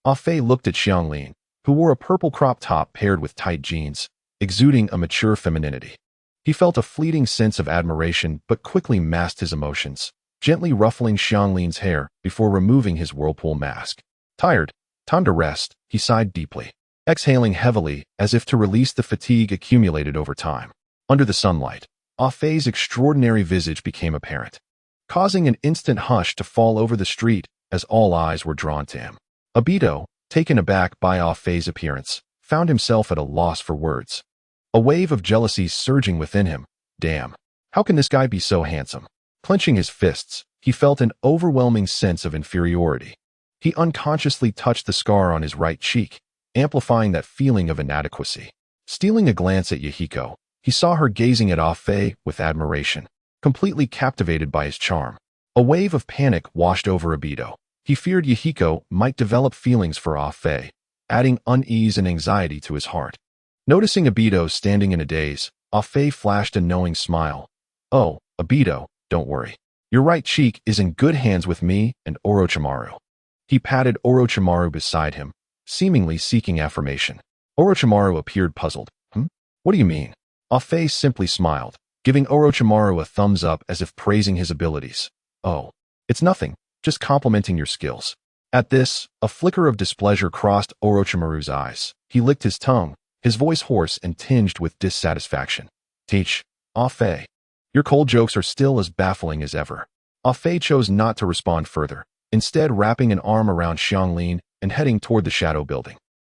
Afei looked at Xianglin, who wore a purple crop top paired with tight jeans, exuding a mature femininity. He felt a fleeting sense of admiration but quickly masked his emotions, gently ruffling Xianglin's hair before removing his whirlpool mask. "Tired? Time to rest," he sighed deeply, exhaling heavily as if to release the fatigue accumulated over time. Under the sunlight, Afei's extraordinary visage became apparent, causing an instant hush to fall over the street as all eyes were drawn to him. Obito, taken aback by Afei's appearance, found himself at a loss for words. A wave of jealousy surging within him. Damn, how can this guy be so handsome? Clenching his fists, he felt an overwhelming sense of inferiority. He unconsciously touched the scar on his right cheek, amplifying that feeling of inadequacy. Stealing a glance at Yahiko, he saw her gazing at Afei with admiration, completely captivated by his charm. A wave of panic washed over Obito. He feared Yahiko might develop feelings for Afei, adding unease and anxiety to his heart. Noticing Obito standing in a daze, Afei flashed a knowing smile. "Oh, Obito, don't worry. Your right cheek is in good hands with me and Orochimaru." He patted Orochimaru beside him, seemingly seeking affirmation. Orochimaru appeared puzzled. What do you mean?" Ah-Fei simply smiled, giving Orochimaru a thumbs up as if praising his abilities. Oh, it's nothing, just complimenting your skills. At this, a flicker of displeasure crossed Orochimaru's eyes. He licked his tongue, his voice hoarse and tinged with dissatisfaction. Teach, Ah-Fei. Your cold jokes are still as baffling as ever. Ah-Fei chose not to respond further, instead wrapping an arm around Xianglin and heading toward the shadow building.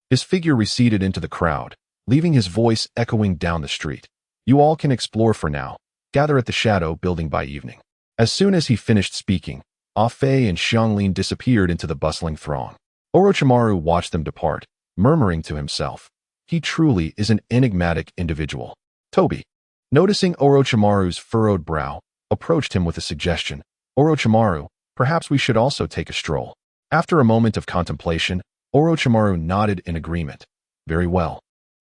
His figure receded into the crowd, leaving his voice echoing down the street. You all can explore for now. Gather at the shadow building by evening. As soon as he finished speaking, Ah-Fei and Xianglin disappeared into the bustling throng. Orochimaru watched them depart, murmuring to himself, he truly is an enigmatic individual. Toby, noticing Orochimaru's furrowed brow, approached him with a suggestion. Orochimaru, perhaps we should also take a stroll. After a moment of contemplation, Orochimaru nodded in agreement. Very well.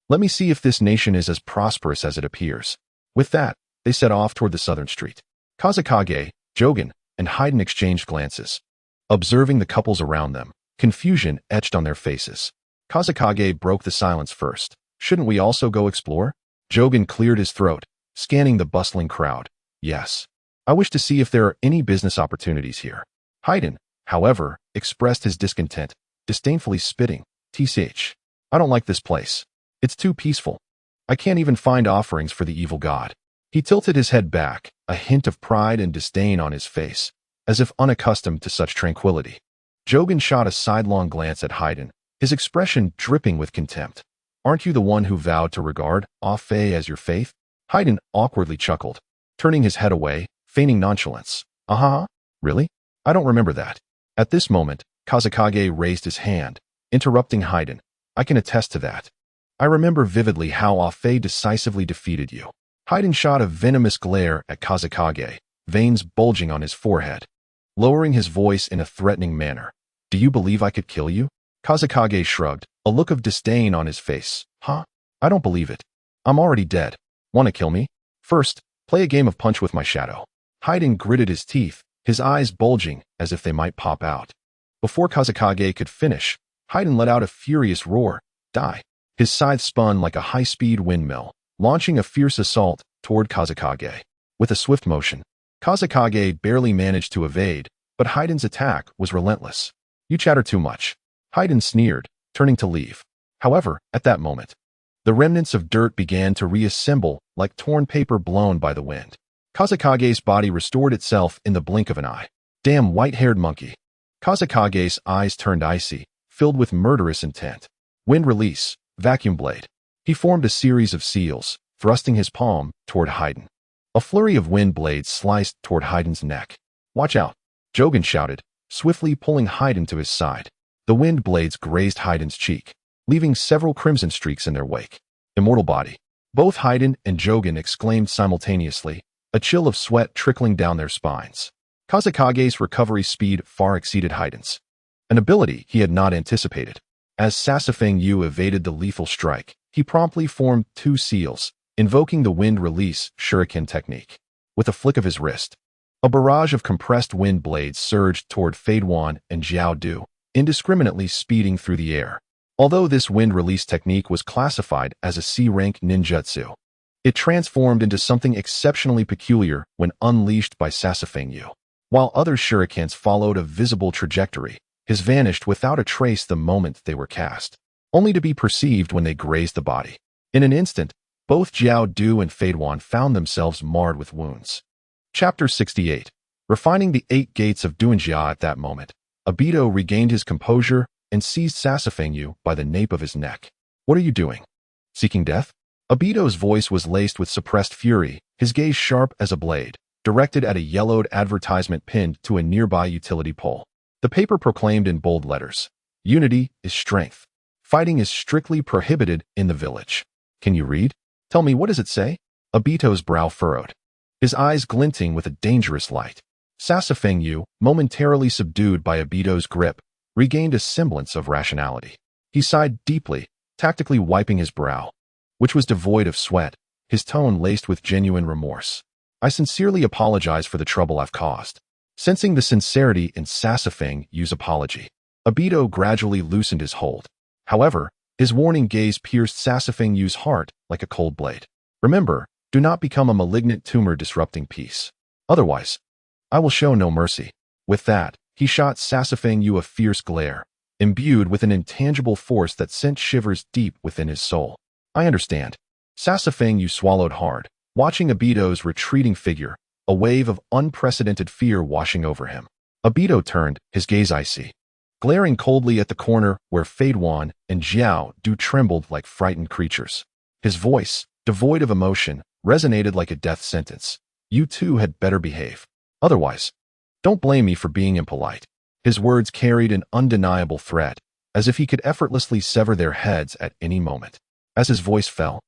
Let me see if this nation is as prosperous as it appears. With that, they set off toward the southern street. Kazekage, Jogen, and Haiden exchanged glances. Observing the couples around them, confusion etched on their faces. Kazekage broke the silence first. Shouldn't we also go explore? Jogen cleared his throat, scanning the bustling crowd. Yes. I wish to see if there are any business opportunities here. Haiden, however, expressed his discontent, disdainfully spitting. Tch. I don't like this place. It's too peaceful. I can't even find offerings for the evil god. He tilted his head back, a hint of pride and disdain on his face, as if unaccustomed to such tranquility. Jogen shot a sidelong glance at Haiden, his expression dripping with contempt. Aren't you the one who vowed to regard Ah-Fei as your faith? Haiden awkwardly chuckled, turning his head away, feigning nonchalance. Really? I don't remember that. At this moment, Kazekage raised his hand, interrupting Haiden. I can attest to that. I remember vividly how Ah-Fei decisively defeated you. Haiden shot a venomous glare at Kazekage, veins bulging on his forehead. Lowering his voice in a threatening manner. Do you believe I could kill you? Kazekage shrugged, a look of disdain on his face. Huh? I don't believe it. I'm already dead. Want to kill me? First, play a game of punch with my shadow. Haiden gritted his teeth, his eyes bulging as if they might pop out. Before Kazekage could finish, Haiden let out a furious roar. Die. His scythe spun like a high-speed windmill, launching a fierce assault toward Kazekage. With a swift motion, Kazekage barely managed to evade, but Haiden's attack was relentless. You chatter too much. Haiden sneered, turning to leave. However, at that moment, the remnants of dirt began to reassemble like torn paper blown by the wind. Kazekage's body restored itself in the blink of an eye. Damn white-haired monkey. Kazekage's eyes turned icy, filled with murderous intent. Wind release, vacuum blade. He formed a series of seals, thrusting his palm toward Haiden. A flurry of wind blades sliced toward Haiden's neck. Watch out, Jogen shouted, swiftly pulling Haiden to his side. The wind blades grazed Haiden's cheek, leaving several crimson streaks in their wake. Immortal body. Both Haiden and Jogen exclaimed simultaneously, a chill of sweat trickling down their spines. Kazekage's recovery speed far exceeded Haiden's, an ability he had not anticipated. As Sasafeng Yu evaded the lethal strike, he promptly formed two seals, invoking the wind release shuriken technique. With a flick of his wrist, a barrage of compressed wind blades surged toward Fadewan and Jiao Du, indiscriminately speeding through the air. Although this wind release technique was classified as a C-rank ninjutsu, it transformed into something exceptionally peculiar when unleashed by Sasafeng Yu. While other shurikens followed a visible trajectory, his vanished without a trace the moment they were cast, only to be perceived when they grazed the body. In an instant, both Jiao Du and Fadewan found themselves marred with wounds. Chapter 68. Refining the 8 gates of Duanjia. At that moment, Obito regained his composure and seized Sasafeng Yu by the nape of his neck. What are you doing? Seeking death? Obito's voice was laced with suppressed fury, his gaze sharp as a blade, directed at a yellowed advertisement pinned to a nearby utility pole. The paper proclaimed in bold letters, "Unity is strength. Fighting is strictly prohibited in the village." Can you read? Tell me, what does it say? Obito's brow furrowed, his eyes glinting with a dangerous light. Sasafeng Yu, momentarily subdued by Obito's grip, regained a semblance of rationality. He sighed deeply, tactically wiping his brow, which was devoid of sweat, his tone laced with genuine remorse. I sincerely apologize for the trouble I've caused. Sensing the sincerity in Sasafeng Yu's apology, Obito gradually loosened his hold. However, his warning gaze pierced Sasafeng Yu's heart like a cold blade. Remember, do not become a malignant tumor disrupting peace. Otherwise, I will show no mercy. With that, he shot Sasafang Yu a fierce glare, imbued with an intangible force that sent shivers deep within his soul. I understand. Sasafang Yu swallowed hard, watching Obito's retreating figure, a wave of unprecedented fear washing over him. Obito turned, his gaze icy, glaring coldly at the corner where Fadewan and Jiao Du trembled like frightened creatures. His voice, devoid of emotion, resonated like a death sentence. You two had better behave. Otherwise, don't blame me for being impolite. His words carried an undeniable threat, as if he could effortlessly sever their heads at any moment. As his voice fell,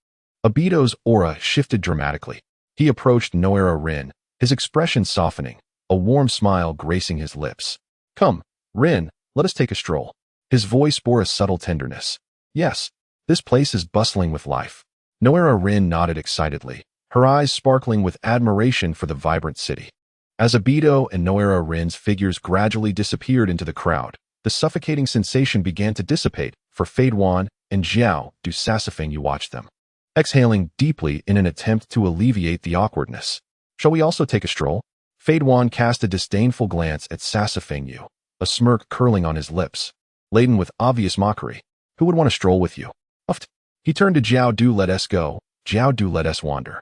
Obito's aura shifted dramatically. He approached Noera Rin, his expression softening, a warm smile gracing his lips. Come, Rin, let us take a stroll. His voice bore a subtle tenderness. Yes, this place is bustling with life. Noera Rin nodded excitedly, her eyes sparkling with admiration for the vibrant city. As Obito and Noera Rin's figures gradually disappeared into the crowd, the suffocating sensation began to dissipate for Fadewan and Jiao Du. Sasafang Yu watched them, exhaling deeply in an attempt to alleviate the awkwardness. Shall we also take a stroll? Fadewan cast a disdainful glance at Sasafang Yu, a smirk curling on his lips, laden with obvious mockery. Who would want to stroll with you? Uft. He turned to Jiao Du. Let us go. Jiao Du. Let us wander.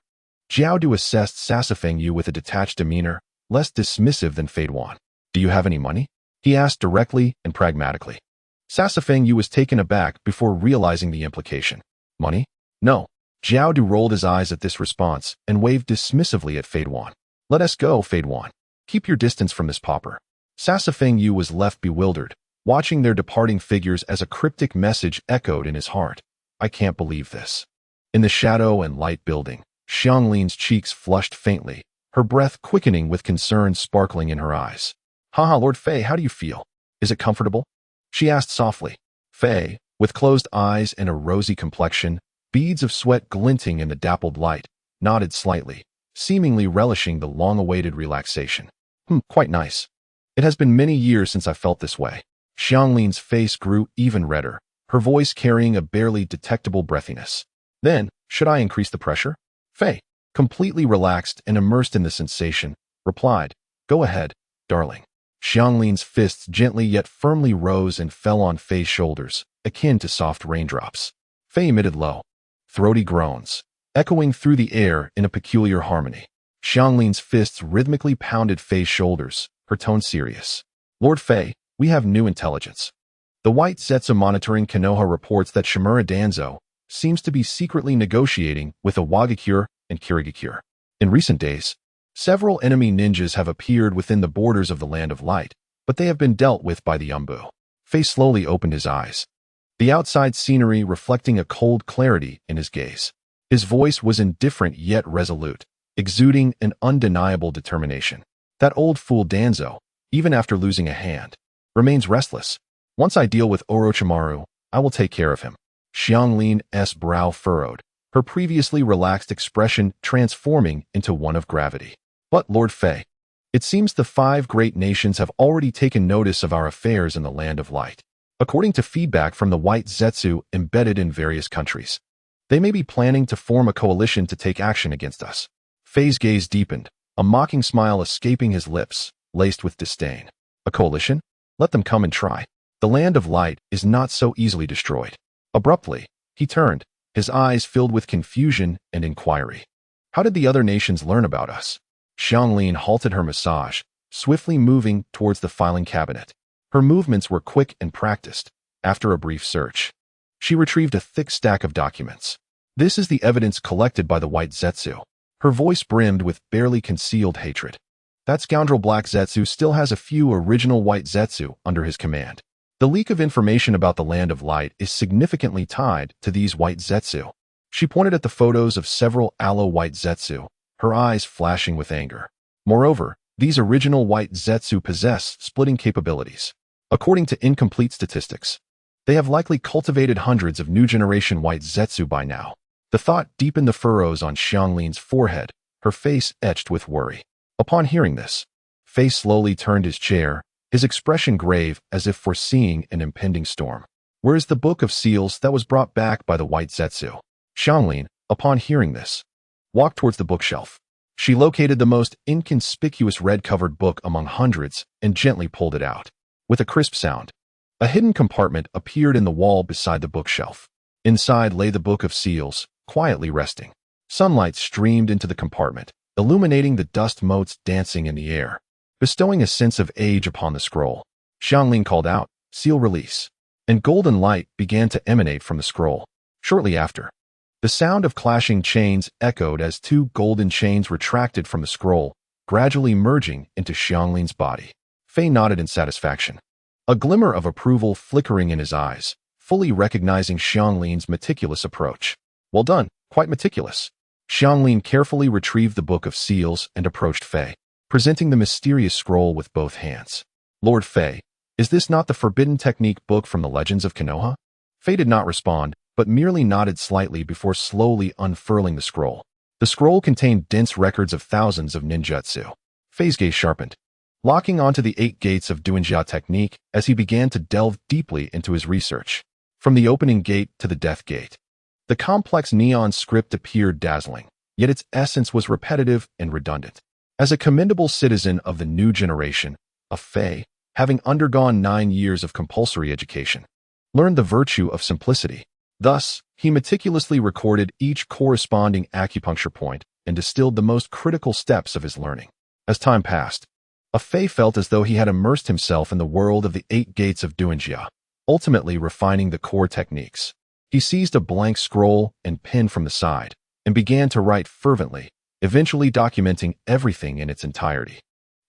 Jiao Du assessed Sasafang Yu with a detached demeanor, less dismissive than Fadewan. Do you have any money? He asked directly and pragmatically. Sasafang Yu was taken aback before realizing the implication. Money? No. Jiao Du rolled his eyes at this response and waved dismissively at Fadewan. Let us go, Fadewan. Keep your distance from this pauper. Sasafang Yu was left bewildered, watching their departing figures as a cryptic message echoed in his heart. I can't believe this. In the shadow and light building, Xianglin's cheeks flushed faintly, her breath quickening with concern sparkling in her eyes. Haha, Lord Fei, how do you feel? Is it comfortable? She asked softly. Fei, with closed eyes and a rosy complexion, beads of sweat glinting in the dappled light, nodded slightly, seemingly relishing the long-awaited relaxation. Quite nice. It has been many years since I felt this way. Xianglin's face grew even redder, her voice carrying a barely detectable breathiness. Then, should I increase the pressure? Fei, completely relaxed and immersed in the sensation, replied, Go ahead, darling. Xianglin's fists gently yet firmly rose and fell on Fei's shoulders, akin to soft raindrops. Fei emitted low, throaty groans, echoing through the air in a peculiar harmony. Xianglin's fists rhythmically pounded Fei's shoulders, her tone serious. Lord Fei, we have new intelligence. The White Zetsu monitoring Konoha reports that Shimura Danzo seems to be secretly negotiating with the Wagakure and Kirigakure. In recent days, several enemy ninjas have appeared within the borders of the Land of Light, but they have been dealt with by the Umbu. Fei slowly opened his eyes, the outside scenery reflecting a cold clarity in his gaze. His voice was indifferent yet resolute, exuding an undeniable determination. That old fool Danzo, even after losing a hand, remains restless. Once I deal with Orochimaru, I will take care of him. Xianglin's brow furrowed, her previously relaxed expression transforming into one of gravity. But Lord Fei, it seems the 5 great nations have already taken notice of our affairs in the Land of Light. According to feedback from the White Zetsu embedded in various countries, they may be planning to form a coalition to take action against us. Fei's gaze deepened, a mocking smile escaping his lips, laced with disdain. A coalition? Let them come and try. The Land of Light is not so easily destroyed. Abruptly, he turned, his eyes filled with confusion and inquiry. How did the other nations learn about us? Xianglin halted her massage, swiftly moving towards the filing cabinet. Her movements were quick and practiced. After a brief search, she retrieved a thick stack of documents. This is the evidence collected by the White Zetsu. Her voice brimmed with barely concealed hatred. That scoundrel Black Zetsu still has a few original White Zetsu under his command. The leak of information about the Land of Light is significantly tied to these White Zetsu. She pointed at the photos of several Aloe White Zetsu, her eyes flashing with anger. Moreover, these original White Zetsu possess splitting capabilities. According to incomplete statistics, they have likely cultivated hundreds of new generation White Zetsu by now. The thought deepened the furrows on Xianglin's forehead, her face etched with worry. Upon hearing this, Fei slowly turned his chair, his expression grave as if foreseeing an impending storm. Where is the book of seals that was brought back by the White Zetsu? Xianglin, upon hearing this, walked towards the bookshelf. She located the most inconspicuous red-covered book among hundreds and gently pulled it out. With a crisp sound, a hidden compartment appeared in the wall beside the bookshelf. Inside lay the Book of Seals, quietly resting. Sunlight streamed into the compartment, illuminating the dust motes dancing in the air, bestowing a sense of age upon the scroll. Xianglin called out, "Seal release," and golden light began to emanate from the scroll. Shortly after, the sound of clashing chains echoed as two golden chains retracted from the scroll, gradually merging into Xianglin's body. Fei nodded in satisfaction, a glimmer of approval flickering in his eyes, fully recognizing Xianglin's meticulous approach. Well done, quite meticulous. Xianglin carefully retrieved the Book of Seals and approached Fei, presenting the mysterious scroll with both hands. Lord Fei, is this not the forbidden technique book from the legends of Konoha? Fei did not respond, but merely nodded slightly before slowly unfurling the scroll. The scroll contained dense records of thousands of ninjutsu. Fei's gaze sharpened, locking onto the 8 gates of Duanjia technique as he began to delve deeply into his research. From the opening gate to the death gate, the complex neon script appeared dazzling, yet its essence was repetitive and redundant. As a commendable citizen of the new generation, a Fei, having undergone 9 years of compulsory education, learned the virtue of simplicity. Thus, he meticulously recorded each corresponding acupuncture point and distilled the most critical steps of his learning. As time passed, a Fei felt as though he had immersed himself in the world of the 8 gates of Duanjia, ultimately refining the core techniques. He seized a blank scroll and pen from the side and began to write fervently, eventually documenting everything in its entirety.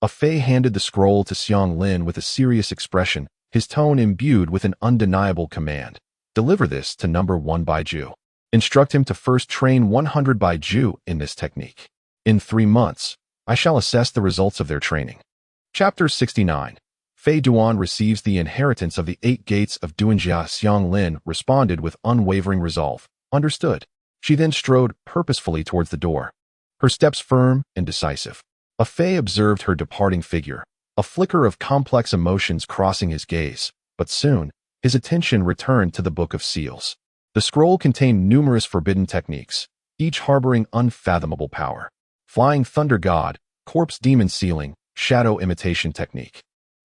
A Fei handed the scroll to Xianglin with a serious expression, his tone imbued with an undeniable command. Deliver this to number 1 Baiju. Instruct him to first train 100 Baiju in this technique. In 3 months, I shall assess the results of their training. Chapter 69. Fei Duan receives the inheritance of the 8 gates of Duanjia. Xianglin responded with unwavering resolve. Understood. She then strode purposefully towards the door, her steps firm and decisive. A Fei observed her departing figure, a flicker of complex emotions crossing his gaze, but soon, his attention returned to the Book of Seals. The scroll contained numerous forbidden techniques, each harboring unfathomable power. Flying Thunder God, Corpse Demon Sealing, Shadow Imitation Technique,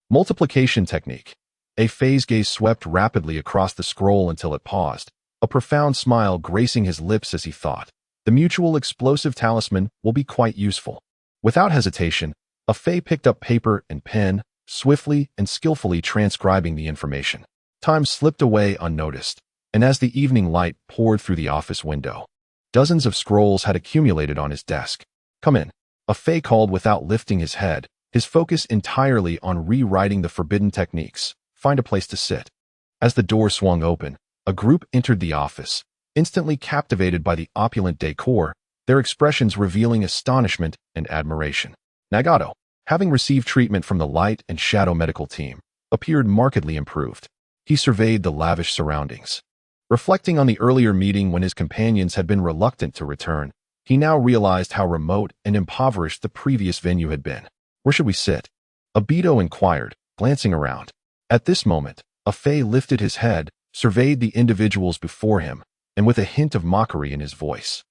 Multiplication Technique. A Fei's gaze swept rapidly across the scroll until it paused, a profound smile gracing his lips as he thought, the mutual explosive talisman will be quite useful. Without hesitation, a Fei picked up paper and pen, swiftly and skillfully transcribing the information. Time slipped away unnoticed, and as the evening light poured through the office window, dozens of scrolls had accumulated on his desk. Come in, a Fei called without lifting his head, his focus entirely on rewriting the forbidden techniques. Find a place to sit. As the door swung open, a group entered the office, instantly captivated by the opulent decor, their expressions revealing astonishment and admiration. Nagato, having received treatment from the Light and Shadow medical team, appeared markedly improved. He surveyed the lavish surroundings. Reflecting on the earlier meeting when his companions had been reluctant to return, he now realized how remote and impoverished the previous venue had been. Where should we sit? Obito inquired, glancing around. At this moment, a Fei lifted his head, surveyed the individuals before him, and with a hint of mockery in his voice,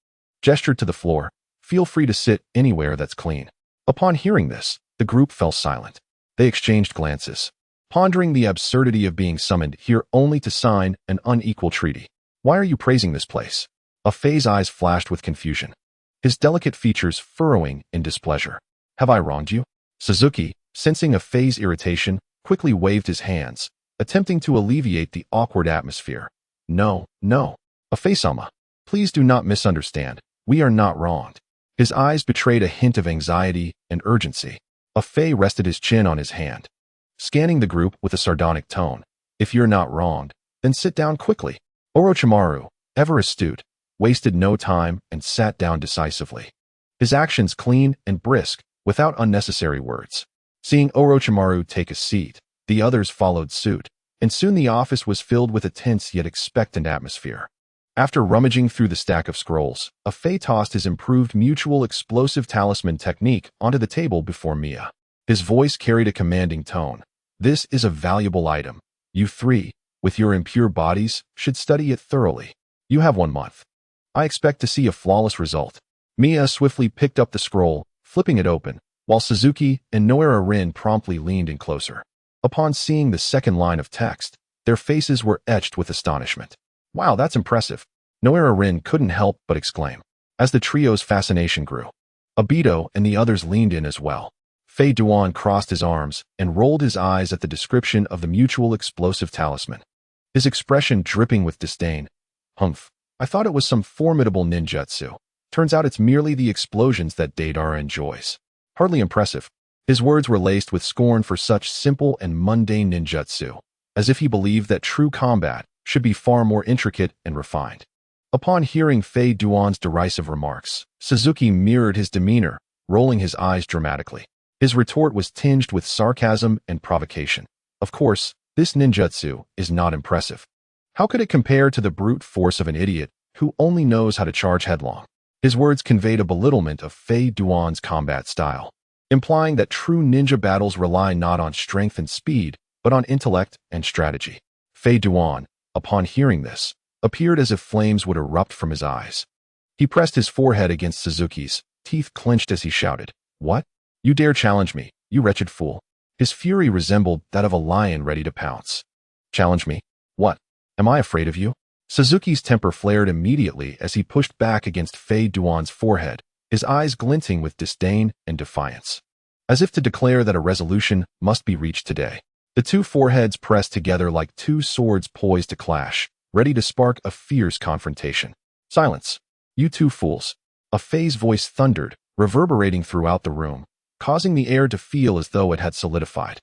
gestured to the floor. Feel free to sit anywhere that's clean. Upon hearing this, the group fell silent. They exchanged glances, pondering the absurdity of being summoned here only to sign an unequal treaty. Why are you praising this place? A Fei's eyes flashed with confusion, his delicate features furrowing in displeasure. Have I wronged you? Suzuki, sensing a Fei's irritation, quickly waved his hands, attempting to alleviate the awkward atmosphere. No, no. A Fei-sama, please do not misunderstand. We are not wronged. His eyes betrayed a hint of anxiety and urgency. A Fei rested his chin on his hand, scanning the group with a sardonic tone. If you're not wronged, then sit down quickly. Orochimaru, ever astute, wasted no time and sat down decisively. His actions clean and brisk, without unnecessary words. Seeing Orochimaru take a seat, the others followed suit, and soon the office was filled with a tense yet expectant atmosphere. After rummaging through the stack of scrolls, a Fei tossed his improved mutual explosive talisman technique onto the table before Mia. His voice carried a commanding tone. This is a valuable item. You 3, with your impure bodies, should study it thoroughly. You have 1 month. I expect to see a flawless result. Mia swiftly picked up the scroll, flipping it open, while Suzuki and Noera Rin promptly leaned in closer. Upon seeing the second line of text, their faces were etched with astonishment. Wow, that's impressive. Noera Rin couldn't help but exclaim. As the trio's fascination grew, Obito and the others leaned in as well. Fei Duan crossed his arms and rolled his eyes at the description of the mutual explosive talisman. His expression dripping with disdain. Humph, I thought it was some formidable ninjutsu. Turns out it's merely the explosions that Deidara enjoys. Hardly impressive. His words were laced with scorn for such simple and mundane ninjutsu, as if he believed that true combat should be far more intricate and refined. Upon hearing Fei Duan's derisive remarks, Suzuki mirrored his demeanor, rolling his eyes dramatically. His retort was tinged with sarcasm and provocation. Of course, this ninjutsu is not impressive. How could it compare to the brute force of an idiot who only knows how to charge headlong? His words conveyed a belittlement of Fei Duan's combat style, implying that true ninja battles rely not on strength and speed, but on intellect and strategy. Fei Duan, upon hearing this, appeared as if flames would erupt from his eyes. He pressed his forehead against Suzuki's, teeth clenched as he shouted, "What? You dare challenge me, you wretched fool!" His fury resembled that of a lion ready to pounce. "Challenge me? What? Am I afraid of you?" Suzuki's temper flared immediately as he pushed back against Fei Duan's forehead, his eyes glinting with disdain and defiance. As if to declare that a resolution must be reached today, the two foreheads pressed together like two swords poised to clash, ready to spark a fierce confrontation. "Silence! You two fools!" A Fei's voice thundered, reverberating throughout the room, causing the air to feel as though it had solidified.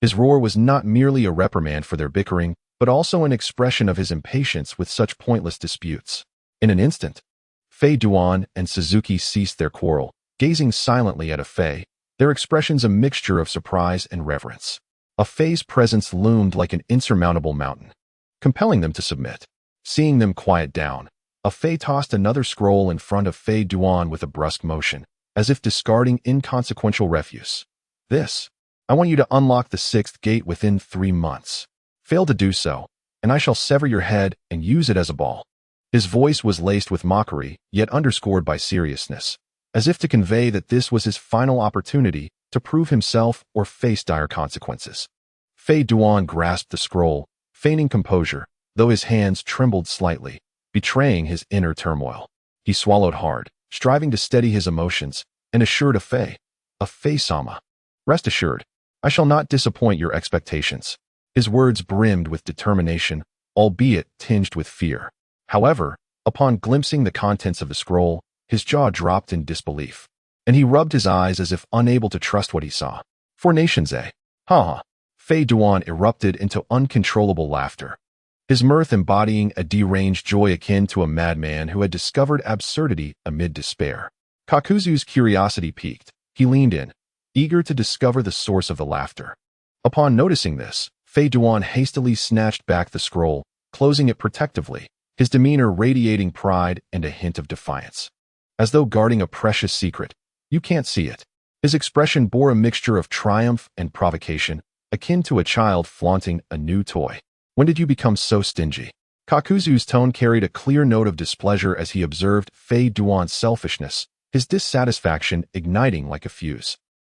His roar was not merely a reprimand for their bickering, but also an expression of his impatience with such pointless disputes. In an instant, Fei Duan and Suzuki ceased their quarrel, gazing silently at Fei, their expressions a mixture of surprise and reverence. Fei's presence loomed like an insurmountable mountain, compelling them to submit. Seeing them quiet down, Fei tossed another scroll in front of Fei Duan with a brusque motion, as if discarding inconsequential refuse. I want you to unlock the 6th gate within 3 months. Fail to do so, and I shall sever your head and use it as a ball." His voice was laced with mockery, yet underscored by seriousness, as if to convey that this was his final opportunity to prove himself or face dire consequences. Fei Duan grasped the scroll, feigning composure, though his hands trembled slightly, betraying his inner turmoil. He swallowed hard, striving to steady his emotions, and assured Fei-sama, "Rest assured, I shall not disappoint your expectations." His words brimmed with determination, albeit tinged with fear. However, upon glimpsing the contents of the scroll, his jaw dropped in disbelief, and he rubbed his eyes as if unable to trust what he saw. "For nations, eh? Ha!" Fei Duan erupted into uncontrollable laughter, his mirth embodying a deranged joy akin to a madman who had discovered absurdity amid despair. Kakuzu's curiosity piqued. He leaned in, eager to discover the source of the laughter. Upon noticing this, Fei Duan hastily snatched back the scroll, closing it protectively, his demeanor radiating pride and a hint of defiance. As though guarding a precious secret, "You can't see it." His expression bore a mixture of triumph and provocation, akin to a child flaunting a new toy. "When did you become so stingy?" Kakuzu's tone carried a clear note of displeasure as he observed Fei Duan's selfishness, his dissatisfaction igniting like a fuse.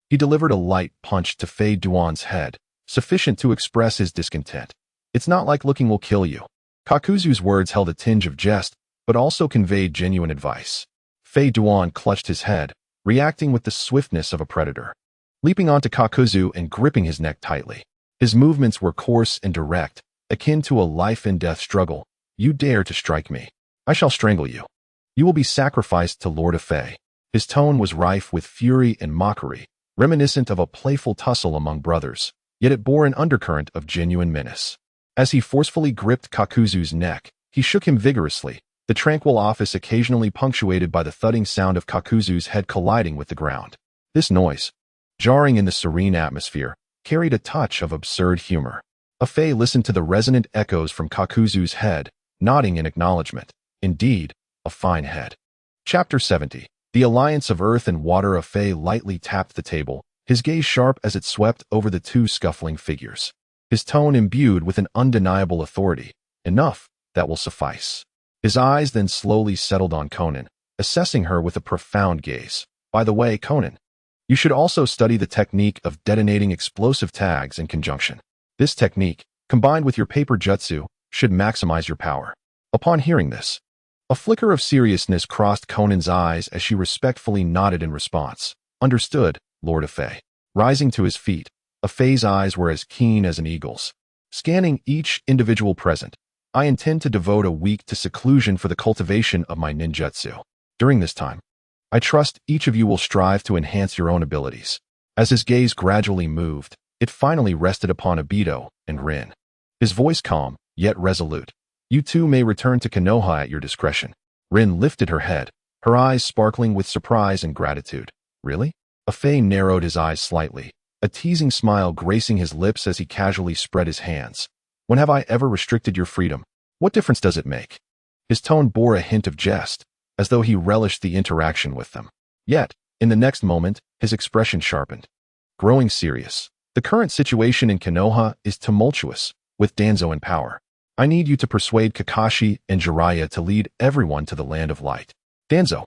He delivered a light punch to Fei Duan's head, sufficient to express his discontent. "It's not like looking will kill you." Kakuzu's words held a tinge of jest, but also conveyed genuine advice. Fei Duan clutched his head, reacting with the swiftness of a predator. Leaping onto Kakuzu and gripping his neck tightly. His movements were coarse and direct, akin to a life-and-death struggle. "You dare to strike me. I shall strangle you. You will be sacrificed to Lord Fei." His tone was rife with fury and mockery, reminiscent of a playful tussle among brothers, yet it bore an undercurrent of genuine menace. As he forcefully gripped Kakuzu's neck, he shook him vigorously, the tranquil office occasionally punctuated by the thudding sound of Kakuzu's head colliding with the ground. This noise, jarring in the serene atmosphere, carried a touch of absurd humor. Fei listened to the resonant echoes from Kakuzu's head, nodding in acknowledgement. Indeed, a fine head. Chapter 70. The Alliance of Earth and Water. Fei lightly tapped the table, his gaze sharp as it swept over the two scuffling figures. His tone imbued with an undeniable authority. "Enough, that will suffice." His eyes then slowly settled on Conan, assessing her with a profound gaze. By the way, Conan, you should also study the technique of detonating explosive tags in conjunction. This technique, combined with your paper jutsu, should maximize your power. Upon hearing this, a flicker of seriousness crossed Conan's eyes as she respectfully nodded in response. Understood, Lord Afei. Rising to his feet, Afei's eyes were as keen as an eagle's. Scanning each individual present, I intend to devote a week to seclusion for the cultivation of my ninjutsu. During this time, I trust each of you will strive to enhance your own abilities. As his gaze gradually moved, it finally rested upon Obito and Rin. His voice calm, yet resolute. You two may return to Konoha at your discretion. Rin lifted her head, her eyes sparkling with surprise and gratitude. Really? Afei narrowed his eyes slightly, a teasing smile gracing his lips as he casually spread his hands. When have I ever restricted your freedom? What difference does it make? His tone bore a hint of jest, as though he relished the interaction with them. Yet, in the next moment, his expression sharpened. Growing serious. The current situation in Konoha is tumultuous, with Danzo in power. I need you to persuade Kakashi and Jiraiya to lead everyone to the land of light. Danzo.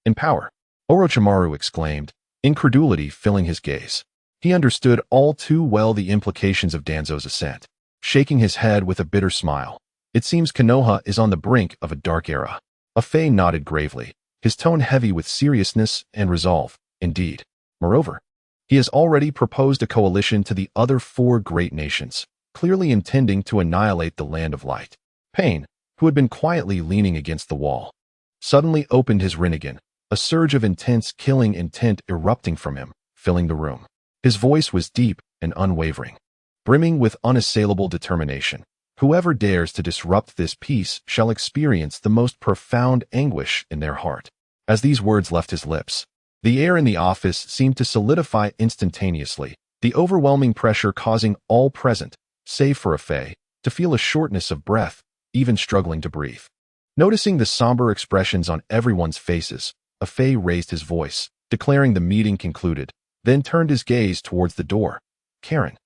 In power. Orochimaru exclaimed, incredulity filling his gaze. He understood all too well the implications of Danzo's ascent. Shaking his head with a bitter smile. It seems Konoha is on the brink of a dark era. Afei nodded gravely, his tone heavy with seriousness and resolve. Indeed. Moreover, he has already proposed a coalition to the other 4 great nations, clearly intending to annihilate the land of light. Pain, who had been quietly leaning against the wall, suddenly opened his Rinnegan, a surge of intense killing intent erupting from him, filling the room. His voice was deep and unwavering, brimming with unassailable determination. Whoever dares to disrupt this peace shall experience the most profound anguish in their heart. As these words left his lips, the air in the office seemed to solidify instantaneously, the overwhelming pressure causing all present, save for Afei, to feel a shortness of breath, even struggling to breathe. Noticing the somber expressions on everyone's faces, Afei raised his voice, declaring the meeting concluded, then turned his gaze towards the door. Karen.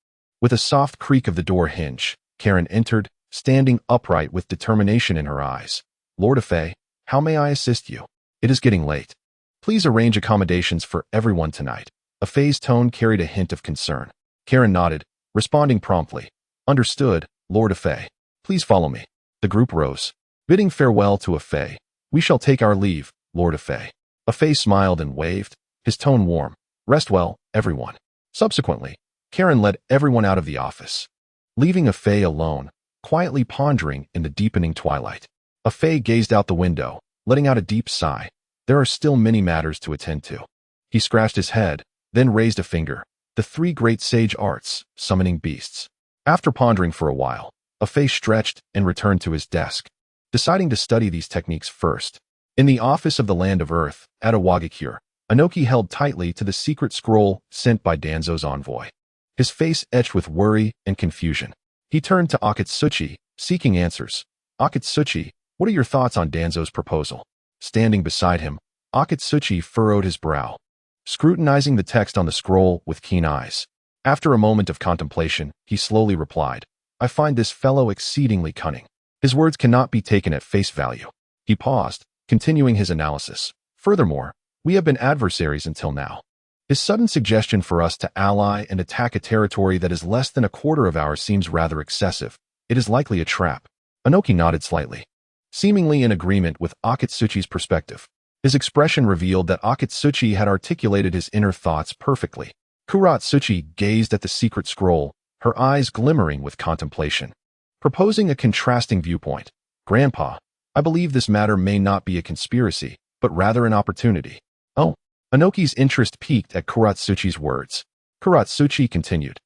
With a soft creak of the door hinge, Karen entered, standing upright with determination in her eyes. Lord Afei, how may I assist you? It is getting late. Please arrange accommodations for everyone tonight. Afei's tone carried a hint of concern. Karen nodded, responding promptly. Understood, Lord Afei. Please follow me. The group rose. Bidding farewell to Afei, we shall take our leave, Lord Afei. Afei smiled and waved, his tone warm. Rest well, everyone. Subsequently, Karen led everyone out of the office, leaving Afei alone, quietly pondering in the deepening twilight. Afei gazed out the window, letting out a deep sigh. There are still many matters to attend to. He scratched his head, then raised a finger. The 3 great sage arts, summoning beasts. After pondering for a while, Afei stretched and returned to his desk, deciding to study these techniques first. In the office of the Land of Earth, at Awagakure, Inoki held tightly to the secret scroll sent by Danzo's envoy. His face etched with worry and confusion. He turned to Akatsuchi, seeking answers. Akatsuchi, what are your thoughts on Danzo's proposal? Standing beside him, Akatsuchi furrowed his brow, scrutinizing the text on the scroll with keen eyes. After a moment of contemplation, he slowly replied, I find this fellow exceedingly cunning. His words cannot be taken at face value. He paused, continuing his analysis. Furthermore, we have been adversaries until now. His sudden suggestion for us to ally and attack a territory that is less than a quarter of ours seems rather excessive. It is likely a trap. Inoki nodded slightly, seemingly in agreement with Akatsuchi's perspective. His expression revealed that Akatsuchi had articulated his inner thoughts perfectly. Kuratsuchi gazed at the secret scroll, her eyes glimmering with contemplation, proposing a contrasting viewpoint. Grandpa, I believe this matter may not be a conspiracy, but rather an opportunity. Oh. Inoki's interest piqued at Kuratsuchi's words. Kuratsuchi continued.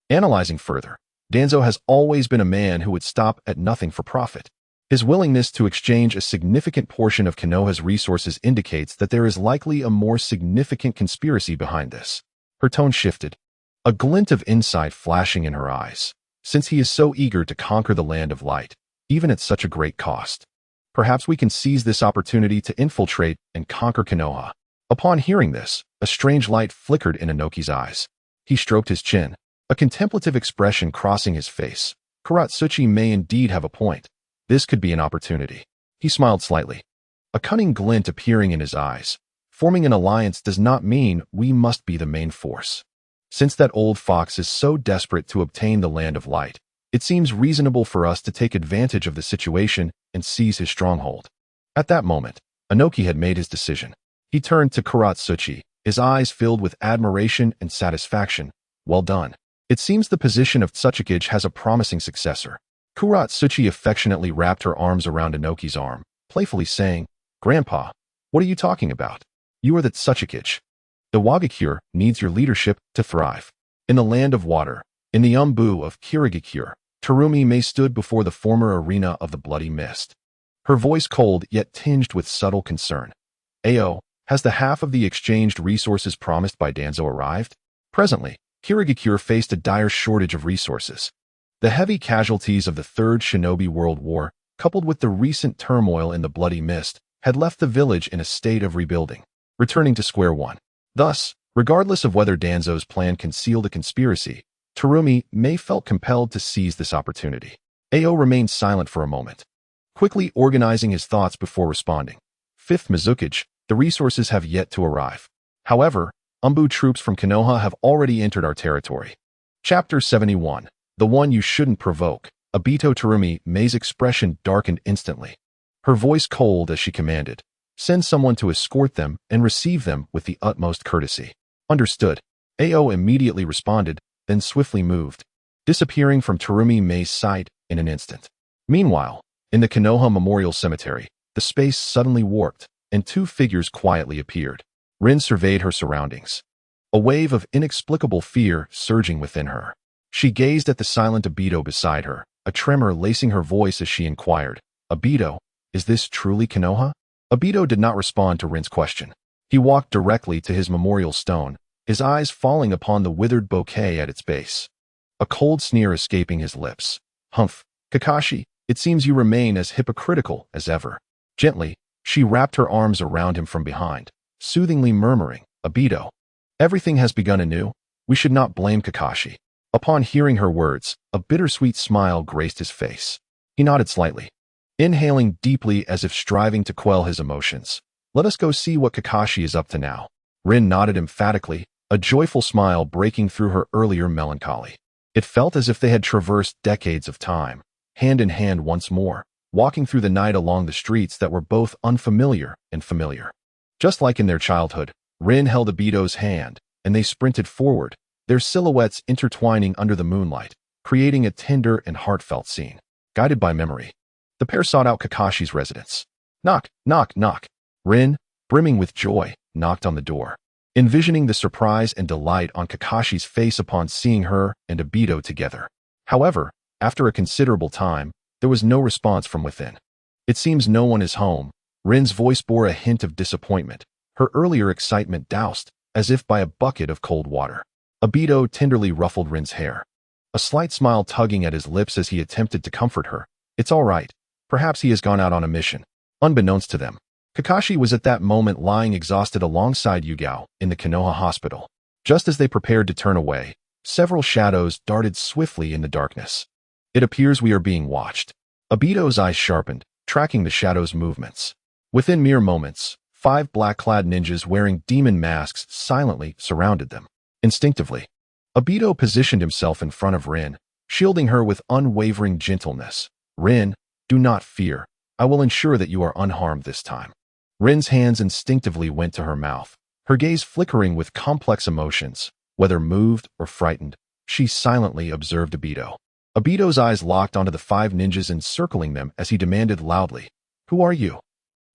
Analyzing further, Danzo has always been a man who would stop at nothing for profit. His willingness to exchange a significant portion of Konoha's resources indicates that there is likely a more significant conspiracy behind this. Her tone shifted, a glint of insight flashing in her eyes. Since he is so eager to conquer the land of light, even at such a great cost, perhaps we can seize this opportunity to infiltrate and conquer Konoha. Upon hearing this, a strange light flickered in Inoki's eyes. He stroked his chin, a contemplative expression crossing his face. Kuratsuchi may indeed have a point. This could be an opportunity. He smiled slightly. a cunning glint appearing in his eyes. Forming an alliance does not mean we must be the main force. Since that old fox is so desperate to obtain the Land of Light, it seems reasonable for us to take advantage of the situation and seize his stronghold. At that moment, Inoki had made his decision. He turned to Kuratsuchi, his eyes filled with admiration and satisfaction. Well done. It seems the position of Tsuchikage has a promising successor. Kuratsuchi affectionately wrapped her arms around Inoki's arm, playfully saying, Grandpa, what are you talking about? You are the Tsuchikage. The Wagakure needs your leadership to thrive. In the land of water, in the umbu of Kirigakure, Terumi Mei stood before the former arena of the Bloody Mist. Her voice cold yet tinged with subtle concern. Ao, has the half of the exchanged resources promised by Danzo arrived? Presently, Kirigakure faced a dire shortage of resources. The heavy casualties of the Third Shinobi World War, coupled with the recent turmoil in the Bloody Mist, had left the village in a state of rebuilding, returning to square one. Thus, regardless of whether Danzo's plan concealed a conspiracy, Terumi Mei felt compelled to seize this opportunity. Ao remained silent for a moment, quickly organizing his thoughts before responding. Fifth Mizukage, the resources have yet to arrive. However, Umbu troops from Konoha have already entered our territory. Chapter 71. The one you shouldn't provoke. Obito. Terumi Mei's expression darkened instantly. Her voice cold as she commanded, send someone to escort them and receive them with the utmost courtesy. Understood. Ao immediately responded, then swiftly moved, disappearing from Terumi Mei's sight in an instant. Meanwhile, in the Konoha Memorial Cemetery, the space suddenly warped, and two figures quietly appeared. Rin surveyed her surroundings, a wave of inexplicable fear surging within her. She gazed at the silent Obito beside her, a tremor lacing her voice as she inquired, Obito, is this truly Konoha? Obito did not respond to Rin's question. He walked directly to his memorial stone, his eyes falling upon the withered bouquet at its base. A cold sneer escaping his lips. Humph, Kakashi, it seems you remain as hypocritical as ever. Gently, she wrapped her arms around him from behind, soothingly murmuring, Obito, everything has begun anew. We should not blame Kakashi. Upon hearing her words, a bittersweet smile graced his face. He nodded slightly, inhaling deeply as if striving to quell his emotions. Let us go see what Kakashi is up to now. Rin nodded emphatically, a joyful smile breaking through her earlier melancholy. It felt as if they had traversed decades of time, hand in hand once more, walking through the night along the streets that were both unfamiliar and familiar. Just like in their childhood, Rin held Obito's hand, and they sprinted forward, their silhouettes intertwining under the moonlight, creating a tender and heartfelt scene. Guided by memory, the pair sought out Kakashi's residence. Knock, knock, knock. Rin, brimming with joy, knocked on the door, envisioning the surprise and delight on Kakashi's face upon seeing her and Obito together. However, after a considerable time, there was no response from within. It seems no one is home. Rin's voice bore a hint of disappointment, her earlier excitement doused, as if by a bucket of cold water. Obito tenderly ruffled Rin's hair, a slight smile tugging at his lips as he attempted to comfort her. It's all right. Perhaps he has gone out on a mission. Unbeknownst to them, Kakashi was at that moment lying exhausted alongside Yugao in the Konoha hospital. Just as they prepared to turn away, several shadows darted swiftly in the darkness. It appears we are being watched. Obito's eyes sharpened, tracking the shadows' movements. Within mere moments, 5 black-clad ninjas wearing demon masks silently surrounded them. Instinctively, Obito positioned himself in front of Rin, shielding her with unwavering gentleness. Rin, do not fear. I will ensure that you are unharmed this time. Rin's hands instinctively went to her mouth, her gaze flickering with complex emotions. Whether moved or frightened, she silently observed Obito. Obito's eyes locked onto the 5 ninjas encircling them as he demanded loudly, Who are you?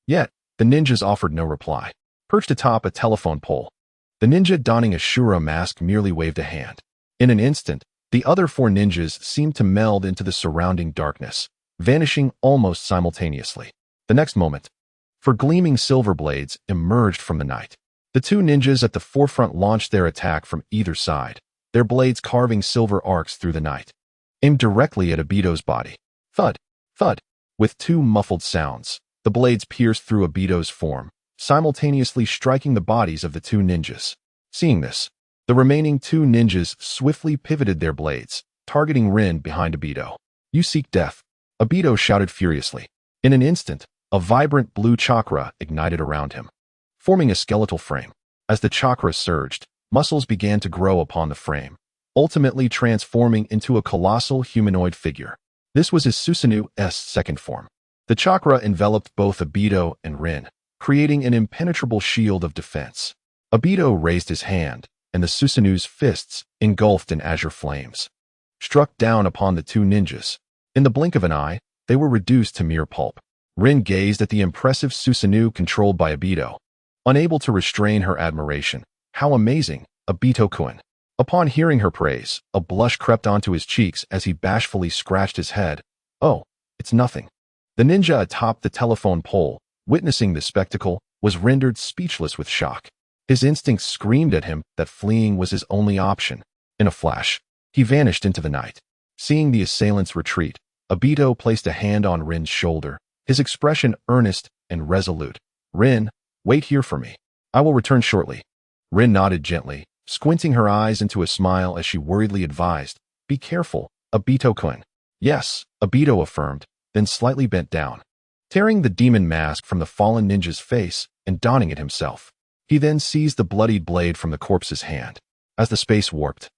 Yet, the ninjas offered no reply. Perched atop a telephone pole, the ninja donning a Shura mask merely waved a hand. In an instant, the other 4 ninjas seemed to meld into the surrounding darkness, vanishing almost simultaneously. The next moment, 4 gleaming silver blades emerged from the night. The 2 ninjas at the forefront launched their attack from either side, their blades carving silver arcs through the night, aimed directly at Obito's body. Thud, thud. With 2 muffled sounds, the blades pierced through Obito's form, simultaneously striking the bodies of the 2 ninjas. Seeing this, the remaining 2 ninjas swiftly pivoted their blades, targeting Rin behind Obito. You seek death, Obito shouted furiously. In an instant, A vibrant blue chakra ignited around him, forming a skeletal frame. As the chakra surged, muscles began to grow upon the frame, ultimately transforming into a colossal humanoid figure. This was his Susanu's second form. The chakra enveloped both Obito and Rin, creating an impenetrable shield of defense. Obito raised his hand, and the Susanu's fists, engulfed in azure flames, struck down upon the two ninjas. In the blink of an eye, they were reduced to mere pulp. Rin gazed at the impressive Susanu controlled by Obito, unable to restrain her admiration. How amazing, Obito-kun! Upon hearing her praise, a blush crept onto his cheeks as he bashfully scratched his head. Oh, it's nothing. The ninja atop the telephone pole, witnessing the spectacle, was rendered speechless with shock. His instincts screamed at him that fleeing was his only option. In a flash, he vanished into the night. Seeing the assailants retreat, Obito placed a hand on Rin's shoulder, his expression earnest and resolute. Rin, wait here for me. I will return shortly. Rin nodded gently, squinting her eyes into a smile as she worriedly advised, Be careful, Obito-kun. Yes, Obito affirmed, then slightly bent down, tearing the demon mask from the fallen ninja's face and donning it himself. He then seized the bloodied blade from the corpse's hand. As the space warped,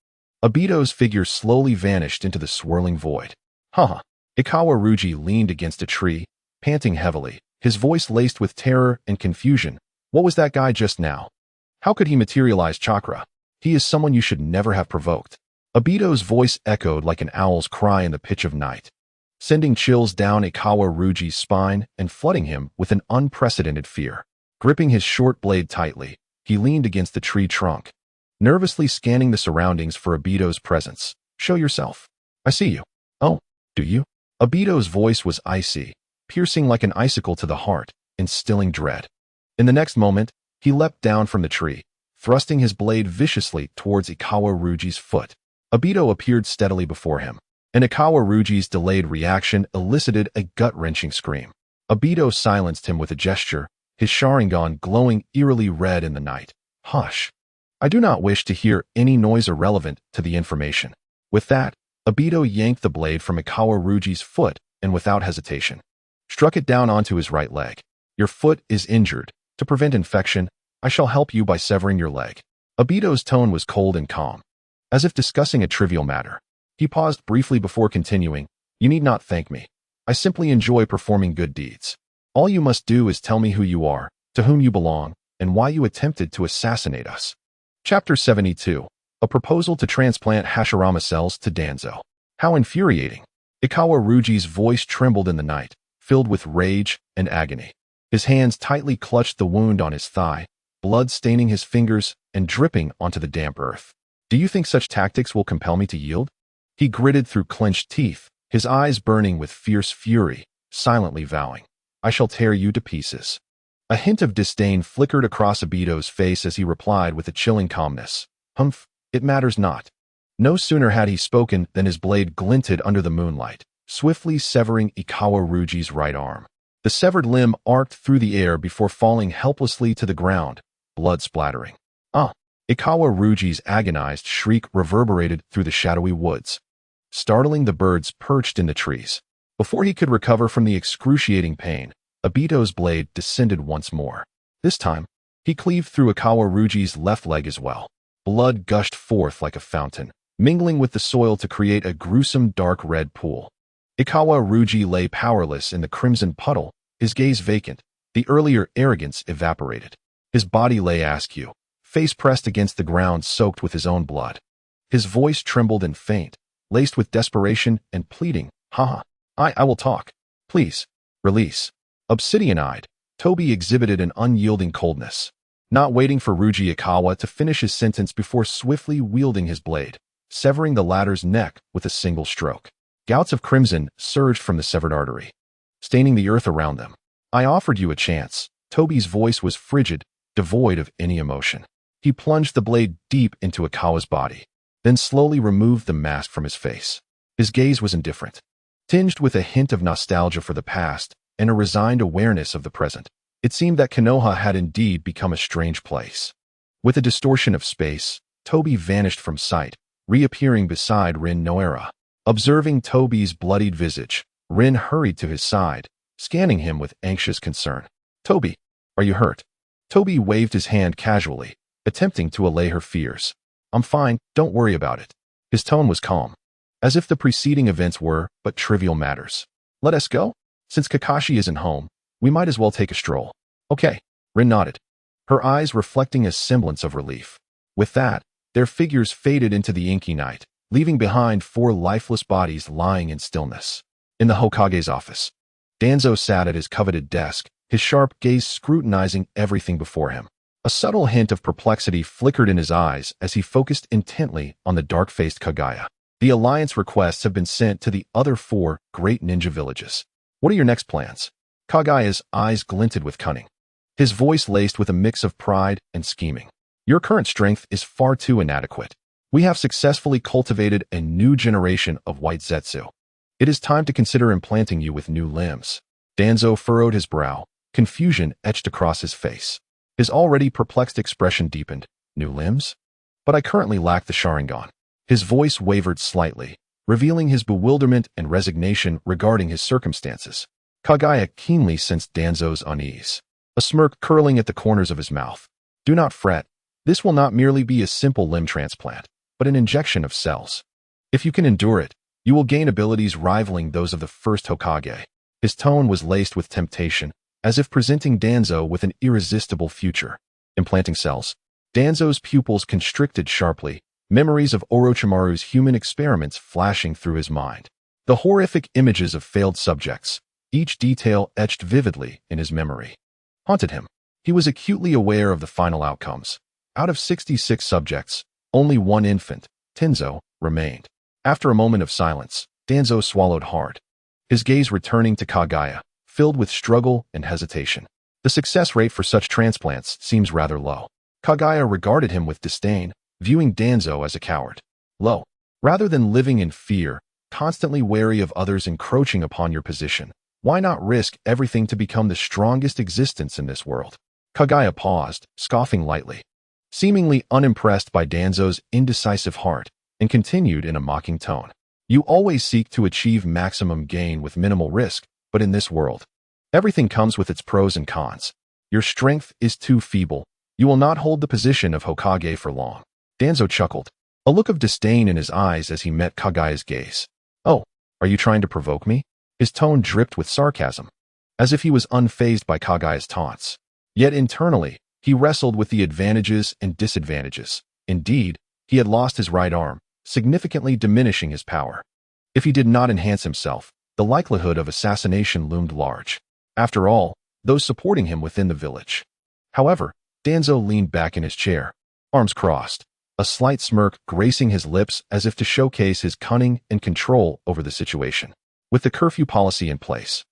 Obito's figure slowly vanished into the swirling void. Haha. Ikawa Ruji leaned against a tree, panting heavily, his voice laced with terror and confusion. What was that guy just now? How could he materialize chakra? He is someone you should never have provoked. Obito's voice echoed like an owl's cry in the pitch of night, sending chills down Ikawa Ruji's spine and flooding him with an unprecedented fear. Gripping his short blade tightly, he leaned against the tree trunk, nervously scanning the surroundings for Obito's presence. Show yourself. I see you. Oh, do you? Obito's voice was icy, piercing like an icicle to the heart, instilling dread. In the next moment, he leapt down from the tree, thrusting his blade viciously towards Ikawa Ruji's foot. Obito appeared steadily before him, and Ikawa Ruji's delayed reaction elicited a gut-wrenching scream. Obito silenced him with a gesture, his Sharingan glowing eerily red in the night. Hush. I do not wish to hear any noise irrelevant to the information. With that, Obito yanked the blade from Ikawa Ruji's foot and without hesitation, struck it down onto his right leg. Your foot is injured. To prevent infection, I shall help you by severing your leg. Obito's tone was cold and calm, as if discussing a trivial matter. He paused briefly before continuing. You need not thank me. I simply enjoy performing good deeds. All you must do is tell me who you are, to whom you belong, and why you attempted to assassinate us. Chapter 72. A proposal to transplant Hashirama cells to Danzo. How infuriating. Ikawa Ruji's voice trembled in the night, filled with rage and agony. His hands tightly clutched the wound on his thigh, blood staining his fingers and dripping onto the damp earth. Do you think such tactics will compel me to yield? He gritted through clenched teeth, his eyes burning with fierce fury, silently vowing, I shall tear you to pieces. A hint of disdain flickered across Obito's face as he replied with a chilling calmness. Humph, it matters not. No sooner had he spoken than his blade glinted under the moonlight, swiftly severing Ikawa Ruji's right arm. The severed limb arced through the air before falling helplessly to the ground, blood splattering. Ikawa Ruji's agonized shriek reverberated through the shadowy woods, startling the birds perched in the trees. Before he could recover from the excruciating pain, Obito's blade descended once more. This time, he cleaved through Ikawa Ruji's left leg as well. Blood gushed forth like a fountain, mingling with the soil to create a gruesome dark red pool. Ikawa Ruji lay powerless in the crimson puddle, his gaze vacant, the earlier arrogance evaporated. His body lay askew, face pressed against the ground soaked with his own blood. His voice trembled and faint, laced with desperation and pleading. Haha, I will talk. Please, release. Obsidian-eyed, Toby exhibited an unyielding coldness, not waiting for Ruji Ikawa to finish his sentence before swiftly wielding his blade, severing the latter's neck with a single stroke. Gouts of crimson surged from the severed artery, staining the earth around them. I offered you a chance. Toby's voice was frigid, devoid of any emotion. He plunged the blade deep into Ikawa's body, then slowly removed the mask from his face. His gaze was indifferent, tinged with a hint of nostalgia for the past and a resigned awareness of the present. It seemed that Konoha had indeed become a strange place. With a distortion of space, Toby vanished from sight, reappearing beside Rin Noera. Observing Toby's bloodied visage, Rin hurried to his side, scanning him with anxious concern. "Toby, are you hurt?" Toby waved his hand casually, attempting to allay her fears. "I'm fine, don't worry about it." His tone was calm, as if the preceding events were but trivial matters. "Let us go? Since Kakashi isn't home, we might as well take a stroll." "Okay," Rin nodded, her eyes reflecting a semblance of relief. With that, their figures faded into the inky night, leaving behind 4 lifeless bodies lying in stillness. In the Hokage's office, Danzo sat at his coveted desk, his sharp gaze scrutinizing everything before him. A subtle hint of perplexity flickered in his eyes as he focused intently on the dark-faced Kaguya. "The alliance requests have been sent to the other 4 great ninja villages. What are your next plans?" Kaguya's eyes glinted with cunning, his voice laced with a mix of pride and scheming. "Your current strength is far too inadequate. We have successfully cultivated a new generation of white Zetsu. It is time to consider implanting you with new limbs." Danzo furrowed his brow, confusion etched across his face. His already perplexed expression deepened. "New limbs? But I currently lack the Sharingan." His voice wavered slightly, revealing his bewilderment and resignation regarding his circumstances. Kaguya keenly sensed Danzo's unease, a smirk curling at the corners of his mouth. "Do not fret. This will not merely be a simple limb transplant, but an injection of cells. If you can endure it, you will gain abilities rivaling those of the first Hokage." His tone was laced with temptation, as if presenting Danzo with an irresistible future. Implanting cells. Danzo's pupils constricted sharply, memories of Orochimaru's human experiments flashing through his mind. The horrific images of failed subjects, each detail etched vividly in his memory, haunted him. He was acutely aware of the final outcomes. Out of 66 subjects, only 1 infant, Tenzo, remained. After a moment of silence, Danzo swallowed hard, his gaze returning to Kaguya, filled with struggle and hesitation. "The success rate for such transplants seems rather low." Kaguya regarded him with disdain, viewing Danzo as a coward. "Low. Rather than living in fear, constantly wary of others encroaching upon your position, why not risk everything to become the strongest existence in this world?" Kaguya paused, scoffing lightly, seemingly unimpressed by Danzo's indecisive heart, and continued in a mocking tone. "You always seek to achieve maximum gain with minimal risk, but in this world, everything comes with its pros and cons. Your strength is too feeble. You will not hold the position of Hokage for long." Danzo chuckled, a look of disdain in his eyes as he met Kaguya's gaze. "Oh, are you trying to provoke me?" His tone dripped with sarcasm, as if he was unfazed by Kaguya's taunts. Yet internally, he wrestled with the advantages and disadvantages. Indeed, he had lost his right arm, significantly diminishing his power. If he did not enhance himself, the likelihood of assassination loomed large. After all, those supporting him within the village. However, Danzo leaned back in his chair, arms crossed, a slight smirk gracing his lips as if to showcase his cunning and control over the situation. "With the curfew policy in place,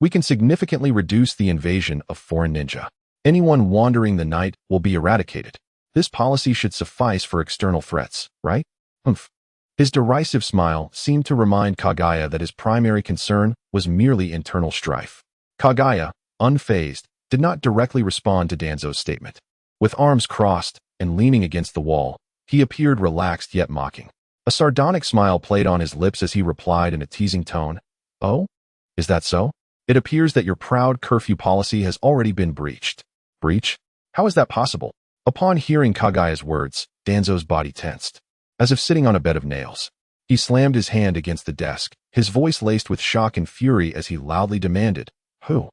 we can significantly reduce the invasion of foreign ninja. Anyone wandering the night will be eradicated. This policy should suffice for external threats, right?" "Humph." His derisive smile seemed to remind Kaguya that his primary concern was merely internal strife. Kaguya, unfazed, did not directly respond to Danzo's statement. With arms crossed and leaning against the wall, he appeared relaxed yet mocking. A sardonic smile played on his lips as he replied in a teasing tone. "Oh? Is that so? It appears that your proud curfew policy has already been breached." "Breach? How is that possible?" Upon hearing Kaguya's words, Danzo's body tensed, as if sitting on a bed of nails. He slammed his hand against the desk, his voice laced with shock and fury as he loudly demanded, "Who?"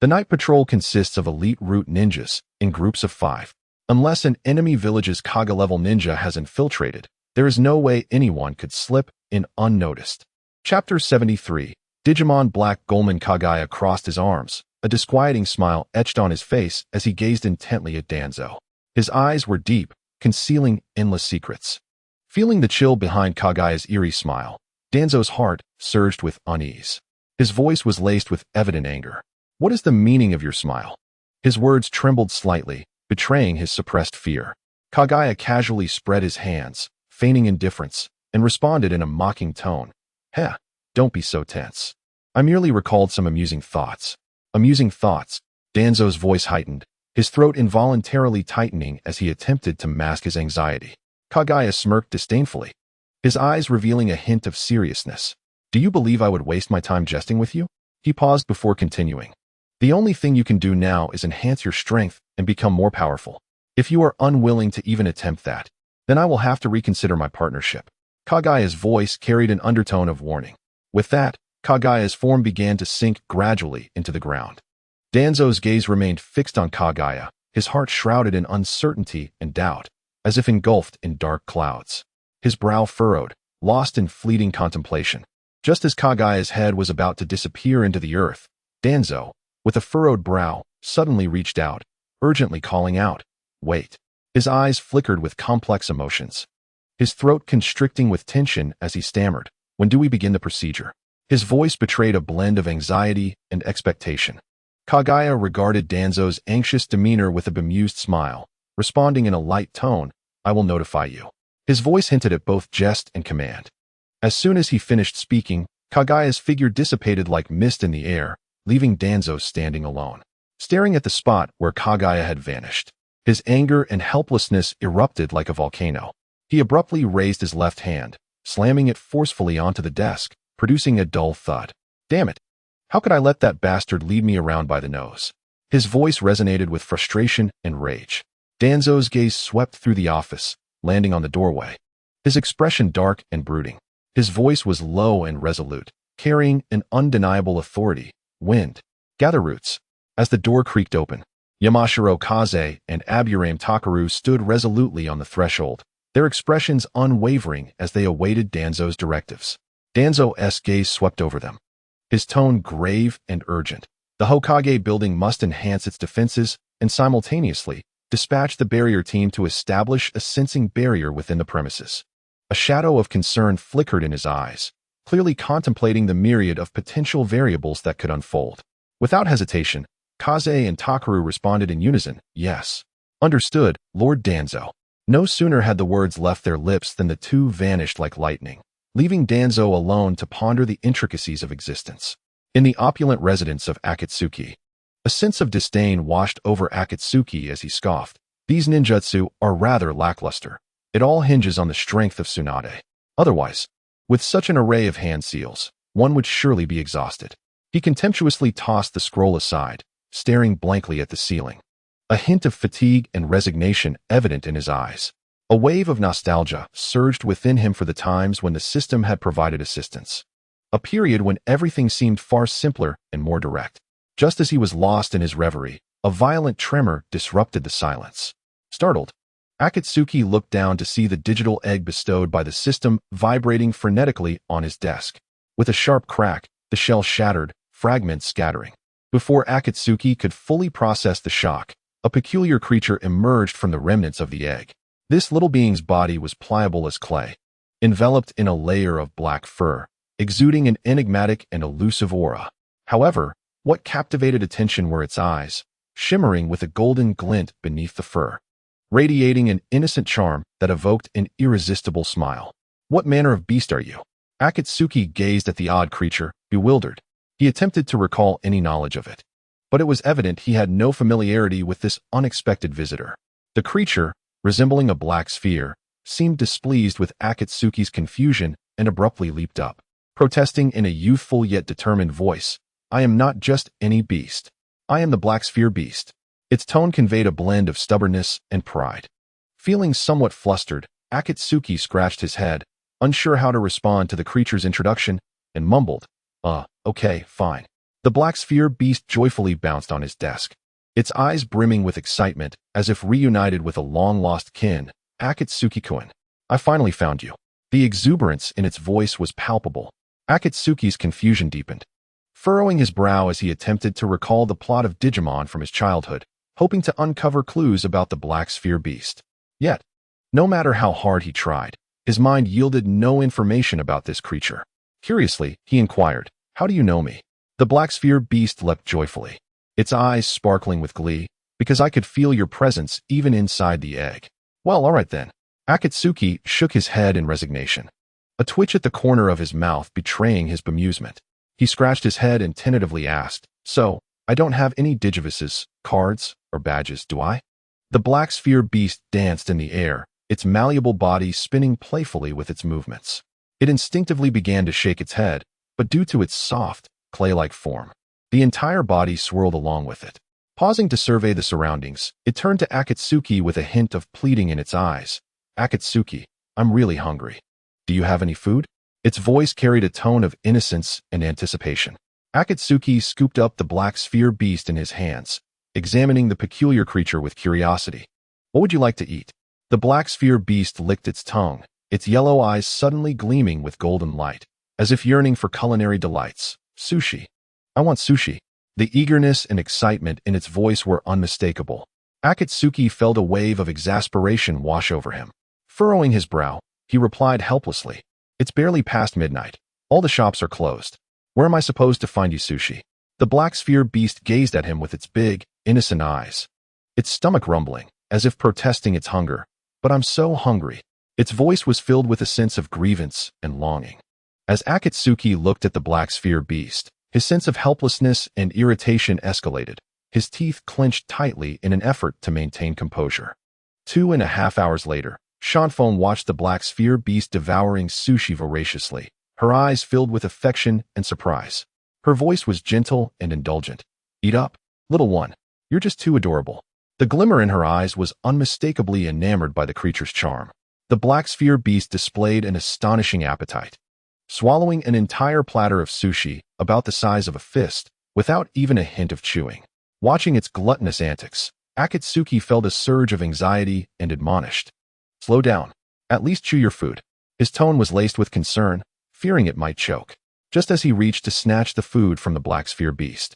"The night patrol consists of elite root ninjas, in groups of 5. Unless an enemy village's Kage-level ninja has infiltrated, there is no way anyone could slip in unnoticed." Chapter 73. Digimon Black Golemon. Kaguya crossed his arms, a disquieting smile etched on his face as he gazed intently at Danzo. His eyes were deep, concealing endless secrets. Feeling the chill behind Kaguya's eerie smile, Danzo's heart surged with unease. His voice was laced with evident anger. "What is the meaning of your smile?" His words trembled slightly, betraying his suppressed fear. Kaguya casually spread his hands, feigning indifference, and responded in a mocking tone. "Heh, don't be so tense. I merely recalled some amusing thoughts." "Amusing thoughts?" Danzo's voice heightened, his throat involuntarily tightening as he attempted to mask his anxiety. Kaguya smirked disdainfully, his eyes revealing a hint of seriousness. "Do you believe I would waste my time jesting with you?" He paused before continuing. The only thing you can do now is enhance your strength and become more powerful. If you are unwilling to even attempt that, then I will have to reconsider my partnership. Kagaya's voice carried an undertone of warning. With that, Kagaya's form began to sink gradually into the ground. Danzo's gaze remained fixed on Kagaya, his heart shrouded in uncertainty and doubt, as if engulfed in dark clouds. His brow furrowed, lost in fleeting contemplation. Just as Kagaya's head was about to disappear into the earth, Danzo, with a furrowed brow, suddenly reached out, urgently calling out, "Wait." His eyes flickered with complex emotions. His throat constricting with tension as he stammered, "When do we begin the procedure?" His voice betrayed a blend of anxiety and expectation. Kagaya regarded Danzo's anxious demeanor with a bemused smile, responding in a light tone, "I will notify you." His voice hinted at both jest and command. As soon as he finished speaking, Kagaya's figure dissipated like mist in the air, leaving Danzo standing alone, staring at the spot where Kagaya had vanished. His anger and helplessness erupted like a volcano. He abruptly raised his left hand, slamming it forcefully onto the desk, producing a dull thud. "Damn it! How could I let that bastard lead me around by the nose?" His voice resonated with frustration and rage. Danzo's gaze swept through the office, landing on the doorway. His expression dark and brooding. His voice was low and resolute, carrying an undeniable authority. "Wind, gather roots." As the door creaked open, Yamashiro Kaze and Aburame Takaru stood resolutely on the threshold, their expressions unwavering as they awaited Danzo's directives. Danzo's gaze swept over them, his tone grave and urgent. The Hokage building must enhance its defenses and simultaneously dispatch the barrier team to establish a sensing barrier within the premises. A shadow of concern flickered in his eyes, clearly contemplating the myriad of potential variables that could unfold. Without hesitation, Kaze and Takaru responded in unison, "Yes." "Understood, Lord Danzo." No sooner had the words left their lips than the two vanished like lightning, leaving Danzo alone to ponder the intricacies of existence. In the opulent residence of Akatsuki, a sense of disdain washed over Akatsuki as he scoffed. "These ninjutsu are rather lackluster. It all hinges on the strength of Tsunade. Otherwise, with such an array of hand seals, one would surely be exhausted." He contemptuously tossed the scroll aside, staring blankly at the ceiling, a hint of fatigue and resignation evident in his eyes. A wave of nostalgia surged within him for the times when the system had provided assistance, a period when everything seemed far simpler and more direct. Just as he was lost in his reverie, a violent tremor disrupted the silence. Startled, Akatsuki looked down to see the digital egg bestowed by the system vibrating frenetically on his desk. With a sharp crack, the shell shattered, fragments scattering. Before Akatsuki could fully process the shock, a peculiar creature emerged from the remnants of the egg. This little being's body was pliable as clay, enveloped in a layer of black fur, exuding an enigmatic and elusive aura. However, what captivated attention were its eyes, shimmering with a golden glint beneath the fur, radiating an innocent charm that evoked an irresistible smile. "What manner of beast are you?" Akatsuki gazed at the odd creature, bewildered. He attempted to recall any knowledge of it, but it was evident he had no familiarity with this unexpected visitor. The creature, resembling a black sphere, seemed displeased with Akatsuki's confusion and abruptly leaped up, protesting in a youthful yet determined voice, "I am not just any beast. I am the Black Sphere Beast." Its tone conveyed a blend of stubbornness and pride. Feeling somewhat flustered, Akatsuki scratched his head, unsure how to respond to the creature's introduction, and mumbled, Okay, fine." The Black Sphere Beast joyfully bounced on his desk, its eyes brimming with excitement as if reunited with a long-lost kin. "Akatsuki-kun, I finally found you." The exuberance in its voice was palpable. Akatsuki's confusion deepened, furrowing his brow as he attempted to recall the plot of Digimon from his childhood, hoping to uncover clues about the Black Sphere Beast. Yet, no matter how hard he tried, his mind yielded no information about this creature. Curiously, he inquired, "How do you know me?" The Black Sphere Beast leapt joyfully, its eyes sparkling with glee, "Because I could feel your presence even inside the egg." "Well, all right then." Akatsuki shook his head in resignation, a twitch at the corner of his mouth betraying his bemusement. He scratched his head and tentatively asked, "So, I don't have any digivices, cards, or badges, do I?" The Black Sphere Beast danced in the air, its malleable body spinning playfully with its movements. It instinctively began to shake its head, but due to its soft, clay-like form. The entire body swirled along with it. Pausing to survey the surroundings, it turned to Akatsuki with a hint of pleading in its eyes. "Akatsuki, I'm really hungry. Do you have any food?" Its voice carried a tone of innocence and anticipation. Akatsuki scooped up the black sphere beast in his hands, examining the peculiar creature with curiosity. "What would you like to eat?" The black sphere beast licked its tongue, its yellow eyes suddenly gleaming with golden light, as if yearning for culinary delights. "Sushi. I want sushi." The eagerness and excitement in its voice were unmistakable. Akatsuki felt a wave of exasperation wash over him. Furrowing his brow, he replied helplessly, "It's barely past midnight. All the shops are closed. Where am I supposed to find you sushi?" The black sphere beast gazed at him with its big, innocent eyes, its stomach rumbling, as if protesting its hunger. "But I'm so hungry." Its voice was filled with a sense of grievance and longing. As Akatsuki looked at the black sphere beast, his sense of helplessness and irritation escalated. His teeth clenched tightly in an effort to maintain composure. 2.5 hours later, Shanfeng watched the black sphere beast devouring sushi voraciously, her eyes filled with affection and surprise. Her voice was gentle and indulgent. "Eat up, little one. You're just too adorable." The glimmer in her eyes was unmistakably enamored by the creature's charm. The black sphere beast displayed an astonishing appetite, swallowing an entire platter of sushi about the size of a fist, without even a hint of chewing. Watching its gluttonous antics, Akatsuki felt a surge of anxiety and admonished, "Slow down. At least chew your food." His tone was laced with concern, fearing it might choke. Just as he reached to snatch the food from the black sphere beast,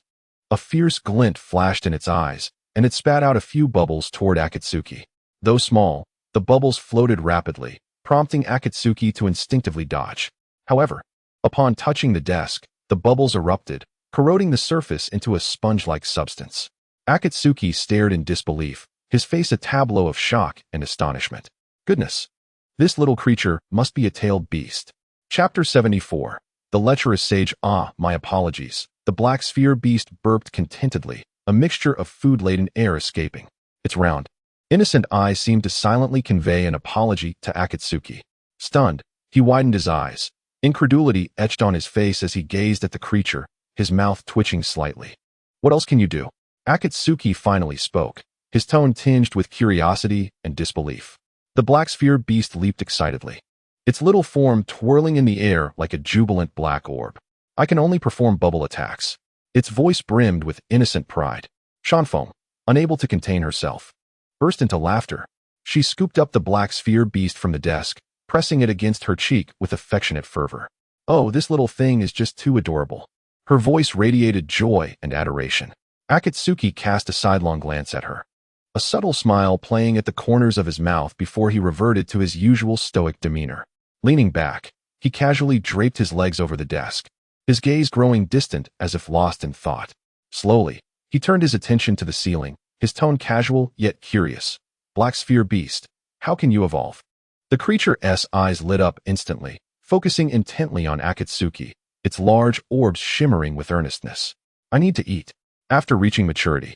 a fierce glint flashed in its eyes, and it spat out a few bubbles toward Akatsuki. Though small, the bubbles floated rapidly, prompting Akatsuki to instinctively dodge. However, upon touching the desk, the bubbles erupted, corroding the surface into a sponge-like substance. Akatsuki stared in disbelief, his face a tableau of shock and astonishment. Goodness! This little creature must be a tailed beast. Chapter 74. The lecherous sage. "Ah, my apologies." The black sphere beast burped contentedly, a mixture of food-laden air escaping. Its round, innocent eyes seemed to silently convey an apology to Akatsuki. Stunned, he widened his eyes. Incredulity etched on his face as he gazed at the creature, his mouth twitching slightly. "What else can you do?" Akatsuki finally spoke, his tone tinged with curiosity and disbelief. The black sphere beast leaped excitedly, its little form twirling in the air like a jubilant black orb. "I can only perform bubble attacks." Its voice brimmed with innocent pride. Shanfeng, unable to contain herself, burst into laughter. She scooped up the black sphere beast from the desk, pressing it against her cheek with affectionate fervor. "Oh, this little thing is just too adorable." Her voice radiated joy and adoration. Akatsuki cast a sidelong glance at her, a subtle smile playing at the corners of his mouth before he reverted to his usual stoic demeanor. Leaning back, he casually draped his legs over the desk, his gaze growing distant as if lost in thought. Slowly, he turned his attention to the ceiling, his tone casual yet curious. "Black sphere beast, how can you evolve?" The creature's eyes lit up instantly, focusing intently on Akatsuki, its large orbs shimmering with earnestness. "I need to eat. After reaching maturity,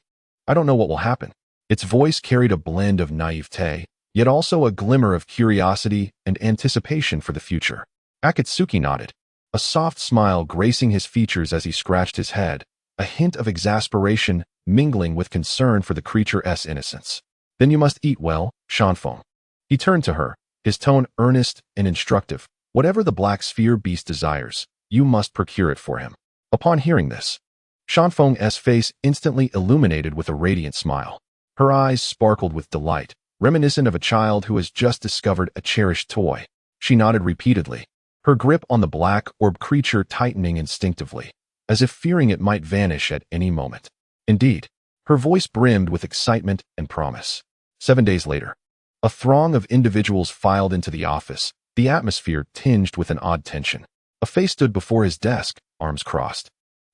I don't know what will happen." Its voice carried a blend of naivete, yet also a glimmer of curiosity and anticipation for the future. Akatsuki nodded, a soft smile gracing his features as he scratched his head, a hint of exasperation mingling with concern for the creature's innocence. "Then you must eat well, Shanfeng." He turned to her, his tone earnest and instructive. "Whatever the black sphere beast desires, you must procure it for him." Upon hearing this, Shanfeng's face instantly illuminated with a radiant smile. Her eyes sparkled with delight, reminiscent of a child who has just discovered a cherished toy. She nodded repeatedly, her grip on the black orb creature tightening instinctively, as if fearing it might vanish at any moment. Indeed, her voice brimmed with excitement and promise. 7 days later, a throng of individuals filed into the office, the atmosphere tinged with an odd tension. A face stood before his desk, arms crossed,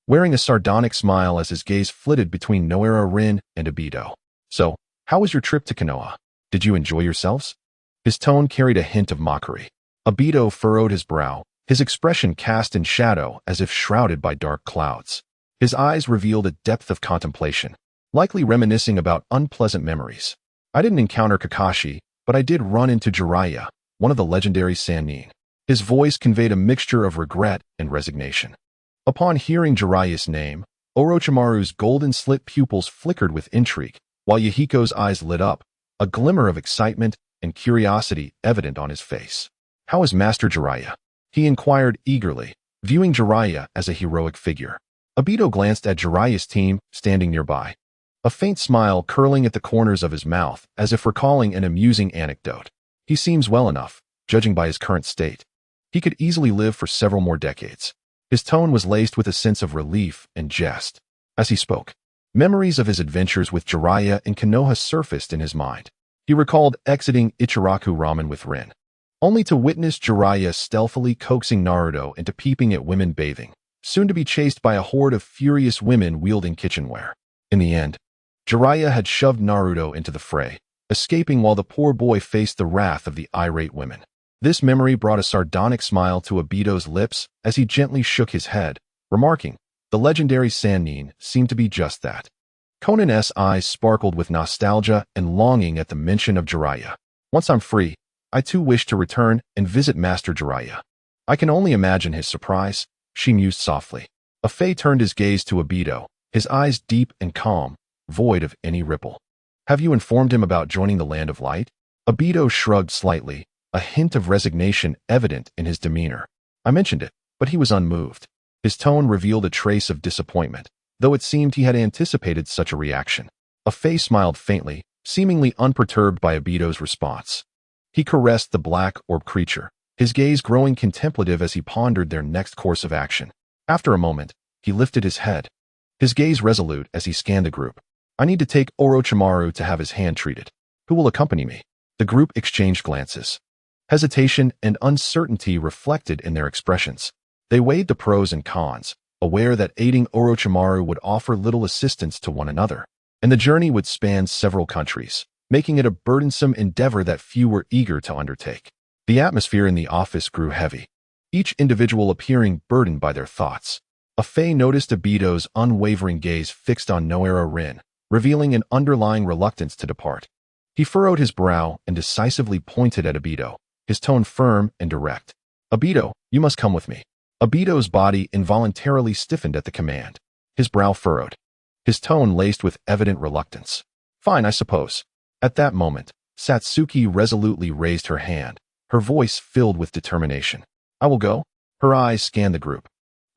wearing a sardonic smile as his gaze flitted between Noera Rin and Obito. "So, how was your trip to Konoha? Did you enjoy yourselves?" His tone carried a hint of mockery. Obito furrowed his brow, his expression cast in shadow as if shrouded by dark clouds. His eyes revealed a depth of contemplation, likely reminiscing about unpleasant memories. "I didn't encounter Kakashi, but I did run into Jiraiya, one of the legendary Sannin." His voice conveyed a mixture of regret and resignation. Upon hearing Jiraiya's name, Orochimaru's golden-slit pupils flickered with intrigue, while Yahiko's eyes lit up, a glimmer of excitement and curiosity evident on his face. "How is Master Jiraiya?" he inquired eagerly, viewing Jiraiya as a heroic figure. Obito glanced at Jiraiya's team standing nearby, a faint smile curling at the corners of his mouth as if recalling an amusing anecdote. "He seems well enough, judging by his current state. He could easily live for several more decades." His tone was laced with a sense of relief and jest. As he spoke, memories of his adventures with Jiraiya and Konoha surfaced in his mind. He recalled exiting Ichiraku Ramen with Rin, only to witness Jiraiya stealthily coaxing Naruto into peeping at women bathing, soon to be chased by a horde of furious women wielding kitchenware. In the end, Jiraiya had shoved Naruto into the fray, escaping while the poor boy faced the wrath of the irate women. This memory brought a sardonic smile to Obito's lips as he gently shook his head, remarking, "The legendary Sannin seemed to be just that." Conan's eyes sparkled with nostalgia and longing at the mention of Jiraiya. "Once I'm free, I too wish to return and visit Master Jiraiya." "I can only imagine his surprise," she mused softly. Afei turned his gaze to Obito, his eyes deep and calm, void of any ripple. "Have you informed him about joining the Land of Light?" Obito shrugged slightly, a hint of resignation evident in his demeanor. "I mentioned it, but he was unmoved." His tone revealed a trace of disappointment, though it seemed he had anticipated such a reaction. Afei smiled faintly, seemingly unperturbed by Obito's response. He caressed the black orb creature, his gaze growing contemplative as he pondered their next course of action. After a moment, he lifted his head, his gaze resolute as he scanned the group. "I need to take Orochimaru to have his hand treated. Who will accompany me?" The group exchanged glances, hesitation and uncertainty reflected in their expressions. They weighed the pros and cons, aware that aiding Orochimaru would offer little assistance to one another, and the journey would span several countries, making it a burdensome endeavor that few were eager to undertake. The atmosphere in the office grew heavy, each individual appearing burdened by their thoughts. Afei noticed Obito's unwavering gaze fixed on Noara Rin, revealing an underlying reluctance to depart. He furrowed his brow and decisively pointed at Obito, his tone firm and direct. "Obito, you must come with me." Obito's body involuntarily stiffened at the command, his brow furrowed, his tone laced with evident reluctance. "Fine, I suppose." At that moment, Satsuki resolutely raised her hand, her voice filled with determination. "I will go." Her eyes scanned the group,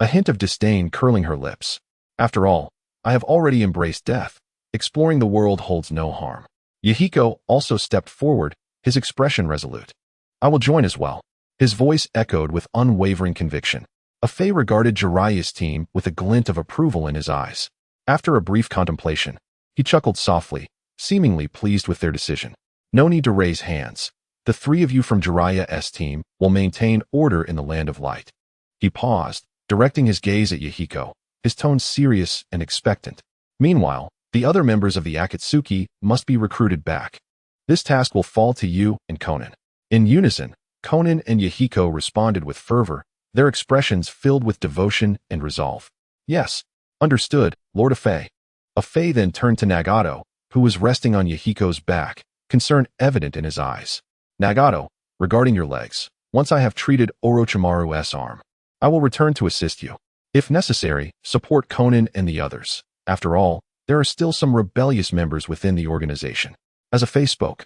a hint of disdain curling her lips. "After all, I have already embraced death. Exploring the world holds no harm." Yahiko also stepped forward, his expression resolute. "I will join as well." His voice echoed with unwavering conviction. Afei regarded Jiraiya's team with a glint of approval in his eyes. After a brief contemplation, he chuckled softly, seemingly pleased with their decision. "No need to raise hands. The three of you from Jiraiya's team will maintain order in the Land of Light." He paused, directing his gaze at Yahiko, his tone serious and expectant. "Meanwhile, the other members of the Akatsuki must be recruited back. This task will fall to you and Conan." In unison, Conan and Yahiko responded with fervor, their expressions filled with devotion and resolve. "Yes, understood, Lord Afei." Afei then turned to Nagato, who was resting on Yahiko's back, concern evident in his eyes. "Nagato, regarding your legs, once I have treated Orochimaru's arm, I will return to assist you. If necessary, support Conan and the others. After all, there are still some rebellious members within the organization." As Afei spoke,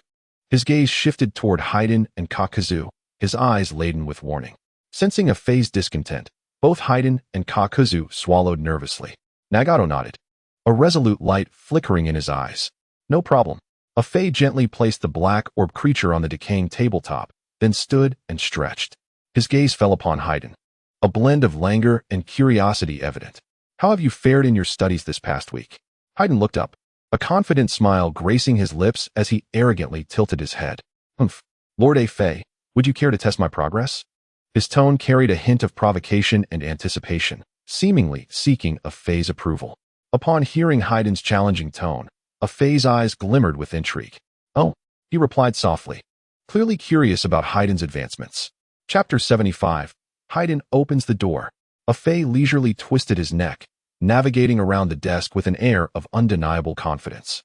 his gaze shifted toward Haiden and Kakuzu, his eyes laden with warning. Sensing Afei's discontent, both Haiden and Kakuzu swallowed nervously. Nagato nodded, a resolute light flickering in his eyes. "No problem." Afei gently placed the black orb creature on the decaying tabletop, then stood and stretched. His gaze fell upon Haiden, a blend of languor and curiosity evident. "How have you fared in your studies this past week?" Haiden looked up, a confident smile gracing his lips as he arrogantly tilted his head. "Humph. Lord Afei, would you care to test my progress?" His tone carried a hint of provocation and anticipation, seemingly seeking Afei's approval. Upon hearing Haiden's challenging tone, Afei's eyes glimmered with intrigue. "Oh," he replied softly, clearly curious about Haiden's advancements. Chapter 75. Haiden opens the door. Afei leisurely twisted his neck, navigating around the desk with an air of undeniable confidence.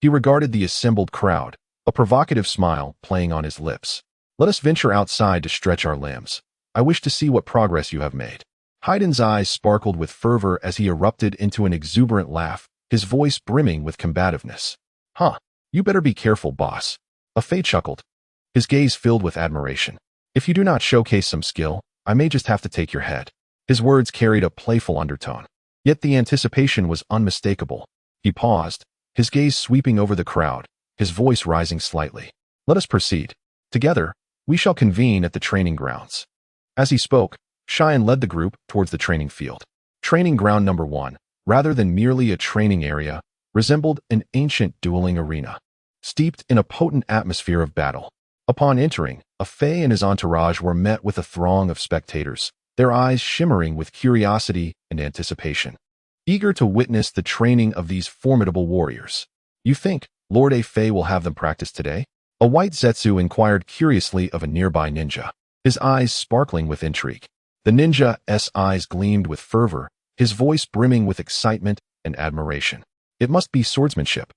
He regarded the assembled crowd, a provocative smile playing on his lips. "Let us venture outside to stretch our limbs. I wish to see what progress you have made." Hayden's eyes sparkled with fervor as he erupted into an exuberant laugh, his voice brimming with combativeness. Huh, you better be careful, boss. Afei chuckled, his gaze filled with admiration. If you do not showcase some skill, I may just have to take your head. His words carried a playful undertone. Yet the anticipation was unmistakable. He paused, his gaze sweeping over the crowd, his voice rising slightly. Let us proceed. Together, we shall convene at the training grounds. As he spoke, Cheyenne led the group towards the training field. Training ground number 1, rather than merely a training area, resembled an ancient dueling arena, steeped in a potent atmosphere of battle. Upon entering, Afei and his entourage were met with a throng of spectators, their eyes shimmering with curiosity and anticipation, eager to witness the training of these formidable warriors. You think Lord Afei will have them practice today? A white Zetsu inquired curiously of a nearby ninja, his eyes sparkling with intrigue. The ninja's eyes gleamed with fervor, his voice brimming with excitement and admiration. It must be swordsmanship.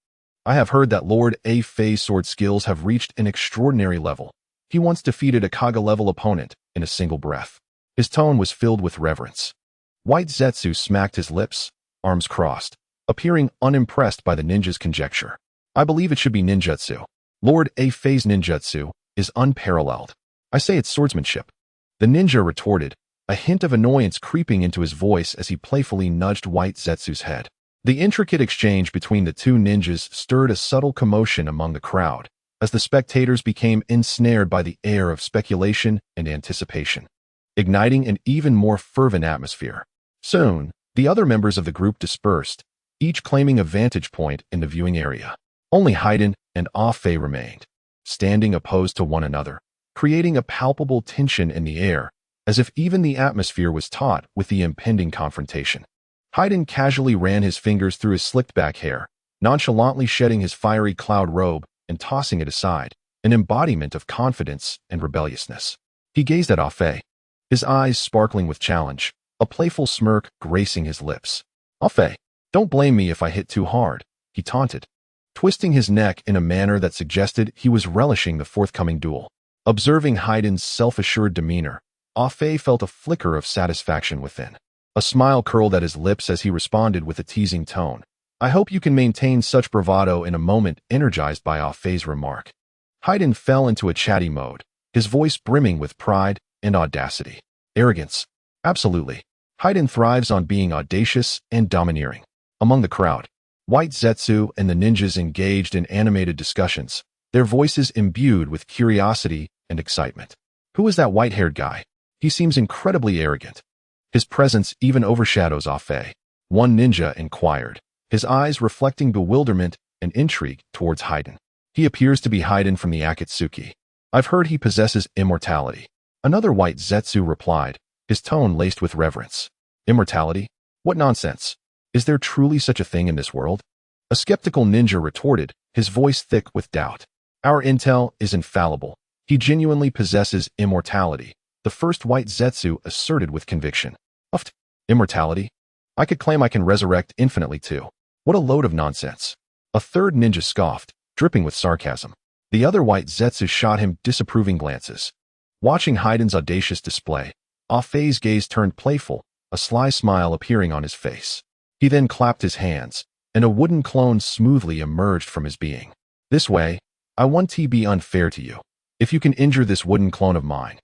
I have heard that Lord Afei's sword skills have reached an extraordinary level. He once defeated a Kaga-level opponent in a single breath. His tone was filled with reverence. White Zetsu smacked his lips, arms crossed, appearing unimpressed by the ninja's conjecture. I believe it should be ninjutsu. Lord Afei's ninjutsu is unparalleled. I say it's swordsmanship. The ninja retorted, a hint of annoyance creeping into his voice as he playfully nudged White Zetsu's head. The intricate exchange between the two ninjas stirred a subtle commotion among the crowd, as the spectators became ensnared by the air of speculation and anticipation, igniting an even more fervent atmosphere. Soon, the other members of the group dispersed, each claiming a vantage point in the viewing area. Only Hayden and Afei remained, standing opposed to one another, creating a palpable tension in the air, as if even the atmosphere was taut with the impending confrontation. Hayden casually ran his fingers through his slicked-back hair, nonchalantly shedding his fiery cloud robe and tossing it aside, an embodiment of confidence and rebelliousness. He gazed at Afei, his eyes sparkling with challenge, a playful smirk gracing his lips. Afei, don't blame me if I hit too hard, he taunted, twisting his neck in a manner that suggested he was relishing the forthcoming duel. Observing Hayden's self-assured demeanor, Afei felt a flicker of satisfaction within. A smile curled at his lips as he responded with a teasing tone. I hope you can maintain such bravado in a moment, energized by Afei's remark. Hayden fell into a chatty mode, his voice brimming with pride and audacity. Arrogance. Absolutely. Hayden thrives on being audacious and domineering. Among the crowd, White Zetsu and the ninjas engaged in animated discussions, their voices imbued with curiosity and excitement. Who is that white-haired guy? He seems incredibly arrogant. His presence even overshadows Afei, one ninja inquired, his eyes reflecting bewilderment and intrigue towards Hayden. He appears to be Hayden from the Akatsuki. I've heard he possesses immortality. Another white Zetsu replied, his tone laced with reverence. Immortality? What nonsense. Is there truly such a thing in this world? A skeptical ninja retorted, his voice thick with doubt. Our intel is infallible. He genuinely possesses immortality, the first white Zetsu asserted with conviction. Uft. Immortality? I could claim I can resurrect infinitely too. What a load of nonsense. A third ninja scoffed, dripping with sarcasm. The other white Zetsu shot him disapproving glances. Watching Hayden's audacious display, Afei's gaze turned playful, a sly smile appearing on his face. He then clapped his hands, and a wooden clone smoothly emerged from his being. This way, I want to be unfair to you. If you can injure this wooden clone of mine,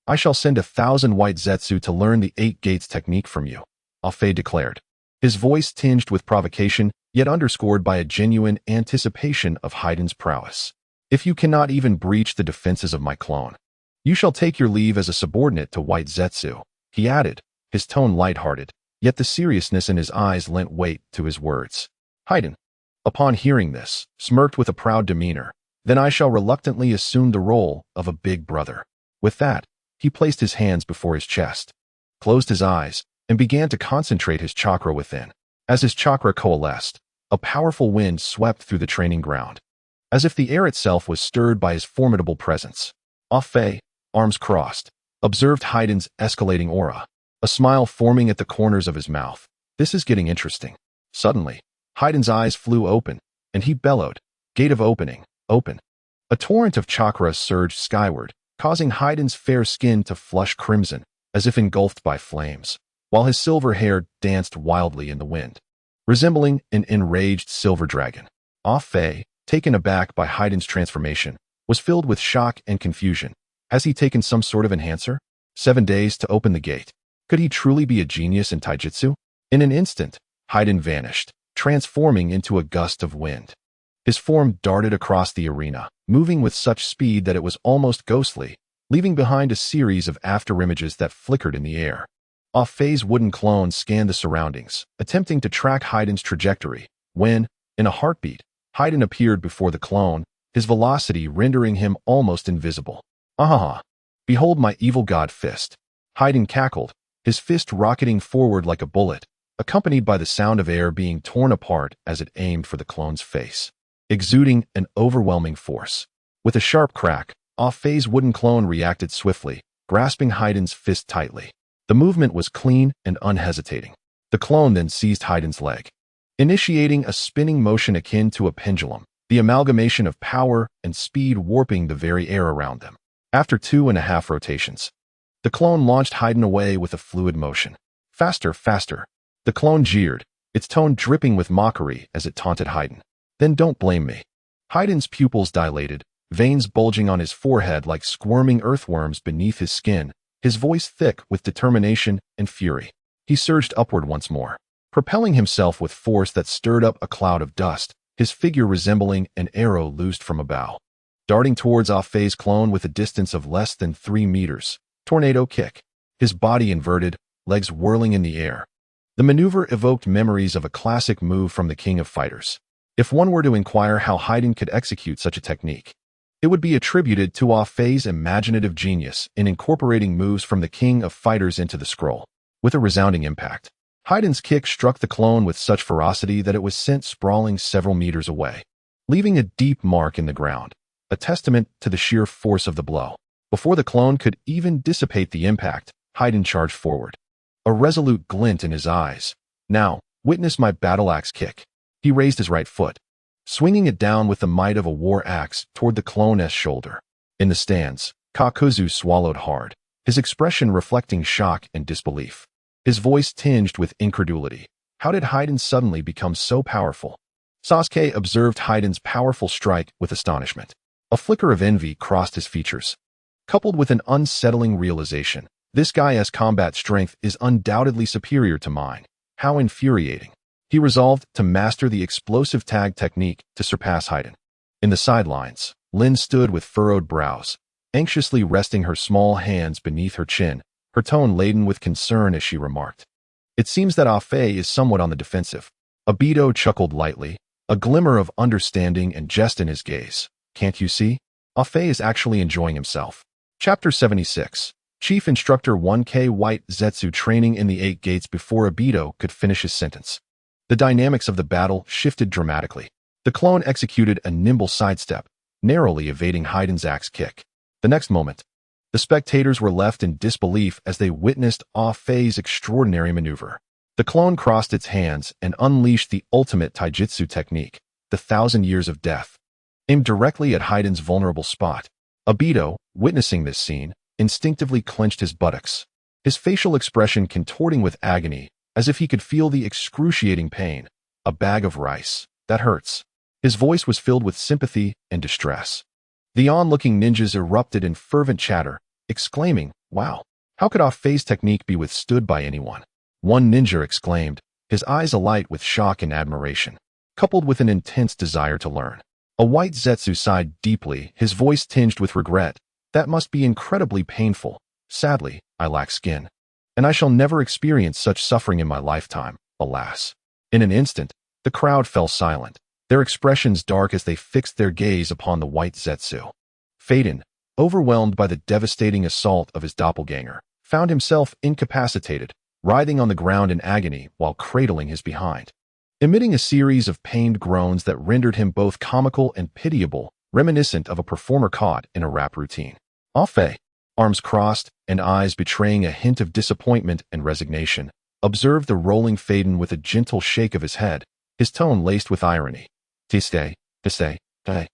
I shall send 1,000 white Zetsu to learn the 8 gates technique from you, Afei declared, his voice tinged with provocation, yet underscored by a genuine anticipation of Hayden's prowess. If you cannot even breach the defenses of my clone, you shall take your leave as a subordinate to white Zetsu, he added, his tone lighthearted, yet the seriousness in his eyes lent weight to his words. Hayden, upon hearing this, smirked with a proud demeanor. Then I shall reluctantly assume the role of a big brother. With that, he placed his hands before his chest, closed his eyes, and began to concentrate his chakra within. As his chakra coalesced, a powerful wind swept through the training ground, as if the air itself was stirred by his formidable presence. Afei, arms crossed, observed Hayden's escalating aura, a smile forming at the corners of his mouth. This is getting interesting. Suddenly, Hayden's eyes flew open, and he bellowed, "Gate of opening, open." A torrent of chakra surged skyward, causing Hayden's fair skin to flush crimson, as if engulfed by flames. while his silver hair danced wildly in the wind, resembling an enraged silver dragon. Ah Fei, taken aback by Haiden's transformation, was filled with shock and confusion. Has he taken some sort of enhancer? 7 days to open the gate. Could he truly be a genius in taijutsu? In an instant, Haiden vanished, transforming into a gust of wind. His form darted across the arena, moving with such speed that it was almost ghostly, leaving behind a series of afterimages that flickered in the air. Ah Fei's wooden clone scanned the surroundings, attempting to track Haiden's trajectory, when, in a heartbeat, Haiden appeared before the clone, his velocity rendering him almost invisible. Ah! Behold my evil god fist. Haiden cackled, his fist rocketing forward like a bullet, accompanied by the sound of air being torn apart as it aimed for the clone's face, exuding an overwhelming force. With a sharp crack, Ah Fei's wooden clone reacted swiftly, grasping Haiden's fist tightly. The movement was clean and unhesitating. The clone then seized Haiden's leg, initiating a spinning motion akin to a pendulum, the amalgamation of power and speed warping the very air around them. After 2.5 rotations, the clone launched Haiden away with a fluid motion. Faster, faster. The clone jeered, its tone dripping with mockery as it taunted Haiden. Then don't blame me. Haiden's pupils dilated, veins bulging on his forehead like squirming earthworms beneath his skin, his voice thick with determination and fury. He surged upward once more, propelling himself with force that stirred up a cloud of dust, his figure resembling an arrow loosed from a bow. Darting towards Ah Fei's clone with a distance of less than 3 meters, tornado kick, his body inverted, legs whirling in the air. The maneuver evoked memories of a classic move from the King of Fighters. If one were to inquire how Haiden could execute such a technique, it would be attributed to Ah Fei's imaginative genius in incorporating moves from the King of Fighters into the scroll. With a resounding impact, Haiden's kick struck the clone with such ferocity that it was sent sprawling several meters away, leaving a deep mark in the ground, a testament to the sheer force of the blow. Before the clone could even dissipate the impact, Haiden charged forward, a resolute glint in his eyes. Now, witness my battle axe kick. He raised his right foot, swinging it down with the might of a war axe toward the clone's shoulder. In the stands, Kakuzu swallowed hard, his expression reflecting shock and disbelief. His voice tinged with incredulity. How did Haiden suddenly become so powerful? Sasuke observed Haiden's powerful strike with astonishment. A flicker of envy crossed his features, coupled with an unsettling realization. This guy's combat strength is undoubtedly superior to mine. How infuriating. He resolved to master the explosive tag technique to surpass Haiden. In the sidelines, Lin stood with furrowed brows, anxiously resting her small hands beneath her chin, her tone laden with concern as she remarked, "It seems that Ah Fei is somewhat on the defensive." Obito chuckled lightly, a glimmer of understanding and jest in his gaze. "Can't you see? Ah Fei is actually enjoying himself." Chapter 76. Chief Instructor 1K White Zetsu training in the 8 gates before Obito could finish his sentence. The dynamics of the battle shifted dramatically. The clone executed a nimble sidestep, narrowly evading Haiden's axe kick. The next moment, the spectators were left in disbelief as they witnessed Ah Fei's extraordinary maneuver. The clone crossed its hands and unleashed the ultimate taijutsu technique, the 1,000 Years of Death, aimed directly at Haiden's vulnerable spot. Obito, witnessing this scene, instinctively clenched his buttocks, his facial expression contorting with agony, as if he could feel the excruciating pain. "A bag of rice. That hurts." His voice was filled with sympathy and distress. The onlooking ninjas erupted in fervent chatter, exclaiming, "Wow, how could Ah Fei's technique be withstood by anyone?" One ninja exclaimed, his eyes alight with shock and admiration, coupled with an intense desire to learn. A white Zetsu sighed deeply, his voice tinged with regret. "That must be incredibly painful. Sadly, I lack skin, and I shall never experience such suffering in my lifetime, alas." In an instant, the crowd fell silent, their expressions dark as they fixed their gaze upon the white Zetsu. Faden, overwhelmed by the devastating assault of his doppelganger, found himself incapacitated, writhing on the ground in agony while cradling his behind, emitting a series of pained groans that rendered him both comical and pitiable, reminiscent of a performer caught in a rap routine. Ah Fei, arms crossed and eyes betraying a hint of disappointment and resignation, observed the rolling Faden with a gentle shake of his head, his tone laced with irony. "Tiste, tiste, hey.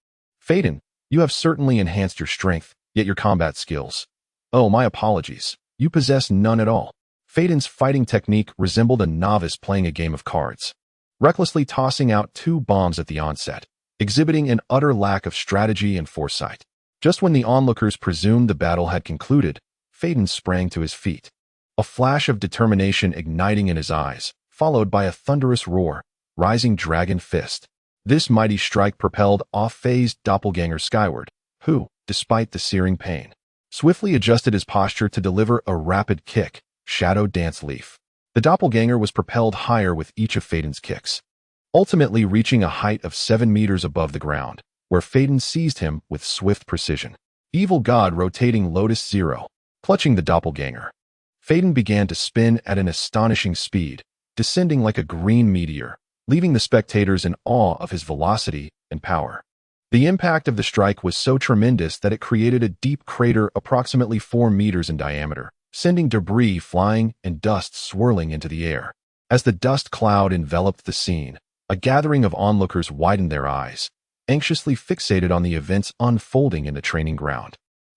Faden, you have certainly enhanced your strength, yet your combat skills. Oh, my apologies. You possess none at all." Feiden's fighting technique resembled a novice playing a game of cards, recklessly tossing out 2 bombs at the onset, exhibiting an utter lack of strategy and foresight. Just when the onlookers presumed the battle had concluded, Feiden sprang to his feet, a flash of determination igniting in his eyes, followed by a thunderous roar, rising dragon fist. This mighty strike propelled off-Fei's doppelganger skyward, who, despite the searing pain, swiftly adjusted his posture to deliver a rapid kick, Shadow Dance Leaf. The doppelganger was propelled higher with each of Feiden's kicks, ultimately reaching a height of 7 meters above the ground, where Feiden seized him with swift precision. Evil God rotating Lotus Zero, clutching the doppelganger. Feiden began to spin at an astonishing speed, descending like a green meteor, leaving the spectators in awe of his velocity and power. The impact of the strike was so tremendous that it created a deep crater approximately 4 meters in diameter, sending debris flying and dust swirling into the air. As the dust cloud enveloped the scene, a gathering of onlookers widened their eyes, anxiously fixated on the events unfolding in the training ground,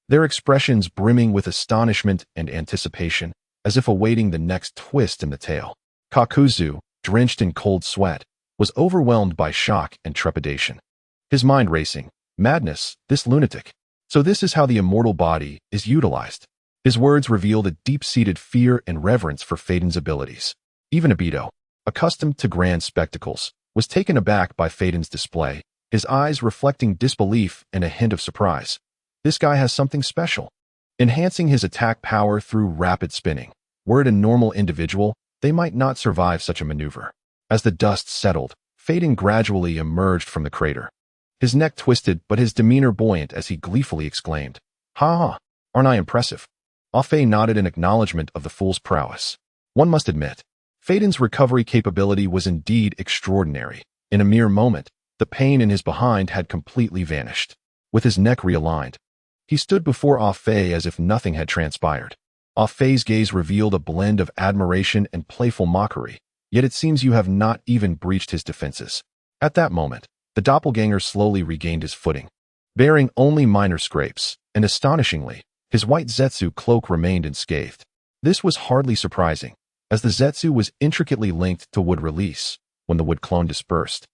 their expressions brimming with astonishment and anticipation, as if awaiting the next twist in the tale. Kakuzu, drenched in cold sweat, was overwhelmed by shock and trepidation. His mind racing. Madness, this lunatic. So this is how the immortal body is utilized. His words revealed a deep-seated fear and reverence for Feiden's abilities. Even Obito, accustomed to grand spectacles, was taken aback by Feiden's display, his eyes reflecting disbelief and a hint of surprise. This guy has something special. Enhancing his attack power through rapid spinning. Were it a normal individual, they might not survive such a maneuver. As the dust settled, Feiden gradually emerged from the crater. His neck twisted, but his demeanor buoyant as he gleefully exclaimed, "Ha ha, aren't I impressive?" Ah-Fei nodded in acknowledgement of the fool's prowess. One must admit, Feiden's recovery capability was indeed extraordinary. In a mere moment, the pain in his behind had completely vanished. With his neck realigned, he stood before Ah-Fei as if nothing had transpired. Ah-Fei's gaze revealed a blend of admiration and playful mockery, yet it seems you have not even breached his defenses. At that moment, the doppelganger slowly regained his footing, bearing only minor scrapes, and astonishingly, his white Zetsu cloak remained unscathed. This was hardly surprising, as the Zetsu was intricately linked to wood release when the wood clone dispersed.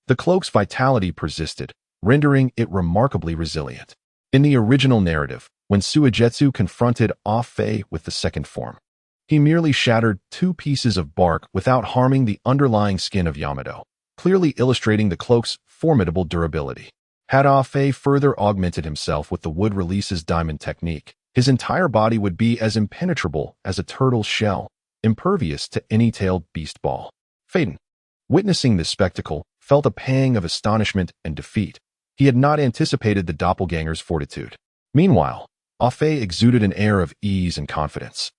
The cloak's vitality persisted, rendering it remarkably resilient. In the original narrative, when Suigetsu confronted Ah-Fei with the second form, he merely shattered 2 pieces of bark without harming the underlying skin of Yamato, clearly illustrating the cloak's formidable durability. Had Ah-Fei further augmented himself with the wood release's diamond technique, his entire body would be as impenetrable as a turtle's shell, impervious to any tailed beast ball. Feiden, witnessing this spectacle, felt a pang of astonishment and defeat. He had not anticipated the doppelganger's fortitude. Meanwhile, Ah-Fei exuded an air of ease and confidence,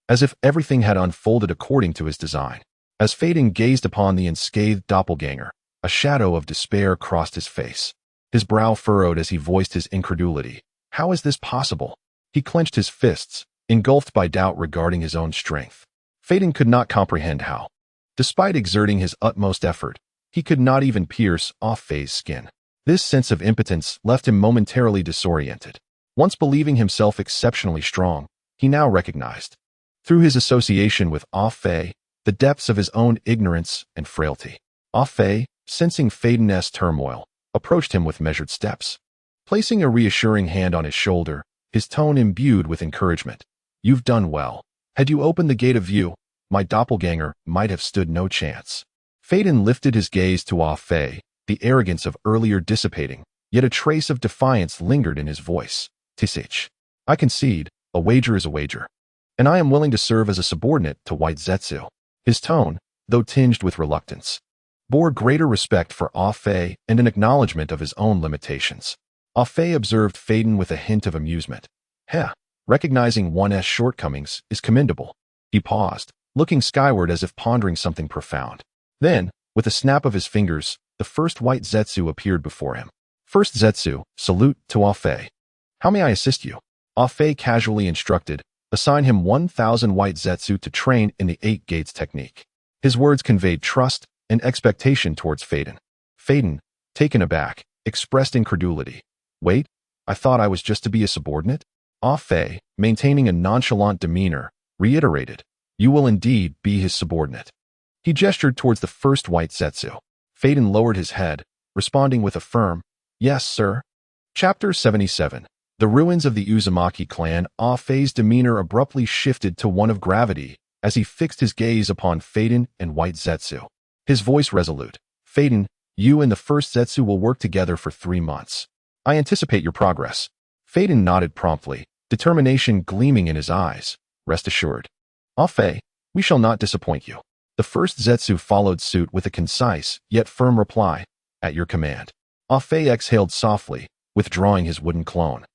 as if everything had unfolded according to his design. As Feiden gazed upon the unscathed doppelganger, a shadow of despair crossed his face. His brow furrowed as he voiced his incredulity. How is this possible? He clenched his fists, engulfed by doubt regarding his own strength. Feiden could not comprehend how, despite exerting his utmost effort, he could not even pierce Ah-Fei's skin. This sense of impotence left him momentarily disoriented. Once believing himself exceptionally strong, he now recognized, through his association with Ah-Fei, the depths of his own ignorance and frailty. Ah-Fei, sensing Feiden's turmoil, approached him with measured steps. Placing a reassuring hand on his shoulder, his tone imbued with encouragement. "You've done well. Had you opened the gate of view, my doppelganger might have stood no chance." Feiden lifted his gaze to Ah-Fei, the arrogance of earlier dissipating, yet a trace of defiance lingered in his voice. "Tisich, I concede, a wager is a wager, and I am willing to serve as a subordinate to White Zetsu." His tone, though tinged with reluctance, bore greater respect for Ah-Fei and an acknowledgement of his own limitations. Ah-Fei observed Feiden with a hint of amusement. Heh, recognizing one's shortcomings is commendable. He paused, looking skyward as if pondering something profound. Then, with a snap of his fingers, the first white Zetsu appeared before him. "First Zetsu, salute to Ah-Fei. How may I assist you?" Ah-Fei casually instructed, assign him 1,000 white Zetsu to train in the 8 gates technique. His words conveyed trust and expectation towards Feiden. Feiden, taken aback, expressed incredulity. "Wait, I thought I was just to be a subordinate?" Ah-Fei, maintaining a nonchalant demeanor, reiterated, You will indeed be his subordinate. He gestured towards the first white Zetsu. Phaeton lowered his head, responding with a firm, "Yes, sir." Chapter 77. The ruins of the Uzumaki clan. Ah-Fei's demeanor abruptly shifted to one of gravity as he fixed his gaze upon Phaeton and white Zetsu. His voice resolute. "Phaeton, you and the first Zetsu will work together for 3 months. I anticipate your progress." Phaeton nodded promptly, determination gleaming in his eyes. "Rest assured. Ah-Fei, we shall not disappoint you." The first Zetsu followed suit with a concise, yet firm reply, "At your command." Ah-Fei exhaled softly, withdrawing his wooden clone.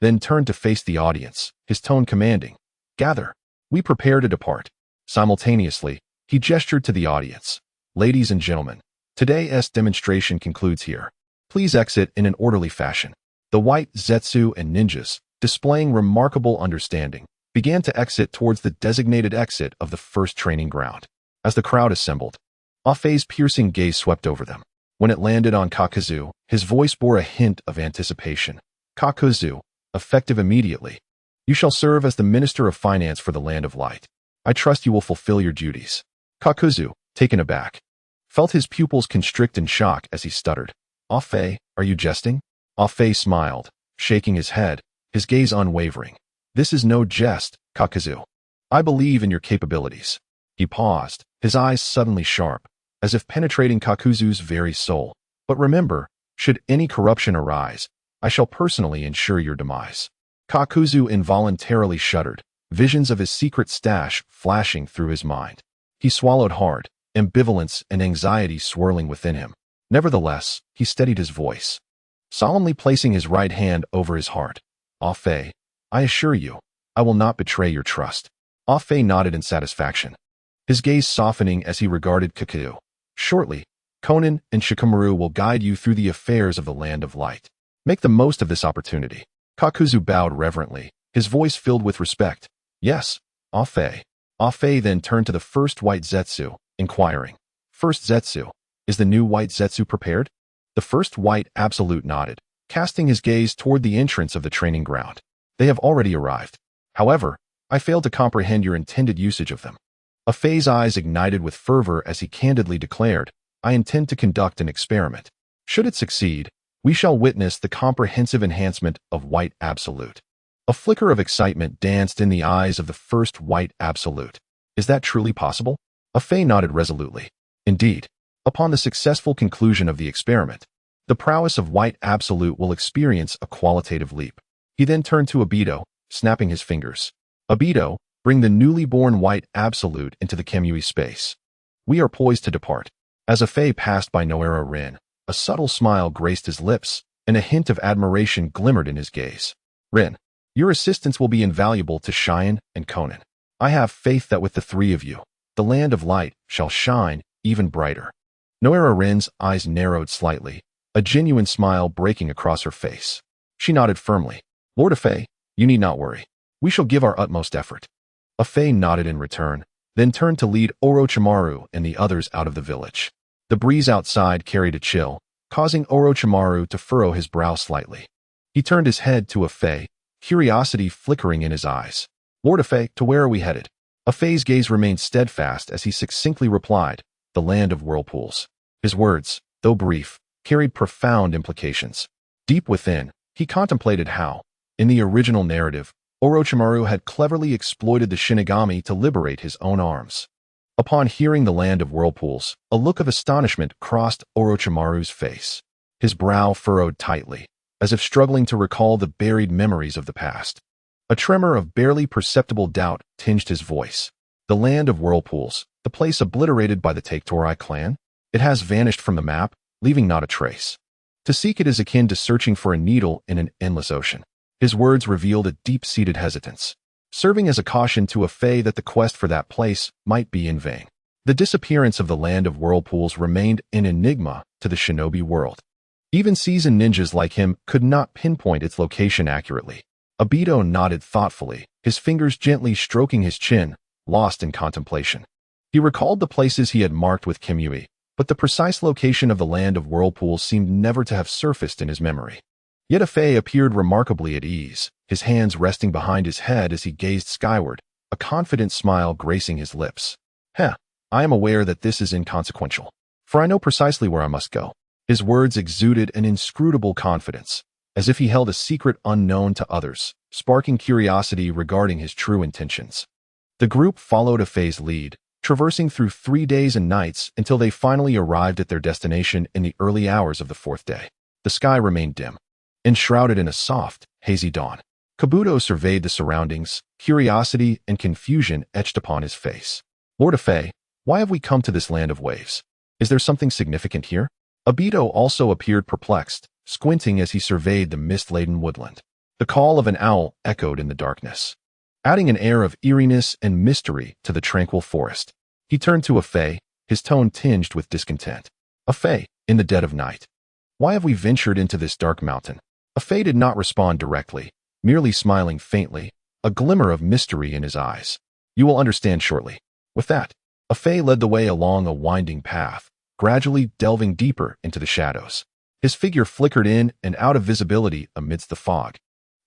Then turned to face the audience, his tone commanding, "Gather. We prepare to depart." Simultaneously, he gestured to the audience. "Ladies and gentlemen, today's demonstration concludes here. Please exit in an orderly fashion." The white Zetsu and ninjas, displaying remarkable understanding, began to exit towards the designated exit of the first training ground. As the crowd assembled, Ah-Fei's piercing gaze swept over them. When it landed on Kakuzu, his voice bore a hint of anticipation. "Kakuzu, effective immediately. You shall serve as the Minister of Finance for the Land of Light. I trust you will fulfill your duties." Kakuzu, taken aback, felt his pupils constrict in shock as he stuttered, "Ah-Fei, are you jesting?" Ah-Fei smiled, shaking his head, his gaze unwavering. "This is no jest, Kakuzu. I believe in your capabilities." He paused, his eyes suddenly sharp, as if penetrating Kakuzu's very soul. "But remember, should any corruption arise, I shall personally ensure your demise." Kakuzu involuntarily shuddered, visions of his secret stash flashing through his mind. He swallowed hard, ambivalence and anxiety swirling within him. Nevertheless, he steadied his voice, solemnly placing his right hand over his heart. "Ah-Fei, I assure you, I will not betray your trust." Ah-Fei nodded in satisfaction, his gaze softening as he regarded Kakuzu. "Shortly, Konan and Shikamaru will guide you through the affairs of the Land of Light. Make the most of this opportunity." Kakuzu bowed reverently, his voice filled with respect. "Yes, Ah-Fei." Ah-Fei then turned to the first white Zetsu, inquiring, "First Zetsu, is the new white Zetsu prepared?" The first white Absolute nodded, casting his gaze toward the entrance of the training ground. "They have already arrived. However, I failed to comprehend your intended usage of them." Ah-Fei's eyes ignited with fervor as he candidly declared, "I intend to conduct an experiment. Should it succeed, we shall witness the comprehensive enhancement of white Absolute." A flicker of excitement danced in the eyes of the first white Absolute. "Is that truly possible?" Ah-Fei nodded resolutely. "Indeed. Upon the successful conclusion of the experiment, the prowess of white Absolute will experience a qualitative leap." He then turned to Obito, snapping his fingers. "Obito, bring the newly born white Absolute into the Kemui space. We are poised to depart." As Ah-Fei passed by Noera Rin, a subtle smile graced his lips, and a hint of admiration glimmered in his gaze. "Rin, your assistance will be invaluable to Cheyenne and Konan. I have faith that with the 3 of you, the Land of Light shall shine even brighter." Noera Rin's eyes narrowed slightly, a genuine smile breaking across her face. She nodded firmly. "Lord Ah-Fei, you need not worry. We shall give our utmost effort." Ah-Fei nodded in return, then turned to lead Orochimaru and the others out of the village. The breeze outside carried a chill, causing Orochimaru to furrow his brow slightly. He turned his head to Ah-Fei, curiosity flickering in his eyes. "Lord Ah-Fei, to where are we headed?" Ah-Fei's gaze remained steadfast as he succinctly replied, "The Land of Whirlpools." His words, though brief, carried profound implications. Deep within, he contemplated how, in the original narrative, Orochimaru had cleverly exploited the Shinigami to liberate his own arms. Upon hearing the Land of Whirlpools, a look of astonishment crossed Orochimaru's face. His brow furrowed tightly, as if struggling to recall the buried memories of the past. A tremor of barely perceptible doubt tinged his voice. "The Land of Whirlpools, the place obliterated by the Take-Torai clan? It has vanished from the map, leaving not a trace. To seek it is akin to searching for a needle in an endless ocean." His words revealed a deep-seated hesitance, serving as a caution to Ah-Fei that the quest for that place might be in vain. The disappearance of the Land of Whirlpools remained an enigma to the shinobi world. Even seasoned ninjas like him could not pinpoint its location accurately. Obito nodded thoughtfully, his fingers gently stroking his chin, lost in contemplation. He recalled the places he had marked with Kemui, but the precise location of the Land of Whirlpools seemed never to have surfaced in his memory. Yet Ah-Fei appeared remarkably at ease, his hands resting behind his head as he gazed skyward, a confident smile gracing his lips. Heh, I am aware that this is inconsequential, for I know precisely where I must go. His words exuded an inscrutable confidence, as if he held a secret unknown to others, sparking curiosity regarding his true intentions. The group followed Afei's lead, traversing through 3 days and nights until they finally arrived at their destination in the early hours of the 4th day. The sky remained dim, enshrouded in a soft, hazy dawn. Kabuto surveyed the surroundings, curiosity and confusion etched upon his face. Lord Afei, why have we come to this land of waves? Is there something significant here? Obito also appeared perplexed, squinting as he surveyed the mist-laden woodland. The call of an owl echoed in the darkness, adding an air of eeriness and mystery to the tranquil forest. He turned to Afei, his tone tinged with discontent. Afei, in the dead of night, why have we ventured into this dark mountain? Afei did not respond directly, merely smiling faintly, a glimmer of mystery in his eyes. You will understand shortly. With that, Afei led the way along a winding path, gradually delving deeper into the shadows. His figure flickered in and out of visibility amidst the fog,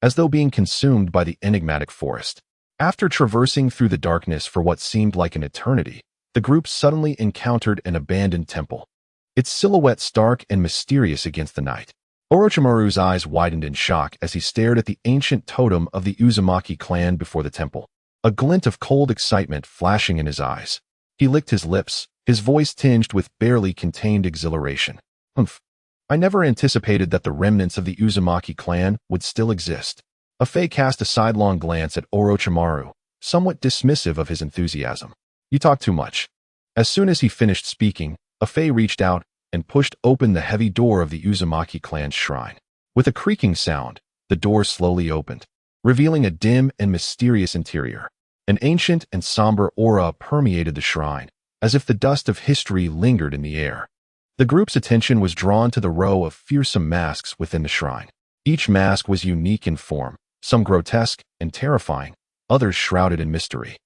as though being consumed by the enigmatic forest. After traversing through the darkness for what seemed like an eternity, the group suddenly encountered an abandoned temple, its silhouette stark and mysterious against the night. Orochimaru's eyes widened in shock as he stared at the ancient totem of the Uzumaki clan before the temple, a glint of cold excitement flashing in his eyes. He licked his lips, his voice tinged with barely contained exhilaration. Humph. I never anticipated that the remnants of the Uzumaki clan would still exist. Afei cast a sidelong glance at Orochimaru, somewhat dismissive of his enthusiasm. You talk too much. As soon as he finished speaking, Afei reached out and pushed open the heavy door of the Uzumaki clan's shrine. With a creaking sound, the door slowly opened, revealing a dim and mysterious interior. An ancient and somber aura permeated the shrine, as if the dust of history lingered in the air. The group's attention was drawn to the row of fearsome masks within the shrine. Each mask was unique in form, some grotesque and terrifying, others shrouded in mystery,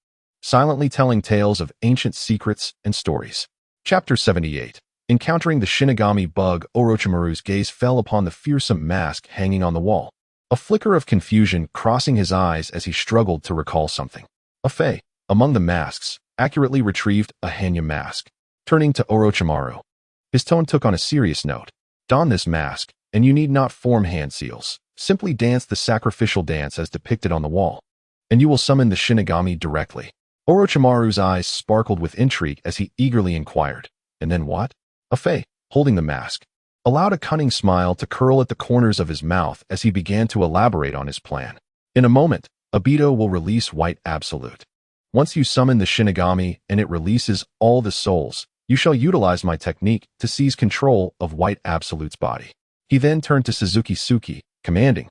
silently telling tales of ancient secrets and stories. Chapter 78. Encountering the Shinigami bug, Orochimaru's gaze fell upon the fearsome mask hanging on the wall, a flicker of confusion crossing his eyes as he struggled to recall something. Afei, among the masks, accurately retrieved a Hanya mask. Turning to Orochimaru, his tone took on a serious note. Don this mask, and you need not form hand seals. Simply dance the sacrificial dance as depicted on the wall, and you will summon the Shinigami directly. Orochimaru's eyes sparkled with intrigue as he eagerly inquired. And then what? Afei, holding the mask, allowed a cunning smile to curl at the corners of his mouth as he began to elaborate on his plan. In a moment, Obito will release White Absolute. Once you summon the Shinigami and it releases all the souls, you shall utilize my technique to seize control of White Absolute's body. He then turned to Suzuki Suki, commanding,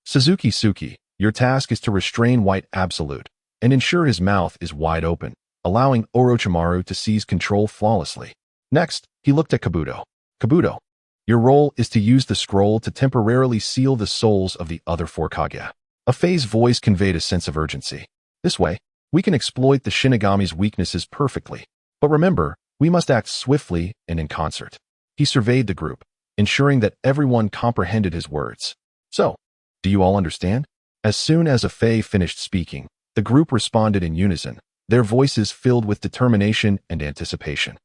Suzuki Suki, your task is to restrain White Absolute and ensure his mouth is wide open, allowing Orochimaru to seize control flawlessly. Next, he looked at Kabuto. Kabuto, your role is to use the scroll to temporarily seal the souls of the other 4 Kage. Afei's voice conveyed a sense of urgency. This way, we can exploit the Shinigami's weaknesses perfectly. But remember, we must act swiftly and in concert. He surveyed the group, ensuring that everyone comprehended his words. So, do you all understand? As soon as Afei finished speaking, the group responded in unison, their voices filled with determination and anticipation.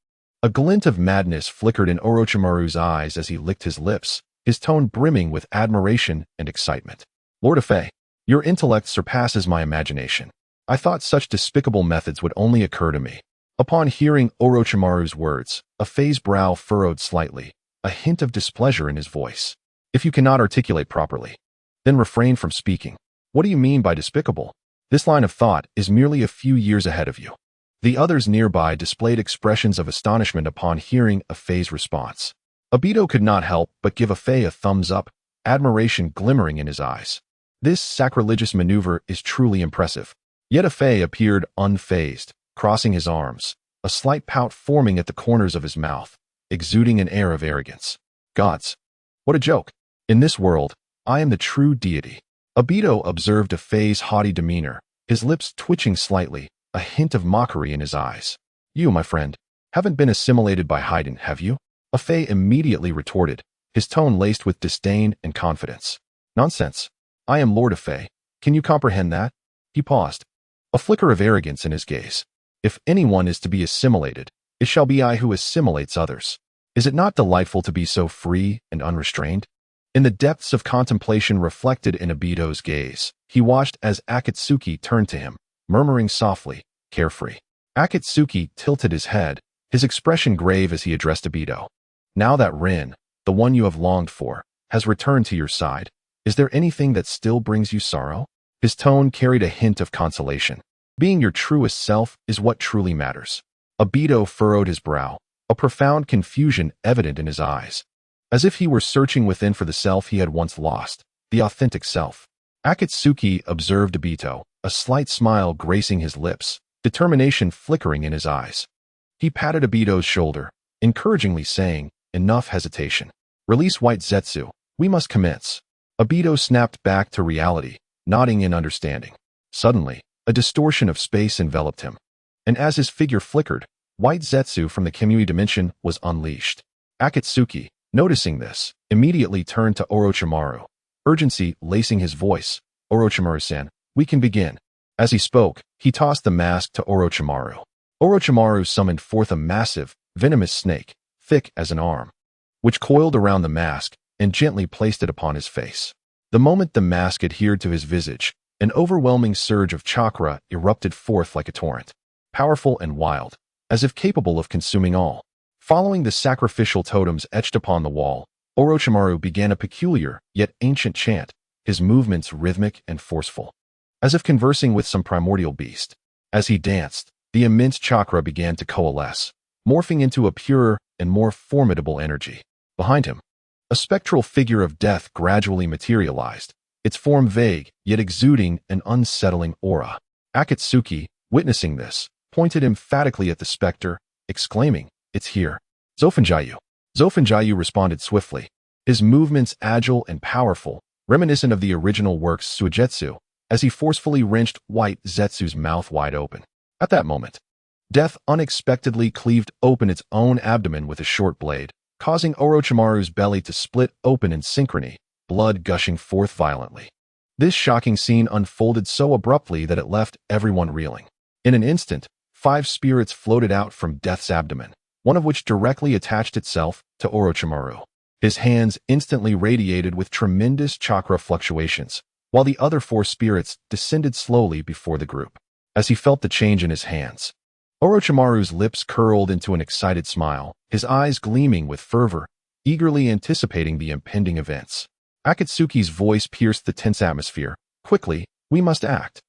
A glint of madness flickered in Orochimaru's eyes as he licked his lips, his tone brimming with admiration and excitement. Lord Afei, your intellect surpasses my imagination. I thought such despicable methods would only occur to me. Upon hearing Orochimaru's words, Afei's brow furrowed slightly, a hint of displeasure in his voice. If you cannot articulate properly, then refrain from speaking. What do you mean by despicable? This line of thought is merely a few years ahead of you. The others nearby displayed expressions of astonishment upon hearing Afei's response. Obito could not help but give Afei a thumbs up, admiration glimmering in his eyes. This sacrilegious maneuver is truly impressive. Yet Afei appeared unfazed, crossing his arms, a slight pout forming at the corners of his mouth, exuding an air of arrogance. Gods! What a joke! In this world, I am the true deity. Obito observed Afei's haughty demeanor, his lips twitching slightly, a hint of mockery in his eyes. You, my friend, haven't been assimilated by Haiden, have you? Afei immediately retorted, his tone laced with disdain and confidence. Nonsense. I am Lord Afei. Can you comprehend that? He paused, a flicker of arrogance in his gaze. If anyone is to be assimilated, it shall be I who assimilates others. Is it not delightful to be so free and unrestrained? In the depths of contemplation reflected in Obito's gaze, he watched as Akatsuki turned to him, murmuring softly, carefree. Akatsuki tilted his head, his expression grave as he addressed Obito. Now that Rin, the one you have longed for, has returned to your side, is there anything that still brings you sorrow? His tone carried a hint of consolation. Being your truest self is what truly matters. Obito furrowed his brow, a profound confusion evident in his eyes, as if he were searching within for the self he had once lost, the authentic self. Akatsuki observed Obito, a slight smile gracing his lips, determination flickering in his eyes. He patted Obito's shoulder, encouragingly saying, "Enough hesitation. Release White Zetsu. We must commence." Obito snapped back to reality, nodding in understanding. Suddenly, a distortion of space enveloped him, and as his figure flickered, White Zetsu from the Kamui dimension was unleashed. Akatsuki, noticing this, immediately turned to Orochimaru, urgency lacing his voice. "Orochimaru-san, we can begin." As he spoke, he tossed the mask to Orochimaru. Orochimaru summoned forth a massive, venomous snake, thick as an arm, which coiled around the mask and gently placed it upon his face. The moment the mask adhered to his visage, an overwhelming surge of chakra erupted forth like a torrent, powerful and wild, as if capable of consuming all. Following the sacrificial totems etched upon the wall, Orochimaru began a peculiar, yet ancient chant, his movements rhythmic and forceful, as if conversing with some primordial beast. As he danced, the immense chakra began to coalesce, morphing into a purer and more formidable energy. Behind him, a spectral figure of death gradually materialized, its form vague, yet exuding an unsettling aura. Akatsuki, witnessing this, pointed emphatically at the specter, exclaiming, "It's here." "Zofanjayu." Zofanjayu responded swiftly, his movements agile and powerful, reminiscent of the original work's Suigetsu, as he forcefully wrenched White Zetsu's mouth wide open. At that moment, death unexpectedly cleaved open its own abdomen with a short blade, causing Orochimaru's belly to split open in synchrony, blood gushing forth violently. This shocking scene unfolded so abruptly that it left everyone reeling. In an instant, 5 spirits floated out from Death's abdomen, one of which directly attached itself to Orochimaru. His hands instantly radiated with tremendous chakra fluctuations, while the other 4 spirits descended slowly before the group. As he felt the change in his hands, Orochimaru's lips curled into an excited smile, his eyes gleaming with fervor, eagerly anticipating the impending events. Akatsuki's voice pierced the tense atmosphere. "Quickly, we must act."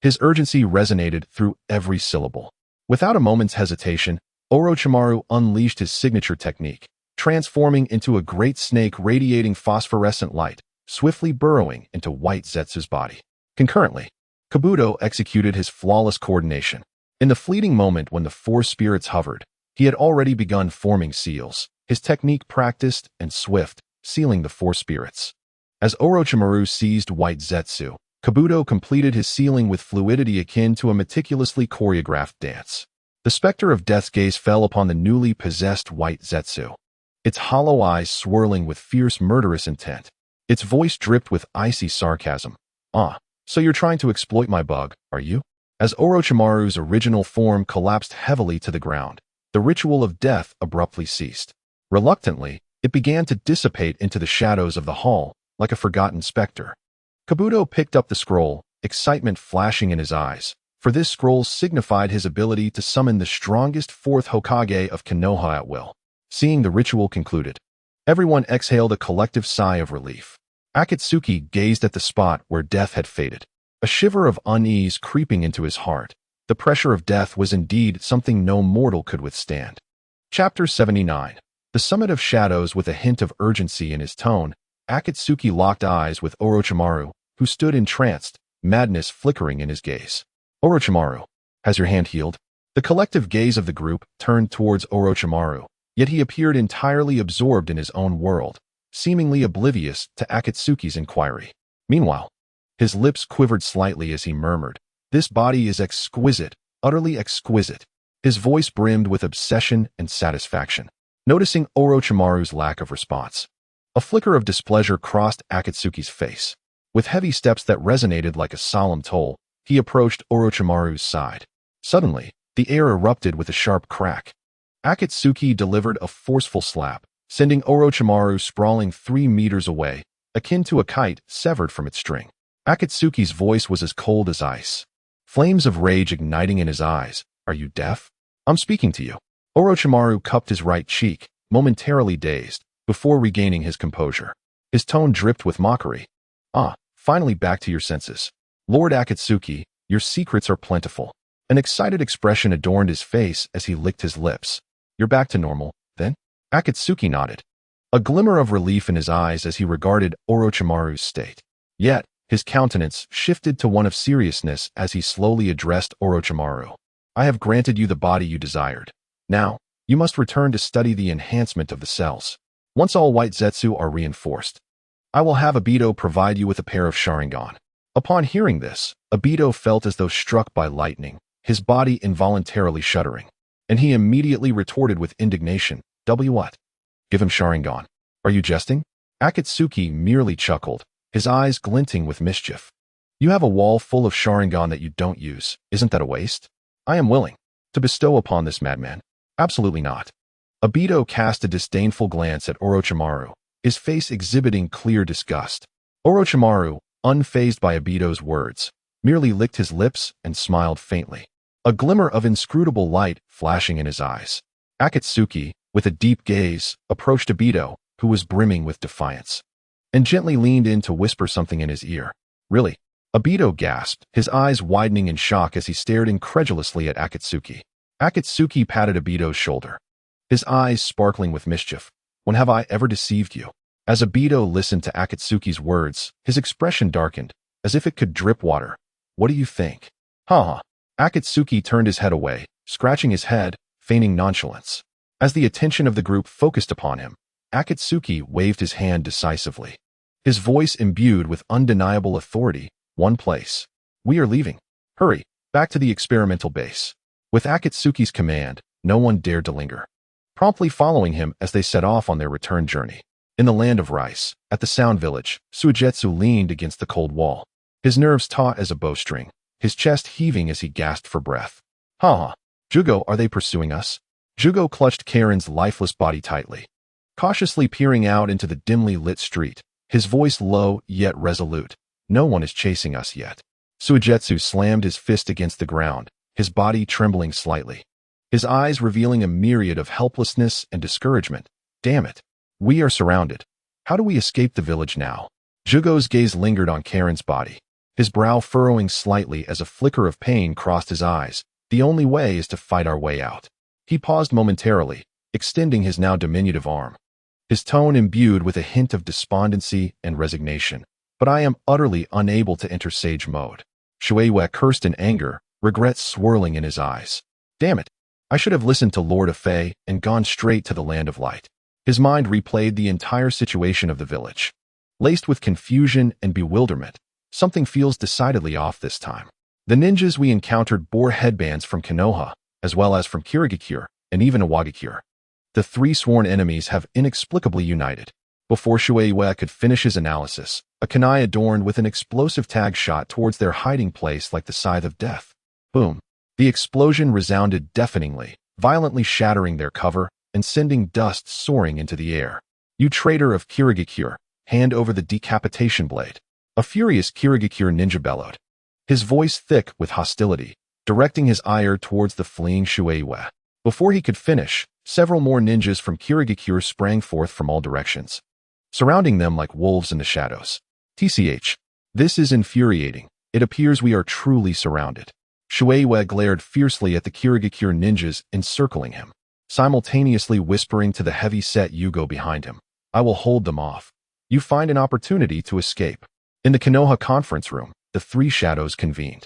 His urgency resonated through every syllable. Without a moment's hesitation, Orochimaru unleashed his signature technique, transforming into a great snake radiating phosphorescent light, swiftly burrowing into White Zetsu's body. Concurrently, Kabuto executed his flawless coordination. In the fleeting moment when the 4 spirits hovered, he had already begun forming seals, his technique practiced and swift, sealing the 4 spirits. As Orochimaru seized White Zetsu, Kabuto completed his sealing with fluidity akin to a meticulously choreographed dance. The specter of death's gaze fell upon the newly possessed White Zetsu, its hollow eyes swirling with fierce murderous intent. Its voice dripped with icy sarcasm. "Ah, so you're trying to exploit my bug, are you?" As Orochimaru's original form collapsed heavily to the ground, the ritual of death abruptly ceased. Reluctantly, it began to dissipate into the shadows of the hall, like a forgotten specter. Kabuto picked up the scroll, excitement flashing in his eyes, for this scroll signified his ability to summon the strongest 4th Hokage of Konoha at will. Seeing the ritual concluded, everyone exhaled a collective sigh of relief. Akatsuki gazed at the spot where death had faded, a shiver of unease creeping into his heart. The pressure of death was indeed something no mortal could withstand. Chapter 79. The Summit of Shadows. With a hint of urgency in his tone, Akatsuki locked eyes with Orochimaru, who stood entranced, madness flickering in his gaze. "Orochimaru, has your hand healed?" The collective gaze of the group turned towards Orochimaru, yet he appeared entirely absorbed in his own world, seemingly oblivious to Akatsuki's inquiry. Meanwhile, his lips quivered slightly as he murmured, "This body is exquisite, utterly exquisite." His voice brimmed with obsession and satisfaction. Noticing Orochimaru's lack of response, a flicker of displeasure crossed Akatsuki's face. With heavy steps that resonated like a solemn toll, He approached Orochimaru's side. Suddenly, the air erupted with a sharp crack. Akatsuki delivered a forceful slap, sending Orochimaru sprawling 3 meters away, akin to a kite severed from its string. Akatsuki's voice was as cold as ice. Flames of rage igniting in his eyes. Are you deaf? I'm speaking to you. Orochimaru cupped his right cheek, momentarily dazed, before regaining his composure. His tone dripped with mockery. Finally back to your senses. Lord Akatsuki, your secrets are plentiful. An excited expression adorned his face as he licked his lips. You're back to normal, then? Akatsuki nodded, a glimmer of relief in his eyes as he regarded Orochimaru's state. Yet, his countenance shifted to one of seriousness as he slowly addressed Orochimaru. I have granted you the body you desired. Now, you must return to study the enhancement of the cells. Once all white Zetsu are reinforced, I will have Obito provide you with a pair of Sharingan. Upon hearing this, Obito felt as though struck by lightning, his body involuntarily shuddering. And he immediately retorted with indignation. What? Give him Sharingan. Are you jesting? Akatsuki merely chuckled, his eyes glinting with mischief. You have a wall full of Sharingan that you don't use. Isn't that a waste? I am willing to bestow upon this madman. Absolutely not. Obito cast a disdainful glance at Orochimaru, his face exhibiting clear disgust. Orochimaru, unfazed by Obito's words, merely licked his lips and smiled faintly, a glimmer of inscrutable light flashing in his eyes. Akatsuki, with a deep gaze, approached Obito, who was brimming with defiance, and gently leaned in to whisper something in his ear. Really? Obito gasped, his eyes widening in shock as he stared incredulously at Akatsuki. Akatsuki patted Obito's shoulder, his eyes sparkling with mischief. When have I ever deceived you? As Obito listened to Akatsuki's words, his expression darkened, as if it could drip water. What do you think? Akatsuki turned his head away, scratching his head, feigning nonchalance. As the attention of the group focused upon him, Akatsuki waved his hand decisively, his voice imbued with undeniable authority. One place. We are leaving. Hurry, back to the experimental base. With Akatsuki's command, no one dared to linger, promptly following him as they set off on their return journey. In the land of rice, at the Sound Village, Suigetsu leaned against the cold wall, his nerves taut as a bowstring, his chest heaving as he gasped for breath. Jugo, are they pursuing us? Jugo clutched Karen's lifeless body tightly, cautiously peering out into the dimly lit street, his voice low yet resolute. No one is chasing us yet. Suigetsu slammed his fist against the ground, his body trembling slightly, his eyes revealing a myriad of helplessness and discouragement. Damn it. We are surrounded. How do we escape the village now? Jugo's gaze lingered on Karen's body, his brow furrowing slightly as a flicker of pain crossed his eyes. The only way is to fight our way out. He paused momentarily, extending his now diminutive arm, his tone imbued with a hint of despondency and resignation. But I am utterly unable to enter sage mode. Shueiwa cursed in anger, regret swirling in his eyes. Damn it. I should have listened to Lord Afei and gone straight to the land of light. His mind replayed the entire situation of the village. Laced with confusion and bewilderment, something feels decidedly off this time. The ninjas we encountered bore headbands from Konoha, as well as from Kirigakure, and even Iwagakure. The 3 sworn enemies have inexplicably united. Before Shueiwa could finish his analysis, a kunai adorned with an explosive tag shot towards their hiding place like the scythe of death. Boom. The explosion resounded deafeningly, violently shattering their cover and sending dust soaring into the air. You traitor of Kirigakure, hand over the decapitation blade. A furious Kirigakure ninja bellowed, his voice thick with hostility, directing his ire towards the fleeing Shueiwa. Before he could finish, several more ninjas from Kirigakure sprang forth from all directions, surrounding them like wolves in the shadows. TCH. This is infuriating. It appears we are truly surrounded. Shueiwa glared fiercely at the Kirigakure ninjas encircling him, simultaneously whispering to the heavy-set Yugo behind him. I will hold them off. You find an opportunity to escape. In the Konoha conference room, the 3 shadows convened.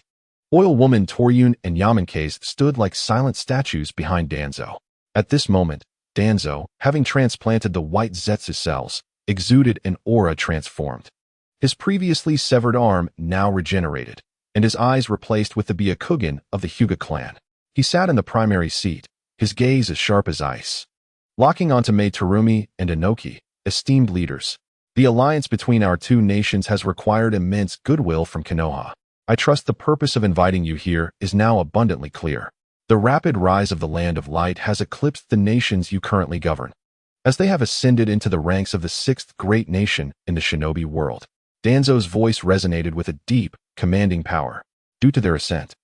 Oil Woman Toryun and Yamankase stood like silent statues behind Danzo. At this moment, Danzo, having transplanted the white Zetsu cells, exuded an aura transformed. His previously severed arm now regenerated, and his eyes replaced with the Byakugan of the Hyuga clan. He sat in the primary seat, his gaze as sharp as ice, locking onto Mei Terumi and Inoki, esteemed leaders. The alliance between our 2 nations has required immense goodwill from Konoha. I trust the purpose of inviting you here is now abundantly clear. The rapid rise of the Land of Light has eclipsed the nations you currently govern, as they have ascended into the ranks of the sixth great nation in the shinobi world. Danzo's voice resonated with a deep, commanding power. Due to their ascent,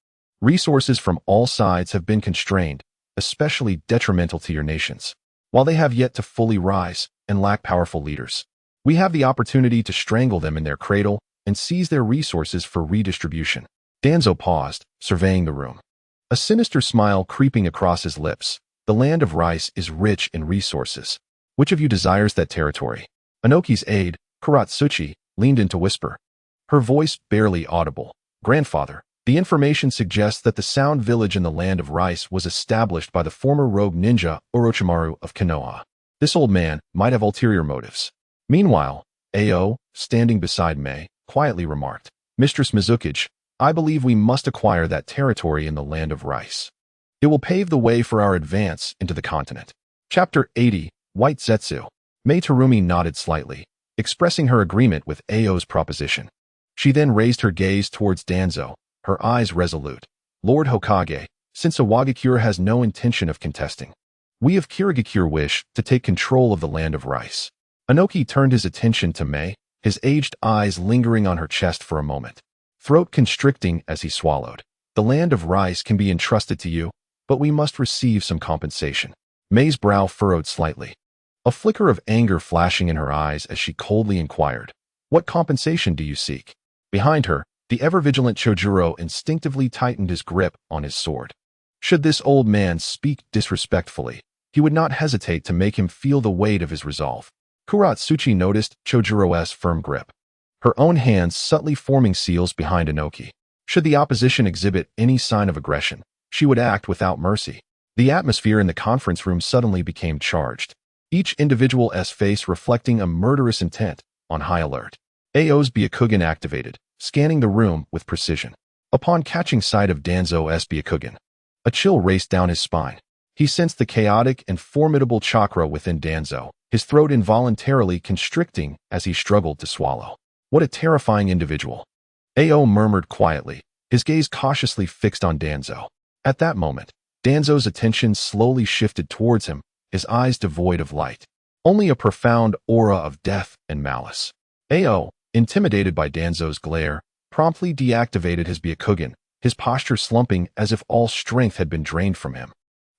resources from all sides have been constrained, especially detrimental to your nations. While they have yet to fully rise and lack powerful leaders, we have the opportunity to strangle them in their cradle and seize their resources for redistribution. Danzo paused, surveying the room. A sinister smile creeping across his lips. The Land of Rice is rich in resources. Which of you desires that territory? Anoki's aide, Kuratsuchi, leaned in to whisper, her voice barely audible. Grandfather, the information suggests that the Sound Village in the Land of Rice was established by the former rogue ninja Orochimaru of Konoha. This old man might have ulterior motives. Meanwhile, Ao, standing beside Mei, quietly remarked, Mistress Mizukage, I believe we must acquire that territory in the Land of Rice. It will pave the way for our advance into the continent. Chapter 80, White Zetsu. Mei Terumi nodded slightly, expressing her agreement with Ao's proposition. She then raised her gaze towards Danzo, her eyes resolute. Lord Hokage, since Iwagakure has no intention of contesting, we of Kirigakure wish to take control of the Land of Rice. Anoki turned his attention to Mei, his aged eyes lingering on her chest for a moment, throat constricting as he swallowed. The Land of Rice can be entrusted to you, but we must receive some compensation. Mei's brow furrowed slightly, a flicker of anger flashing in her eyes as she coldly inquired, what compensation do you seek? Behind her, the ever-vigilant Chojuro instinctively tightened his grip on his sword. Should this old man speak disrespectfully, he would not hesitate to make him feel the weight of his resolve. Kuratsuchi noticed Chojuro's firm grip, her own hands subtly forming seals behind Anoki. Should the opposition exhibit any sign of aggression, she would act without mercy. The atmosphere in the conference room suddenly became charged, each individual's face reflecting a murderous intent, on high alert. Ao's Byakugan activated, scanning the room with precision. Upon catching sight of Danzo's Byakugan, a chill raced down his spine. He sensed the chaotic and formidable chakra within Danzo, his throat involuntarily constricting as he struggled to swallow. What a terrifying individual. Ao murmured quietly, his gaze cautiously fixed on Danzo. At that moment, Danzo's attention slowly shifted towards him, his eyes devoid of light. Only a profound aura of death and malice. Ao, intimidated by Danzo's glare, promptly deactivated his Byakugan, his posture slumping as if all strength had been drained from him.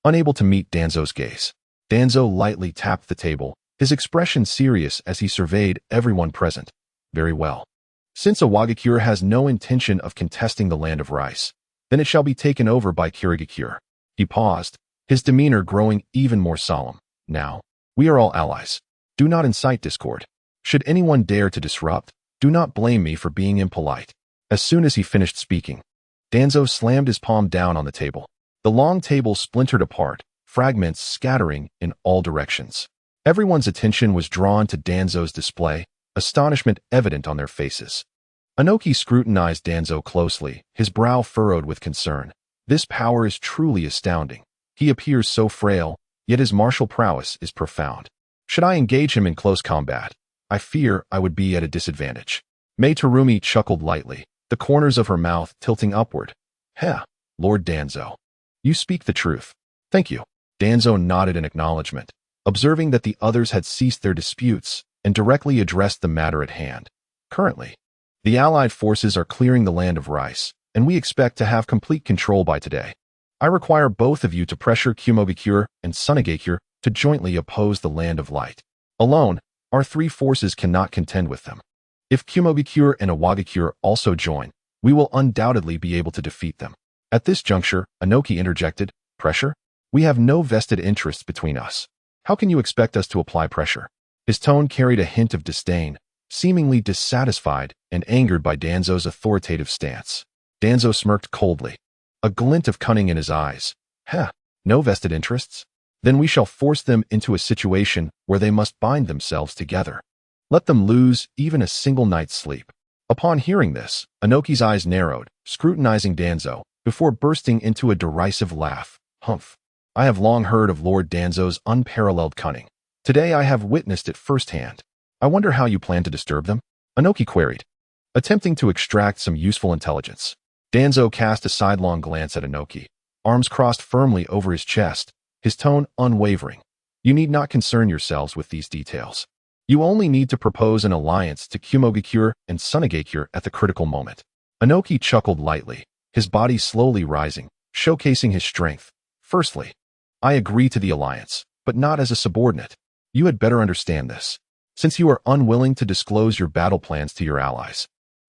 Unable to meet Danzo's gaze, Danzo lightly tapped the table, his expression serious as he surveyed everyone present. Very well. Since Iwagakure has no intention of contesting the Land of Rice, then it shall be taken over by Kirigakure. He paused, his demeanor growing even more solemn. Now, we are all allies. Do not incite discord. Should anyone dare to disrupt, do not blame me for being impolite. As soon as he finished speaking, Danzo slammed his palm down on the table. The long table splintered apart, fragments scattering in all directions. Everyone's attention was drawn to Danzo's display, astonishment evident on their faces. Anoki scrutinized Danzo closely, his brow furrowed with concern. This power is truly astounding. He appears so frail, yet his martial prowess is profound. Should I engage him in close combat, I fear I would be at a disadvantage. Mei Terumi chuckled lightly, the corners of her mouth tilting upward. Heh, Lord Danzo. You speak the truth. Thank you. Danzo nodded in acknowledgement, observing that the others had ceased their disputes and directly addressed the matter at hand. Currently, the Allied forces are clearing the Land of Rice, and we expect to have complete control by today. I require both of you to pressure Kumogakure and Sunagakure to jointly oppose the Land of Light. Alone, our three forces cannot contend with them. If Kumogakure and Iwagakure also join, we will undoubtedly be able to defeat them. At this juncture, Anoki interjected, pressure? We have no vested interests between us. How can you expect us to apply pressure? His tone carried a hint of disdain, seemingly dissatisfied and angered by Danzo's authoritative stance. Danzo smirked coldly, a glint of cunning in his eyes. Heh, no vested interests? Then we shall force them into a situation where they must bind themselves together. Let them lose even a single night's sleep. Upon hearing this, Anoki's eyes narrowed, scrutinizing Danzo, before bursting into a derisive laugh. Humph. I have long heard of Lord Danzo's unparalleled cunning. Today I have witnessed it firsthand. I wonder how you plan to disturb them? Anoki queried. attempting to extract some useful intelligence. Danzo cast a sidelong glance at Inoki, arms crossed firmly over his chest, his tone unwavering. You need not concern yourselves with these details. You only need to propose an alliance to Kumogakure and Sunagakure at the critical moment. Inoki chuckled lightly, his body slowly rising, showcasing his strength. Firstly, I agree to the alliance, but not as a subordinate. You had better understand this, since you are unwilling to disclose your battle plans to your allies.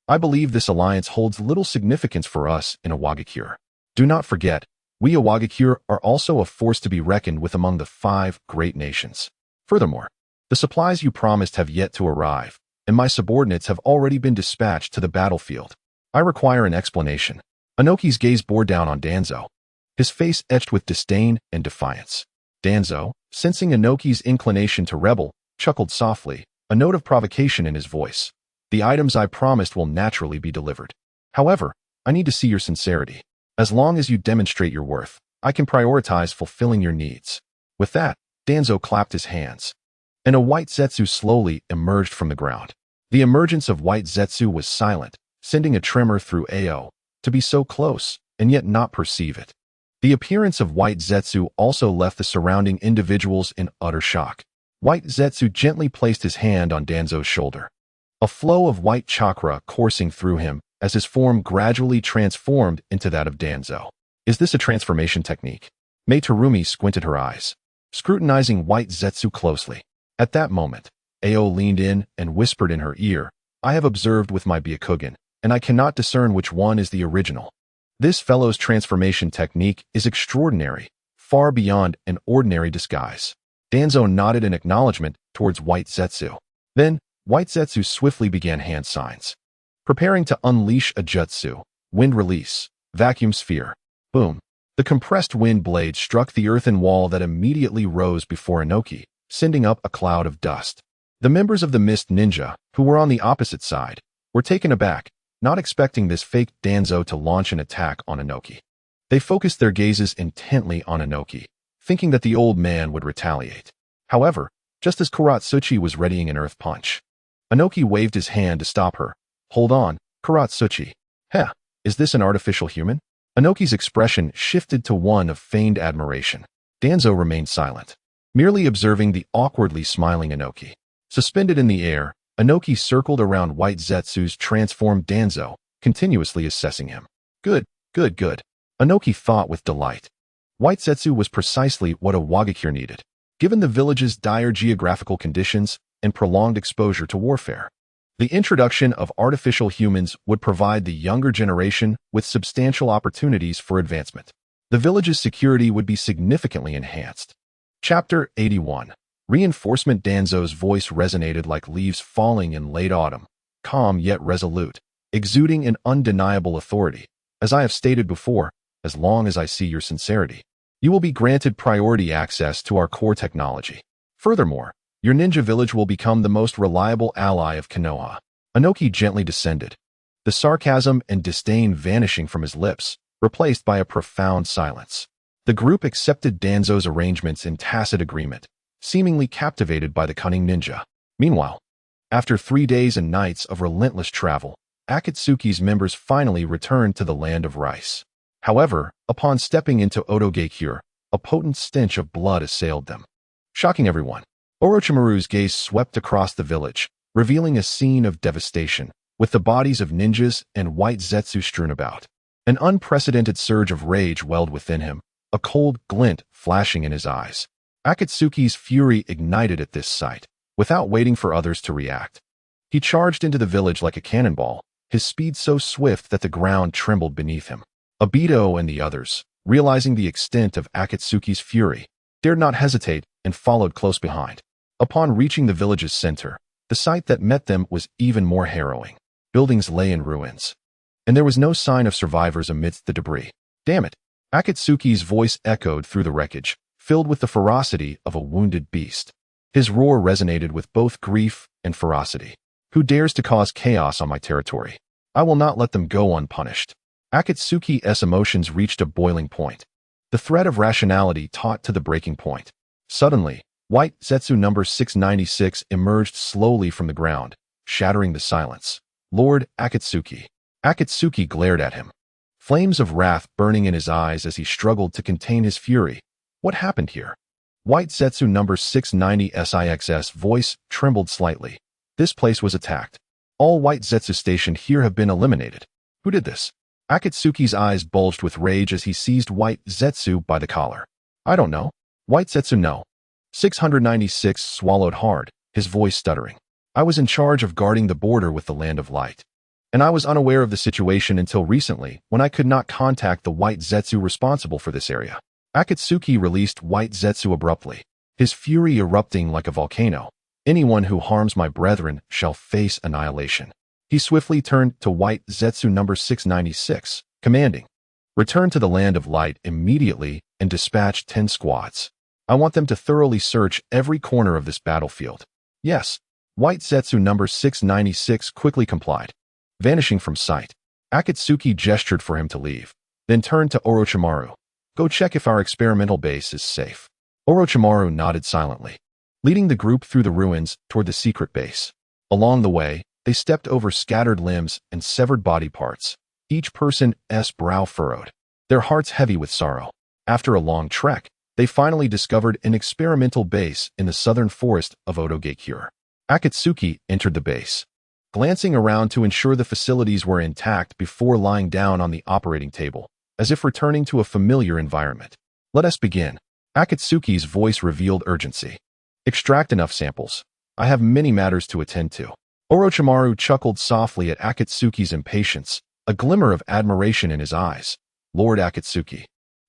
I believe this alliance holds little significance for us in Iwagakure. Do not forget, we Iwagakure are also a force to be reckoned with among the 5 great nations. Furthermore, the supplies you promised have yet to arrive, and my subordinates have already been dispatched to the battlefield. I require an explanation. Inoki's gaze bore down on Danzo, his face etched with disdain and defiance. Danzo, sensing Inoki's inclination to rebel, chuckled softly, a note of provocation in his voice. The items I promised will naturally be delivered. However, I need to see your sincerity. As long as you demonstrate your worth, I can prioritize fulfilling your needs. With that, Danzo clapped his hands, and a white Zetsu slowly emerged from the ground. The emergence of white Zetsu was silent, sending a tremor through Ao, to be so close, and yet not perceive it. The appearance of white Zetsu also left the surrounding individuals in utter shock. White Zetsu gently placed his hand on Danzo's shoulder, a flow of white chakra coursing through him as his form gradually transformed into that of Danzo. Is this a transformation technique? Mei Terumi squinted her eyes, scrutinizing white Zetsu closely. At that moment, Ao leaned in and whispered in her ear, I have observed with my Byakugan, and I cannot discern which one is the original. This fellow's transformation technique is extraordinary, far beyond an ordinary disguise. Danzo nodded in acknowledgement towards white Zetsu. Then, white Zetsu swiftly began hand signs, preparing to unleash a jutsu, wind release, vacuum sphere. Boom. The compressed wind blade struck the earthen wall that immediately rose before Inoki, sending up a cloud of dust. The members of the Mist Ninja, who were on the opposite side, were taken aback, not expecting this fake Danzo to launch an attack on Inoki. They focused their gazes intently on Inoki, thinking that the old man would retaliate. However, just as Kuratsuchi was readying an earth punch, Inoki waved his hand to stop her. Hold on, Kuratsuchi. Heh, is this an artificial human? Inoki's expression shifted to one of feigned admiration. Danzo remained silent, merely observing the awkwardly smiling Inoki. Suspended in the air, Inoki circled around white Zetsu's transformed Danzo, continuously assessing him. Good, good, good. Inoki thought with delight. White Zetsu was precisely what Iwagakure needed, given the village's dire geographical conditions and prolonged exposure to warfare. The introduction of artificial humans would provide the younger generation with substantial opportunities for advancement. The village's security would be significantly enhanced. Chapter 81. Reinforcement. Danzo's voice resonated like leaves falling in late autumn, calm yet resolute, exuding an undeniable authority. As I have stated before, as long as I see your sincerity, you will be granted priority access to our core technology. Furthermore, your ninja village will become the most reliable ally of Konoha. Inoki gently descended, the sarcasm and disdain vanishing from his lips, replaced by a profound silence. The group accepted Danzo's arrangements in tacit agreement, seemingly captivated by the cunning ninja. Meanwhile, after 3 days and nights of relentless travel, Akatsuki's members finally returned to the land of rice. However, upon stepping into Odogakure, a potent stench of blood assailed them, shocking everyone. Orochimaru's gaze swept across the village, revealing a scene of devastation, with the bodies of ninjas and white Zetsu strewn about. An unprecedented surge of rage welled within him, a cold glint flashing in his eyes. Akatsuki's fury ignited at this sight, without waiting for others to react. He charged into the village like a cannonball, his speed so swift that the ground trembled beneath him. Obito and the others, realizing the extent of Akatsuki's fury, dared not hesitate and followed close behind. Upon reaching the village's center, the sight that met them was even more harrowing. Buildings lay in ruins, and there was no sign of survivors amidst the debris. Damn it! Akatsuki's voice echoed through the wreckage, filled with the ferocity of a wounded beast. His roar resonated with both grief and ferocity. Who dares to cause chaos on my territory? I will not let them go unpunished. Akatsuki's emotions reached a boiling point, the thread of rationality taut to the breaking point. Suddenly, white Zetsu number 696 emerged slowly from the ground, shattering the silence. Lord Akatsuki. Akatsuki glared at him, flames of wrath burning in his eyes as he struggled to contain his fury. What happened here? White Zetsu number 690 SIX's voice trembled slightly. This place was attacked. All white Zetsu stationed here have been eliminated. Who did this? Akatsuki's eyes bulged with rage as he seized White Zetsu by the collar. I don't know. White Zetsu no. 696 swallowed hard, his voice stuttering. I was in charge of guarding the border with the Land of Light. And I was unaware of the situation until recently, when I could not contact the White Zetsu responsible for this area. Akatsuki released White Zetsu abruptly, his fury erupting like a volcano. Anyone who harms my brethren shall face annihilation. He swiftly turned to White Zetsu number 696, commanding, return to the Land of Light immediately and dispatch 10 squads. I want them to thoroughly search every corner of this battlefield. Yes. White Zetsu number 696 quickly complied. Vanishing from sight, Akatsuki gestured for him to leave, then turned to Orochimaru. Go check if our experimental base is safe. Orochimaru nodded silently, leading the group through the ruins toward the secret base. Along the way, they stepped over scattered limbs and severed body parts, each person's brow furrowed, their hearts heavy with sorrow. After a long trek, they finally discovered an experimental base in the southern forest of Odogakure. Akatsuki entered the base, glancing around to ensure the facilities were intact before lying down on the operating table, as if returning to a familiar environment. Let us begin. Akatsuki's voice revealed urgency. Extract enough samples. I have many matters to attend to. Orochimaru chuckled softly at Akatsuki's impatience, a glimmer of admiration in his eyes. Lord Akatsuki,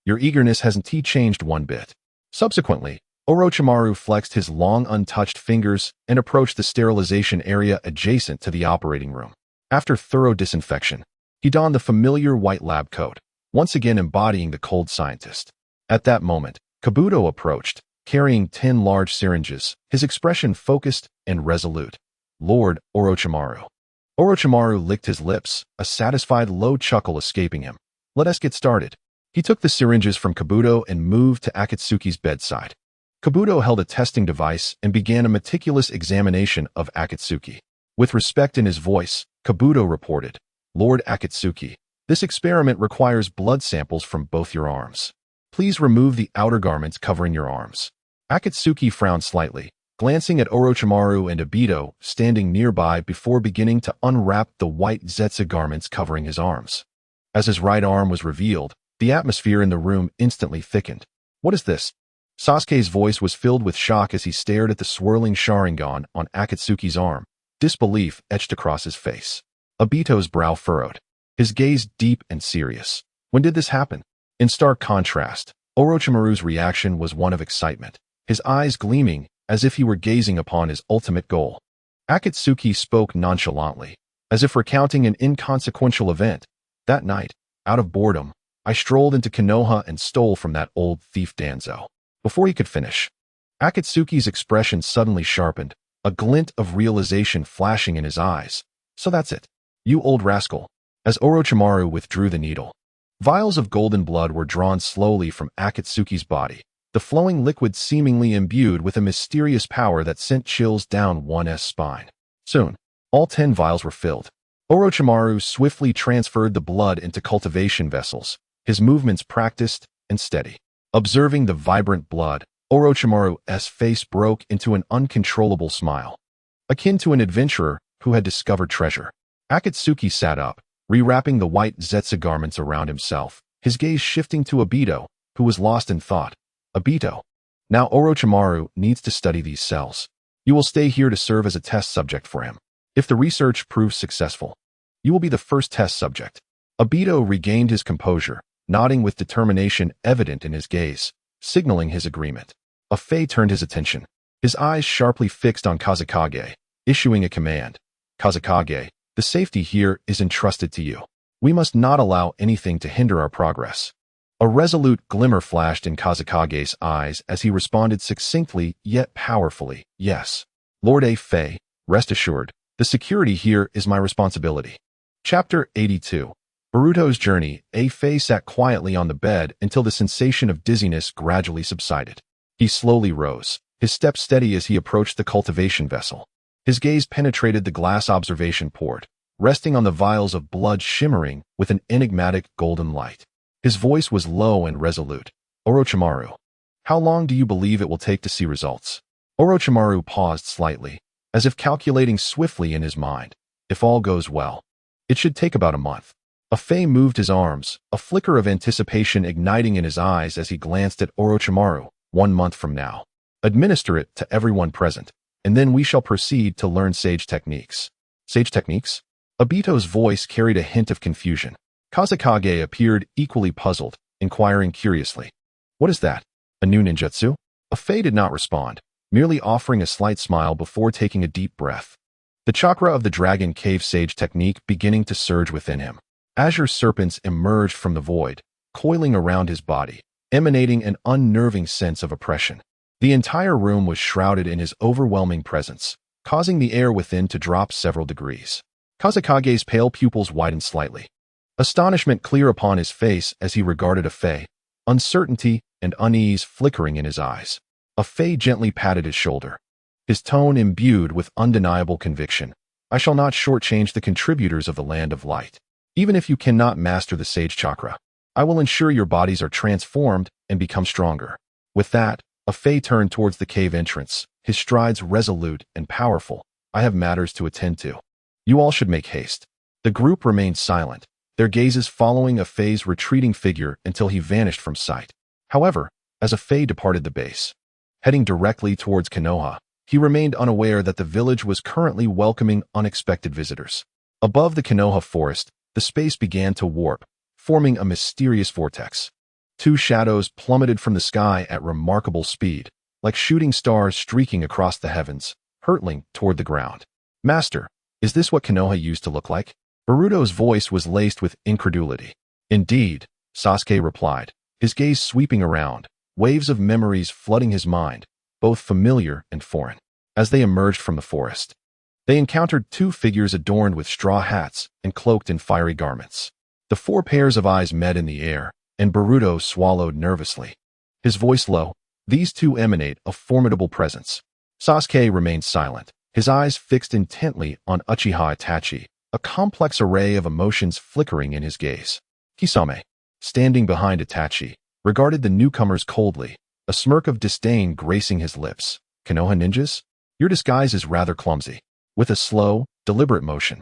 your eagerness hasn't changed one bit. Subsequently, Orochimaru flexed his long untouched fingers and approached the sterilization area adjacent to the operating room. After thorough disinfection, he donned the familiar white lab coat, once again embodying the cold scientist. At that moment, Kabuto approached, carrying 10 large syringes, his expression focused and resolute. Lord Orochimaru. Orochimaru licked his lips, a satisfied low chuckle escaping him. Let us get started. He took the syringes from Kabuto and moved to Akatsuki's bedside. Kabuto held a testing device and began a meticulous examination of Akatsuki. With respect in his voice, Kabuto reported, Lord Akatsuki, this experiment requires blood samples from both your arms. Please remove the outer garments covering your arms. Akatsuki frowned slightly, glancing at Orochimaru and Obito standing nearby before beginning to unwrap the white Zetsu garments covering his arms. As his right arm was revealed, the atmosphere in the room instantly thickened. What is this? Sasuke's voice was filled with shock as he stared at the swirling Sharingan on Akatsuki's arm, disbelief etched across his face. Obito's brow furrowed, his gaze deep and serious. When did this happen? In stark contrast, Orochimaru's reaction was one of excitement, his eyes gleaming as if he were gazing upon his ultimate goal. Akatsuki spoke nonchalantly, as if recounting an inconsequential event. That night, out of boredom, I strolled into Konoha and stole from that old thief Danzo. Before he could finish, Akatsuki's expression suddenly sharpened, a glint of realization flashing in his eyes. So that's it. You old rascal. As Orochimaru withdrew the needle, vials of golden blood were drawn slowly from Akatsuki's body, the flowing liquid seemingly imbued with a mysterious power that sent chills down one's spine. Soon, all 10 vials were filled. Orochimaru swiftly transferred the blood into cultivation vessels, his movements practiced and steady. Observing the vibrant blood, Orochimaru's face broke into an uncontrollable smile, akin to an adventurer who had discovered treasure. Akatsuki sat up, rewrapping the white Zetsu garments around himself, his gaze shifting to Obito, who was lost in thought. Obito. Now Orochimaru needs to study these cells. You will stay here to serve as a test subject for him. If the research proves successful, you will be the first test subject. Obito regained his composure, nodding with determination evident in his gaze, signaling his agreement. A Fei turned his attention, his eyes sharply fixed on Kazekage, issuing a command. Kazekage, the safety here is entrusted to you. We must not allow anything to hinder our progress. A resolute glimmer flashed in Kazekage's eyes as he responded succinctly yet powerfully, yes. Lord A. Fei, rest assured, the security here is my responsibility. Chapter 82. Boruto's journey. A. Fei sat quietly on the bed until the sensation of dizziness gradually subsided. He slowly rose, his step steady as he approached the cultivation vessel. His gaze penetrated the glass observation port, resting on the vials of blood shimmering with an enigmatic golden light. His voice was low and resolute. Orochimaru, how long do you believe it will take to see results? Orochimaru paused slightly, as if calculating swiftly in his mind. If all goes well, it should take about a month. Afei moved his arms, a flicker of anticipation igniting in his eyes as he glanced at Orochimaru. 1 month from now. Administer it to everyone present, and then we shall proceed to learn sage techniques. Sage techniques? Obito's voice carried a hint of confusion. Kazekage appeared equally puzzled, inquiring curiously. What is that? A new ninjutsu? Afei did not respond, merely offering a slight smile before taking a deep breath. The chakra of the dragon cave sage technique beginning to surge within him. Azure serpents emerged from the void, coiling around his body, emanating an unnerving sense of oppression. The entire room was shrouded in his overwhelming presence, causing the air within to drop several degrees. Kazekage's pale pupils widened slightly. Astonishment clear upon his face as he regarded Afei, uncertainty and unease flickering in his eyes. Afei gently patted his shoulder, his tone imbued with undeniable conviction. I shall not shortchange the contributors of the Land of Light. Even if you cannot master the Sage Chakra, I will ensure your bodies are transformed and become stronger. With that, Afei turned towards the cave entrance, his strides resolute and powerful. I have matters to attend to. You all should make haste. The group remained silent, their gazes following Afei's retreating figure until he vanished from sight. However, as Afei departed the base, heading directly towards Konoha, he remained unaware that the village was currently welcoming unexpected visitors. Above the Konoha forest, the space began to warp, forming a mysterious vortex. 2 shadows plummeted from the sky at remarkable speed, like shooting stars streaking across the heavens, hurtling toward the ground. Master, is this what Konoha used to look like? Boruto's voice was laced with incredulity. Indeed, Sasuke replied, his gaze sweeping around, waves of memories flooding his mind, both familiar and foreign. As they emerged from the forest, they encountered 2 figures adorned with straw hats and cloaked in fiery garments. The 4 pairs of eyes met in the air, and Boruto swallowed nervously. His voice low, these 2 emanate a formidable presence. Sasuke remained silent, his eyes fixed intently on Uchiha Itachi, a complex array of emotions flickering in his gaze. Kisame, standing behind Itachi, regarded the newcomers coldly, a smirk of disdain gracing his lips. Konoha ninjas? Your disguise is rather clumsy. With a slow, deliberate motion,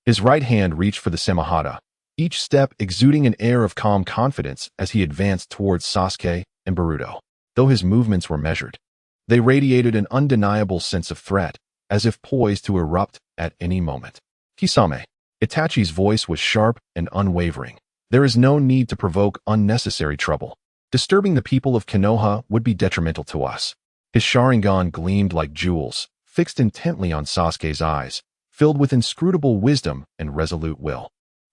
his right hand reached for the Samahata, each step exuding an air of calm confidence as he advanced towards Sasuke and Boruto. Though his movements were measured, they radiated an undeniable sense of threat, as if poised to erupt at any moment. Kisame. Itachi's voice was sharp and unwavering. There is no need to provoke unnecessary trouble. Disturbing the people of Konoha would be detrimental to us. His Sharingan gleamed like jewels, fixed intently on Sasuke's eyes, filled with inscrutable wisdom and resolute will.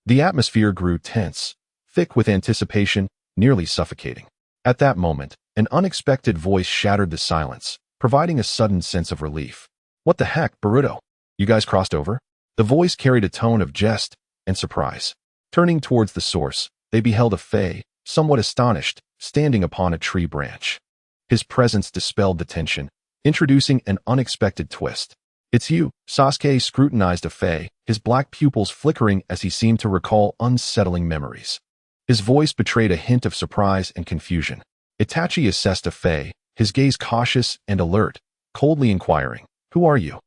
The atmosphere grew tense, thick with anticipation, nearly suffocating. At that moment, an unexpected voice shattered the silence, providing a sudden sense of relief. What the heck, Boruto? You guys crossed over? The voice carried a tone of jest and surprise. Turning towards the source, they beheld Afei, somewhat astonished, standing upon a tree branch. His presence dispelled the tension, introducing an unexpected twist. It's you, Sasuke scrutinized Afei, his black pupils flickering as he seemed to recall unsettling memories. His voice betrayed a hint of surprise and confusion. Itachi assessed Afei, his gaze cautious and alert, coldly inquiring, Who are you?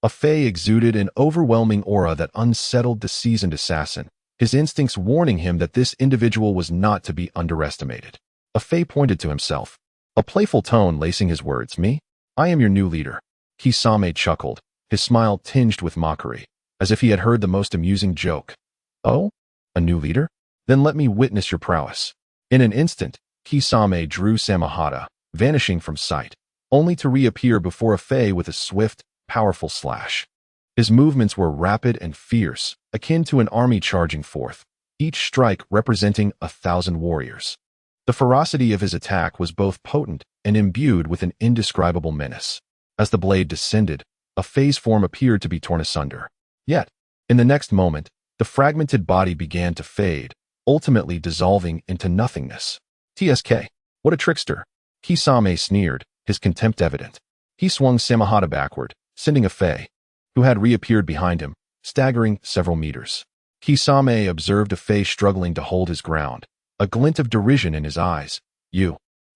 Afei exuded an overwhelming aura that unsettled the seasoned assassin, his instincts warning him that this individual was not to be underestimated. Afei pointed to himself, a playful tone lacing his words. Me? I am your new leader. Kisame chuckled, his smile tinged with mockery, as if he had heard the most amusing joke. Oh? A new leader? Then let me witness your prowess. In an instant, Kisame drew Samahata, vanishing from sight, only to reappear before Afei with a swift, powerful slash. His movements were rapid and fierce, akin to an army charging forth, each strike representing 1,000 warriors. The ferocity of his attack was both potent and imbued with an indescribable menace. As the blade descended, Afei's form appeared to be torn asunder. Yet, in the next moment, the fragmented body began to fade, ultimately dissolving into nothingness. TSK. What a trickster! Kisame sneered, his contempt evident. He swung Samahata backward, sending Afei, who had reappeared behind him, staggering several meters. Kisame observed a face struggling to hold his ground, a glint of derision in his eyes.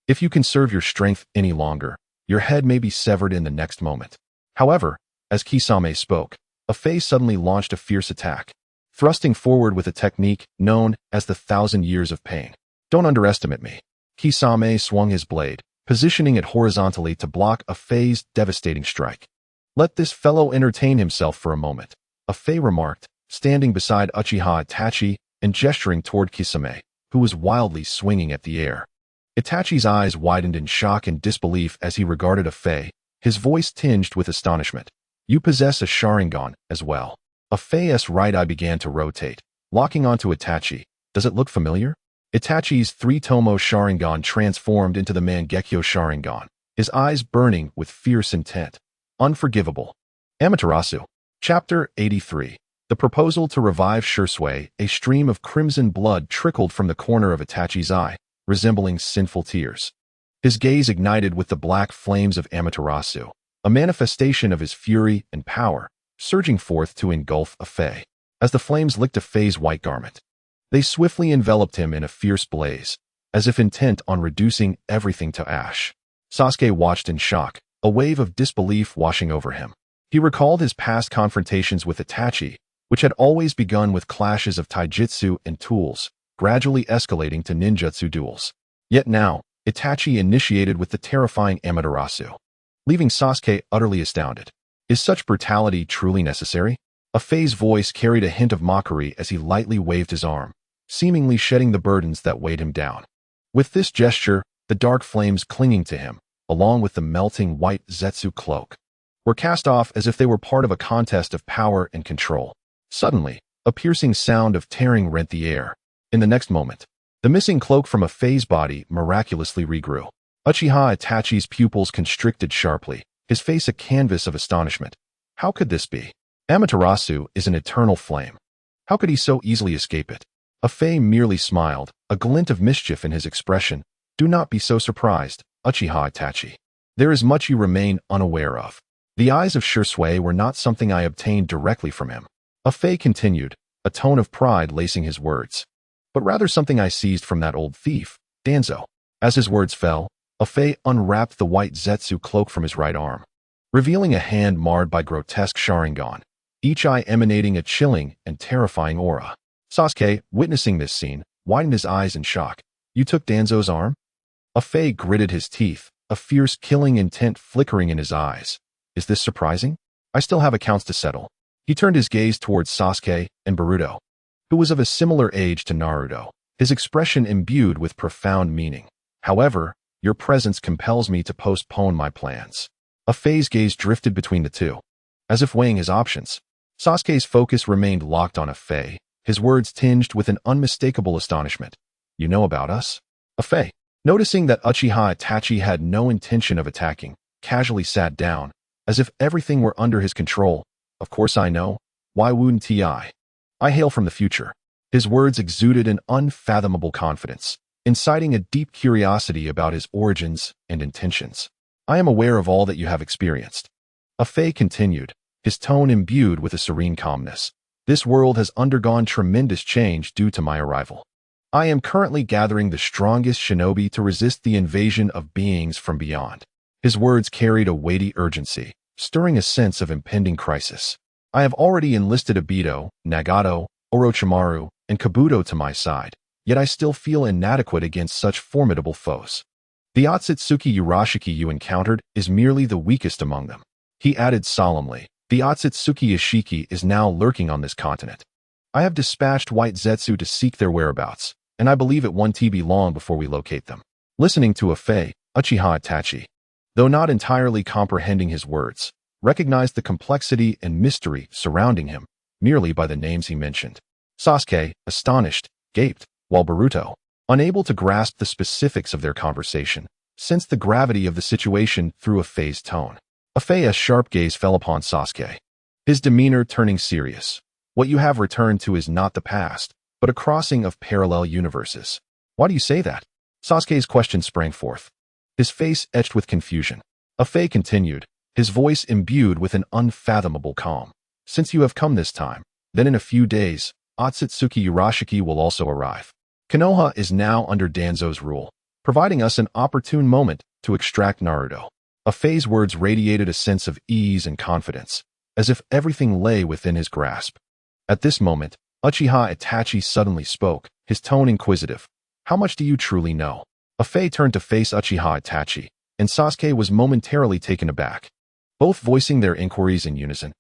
If you conserve your strength any longer, your head may be severed in the next moment. However, as Kisame spoke, a face suddenly launched a fierce attack, thrusting forward with a technique known as the 1,000 Years of Pain. Don't underestimate me. Kisame swung his blade, positioning it horizontally to block a Fei's devastating strike. Let this fellow entertain himself for a moment, a Fei remarked, standing beside Uchiha Itachi and gesturing toward Kisame, who was wildly swinging at the air. Itachi's eyes widened in shock and disbelief as he regarded a Fei, his voice tinged with astonishment. You possess a Sharingan as well. A Fei's right eye began to rotate, locking onto Itachi. Does it look familiar? Itachi's three-tomo Sharingan transformed into the Mangekyo Sharingan, his eyes burning with fierce intent. Unforgivable. Amaterasu. Chapter 83. The proposal to revive Shisui. A stream of crimson blood trickled from the corner of Itachi's eye, resembling sinful tears. His gaze ignited with the black flames of Amaterasu, a manifestation of his fury and power, surging forth to engulf a Fei. As the flames licked a Fei's white garment, they swiftly enveloped him in a fierce blaze, as if intent on reducing everything to ash. Sasuke watched in shock, a wave of disbelief washing over him. He recalled his past confrontations with Itachi, which had always begun with clashes of taijutsu and tools, gradually escalating to ninjutsu duels. Yet now, Itachi initiated with the terrifying Amaterasu, leaving Sasuke utterly astounded. Is such brutality truly necessary? A Fei's voice carried a hint of mockery as he lightly waved his arm, seemingly shedding the burdens that weighed him down. With this gesture, the dark flames clinging to him, along with the melting white Zetsu cloak, were cast off as if they were part of a contest of power and control. Suddenly, a piercing sound of tearing rent the air. In the next moment, the missing cloak from a Fei's body miraculously regrew. Uchiha Itachi's pupils constricted sharply, his face a canvas of astonishment. How could this be? Amaterasu is an eternal flame. How could he so easily escape it? A Fei merely smiled, a glint of mischief in his expression. Do not be so surprised, Uchiha Itachi. There is much you remain unaware of. The eyes of Shisui were not something I obtained directly from him. A Fei continued, a tone of pride lacing his words, but rather something I seized from that old thief, Danzo. As his words fell, a Fei unwrapped the white Zetsu cloak from his right arm, revealing a hand marred by grotesque Sharingan, each eye emanating a chilling and terrifying aura. Sasuke, witnessing this scene, widened his eyes in shock. You took Danzo's arm? A Fei gritted his teeth, a fierce killing intent flickering in his eyes. Is this surprising? I still have accounts to settle. He turned his gaze towards Sasuke and Boruto, who was of a similar age to Naruto, his expression imbued with profound meaning. However, your presence compels me to postpone my plans. A Fei's gaze drifted between the two, as if weighing his options. Sasuke's focus remained locked on a Fei, his words tinged with an unmistakable astonishment. You know about us? A Fei, noticing that Uchiha Itachi had no intention of attacking, casually sat down, as if everything were under his control. Of course I know. Why wouldn't I? I hail from the future. His words exuded an unfathomable confidence, inciting a deep curiosity about his origins and intentions. I am aware of all that you have experienced. A Fei continued, his tone imbued with a serene calmness. This world has undergone tremendous change due to my arrival. I am currently gathering the strongest shinobi to resist the invasion of beings from beyond. His words carried a weighty urgency, stirring a sense of impending crisis. I have already enlisted Obito, Nagato, Orochimaru, and Kabuto to my side, yet I still feel inadequate against such formidable foes. The Otsutsuki Urashiki you encountered is merely the weakest among them. He added solemnly, the Otsutsuki Ishiki is now lurking on this continent. I have dispatched White Zetsu to seek their whereabouts, and I believe it won't be long before we locate them. Listening to a Fei, Uchiha Itachi, though not entirely comprehending his words, recognized the complexity and mystery surrounding him merely by the names he mentioned. Sasuke, astonished, gaped, while Boruto, unable to grasp the specifics of their conversation, sensed the gravity of the situation through a Fei's tone. A Fei's sharp gaze fell upon Sasuke, his demeanor turning serious. What you have returned to is not the past, but a crossing of parallel universes. Why do you say that? Sasuke's question sprang forth, his face etched with confusion. A Fei continued, his voice imbued with an unfathomable calm. Since you have come this time, then in a few days, Otsutsuki Urashiki will also arrive. Konoha is now under Danzo's rule, providing us an opportune moment to extract Naruto. Afei's words radiated a sense of ease and confidence, as if everything lay within his grasp. At this moment, Uchiha Itachi suddenly spoke, his tone inquisitive. How much do you truly know? Afei turned to face Uchiha Itachi, and Sasuke was momentarily taken aback. Both voicing their inquiries in unison.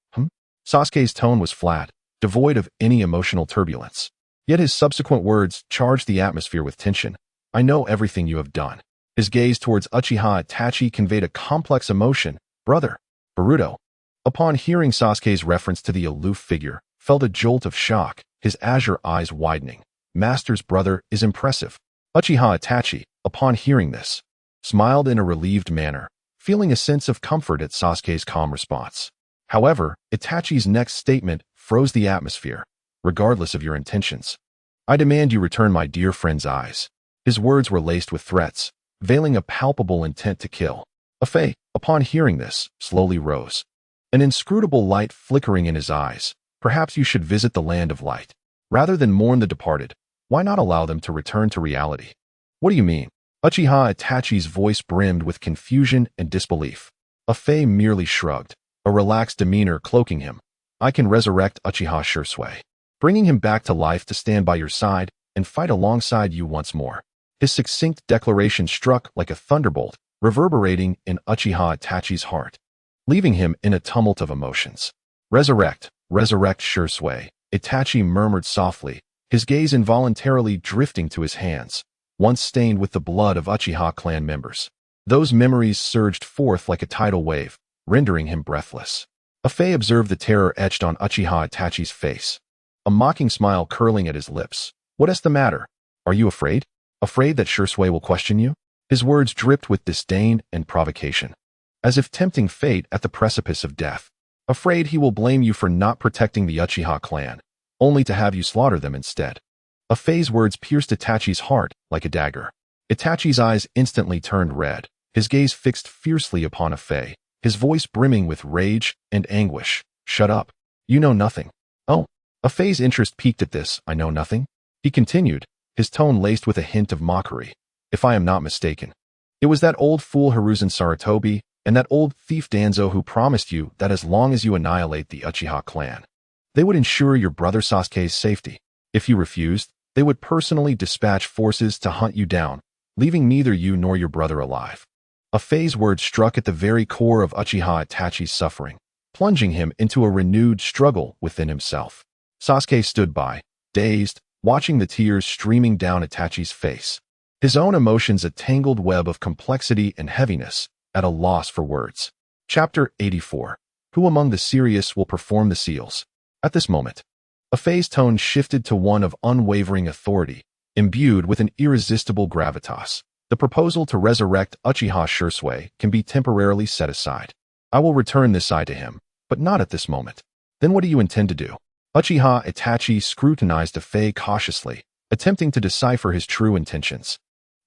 Sasuke's tone was flat, devoid of any emotional turbulence. Yet his subsequent words charged the atmosphere with tension. I know everything you have done. His gaze towards Uchiha Itachi conveyed a complex emotion. Brother, Boruto. Upon hearing Sasuke's reference to the aloof figure, felt a jolt of shock, his azure eyes widening. Master's brother is impressive. Uchiha Itachi, upon hearing this, smiled in a relieved manner, feeling a sense of comfort at Sasuke's calm response. However, Itachi's next statement froze the atmosphere, regardless of your intentions. I demand you return my dear friend's eyes. His words were laced with threats, veiling a palpable intent to kill. Afei, upon hearing this, slowly rose, an inscrutable light flickering in his eyes. Perhaps you should visit the land of light. Rather than mourn the departed, why not allow them to return to reality? What do you mean? Uchiha Itachi's voice brimmed with confusion and disbelief. Afei merely shrugged, a relaxed demeanor cloaking him. I can resurrect Uchiha Shursui, bringing him back to life to stand by your side and fight alongside you once more. His succinct declaration struck like a thunderbolt, reverberating in Uchiha Itachi's heart, leaving him in a tumult of emotions. Resurrect Shursui, Itachi murmured softly, his gaze involuntarily drifting to his hands, once stained with the blood of Uchiha clan members. Those memories surged forth like a tidal wave, rendering him breathless. Afei observed the terror etched on Uchiha Itachi's face, a mocking smile curling at his lips. What is the matter? Are you afraid? Afraid that Shursui will question you? His words dripped with disdain and provocation, as if tempting fate at the precipice of death. Afraid he will blame you for not protecting the Uchiha clan, only to have you slaughter them instead. Afei's words pierced Itachi's heart like a dagger. Itachi's eyes instantly turned red, his gaze fixed fiercely upon Afei, his voice brimming with rage and anguish. Shut up. You know nothing. Oh. Afei's interest piqued at this. I know nothing? He continued, his tone laced with a hint of mockery. If I am not mistaken, it was that old fool Hiruzen Sarutobi and that old thief Danzo who promised you that as long as you annihilate the Uchiha clan, they would ensure your brother Sasuke's safety. If you refused, they would personally dispatch forces to hunt you down, leaving neither you nor your brother alive. Afei's words struck at the very core of Uchiha Itachi's suffering, plunging him into a renewed struggle within himself. Sasuke stood by, dazed, watching the tears streaming down Itachi's face, his own emotions a tangled web of complexity and heaviness, at a loss for words. Chapter 84. Who among the serious will perform the seals? At this moment, Afei's tone shifted to one of unwavering authority, imbued with an irresistible gravitas. The proposal to resurrect Uchiha Shursui can be temporarily set aside. I will return this eye to him, but not at this moment. Then what do you intend to do? Uchiha Itachi scrutinized Afei cautiously, attempting to decipher his true intentions.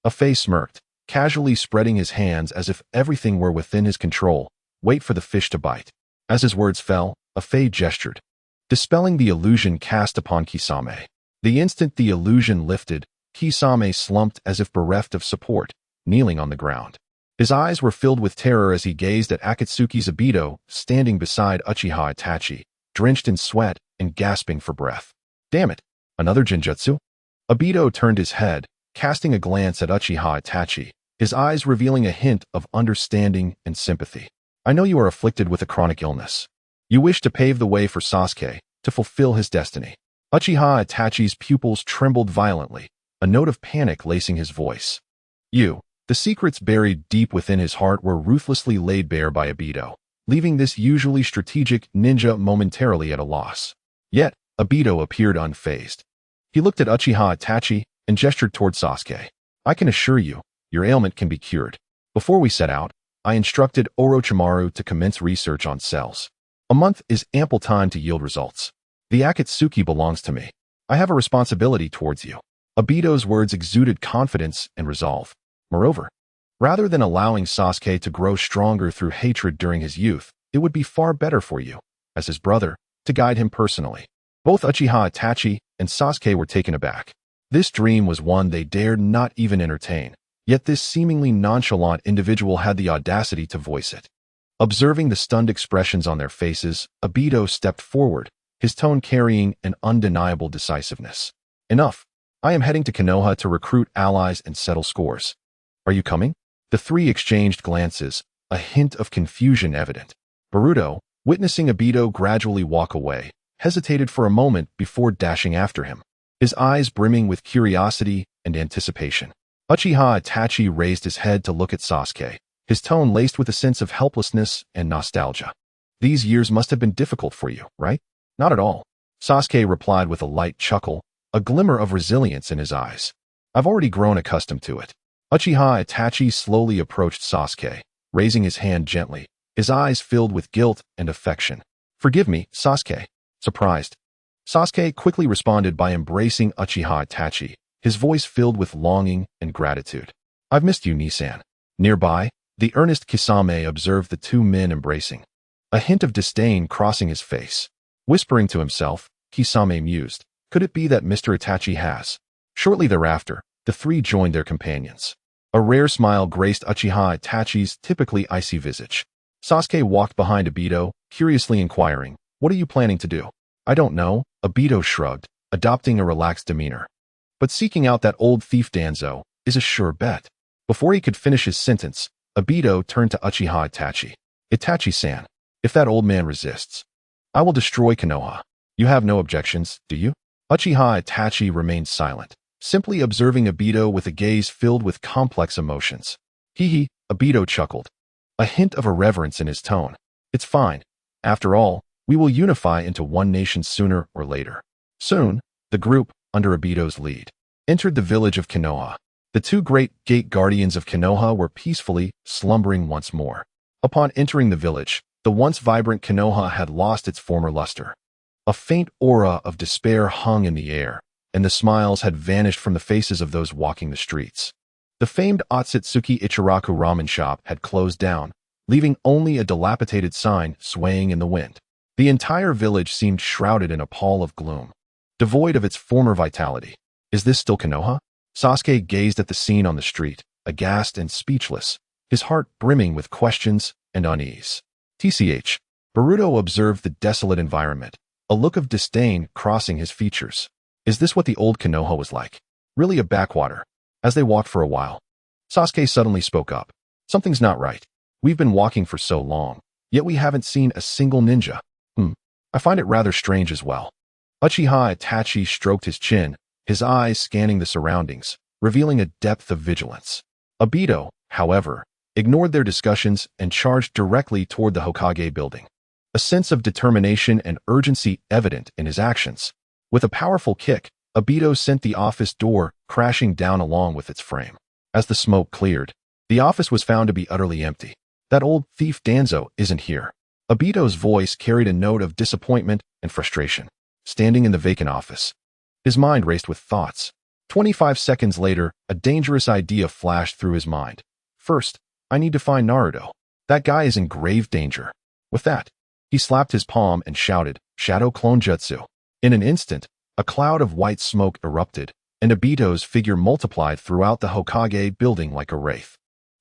Afei smirked, casually spreading his hands as if everything were within his control. Wait for the fish to bite. As his words fell, Afei gestured, dispelling the illusion cast upon Kisame. The instant the illusion lifted, Kisame slumped as if bereft of support, kneeling on the ground. His eyes were filled with terror as he gazed at Akatsuki's Obito standing beside Uchiha Itachi, drenched in sweat and gasping for breath. Damn it, another genjutsu? Obito turned his head, casting a glance at Uchiha Itachi, his eyes revealing a hint of understanding and sympathy. I know you are afflicted with a chronic illness. You wish to pave the way for Sasuke to fulfill his destiny. Uchiha Itachi's pupils trembled violently, a note of panic lacing his voice. The secrets buried deep within his heart were ruthlessly laid bare by Obito, leaving this usually strategic ninja momentarily at a loss. Yet, Obito appeared unfazed. He looked at Uchiha Itachi and gestured toward Sasuke. I can assure you, your ailment can be cured. Before we set out, I instructed Orochimaru to commence research on cells. A month is ample time to yield results. The Akatsuki belongs to me. I have a responsibility towards you. Obito's words exuded confidence and resolve. Moreover, rather than allowing Sasuke to grow stronger through hatred during his youth, it would be far better for you, as his brother, to guide him personally. Both Uchiha Itachi and Sasuke were taken aback. This dream was one they dared not even entertain, yet this seemingly nonchalant individual had the audacity to voice it. Observing the stunned expressions on their faces, Obito stepped forward, his tone carrying an undeniable decisiveness. Enough. I am heading to Konoha to recruit allies and settle scores. Are you coming? The three exchanged glances, a hint of confusion evident. Boruto, witnessing Obito gradually walk away, hesitated for a moment before dashing after him, his eyes brimming with curiosity and anticipation. Uchiha Itachi raised his head to look at Sasuke, his tone laced with a sense of helplessness and nostalgia. These years must have been difficult for you, right? Not at all. Sasuke replied with a light chuckle, a glimmer of resilience in his eyes. I've already grown accustomed to it. Uchiha Itachi slowly approached Sasuke, raising his hand gently, his eyes filled with guilt and affection. Forgive me, Sasuke. Surprised. Sasuke quickly responded by embracing Uchiha Itachi, his voice filled with longing and gratitude. I've missed you, Nisan. Nearby, the earnest Kisame observed the two men embracing, a hint of disdain crossing his face. Whispering to himself, Kisame mused, could it be that Mr. Itachi has? Shortly thereafter, the three joined their companions. A rare smile graced Uchiha Itachi's typically icy visage. Sasuke walked behind Obito, curiously inquiring, what are you planning to do? I don't know, Obito shrugged, adopting a relaxed demeanor. But seeking out that old thief Danzo is a sure bet. Before he could finish his sentence, Obito turned to Uchiha Itachi. Itachi-san, if that old man resists, I will destroy Konoha. You have no objections, do you? Uchiha Itachi remained silent, simply observing Obito with a gaze filled with complex emotions. Hee, Obito chuckled, a hint of irreverence in his tone. It's fine. After all, we will unify into one nation sooner or later. Soon, the group, under Obito's lead, entered the village of Konoha. The two great gate guardians of Konoha were peacefully slumbering once more. Upon entering the village, the once vibrant Konoha had lost its former luster. A faint aura of despair hung in the air, and the smiles had vanished from the faces of those walking the streets. The famed Otsutsuki Ichiraku ramen shop had closed down, leaving only a dilapidated sign swaying in the wind. The entire village seemed shrouded in a pall of gloom, devoid of its former vitality. Is this still Konoha? Sasuke gazed at the scene on the street, aghast and speechless, his heart brimming with questions and unease. TCH. Boruto observed the desolate environment, a look of disdain crossing his features. Is this what the old Konoha was like? Really a backwater? As they walked for a while, Sasuke suddenly spoke up. Something's not right. We've been walking for so long, yet we haven't seen a single ninja. I find it rather strange as well. Uchiha Itachi stroked his chin, his eyes scanning the surroundings, revealing a depth of vigilance. Obito, however, ignored their discussions and charged directly toward the Hokage building, a sense of determination and urgency evident in his actions. With a powerful kick, Obito sent the office door crashing down along with its frame. As the smoke cleared, the office was found to be utterly empty. That old thief Danzo isn't here. Obito's voice carried a note of disappointment and frustration. Standing in the vacant office, his mind raced with thoughts. 25 seconds later, a dangerous idea flashed through his mind. First, I need to find Naruto. That guy is in grave danger. With that, he slapped his palm and shouted, Shadow Clone Jutsu. In an instant, a cloud of white smoke erupted, and Obito's figure multiplied throughout the Hokage building like a wraith.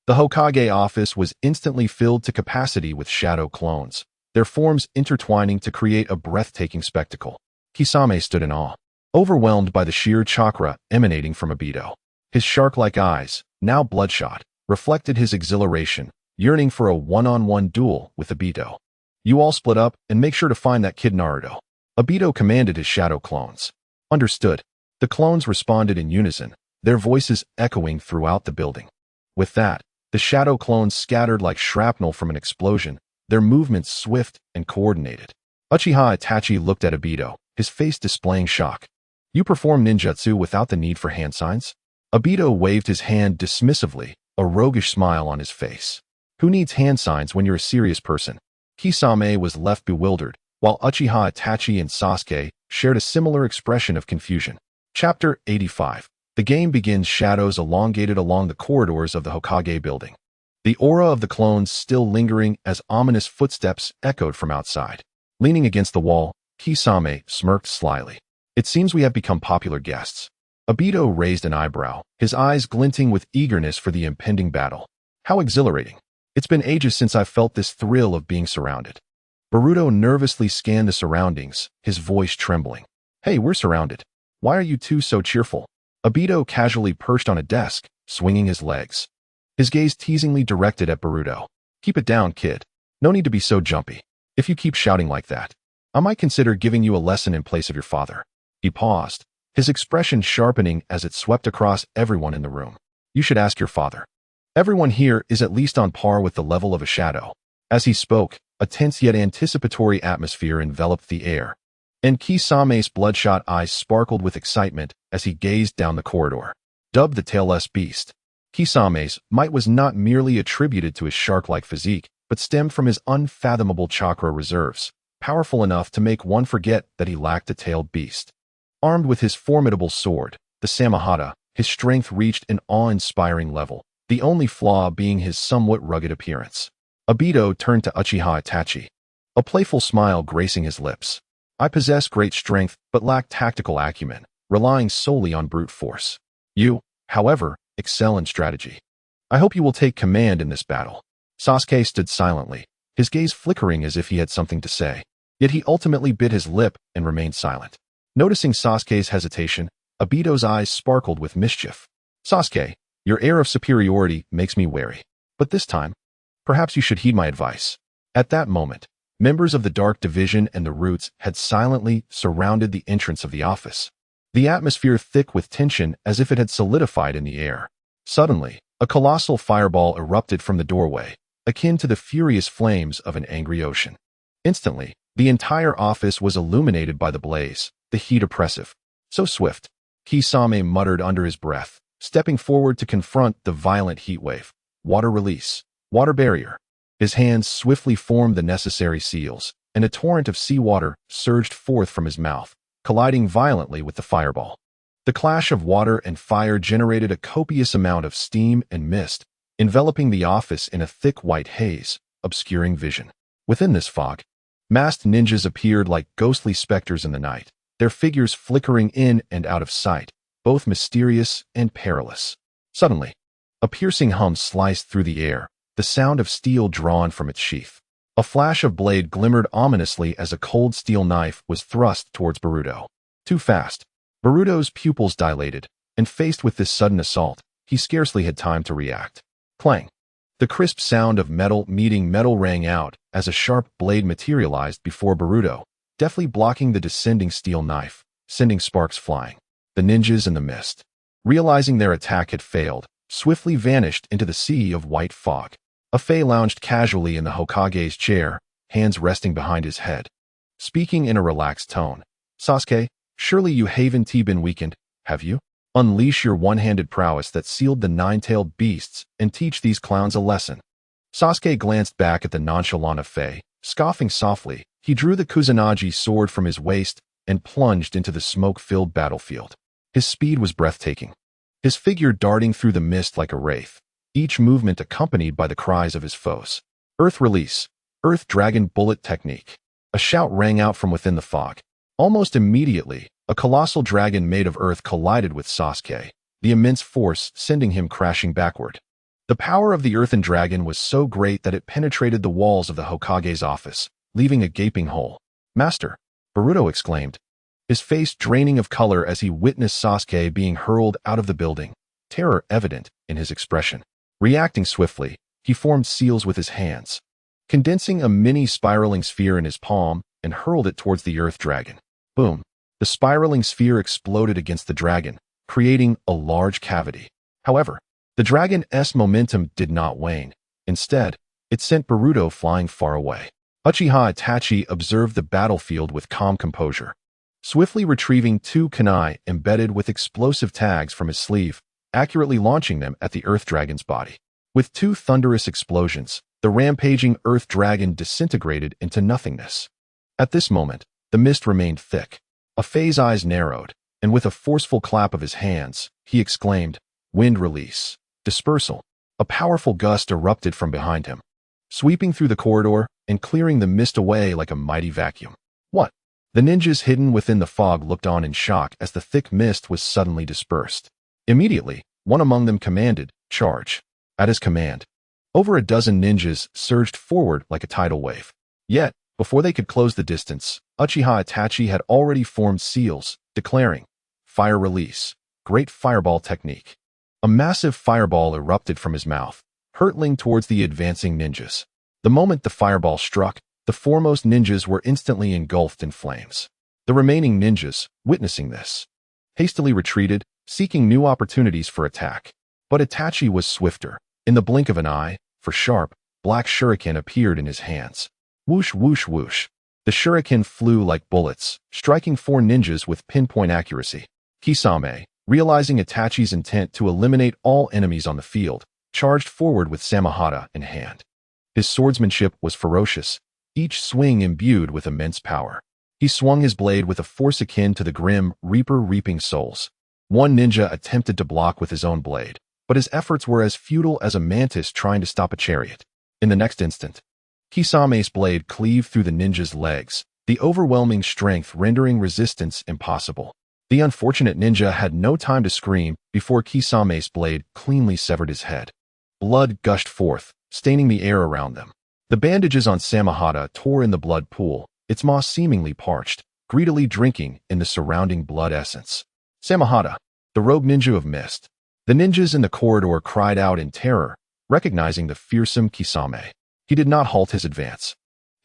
The Hokage office was instantly filled to capacity with shadow clones, their forms intertwining to create a breathtaking spectacle. Kisame stood in awe, overwhelmed by the sheer chakra emanating from Obito. His shark-like eyes, now bloodshot, reflected his exhilaration, yearning for a one-on-one duel with Obito. You all split up and make sure to find that kid Naruto. Obito commanded his shadow clones. Understood. The clones responded in unison, their voices echoing throughout the building. With that, the shadow clones scattered like shrapnel from an explosion, their movements swift and coordinated. Uchiha Itachi looked at Obito, his face displaying shock. You perform ninjutsu without the need for hand signs? Obito waved his hand dismissively, a roguish smile on his face. Who needs hand signs when you're a serious person? Kisame was left bewildered, while Uchiha Itachi and Sasuke shared a similar expression of confusion. Chapter 85. The game begins. Shadows elongated along the corridors of the Hokage building, the aura of the clones still lingering as ominous footsteps echoed from outside. Leaning against the wall, Kisame smirked slyly. It seems we have become popular guests. Obito raised an eyebrow, his eyes glinting with eagerness for the impending battle. How exhilarating. It's been ages since I've felt this thrill of being surrounded. Boruto nervously scanned the surroundings, his voice trembling. Hey, we're surrounded. Why are you two so cheerful? Obito casually perched on a desk, swinging his legs. His gaze teasingly directed at Boruto. Keep it down, kid. No need to be so jumpy. If you keep shouting like that, I might consider giving you a lesson in place of your father. He paused, his expression sharpening as it swept across everyone in the room. You should ask your father. Everyone here is at least on par with the level of a shadow. As he spoke, a tense yet anticipatory atmosphere enveloped the air, and Kisame's bloodshot eyes sparkled with excitement as he gazed down the corridor. Dubbed the tailless beast, Kisame's might was not merely attributed to his shark-like physique, but stemmed from his unfathomable chakra reserves, powerful enough to make one forget that he lacked a tailed beast. Armed with his formidable sword, the Samahata, his strength reached an awe-inspiring level, the only flaw being his somewhat rugged appearance. Obito turned to Uchiha Itachi, a playful smile gracing his lips. I possess great strength but lack tactical acumen, relying solely on brute force. You, however, excel in strategy. I hope you will take command in this battle. Sasuke stood silently, his gaze flickering as if he had something to say. Yet he ultimately bit his lip and remained silent. Noticing Sasuke's hesitation, Obito's eyes sparkled with mischief. Sasuke, your air of superiority makes me wary. But this time, perhaps you should heed my advice. At that moment, members of the Dark Division and the Roots had silently surrounded the entrance of the office, the atmosphere thick with tension as if it had solidified in the air. Suddenly, a colossal fireball erupted from the doorway, akin to the furious flames of an angry ocean. Instantly, the entire office was illuminated by the blaze, the heat oppressive. So swift, Kisame muttered under his breath, stepping forward to confront the violent heat wave. Water release. Water barrier. His hands swiftly formed the necessary seals, and a torrent of seawater surged forth from his mouth, colliding violently with the fireball. The clash of water and fire generated a copious amount of steam and mist, enveloping the office in a thick white haze, obscuring vision. Within this fog, masked ninjas appeared like ghostly specters in the night, their figures flickering in and out of sight, both mysterious and perilous. Suddenly, a piercing hum sliced through the air, the sound of steel drawn from its sheath. A flash of blade glimmered ominously as a cold steel knife was thrust towards Boruto. Too fast. Boruto's pupils dilated, and faced with this sudden assault, he scarcely had time to react. Clang. The crisp sound of metal meeting metal rang out as a sharp blade materialized before Boruto, deftly blocking the descending steel knife, sending sparks flying. The ninjas in the mist, realizing their attack had failed, swiftly vanished into the sea of white fog. A Fei lounged casually in the Hokage's chair, hands resting behind his head. Speaking in a relaxed tone, Sasuke, surely you haven't been weakened, have you? Unleash your one-handed prowess that sealed the nine-tailed beasts and teach these clowns a lesson. Sasuke glanced back at the nonchalant Fei, scoffing softly. He drew the Kusanagi sword from his waist and plunged into the smoke-filled battlefield. His speed was breathtaking, his figure darting through the mist like a wraith, each movement accompanied by the cries of his foes. Earth release, Earth Dragon bullet technique. A shout rang out from within the fog. Almost immediately, a colossal dragon made of earth collided with Sasuke, the immense force sending him crashing backward. The power of the earthen dragon was so great that it penetrated the walls of the Hokage's office, leaving a gaping hole. Master, Boruto exclaimed, his face draining of color as he witnessed Sasuke being hurled out of the building, terror evident in his expression. Reacting swiftly, he formed seals with his hands, condensing a mini spiraling sphere in his palm and hurled it towards the earth dragon. Boom! The spiraling sphere exploded against the dragon, creating a large cavity. However, the dragon's momentum did not wane. Instead, it sent Boruto flying far away. Uchiha Itachi observed the battlefield with calm composure, swiftly retrieving two kunai embedded with explosive tags from his sleeve, accurately launching them at the earth dragon's body. With two thunderous explosions, the rampaging earth dragon disintegrated into nothingness. At this moment, the mist remained thick. Fei's eyes narrowed, and with a forceful clap of his hands, he exclaimed, "Wind release. Dispersal." A powerful gust erupted from behind him, sweeping through the corridor and clearing the mist away like a mighty vacuum. What? The ninjas hidden within the fog looked on in shock as the thick mist was suddenly dispersed. Immediately, one among them commanded, "Charge." At his command, over a dozen ninjas surged forward like a tidal wave. Yet, before they could close the distance, Uchiha Itachi had already formed seals, declaring, "Fire release, great fireball technique." A massive fireball erupted from his mouth, hurtling towards the advancing ninjas. The moment the fireball struck, the foremost ninjas were instantly engulfed in flames. The remaining ninjas, witnessing this, hastily retreated, seeking new opportunities for attack. But Itachi was swifter. In the blink of an eye, for sharp, black shuriken appeared in his hands. Whoosh, whoosh, whoosh. The shuriken flew like bullets, striking 4 ninjas with pinpoint accuracy. Kisame, realizing Itachi's intent to eliminate all enemies on the field, charged forward with Samahata in hand. His swordsmanship was ferocious, each swing imbued with immense power. He swung his blade with a force akin to the grim Reaper reaping souls. One ninja attempted to block with his own blade, but his efforts were as futile as a mantis trying to stop a chariot. In the next instant, Kisame's blade cleaved through the ninja's legs, the overwhelming strength rendering resistance impossible. The unfortunate ninja had no time to scream before Kisame's blade cleanly severed his head. Blood gushed forth, staining the air around them. The bandages on Samahata tore in the blood pool, its maw seemingly parched, greedily drinking in the surrounding blood essence. Samahata, the rogue ninja of mist. The ninjas in the corridor cried out in terror, recognizing the fearsome Kisame. He did not halt his advance,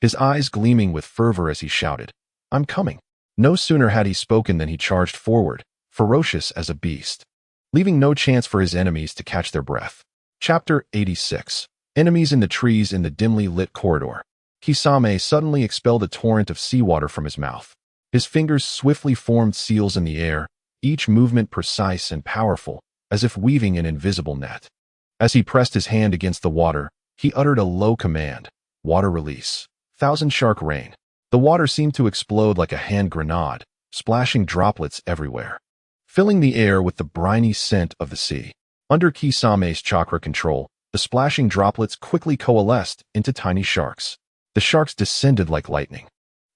his eyes gleaming with fervor as he shouted, "I'm coming." No sooner had he spoken than he charged forward, ferocious as a beast, leaving no chance for his enemies to catch their breath. Chapter 86. Enemies in the trees in the dimly lit corridor. Kisame suddenly expelled a torrent of seawater from his mouth. His fingers swiftly formed seals in the air, each movement precise and powerful, as if weaving an invisible net. As he pressed his hand against the water, he uttered a low command, "Water release. Thousand shark rain." The water seemed to explode like a hand grenade, splashing droplets everywhere, filling the air with the briny scent of the sea. Under Kisame's chakra control, the splashing droplets quickly coalesced into tiny sharks. The sharks descended like lightning,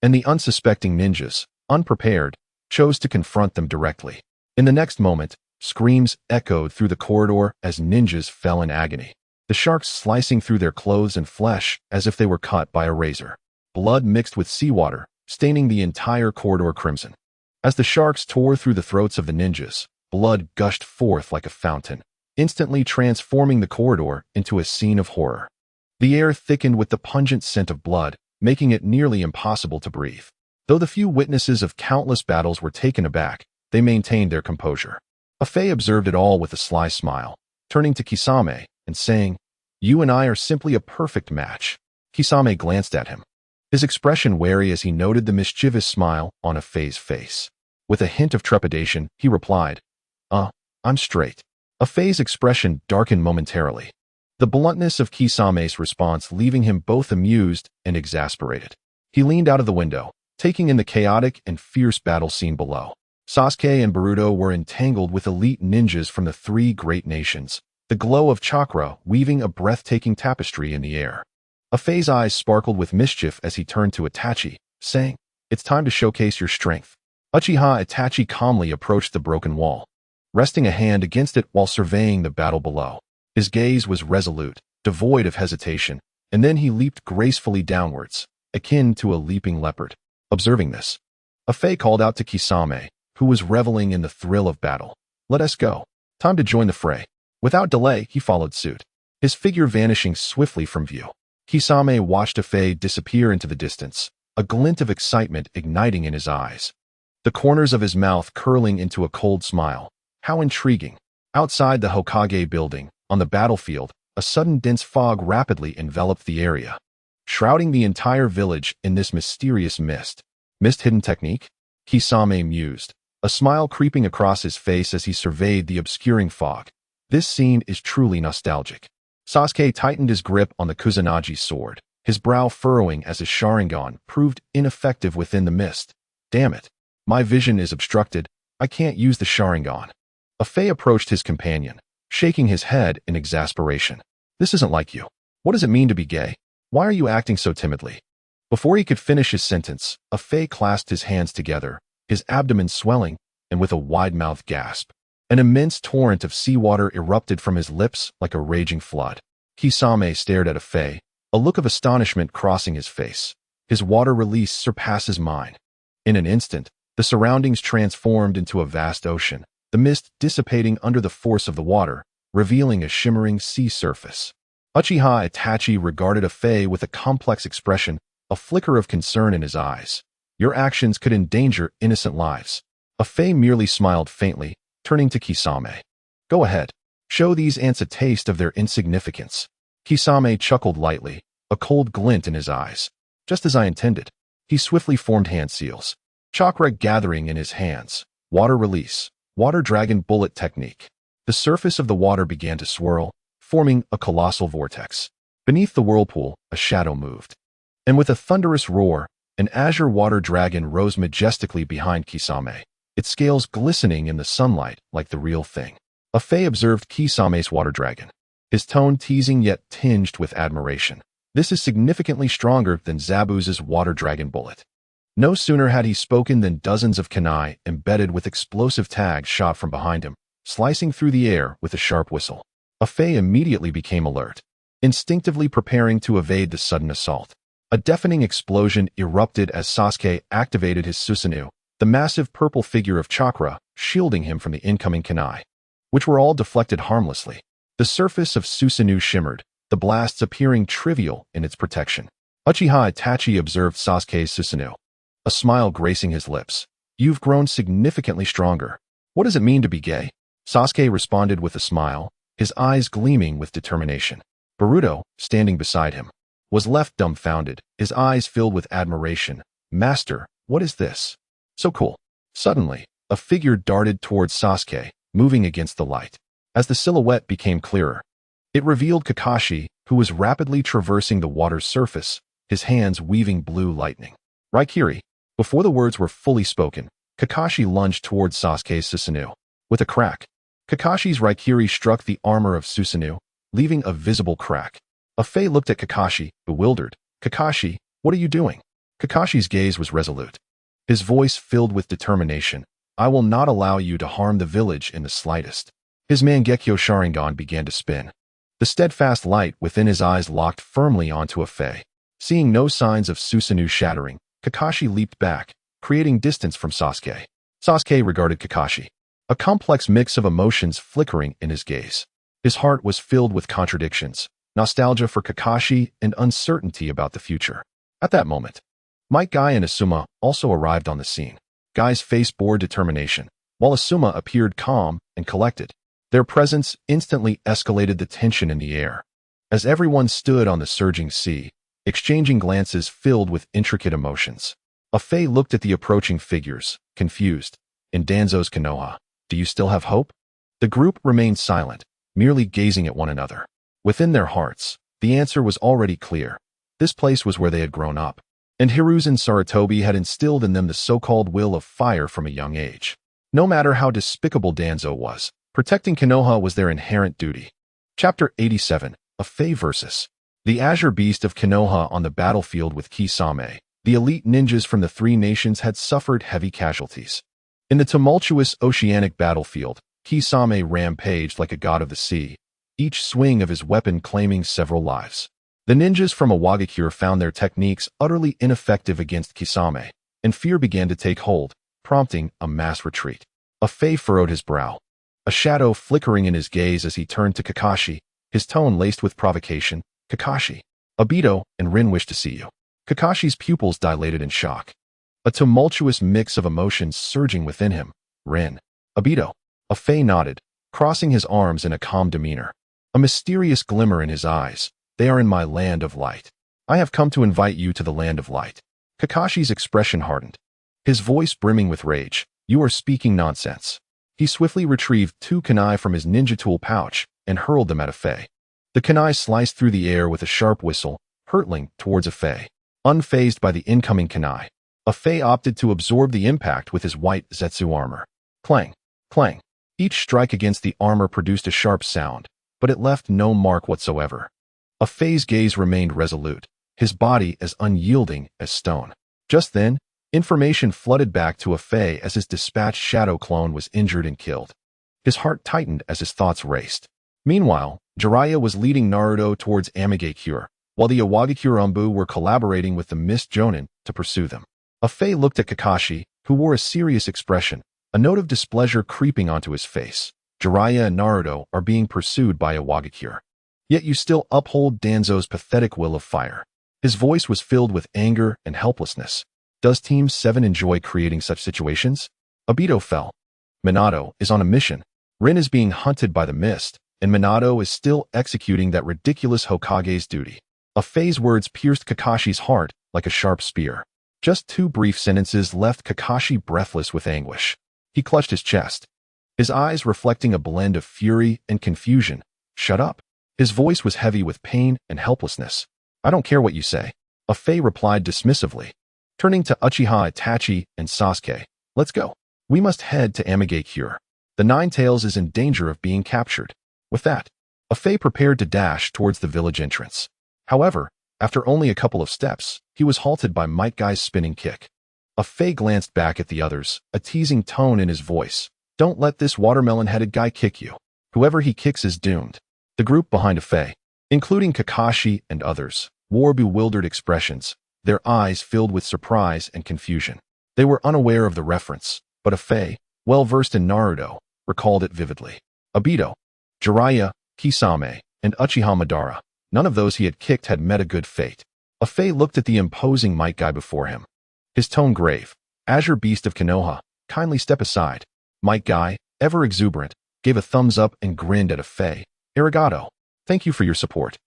and the unsuspecting ninjas, unprepared, chose to confront them directly. In the next moment, screams echoed through the corridor as ninjas fell in agony, the sharks slicing through their clothes and flesh as if they were cut by a razor. Blood mixed with seawater, staining the entire corridor crimson. As the sharks tore through the throats of the ninjas, blood gushed forth like a fountain, instantly transforming the corridor into a scene of horror. The air thickened with the pungent scent of blood, making it nearly impossible to breathe. Though the few witnesses of countless battles were taken aback, they maintained their composure. Afei observed it all with a sly smile, turning to Kisame and saying, "You and I are simply a perfect match." Kisame glanced at him, his expression wary as he noted the mischievous smile on Afei's face. With a hint of trepidation, he replied, I'm straight." Afei's expression darkened momentarily, the bluntness of Kisame's response leaving him both amused and exasperated. He leaned out of the window, taking in the chaotic and fierce battle scene below. Sasuke and Boruto were entangled with elite ninjas from the 3 great nations, the glow of chakra weaving a breathtaking tapestry in the air. Afei's eyes sparkled with mischief as he turned to Itachi, saying, "It's time to showcase your strength." Uchiha Itachi calmly approached the broken wall, resting a hand against it while surveying the battle below. His gaze was resolute, devoid of hesitation, and then he leaped gracefully downwards, akin to a leaping leopard. Observing this, Afei called out to Kisame, who was reveling in the thrill of battle, "Let us go. Time to join the fray." Without delay, he followed suit, his figure vanishing swiftly from view. Kisame watched Afei disappear into the distance, a glint of excitement igniting in his eyes, the corners of his mouth curling into a cold smile. How intriguing. Outside the Hokage building, on the battlefield, a sudden dense fog rapidly enveloped the area, shrouding the entire village in this mysterious mist. Mist-hidden technique? Kisame mused, a smile creeping across his face as he surveyed the obscuring fog. This scene is truly nostalgic. Sasuke tightened his grip on the Kusanagi sword, his brow furrowing as his Sharingan proved ineffective within the mist. "Damn it. My vision is obstructed. I can't use the Sharingan." Afei approached his companion, shaking his head in exasperation. "This isn't like you. What does it mean to be gay? Why are you acting so timidly?" Before he could finish his sentence, a Fey clasped his hands together, his abdomen swelling, and with a wide-mouthed gasp, an immense torrent of seawater erupted from his lips like a raging flood. Kisame stared at a Fey, a look of astonishment crossing his face. His water release surpasses mine. In an instant, the surroundings transformed into a vast ocean, the mist dissipating under the force of the water, revealing a shimmering sea surface. Uchiha Itachi regarded a Fey with a complex expression, a flicker of concern in his eyes. Your actions could endanger innocent lives. A Fey merely smiled faintly, turning to Kisame. Go ahead. Show these ants a taste of their insignificance. Kisame chuckled lightly, a cold glint in his eyes. Just as I intended. He swiftly formed hand seals. Chakra gathering in his hands. Water release. Water dragon bullet technique. The surface of the water began to swirl, forming a colossal vortex. Beneath the whirlpool, a shadow moved. And with a thunderous roar, an azure water dragon rose majestically behind Kisame, its scales glistening in the sunlight like the real thing. A Fey observed Kisame's water dragon, his tone teasing yet tinged with admiration. This is significantly stronger than Zabuza's water dragon bullet. No sooner had he spoken than dozens of kunai embedded with explosive tags shot from behind him, slicing through the air with a sharp whistle. A Fey immediately became alert, instinctively preparing to evade the sudden assault. A deafening explosion erupted as Sasuke activated his Susanoo, the massive purple figure of chakra, shielding him from the incoming kunai, which were all deflected harmlessly. The surface of Susanoo shimmered, the blasts appearing trivial in its protection. Uchiha Itachi observed Sasuke's Susanoo, a smile gracing his lips. You've grown significantly stronger. What does it mean to be gay? Sasuke responded with a smile, his eyes gleaming with determination. Boruto, standing beside him, was left dumbfounded, his eyes filled with admiration. Master, what is this? So cool. Suddenly, a figure darted towards Sasuke, moving against the light. As the silhouette became clearer, it revealed Kakashi, who was rapidly traversing the water's surface, his hands weaving blue lightning. Raikiri. Before the words were fully spoken, Kakashi lunged towards Sasuke's Susanoo. With a crack, Kakashi's Raikiri struck the armor of Susanoo, leaving a visible crack. A Fey looked at Kakashi, bewildered. Kakashi, what are you doing? Kakashi's gaze was resolute, his voice filled with determination. I will not allow you to harm the village in the slightest. His Mangekyo Sharingan began to spin. The steadfast light within his eyes locked firmly onto a Fey. Seeing no signs of Susanoo shattering, Kakashi leaped back, creating distance from Sasuke. Sasuke regarded Kakashi, a complex mix of emotions flickering in his gaze. His heart was filled with contradictions, nostalgia for Kakashi and uncertainty about the future. At that moment, Might Guy and Asuma also arrived on the scene. Guy's face bore determination, while Asuma appeared calm and collected. Their presence instantly escalated the tension in the air. As everyone stood on the surging sea, exchanging glances filled with intricate emotions, a Fey looked at the approaching figures, confused. In Danzo's Konoha, do you still have hope? The group remained silent, merely gazing at one another. Within their hearts, the answer was already clear. This place was where they had grown up, and Hiruzen Sarutobi had instilled in them the so-called will of fire from a young age. No matter how despicable Danzo was, protecting Konoha was their inherent duty. Chapter 87, A Fey Versus. The Azure Beast of Konoha on the battlefield with Kisame. The elite ninjas from the three nations had suffered heavy casualties. In the tumultuous oceanic battlefield, Kisame rampaged like a god of the sea, each swing of his weapon claiming several lives. The ninjas from Awagakure found their techniques utterly ineffective against Kisame, and fear began to take hold, prompting a mass retreat. A Fey furrowed his brow, a shadow flickering in his gaze as he turned to Kakashi, his tone laced with provocation. Kakashi, Obito and Rin wish to see you. Kakashi's pupils dilated in shock, a tumultuous mix of emotions surging within him. Rin, Obito. A Fey nodded, crossing his arms in a calm demeanor, a mysterious glimmer in his eyes. They are in my land of light. I have come to invite you to the land of light. Kakashi's expression hardened, his voice brimming with rage. You are speaking nonsense. He swiftly retrieved 2 kunai from his ninja tool pouch and hurled them at a Fey. The kunai sliced through the air with a sharp whistle, hurtling towards a Fey. Unfazed by the incoming kunai, a Fey opted to absorb the impact with his white Zetsu armor. Clang, clang. Each strike against the armor produced a sharp sound, but it left no mark whatsoever. A Fey's gaze remained resolute, his body as unyielding as stone. Just then, information flooded back to Afei as his dispatched shadow clone was injured and killed. His heart tightened as his thoughts raced. Meanwhile, Jiraiya was leading Naruto towards Amigakure, while the Iwagakure were collaborating with the Mist Jonin to pursue them. Afei looked at Kakashi, who wore a serious expression, a note of displeasure creeping onto his face. Jiraiya and Naruto are being pursued by Iwagakure. Yet you still uphold Danzo's pathetic will of fire. His voice was filled with anger and helplessness. Does Team 7 enjoy creating such situations? Obito fell. Minato is on a mission. Rin is being hunted by the mist, and Minato is still executing that ridiculous Hokage's duty. Afei's words pierced Kakashi's heart like a sharp spear. Just 2 brief sentences left Kakashi breathless with anguish. He clutched his chest, his eyes reflecting a blend of fury and confusion. Shut up. His voice was heavy with pain and helplessness. I don't care what you say. Afei replied dismissively. Turning to Uchiha Itachi and Sasuke, let's go. We must head to Amigakure. The Nine Tails is in danger of being captured. With that, Afei prepared to dash towards the village entrance. However, after only a couple of steps, he was halted by Might Guy's spinning kick. Afei glanced back at the others, a teasing tone in his voice. Don't let this watermelon-headed guy kick you. Whoever he kicks is doomed. The group behind Afei, including Kakashi and others, wore bewildered expressions, their eyes filled with surprise and confusion. They were unaware of the reference, but Afei, well-versed in Naruto, recalled it vividly. Obito, Jiraiya, Kisame, and Uchiha Madara, none of those he had kicked had met a good fate. Afei looked at the imposing Might Guy before him. His tone grave. Azure Beast of Konoha, kindly step aside. Might Guy, ever exuberant, gave a thumbs up and grinned at Afei. Arigato. Thank you for your support.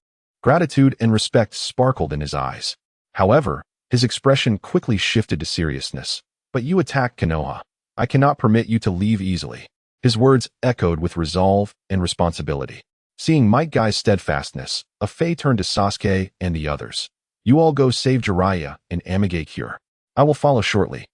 Gratitude and respect sparkled in his eyes. However, his expression quickly shifted to seriousness. But you attacked Konoha. I cannot permit you to leave easily. His words echoed with resolve and responsibility. Seeing Might Guy's steadfastness, Afei turned to Sasuke and the others. You all go save Jiraiya and Amigakure. I will follow shortly.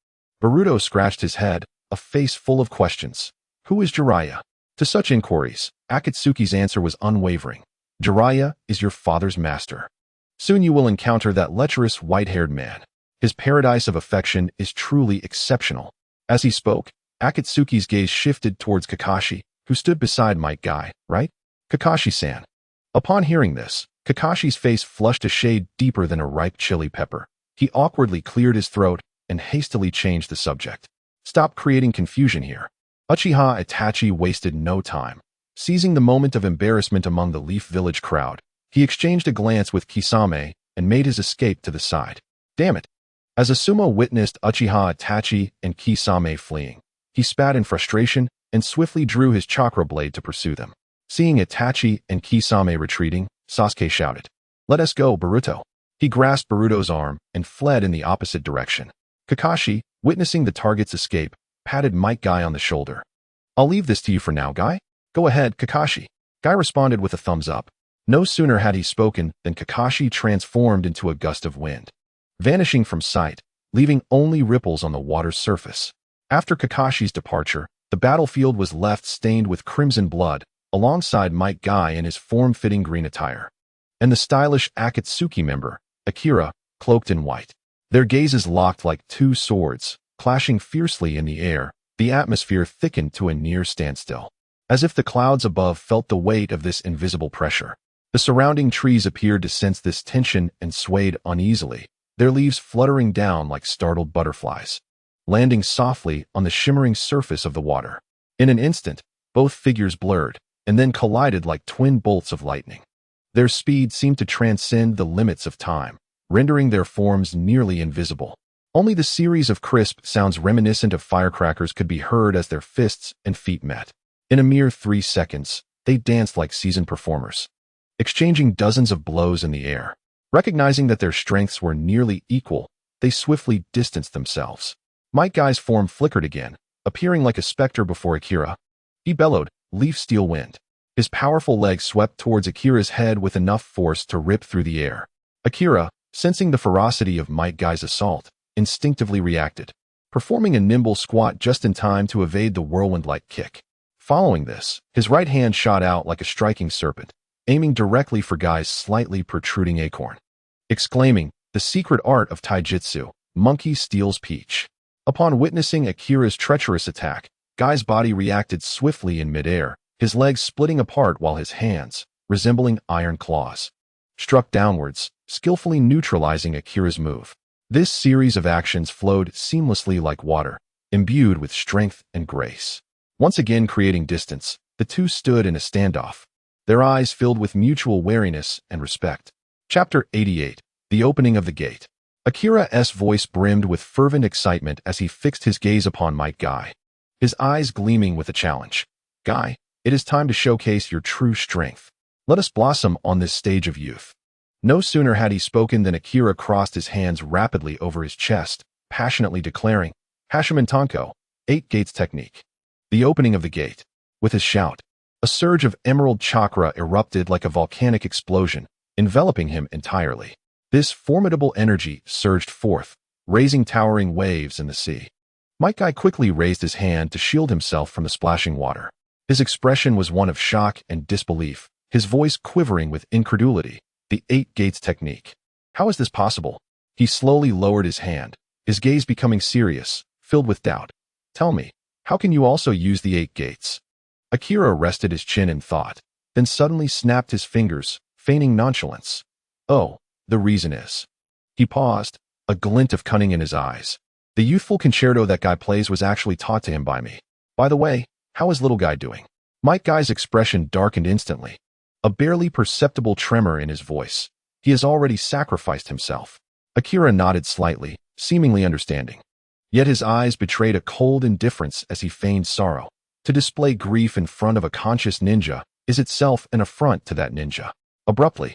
Boruto scratched his head, a face full of questions. Who is Jiraiya? To such inquiries, Akatsuki's answer was unwavering. Jiraiya is your father's master. Soon you will encounter that lecherous white-haired man. His paradise of affection is truly exceptional. As he spoke, Akatsuki's gaze shifted towards Kakashi, who stood beside Might Guy, right? Kakashi-san. Upon hearing this, Kakashi's face flushed a shade deeper than a ripe chili pepper. He awkwardly cleared his throat and hastily changed the subject. Stop creating confusion here. Uchiha Itachi wasted no time. Seizing the moment of embarrassment among the Leaf Village crowd, he exchanged a glance with Kisame and made his escape to the side. Damn it. As Asuma witnessed Uchiha Itachi and Kisame fleeing, he spat in frustration and swiftly drew his chakra blade to pursue them. Seeing Itachi and Kisame retreating, Sasuke shouted, "Let us go, Boruto." He grasped Boruto's arm and fled in the opposite direction. Kakashi, witnessing the target's escape, patted Might Guy on the shoulder. I'll leave this to you for now, Guy. Go ahead, Kakashi. Guy responded with a thumbs up. No sooner had he spoken than Kakashi transformed into a gust of wind, vanishing from sight, leaving only ripples on the water's surface. After Kakashi's departure, the battlefield was left stained with crimson blood, alongside Might Guy in his form-fitting green attire, and the stylish Akatsuki member, Akira, cloaked in white. Their gazes locked like 2 swords, clashing fiercely in the air. The atmosphere thickened to a near standstill, as if the clouds above felt the weight of this invisible pressure. The surrounding trees appeared to sense this tension and swayed uneasily, their leaves fluttering down like startled butterflies, landing softly on the shimmering surface of the water. In an instant, both figures blurred, and then collided like twin bolts of lightning. Their speed seemed to transcend the limits of time, rendering their forms nearly invisible. Only the series of crisp sounds reminiscent of firecrackers could be heard as their fists and feet met. In a mere 3 seconds, they danced like seasoned performers, exchanging dozens of blows in the air. Recognizing that their strengths were nearly equal, they swiftly distanced themselves. Might Guy's form flickered again, appearing like a specter before Akira. He bellowed, "Leaf Steel Wind." His powerful legs swept towards Akira's head with enough force to rip through the air. Akira, sensing the ferocity of Might Guy's assault, instinctively reacted, performing a nimble squat just in time to evade the whirlwind-like kick. Following this, his right hand shot out like a striking serpent, aiming directly for Guy's slightly protruding acorn. exclaiming, "The secret art of taijutsu, monkey steals peach." Upon witnessing Akira's treacherous attack, Guy's body reacted swiftly in midair, his legs splitting apart while his hands, resembling iron claws, struck downwards, skillfully neutralizing Akira's move. This series of actions flowed seamlessly like water, imbued with strength and grace. Once again creating distance, the two stood in a standoff, their eyes filled with mutual wariness and respect. Chapter 88. The Opening of the Gate. Akira's voice brimmed with fervent excitement as he fixed his gaze upon Might Guy, his eyes gleaming with a challenge. "Guy, it is time to showcase your true strength. Let us blossom on this stage of youth." No sooner had he spoken than Akira crossed his hands rapidly over his chest, passionately declaring, "Hashirama Tanko, 8 Gates Technique." The opening of the gate. With his shout, a surge of emerald chakra erupted like a volcanic explosion, enveloping him entirely. This formidable energy surged forth, raising towering waves in the sea. Might Guy quickly raised his hand to shield himself from the splashing water. His expression was one of shock and disbelief, his voice quivering with incredulity. "The 8 Gates Technique. How is this possible?" He slowly lowered his hand, his gaze becoming serious, filled with doubt. "Tell me, how can you also use the 8 gates?" Akira rested his chin in thought, then suddenly snapped his fingers, feigning nonchalance. "Oh, the reason is." He paused, a glint of cunning in his eyes. "The youthful concerto that Guy plays was actually taught to him by me. By the way, how is little Guy doing?" Might Guy's expression darkened instantly, a barely perceptible tremor in his voice. "He has already sacrificed himself." Akira nodded slightly, seemingly understanding. Yet his eyes betrayed a cold indifference as he feigned sorrow. To display grief in front of a conscious ninja is itself an affront to that ninja. Abruptly,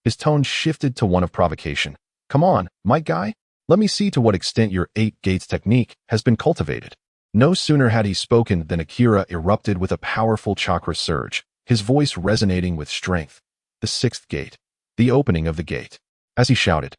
his tone shifted to one of provocation. "Come on, Might Guy, let me see to what extent your 8 Gates Technique has been cultivated." No sooner had he spoken than Akira erupted with a powerful chakra surge, his voice resonating with strength. "The 6th gate. The opening of the gate." As he shouted,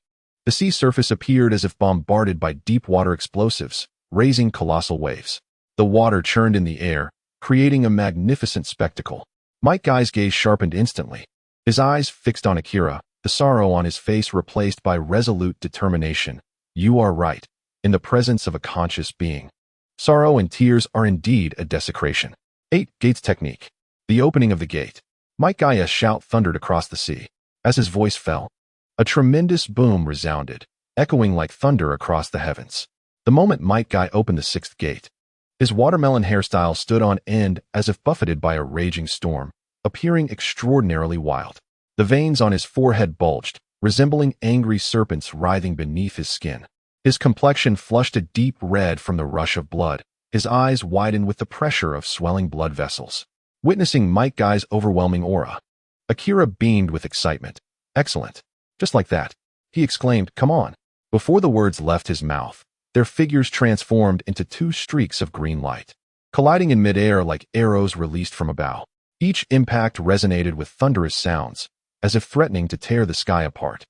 the sea surface appeared as if bombarded by deep water explosives, raising colossal waves. The water churned in the air, creating a magnificent spectacle. Might Guy's gaze sharpened instantly, his eyes fixed on Akira, the sorrow on his face replaced by resolute determination. "You are right. In the presence of a conscious being, sorrow and tears are indeed a desecration." 8 Gates Technique. The opening of the gate. Might Guy's shout thundered across the sea. As his voice fell, a tremendous boom resounded, echoing like thunder across the heavens. The moment Might Guy opened the 6th gate, his watermelon hairstyle stood on end as if buffeted by a raging storm, appearing extraordinarily wild. The veins on his forehead bulged, resembling angry serpents writhing beneath his skin. His complexion flushed a deep red from the rush of blood, his eyes widened with the pressure of swelling blood vessels. Witnessing Might Guy's overwhelming aura, Akira beamed with excitement. "Excellent. Just like that," he exclaimed. "Come on." Before the words left his mouth, their figures transformed into 2 streaks of green light, colliding in midair like arrows released from a bow. Each impact resonated with thunderous sounds, as if threatening to tear the sky apart.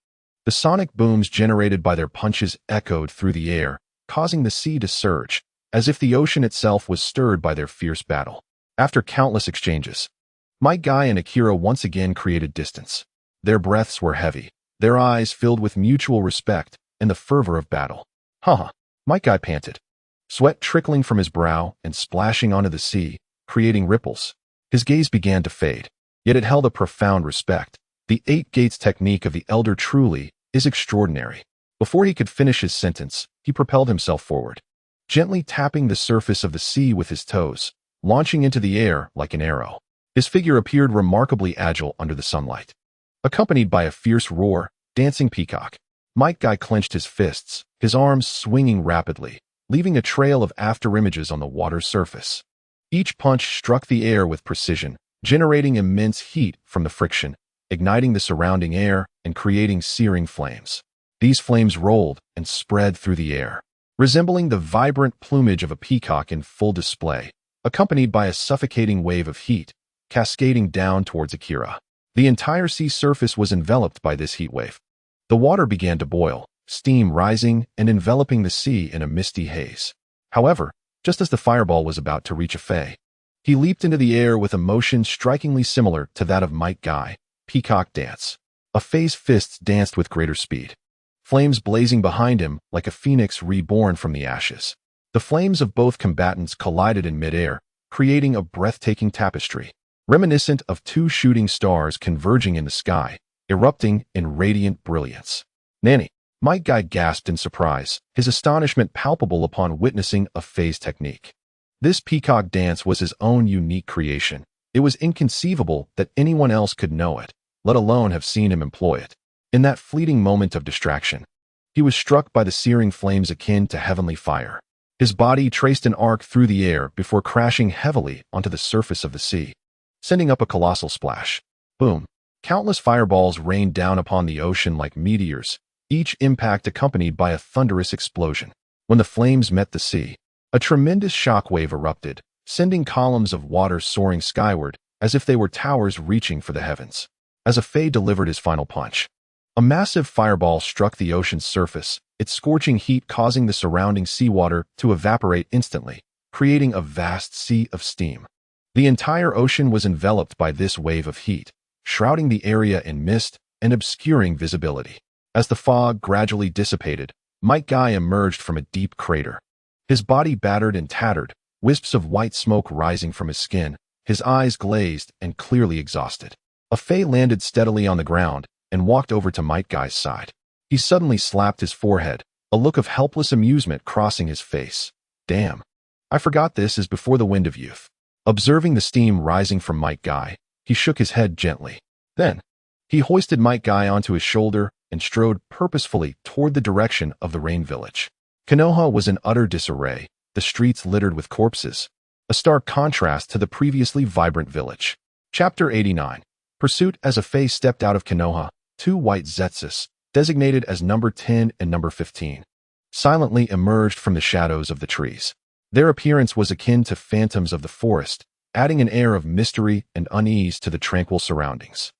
The sonic booms generated by their punches echoed through the air, causing the sea to surge, as if the ocean itself was stirred by their fierce battle. After countless exchanges, Might Guy and Akira once again created distance. Their breaths were heavy, their eyes filled with mutual respect and the fervor of battle. "Haha," Might Guy panted, sweat trickling from his brow and splashing onto the sea, creating ripples. His gaze began to fade, yet it held a profound respect. "The 8 Gates Technique of the Elder truly is extraordinary." Before he could finish his sentence, he propelled himself forward, gently tapping the surface of the sea with his toes, launching into the air like an arrow. His figure appeared remarkably agile under the sunlight. Accompanied by a fierce roar, dancing peacock, Might Guy clenched his fists, his arms swinging rapidly, leaving a trail of afterimages on the water's surface. Each punch struck the air with precision, generating immense heat from the friction, igniting the surrounding air and creating searing flames. These flames rolled and spread through the air, resembling the vibrant plumage of a peacock in full display, accompanied by a suffocating wave of heat, cascading down towards Akira. The entire sea surface was enveloped by this heat wave. The water began to boil, steam rising and enveloping the sea in a misty haze. However, just as the fireball was about to reach a fay, he leaped into the air with a motion strikingly similar to that of Might Guy, peacock dance. A Fei's fists danced with greater speed, flames blazing behind him like a phoenix reborn from the ashes. The flames of both combatants collided in midair, creating a breathtaking tapestry, reminiscent of two shooting stars converging in the sky, erupting in radiant brilliance. Nanny, Might Guy gasped in surprise, his astonishment palpable upon witnessing a Fei's technique. This peacock dance was his own unique creation. It was inconceivable that anyone else could know it, let alone have seen him employ it. In that fleeting moment of distraction, he was struck by the searing flames akin to heavenly fire. His body traced an arc through the air before crashing heavily onto the surface of the sea, sending up a colossal splash. Boom! Countless fireballs rained down upon the ocean like meteors, each impact accompanied by a thunderous explosion. When the flames met the sea, a tremendous shockwave erupted, sending columns of water soaring skyward as if they were towers reaching for the heavens. As a Fei delivered his final punch, a massive fireball struck the ocean's surface, its scorching heat causing the surrounding seawater to evaporate instantly, creating a vast sea of steam. The entire ocean was enveloped by this wave of heat, shrouding the area in mist and obscuring visibility. As the fog gradually dissipated, Might Guy emerged from a deep crater. His body battered and tattered, wisps of white smoke rising from his skin, his eyes glazed and clearly exhausted. A Fei landed steadily on the ground and walked over to Might Guy's side. He suddenly slapped his forehead, a look of helpless amusement crossing his face. Damn. I forgot this is before the wind of youth. Observing the steam rising from Might Guy, he shook his head gently. Then, he hoisted Might Guy onto his shoulder and strode purposefully toward the direction of the rain village. Konoha was in utter disarray, the streets littered with corpses, a stark contrast to the previously vibrant village. Chapter 89. Pursuit. As a Fei stepped out of Konoha, two white Zetsus, designated as number 10 and number 15, silently emerged from the shadows of the trees. Their appearance was akin to phantoms of the forest, adding an air of mystery and unease to the tranquil surroundings.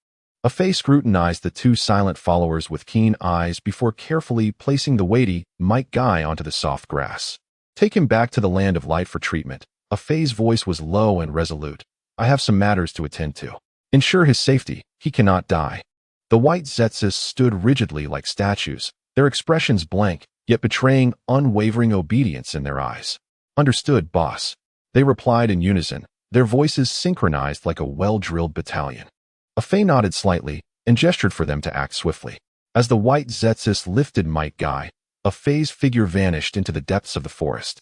A Fei scrutinized the two silent followers with keen eyes before carefully placing the weighty Might Guy onto the soft grass. Take him back to the land of light for treatment. A Fei's voice was low and resolute. I have some matters to attend to. Ensure his safety. He cannot die. The white Zetsus stood rigidly like statues, their expressions blank, yet betraying unwavering obedience in their eyes. Understood, boss. They replied in unison, their voices synchronized like a well-drilled battalion. A Fei nodded slightly and gestured for them to act swiftly. As the white Zetsus lifted Might Guy, a Fei's figure vanished into the depths of the forest,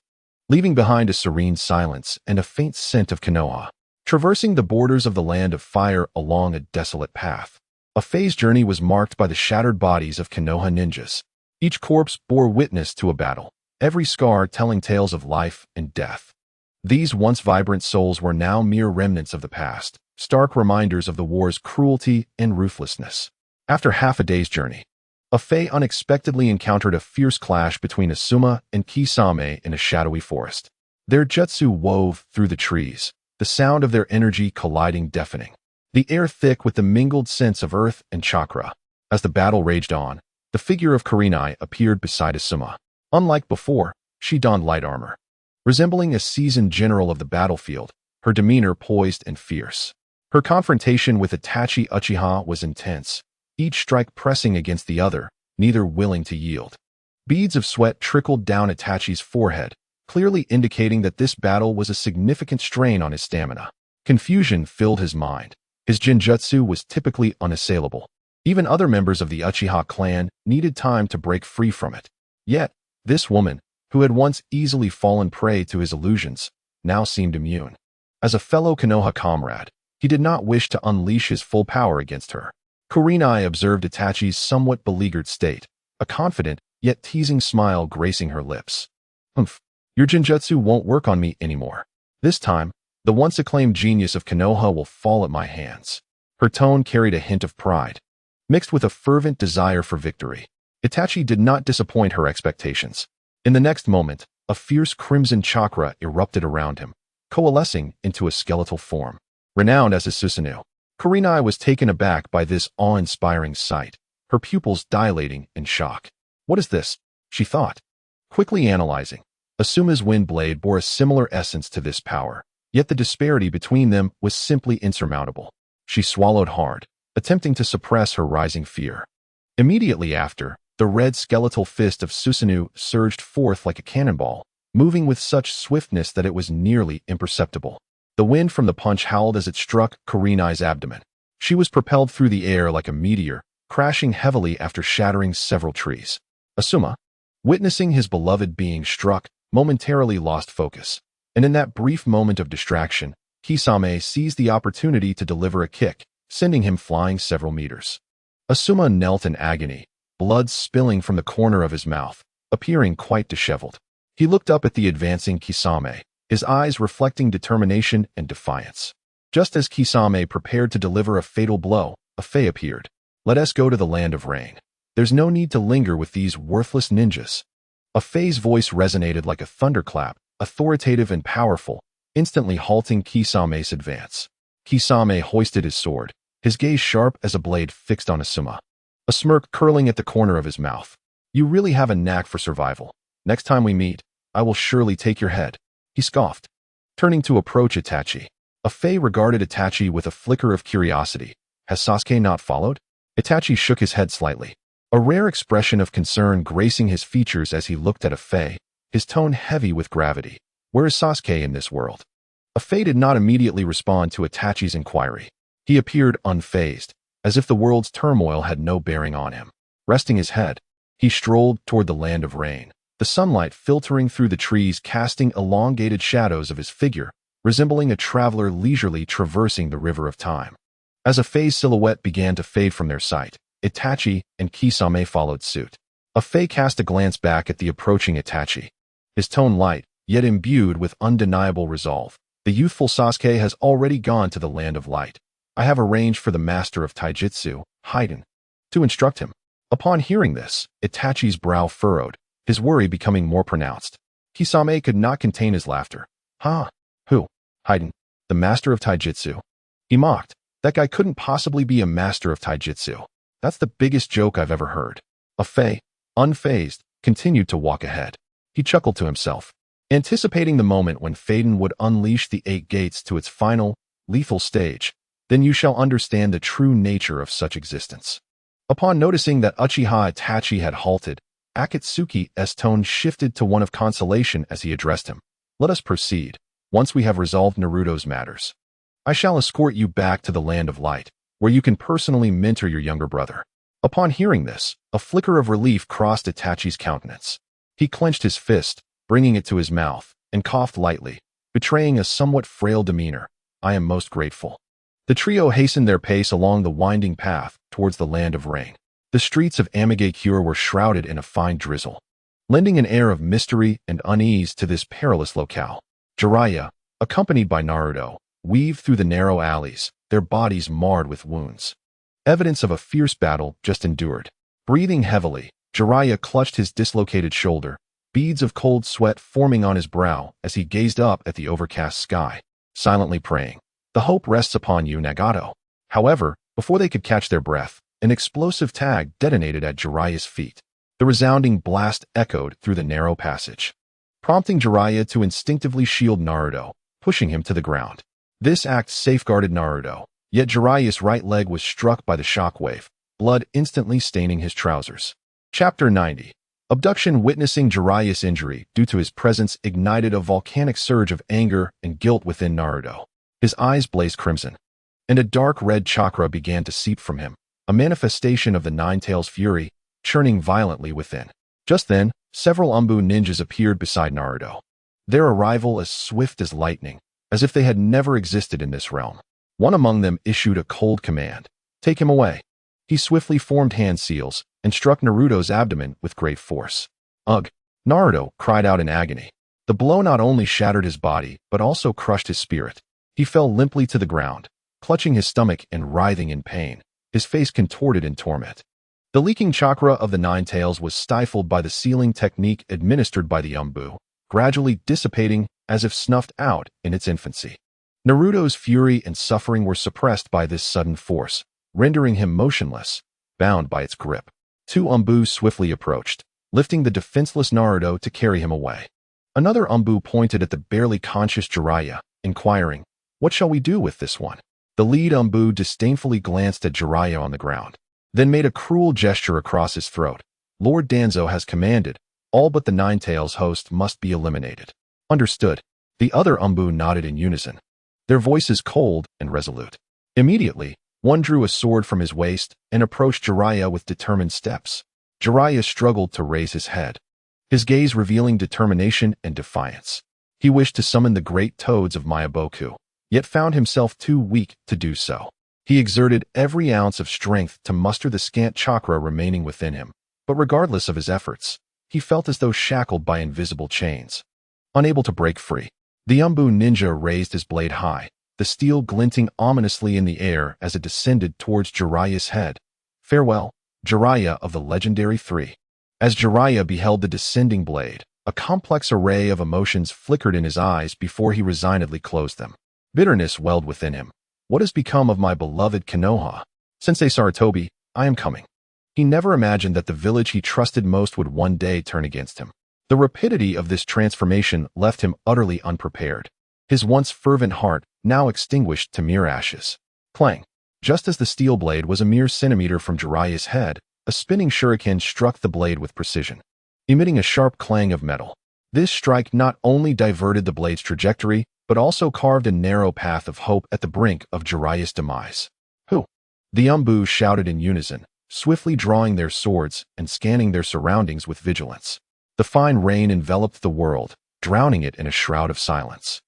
leaving behind a serene silence and a faint scent of Konoha. Traversing the borders of the land of fire along a desolate path, a Fei's journey was marked by the shattered bodies of Konoha ninjas. Each corpse bore witness to a battle, every scar telling tales of life and death. These once vibrant souls were now mere remnants of the past, stark reminders of the war's cruelty and ruthlessness. After half a day's journey, a Fei unexpectedly encountered a fierce clash between Asuma and Kisame in a shadowy forest. Their jutsu wove through the trees, the sound of their energy colliding deafening, the air thick with the mingled scents of earth and chakra. As the battle raged on, the figure of Kurenai appeared beside Asuma. Unlike before, she donned light armor. Resembling a seasoned general of the battlefield, her demeanor poised and fierce. Her confrontation with Itachi Uchiha was intense, each strike pressing against the other, neither willing to yield. Beads of sweat trickled down Itachi's forehead, clearly indicating that this battle was a significant strain on his stamina. Confusion filled his mind. His genjutsu was typically unassailable. Even other members of the Uchiha clan needed time to break free from it. Yet, this woman, who had once easily fallen prey to his illusions, now seemed immune. As a fellow Konoha comrade, he did not wish to unleash his full power against her. Kurenai observed Itachi's somewhat beleaguered state, a confident yet teasing smile gracing her lips. Humph, your genjutsu won't work on me anymore. This time, the once acclaimed genius of Konoha will fall at my hands. Her tone carried a hint of pride, mixed with a fervent desire for victory. Itachi did not disappoint her expectations. In the next moment, a fierce crimson chakra erupted around him, coalescing into a skeletal form. Renowned as a Susanoo, Kurenai was taken aback by this awe-inspiring sight, her pupils dilating in shock. What is this? She thought. Quickly analyzing, Asuma's wind blade bore a similar essence to this power, yet the disparity between them was simply insurmountable. She swallowed hard, attempting to suppress her rising fear. Immediately after, the red skeletal fist of Susanoo surged forth like a cannonball, moving with such swiftness that it was nearly imperceptible. The wind from the punch howled as it struck Kurenai's abdomen. She was propelled through the air like a meteor, crashing heavily after shattering several trees. Asuma, witnessing his beloved being struck, momentarily lost focus. And in that brief moment of distraction, Kisame seized the opportunity to deliver a kick, sending him flying several meters. Asuma knelt in agony, blood spilling from the corner of his mouth, appearing quite disheveled. He looked up at the advancing Kisame, his eyes reflecting determination and defiance. Just as Kisame prepared to deliver a fatal blow, a Fae appeared. "Let us go to the land of rain. There's no need to linger with these worthless ninjas." A Fae's voice resonated like a thunderclap, authoritative and powerful, instantly halting Kisame's advance. Kisame hoisted his sword, his gaze sharp as a blade fixed on Asuma, a smirk curling at the corner of his mouth. "You really have a knack for survival. Next time we meet, I will surely take your head," he scoffed. Turning to approach Itachi, a Fae regarded Itachi with a flicker of curiosity. "Has Sasuke not followed?" Itachi shook his head slightly, a rare expression of concern gracing his features as he looked at a Fae, his tone heavy with gravity. "Where is Sasuke in this world?" A Fae did not immediately respond to Itachi's inquiry. He appeared unfazed, as if the world's turmoil had no bearing on him. Resting his head, he strolled toward the land of rain, the sunlight filtering through the trees casting elongated shadows of his figure, resembling a traveler leisurely traversing the river of time. As a Fae's silhouette began to fade from their sight, Itachi and Kisame followed suit. A Fae cast a glance back at the approaching Itachi, his tone light, yet imbued with undeniable resolve. "The youthful Sasuke has already gone to the land of light. I have arranged for the master of taijutsu, Haiden, to instruct him." Upon hearing this, Itachi's brow furrowed, his worry becoming more pronounced. Kisame could not contain his laughter. "Huh? Who? Haiden, the master of taijutsu?" He mocked. "That guy couldn't possibly be a master of taijutsu. That's the biggest joke I've ever heard." A Fae, unfazed, continued to walk ahead. He chuckled to himself, anticipating the moment when Faden would unleash the 8 gates to its final, lethal stage. Then you shall understand the true nature of such existence. Upon noticing that Uchiha Itachi had halted, Akatsuki's tone shifted to one of consolation as he addressed him. "Let us proceed, once we have resolved Naruto's matters. I shall escort you back to the land of light, where you can personally mentor your younger brother." Upon hearing this, a flicker of relief crossed Itachi's countenance. He clenched his fist, bringing it to his mouth, and coughed lightly, betraying a somewhat frail demeanor. "I am most grateful." The trio hastened their pace along the winding path towards the land of rain. The streets of Amigakure were shrouded in a fine drizzle, lending an air of mystery and unease to this perilous locale. Jiraiya, accompanied by Naruto, weaved through the narrow alleys, their bodies marred with wounds. Evidence of a fierce battle just endured. Breathing heavily, Jiraiya clutched his dislocated shoulder, beads of cold sweat forming on his brow as he gazed up at the overcast sky, silently praying. "The hope rests upon you, Nagato." However, before they could catch their breath, an explosive tag detonated at Jiraiya's feet. The resounding blast echoed through the narrow passage, prompting Jiraiya to instinctively shield Naruto, pushing him to the ground. This act safeguarded Naruto, yet Jiraiya's right leg was struck by the shockwave, blood instantly staining his trousers. Chapter 90. Abduction. Witnessing Jiraiya's injury due to his presence ignited a volcanic surge of anger and guilt within Naruto. His eyes blazed crimson, and a dark red chakra began to seep from him, a manifestation of the Nine-Tails' fury, churning violently within. Just then, several Umbu ninjas appeared beside Naruto, their arrival as swift as lightning, as if they had never existed in this realm. One among them issued a cold command. "Take him away." He swiftly formed hand seals and struck Naruto's abdomen with great force. "Ugh!" Naruto cried out in agony. The blow not only shattered his body, but also crushed his spirit. He fell limply to the ground, clutching his stomach and writhing in pain, his face contorted in torment. The leaking chakra of the Nine-Tails was stifled by the sealing technique administered by the Umbu, gradually dissipating as if snuffed out in its infancy. Naruto's fury and suffering were suppressed by this sudden force, rendering him motionless, bound by its grip. 2 Umbu swiftly approached, lifting the defenseless Naruto to carry him away. Another Umbu pointed at the barely conscious Jiraiya, inquiring, "What shall we do with this one?" The lead Umbu disdainfully glanced at Jiraiya on the ground, then made a cruel gesture across his throat. Lord Danzo has commanded, all but the Nine-Tails host must be eliminated. Understood. The other Umbu nodded in unison, their voices cold and resolute. Immediately, one drew a sword from his waist and approached Jiraiya with determined steps. Jiraiya struggled to raise his head, his gaze revealing determination and defiance. He wished to summon the great toads of Myaboku, yet found himself too weak to do so. He exerted every ounce of strength to muster the scant chakra remaining within him, but regardless of his efforts, he felt as though shackled by invisible chains. Unable to break free, the Umbu ninja raised his blade high, the steel glinting ominously in the air as it descended towards Jiraiya's head. Farewell, Jiraiya of the legendary three. As Jiraiya beheld the descending blade, a complex array of emotions flickered in his eyes before he resignedly closed them. Bitterness welled within him. What has become of my beloved Konoha? Sensei Sarutobi, I am coming. He never imagined that the village he trusted most would one day turn against him. The rapidity of this transformation left him utterly unprepared. His once fervent heart now extinguished to mere ashes. Clang! Just as the steel blade was a mere centimeter from Jiraiya's head, a spinning shuriken struck the blade with precision, emitting a sharp clang of metal. This strike not only diverted the blade's trajectory, but also carved a narrow path of hope at the brink of Jiraiya's demise. Who? The Umbu shouted in unison, swiftly drawing their swords and scanning their surroundings with vigilance. The fine rain enveloped the world, drowning it in a shroud of silence.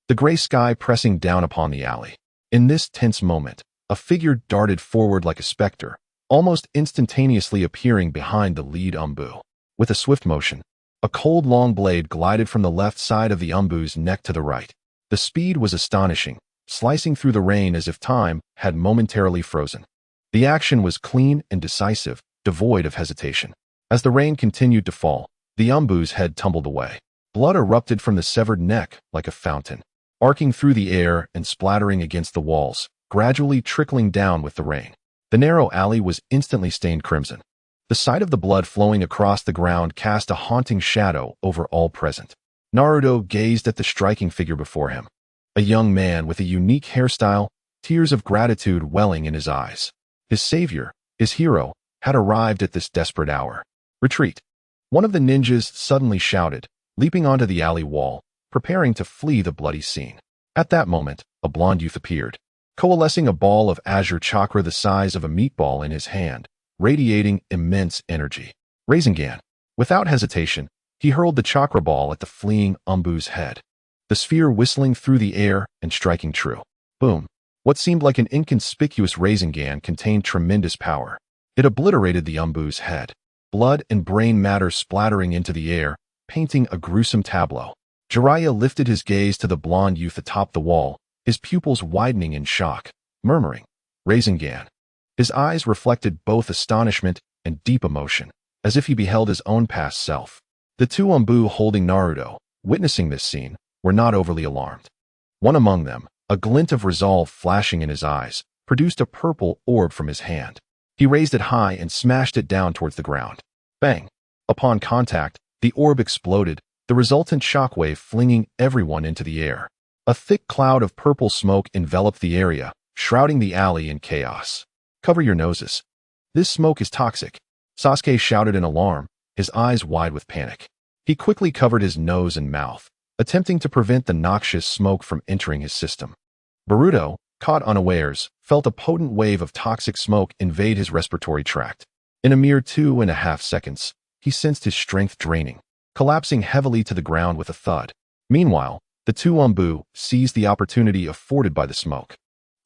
The gray sky pressing down upon the alley. In this tense moment, a figure darted forward like a specter, almost instantaneously appearing behind the lead Umbu. With a swift motion, a cold long blade glided from the left side of the Umbu's neck to the right. The speed was astonishing, slicing through the rain as if time had momentarily frozen. The action was clean and decisive, devoid of hesitation. As the rain continued to fall, the Umbu's head tumbled away. Blood erupted from the severed neck like a fountain, arcing through the air and splattering against the walls, gradually trickling down with the rain. The narrow alley was instantly stained crimson. The sight of the blood flowing across the ground cast a haunting shadow over all present. Naruto gazed at the striking figure before him. A young man with a unique hairstyle, tears of gratitude welling in his eyes. His savior, his hero, had arrived at this desperate hour. Retreat! One of the ninjas suddenly shouted, leaping onto the alley wall, preparing to flee the bloody scene. At that moment, a blond youth appeared, coalescing a ball of azure chakra the size of a meatball in his hand, radiating immense energy. Rasengan. Without hesitation, he hurled the chakra ball at the fleeing Umbu's head, the sphere whistling through the air and striking true. Boom! What seemed like an inconspicuous Rasengan contained tremendous power. It obliterated the Umbu's head, blood and brain matter splattering into the air, painting a gruesome tableau. Jiraiya lifted his gaze to the blond youth atop the wall, his pupils widening in shock, murmuring, Rasengan. His eyes reflected both astonishment and deep emotion, as if he beheld his own past self. The two Umbu holding Naruto, witnessing this scene, were not overly alarmed. One among them, a glint of resolve flashing in his eyes, produced a purple orb from his hand. He raised it high and smashed it down towards the ground. Bang! Upon contact, the orb exploded, the resultant shockwave flinging everyone into the air. A thick cloud of purple smoke enveloped the area, shrouding the alley in chaos. Cover your noses. This smoke is toxic. Sasuke shouted in alarm, his eyes wide with panic. He quickly covered his nose and mouth, attempting to prevent the noxious smoke from entering his system. Boruto, caught unawares, felt a potent wave of toxic smoke invade his respiratory tract. In a mere 2.5 seconds, he sensed his strength draining, collapsing heavily to the ground with a thud. Meanwhile, the two Umbu seized the opportunity afforded by the smoke,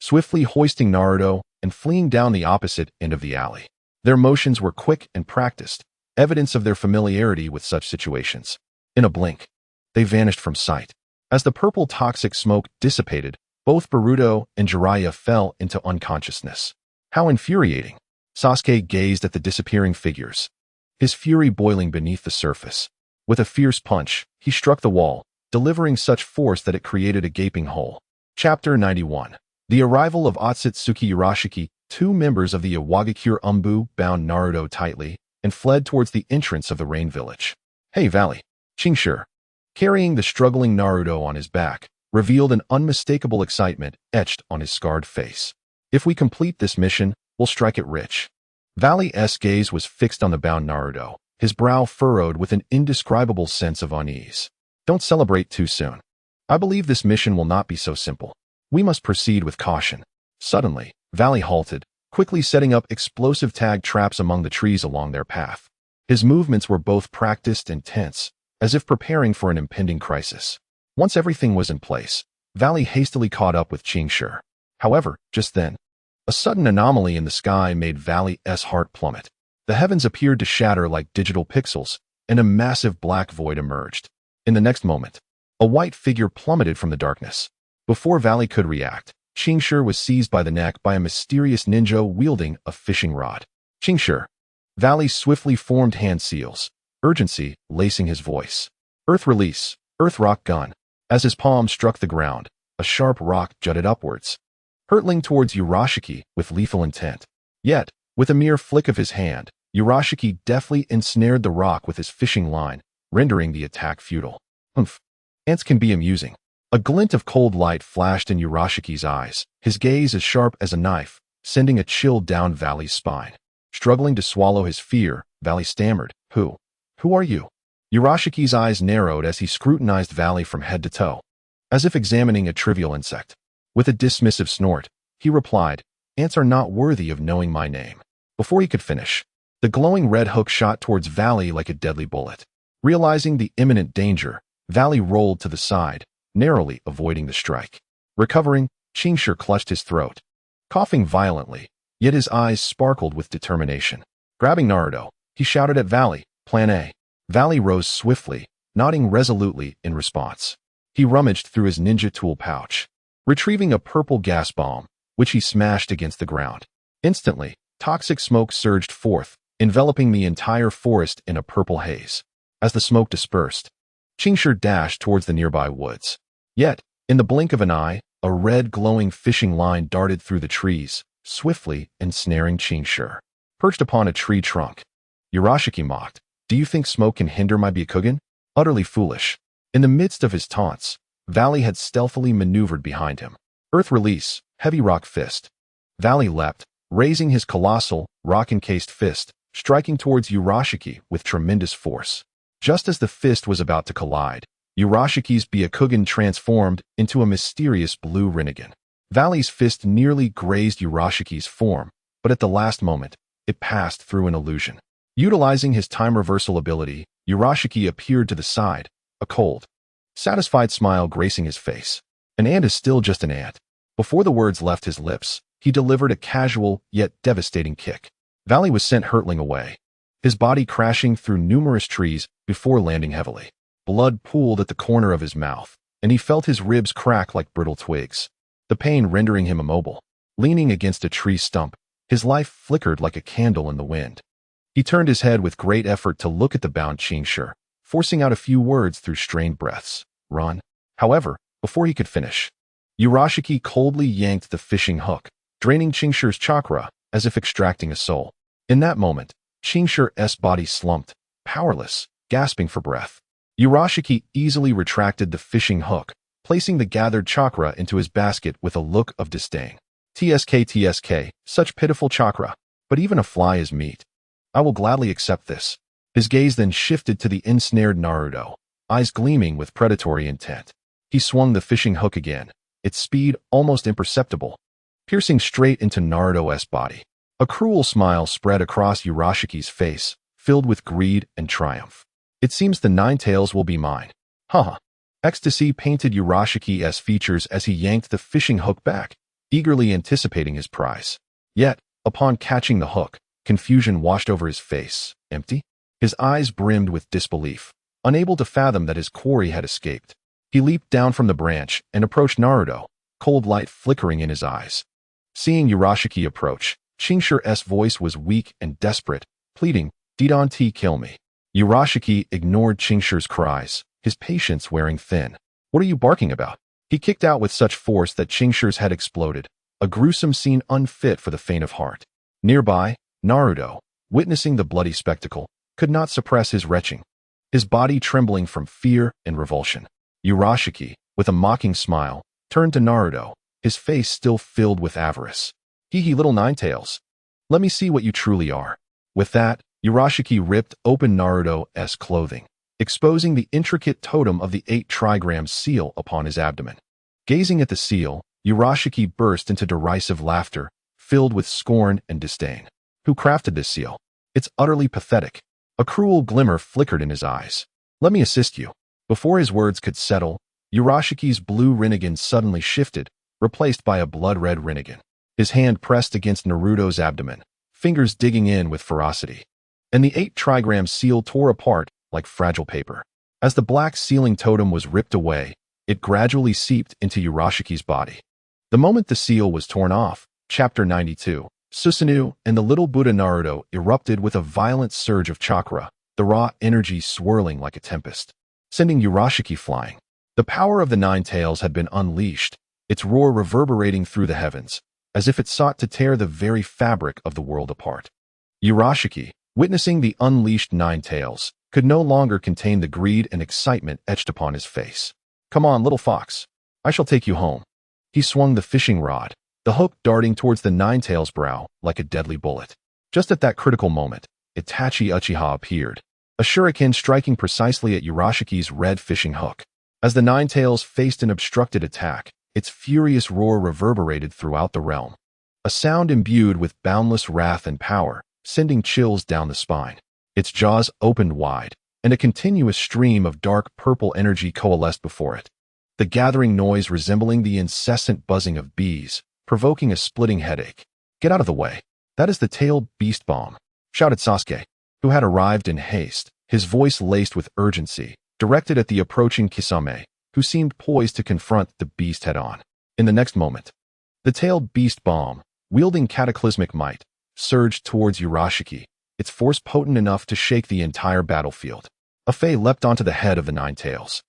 swiftly hoisting Naruto and fleeing down the opposite end of the alley. Their motions were quick and practiced, evidence of their familiarity with such situations. In a blink, they vanished from sight. As the purple toxic smoke dissipated, both Boruto and Jiraiya fell into unconsciousness. How infuriating! Sasuke gazed at the disappearing figures, his fury boiling beneath the surface. With a fierce punch, he struck the wall, delivering such force that it created a gaping hole. Chapter 91. The arrival of Otsutsuki Urashiki. Two members of the Iwagakure Umbu bound Naruto tightly and fled towards the entrance of the rain village. Hey Valley! Chingshire! Carrying the struggling Naruto on his back, revealed an unmistakable excitement etched on his scarred face. If we complete this mission, we'll strike it rich. Valley's gaze was fixed on the bound Naruto, his brow furrowed with an indescribable sense of unease. Don't celebrate too soon. I believe this mission will not be so simple. We must proceed with caution. Suddenly, Valley halted, quickly setting up explosive tag traps among the trees along their path. His movements were both practiced and tense, as if preparing for an impending crisis. Once everything was in place, Valley hastily caught up with Qingshi. However, just then, a sudden anomaly in the sky made Valley's heart plummet. The heavens appeared to shatter like digital pixels, and a massive black void emerged. In the next moment, a white figure plummeted from the darkness. Before Valley could react, Qingshi was seized by the neck by a mysterious ninja wielding a fishing rod. Qingshi. Valley swiftly formed hand seals, urgency lacing his voice. Earth release, earth rock gun. As his palm struck the ground, a sharp rock jutted upwards, hurtling towards Urashiki with lethal intent. Yet, with a mere flick of his hand, Urashiki deftly ensnared the rock with his fishing line, rendering the attack futile. Humph. Ants can be amusing. A glint of cold light flashed in Urashiki's eyes, his gaze as sharp as a knife, sending a chill down Valley's spine. Struggling to swallow his fear, Valley stammered, Who are you? Urashiki's eyes narrowed as he scrutinized Valley from head to toe, as if examining a trivial insect. With a dismissive snort, he replied, Ants are not worthy of knowing my name. Before he could finish, the glowing red hook shot towards Valley like a deadly bullet. Realizing the imminent danger, Valley rolled to the side, narrowly avoiding the strike. Recovering, Qingshi clutched his throat, coughing violently, yet his eyes sparkled with determination. Grabbing Naruto, he shouted at Valley, Plan A. Valley rose swiftly, nodding resolutely in response. He rummaged through his ninja tool pouch, retrieving a purple gas bomb, which he smashed against the ground. Instantly, toxic smoke surged forth, enveloping the entire forest in a purple haze. As the smoke dispersed, Qingshi dashed towards the nearby woods. Yet, in the blink of an eye, a red glowing fishing line darted through the trees, swiftly ensnaring Qingshi. Perched upon a tree trunk, Urashiki mocked, Do you think smoke can hinder my Byakugan? Utterly foolish. In the midst of his taunts, Valley had stealthily maneuvered behind him. Earth release, heavy rock fist. Valley leapt, raising his colossal, rock-encased fist, striking towards Urashiki with tremendous force. Just as the fist was about to collide, Urashiki's Byakugan transformed into a mysterious blue Rinnegan. Valley's fist nearly grazed Urashiki's form, but at the last moment, it passed through an illusion. Utilizing his time reversal ability, Urashiki appeared to the side, a cold, satisfied smile gracing his face. An ant is still just an ant. Before the words left his lips, he delivered a casual yet devastating kick. Valley was sent hurtling away, his body crashing through numerous trees before landing heavily. Blood pooled at the corner of his mouth, and he felt his ribs crack like brittle twigs, the pain rendering him immobile. Leaning against a tree stump, his life flickered like a candle in the wind. He turned his head with great effort to look at the bound Qingshi, forcing out a few words through strained breaths. Run. However, before he could finish, Urashiki coldly yanked the fishing hook, draining Qingshi's chakra as if extracting a soul. In that moment, Qingshi's body slumped, powerless, gasping for breath. Urashiki easily retracted the fishing hook, placing the gathered chakra into his basket with a look of disdain. TSK, such pitiful chakra, but even a fly is meat. I will gladly accept this. His gaze then shifted to the ensnared Naruto, eyes gleaming with predatory intent. He swung the fishing hook again, its speed almost imperceptible, piercing straight into Naruto's body. A cruel smile spread across Urashiki's face, filled with greed and triumph. It seems the nine tails will be mine. Haha. Ecstasy painted Urashiki's features as he yanked the fishing hook back, eagerly anticipating his prize. Yet, upon catching the hook, confusion washed over his face. Empty? His eyes brimmed with disbelief, unable to fathom that his quarry had escaped. He leaped down from the branch and approached Naruto, cold light flickering in his eyes. Seeing Urashiki approach, Qingshi's voice was weak and desperate, pleading, Don't kill me. Urashiki ignored Qingshi's cries, his patience wearing thin. What are you barking about? He kicked out with such force that Qingshi's head exploded, a gruesome scene unfit for the faint of heart. Nearby, Naruto, witnessing the bloody spectacle, could not suppress his retching, his body trembling from fear and revulsion. Urashiki, with a mocking smile, turned to Naruto, his face still filled with avarice. Hee hee, little Ninetales. Let me see what you truly are. With that, Urashiki ripped open Naruto's clothing, exposing the intricate totem of the 8 trigram seal upon his abdomen. Gazing at the seal, Urashiki burst into derisive laughter, filled with scorn and disdain. Who crafted this seal? It's utterly pathetic. A cruel glimmer flickered in his eyes. Let me assist you. Before his words could settle, Urashiki's blue Rinnegan suddenly shifted, replaced by a blood-red Rinnegan. His hand pressed against Naruto's abdomen, fingers digging in with ferocity. And the 8 trigram seal tore apart like fragile paper. As the black sealing totem was ripped away, it gradually seeped into Urashiki's body. The moment the seal was torn off, Chapter 92, Susanoo and the little Buddha Naruto erupted with a violent surge of chakra, the raw energy swirling like a tempest, sending Urashiki flying. The power of the Nine Tails had been unleashed, its roar reverberating through the heavens, as if it sought to tear the very fabric of the world apart. Urashiki, witnessing the unleashed Nine Tails, could no longer contain the greed and excitement etched upon his face. Come on, little fox. I shall take you home. He swung the fishing rod, the hook darting towards the Nine Tails' brow like a deadly bullet. Just at that critical moment, Itachi Uchiha appeared, a shuriken striking precisely at Urashiki's red fishing hook. As the Nine Tails faced an obstructed attack, its furious roar reverberated throughout the realm, a sound imbued with boundless wrath and power, sending chills down the spine. Its jaws opened wide, and a continuous stream of dark purple energy coalesced before it, the gathering noise resembling the incessant buzzing of bees, provoking a splitting headache. Get out of the way. That is the tailed beast bomb, shouted Sasuke, who had arrived in haste, his voice laced with urgency, directed at the approaching Kisame, who seemed poised to confront the beast head-on. In the next moment, the tailed beast bomb, wielding cataclysmic might, surged towards Urashiki, its force potent enough to shake the entire battlefield. Afei leapt onto the head of the Nine Tails,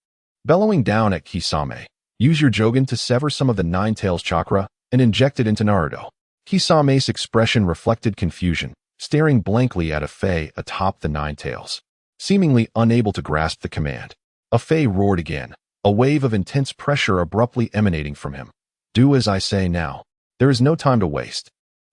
bellowing down at Kisame. Use your Jogan to sever some of the Nine Tails chakra and inject it into Naruto. Kisame's expression reflected confusion, staring blankly at Afei atop the Nine Tails, seemingly unable to grasp the command. Afei roared again, a wave of intense pressure abruptly emanating from him. Do as I say now. There is no time to waste.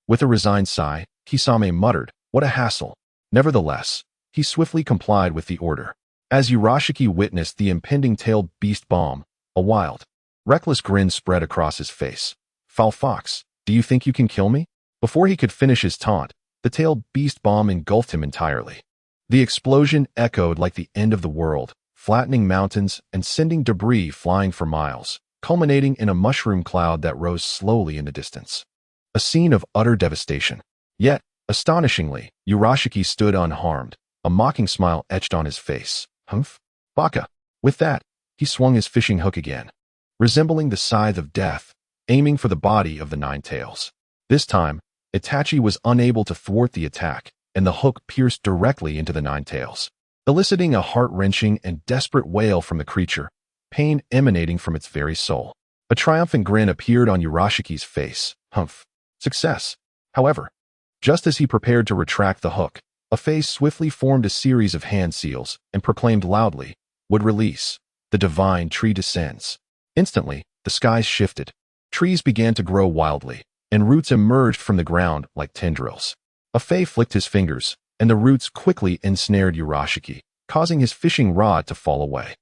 With a resigned sigh, Kisame muttered, what a hassle. Nevertheless, he swiftly complied with the order. As Urashiki witnessed the impending tailed beast bomb, a wild, reckless grin spread across his face. Foul fox, do you think you can kill me? Before he could finish his taunt, the tailed beast bomb engulfed him entirely. The explosion echoed like the end of the world, flattening mountains and sending debris flying for miles, culminating in a mushroom cloud that rose slowly in the distance. A scene of utter devastation. Yet, astonishingly, Urashiki stood unharmed, a mocking smile etched on his face. Humph? Baka. With that, he swung his fishing hook again, resembling the scythe of death, aiming for the body of the Nine Tails. This time, Itachi was unable to thwart the attack, and the hook pierced directly into the Nine Tails, eliciting a heart-wrenching and desperate wail from the creature, pain emanating from its very soul. A triumphant grin appeared on Urashiki's face. Humph. Success. However, just as he prepared to retract the hook, Afei swiftly formed a series of hand seals and proclaimed loudly, would release. The divine tree descends. Instantly, the skies shifted. Trees began to grow wildly, and roots emerged from the ground like tendrils. Afei flicked his fingers, and the roots quickly ensnared Urashiki, causing his fishing rod to fall away.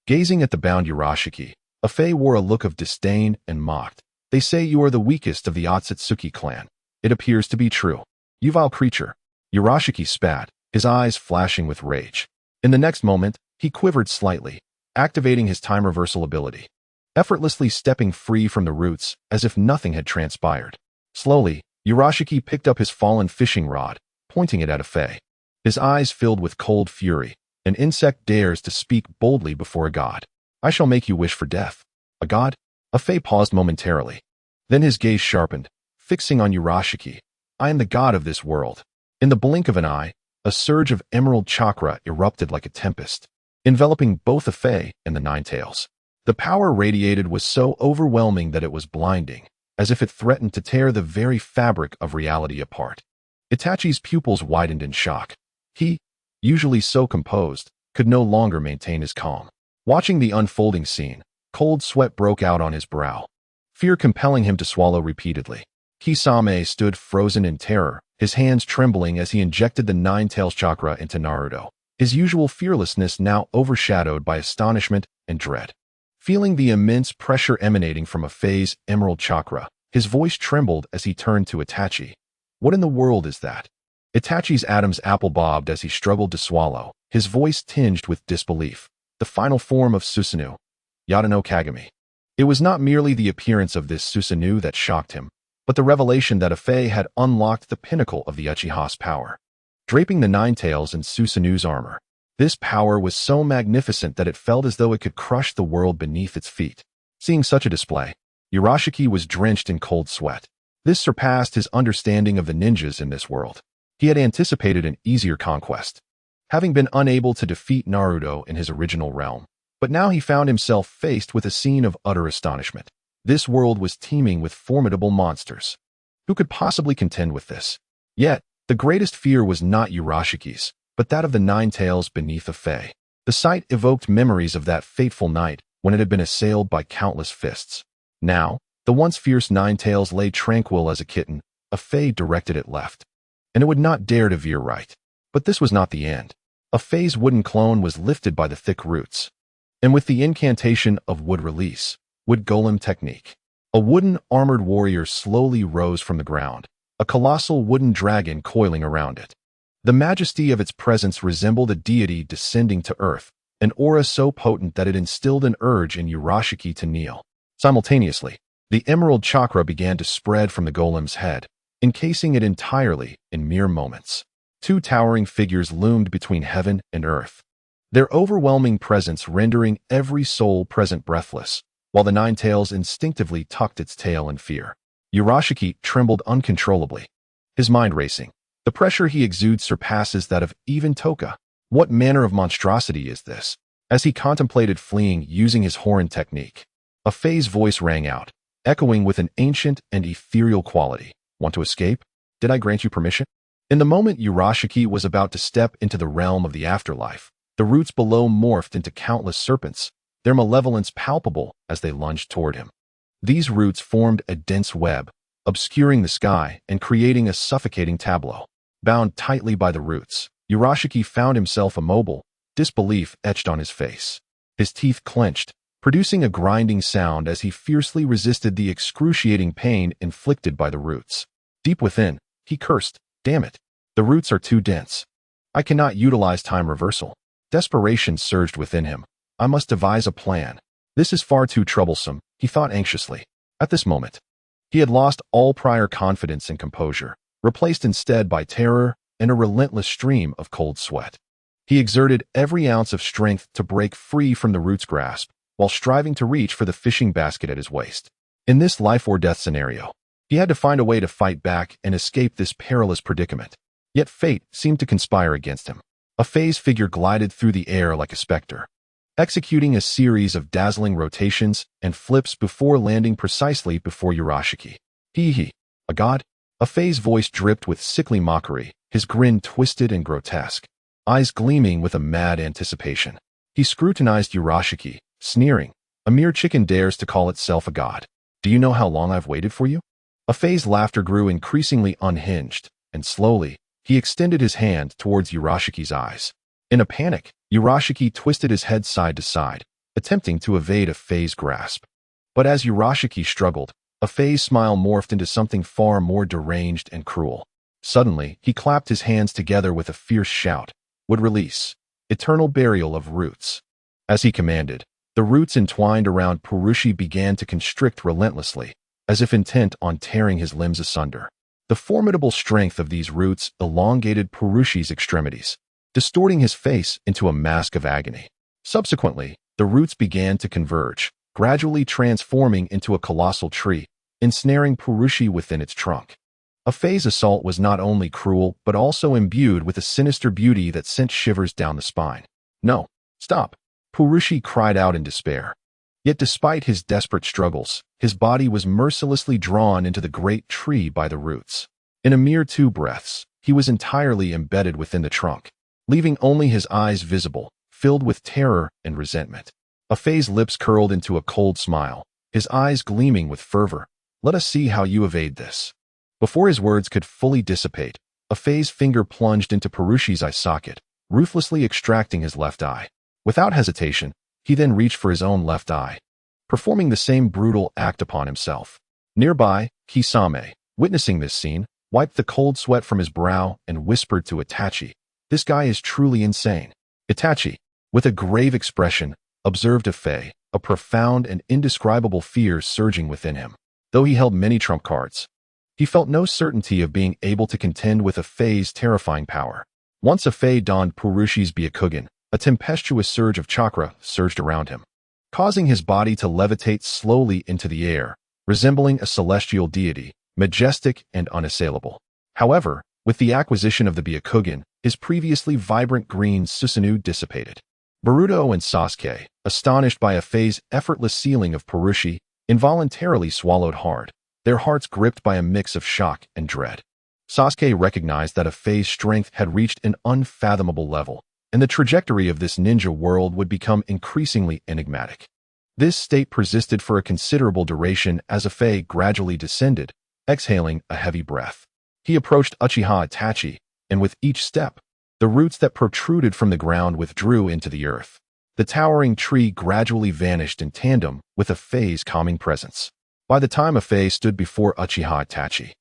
Gazing at the bound Urashiki, Afei wore a look of disdain and mocked. They say you are the weakest of the Otsutsuki clan. It appears to be true. You vile creature. Urashiki spat, his eyes flashing with rage. In the next moment, he quivered slightly, activating his time reversal ability, effortlessly stepping free from the roots as if nothing had transpired. Slowly, Urashiki picked up his fallen fishing rod, pointing it at Afei. His eyes filled with cold fury. An insect dares to speak boldly before a god. I shall make you wish for death. A god? Afei paused momentarily. Then his gaze sharpened, fixing on Urashiki. I am the god of this world. In the blink of an eye, a surge of emerald chakra erupted like a tempest, enveloping both Afei and the Nine Tails. The power radiated was so overwhelming that it was blinding, as if it threatened to tear the very fabric of reality apart. Itachi's pupils widened in shock. He, usually so composed, could no longer maintain his calm. Watching the unfolding scene, Cold sweat broke out on his brow, fear compelling him to swallow repeatedly. Kisame stood frozen in terror, his hands trembling as he injected the Nine-Tails chakra into Naruto, his usual fearlessness now overshadowed by astonishment and dread. Feeling the immense pressure emanating from Afei's emerald chakra, his voice trembled as he turned to Itachi. What in the world is that? Itachi's Adam's apple bobbed as he struggled to swallow, his voice tinged with disbelief. The final form of Susanoo, Yata no Kagami. It was not merely the appearance of this Susanoo that shocked him, but the revelation that Afei had unlocked the pinnacle of the Uchiha's power. Draping the Nine-Tails in Susanoo's armor, this power was so magnificent that it felt as though it could crush the world beneath its feet. Seeing such a display, Urashiki was drenched in cold sweat. This surpassed his understanding of the ninjas in this world. He had anticipated an easier conquest, having been unable to defeat Naruto in his original realm. But now he found himself faced with a scene of utter astonishment. This world was teeming with formidable monsters. Who could possibly contend with this? Yet, the greatest fear was not Urashiki's, but that of the Nine-Tails beneath Afei. The sight evoked memories of that fateful night when it had been assailed by countless fists. Now, the once fierce Nine-Tails lay tranquil as a kitten. Afei directed it left, and it would not dare to veer right. But this was not the end. Afei's wooden clone was lifted by the thick roots, and with the incantation of wood release, wood golem technique, a wooden armored warrior slowly rose from the ground, a colossal wooden dragon coiling around it. The majesty of its presence resembled a deity descending to earth, an aura so potent that it instilled an urge in Urashiki to kneel. Simultaneously, the emerald chakra began to spread from the golem's head, encasing it entirely in mere moments. Two towering figures loomed between heaven and earth, their overwhelming presence rendering every soul present breathless, while the Nine-Tails instinctively tucked its tail in fear. Urashiki trembled uncontrollably, his mind racing. The pressure he exudes surpasses that of even Toka. What manner of monstrosity is this? As he contemplated fleeing using his horn technique, Afei's voice rang out, echoing with an ancient and ethereal quality. Want to escape? Did I grant you permission? In the moment Urashiki was about to step into the realm of the afterlife, the roots below morphed into countless serpents, their malevolence palpable as they lunged toward him. These roots formed a dense web, obscuring the sky and creating a suffocating tableau. Bound tightly by the roots, Urashiki found himself immobile, disbelief etched on his face. His teeth clenched, producing a grinding sound as he fiercely resisted the excruciating pain inflicted by the roots. Deep within, he cursed, "Damn it! The roots are too dense. I cannot utilize time reversal." Desperation surged within him. I must devise a plan. This is far too troublesome, he thought anxiously. At this moment, he had lost all prior confidence and composure, replaced instead by terror and a relentless stream of cold sweat. He exerted every ounce of strength to break free from the root's grasp, while striving to reach for the fishing basket at his waist. In this life-or-death scenario, he had to find a way to fight back and escape this perilous predicament. Yet fate seemed to conspire against him. Afei's figure glided through the air like a specter, executing a series of dazzling rotations and flips before landing precisely before Urashiki. He, a god? Afei's voice dripped with sickly mockery, his grin twisted and grotesque, eyes gleaming with a mad anticipation. He scrutinized Urashiki, sneering. A mere chicken dares to call itself a god. Do you know how long I've waited for you? Afei's laughter grew increasingly unhinged, and slowly, he extended his hand towards Urashiki's eyes. In a panic, Urashiki twisted his head side to side, attempting to evade Afei's grasp. But as Urashiki struggled, Afei's smile morphed into something far more deranged and cruel. Suddenly, he clapped his hands together with a fierce shout. Would release. Eternal burial of roots. As he commanded, the roots entwined around Purushi began to constrict relentlessly, as if intent on tearing his limbs asunder. The formidable strength of these roots elongated Purushi's extremities, distorting his face into a mask of agony. Subsequently, the roots began to converge, gradually transforming into a colossal tree, ensnaring Purushi within its trunk. Afei's assault was not only cruel but also imbued with a sinister beauty that sent shivers down the spine. No, stop! Purushi cried out in despair. Yet despite his desperate struggles, his body was mercilessly drawn into the great tree by the roots. In a mere 2 breaths, he was entirely embedded within the trunk, leaving only his eyes visible, filled with terror and resentment. Afei's lips curled into a cold smile, his eyes gleaming with fervor. Let us see how you evade this. Before his words could fully dissipate, Afei's finger plunged into Purushi's eye socket, ruthlessly extracting his left eye. Without hesitation, he then reached for his own left eye, performing the same brutal act upon himself. Nearby, Kisame, witnessing this scene, wiped the cold sweat from his brow and whispered to Itachi, "This guy is truly insane." Itachi, with a grave expression, observed Afei, a profound and indescribable fear surging within him. Though he held many trump cards, he felt no certainty of being able to contend with Afei's terrifying power. Once Afei donned Purushi's Byakugan, a tempestuous surge of chakra surged around him, causing his body to levitate slowly into the air, resembling a celestial deity, majestic and unassailable. However, with the acquisition of the Byakugan, his previously vibrant green Susanoo dissipated. Boruto and Sasuke, astonished by Afei's effortless sealing of Purushi, involuntarily swallowed hard, their hearts gripped by a mix of shock and dread. Sasuke recognized that Afei's strength had reached an unfathomable level, and the trajectory of this ninja world would become increasingly enigmatic. This state persisted for a considerable duration as Afei gradually descended, exhaling a heavy breath. He approached Uchiha Itachi, and with each step, the roots that protruded from the ground withdrew into the earth. The towering tree gradually vanished in tandem with Afei's calming presence. By the time Afei stood before Uchiha Itachi,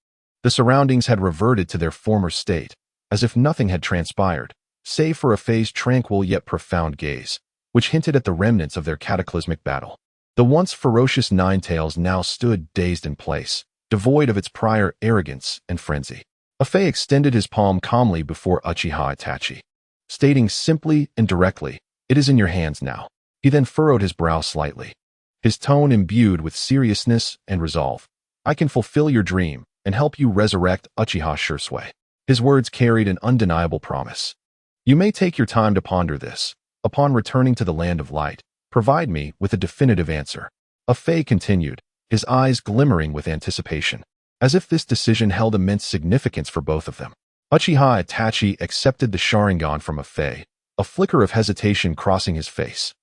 the surroundings had reverted to their former state, as if nothing had transpired, save for Afei's tranquil yet profound gaze, which hinted at the remnants of their cataclysmic battle. The once ferocious Ninetales now stood dazed in place, devoid of its prior arrogance and frenzy. Afei extended his palm calmly before Uchiha Itachi, stating simply and directly, "It is in your hands now." He then furrowed his brow slightly, his tone imbued with seriousness and resolve. "I can fulfill your dream and help you resurrect Uchiha Shisui." His words carried an undeniable promise. "You may take your time to ponder this. Upon returning to the land of light, provide me with a definitive answer." Afei continued, his eyes glimmering with anticipation, as if this decision held immense significance for both of them. Uchiha Itachi accepted the Sharingan from Afei, a flicker of hesitation crossing his face,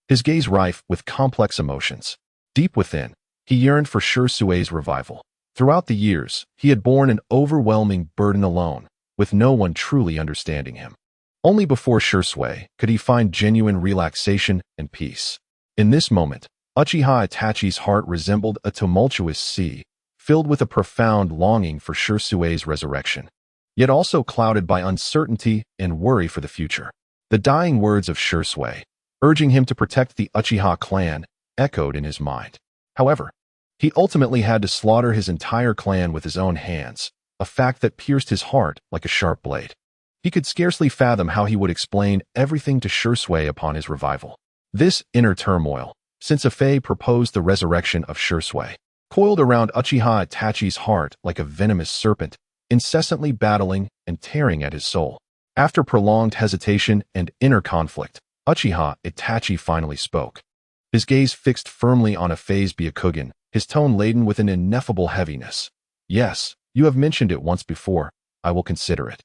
his gaze rife with complex emotions. Deep within, he yearned for Shisui's revival. Throughout the years, he had borne an overwhelming burden alone, with no one truly understanding him. Only before Shisui could he find genuine relaxation and peace. In this moment, Uchiha Itachi's heart resembled a tumultuous sea, filled with a profound longing for Shisui's resurrection, yet also clouded by uncertainty and worry for the future. The dying words of Shisui, urging him to protect the Uchiha clan, echoed in his mind. However, he ultimately had to slaughter his entire clan with his own hands, a fact that pierced his heart like a sharp blade. He could scarcely fathom how he would explain everything to Shisui upon his revival. This inner turmoil, since Afei proposed the resurrection of Shisui, coiled around Uchiha Itachi's heart like a venomous serpent, incessantly battling and tearing at his soul. After prolonged hesitation and inner conflict, Uchiha Itachi finally spoke. His gaze fixed firmly on Afei's Byakugan, his tone laden with an ineffable heaviness. "Yes, you have mentioned it once before. I will consider it."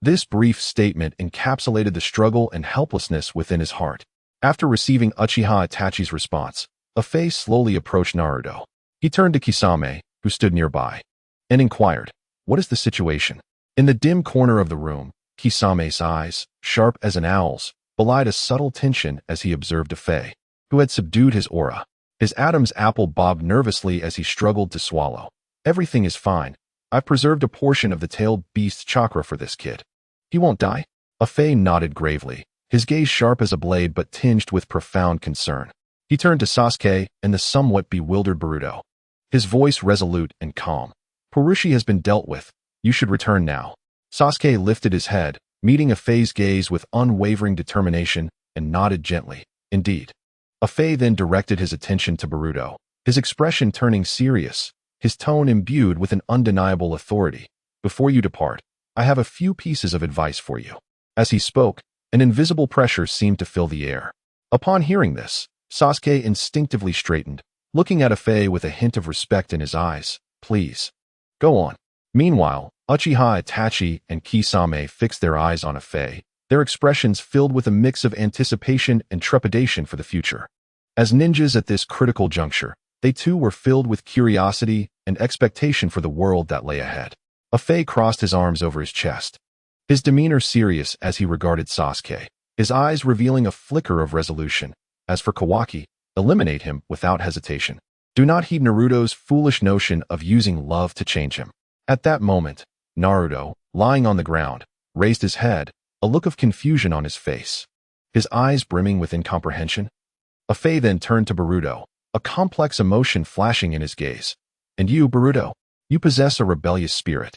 This brief statement encapsulated the struggle and helplessness within his heart. After receiving Uchiha Itachi's response, Afei slowly approached Naruto. He turned to Kisame, who stood nearby, and inquired, "What is the situation?" In the dim corner of the room, Kisame's eyes, sharp as an owl's, belied a subtle tension as he observed Afei, who had subdued his aura. His Adam's apple bobbed nervously as he struggled to swallow. "Everything is fine. I've preserved a portion of the tailed beast's chakra for this kid. He won't die." Afei nodded gravely, his gaze sharp as a blade but tinged with profound concern. He turned to Sasuke and the somewhat bewildered Boruto, his voice resolute and calm. "Purushi has been dealt with. You should return now." Sasuke lifted his head, meeting Afei's gaze with unwavering determination, and nodded gently. "Indeed." Afei then directed his attention to Boruto, his expression turning serious, his tone imbued with an undeniable authority. "Before you depart, I have a few pieces of advice for you." As he spoke, an invisible pressure seemed to fill the air. Upon hearing this, Sasuke instinctively straightened, looking at Afei with a hint of respect in his eyes. "Please, go on." Meanwhile, Uchiha Itachi and Kisame fixed their eyes on Afei, their expressions filled with a mix of anticipation and trepidation for the future. As ninjas at this critical juncture, they too were filled with curiosity and expectation for the world that lay ahead. Afei crossed his arms over his chest, his demeanor serious as he regarded Sasuke, his eyes revealing a flicker of resolution. As for Kawaki, eliminate him without hesitation. Do not heed Naruto's foolish notion of using love to change him. At that moment, Naruto, lying on the ground, raised his head, a look of confusion on his face, his eyes brimming with incomprehension. Afei then turned to Boruto, a complex emotion flashing in his gaze. And you, Boruto, you possess a rebellious spirit.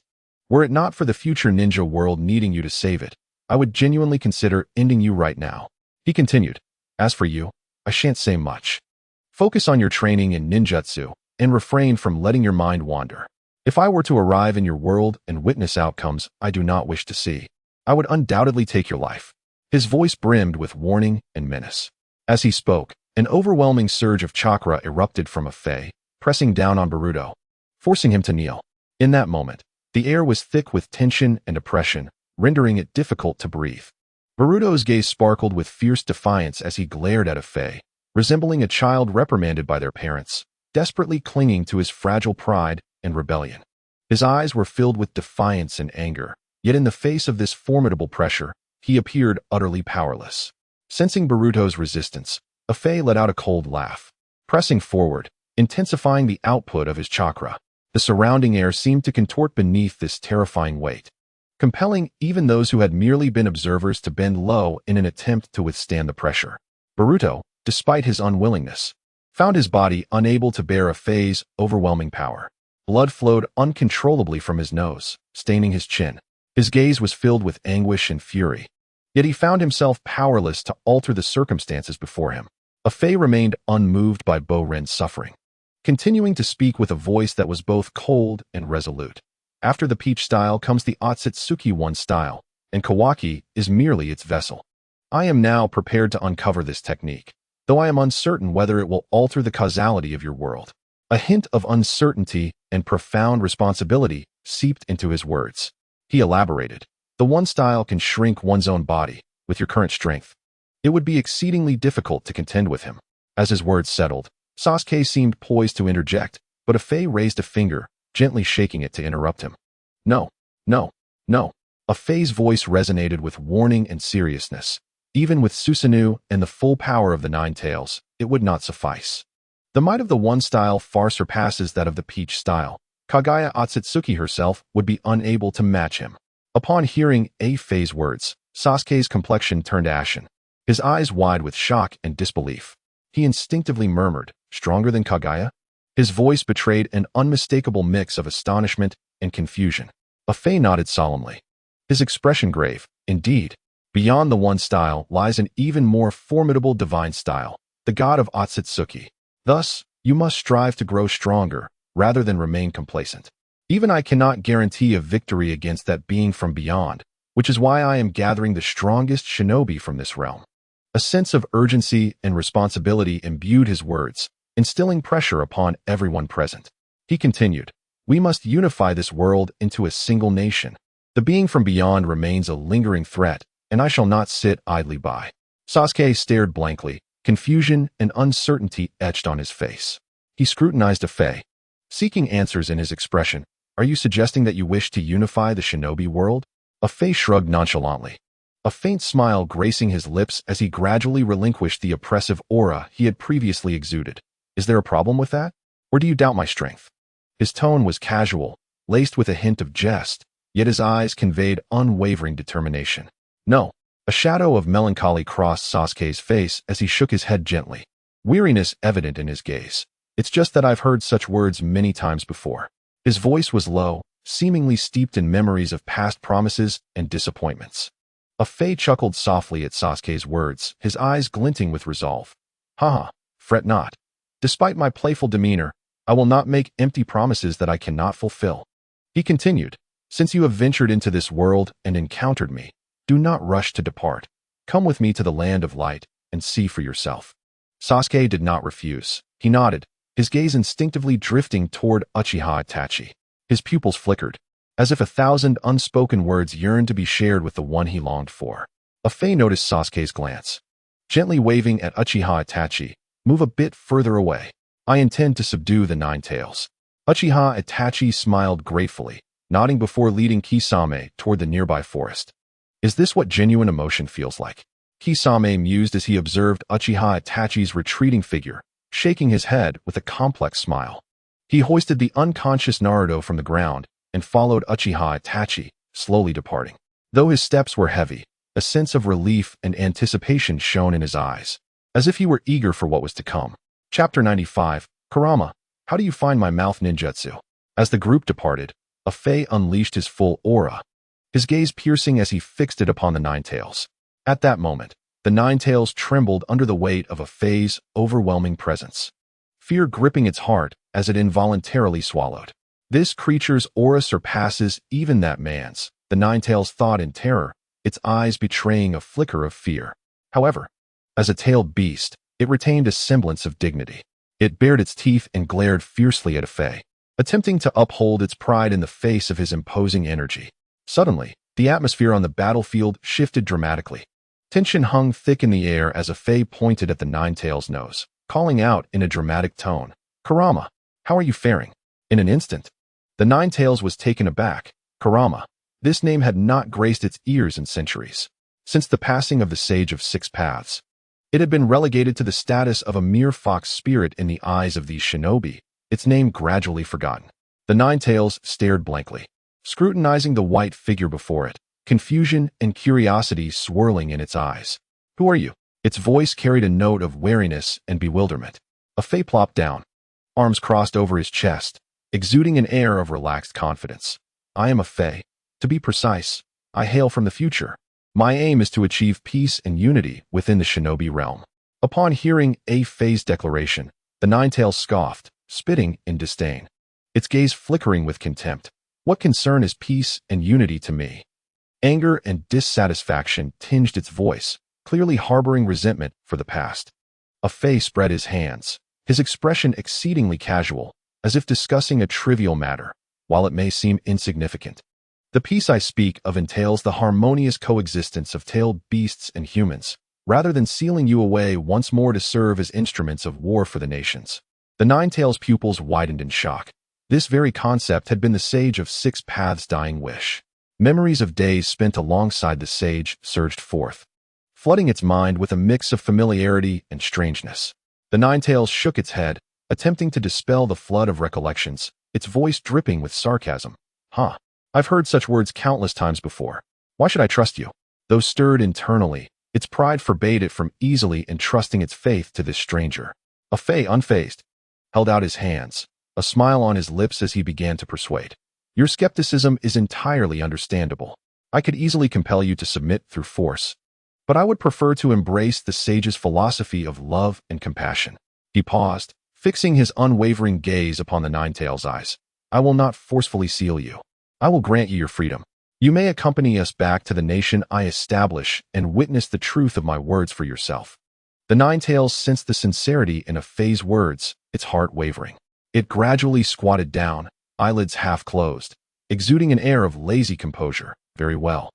Were it not for the future ninja world needing you to save it, I would genuinely consider ending you right now. He continued, as for you, I shan't say much. Focus on your training in ninjutsu and refrain from letting your mind wander. If I were to arrive in your world and witness outcomes I do not wish to see, I would undoubtedly take your life. His voice brimmed with warning and menace. As he spoke, an overwhelming surge of chakra erupted from Afei, pressing down on Boruto, forcing him to kneel. In that moment, the air was thick with tension and oppression, rendering it difficult to breathe. Boruto's gaze sparkled with fierce defiance as he glared at Afei, resembling a child reprimanded by their parents, desperately clinging to his fragile pride and rebellion. His eyes were filled with defiance and anger, yet in the face of this formidable pressure, he appeared utterly powerless. Sensing Boruto's resistance, Afei let out a cold laugh. Pressing forward, intensifying the output of his chakra, the surrounding air seemed to contort beneath this terrifying weight, compelling even those who had merely been observers to bend low in an attempt to withstand the pressure. Boruto, despite his unwillingness, found his body unable to bear Afei's overwhelming power. Blood flowed uncontrollably from his nose, staining his chin. His gaze was filled with anguish and fury, yet he found himself powerless to alter the circumstances before him. Afei remained unmoved by Bo-Ren's suffering, continuing to speak with a voice that was both cold and resolute. After the peach style comes the Otsutsuki one style, and Kawaki is merely its vessel. I am now prepared to uncover this technique, though I am uncertain whether it will alter the causality of your world. A hint of uncertainty and profound responsibility seeped into his words. He elaborated, the one style can shrink one's own body with your current strength. It would be exceedingly difficult to contend with him. As his words settled, Sasuke seemed poised to interject, but Afei raised a finger, gently shaking it to interrupt him. No, no, no. Afei's voice resonated with warning and seriousness. Even with Susanoo and the full power of the Nine Tails, it would not suffice. The might of the one style far surpasses that of the peach style. Kaguya Otsutsuki herself would be unable to match him. Upon hearing Afei's words, Sasuke's complexion turned ashen, his eyes wide with shock and disbelief. He instinctively murmured, stronger than Kaguya? His voice betrayed an unmistakable mix of astonishment and confusion. Afei nodded solemnly, his expression grave. Indeed, beyond the one style lies an even more formidable divine style, the god of Otsutsuki. Thus, you must strive to grow stronger, rather than remain complacent. Even I cannot guarantee a victory against that being from beyond, which is why I am gathering the strongest shinobi from this realm. A sense of urgency and responsibility imbued his words, instilling pressure upon everyone present. He continued, we must unify this world into a single nation. The being from beyond remains a lingering threat, and I shall not sit idly by. Sasuke stared blankly, confusion and uncertainty etched on his face. He scrutinized Afei, seeking answers in his expression. Are you suggesting that you wish to unify the shinobi world? Afei shrugged nonchalantly, a faint smile gracing his lips as he gradually relinquished the oppressive aura he had previously exuded. Is there a problem with that? Or do you doubt my strength? His tone was casual, laced with a hint of jest, yet his eyes conveyed unwavering determination. No. A shadow of melancholy crossed Sasuke's face as he shook his head gently, weariness evident in his gaze. It's just that I've heard such words many times before. His voice was low, seemingly steeped in memories of past promises and disappointments. Afei chuckled softly at Sasuke's words, his eyes glinting with resolve. Haha, fret not. Despite my playful demeanor, I will not make empty promises that I cannot fulfill. He continued, since you have ventured into this world and encountered me, do not rush to depart. Come with me to the land of light and see for yourself. Sasuke did not refuse. He nodded, his gaze instinctively drifting toward Uchiha Itachi. His pupils flickered, as if 1,000 unspoken words yearned to be shared with the one he longed for. Afei noticed Sasuke's glance. Gently waving at Uchiha Itachi, Move a bit further away. I intend to subdue the Nine Tails. Uchiha Itachi smiled gratefully, nodding before leading Kisame toward the nearby forest. Is this what genuine emotion feels like? Kisame mused as he observed Uchiha Itachi's retreating figure, shaking his head with a complex smile. He hoisted the unconscious Naruto from the ground and followed Uchiha Itachi, slowly departing. Though his steps were heavy, a sense of relief and anticipation shone in his eyes, as if he were eager for what was to come. Chapter 95, Kurama, how do you find my mouth ninjutsu? As the group departed, a Fei unleashed his full aura, his gaze piercing as he fixed it upon the Nine Tails. At that moment, the Nine Tails trembled under the weight of a Fei's overwhelming presence, fear gripping its heart as it involuntarily swallowed. This creature's aura surpasses even that man's, the Nine Tails thought in terror, its eyes betraying a flicker of fear. However, as a tailed beast, it retained a semblance of dignity. It bared its teeth and glared fiercely at a Fei, attempting to uphold its pride in the face of his imposing energy. Suddenly, the atmosphere on the battlefield shifted dramatically. Tension hung thick in the air as a Fei pointed at the Nine Tails' nose, calling out in a dramatic tone, "Kurama, how are you faring?" In an instant, the Nine Tails was taken aback. Kurama. This name had not graced its ears in centuries. Since the passing of the Sage of Six Paths, it had been relegated to the status of a mere fox spirit in the eyes of these shinobi, its name gradually forgotten. The Nine Tails stared blankly, scrutinizing the white figure before it, confusion and curiosity swirling in its eyes. "Who are you?" Its voice carried a note of wariness and bewilderment. A Fei plopped down, arms crossed over his chest, exuding an air of relaxed confidence. "I am a Fei. To be precise, I hail from the future. My aim is to achieve peace and unity within the shinobi realm." Upon hearing a Fei's declaration, the Nine Tails scoffed, spitting in disdain, its gaze flickering with contempt. "What concern is peace and unity to me?" Anger and dissatisfaction tinged its voice, clearly harboring resentment for the past. A Fei spread his hands, his expression exceedingly casual, as if discussing a trivial matter, while it may seem insignificant. "The peace I speak of entails the harmonious coexistence of tailed beasts and humans, rather than sealing you away once more to serve as instruments of war for the nations." The Nine Tails' pupils widened in shock. This very concept had been the Sage of Six Paths' dying wish. Memories of days spent alongside the sage surged forth, flooding its mind with a mix of familiarity and strangeness. The Nine Tails shook its head, attempting to dispel the flood of recollections, its voice dripping with sarcasm. "Huh. I've heard such words countless times before. Why should I trust you?" Though stirred internally, its pride forbade it from easily entrusting its faith to this stranger. A Fei, unfazed, held out his hands, a smile on his lips as he began to persuade. "Your skepticism is entirely understandable. I could easily compel you to submit through force, but I would prefer to embrace the sage's philosophy of love and compassion." He paused, fixing his unwavering gaze upon the Nine Tails' eyes. "I will not forcefully seal you. I will grant you your freedom. You may accompany us back to the nation I establish and witness the truth of my words for yourself." The Nine Tails sensed the sincerity in a Fei's words, its heart wavering. It gradually squatted down, eyelids half closed, exuding an air of lazy composure. "Very well.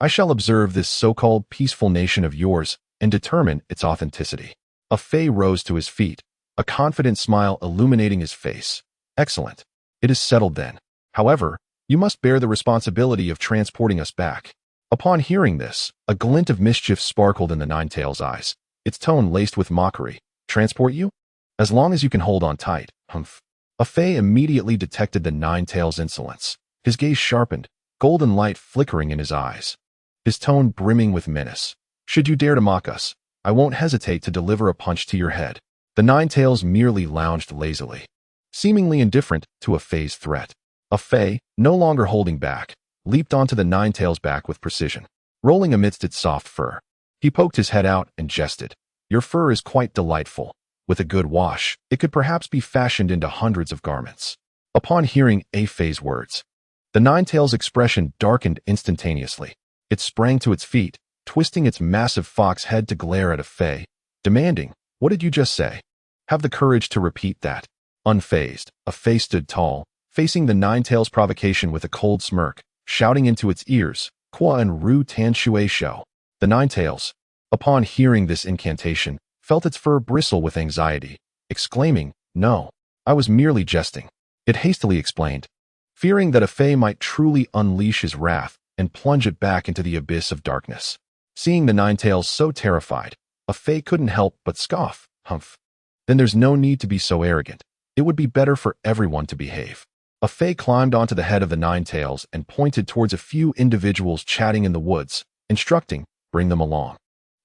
I shall observe this so-called peaceful nation of yours and determine its authenticity." A Fei rose to his feet, a confident smile illuminating his face. "Excellent. It is settled then. However, you must bear the responsibility of transporting us back." Upon hearing this, a glint of mischief sparkled in the Nine Tails' eyes, its tone laced with mockery. "Transport you? As long as you can hold on tight, humph." A Fei immediately detected the Nine Tails' insolence. His gaze sharpened, golden light flickering in his eyes, his tone brimming with menace. "Should you dare to mock us, I won't hesitate to deliver a punch to your head." The Nine Tails merely lounged lazily, seemingly indifferent to a Fei's threat. A Fei, no longer holding back, leaped onto the Nine Tails' back with precision, rolling amidst its soft fur. He poked his head out and jested. "Your fur is quite delightful. With a good wash, it could perhaps be fashioned into hundreds of garments." Upon hearing a Fei's words, the Nine Tails' expression darkened instantaneously. It sprang to its feet, twisting its massive fox head to glare at a Fei, demanding, "What did you just say? Have the courage to repeat that." Unfazed, a Fei stood tall, facing the Nine Tails' provocation with a cold smirk, shouting into its ears, "Qua and Ru Tan Shui Shou." The Nine Tails, upon hearing this incantation, felt its fur bristle with anxiety, exclaiming, "No, I was merely jesting." It hastily explained, fearing that a Fae might truly unleash his wrath and plunge it back into the abyss of darkness. Seeing the Ninetales so terrified, a Fae couldn't help but scoff. "Humph. Then there's no need to be so arrogant. It would be better for everyone to behave." A Fae climbed onto the head of the Ninetales and pointed towards a few individuals chatting in the woods, instructing, "Bring them along.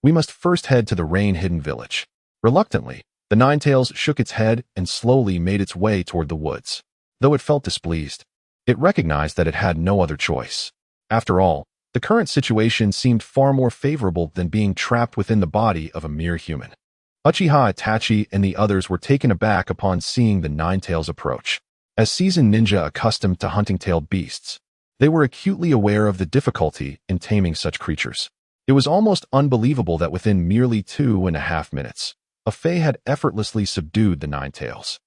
We must first head to the rain-hidden village." Reluctantly, the Ninetales shook its head and slowly made its way toward the woods. Though it felt displeased, it recognized that it had no other choice. After all, the current situation seemed far more favorable than being trapped within the body of a mere human. Uchiha Itachi and the others were taken aback upon seeing the Ninetales approach. As seasoned ninja accustomed to hunting tailed beasts, they were acutely aware of the difficulty in taming such creatures. It was almost unbelievable that within merely 2.5 minutes, a Fae had effortlessly subdued the Ninetales.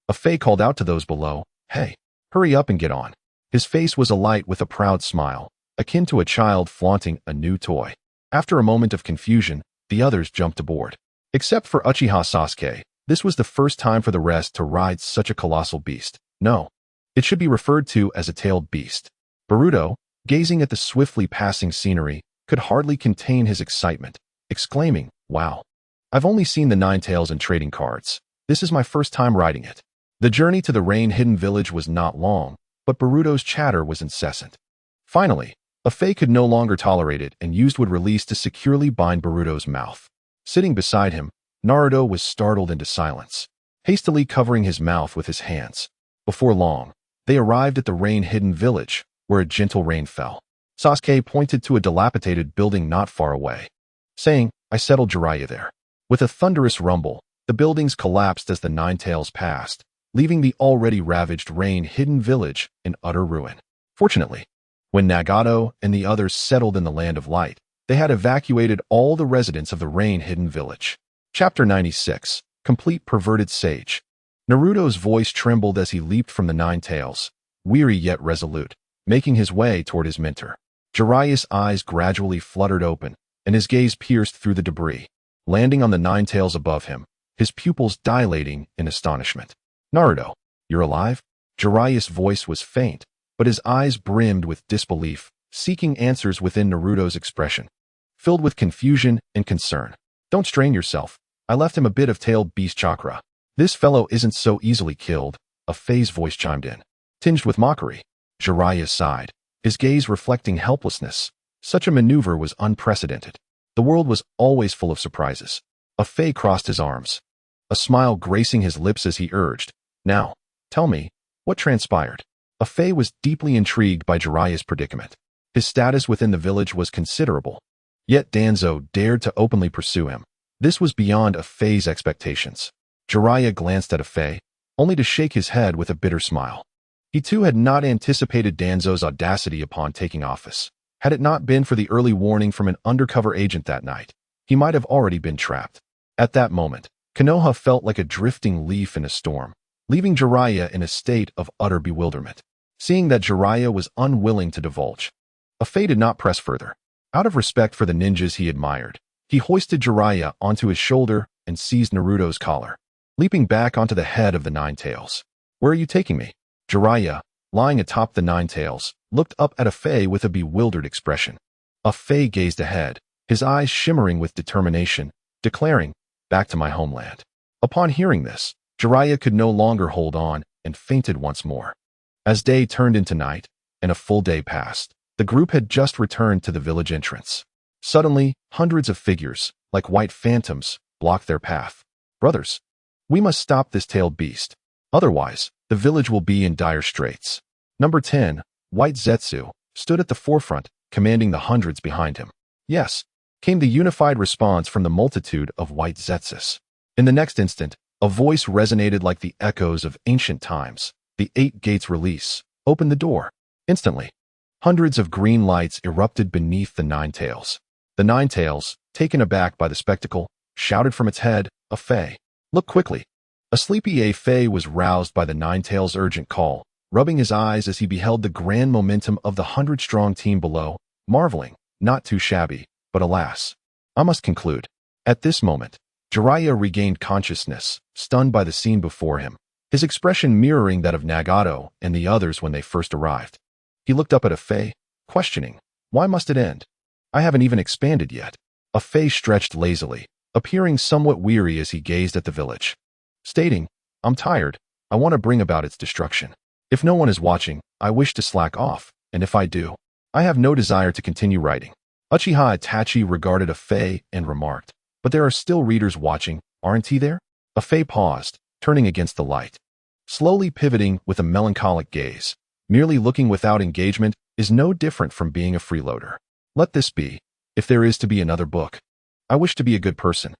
A Fae called out to those below, "Hey, hurry up and get on." His face was alight with a proud smile, akin to a child flaunting a new toy. After a moment of confusion, the others jumped aboard. Except for Uchiha Sasuke, this was the first time for the rest to ride such a colossal beast. No, it should be referred to as a tailed beast. Boruto, gazing at the swiftly passing scenery, could hardly contain his excitement, exclaiming, "Wow. I've only seen the Ninetales in trading cards. This is my first time riding it." The journey to the rain-hidden village was not long, but Boruto's chatter was incessant. Finally, a Fae could no longer tolerate it and used wood release to securely bind Boruto's mouth. Sitting beside him, Naruto was startled into silence, hastily covering his mouth with his hands. Before long, they arrived at the rain-hidden village, where a gentle rain fell. Sasuke pointed to a dilapidated building not far away, saying, "I settled Jiraiya there." With a thunderous rumble, the buildings collapsed as the Ninetales passed, leaving the already ravaged rain-hidden village in utter ruin. Fortunately, when Nagato and the others settled in the Land of Light, they had evacuated all the residents of the rain-hidden village. Chapter 96, Complete Perverted Sage. Naruto's voice trembled as he leaped from the Ninetales, weary yet resolute, making his way toward his mentor. Jiraiya's eyes gradually fluttered open, and his gaze pierced through the debris, landing on the Ninetales above him, his pupils dilating in astonishment. "Naruto, you're alive?" Jiraiya's voice was faint, but his eyes brimmed with disbelief, seeking answers within Naruto's expression, filled with confusion and concern. "Don't strain yourself. I left him a bit of tailed beast chakra. This fellow isn't so easily killed," a Fae's voice chimed in, tinged with mockery. Jiraiya sighed, his gaze reflecting helplessness. Such a maneuver was unprecedented. The world was always full of surprises. A Fae crossed his arms, a smile gracing his lips as he urged, "Now, tell me, what transpired?" A Fae was deeply intrigued by Jiraiya's predicament. His status within the village was considerable, yet Danzo dared to openly pursue him. This was beyond a Fae's expectations. Jiraiya glanced at a Fae, only to shake his head with a bitter smile. He too had not anticipated Danzo's audacity upon taking office. Had it not been for the early warning from an undercover agent that night, he might have already been trapped. At that moment, Konoha felt like a drifting leaf in a storm, leaving Jiraiya in a state of utter bewilderment. Seeing that Jiraiya was unwilling to divulge, a Fae did not press further. Out of respect for the ninjas he admired, he hoisted Jiraiya onto his shoulder and seized Naruto's collar, leaping back onto the head of the Ninetales. "Where are you taking me?" Jiraiya, lying atop the Ninetales, looked up at a Fae with a bewildered expression. A Fae gazed ahead, his eyes shimmering with determination, declaring, "Back to my homeland." Upon hearing this, Jiraiya could no longer hold on and fainted once more. As day turned into night, and a full day passed, the group had just returned to the village entrance. Suddenly, hundreds of figures, like white phantoms, blocked their path. "Brothers, we must stop this tailed beast. Otherwise, the village will be in dire straits." Number 10, White Zetsu, stood at the forefront, commanding the hundreds behind him. "Yes," came the unified response from the multitude of white Zetsus. In the next instant, a voice resonated like the echoes of ancient times. The 8 gates release. Open the door. Instantly, hundreds of green lights erupted beneath the Ninetales. The Ninetales, taken aback by the spectacle, shouted from its head, a Fae. "Look quickly." A sleepy Fae was roused by the Ninetales' urgent call, rubbing his eyes as he beheld the grand momentum of the 100-strong team below, marveling, not too shabby, but alas, I must conclude. At this moment, Jiraiya regained consciousness, stunned by the scene before him, his expression mirroring that of Nagato and the others when they first arrived. He looked up at Afei, questioning, "Why must it end? I haven't even expanded yet." Afei stretched lazily, appearing somewhat weary as he gazed at the village, stating, "I'm tired. I want to bring about its destruction. If no one is watching, I wish to slack off, and if I do, I have no desire to continue writing." Uchiha Itachi regarded Afei and remarked, "But there are still readers watching, aren't there?" Afei paused, turning against the light, slowly pivoting with a melancholic gaze. Merely looking without engagement is no different from being a freeloader. Let this be, if there is to be another book. I wish to be a good person.